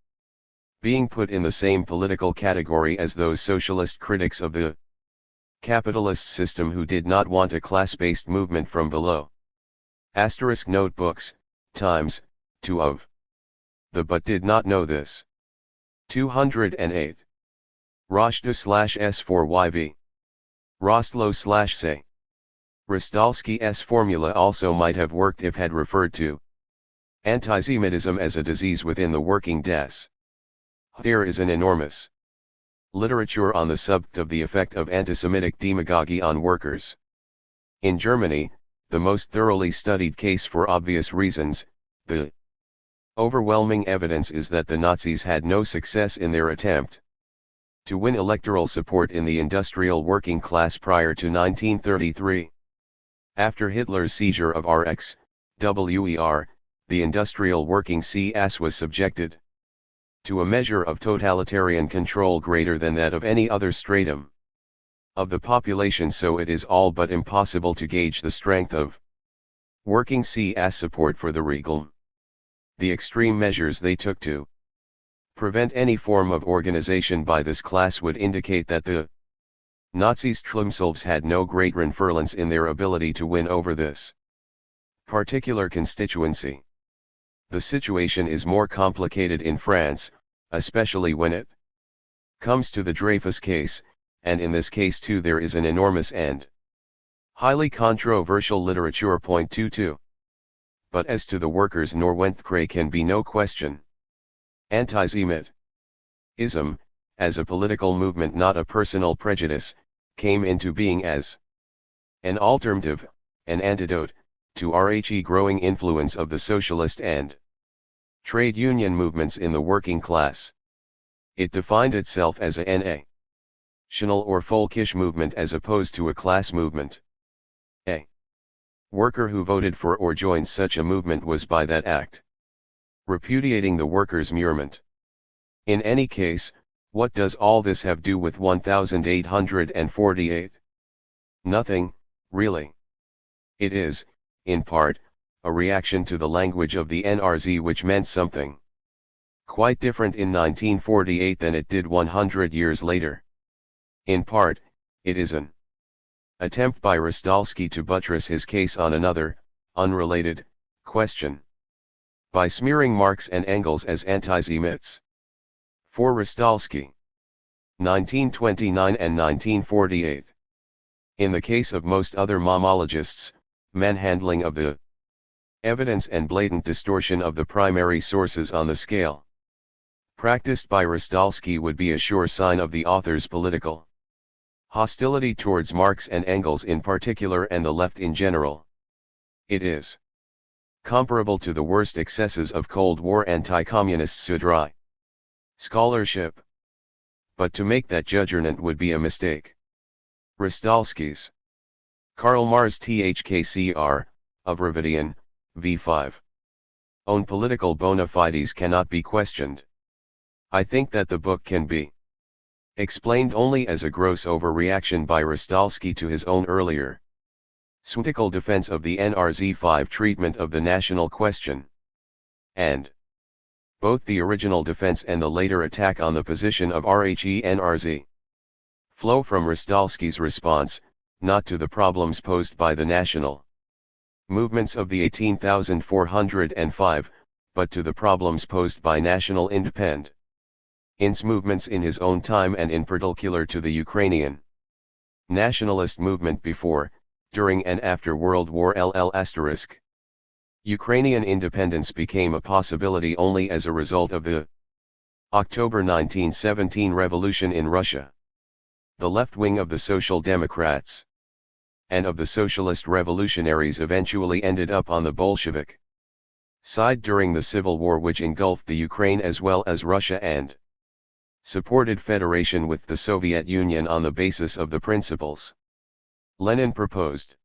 being put in the same political category as those socialist critics of the capitalist system who did not want a class-based movement from below. Notebooks, Times, 2 of the but did not know this. 208. Roshda/S4YV. Rostlo/Say. Rostalski's formula also might have worked if had referred to antisemitism as a disease within the working des. There is an enormous literature on the subject of the effect of antisemitic demagogy on workers. In Germany, the most thoroughly studied case for obvious reasons, the overwhelming evidence is that the Nazis had no success in their attempt to win electoral support in the industrial working class prior to 1933. After Hitler's seizure of RXWER, the industrial working class was subjected to a measure of totalitarian control greater than that of any other stratum of the population, so it is all but impossible to gauge the strength of working class support for the Regime. The extreme measures they took to prevent any form of organization by this class would indicate that the Nazis themselves had no great confidence in their ability to win over this particular constituency. The situation is more complicated in France, especially when it comes to the Dreyfus case, and in this case too there is an enormous and highly controversial literature. 22. But as to the workers' Norwenthkray can be no question. Antisemitism, as a political movement, not a personal prejudice, came into being as an alternative, an antidote, to the growing influence of the socialist and trade union movements in the working class. It defined itself as a national or folkish movement as opposed to a class movement. A worker who voted for or joined such a movement was by that act repudiating the workers' movement. In any case, what does all this have to do with 1848? Nothing, really. It is, in part, a reaction to the language of the NRZ, which meant something quite different in 1948 than it did 100 years later. In part, it is an attempt by Rostalski to buttress his case on another, unrelated, question, by smearing Marx and Engels as anti-Semites. For Rostalski, 1929 and 1948. In the case of most other momologists, manhandling of the evidence and blatant distortion of the primary sources on the scale practiced by Rostalski would be a sure sign of the author's political hostility towards Marx and Engels in particular and the left in general. It is comparable to the worst excesses of Cold War anti-communist Sudrai scholarship. But to make that judgment would be a mistake. Rostalski's Karl Marx THKCR, of Ravidian, v5. Own political bona fides cannot be questioned. I think that the book can be explained only as a gross overreaction by Rostalski to his own earlier skeptical defense of the NRZ5 treatment of the national question, and both the original defense and the later attack on the position of RHENRZ flow from Rostalski's response, not to the problems posed by the national movements of the 18,405, but to the problems posed by national independence movements in his own time and in particular to the Ukrainian nationalist movement before, during and after World War ***. Ukrainian independence became a possibility only as a result of the October 1917 revolution in Russia. The left wing of the Social Democrats and of the Socialist Revolutionaries eventually ended up on the Bolshevik side during the Civil War, which engulfed the Ukraine as well as Russia and supported federation with the Soviet Union on the basis of the principles Lenin proposed.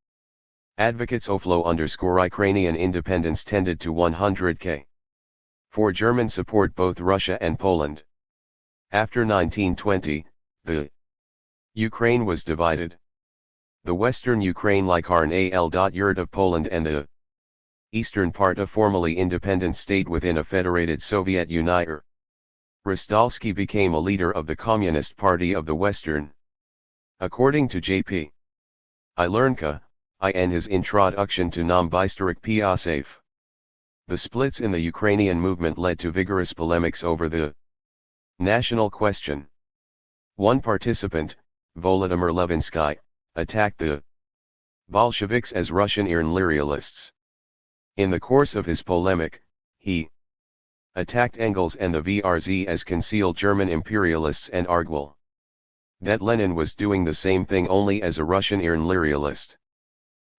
Advocates _Ukrainian independence tended to 100k. For German support both Russia and Poland. After 1920, the Ukraine was divided. The western Ukraine like Karl of Poland and the eastern part a formally independent state within a federated Soviet Union. Rostalski became a leader of the Communist Party of the Western. According to J.P. Ilernka, in his introduction to Nam Bystarik Piasev, the splits in the Ukrainian movement led to vigorous polemics over the national question. One participant, Volodymyr Levinsky, attacked the Bolsheviks as Russian imperialists. In the course of his polemic, he attacked Engels and the VRZ as concealed German imperialists and argued that Lenin was doing the same thing only as a Russian imperialist.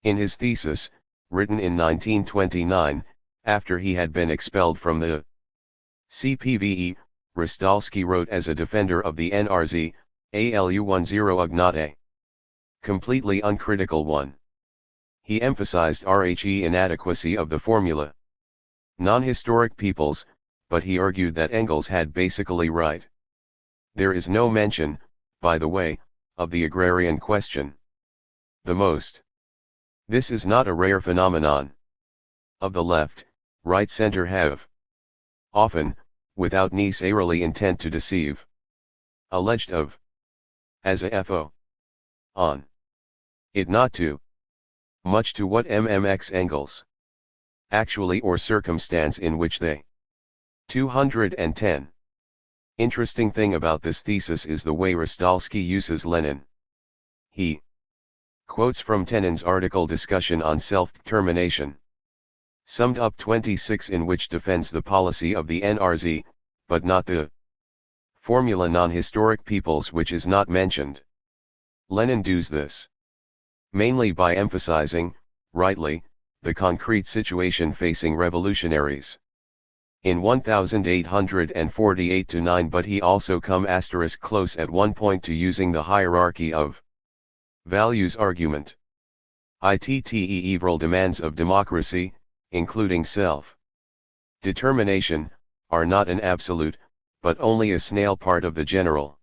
In his thesis, written in 1929, after he had been expelled from the CPVE, Rostalski wrote as a defender of the NRZ, ALU10 not a completely uncritical one. He emphasized RHE inadequacy of the formula non-historic peoples, but he argued that Engels had basically right. There is no mention, by the way, of the agrarian question. This is not a rare phenomenon. Of the left, right-center have often, without necessarily intent to deceive, alleged of as a FO on it not to much to what MMX Engels actually or circumstance in which they 210. Interesting thing about this thesis is the way Rostalski uses Lenin. He quotes from Tenin's article Discussion on Self-Determination, summed up 26, in which defends the policy of the NRZ, but not the formula non-historic peoples, which is not mentioned. Lenin does this mainly by emphasizing, rightly, the concrete situation facing revolutionaries. in 1848-9, but he also come close at one point to using the hierarchy of values argument. Several demands of democracy, including self-determination, are not an absolute, but only a snail part of the general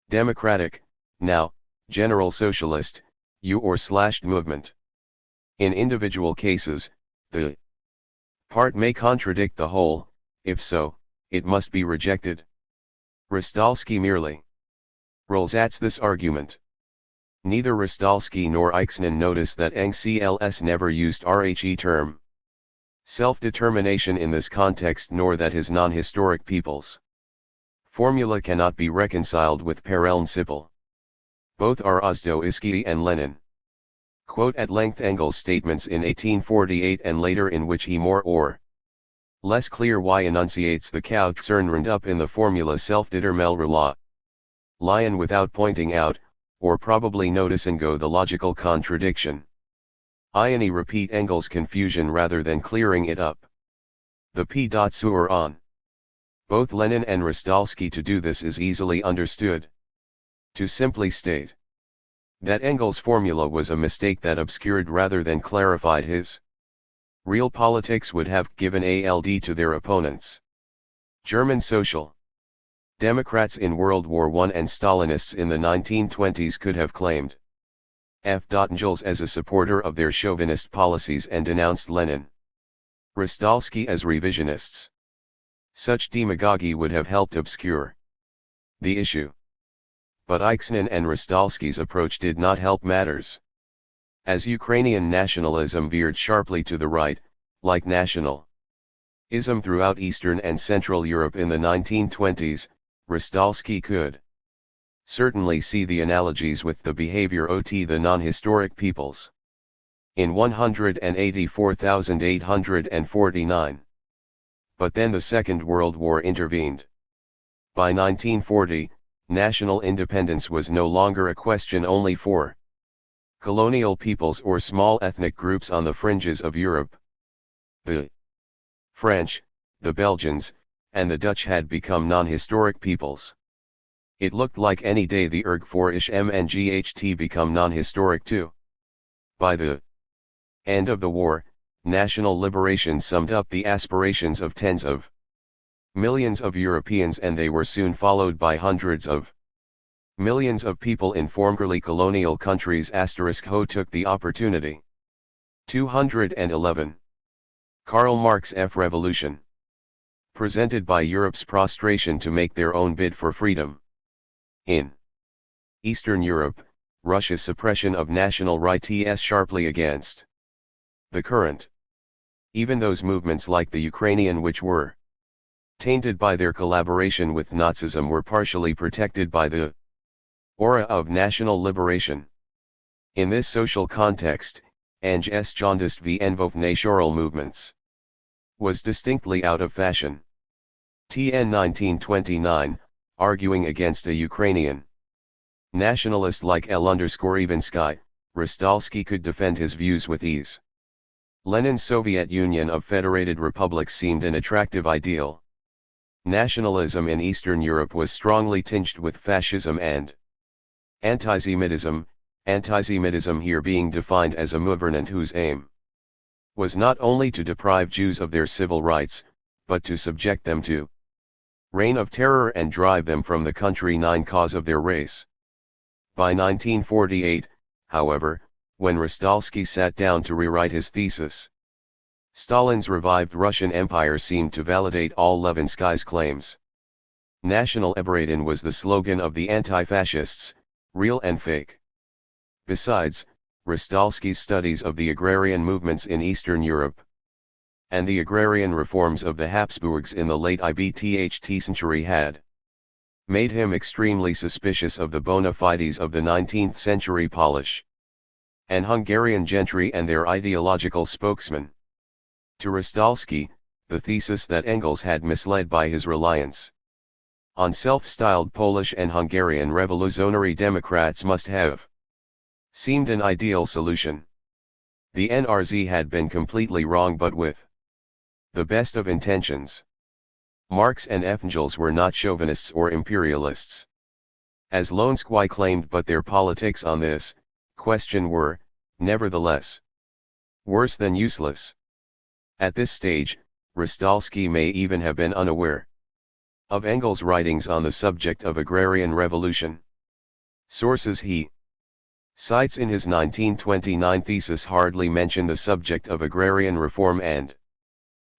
democratic, now, general socialist, movement. In individual cases, the part may contradict the whole. If so, it must be rejected. Rostalski merely rolls at this argument. Neither Rostalski nor Eichmann notice that Engels never used RHE term self-determination in this context, nor that his non-historic peoples formula cannot be reconciled with Parellensippel. Both are Dostoevsky and Lenin. Quote at length Engels' statements in 1848 and later, in which he more or less clear why enunciates the Kaufzernrund up in the formula Selfdetermelrela. Lion without pointing out, or probably noticing the logical contradiction. Ioni repeat Engels' confusion rather than clearing it up. The P.Sur on both Lenin and Rostalski to do this is easily understood. To simply state that Engels' formula was a mistake that obscured rather than clarified his real politics would have given ALD to their opponents. German Social Democrats in World War I and Stalinists in the 1920s could have claimed F. Engels as a supporter of their chauvinist policies and denounced Lenin, Rostalski as revisionists. Such demagogy would have helped obscure the issue. But Eichmann and Rostalski's approach did not help matters. As Ukrainian nationalism veered sharply to the right, like nationalism throughout Eastern and Central Europe in the 1920s, Rostalski could certainly see the analogies with the behavior of the non-historic peoples. In 184,849. But then the Second World War intervened. By 1940, national independence was no longer a question only for colonial peoples or small ethnic groups on the fringes of Europe. The French, the Belgians, and the Dutch had become non-historic peoples. It looked like any day the Erg-4-ish MNGHT become non-historic too. By the end of the war, national liberation summed up the aspirations of tens of millions of Europeans, and they were soon followed by hundreds of millions of people in formerly colonial countries. Ho took the opportunity. 211. Karl Marx F. Revolution. Presented by Europe's prostration to make their own bid for freedom. In Eastern Europe, Russia's suppression of national rights sharply against the current. Even those movements like the Ukrainian which were tainted by their collaboration with Nazism were partially protected by the aura of national liberation. In this social context, Anges jaundiced v Envov national movements was distinctly out of fashion. TN 1929, arguing against a Ukrainian nationalist like L_Ivansky, Rostalski could defend his views with ease. Lenin's Soviet Union of Federated Republics seemed an attractive ideal. Nationalism in Eastern Europe was strongly tinged with fascism and antisemitism, antisemitism here being defined as a movement whose aim was not only to deprive Jews of their civil rights, but to subject them to reign of terror and drive them from the country cause of their race. By 1948, however, when Rostalski sat down to rewrite his thesis, Stalin's revived Russian Empire seemed to validate all Levinsky's claims. National Liberation was the slogan of the anti-fascists, real and fake. Besides, Rostalski's studies of the agrarian movements in Eastern Europe and the agrarian reforms of the Habsburgs in the late IBTHT century had made him extremely suspicious of the bona fides of the 19th century Polish and Hungarian gentry and their ideological spokesmen. To Rostalski, the thesis that Engels had misled by his reliance on self-styled Polish and Hungarian revolutionary Democrats must have seemed an ideal solution. The NRZ had been completely wrong, but with the best of intentions. Marx and Engels were not chauvinists or imperialists, as Lonsky claimed, but their politics on this question were, nevertheless, worse than useless. At this stage, Rostowski may even have been unaware of Engels' writings on the subject of agrarian revolution. Sources he cites in his 1929 thesis hardly mention the subject of agrarian reform and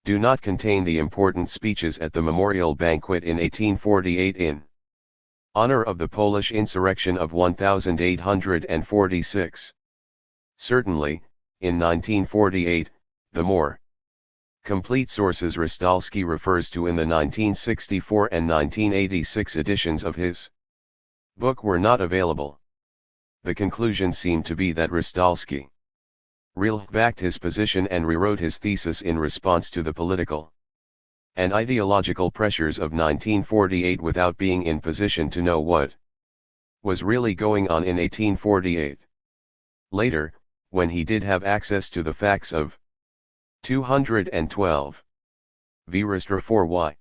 do not contain the important speeches at the memorial banquet in 1848 in honor of the Polish insurrection of 1846. Certainly, in 1948, the more complete sources Rostowski refers to in the 1964 and 1986 editions of his book were not available. The conclusion seemed to be that Rostowski really backed his position and rewrote his thesis in response to the political and ideological pressures of 1948 without being in position to know what was really going on in 1848. Later, when he did have access to the facts of 212 v. Restra 4y.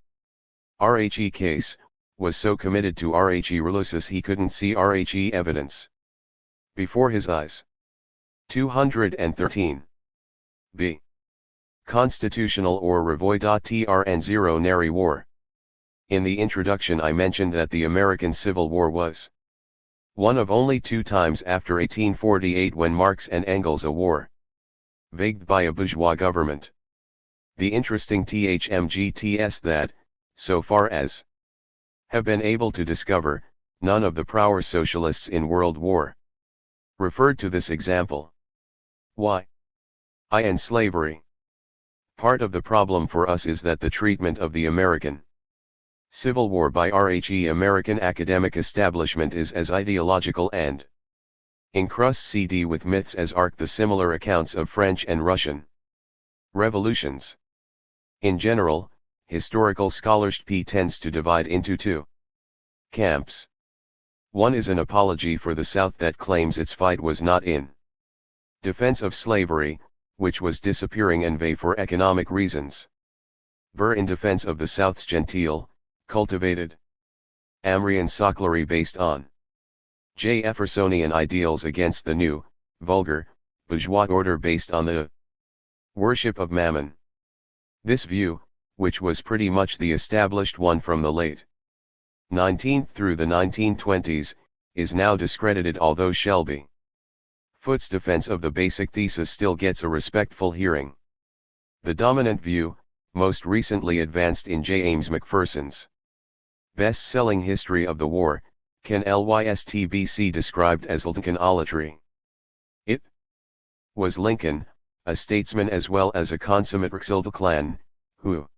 RHE case, was so committed to RHE relusus he couldn't see RHE evidence before his eyes. 213 b. Constitutional or Revoy.trn Zero Nary War. In the introduction I mentioned that the American Civil War was one of only 2 times after 1848 when Marx and Engels a war waged by a bourgeois government. The interesting THMGTS that, so far as have been able to discover, none of the prower socialists in World War referred to this example. Why? And slavery. Part of the problem for us is that the treatment of the American Civil War by RHE American academic establishment is as ideological and encrusted with myths as are the similar accounts of French and Russian revolutions. In general, historical scholarship tends to divide into 2 camps. One is an apology for the South that claims its fight was not in defense of slavery, which was disappearing and for economic reasons, but in defense of the South's genteel, cultivated Amrian socklery based on Jeffersonian ideals against the new, vulgar, bourgeois order based on the worship of Mammon. This view, which was pretty much the established one from the late 19th through the 1920s, is now discredited, although Shelby Foote's defense of the basic thesis still gets a respectful hearing. The dominant view, most recently advanced in J. Ames McPherson's best-selling History of the War, can lystbc described as Lincolnolatry. It was Lincoln, a statesman as well as a consummate Clan, who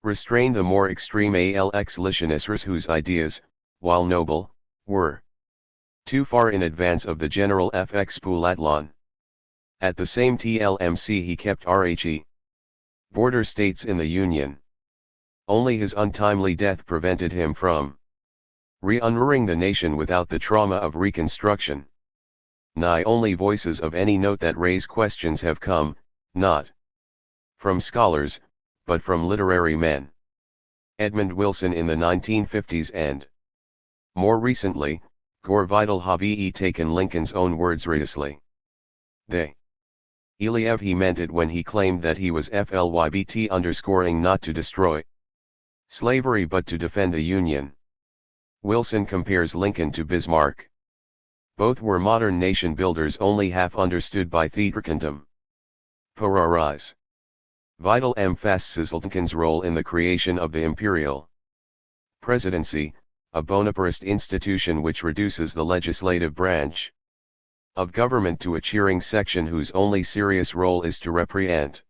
restrained the more extreme Alexlicianisters whose ideas, while noble, were too far in advance of the general FX Poulatlan. At the same TLMC he kept RHE border states in the Union. Only his untimely death prevented him from re-unrearing the nation without the trauma of Reconstruction. Nigh only voices of any note that raise questions have come, not from scholars, but from literary men. Edmund Wilson in the 1950s and, more recently, Gore Vidal have taken Lincoln's own words seriously. They Iliev he meant it when he claimed that he was FLYBT underscoring not to destroy slavery but to defend the Union. Wilson compares Lincoln to Bismarck. Both were modern nation builders only half understood by theatricandom. Pararise. Vidal emphasizes Lincoln's role in the creation of the imperial presidency, a Bonapartist institution which reduces the legislative branch of government to a cheering section whose only serious role is to represent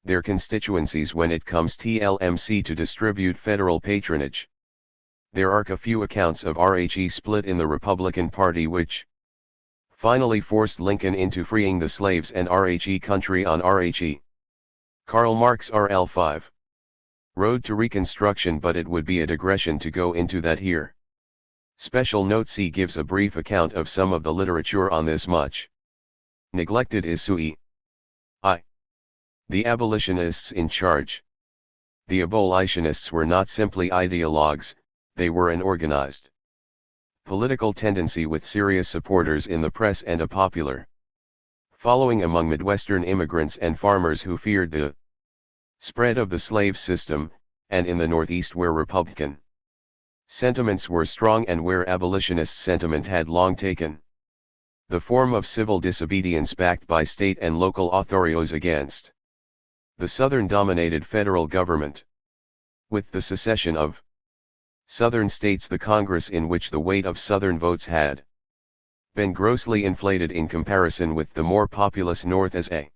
their constituencies when it comes TLMC to distribute federal patronage. There are a few accounts of RHE split in the Republican Party which finally forced Lincoln into freeing the slaves and RHE country on RHE. Karl Marx RL 5. Road to Reconstruction, but it would be a digression to go into that here. Special note C gives a brief account of some of the literature on this much neglected issue. The abolitionists in charge. the abolitionists were not simply ideologues, they were an organized political tendency with serious supporters in the press and a popular following among Midwestern immigrants and farmers who feared the spread of the slave system, and in the Northeast where Republican sentiments were strong and where abolitionist sentiment had long taken the form of civil disobedience backed by state and local authorities against the Southern-dominated federal government. With the secession of Southern states, the Congress, in which the weight of Southern votes had been grossly inflated in comparison with the more populous North, as a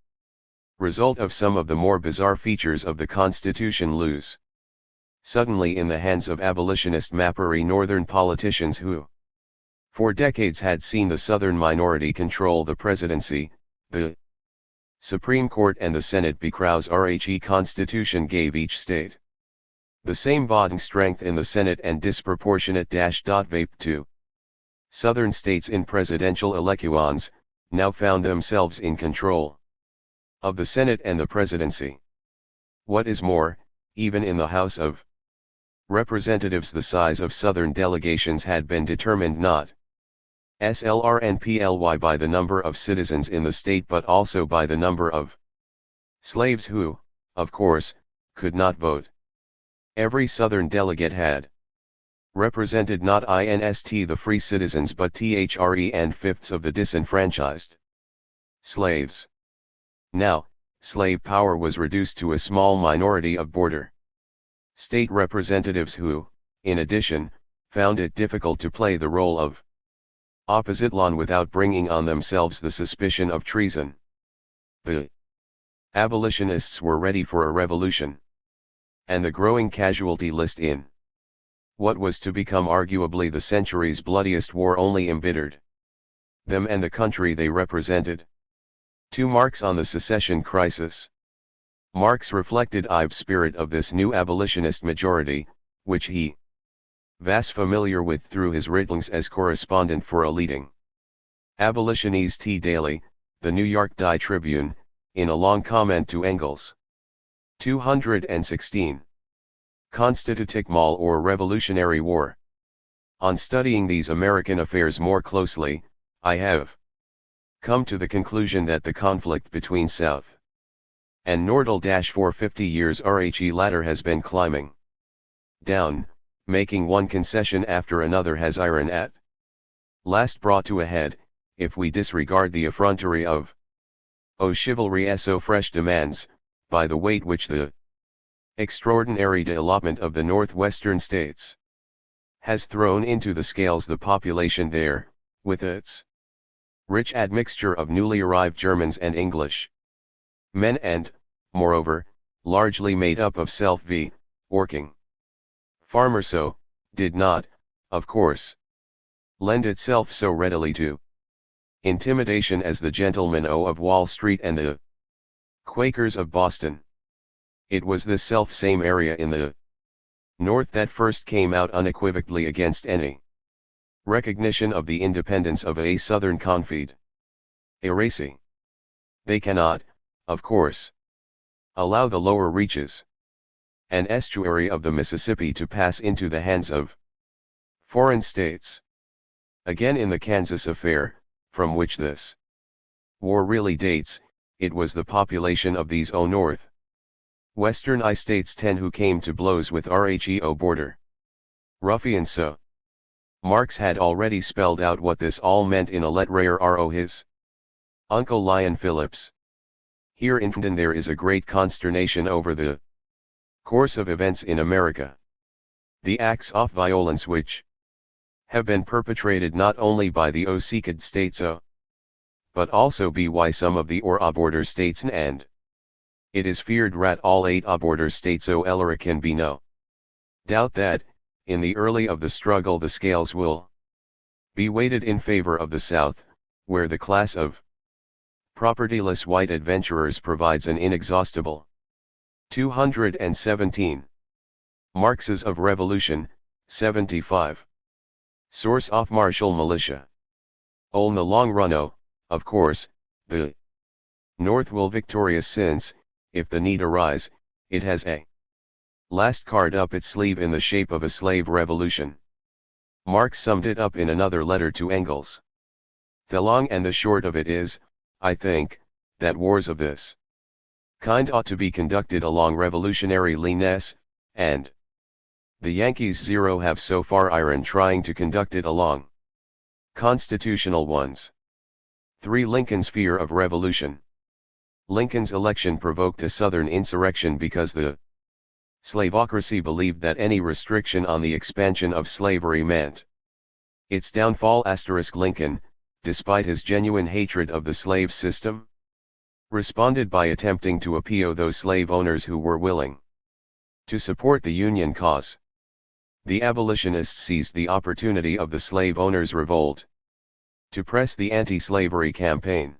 result of some of the more bizarre features of the Constitution, lose suddenly in the hands of abolitionist mappery Northern politicians who for decades had seen the Southern minority control the presidency, the Supreme Court and the Senate, because RHE Constitution gave each state the same voting strength in the Senate and disproportionate -vape to Southern states in presidential elections, now found themselves in control of the Senate and the presidency. What is more, even in the House of Representatives the size of Southern delegations had been determined not slrnply by the number of citizens in the state but also by the number of slaves who, of course, could not vote. Every Southern delegate had represented not inst the free citizens but thre and fifths of the disenfranchised slaves. Now, slave power was reduced to a small minority of border state representatives who, in addition, found it difficult to play the role of opposite lawn without bringing on themselves the suspicion of treason. The abolitionists were ready for a revolution, and the growing casualty list in what was to become arguably the century's bloodiest war only embittered them and the country they represented. To Marx on the secession crisis. Marx reflected the spirit of this new abolitionist majority, which he was familiar with through his writings as correspondent for a leading abolitionist daily, the New York Tribune, in a long comment to Engels. 216. Constitutique mal or Revolutionary War. On studying these American affairs more closely, I have come to the conclusion that the conflict between South and North for 50 years RHE latter has been climbing down, making one concession after another has iron at last brought to a head, if we disregard the effrontery of chivalry so fresh demands, by the weight which the extraordinary development of the northwestern states has thrown into the scales. The population there, with its rich admixture of newly arrived Germans and English men and, moreover, largely made up of working farmers, so did not, of course, lend itself so readily to intimidation as the gentlemen of Wall Street and the Quakers of Boston. It was this self-same area in the North that first came out unequivocally against any recognition of the independence of a Southern confederacy. They cannot, of course, allow the lower reaches and estuary of the Mississippi to pass into the hands of foreign states. Again, in the Kansas affair, from which this war really dates, it was the population of these north western states who came to blows with RHEO border ruffians. So Marx had already spelled out what this all meant in a letter his Uncle Lyon Phillips. Here in London there is a great consternation over the course of events in America. The acts of violence which have been perpetrated not only by the seceded states but also by some of the border states, and it is feared that all 8 border states there can be no doubt that, in the early of the struggle, the scales will be weighted in favor of the South, where the class of propertyless white adventurers provides an inexhaustible 217. Marx's of Revolution, 75. Source of Martial Militia. In the long run, of course, the North will victorious since, if the need arise, it has a last card up its sleeve in the shape of a slave revolution. Marx summed it up in another letter to Engels. The long and the short of it is, I think, that wars of this kind ought to be conducted along revolutionary lines, and the Yankees zero have so far iron trying to conduct it along constitutional ones. 3. Lincoln's fear of revolution. Lincoln's election provoked a Southern insurrection because the slavocracy believed that any restriction on the expansion of slavery meant its downfall. Lincoln, despite his genuine hatred of the slave system, responded by attempting to appease those slave owners who were willing to support the Union cause. The abolitionists seized the opportunity of the slave owners' revolt to press the anti-slavery campaign.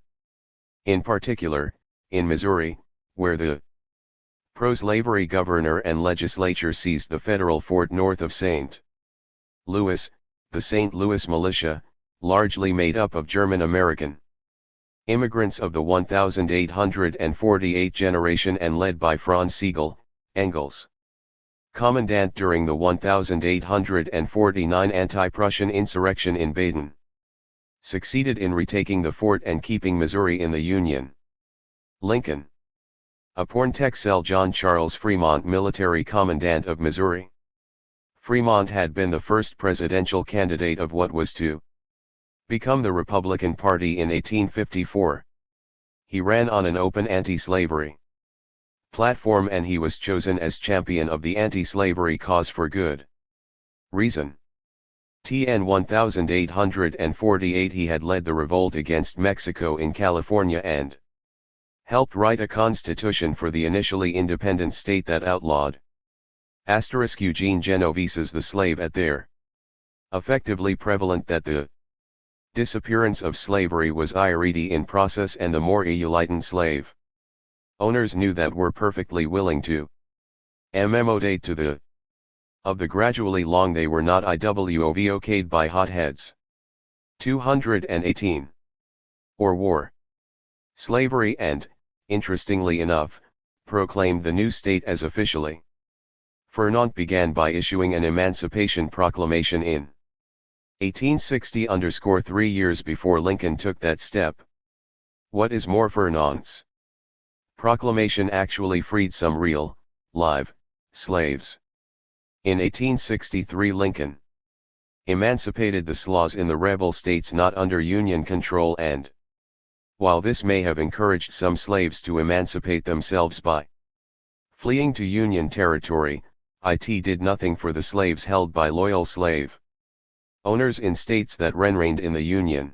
In particular, in Missouri, where the pro-slavery governor and legislature seized the federal fort north of St. Louis, the St. Louis militia, largely made up of German-American immigrants of the 1848 generation and led by Franz Sigel, Engels' commandant during the 1849 anti-Prussian insurrection in Baden, succeeded in retaking the fort and keeping Missouri in the Union. Lincoln appointed Texel John Charles Fremont military commandant of Missouri. Fremont had been the first presidential candidate of what was to become the Republican Party in 1854. He ran on an open anti-slavery platform and he was chosen as champion of the anti-slavery cause for good reason. TN 1848 he had led the revolt against Mexico in California and helped write a constitution for the initially independent state that outlawed Eugene Genovese's the slave at there. Effectively prevalent that the disappearance of slavery was already in process and the more enlightened slave owners knew that were perfectly willing to emodate to the of the gradually long they were not iwovok'd by hotheads. 218. Or war. Slavery and, interestingly enough, proclaimed the new state as officially. Fremont began by issuing an Emancipation Proclamation in 1860 3 years before Lincoln took that step. What is more, Fremont's proclamation actually freed some real, live, slaves. In 1863 Lincoln emancipated the slaves in the rebel states not under Union control and, while this may have encouraged some slaves to emancipate themselves by fleeing to Union territory, it did nothing for the slaves held by loyal slave owners in states that reigned in the Union.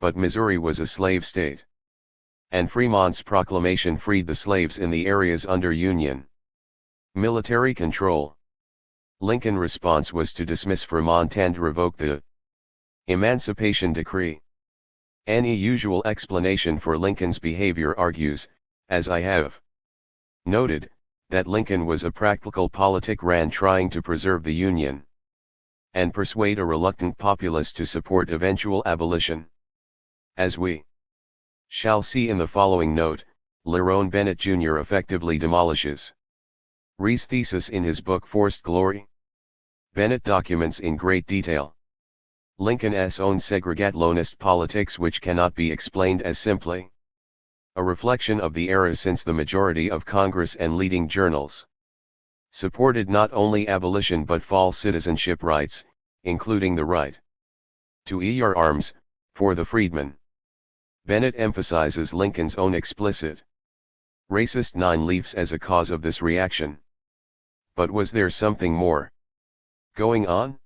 But Missouri was a slave state, and Fremont's proclamation freed the slaves in the areas under Union military control. Lincoln's response was to dismiss Fremont and revoke the Emancipation Decree. Any usual explanation for Lincoln's behavior argues, as I have noted, that Lincoln was a practical politic ran trying to preserve the Union and persuade a reluctant populace to support eventual abolition. As we shall see in the following note, Lerone Bennett Jr. effectively demolishes Rhee's thesis in his book Forced Glory. Bennett documents in great detail Lincoln's own segregationist politics, which cannot be explained as simply a reflection of the era, since the majority of Congress and leading journals supported not only abolition but full citizenship rights, including the right to bear arms, for the freedmen. Bennett emphasizes Lincoln's own explicit racist nine leaves as a cause of this reaction. But was there something more going on?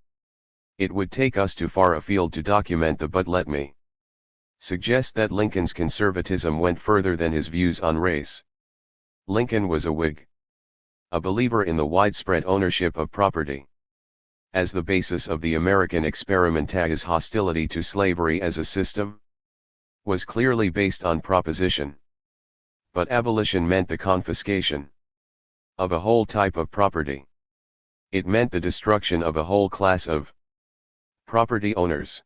It would take us too far afield to document the but let me suggest that Lincoln's conservatism went further than his views on race. Lincoln was a Whig, a believer in the widespread ownership of property as the basis of the American experiment. His hostility to slavery as a system was clearly based on proposition. But abolition meant the confiscation of a whole type of property. It meant the destruction of a whole class of property owners.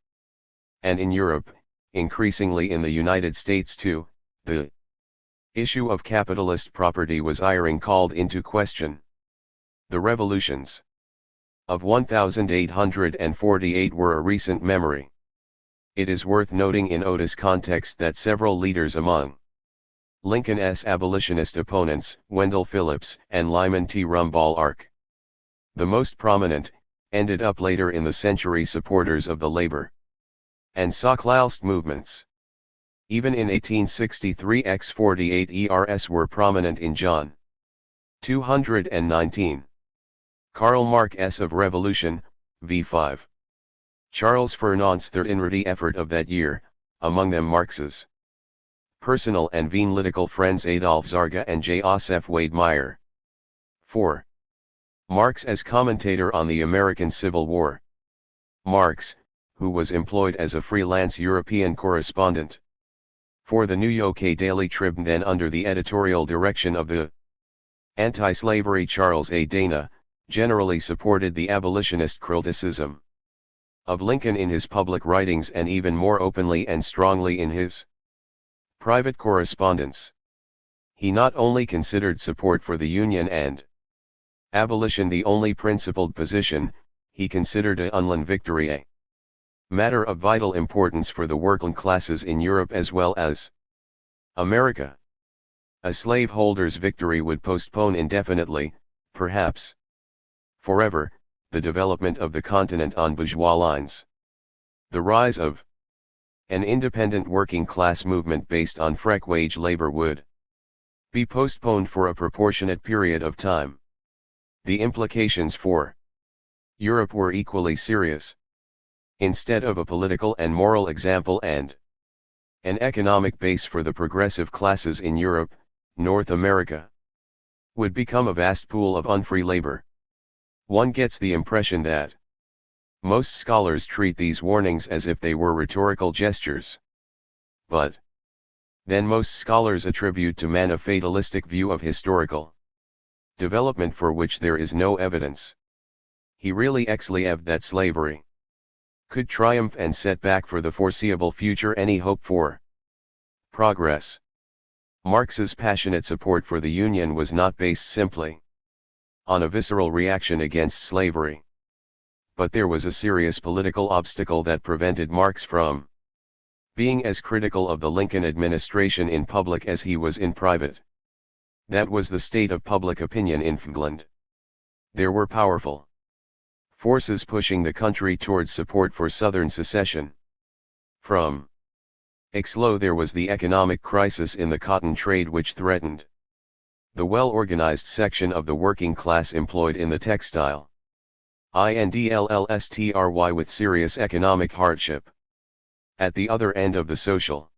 And in Europe, increasingly in the United States too, the issue of capitalist property was called into question. The revolutions of 1848 were a recent memory. It is worth noting in Otis context that several leaders among Lincoln's abolitionist opponents, Wendell Phillips and Lyman T. Rumball Ark, the most prominent, ended up later in the century supporters of the labor and Socialist movements. Even in 1863 X48 ERS were prominent in John 219. Karl Marx of Revolution, v5. Charles Fernand's third-inwardly effort of that year, among them Marx's personal and analytical friends Adolf Zarga and J. Osef Wade Meyer. 4. Marx as commentator on the American Civil War. Marx, who was employed as a freelance European correspondent for the New York Daily Tribune then under the editorial direction of the anti-slavery Charles A. Dana, generally supported the abolitionist criticism of Lincoln in his public writings and even more openly and strongly in his private correspondence. He not only considered support for the Union and abolition the only principled position, he considered a Unland victory a matter of vital importance for the working classes in Europe as well as America. A slaveholder's victory would postpone indefinitely, perhaps forever, the development of the continent on bourgeois lines. The rise of an independent working class movement based on free wage labor would be postponed for a proportionate period of time. The implications for Europe were equally serious. Instead of a political and moral example and an economic base for the progressive classes in Europe, North America would become a vast pool of unfree labor. One gets the impression that most scholars treat these warnings as if they were rhetorical gestures. But then most scholars attribute to man a fatalistic view of historical development for which there is no evidence. He really believed that slavery could triumph and set back for the foreseeable future any hope for progress. Marx's passionate support for the Union was not based simply on a visceral reaction against slavery. But there was a serious political obstacle that prevented Marx from being as critical of the Lincoln administration in public as he was in private. That was the state of public opinion in England. There were powerful forces pushing the country towards support for Southern secession. From Ixlo there was the economic crisis in the cotton trade which threatened the well-organized section of the working class employed in the textile industry with serious economic hardship. At the other end of the social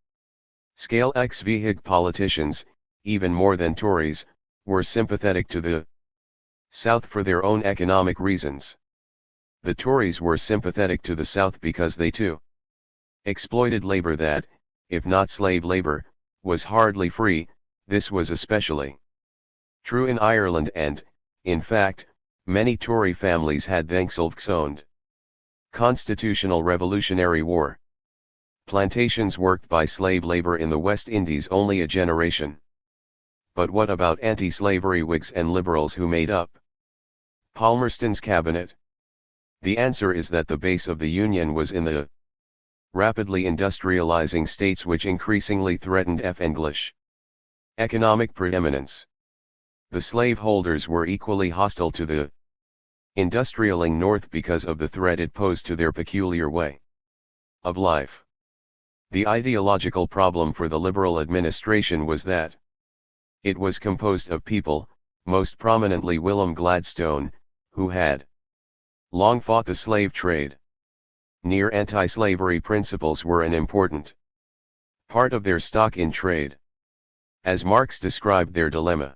scale ex-Whig politicians, even more than Tories, were sympathetic to the South for their own economic reasons. The Tories were sympathetic to the South because they too exploited labor that, if not slave labor, was hardly free. This was especially true in Ireland and, in fact, many Tory families had themselves owned constitutional Revolutionary War plantations worked by slave labor in the West Indies only a generation. But what about anti-slavery Whigs and Liberals who made up Palmerston's cabinet? The answer is that the base of the Union was in the rapidly industrializing states which increasingly threatened English economic preeminence. The slaveholders were equally hostile to the industrialing North because of the threat it posed to their peculiar way of life. The ideological problem for the Liberal administration was that it was composed of people, most prominently William Gladstone, who had long fought the slave trade. Near anti-slavery principles were an important part of their stock in trade. As Marx described their dilemma,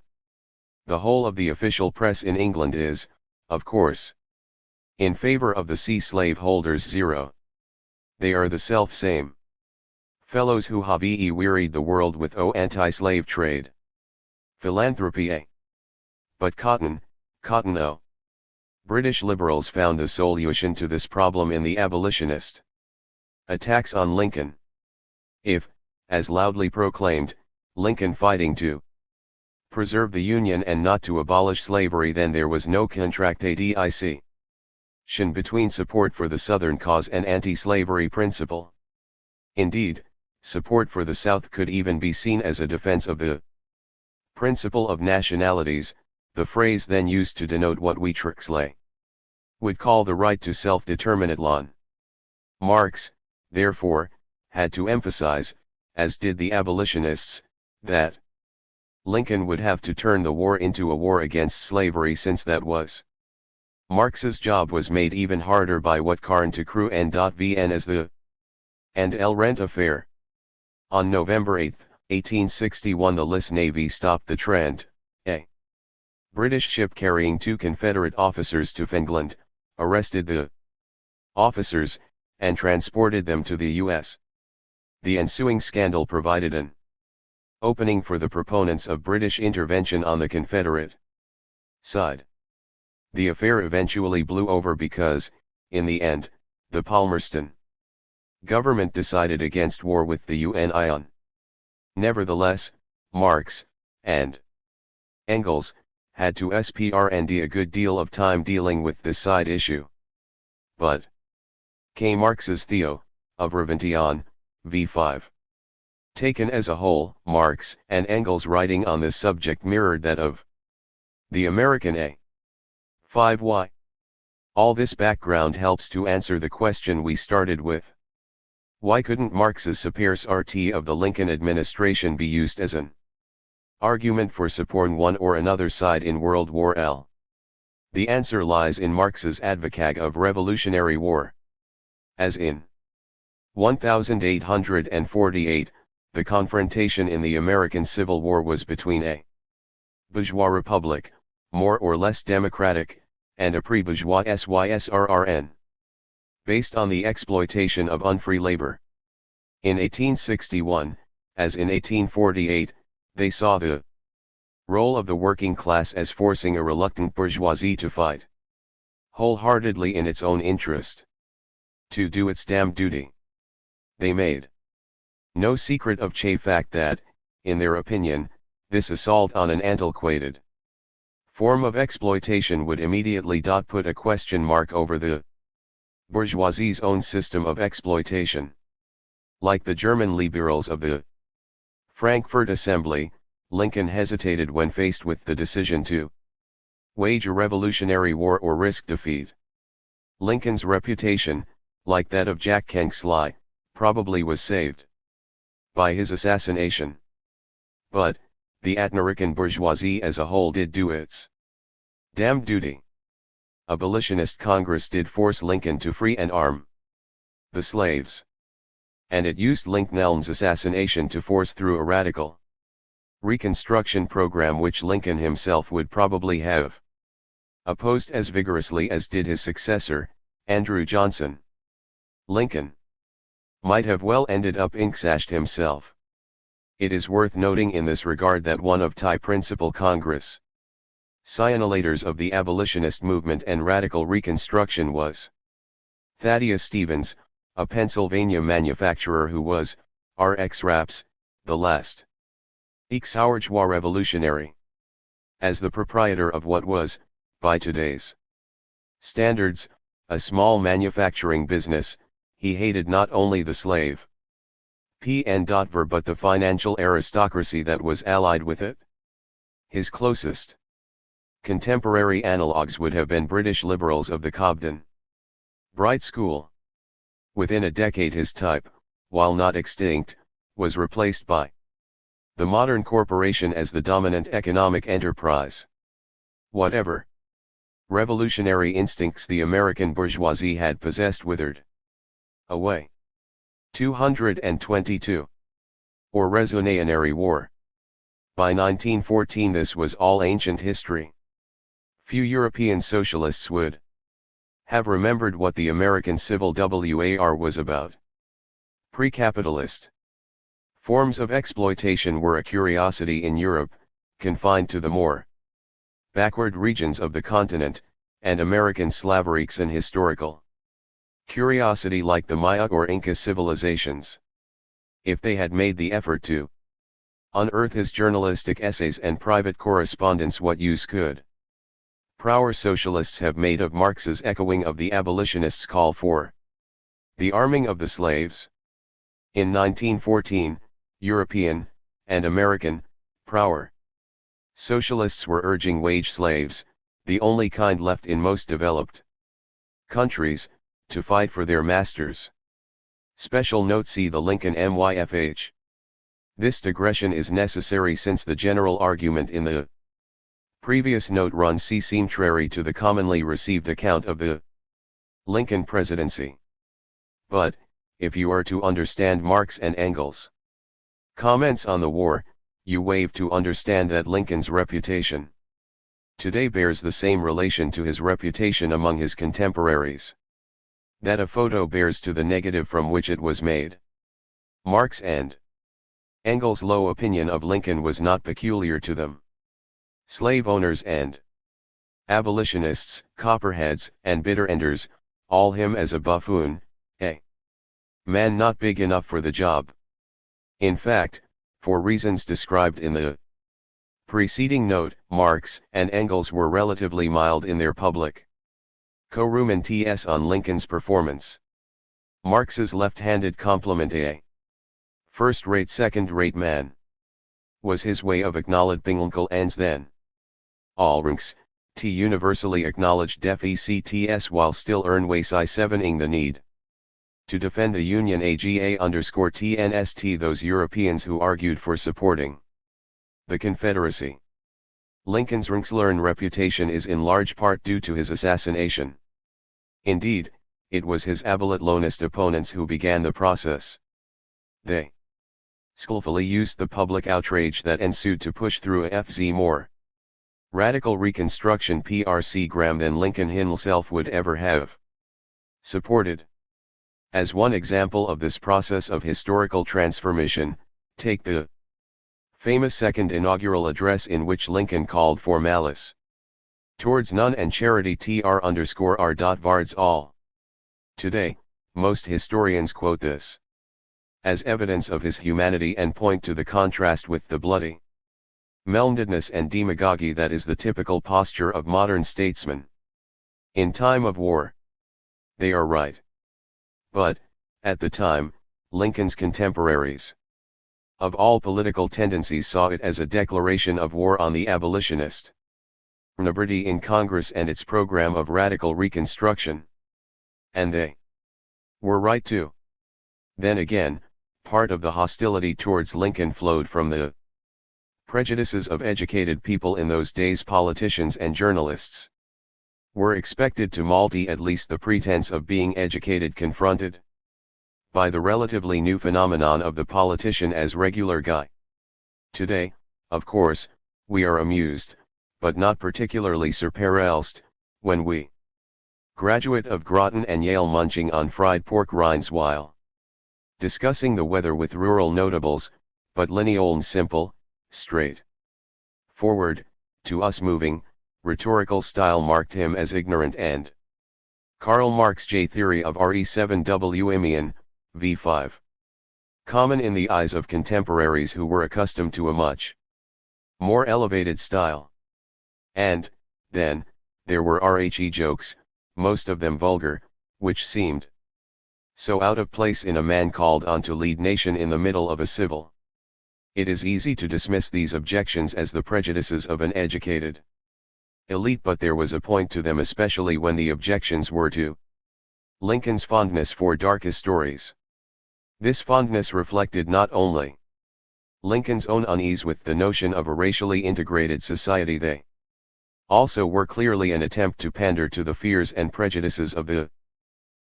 the whole of the official press in England is, of course, in favor of the slaveholders. 0. They are the self-same fellows who have wearied the world with anti-slave trade. Philanthropy A. But cotton O. British liberals found the solution to this problem in the abolitionist attacks on Lincoln. If, as loudly proclaimed, Lincoln fighting to preserve the Union and not to abolish slavery, then there was no contradiction between support for the Southern cause and anti-slavery principle. Indeed, support for the South could even be seen as a defense of the principle of nationalities, the phrase then used to denote what we Trixley would call the right to self-determinate lawn. Marx, therefore, had to emphasize, as did the abolitionists, that Lincoln would have to turn the war into a war against slavery, since that was Marx's job, was made even harder by what Karl to crew N.VN as the and El Rent affair. On November 8, 1861, the Liss Navy stopped the Trent, a British ship carrying 2 Confederate officers to England, arrested the officers, and transported them to the U.S. The ensuing scandal provided an opening for the proponents of British intervention on the Confederate side. The affair eventually blew over because, in the end, the Palmerston government decided against war with the Union. Nevertheless, Marx and Engels had to spend a good deal of time dealing with this side issue. But Marx's Theo, of Revention, v5. Taken as a whole, Marx and Engels' writing on this subject mirrored that of the American A5Y. All this background helps to answer the question we started with. Why couldn't Marx's superiors RT of the Lincoln administration be used as an argument for supporting one or another side in World War L? The answer lies in Marx's advocacy of revolutionary war. As in 1848, the confrontation in the American Civil War was between a bourgeois republic, more or less democratic, and a pre-bourgeois SYSRRN, based on the exploitation of unfree labor. In 1861, as in 1848, they saw the role of the working class as forcing a reluctant bourgeoisie to fight wholeheartedly in its own interest, to do its damn duty. They made no secret of the fact that, in their opinion, this assault on an antiquated form of exploitation would immediately put a question mark over the bourgeoisie's own system of exploitation. Like the German liberals of the Frankfurt Assembly, Lincoln hesitated when faced with the decision to wage a revolutionary war or risk defeat. Lincoln's reputation, like that of Jack Kingsley, probably was saved by his assassination. But, the American bourgeoisie as a whole did do its damned duty. Abolitionist Congress did force Lincoln to free and arm the slaves. And it used Lincoln's assassination to force through a radical Reconstruction program which Lincoln himself would probably have opposed as vigorously as did his successor, Andrew Johnson. Lincoln might have well ended up inksashed himself. It is worth noting in this regard that one of the principal Congress signalators of the abolitionist movement and radical Reconstruction was Thaddeus Stevens, a Pennsylvania manufacturer who was, RX Raps, the last ex-bourgeois revolutionary. As the proprietor of what was, by today's standards, a small manufacturing business, he hated not only the slave PN.ver but the financial aristocracy that was allied with it. His closest contemporary analogues would have been British liberals of the Cobden Bright School. Within a decade his type, while not extinct, was replaced by the modern corporation as the dominant economic enterprise. Whatever revolutionary instincts the American bourgeoisie had possessed withered away. 222. Or Revolutionary War. By 1914 this was all ancient history. Few European socialists would have remembered what the American Civil War was about. Pre-capitalist forms of exploitation were a curiosity in Europe, confined to the more backward regions of the continent, and American slavery's an historical curiosity like the Maya or Inca civilizations. If they had made the effort to Unearth his journalistic essays and private correspondence what use could. Prower socialists have made of Marx's echoing of the abolitionists' call for the arming of the slaves. In 1914, European, and American, Prower socialists were urging wage slaves, the only kind left in most developed countries, to fight for their masters. Special note: see the Lincoln MYFH. This digression is necessary since the general argument in the previous note runs contrary to the commonly received account of the Lincoln presidency. But, if you are to understand Marx and Engels' comments on the war, you wave to understand that Lincoln's reputation today bears the same relation to his reputation among his contemporaries that a photo bears to the negative from which it was made. Marx and Engels' low opinion of Lincoln was not peculiar to them. Slave owners and abolitionists, copperheads, and bitter enders, all him as a buffoon, a man not big enough for the job. In fact, for reasons described in the preceding note, Marx and Engels were relatively mild in their public commentaries on Lincoln's performance. Marx's left-handed compliment, a first-rate second-rate man, was his way of acknowledging Uncle N's then allranks, t universally acknowledged defects while still earnways-7ing the need to defend the Union aga_TNST those Europeans who argued for supporting the Confederacy. Lincoln's Rinkslearn reputation is in large part due to his assassination. Indeed, it was his abolitionist opponents who began the process. They skillfully used the public outrage that ensued to push through a FZ more radical Reconstruction program than Lincoln himself would ever have supported. As one example of this process of historical transformation, take the famous second inaugural address in which Lincoln called for malice towards none and charity tr_r.vards all. Today, most historians quote this as evidence of his humanity and point to the contrast with the bloody meldedness and demagogy that is the typical posture of modern statesmen in time of war. They are right. But, at the time, Lincoln's contemporaries of all political tendencies saw it as a declaration of war on the abolitionist liberty in Congress and its program of radical reconstruction. And they were right too. Then again, part of the hostility towards Lincoln flowed from the prejudices of educated people in those days. Politicians and journalists were expected to multi at least the pretense of being educated, confronted by the relatively new phenomenon of the politician as regular guy. Today, of course, we are amused, but not particularly surprised, when we graduate of Groton and Yale munching on fried pork rinds while discussing the weather with rural notables, but lineal and simple, straight forward, to us moving, rhetorical style marked him as ignorant. And Karl Marx J. Theory of Re7W v5. Common in the eyes of contemporaries who were accustomed to a much more elevated style. And, then, there were RHE jokes, most of them vulgar, which seemed so out of place in a man called on to lead nation in the middle of a civil. It is easy to dismiss these objections as the prejudices of an educated elite, but there was a point to them, especially when the objections were to Lincoln's fondness for darkest stories. This fondness reflected not only Lincoln's own unease with the notion of a racially integrated society, they also were clearly an attempt to pander to the fears and prejudices of the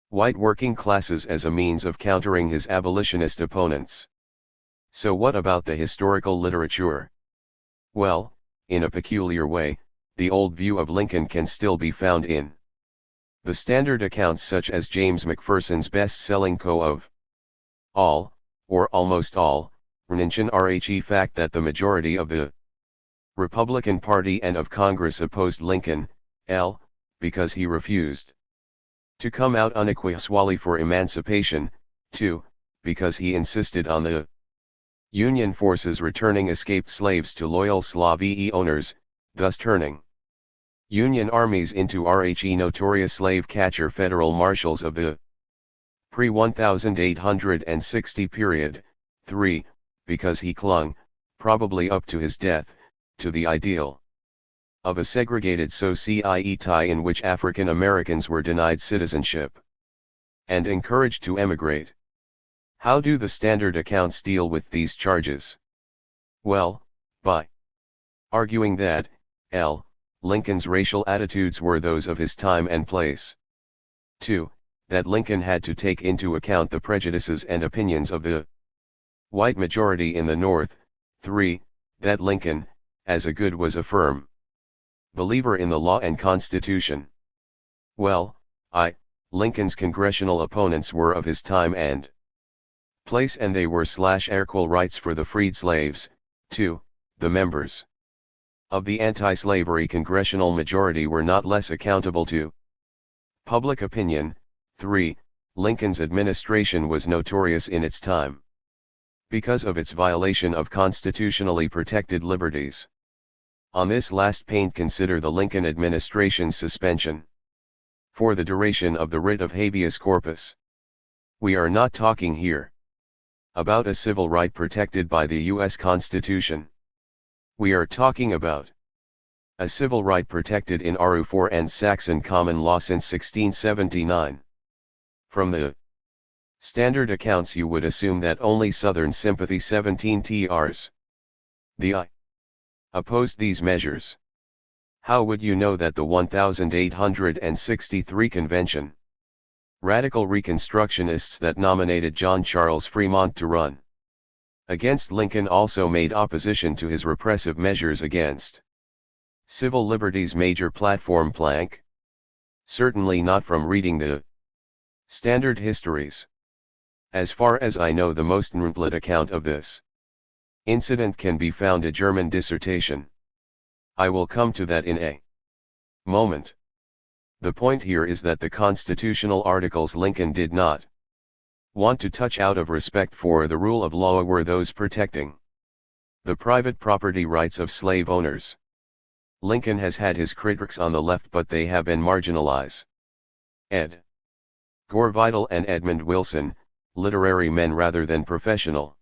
white working classes as a means of countering his abolitionist opponents. So what about the historical literature? Well, in a peculiar way, the old view of Lincoln can still be found in the standard accounts such as James Macpherson's best-selling Co of All, or Almost All, Rhinchen Rhe fact that the majority of the Republican Party and of Congress opposed Lincoln, L, because he refused to come out unequivocally for emancipation, 2, because he insisted on the Union forces returning escaped slaves to loyal Slav owners, thus turning Union armies into RHE notorious slave catcher federal marshals of the pre-1860 period. 3. Because he clung, probably up to his death, to the ideal of a segregated society in which African Americans were denied citizenship and encouraged to emigrate. How do the standard accounts deal with these charges? Well, by arguing that, Lincoln's racial attitudes were those of his time and place. 2. That Lincoln had to take into account the prejudices and opinions of the white majority in the North. 3. That Lincoln, as a good, was a firm believer in the law and Constitution. Well, Lincoln's congressional opponents were of his time and place, and they were /equal rights for the freed slaves. 2. The members of the anti-slavery congressional majority were not less accountable to public opinion. 3. Lincoln's administration was notorious in its time because of its violation of constitutionally protected liberties. On this last point, consider the Lincoln administration's suspension for the duration of the writ of habeas corpus. We are not talking here about a civil right protected by the U.S. Constitution. We are talking about a civil right protected in Article 4 and Saxon common law since 1679. From the standard accounts you would assume that only Southern sympathy 17 TRs. The I opposed these measures. How would you know that the 1863 convention radical Reconstructionists that nominated John Charles Fremont to run against Lincoln also made opposition to his repressive measures against civil liberties' major platform plank? Certainly not from reading the standard histories. As far as I know, the most complete account of this incident can be found in a German dissertation. I will come to that in a moment. The point here is that the constitutional articles Lincoln did not want to touch out of respect for the rule of law were those protecting the private property rights of slave owners. Lincoln has had his critics on the left, but they have been marginalized. Ed. Gore Vidal and Edmund Wilson, literary men rather than professional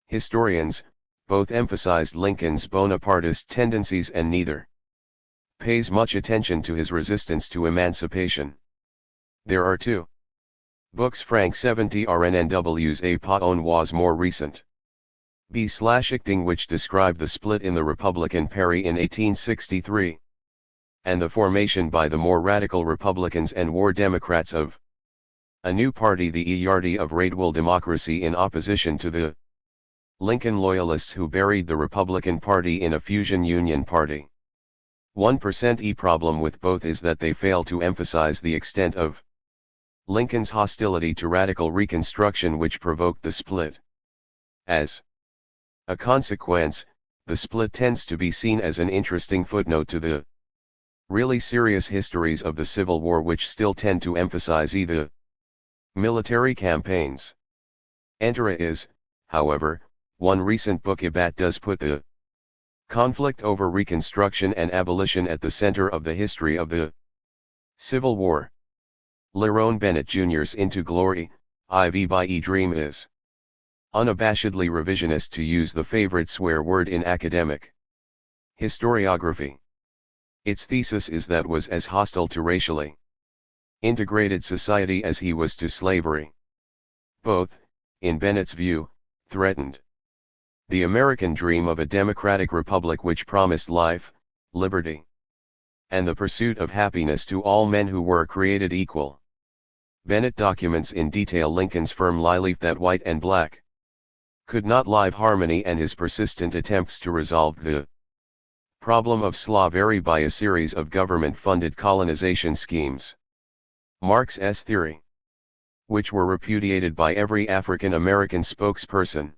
historians, both emphasized Lincoln's Bonapartist tendencies, and neither pays much attention to his resistance to emancipation. There are two books, Frank 70 RNNW's A Pas on was more recent. B/Ichting, which describe the split in the Republican Party in 1863, and the formation by the more radical Republicans and War Democrats of a new party, the Yardy of Raidwell Democracy, in opposition to the Lincoln loyalists who buried the Republican Party in a fusion Union Party. 1% problem with both is that they fail to emphasize the extent of Lincoln's hostility to radical Reconstruction, which provoked the split. As a consequence, the split tends to be seen as an interesting footnote to the really serious histories of the Civil War, which still tend to emphasize either military campaigns. Entera is, however, one recent book about does put the conflict over Reconstruction and abolition at the center of the history of the Civil War. Lerone Bennett Jr.'s Into Glory, IV by E. Dream is unabashedly revisionist, to use the favorite swear word in academic historiography. Its thesis is that was as hostile to racially integrated society as he was to slavery. Both, in Bennett's view, threatened the American dream of a democratic republic which promised life, liberty, and the pursuit of happiness to all men who were created equal. Bennett documents in detail Lincoln's firm belief that white and black could not live harmony, and his persistent attempts to resolve the problem of slavery by a series of government-funded colonization schemes. Marx's theory, which were repudiated by every African American spokesperson.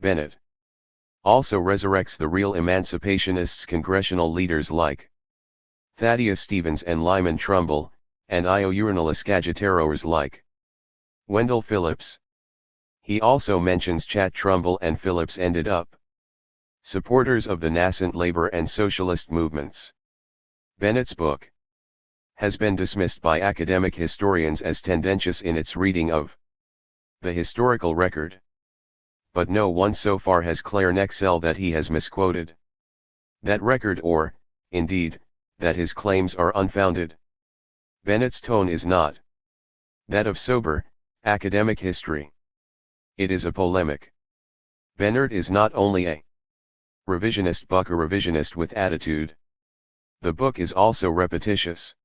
Bennett also resurrects the real emancipationists, congressional leaders like Thaddeus Stevens and Lyman Trumbull, and iournalist agitator's like Wendell Phillips. He also mentions Chat Trumbull and Phillips ended up supporters of the nascent labor and socialist movements. Bennett's book has been dismissed by academic historians as tendentious in its reading of the historical record. But no one so far has claimed that he has misquoted that record or, indeed, that his claims are unfounded. Bennett's tone is not that of sober, academic history. It is a polemic. Bennett is not only a revisionist but a revisionist with attitude. The book is also repetitious.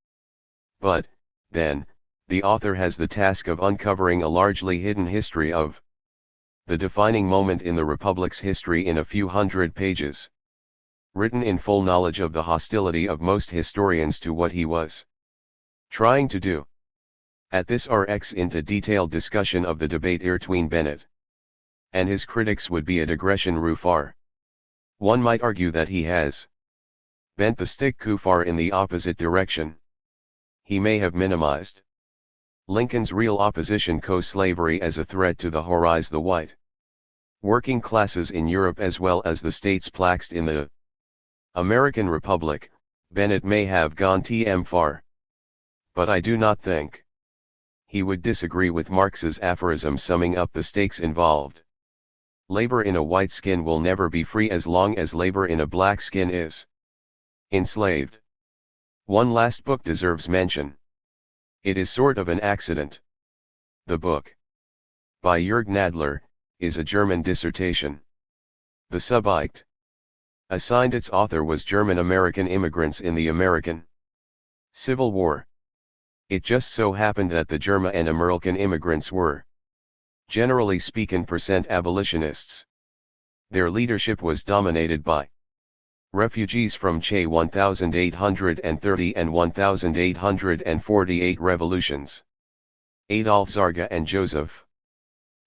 But, then, the author has the task of uncovering a largely hidden history of the defining moment in the Republic's history in a few hundred pages, written in full knowledge of the hostility of most historians to what he was trying to do. At this RX into detailed discussion of the debate between Bennett and his critics would be a digression too far. One might argue that he has bent the stick too far in the opposite direction. He may have minimized Lincoln's real opposition to slavery as a threat to the horizon the white working classes in Europe as well as the states placed in the American Republic. Bennett may have gone too far. But I do not think he would disagree with Marx's aphorism summing up the stakes involved. Labor in a white skin will never be free as long as labor in a black skin is enslaved. One last book deserves mention. It is sort of an accident. The book, by Jürg Nadler, is a German dissertation. The subject assigned its author was German-American immigrants in the American Civil War. It just so happened that the German and American immigrants were, generally speaking, abolitionists. Their leadership was dominated by refugees from Che 1830 and 1848 revolutions. Adolf Zarga and Joseph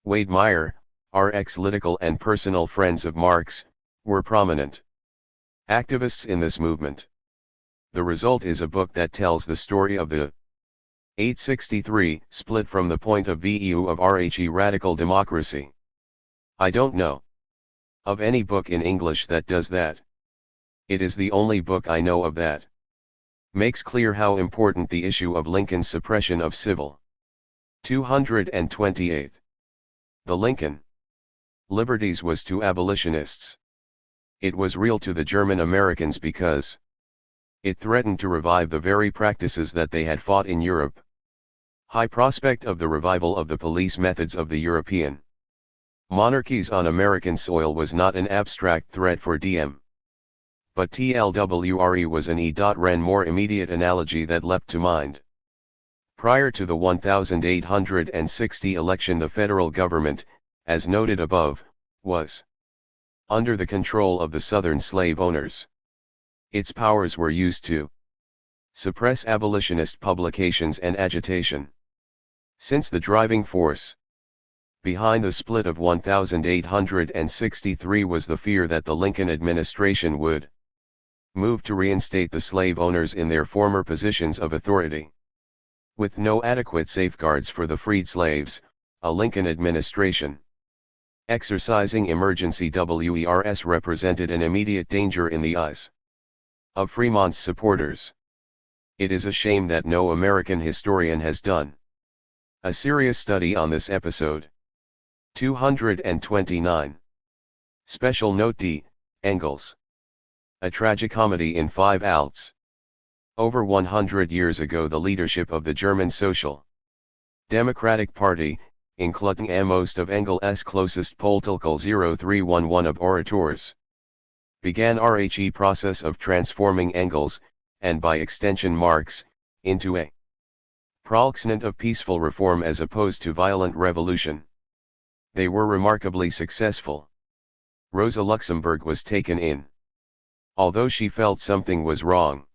Wade Meyer, ex-political and personal friends of Marx, were prominent activists in this movement. The result is a book that tells the story of the 863 split from the point of view of radical democracy. I don't know of any book in English that does that. It is the only book I know of that makes clear how important the issue of Lincoln's suppression of civil 228. The Lincoln liberties was to abolitionists. It was real to the German Americans because it threatened to revive the very practices that they had fought in Europe. High prospect of the revival of the police methods of the European monarchies on American soil was not an abstract threat for DM. But TLWRE was an E.Ren more immediate analogy that leapt to mind. Prior to the 1860 election, the federal government, as noted above, was under the control of the Southern slave owners. Its powers were used to suppress abolitionist publications and agitation. Since the driving force behind the split of 1863 was the fear that the Lincoln administration would move to reinstate the slave owners in their former positions of authority. With no adequate safeguards for the freed slaves, a Lincoln administration exercising emergency WERS represented an immediate danger in the eyes of Fremont's supporters. It is a shame that no American historian has done a serious study on this episode. 229. Special Note D. Engels. A tragicomedy in 5 acts. Over 100 years ago, the leadership of the German Social Democratic Party, including most of Engels' closest political 0311 of orators, began the process of transforming Engels, and by extension Marx, into a proponent of peaceful reform as opposed to violent revolution. They were remarkably successful. Rosa Luxemburg was taken in. Although she felt something was wrong.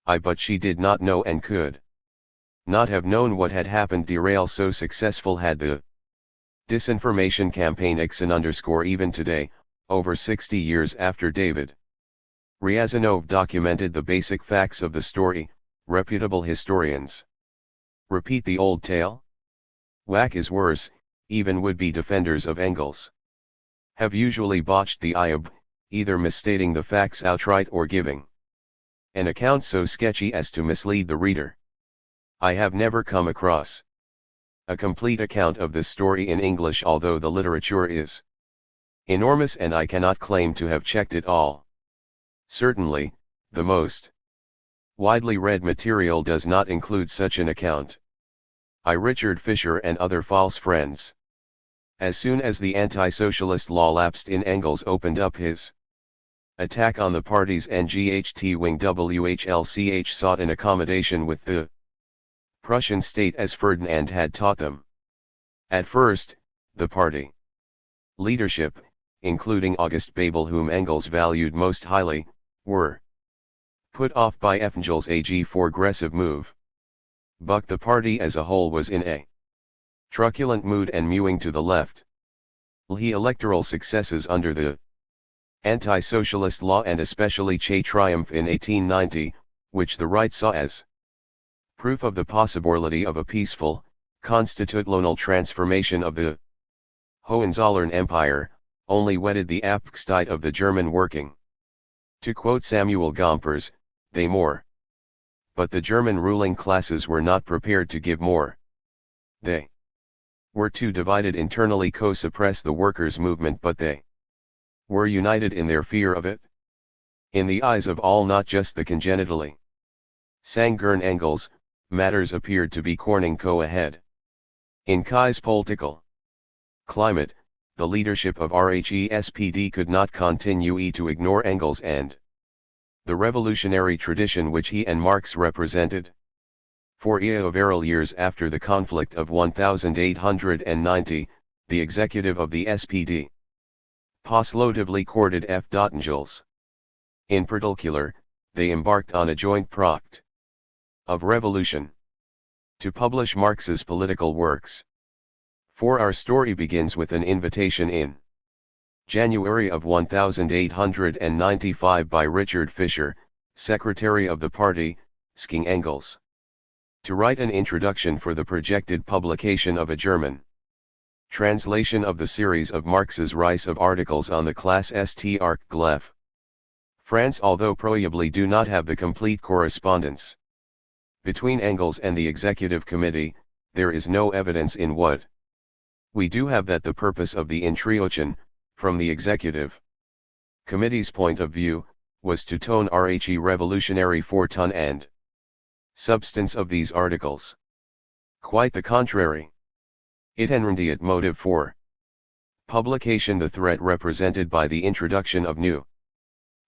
But she did not know and could not have known what had happened. Derail so successful had the disinformation campaign even today, over 60 years after David Ryazanov documented the basic facts of the story. Reputable historians repeat the old tale. Whack is worse, even would-be defenders of Engels, have usually botched the IAB, either misstating the facts outright or giving an account so sketchy as to mislead the reader. I have never come across a complete account of this story in English, although the literature is enormous and I cannot claim to have checked it all. Certainly, the most widely read material does not include such an account. Richard Fisher and other false friends. As soon as the anti-socialist law lapsed in, Engels opened up his attack on the party's NGHT wing. WHLCH sought an accommodation with the Prussian state as Ferdinand had taught them. At first, the party leadership, including August Bebel, whom Engels valued most highly, were put off by Engels' progressive move. But the party as a whole was in a truculent mood and mewing to the left. The electoral successes under the anti-socialist law, and especially Che's triumph in 1890, which the right saw as proof of the possibility of a peaceful, constitutional transformation of the Hohenzollern Empire, only whetted the appetite of the German working. To quote Samuel Gompers, they more. But the German ruling classes were not prepared to give more. They were too divided internally to suppress the workers' movement, but they were united in their fear of it. In the eyes of all, not just the congenitally sanguine Engels, matters appeared to be corning ahead. In Kai's political climate, the leadership of RHESPD could not continue to ignore Engels and the revolutionary tradition which he and Marx represented. For several years after the conflict of 1890, the executive of the SPD positively courted Engels. In particular, they embarked on a joint project of revolution to publish Marx's political works. For our story begins with an invitation in January of 1895 by Richard Fisher, secretary of the party, asking Engels to write an introduction for the projected publication of a German translation of the series of Marx's Reis of articles on the class St. Glef. France, although probably do not have the complete correspondence between Engels and the executive committee, there is no evidence in what we do have that the purpose of the introduction, from the executive committee's point of view, was to tone RHE revolutionary for tone and substance of these articles. Quite the contrary. It enrendiat motive for publication the threat represented by the introduction of new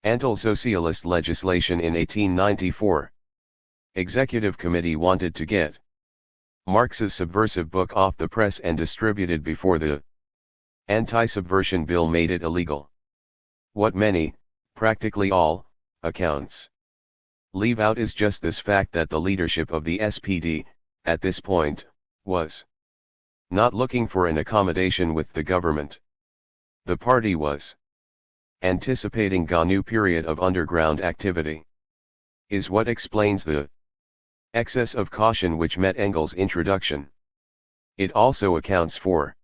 anti-socialist legislation in 1894. Executive Committee wanted to get Marx's subversive book off the press and distributed before the anti-subversion bill made it illegal. What many, practically all, accounts leave out is just this fact that the leadership of the SPD, at this point, was not looking for an accommodation with the government. The party was anticipating a new period of underground activity. Is what explains the excess of caution which met Engels' introduction. It also accounts for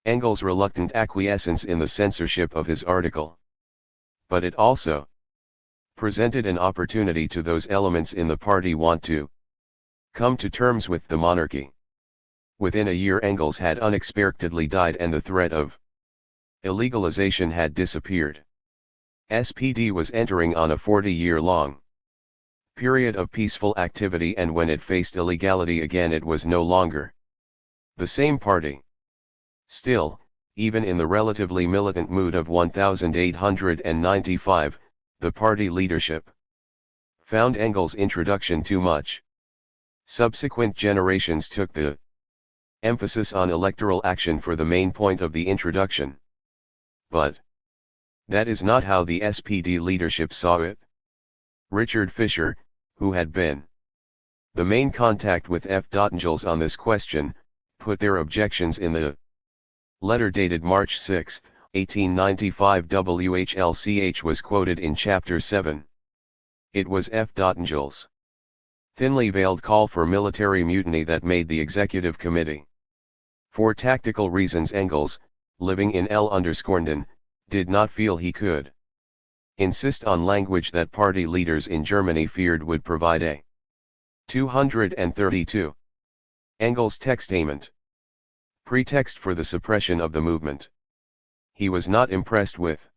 Engels' reluctant acquiescence in the censorship of his article. But it also presented an opportunity to those elements in the party want to come to terms with the monarchy. Within a year Engels had unexpectedly died and the threat of illegalization had disappeared. SPD was entering on a 40-year-long period of peaceful activity, and when it faced illegality again it was no longer the same party. Still, even in the relatively militant mood of 1895, the party leadership found Engels' introduction too much. Subsequent generations took the emphasis on electoral action for the main point of the introduction. But that is not how the SPD leadership saw it. Richard Fisher, who had been the main contact with Engels on this question, put their objections in the letter dated March 6, 1895. WHLCH was quoted in Chapter 7. It was Engels' thinly veiled call for military mutiny that made the executive committee For tactical reasons Engels, living in L_N, did not feel he could insist on language that party leaders in Germany feared would provide a 232. Engels' textainment. Pretext for the suppression of the movement. He was not impressed with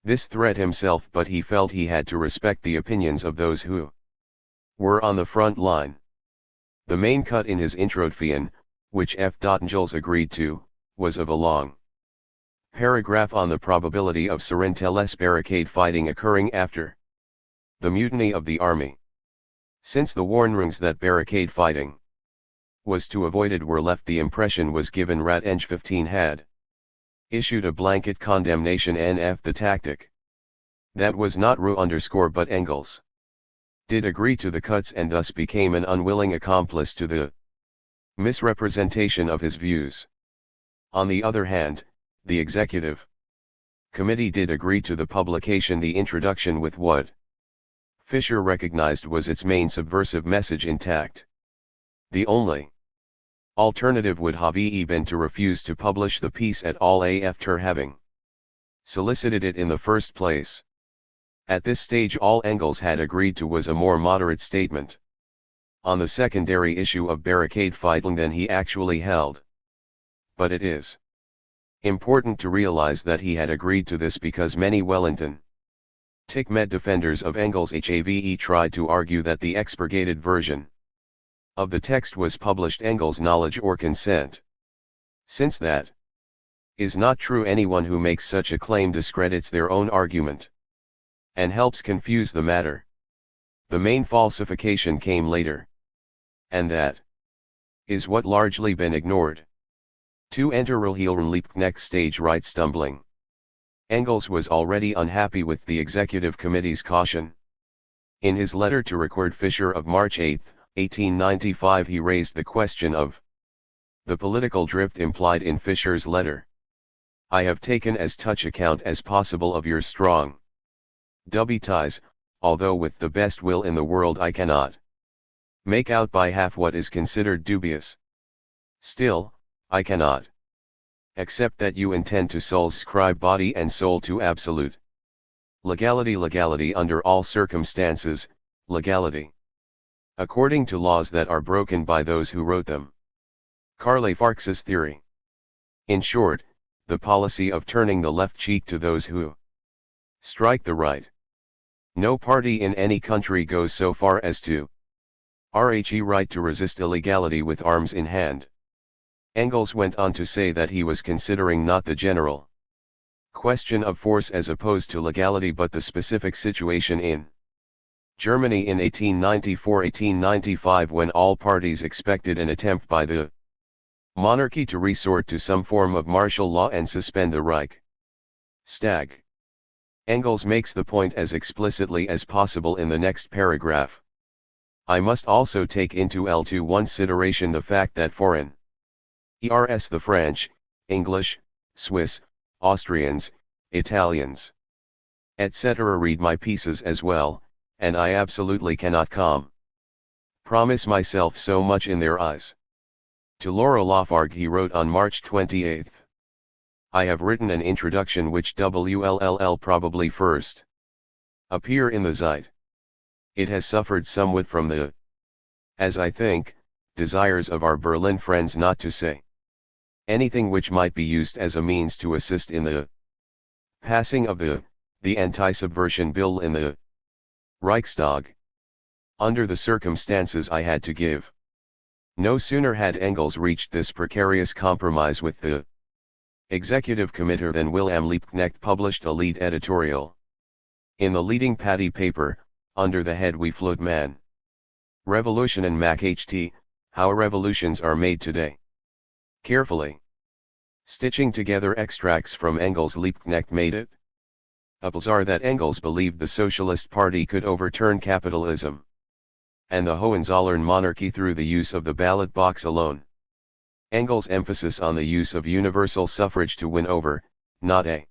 this threat himself, but he felt he had to respect the opinions of those who were on the front line. The main cut in his Introduction, which F. Engels agreed to, was of a long paragraph on the probability of Surrenteles barricade fighting occurring after the mutiny of the army. Since the warnings that barricade fighting was to avoided were left, the impression was given Rat Eng 15 had issued a blanket condemnation nf the tactic. That was not Ru_ but Engels did agree to the cuts and thus became an unwilling accomplice to the misrepresentation of his views. On the other hand, the executive committee did agree to the publication the introduction with what Fischer recognized was its main subversive message intact. The only alternative would have been to refuse to publish the piece at all after having solicited it in the first place. At this stage all Engels had agreed to was a more moderate statement on the secondary issue of barricade fighting than he actually held. But it is important to realize that he had agreed to this because many Wellington Tickmet defenders of Engels' HAVE tried to argue that the expurgated version of the text was published Engels' knowledge or consent. Since that is not true, anyone who makes such a claim discredits their own argument and helps confuse the matter. The main falsification came later, and that is what largely been ignored. To enter next stage right stumbling. Engels was already unhappy with the executive committee's caution. In his letter to Record Fischer of March 8, 1895, he raised the question of the political drift implied in Fischer's letter. I have taken as much account as possible of your strong ties, although with the best will in the world I cannot make out by half what is considered dubious. Still, I cannot accept that you intend to subscribe body and soul to absolute legality under all circumstances, legality according to laws that are broken by those who wrote them. Karl Marx's theory. In short, the policy of turning the left cheek to those who strike the right. No party in any country goes so far as to right to resist illegality with arms in hand. Engels went on to say that he was considering not the general question of force as opposed to legality but the specific situation in Germany in 1894-1895, when all parties expected an attempt by the monarchy to resort to some form of martial law and suspend the Reich. Stag. Engels makes the point as explicitly as possible in the next paragraph. I must also take into consideration the fact that foreign ERS, the French, English, Swiss, Austrians, Italians, etc. read my pieces as well, and I absolutely cannot promise myself so much in their eyes. To Laura Lafargue he wrote on March 28. I have written an introduction which will probably first appear in the Zeit. It has suffered somewhat from the, as I think, desires of our Berlin friends not to say anything which might be used as a means to assist in the passing of the anti-subversion bill in the Reichstag. Under the circumstances I had to give. No sooner had Engels reached this precarious compromise with the executive committee than Wilhelm Liebknecht published a lead editorial in the leading Paddy paper, under the head We Float Man. Revolution and Mac HT, How Revolutions Are Made Today. Carefully stitching together extracts from Engels, Liebknecht made it bizarre that Engels believed the Socialist Party could overturn capitalism and the Hohenzollern monarchy through the use of the ballot box alone. Engels' emphasis on the use of universal suffrage to win over, not a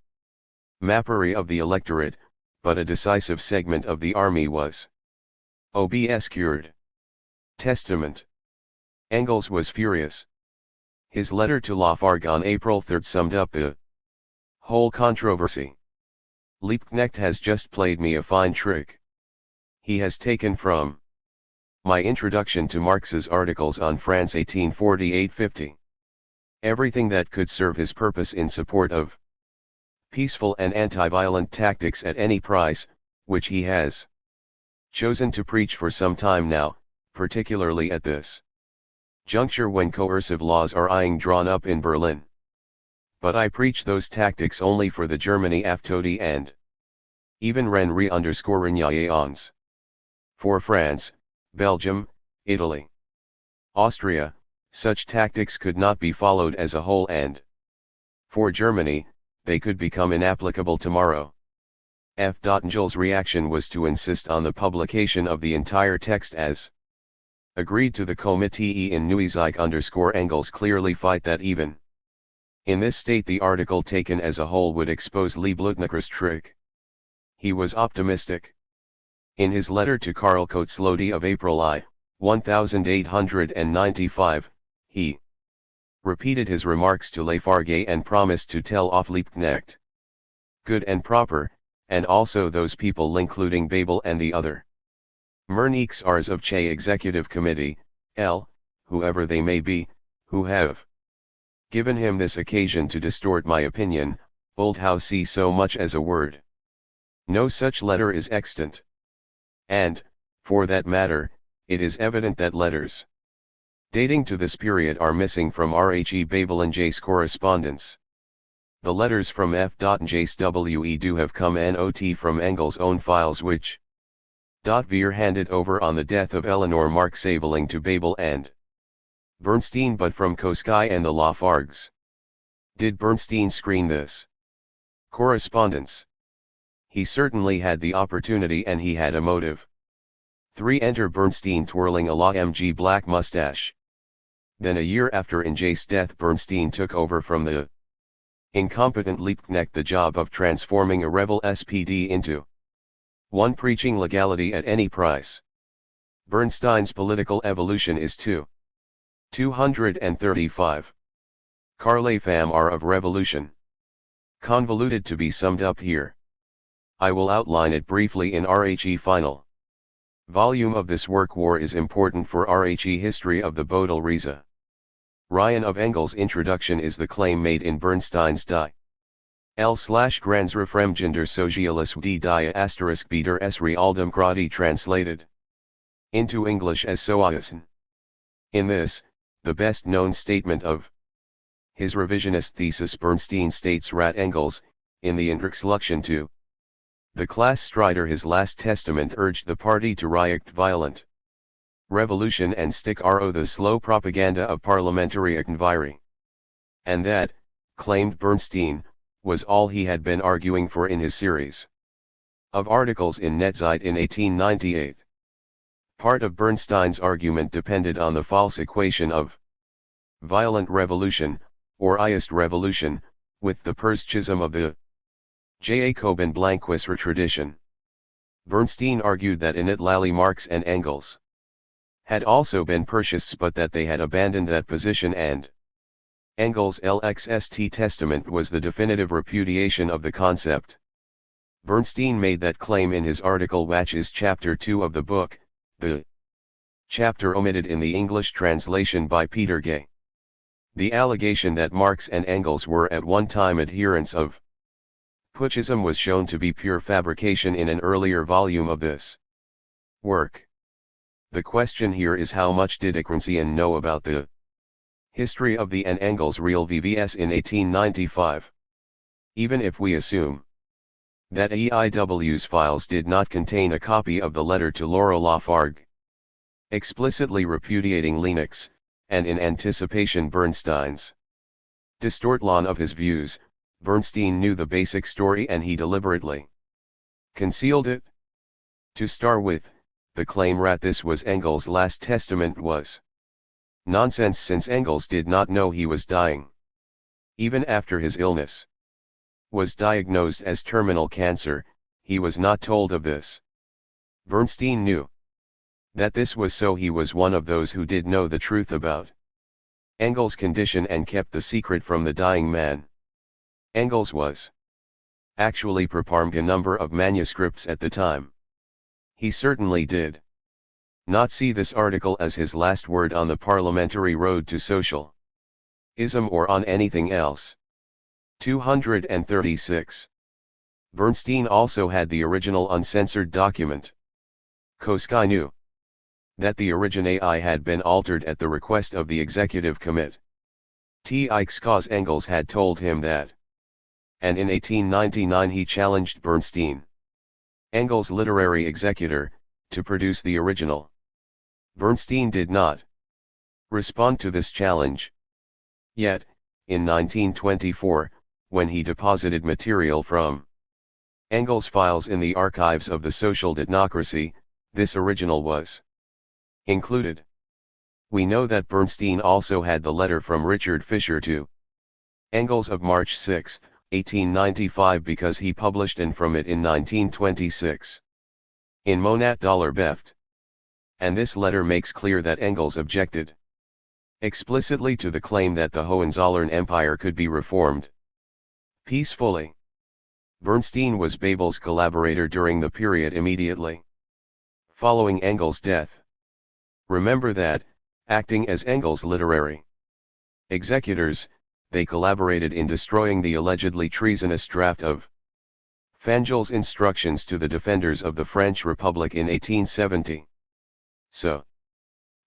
mappery of the electorate, but a decisive segment of the army was obscured. Testament. Engels was furious. His letter to Lafargue on April 3 summed up the whole controversy. Liebknecht has just played me a fine trick. He has taken from my introduction to Marx's articles on France 1848-50 everything that could serve his purpose in support of peaceful and anti-violent tactics at any price, which he has chosen to preach for some time now, particularly at this juncture when coercive laws are eyeing drawn up in Berlin. But I preach those tactics only for the Germany aftodi and even Rennes_Rignaillons. For France, Belgium, Italy, Austria, such tactics could not be followed as a whole, and for Germany, they could become inapplicable tomorrow. F. Engel's reaction was to insist on the publication of the entire text as agreed to. The Komitee in Neusieg_Engels clearly fight that even in this state the article taken as a whole would expose Liebknecht's trick. He was optimistic. In his letter to Karl Kotzlody of April 1895, he repeated his remarks to Lafargue and promised to tell off Liebknecht. Good and proper, and also those people including Babel and the other Mernixars of Che Executive Committee, whoever they may be, who have given him this occasion to distort my opinion, old how see so much as a word. No such letter is extant. And, for that matter, it is evident that letters dating to this period are missing from R.H.E. Babel and J.'s correspondence. The letters from F. and J.'s W.E. do have come not from Engels' own files, which Veer handed over on the death of Eleanor Marx-Aveling to Babel and Bernstein, but from Koskai and the Lafargues. Did Bernstein screen this correspondence? He certainly had the opportunity, and he had a motive. 3. Enter Bernstein twirling a mg black mustache. Then a year after in J.'s death Bernstein took over from the incompetent Liebknecht the job of transforming a rebel SPD into one preaching legality at any price. Bernstein's political evolution is 235. Karl les femmes are of revolution. Convoluted to be summed up here. I will outline it briefly in RHE final volume of this work. War is important for RHE history of the Bodel Riese. Ryan of Engels' introduction is the claim made in Bernstein's Die L/Grandsrefremgender Socialis die *Beder es Realdemokratie translated into English as Soaisen. In this, the best known statement of his revisionist thesis, Bernstein states Rat Engels, in the introduction to the Klassstreiter his last testament, urged the party to riot violent revolution and stick ro the slow propaganda of parliamentary enquiry. And that, claimed Bernstein, was all he had been arguing for in his series of articles in Netzeit in 1898. Part of Bernstein's argument depended on the false equation of violent revolution, or Ist revolution, with the Purschism of the Jacoben-Blanquisser tradition. Bernstein argued that in it Lally Marx and Engels had also been Purchists, but that they had abandoned that position, and Engels' LXST testament was the definitive repudiation of the concept. Bernstein made that claim in his article, which is chapter 2 of the book, the chapter omitted in the English translation by Peter Gay. The allegation that Marx and Engels were at one time adherents of Putschism was shown to be pure fabrication in an earlier volume of this work. The question here is, how much did Eckrantzian know about the history of the N. Engels real VVS in 1895? Even if we assume that EIW's files did not contain a copy of the letter to Laura Lafargue, explicitly repudiating Lennox, and in anticipation Bernstein's distortlon of his views, Bernstein knew the basic story and he deliberately concealed it. To start with, the claim that this was Engels' last testament was nonsense, since Engels did not know he was dying. Even after his illness was diagnosed as terminal cancer, he was not told of this. Bernstein knew that this was so. He was one of those who did know the truth about Engels' condition and kept the secret from the dying man. Engels was actually preparing a number of manuscripts at the time. He certainly did not see this article as his last word on the parliamentary road to socialism or on anything else. 236. Bernstein also had the original uncensored document. Koskai knew that the original had been altered at the request of the executive committee. Because Engels had told him that. And in 1899 he challenged Bernstein, Engels' literary executor, to produce the original. Bernstein did not respond to this challenge. Yet, in 1924, when he deposited material from Engels' files in the archives of the Social Democracy, this original was included. We know that Bernstein also had the letter from Richard Fisher to Engels of March 6, 1895 because he published and from it in 1926. In Monat dollar Beft. And this letter makes clear that Engels objected explicitly to the claim that the Hohenzollern Empire could be reformed peacefully. Bernstein was Bebel's collaborator during the period immediately following Engels' death. Remember that, acting as Engels' literary executors, they collaborated in destroying the allegedly treasonous draft of Fangel's instructions to the defenders of the French Republic in 1870. So,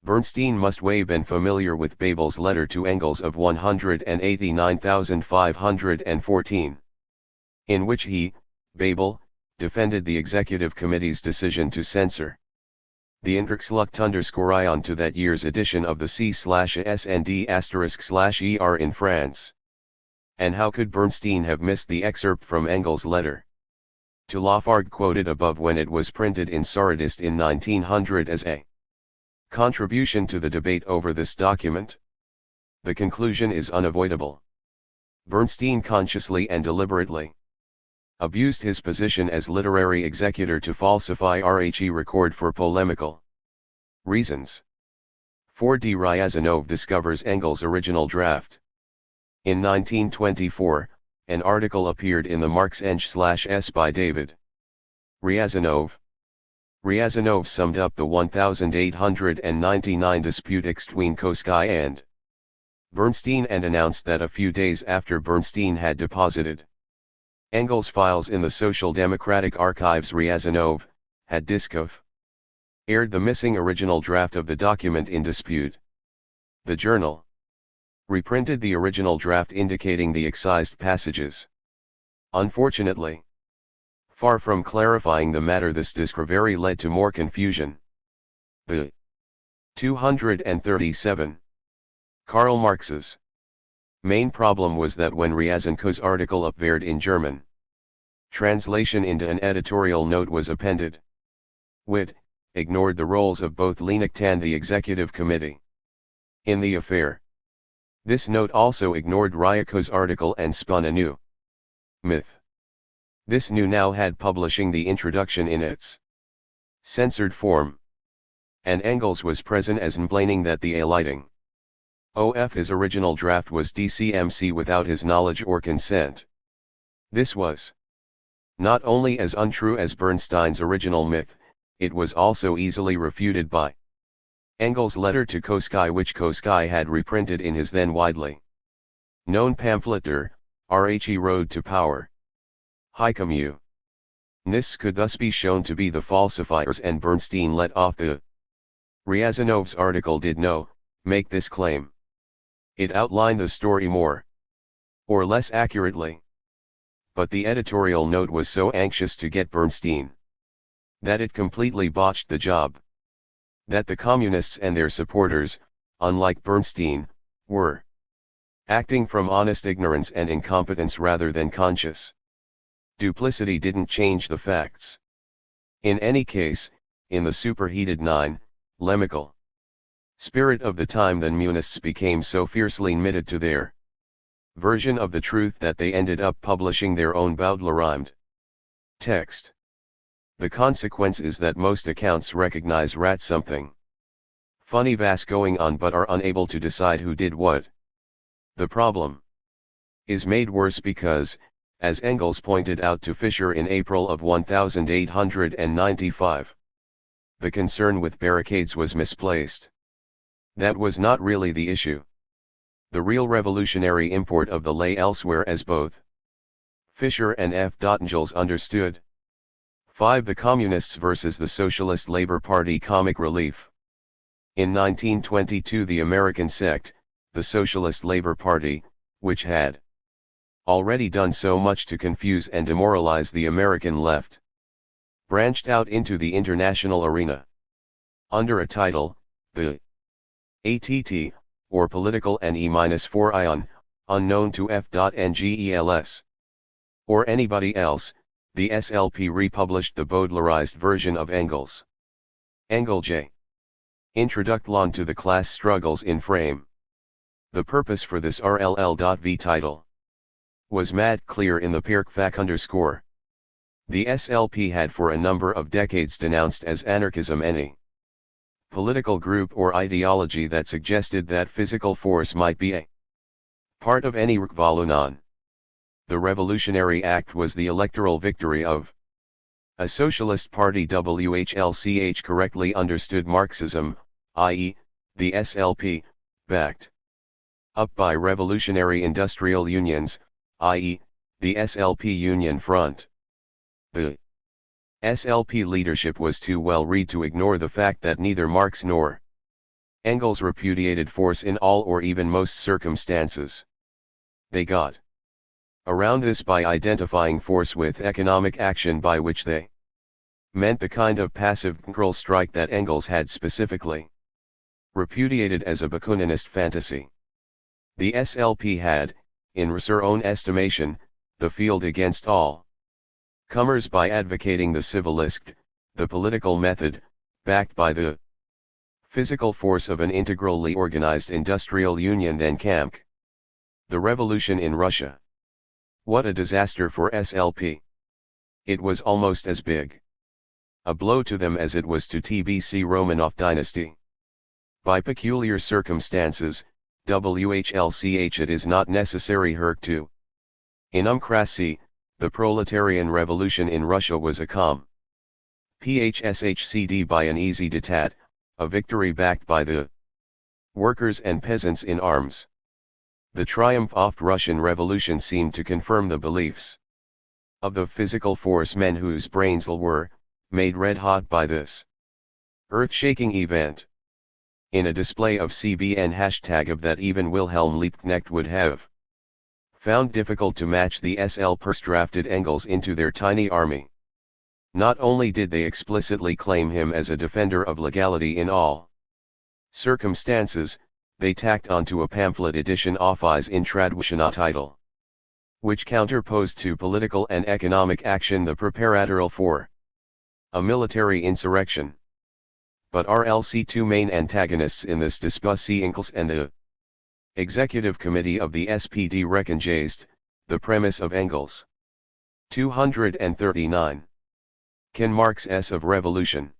Bernstein must have been familiar with Bebel's letter to Engels of 189,514. In which he, Bebel, defended the executive committee's decision to censor the Intrixlucht to that year's edition of the C/SND**er in France. And how could Bernstein have missed the excerpt from Engels' letter to Lafargue quoted above when it was printed in Saradist in 1900 as a contribution to the debate over this document? The conclusion is unavoidable. Bernstein consciously and deliberately abused his position as literary executor to falsify RHE record for polemical reasons. 4D Ryazanov discovers Engels' original draft. In 1924, an article appeared in the Marx Eng/S by David Ryazanov. Ryazanov summed up the 1899 dispute between Koskai and Bernstein and announced that a few days after Bernstein had deposited Engels' files in the Social Democratic Archives, Ryazanov had aired the missing original draft of the document in dispute. The journal reprinted the original draft indicating the excised passages. Unfortunately, far from clarifying the matter, this discovery led to more confusion. The 237. Karl Marx's main problem was that when Ryazankov's article appeared in German translation into an editorial note was appended, which ignored the roles of both Lienert and the executive committee in the affair. This note also ignored Ryazankov's article and spun a new myth. This new now had publishing the introduction in its censored form. And Engels was present as complaining that the alighting of his original draft was DCMC without his knowledge or consent. This was not only as untrue as Bernstein's original myth, it was also easily refuted by Engels' letter to Koskai, which Koskai had reprinted in his then widely known pamphlet Der RHE Road to Power. High communists could thus be shown to be the falsifiers, and Bernstein let off the Ryazanov's article did no make this claim. It outlined the story more or less accurately. But the editorial note was so anxious to get Bernstein that it completely botched the job. That the communists and their supporters, unlike Bernstein, were acting from honest ignorance and incompetence rather than conscious duplicity didn't change the facts. In any case, in the superheated polemical spirit of the time, the Munists became so fiercely committed to their version of the truth that they ended up publishing their own Baudelaire-rhymed text. The consequence is that most accounts recognize rat something Funny vas going on but are unable to decide who did what. The problem is made worse because, as Engels pointed out to Fischer in April of 1895, the concern with barricades was misplaced. That was not really the issue. The real revolutionary import of the lay elsewhere, as both Fischer and F. Engels understood. 5. The Communists versus the Socialist Labor Party. Comic relief. In 1922 the American sect, the Socialist Labor Party, which had already done so much to confuse and demoralize the American left, branched out into the international arena. Under a title, the ATT, or Political NE-4 Ion, unknown to F.Ngels or anybody else, the SLP republished the Baudelairized version of Engels. Engel J. Introduction to the Class Struggles in Frame. The purpose for this RLL.V title was made clear in the Pirkfak_. The SLP had for a number of decades denounced as anarchism any political group or ideology that suggested that physical force might be a part of any revolution. The Revolutionary Act was the electoral victory of a socialist party. WHLCH correctly understood Marxism, i.e., the SLP, backed up by revolutionary industrial unions, i.e., the SLP Union Front. The SLP leadership was too well read to ignore the fact that neither Marx nor Engels repudiated force in all or even most circumstances. They got around this by identifying force with economic action, by which they meant the kind of passive control strike that Engels had specifically repudiated as a Bakuninist fantasy. The SLP had, in their own estimation, the field against all comers by advocating the civilist, the political method, backed by the physical force of an integrally organized industrial union. Then came the revolution in Russia. What a disaster for SLP. It was almost as big a blow to them as it was to TBC Romanov dynasty. By peculiar circumstances, WHLCH it is not necessary to enumcracy, the proletarian revolution in Russia was a PHSHCD by an easy détat, a victory backed by the workers and peasants in arms. The triumph of Russian Revolution seemed to confirm the beliefs of the physical force men whose brains were made red hot by this earth-shaking event. In a display of CBN hashtag of that even Wilhelm Liebknecht would have found difficult to match, the SLPers drafted Engels into their tiny army. Not only did they explicitly claim him as a defender of legality in all circumstances, they tacked onto a pamphlet edition office in Traditiona title, which counterposed to political and economic action the preparatorial for a military insurrection. But RLC two main antagonists in this discussion, Engels and the Executive Committee of the SPD, recognized the premise of Engels. 239. Ken Marx's of Revolution.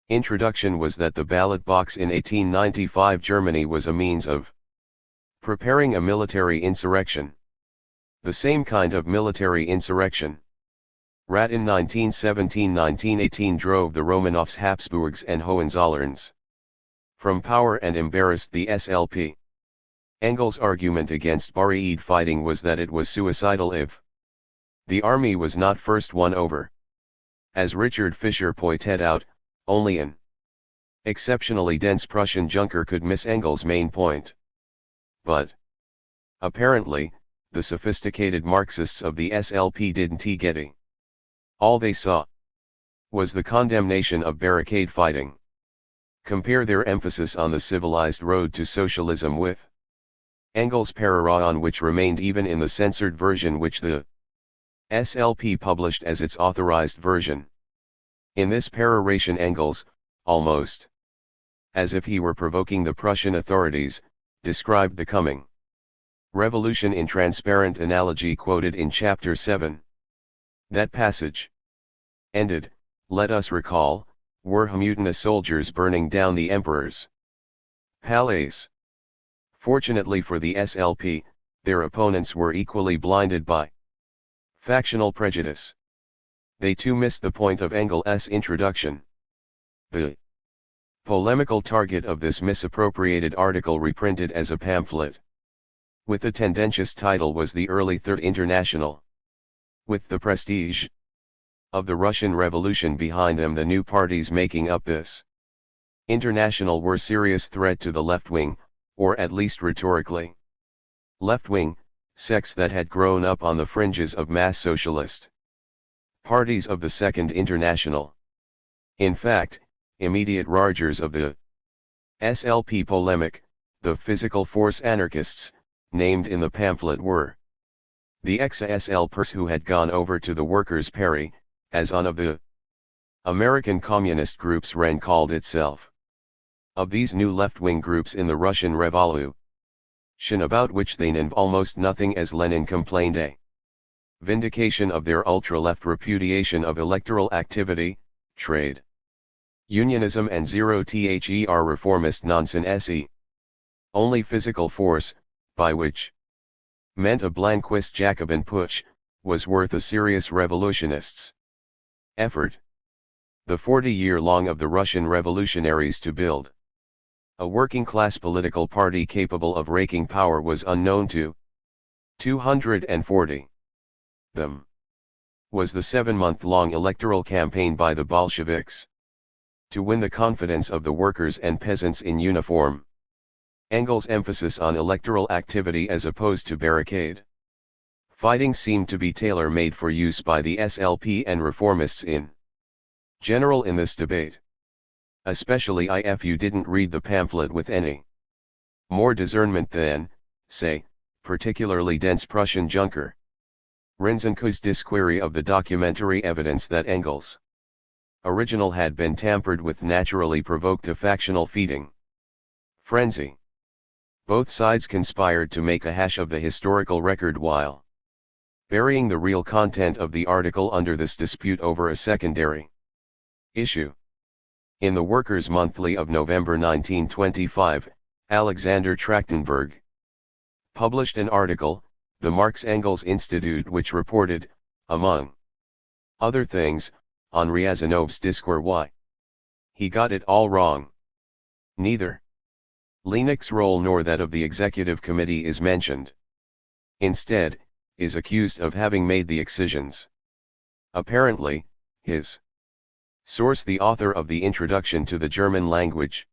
Introduction was that the ballot box in 1895 Germany was a means of preparing a military insurrection. The same kind of military insurrection that in 1917-1918 drove the Romanovs, Habsburgs and Hohenzollerns from power and embarrassed the SLP. Engels' argument against barricade fighting was that it was suicidal if the army was not first won over. As Richard Fischer pointed out, only an exceptionally dense Prussian junker could miss Engels' main point. But apparently, the sophisticated Marxists of the SLP didn't get it. All they saw was the condemnation of barricade fighting. Compare their emphasis on the civilized road to socialism with Engels' peroration, which remained even in the censored version which the SLP published as its authorized version. In this peroration Engels, almost as if he were provoking the Prussian authorities, described the coming revolution in transparent analogy quoted in Chapter 7. That passage ended, let us recall, were mutinous soldiers burning down the emperors Palais. Fortunately for the SLP, their opponents were equally blinded by factional prejudice. They too missed the point of Engels' introduction. The polemical target of this misappropriated article, reprinted as a pamphlet with the tendentious title, was the early Third International. With the prestige of the Russian Revolution behind them, the new parties making up this international were serious threat to the left wing, or at least rhetorically left wing, sects that had grown up on the fringes of mass socialist parties of the Second International. In fact, immediate ragers of the SLP polemic, the physical force anarchists, named in the pamphlet, were the ex-SLPers who had gone over to the Workers' Party, as one of the American communist groups Ren called itself. Of these new left-wing groups in the Russian Revolution, about which they knew almost nothing, as Lenin complained, a vindication of their ultra-left repudiation of electoral activity, trade unionism and zero-ther reformist nonsense, only physical force, by which meant a Blanquist Jacobin putsch, was worth a serious revolutionist's effort. The 40-year-long of the Russian revolutionaries to build a working-class political party capable of raking power was unknown to 240 them. Was the 7-month-long electoral campaign by the Bolsheviks to win the confidence of the workers and peasants in uniform. Engels' emphasis on electoral activity as opposed to barricade fighting seemed to be tailor-made for use by the SLP and reformists in general in this debate. Especially if you didn't read the pamphlet with any more discernment than, say, particularly dense Prussian Junker Renzenko's disquery of the documentary evidence that Engels' original had been tampered with naturally provoked a factional feeding frenzy. Both sides conspired to make a hash of the historical record while burying the real content of the article under this dispute over a secondary issue. In the Workers' Monthly of November 1925, Alexander Trachtenberg published an article, The Marx-Engels Institute, which reported, among other things, on Ryazanov's discourse why he got it all wrong. Neither Lenini's role nor that of the executive committee is mentioned. Instead, is accused of having made the excisions. Apparently, his source, the author of the introduction to the German language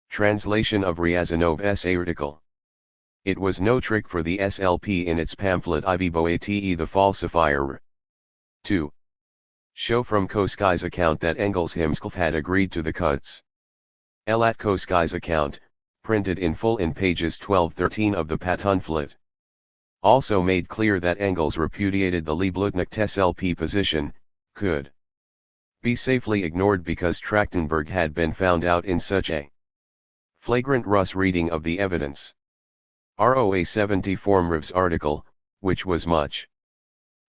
translation of Ryazanov's article. It was no trick for the SLP in its pamphlet Iv-Boate the Falsifier to show from Koskai's account that Engels himself had agreed to the cuts. At Koskai's account, printed in full in pages 12-13 of the pamphlet, also made clear that Engels repudiated the Lieblutknecht SLP position, could be safely ignored because Trachtenberg had been found out in such a flagrant Russ reading of the evidence. ROA 70 Formrev's article, which was much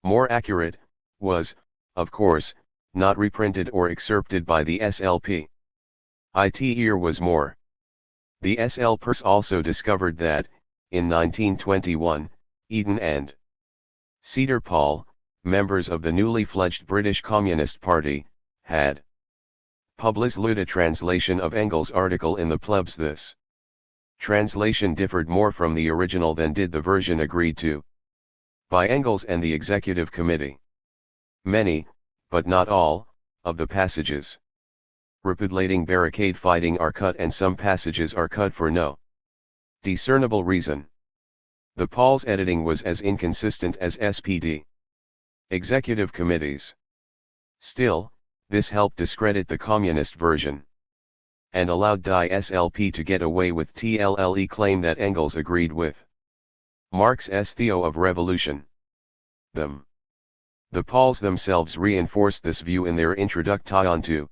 more accurate, was, of course, not reprinted or excerpted by the SLP. It was more. The SLPers also discovered that, in 1921, Eden and Cedar Paul, members of the newly fledged British Communist Party, had published a translation of Engels' article in the Plebs. This translation differed more from the original than did the version agreed to by Engels and the Executive Committee. Many, but not all, of the passages repudiating barricade fighting are cut, and some passages are cut for no discernible reason. The Paul's editing was as inconsistent as SPD Executive Committees. Still, this helped discredit the communist version and allowed Die SLP to get away with TLLE claim that Engels agreed with Marx's Theo of Revolution. The Pauls themselves reinforced this view in their introduction to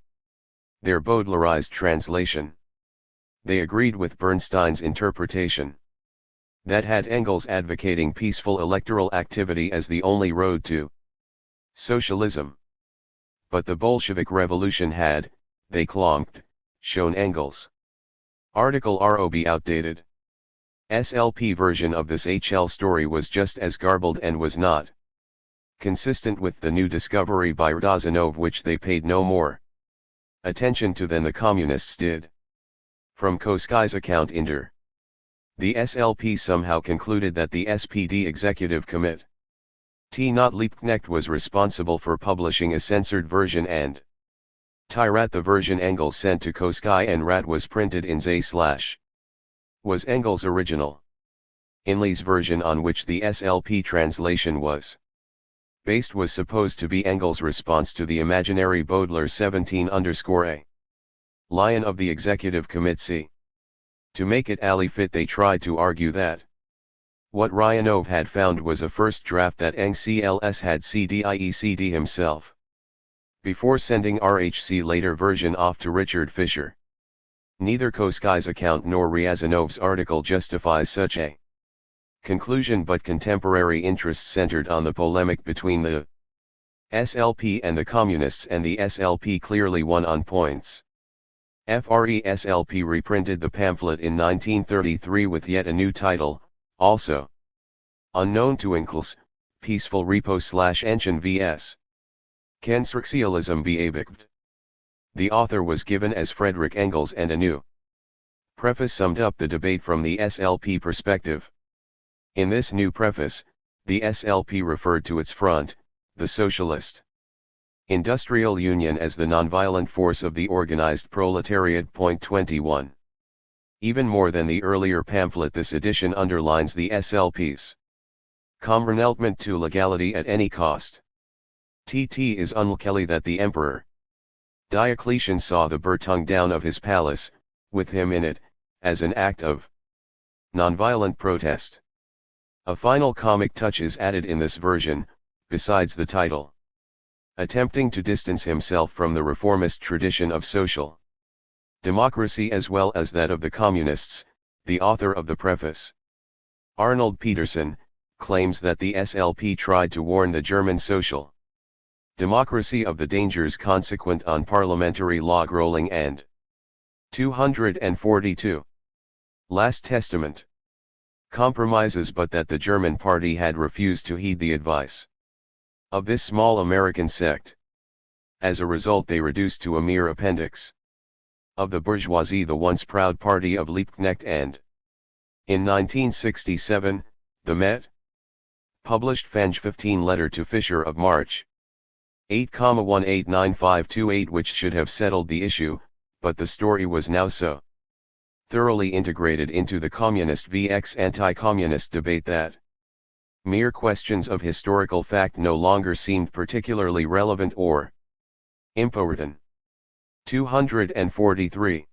their Baudelarized translation. They agreed with Bernstein's interpretation that had Engels advocating peaceful electoral activity as the only road to socialism. But the Bolshevik Revolution had, they claimed, shown Engels Article ROB outdated. SLP version of this HL story was just as garbled and was not consistent with the new discovery by Rodionov, which they paid no more attention to than the communists did. From Koskai's account Inter. The SLP somehow concluded that the SPD executive commit not Liebknecht was responsible for publishing a censored version and Rat the version Engels sent to Koskai and Rat was printed in Zay/ was Engels' original. Inley's version, on which the SLP translation was based, was supposed to be Engels' response to the imaginary Baudelaire 17_A lion of the executive committee. To make it alley fit, they tried to argue that what Rodionov had found was a first draft that Engels had CDIECD himself, before sending RHC later version off to Richard Fisher. Neither Koskai's account nor Ryazanov's article justifies such a conclusion, but contemporary interests centered on the polemic between the SLP and the communists, and the SLP clearly won on points. SLP reprinted the pamphlet in 1933 with yet a new title, also unknown to Engels, Peaceful Repo/Enchen vs. Konstruktionalism beabigt. The author was given as Frederick Engels, and a new preface summed up the debate from the SLP perspective. In this new preface, the SLP referred to its front, the Socialist Industrial Union, as the nonviolent force of the organized proletariat. 21. Even more than the earlier pamphlet, this edition underlines the SLP's commitment to legality at any cost. It is unlucky that the Emperor Diocletian saw the burning down of his palace, with him in it, as an act of nonviolent protest. A final comic touch is added in this version, besides the title. Attempting to distance himself from the reformist tradition of social democracy as well as that of the communists, the author of the preface, Arnold Peterson, claims that the SLP tried to warn the German social democracy of the dangers consequent on parliamentary log rolling and 242 Last Testament compromises, but that the German party had refused to heed the advice of this small American sect. As a result, they reduced to a mere appendix of the bourgeoisie the once proud party of Liebknecht, and in 1967, the Met published Fange 15 letter to Fischer of March 8,189528, which should have settled the issue, but the story was now so thoroughly integrated into the communist vs anti-communist debate that mere questions of historical fact no longer seemed particularly relevant or important. 243.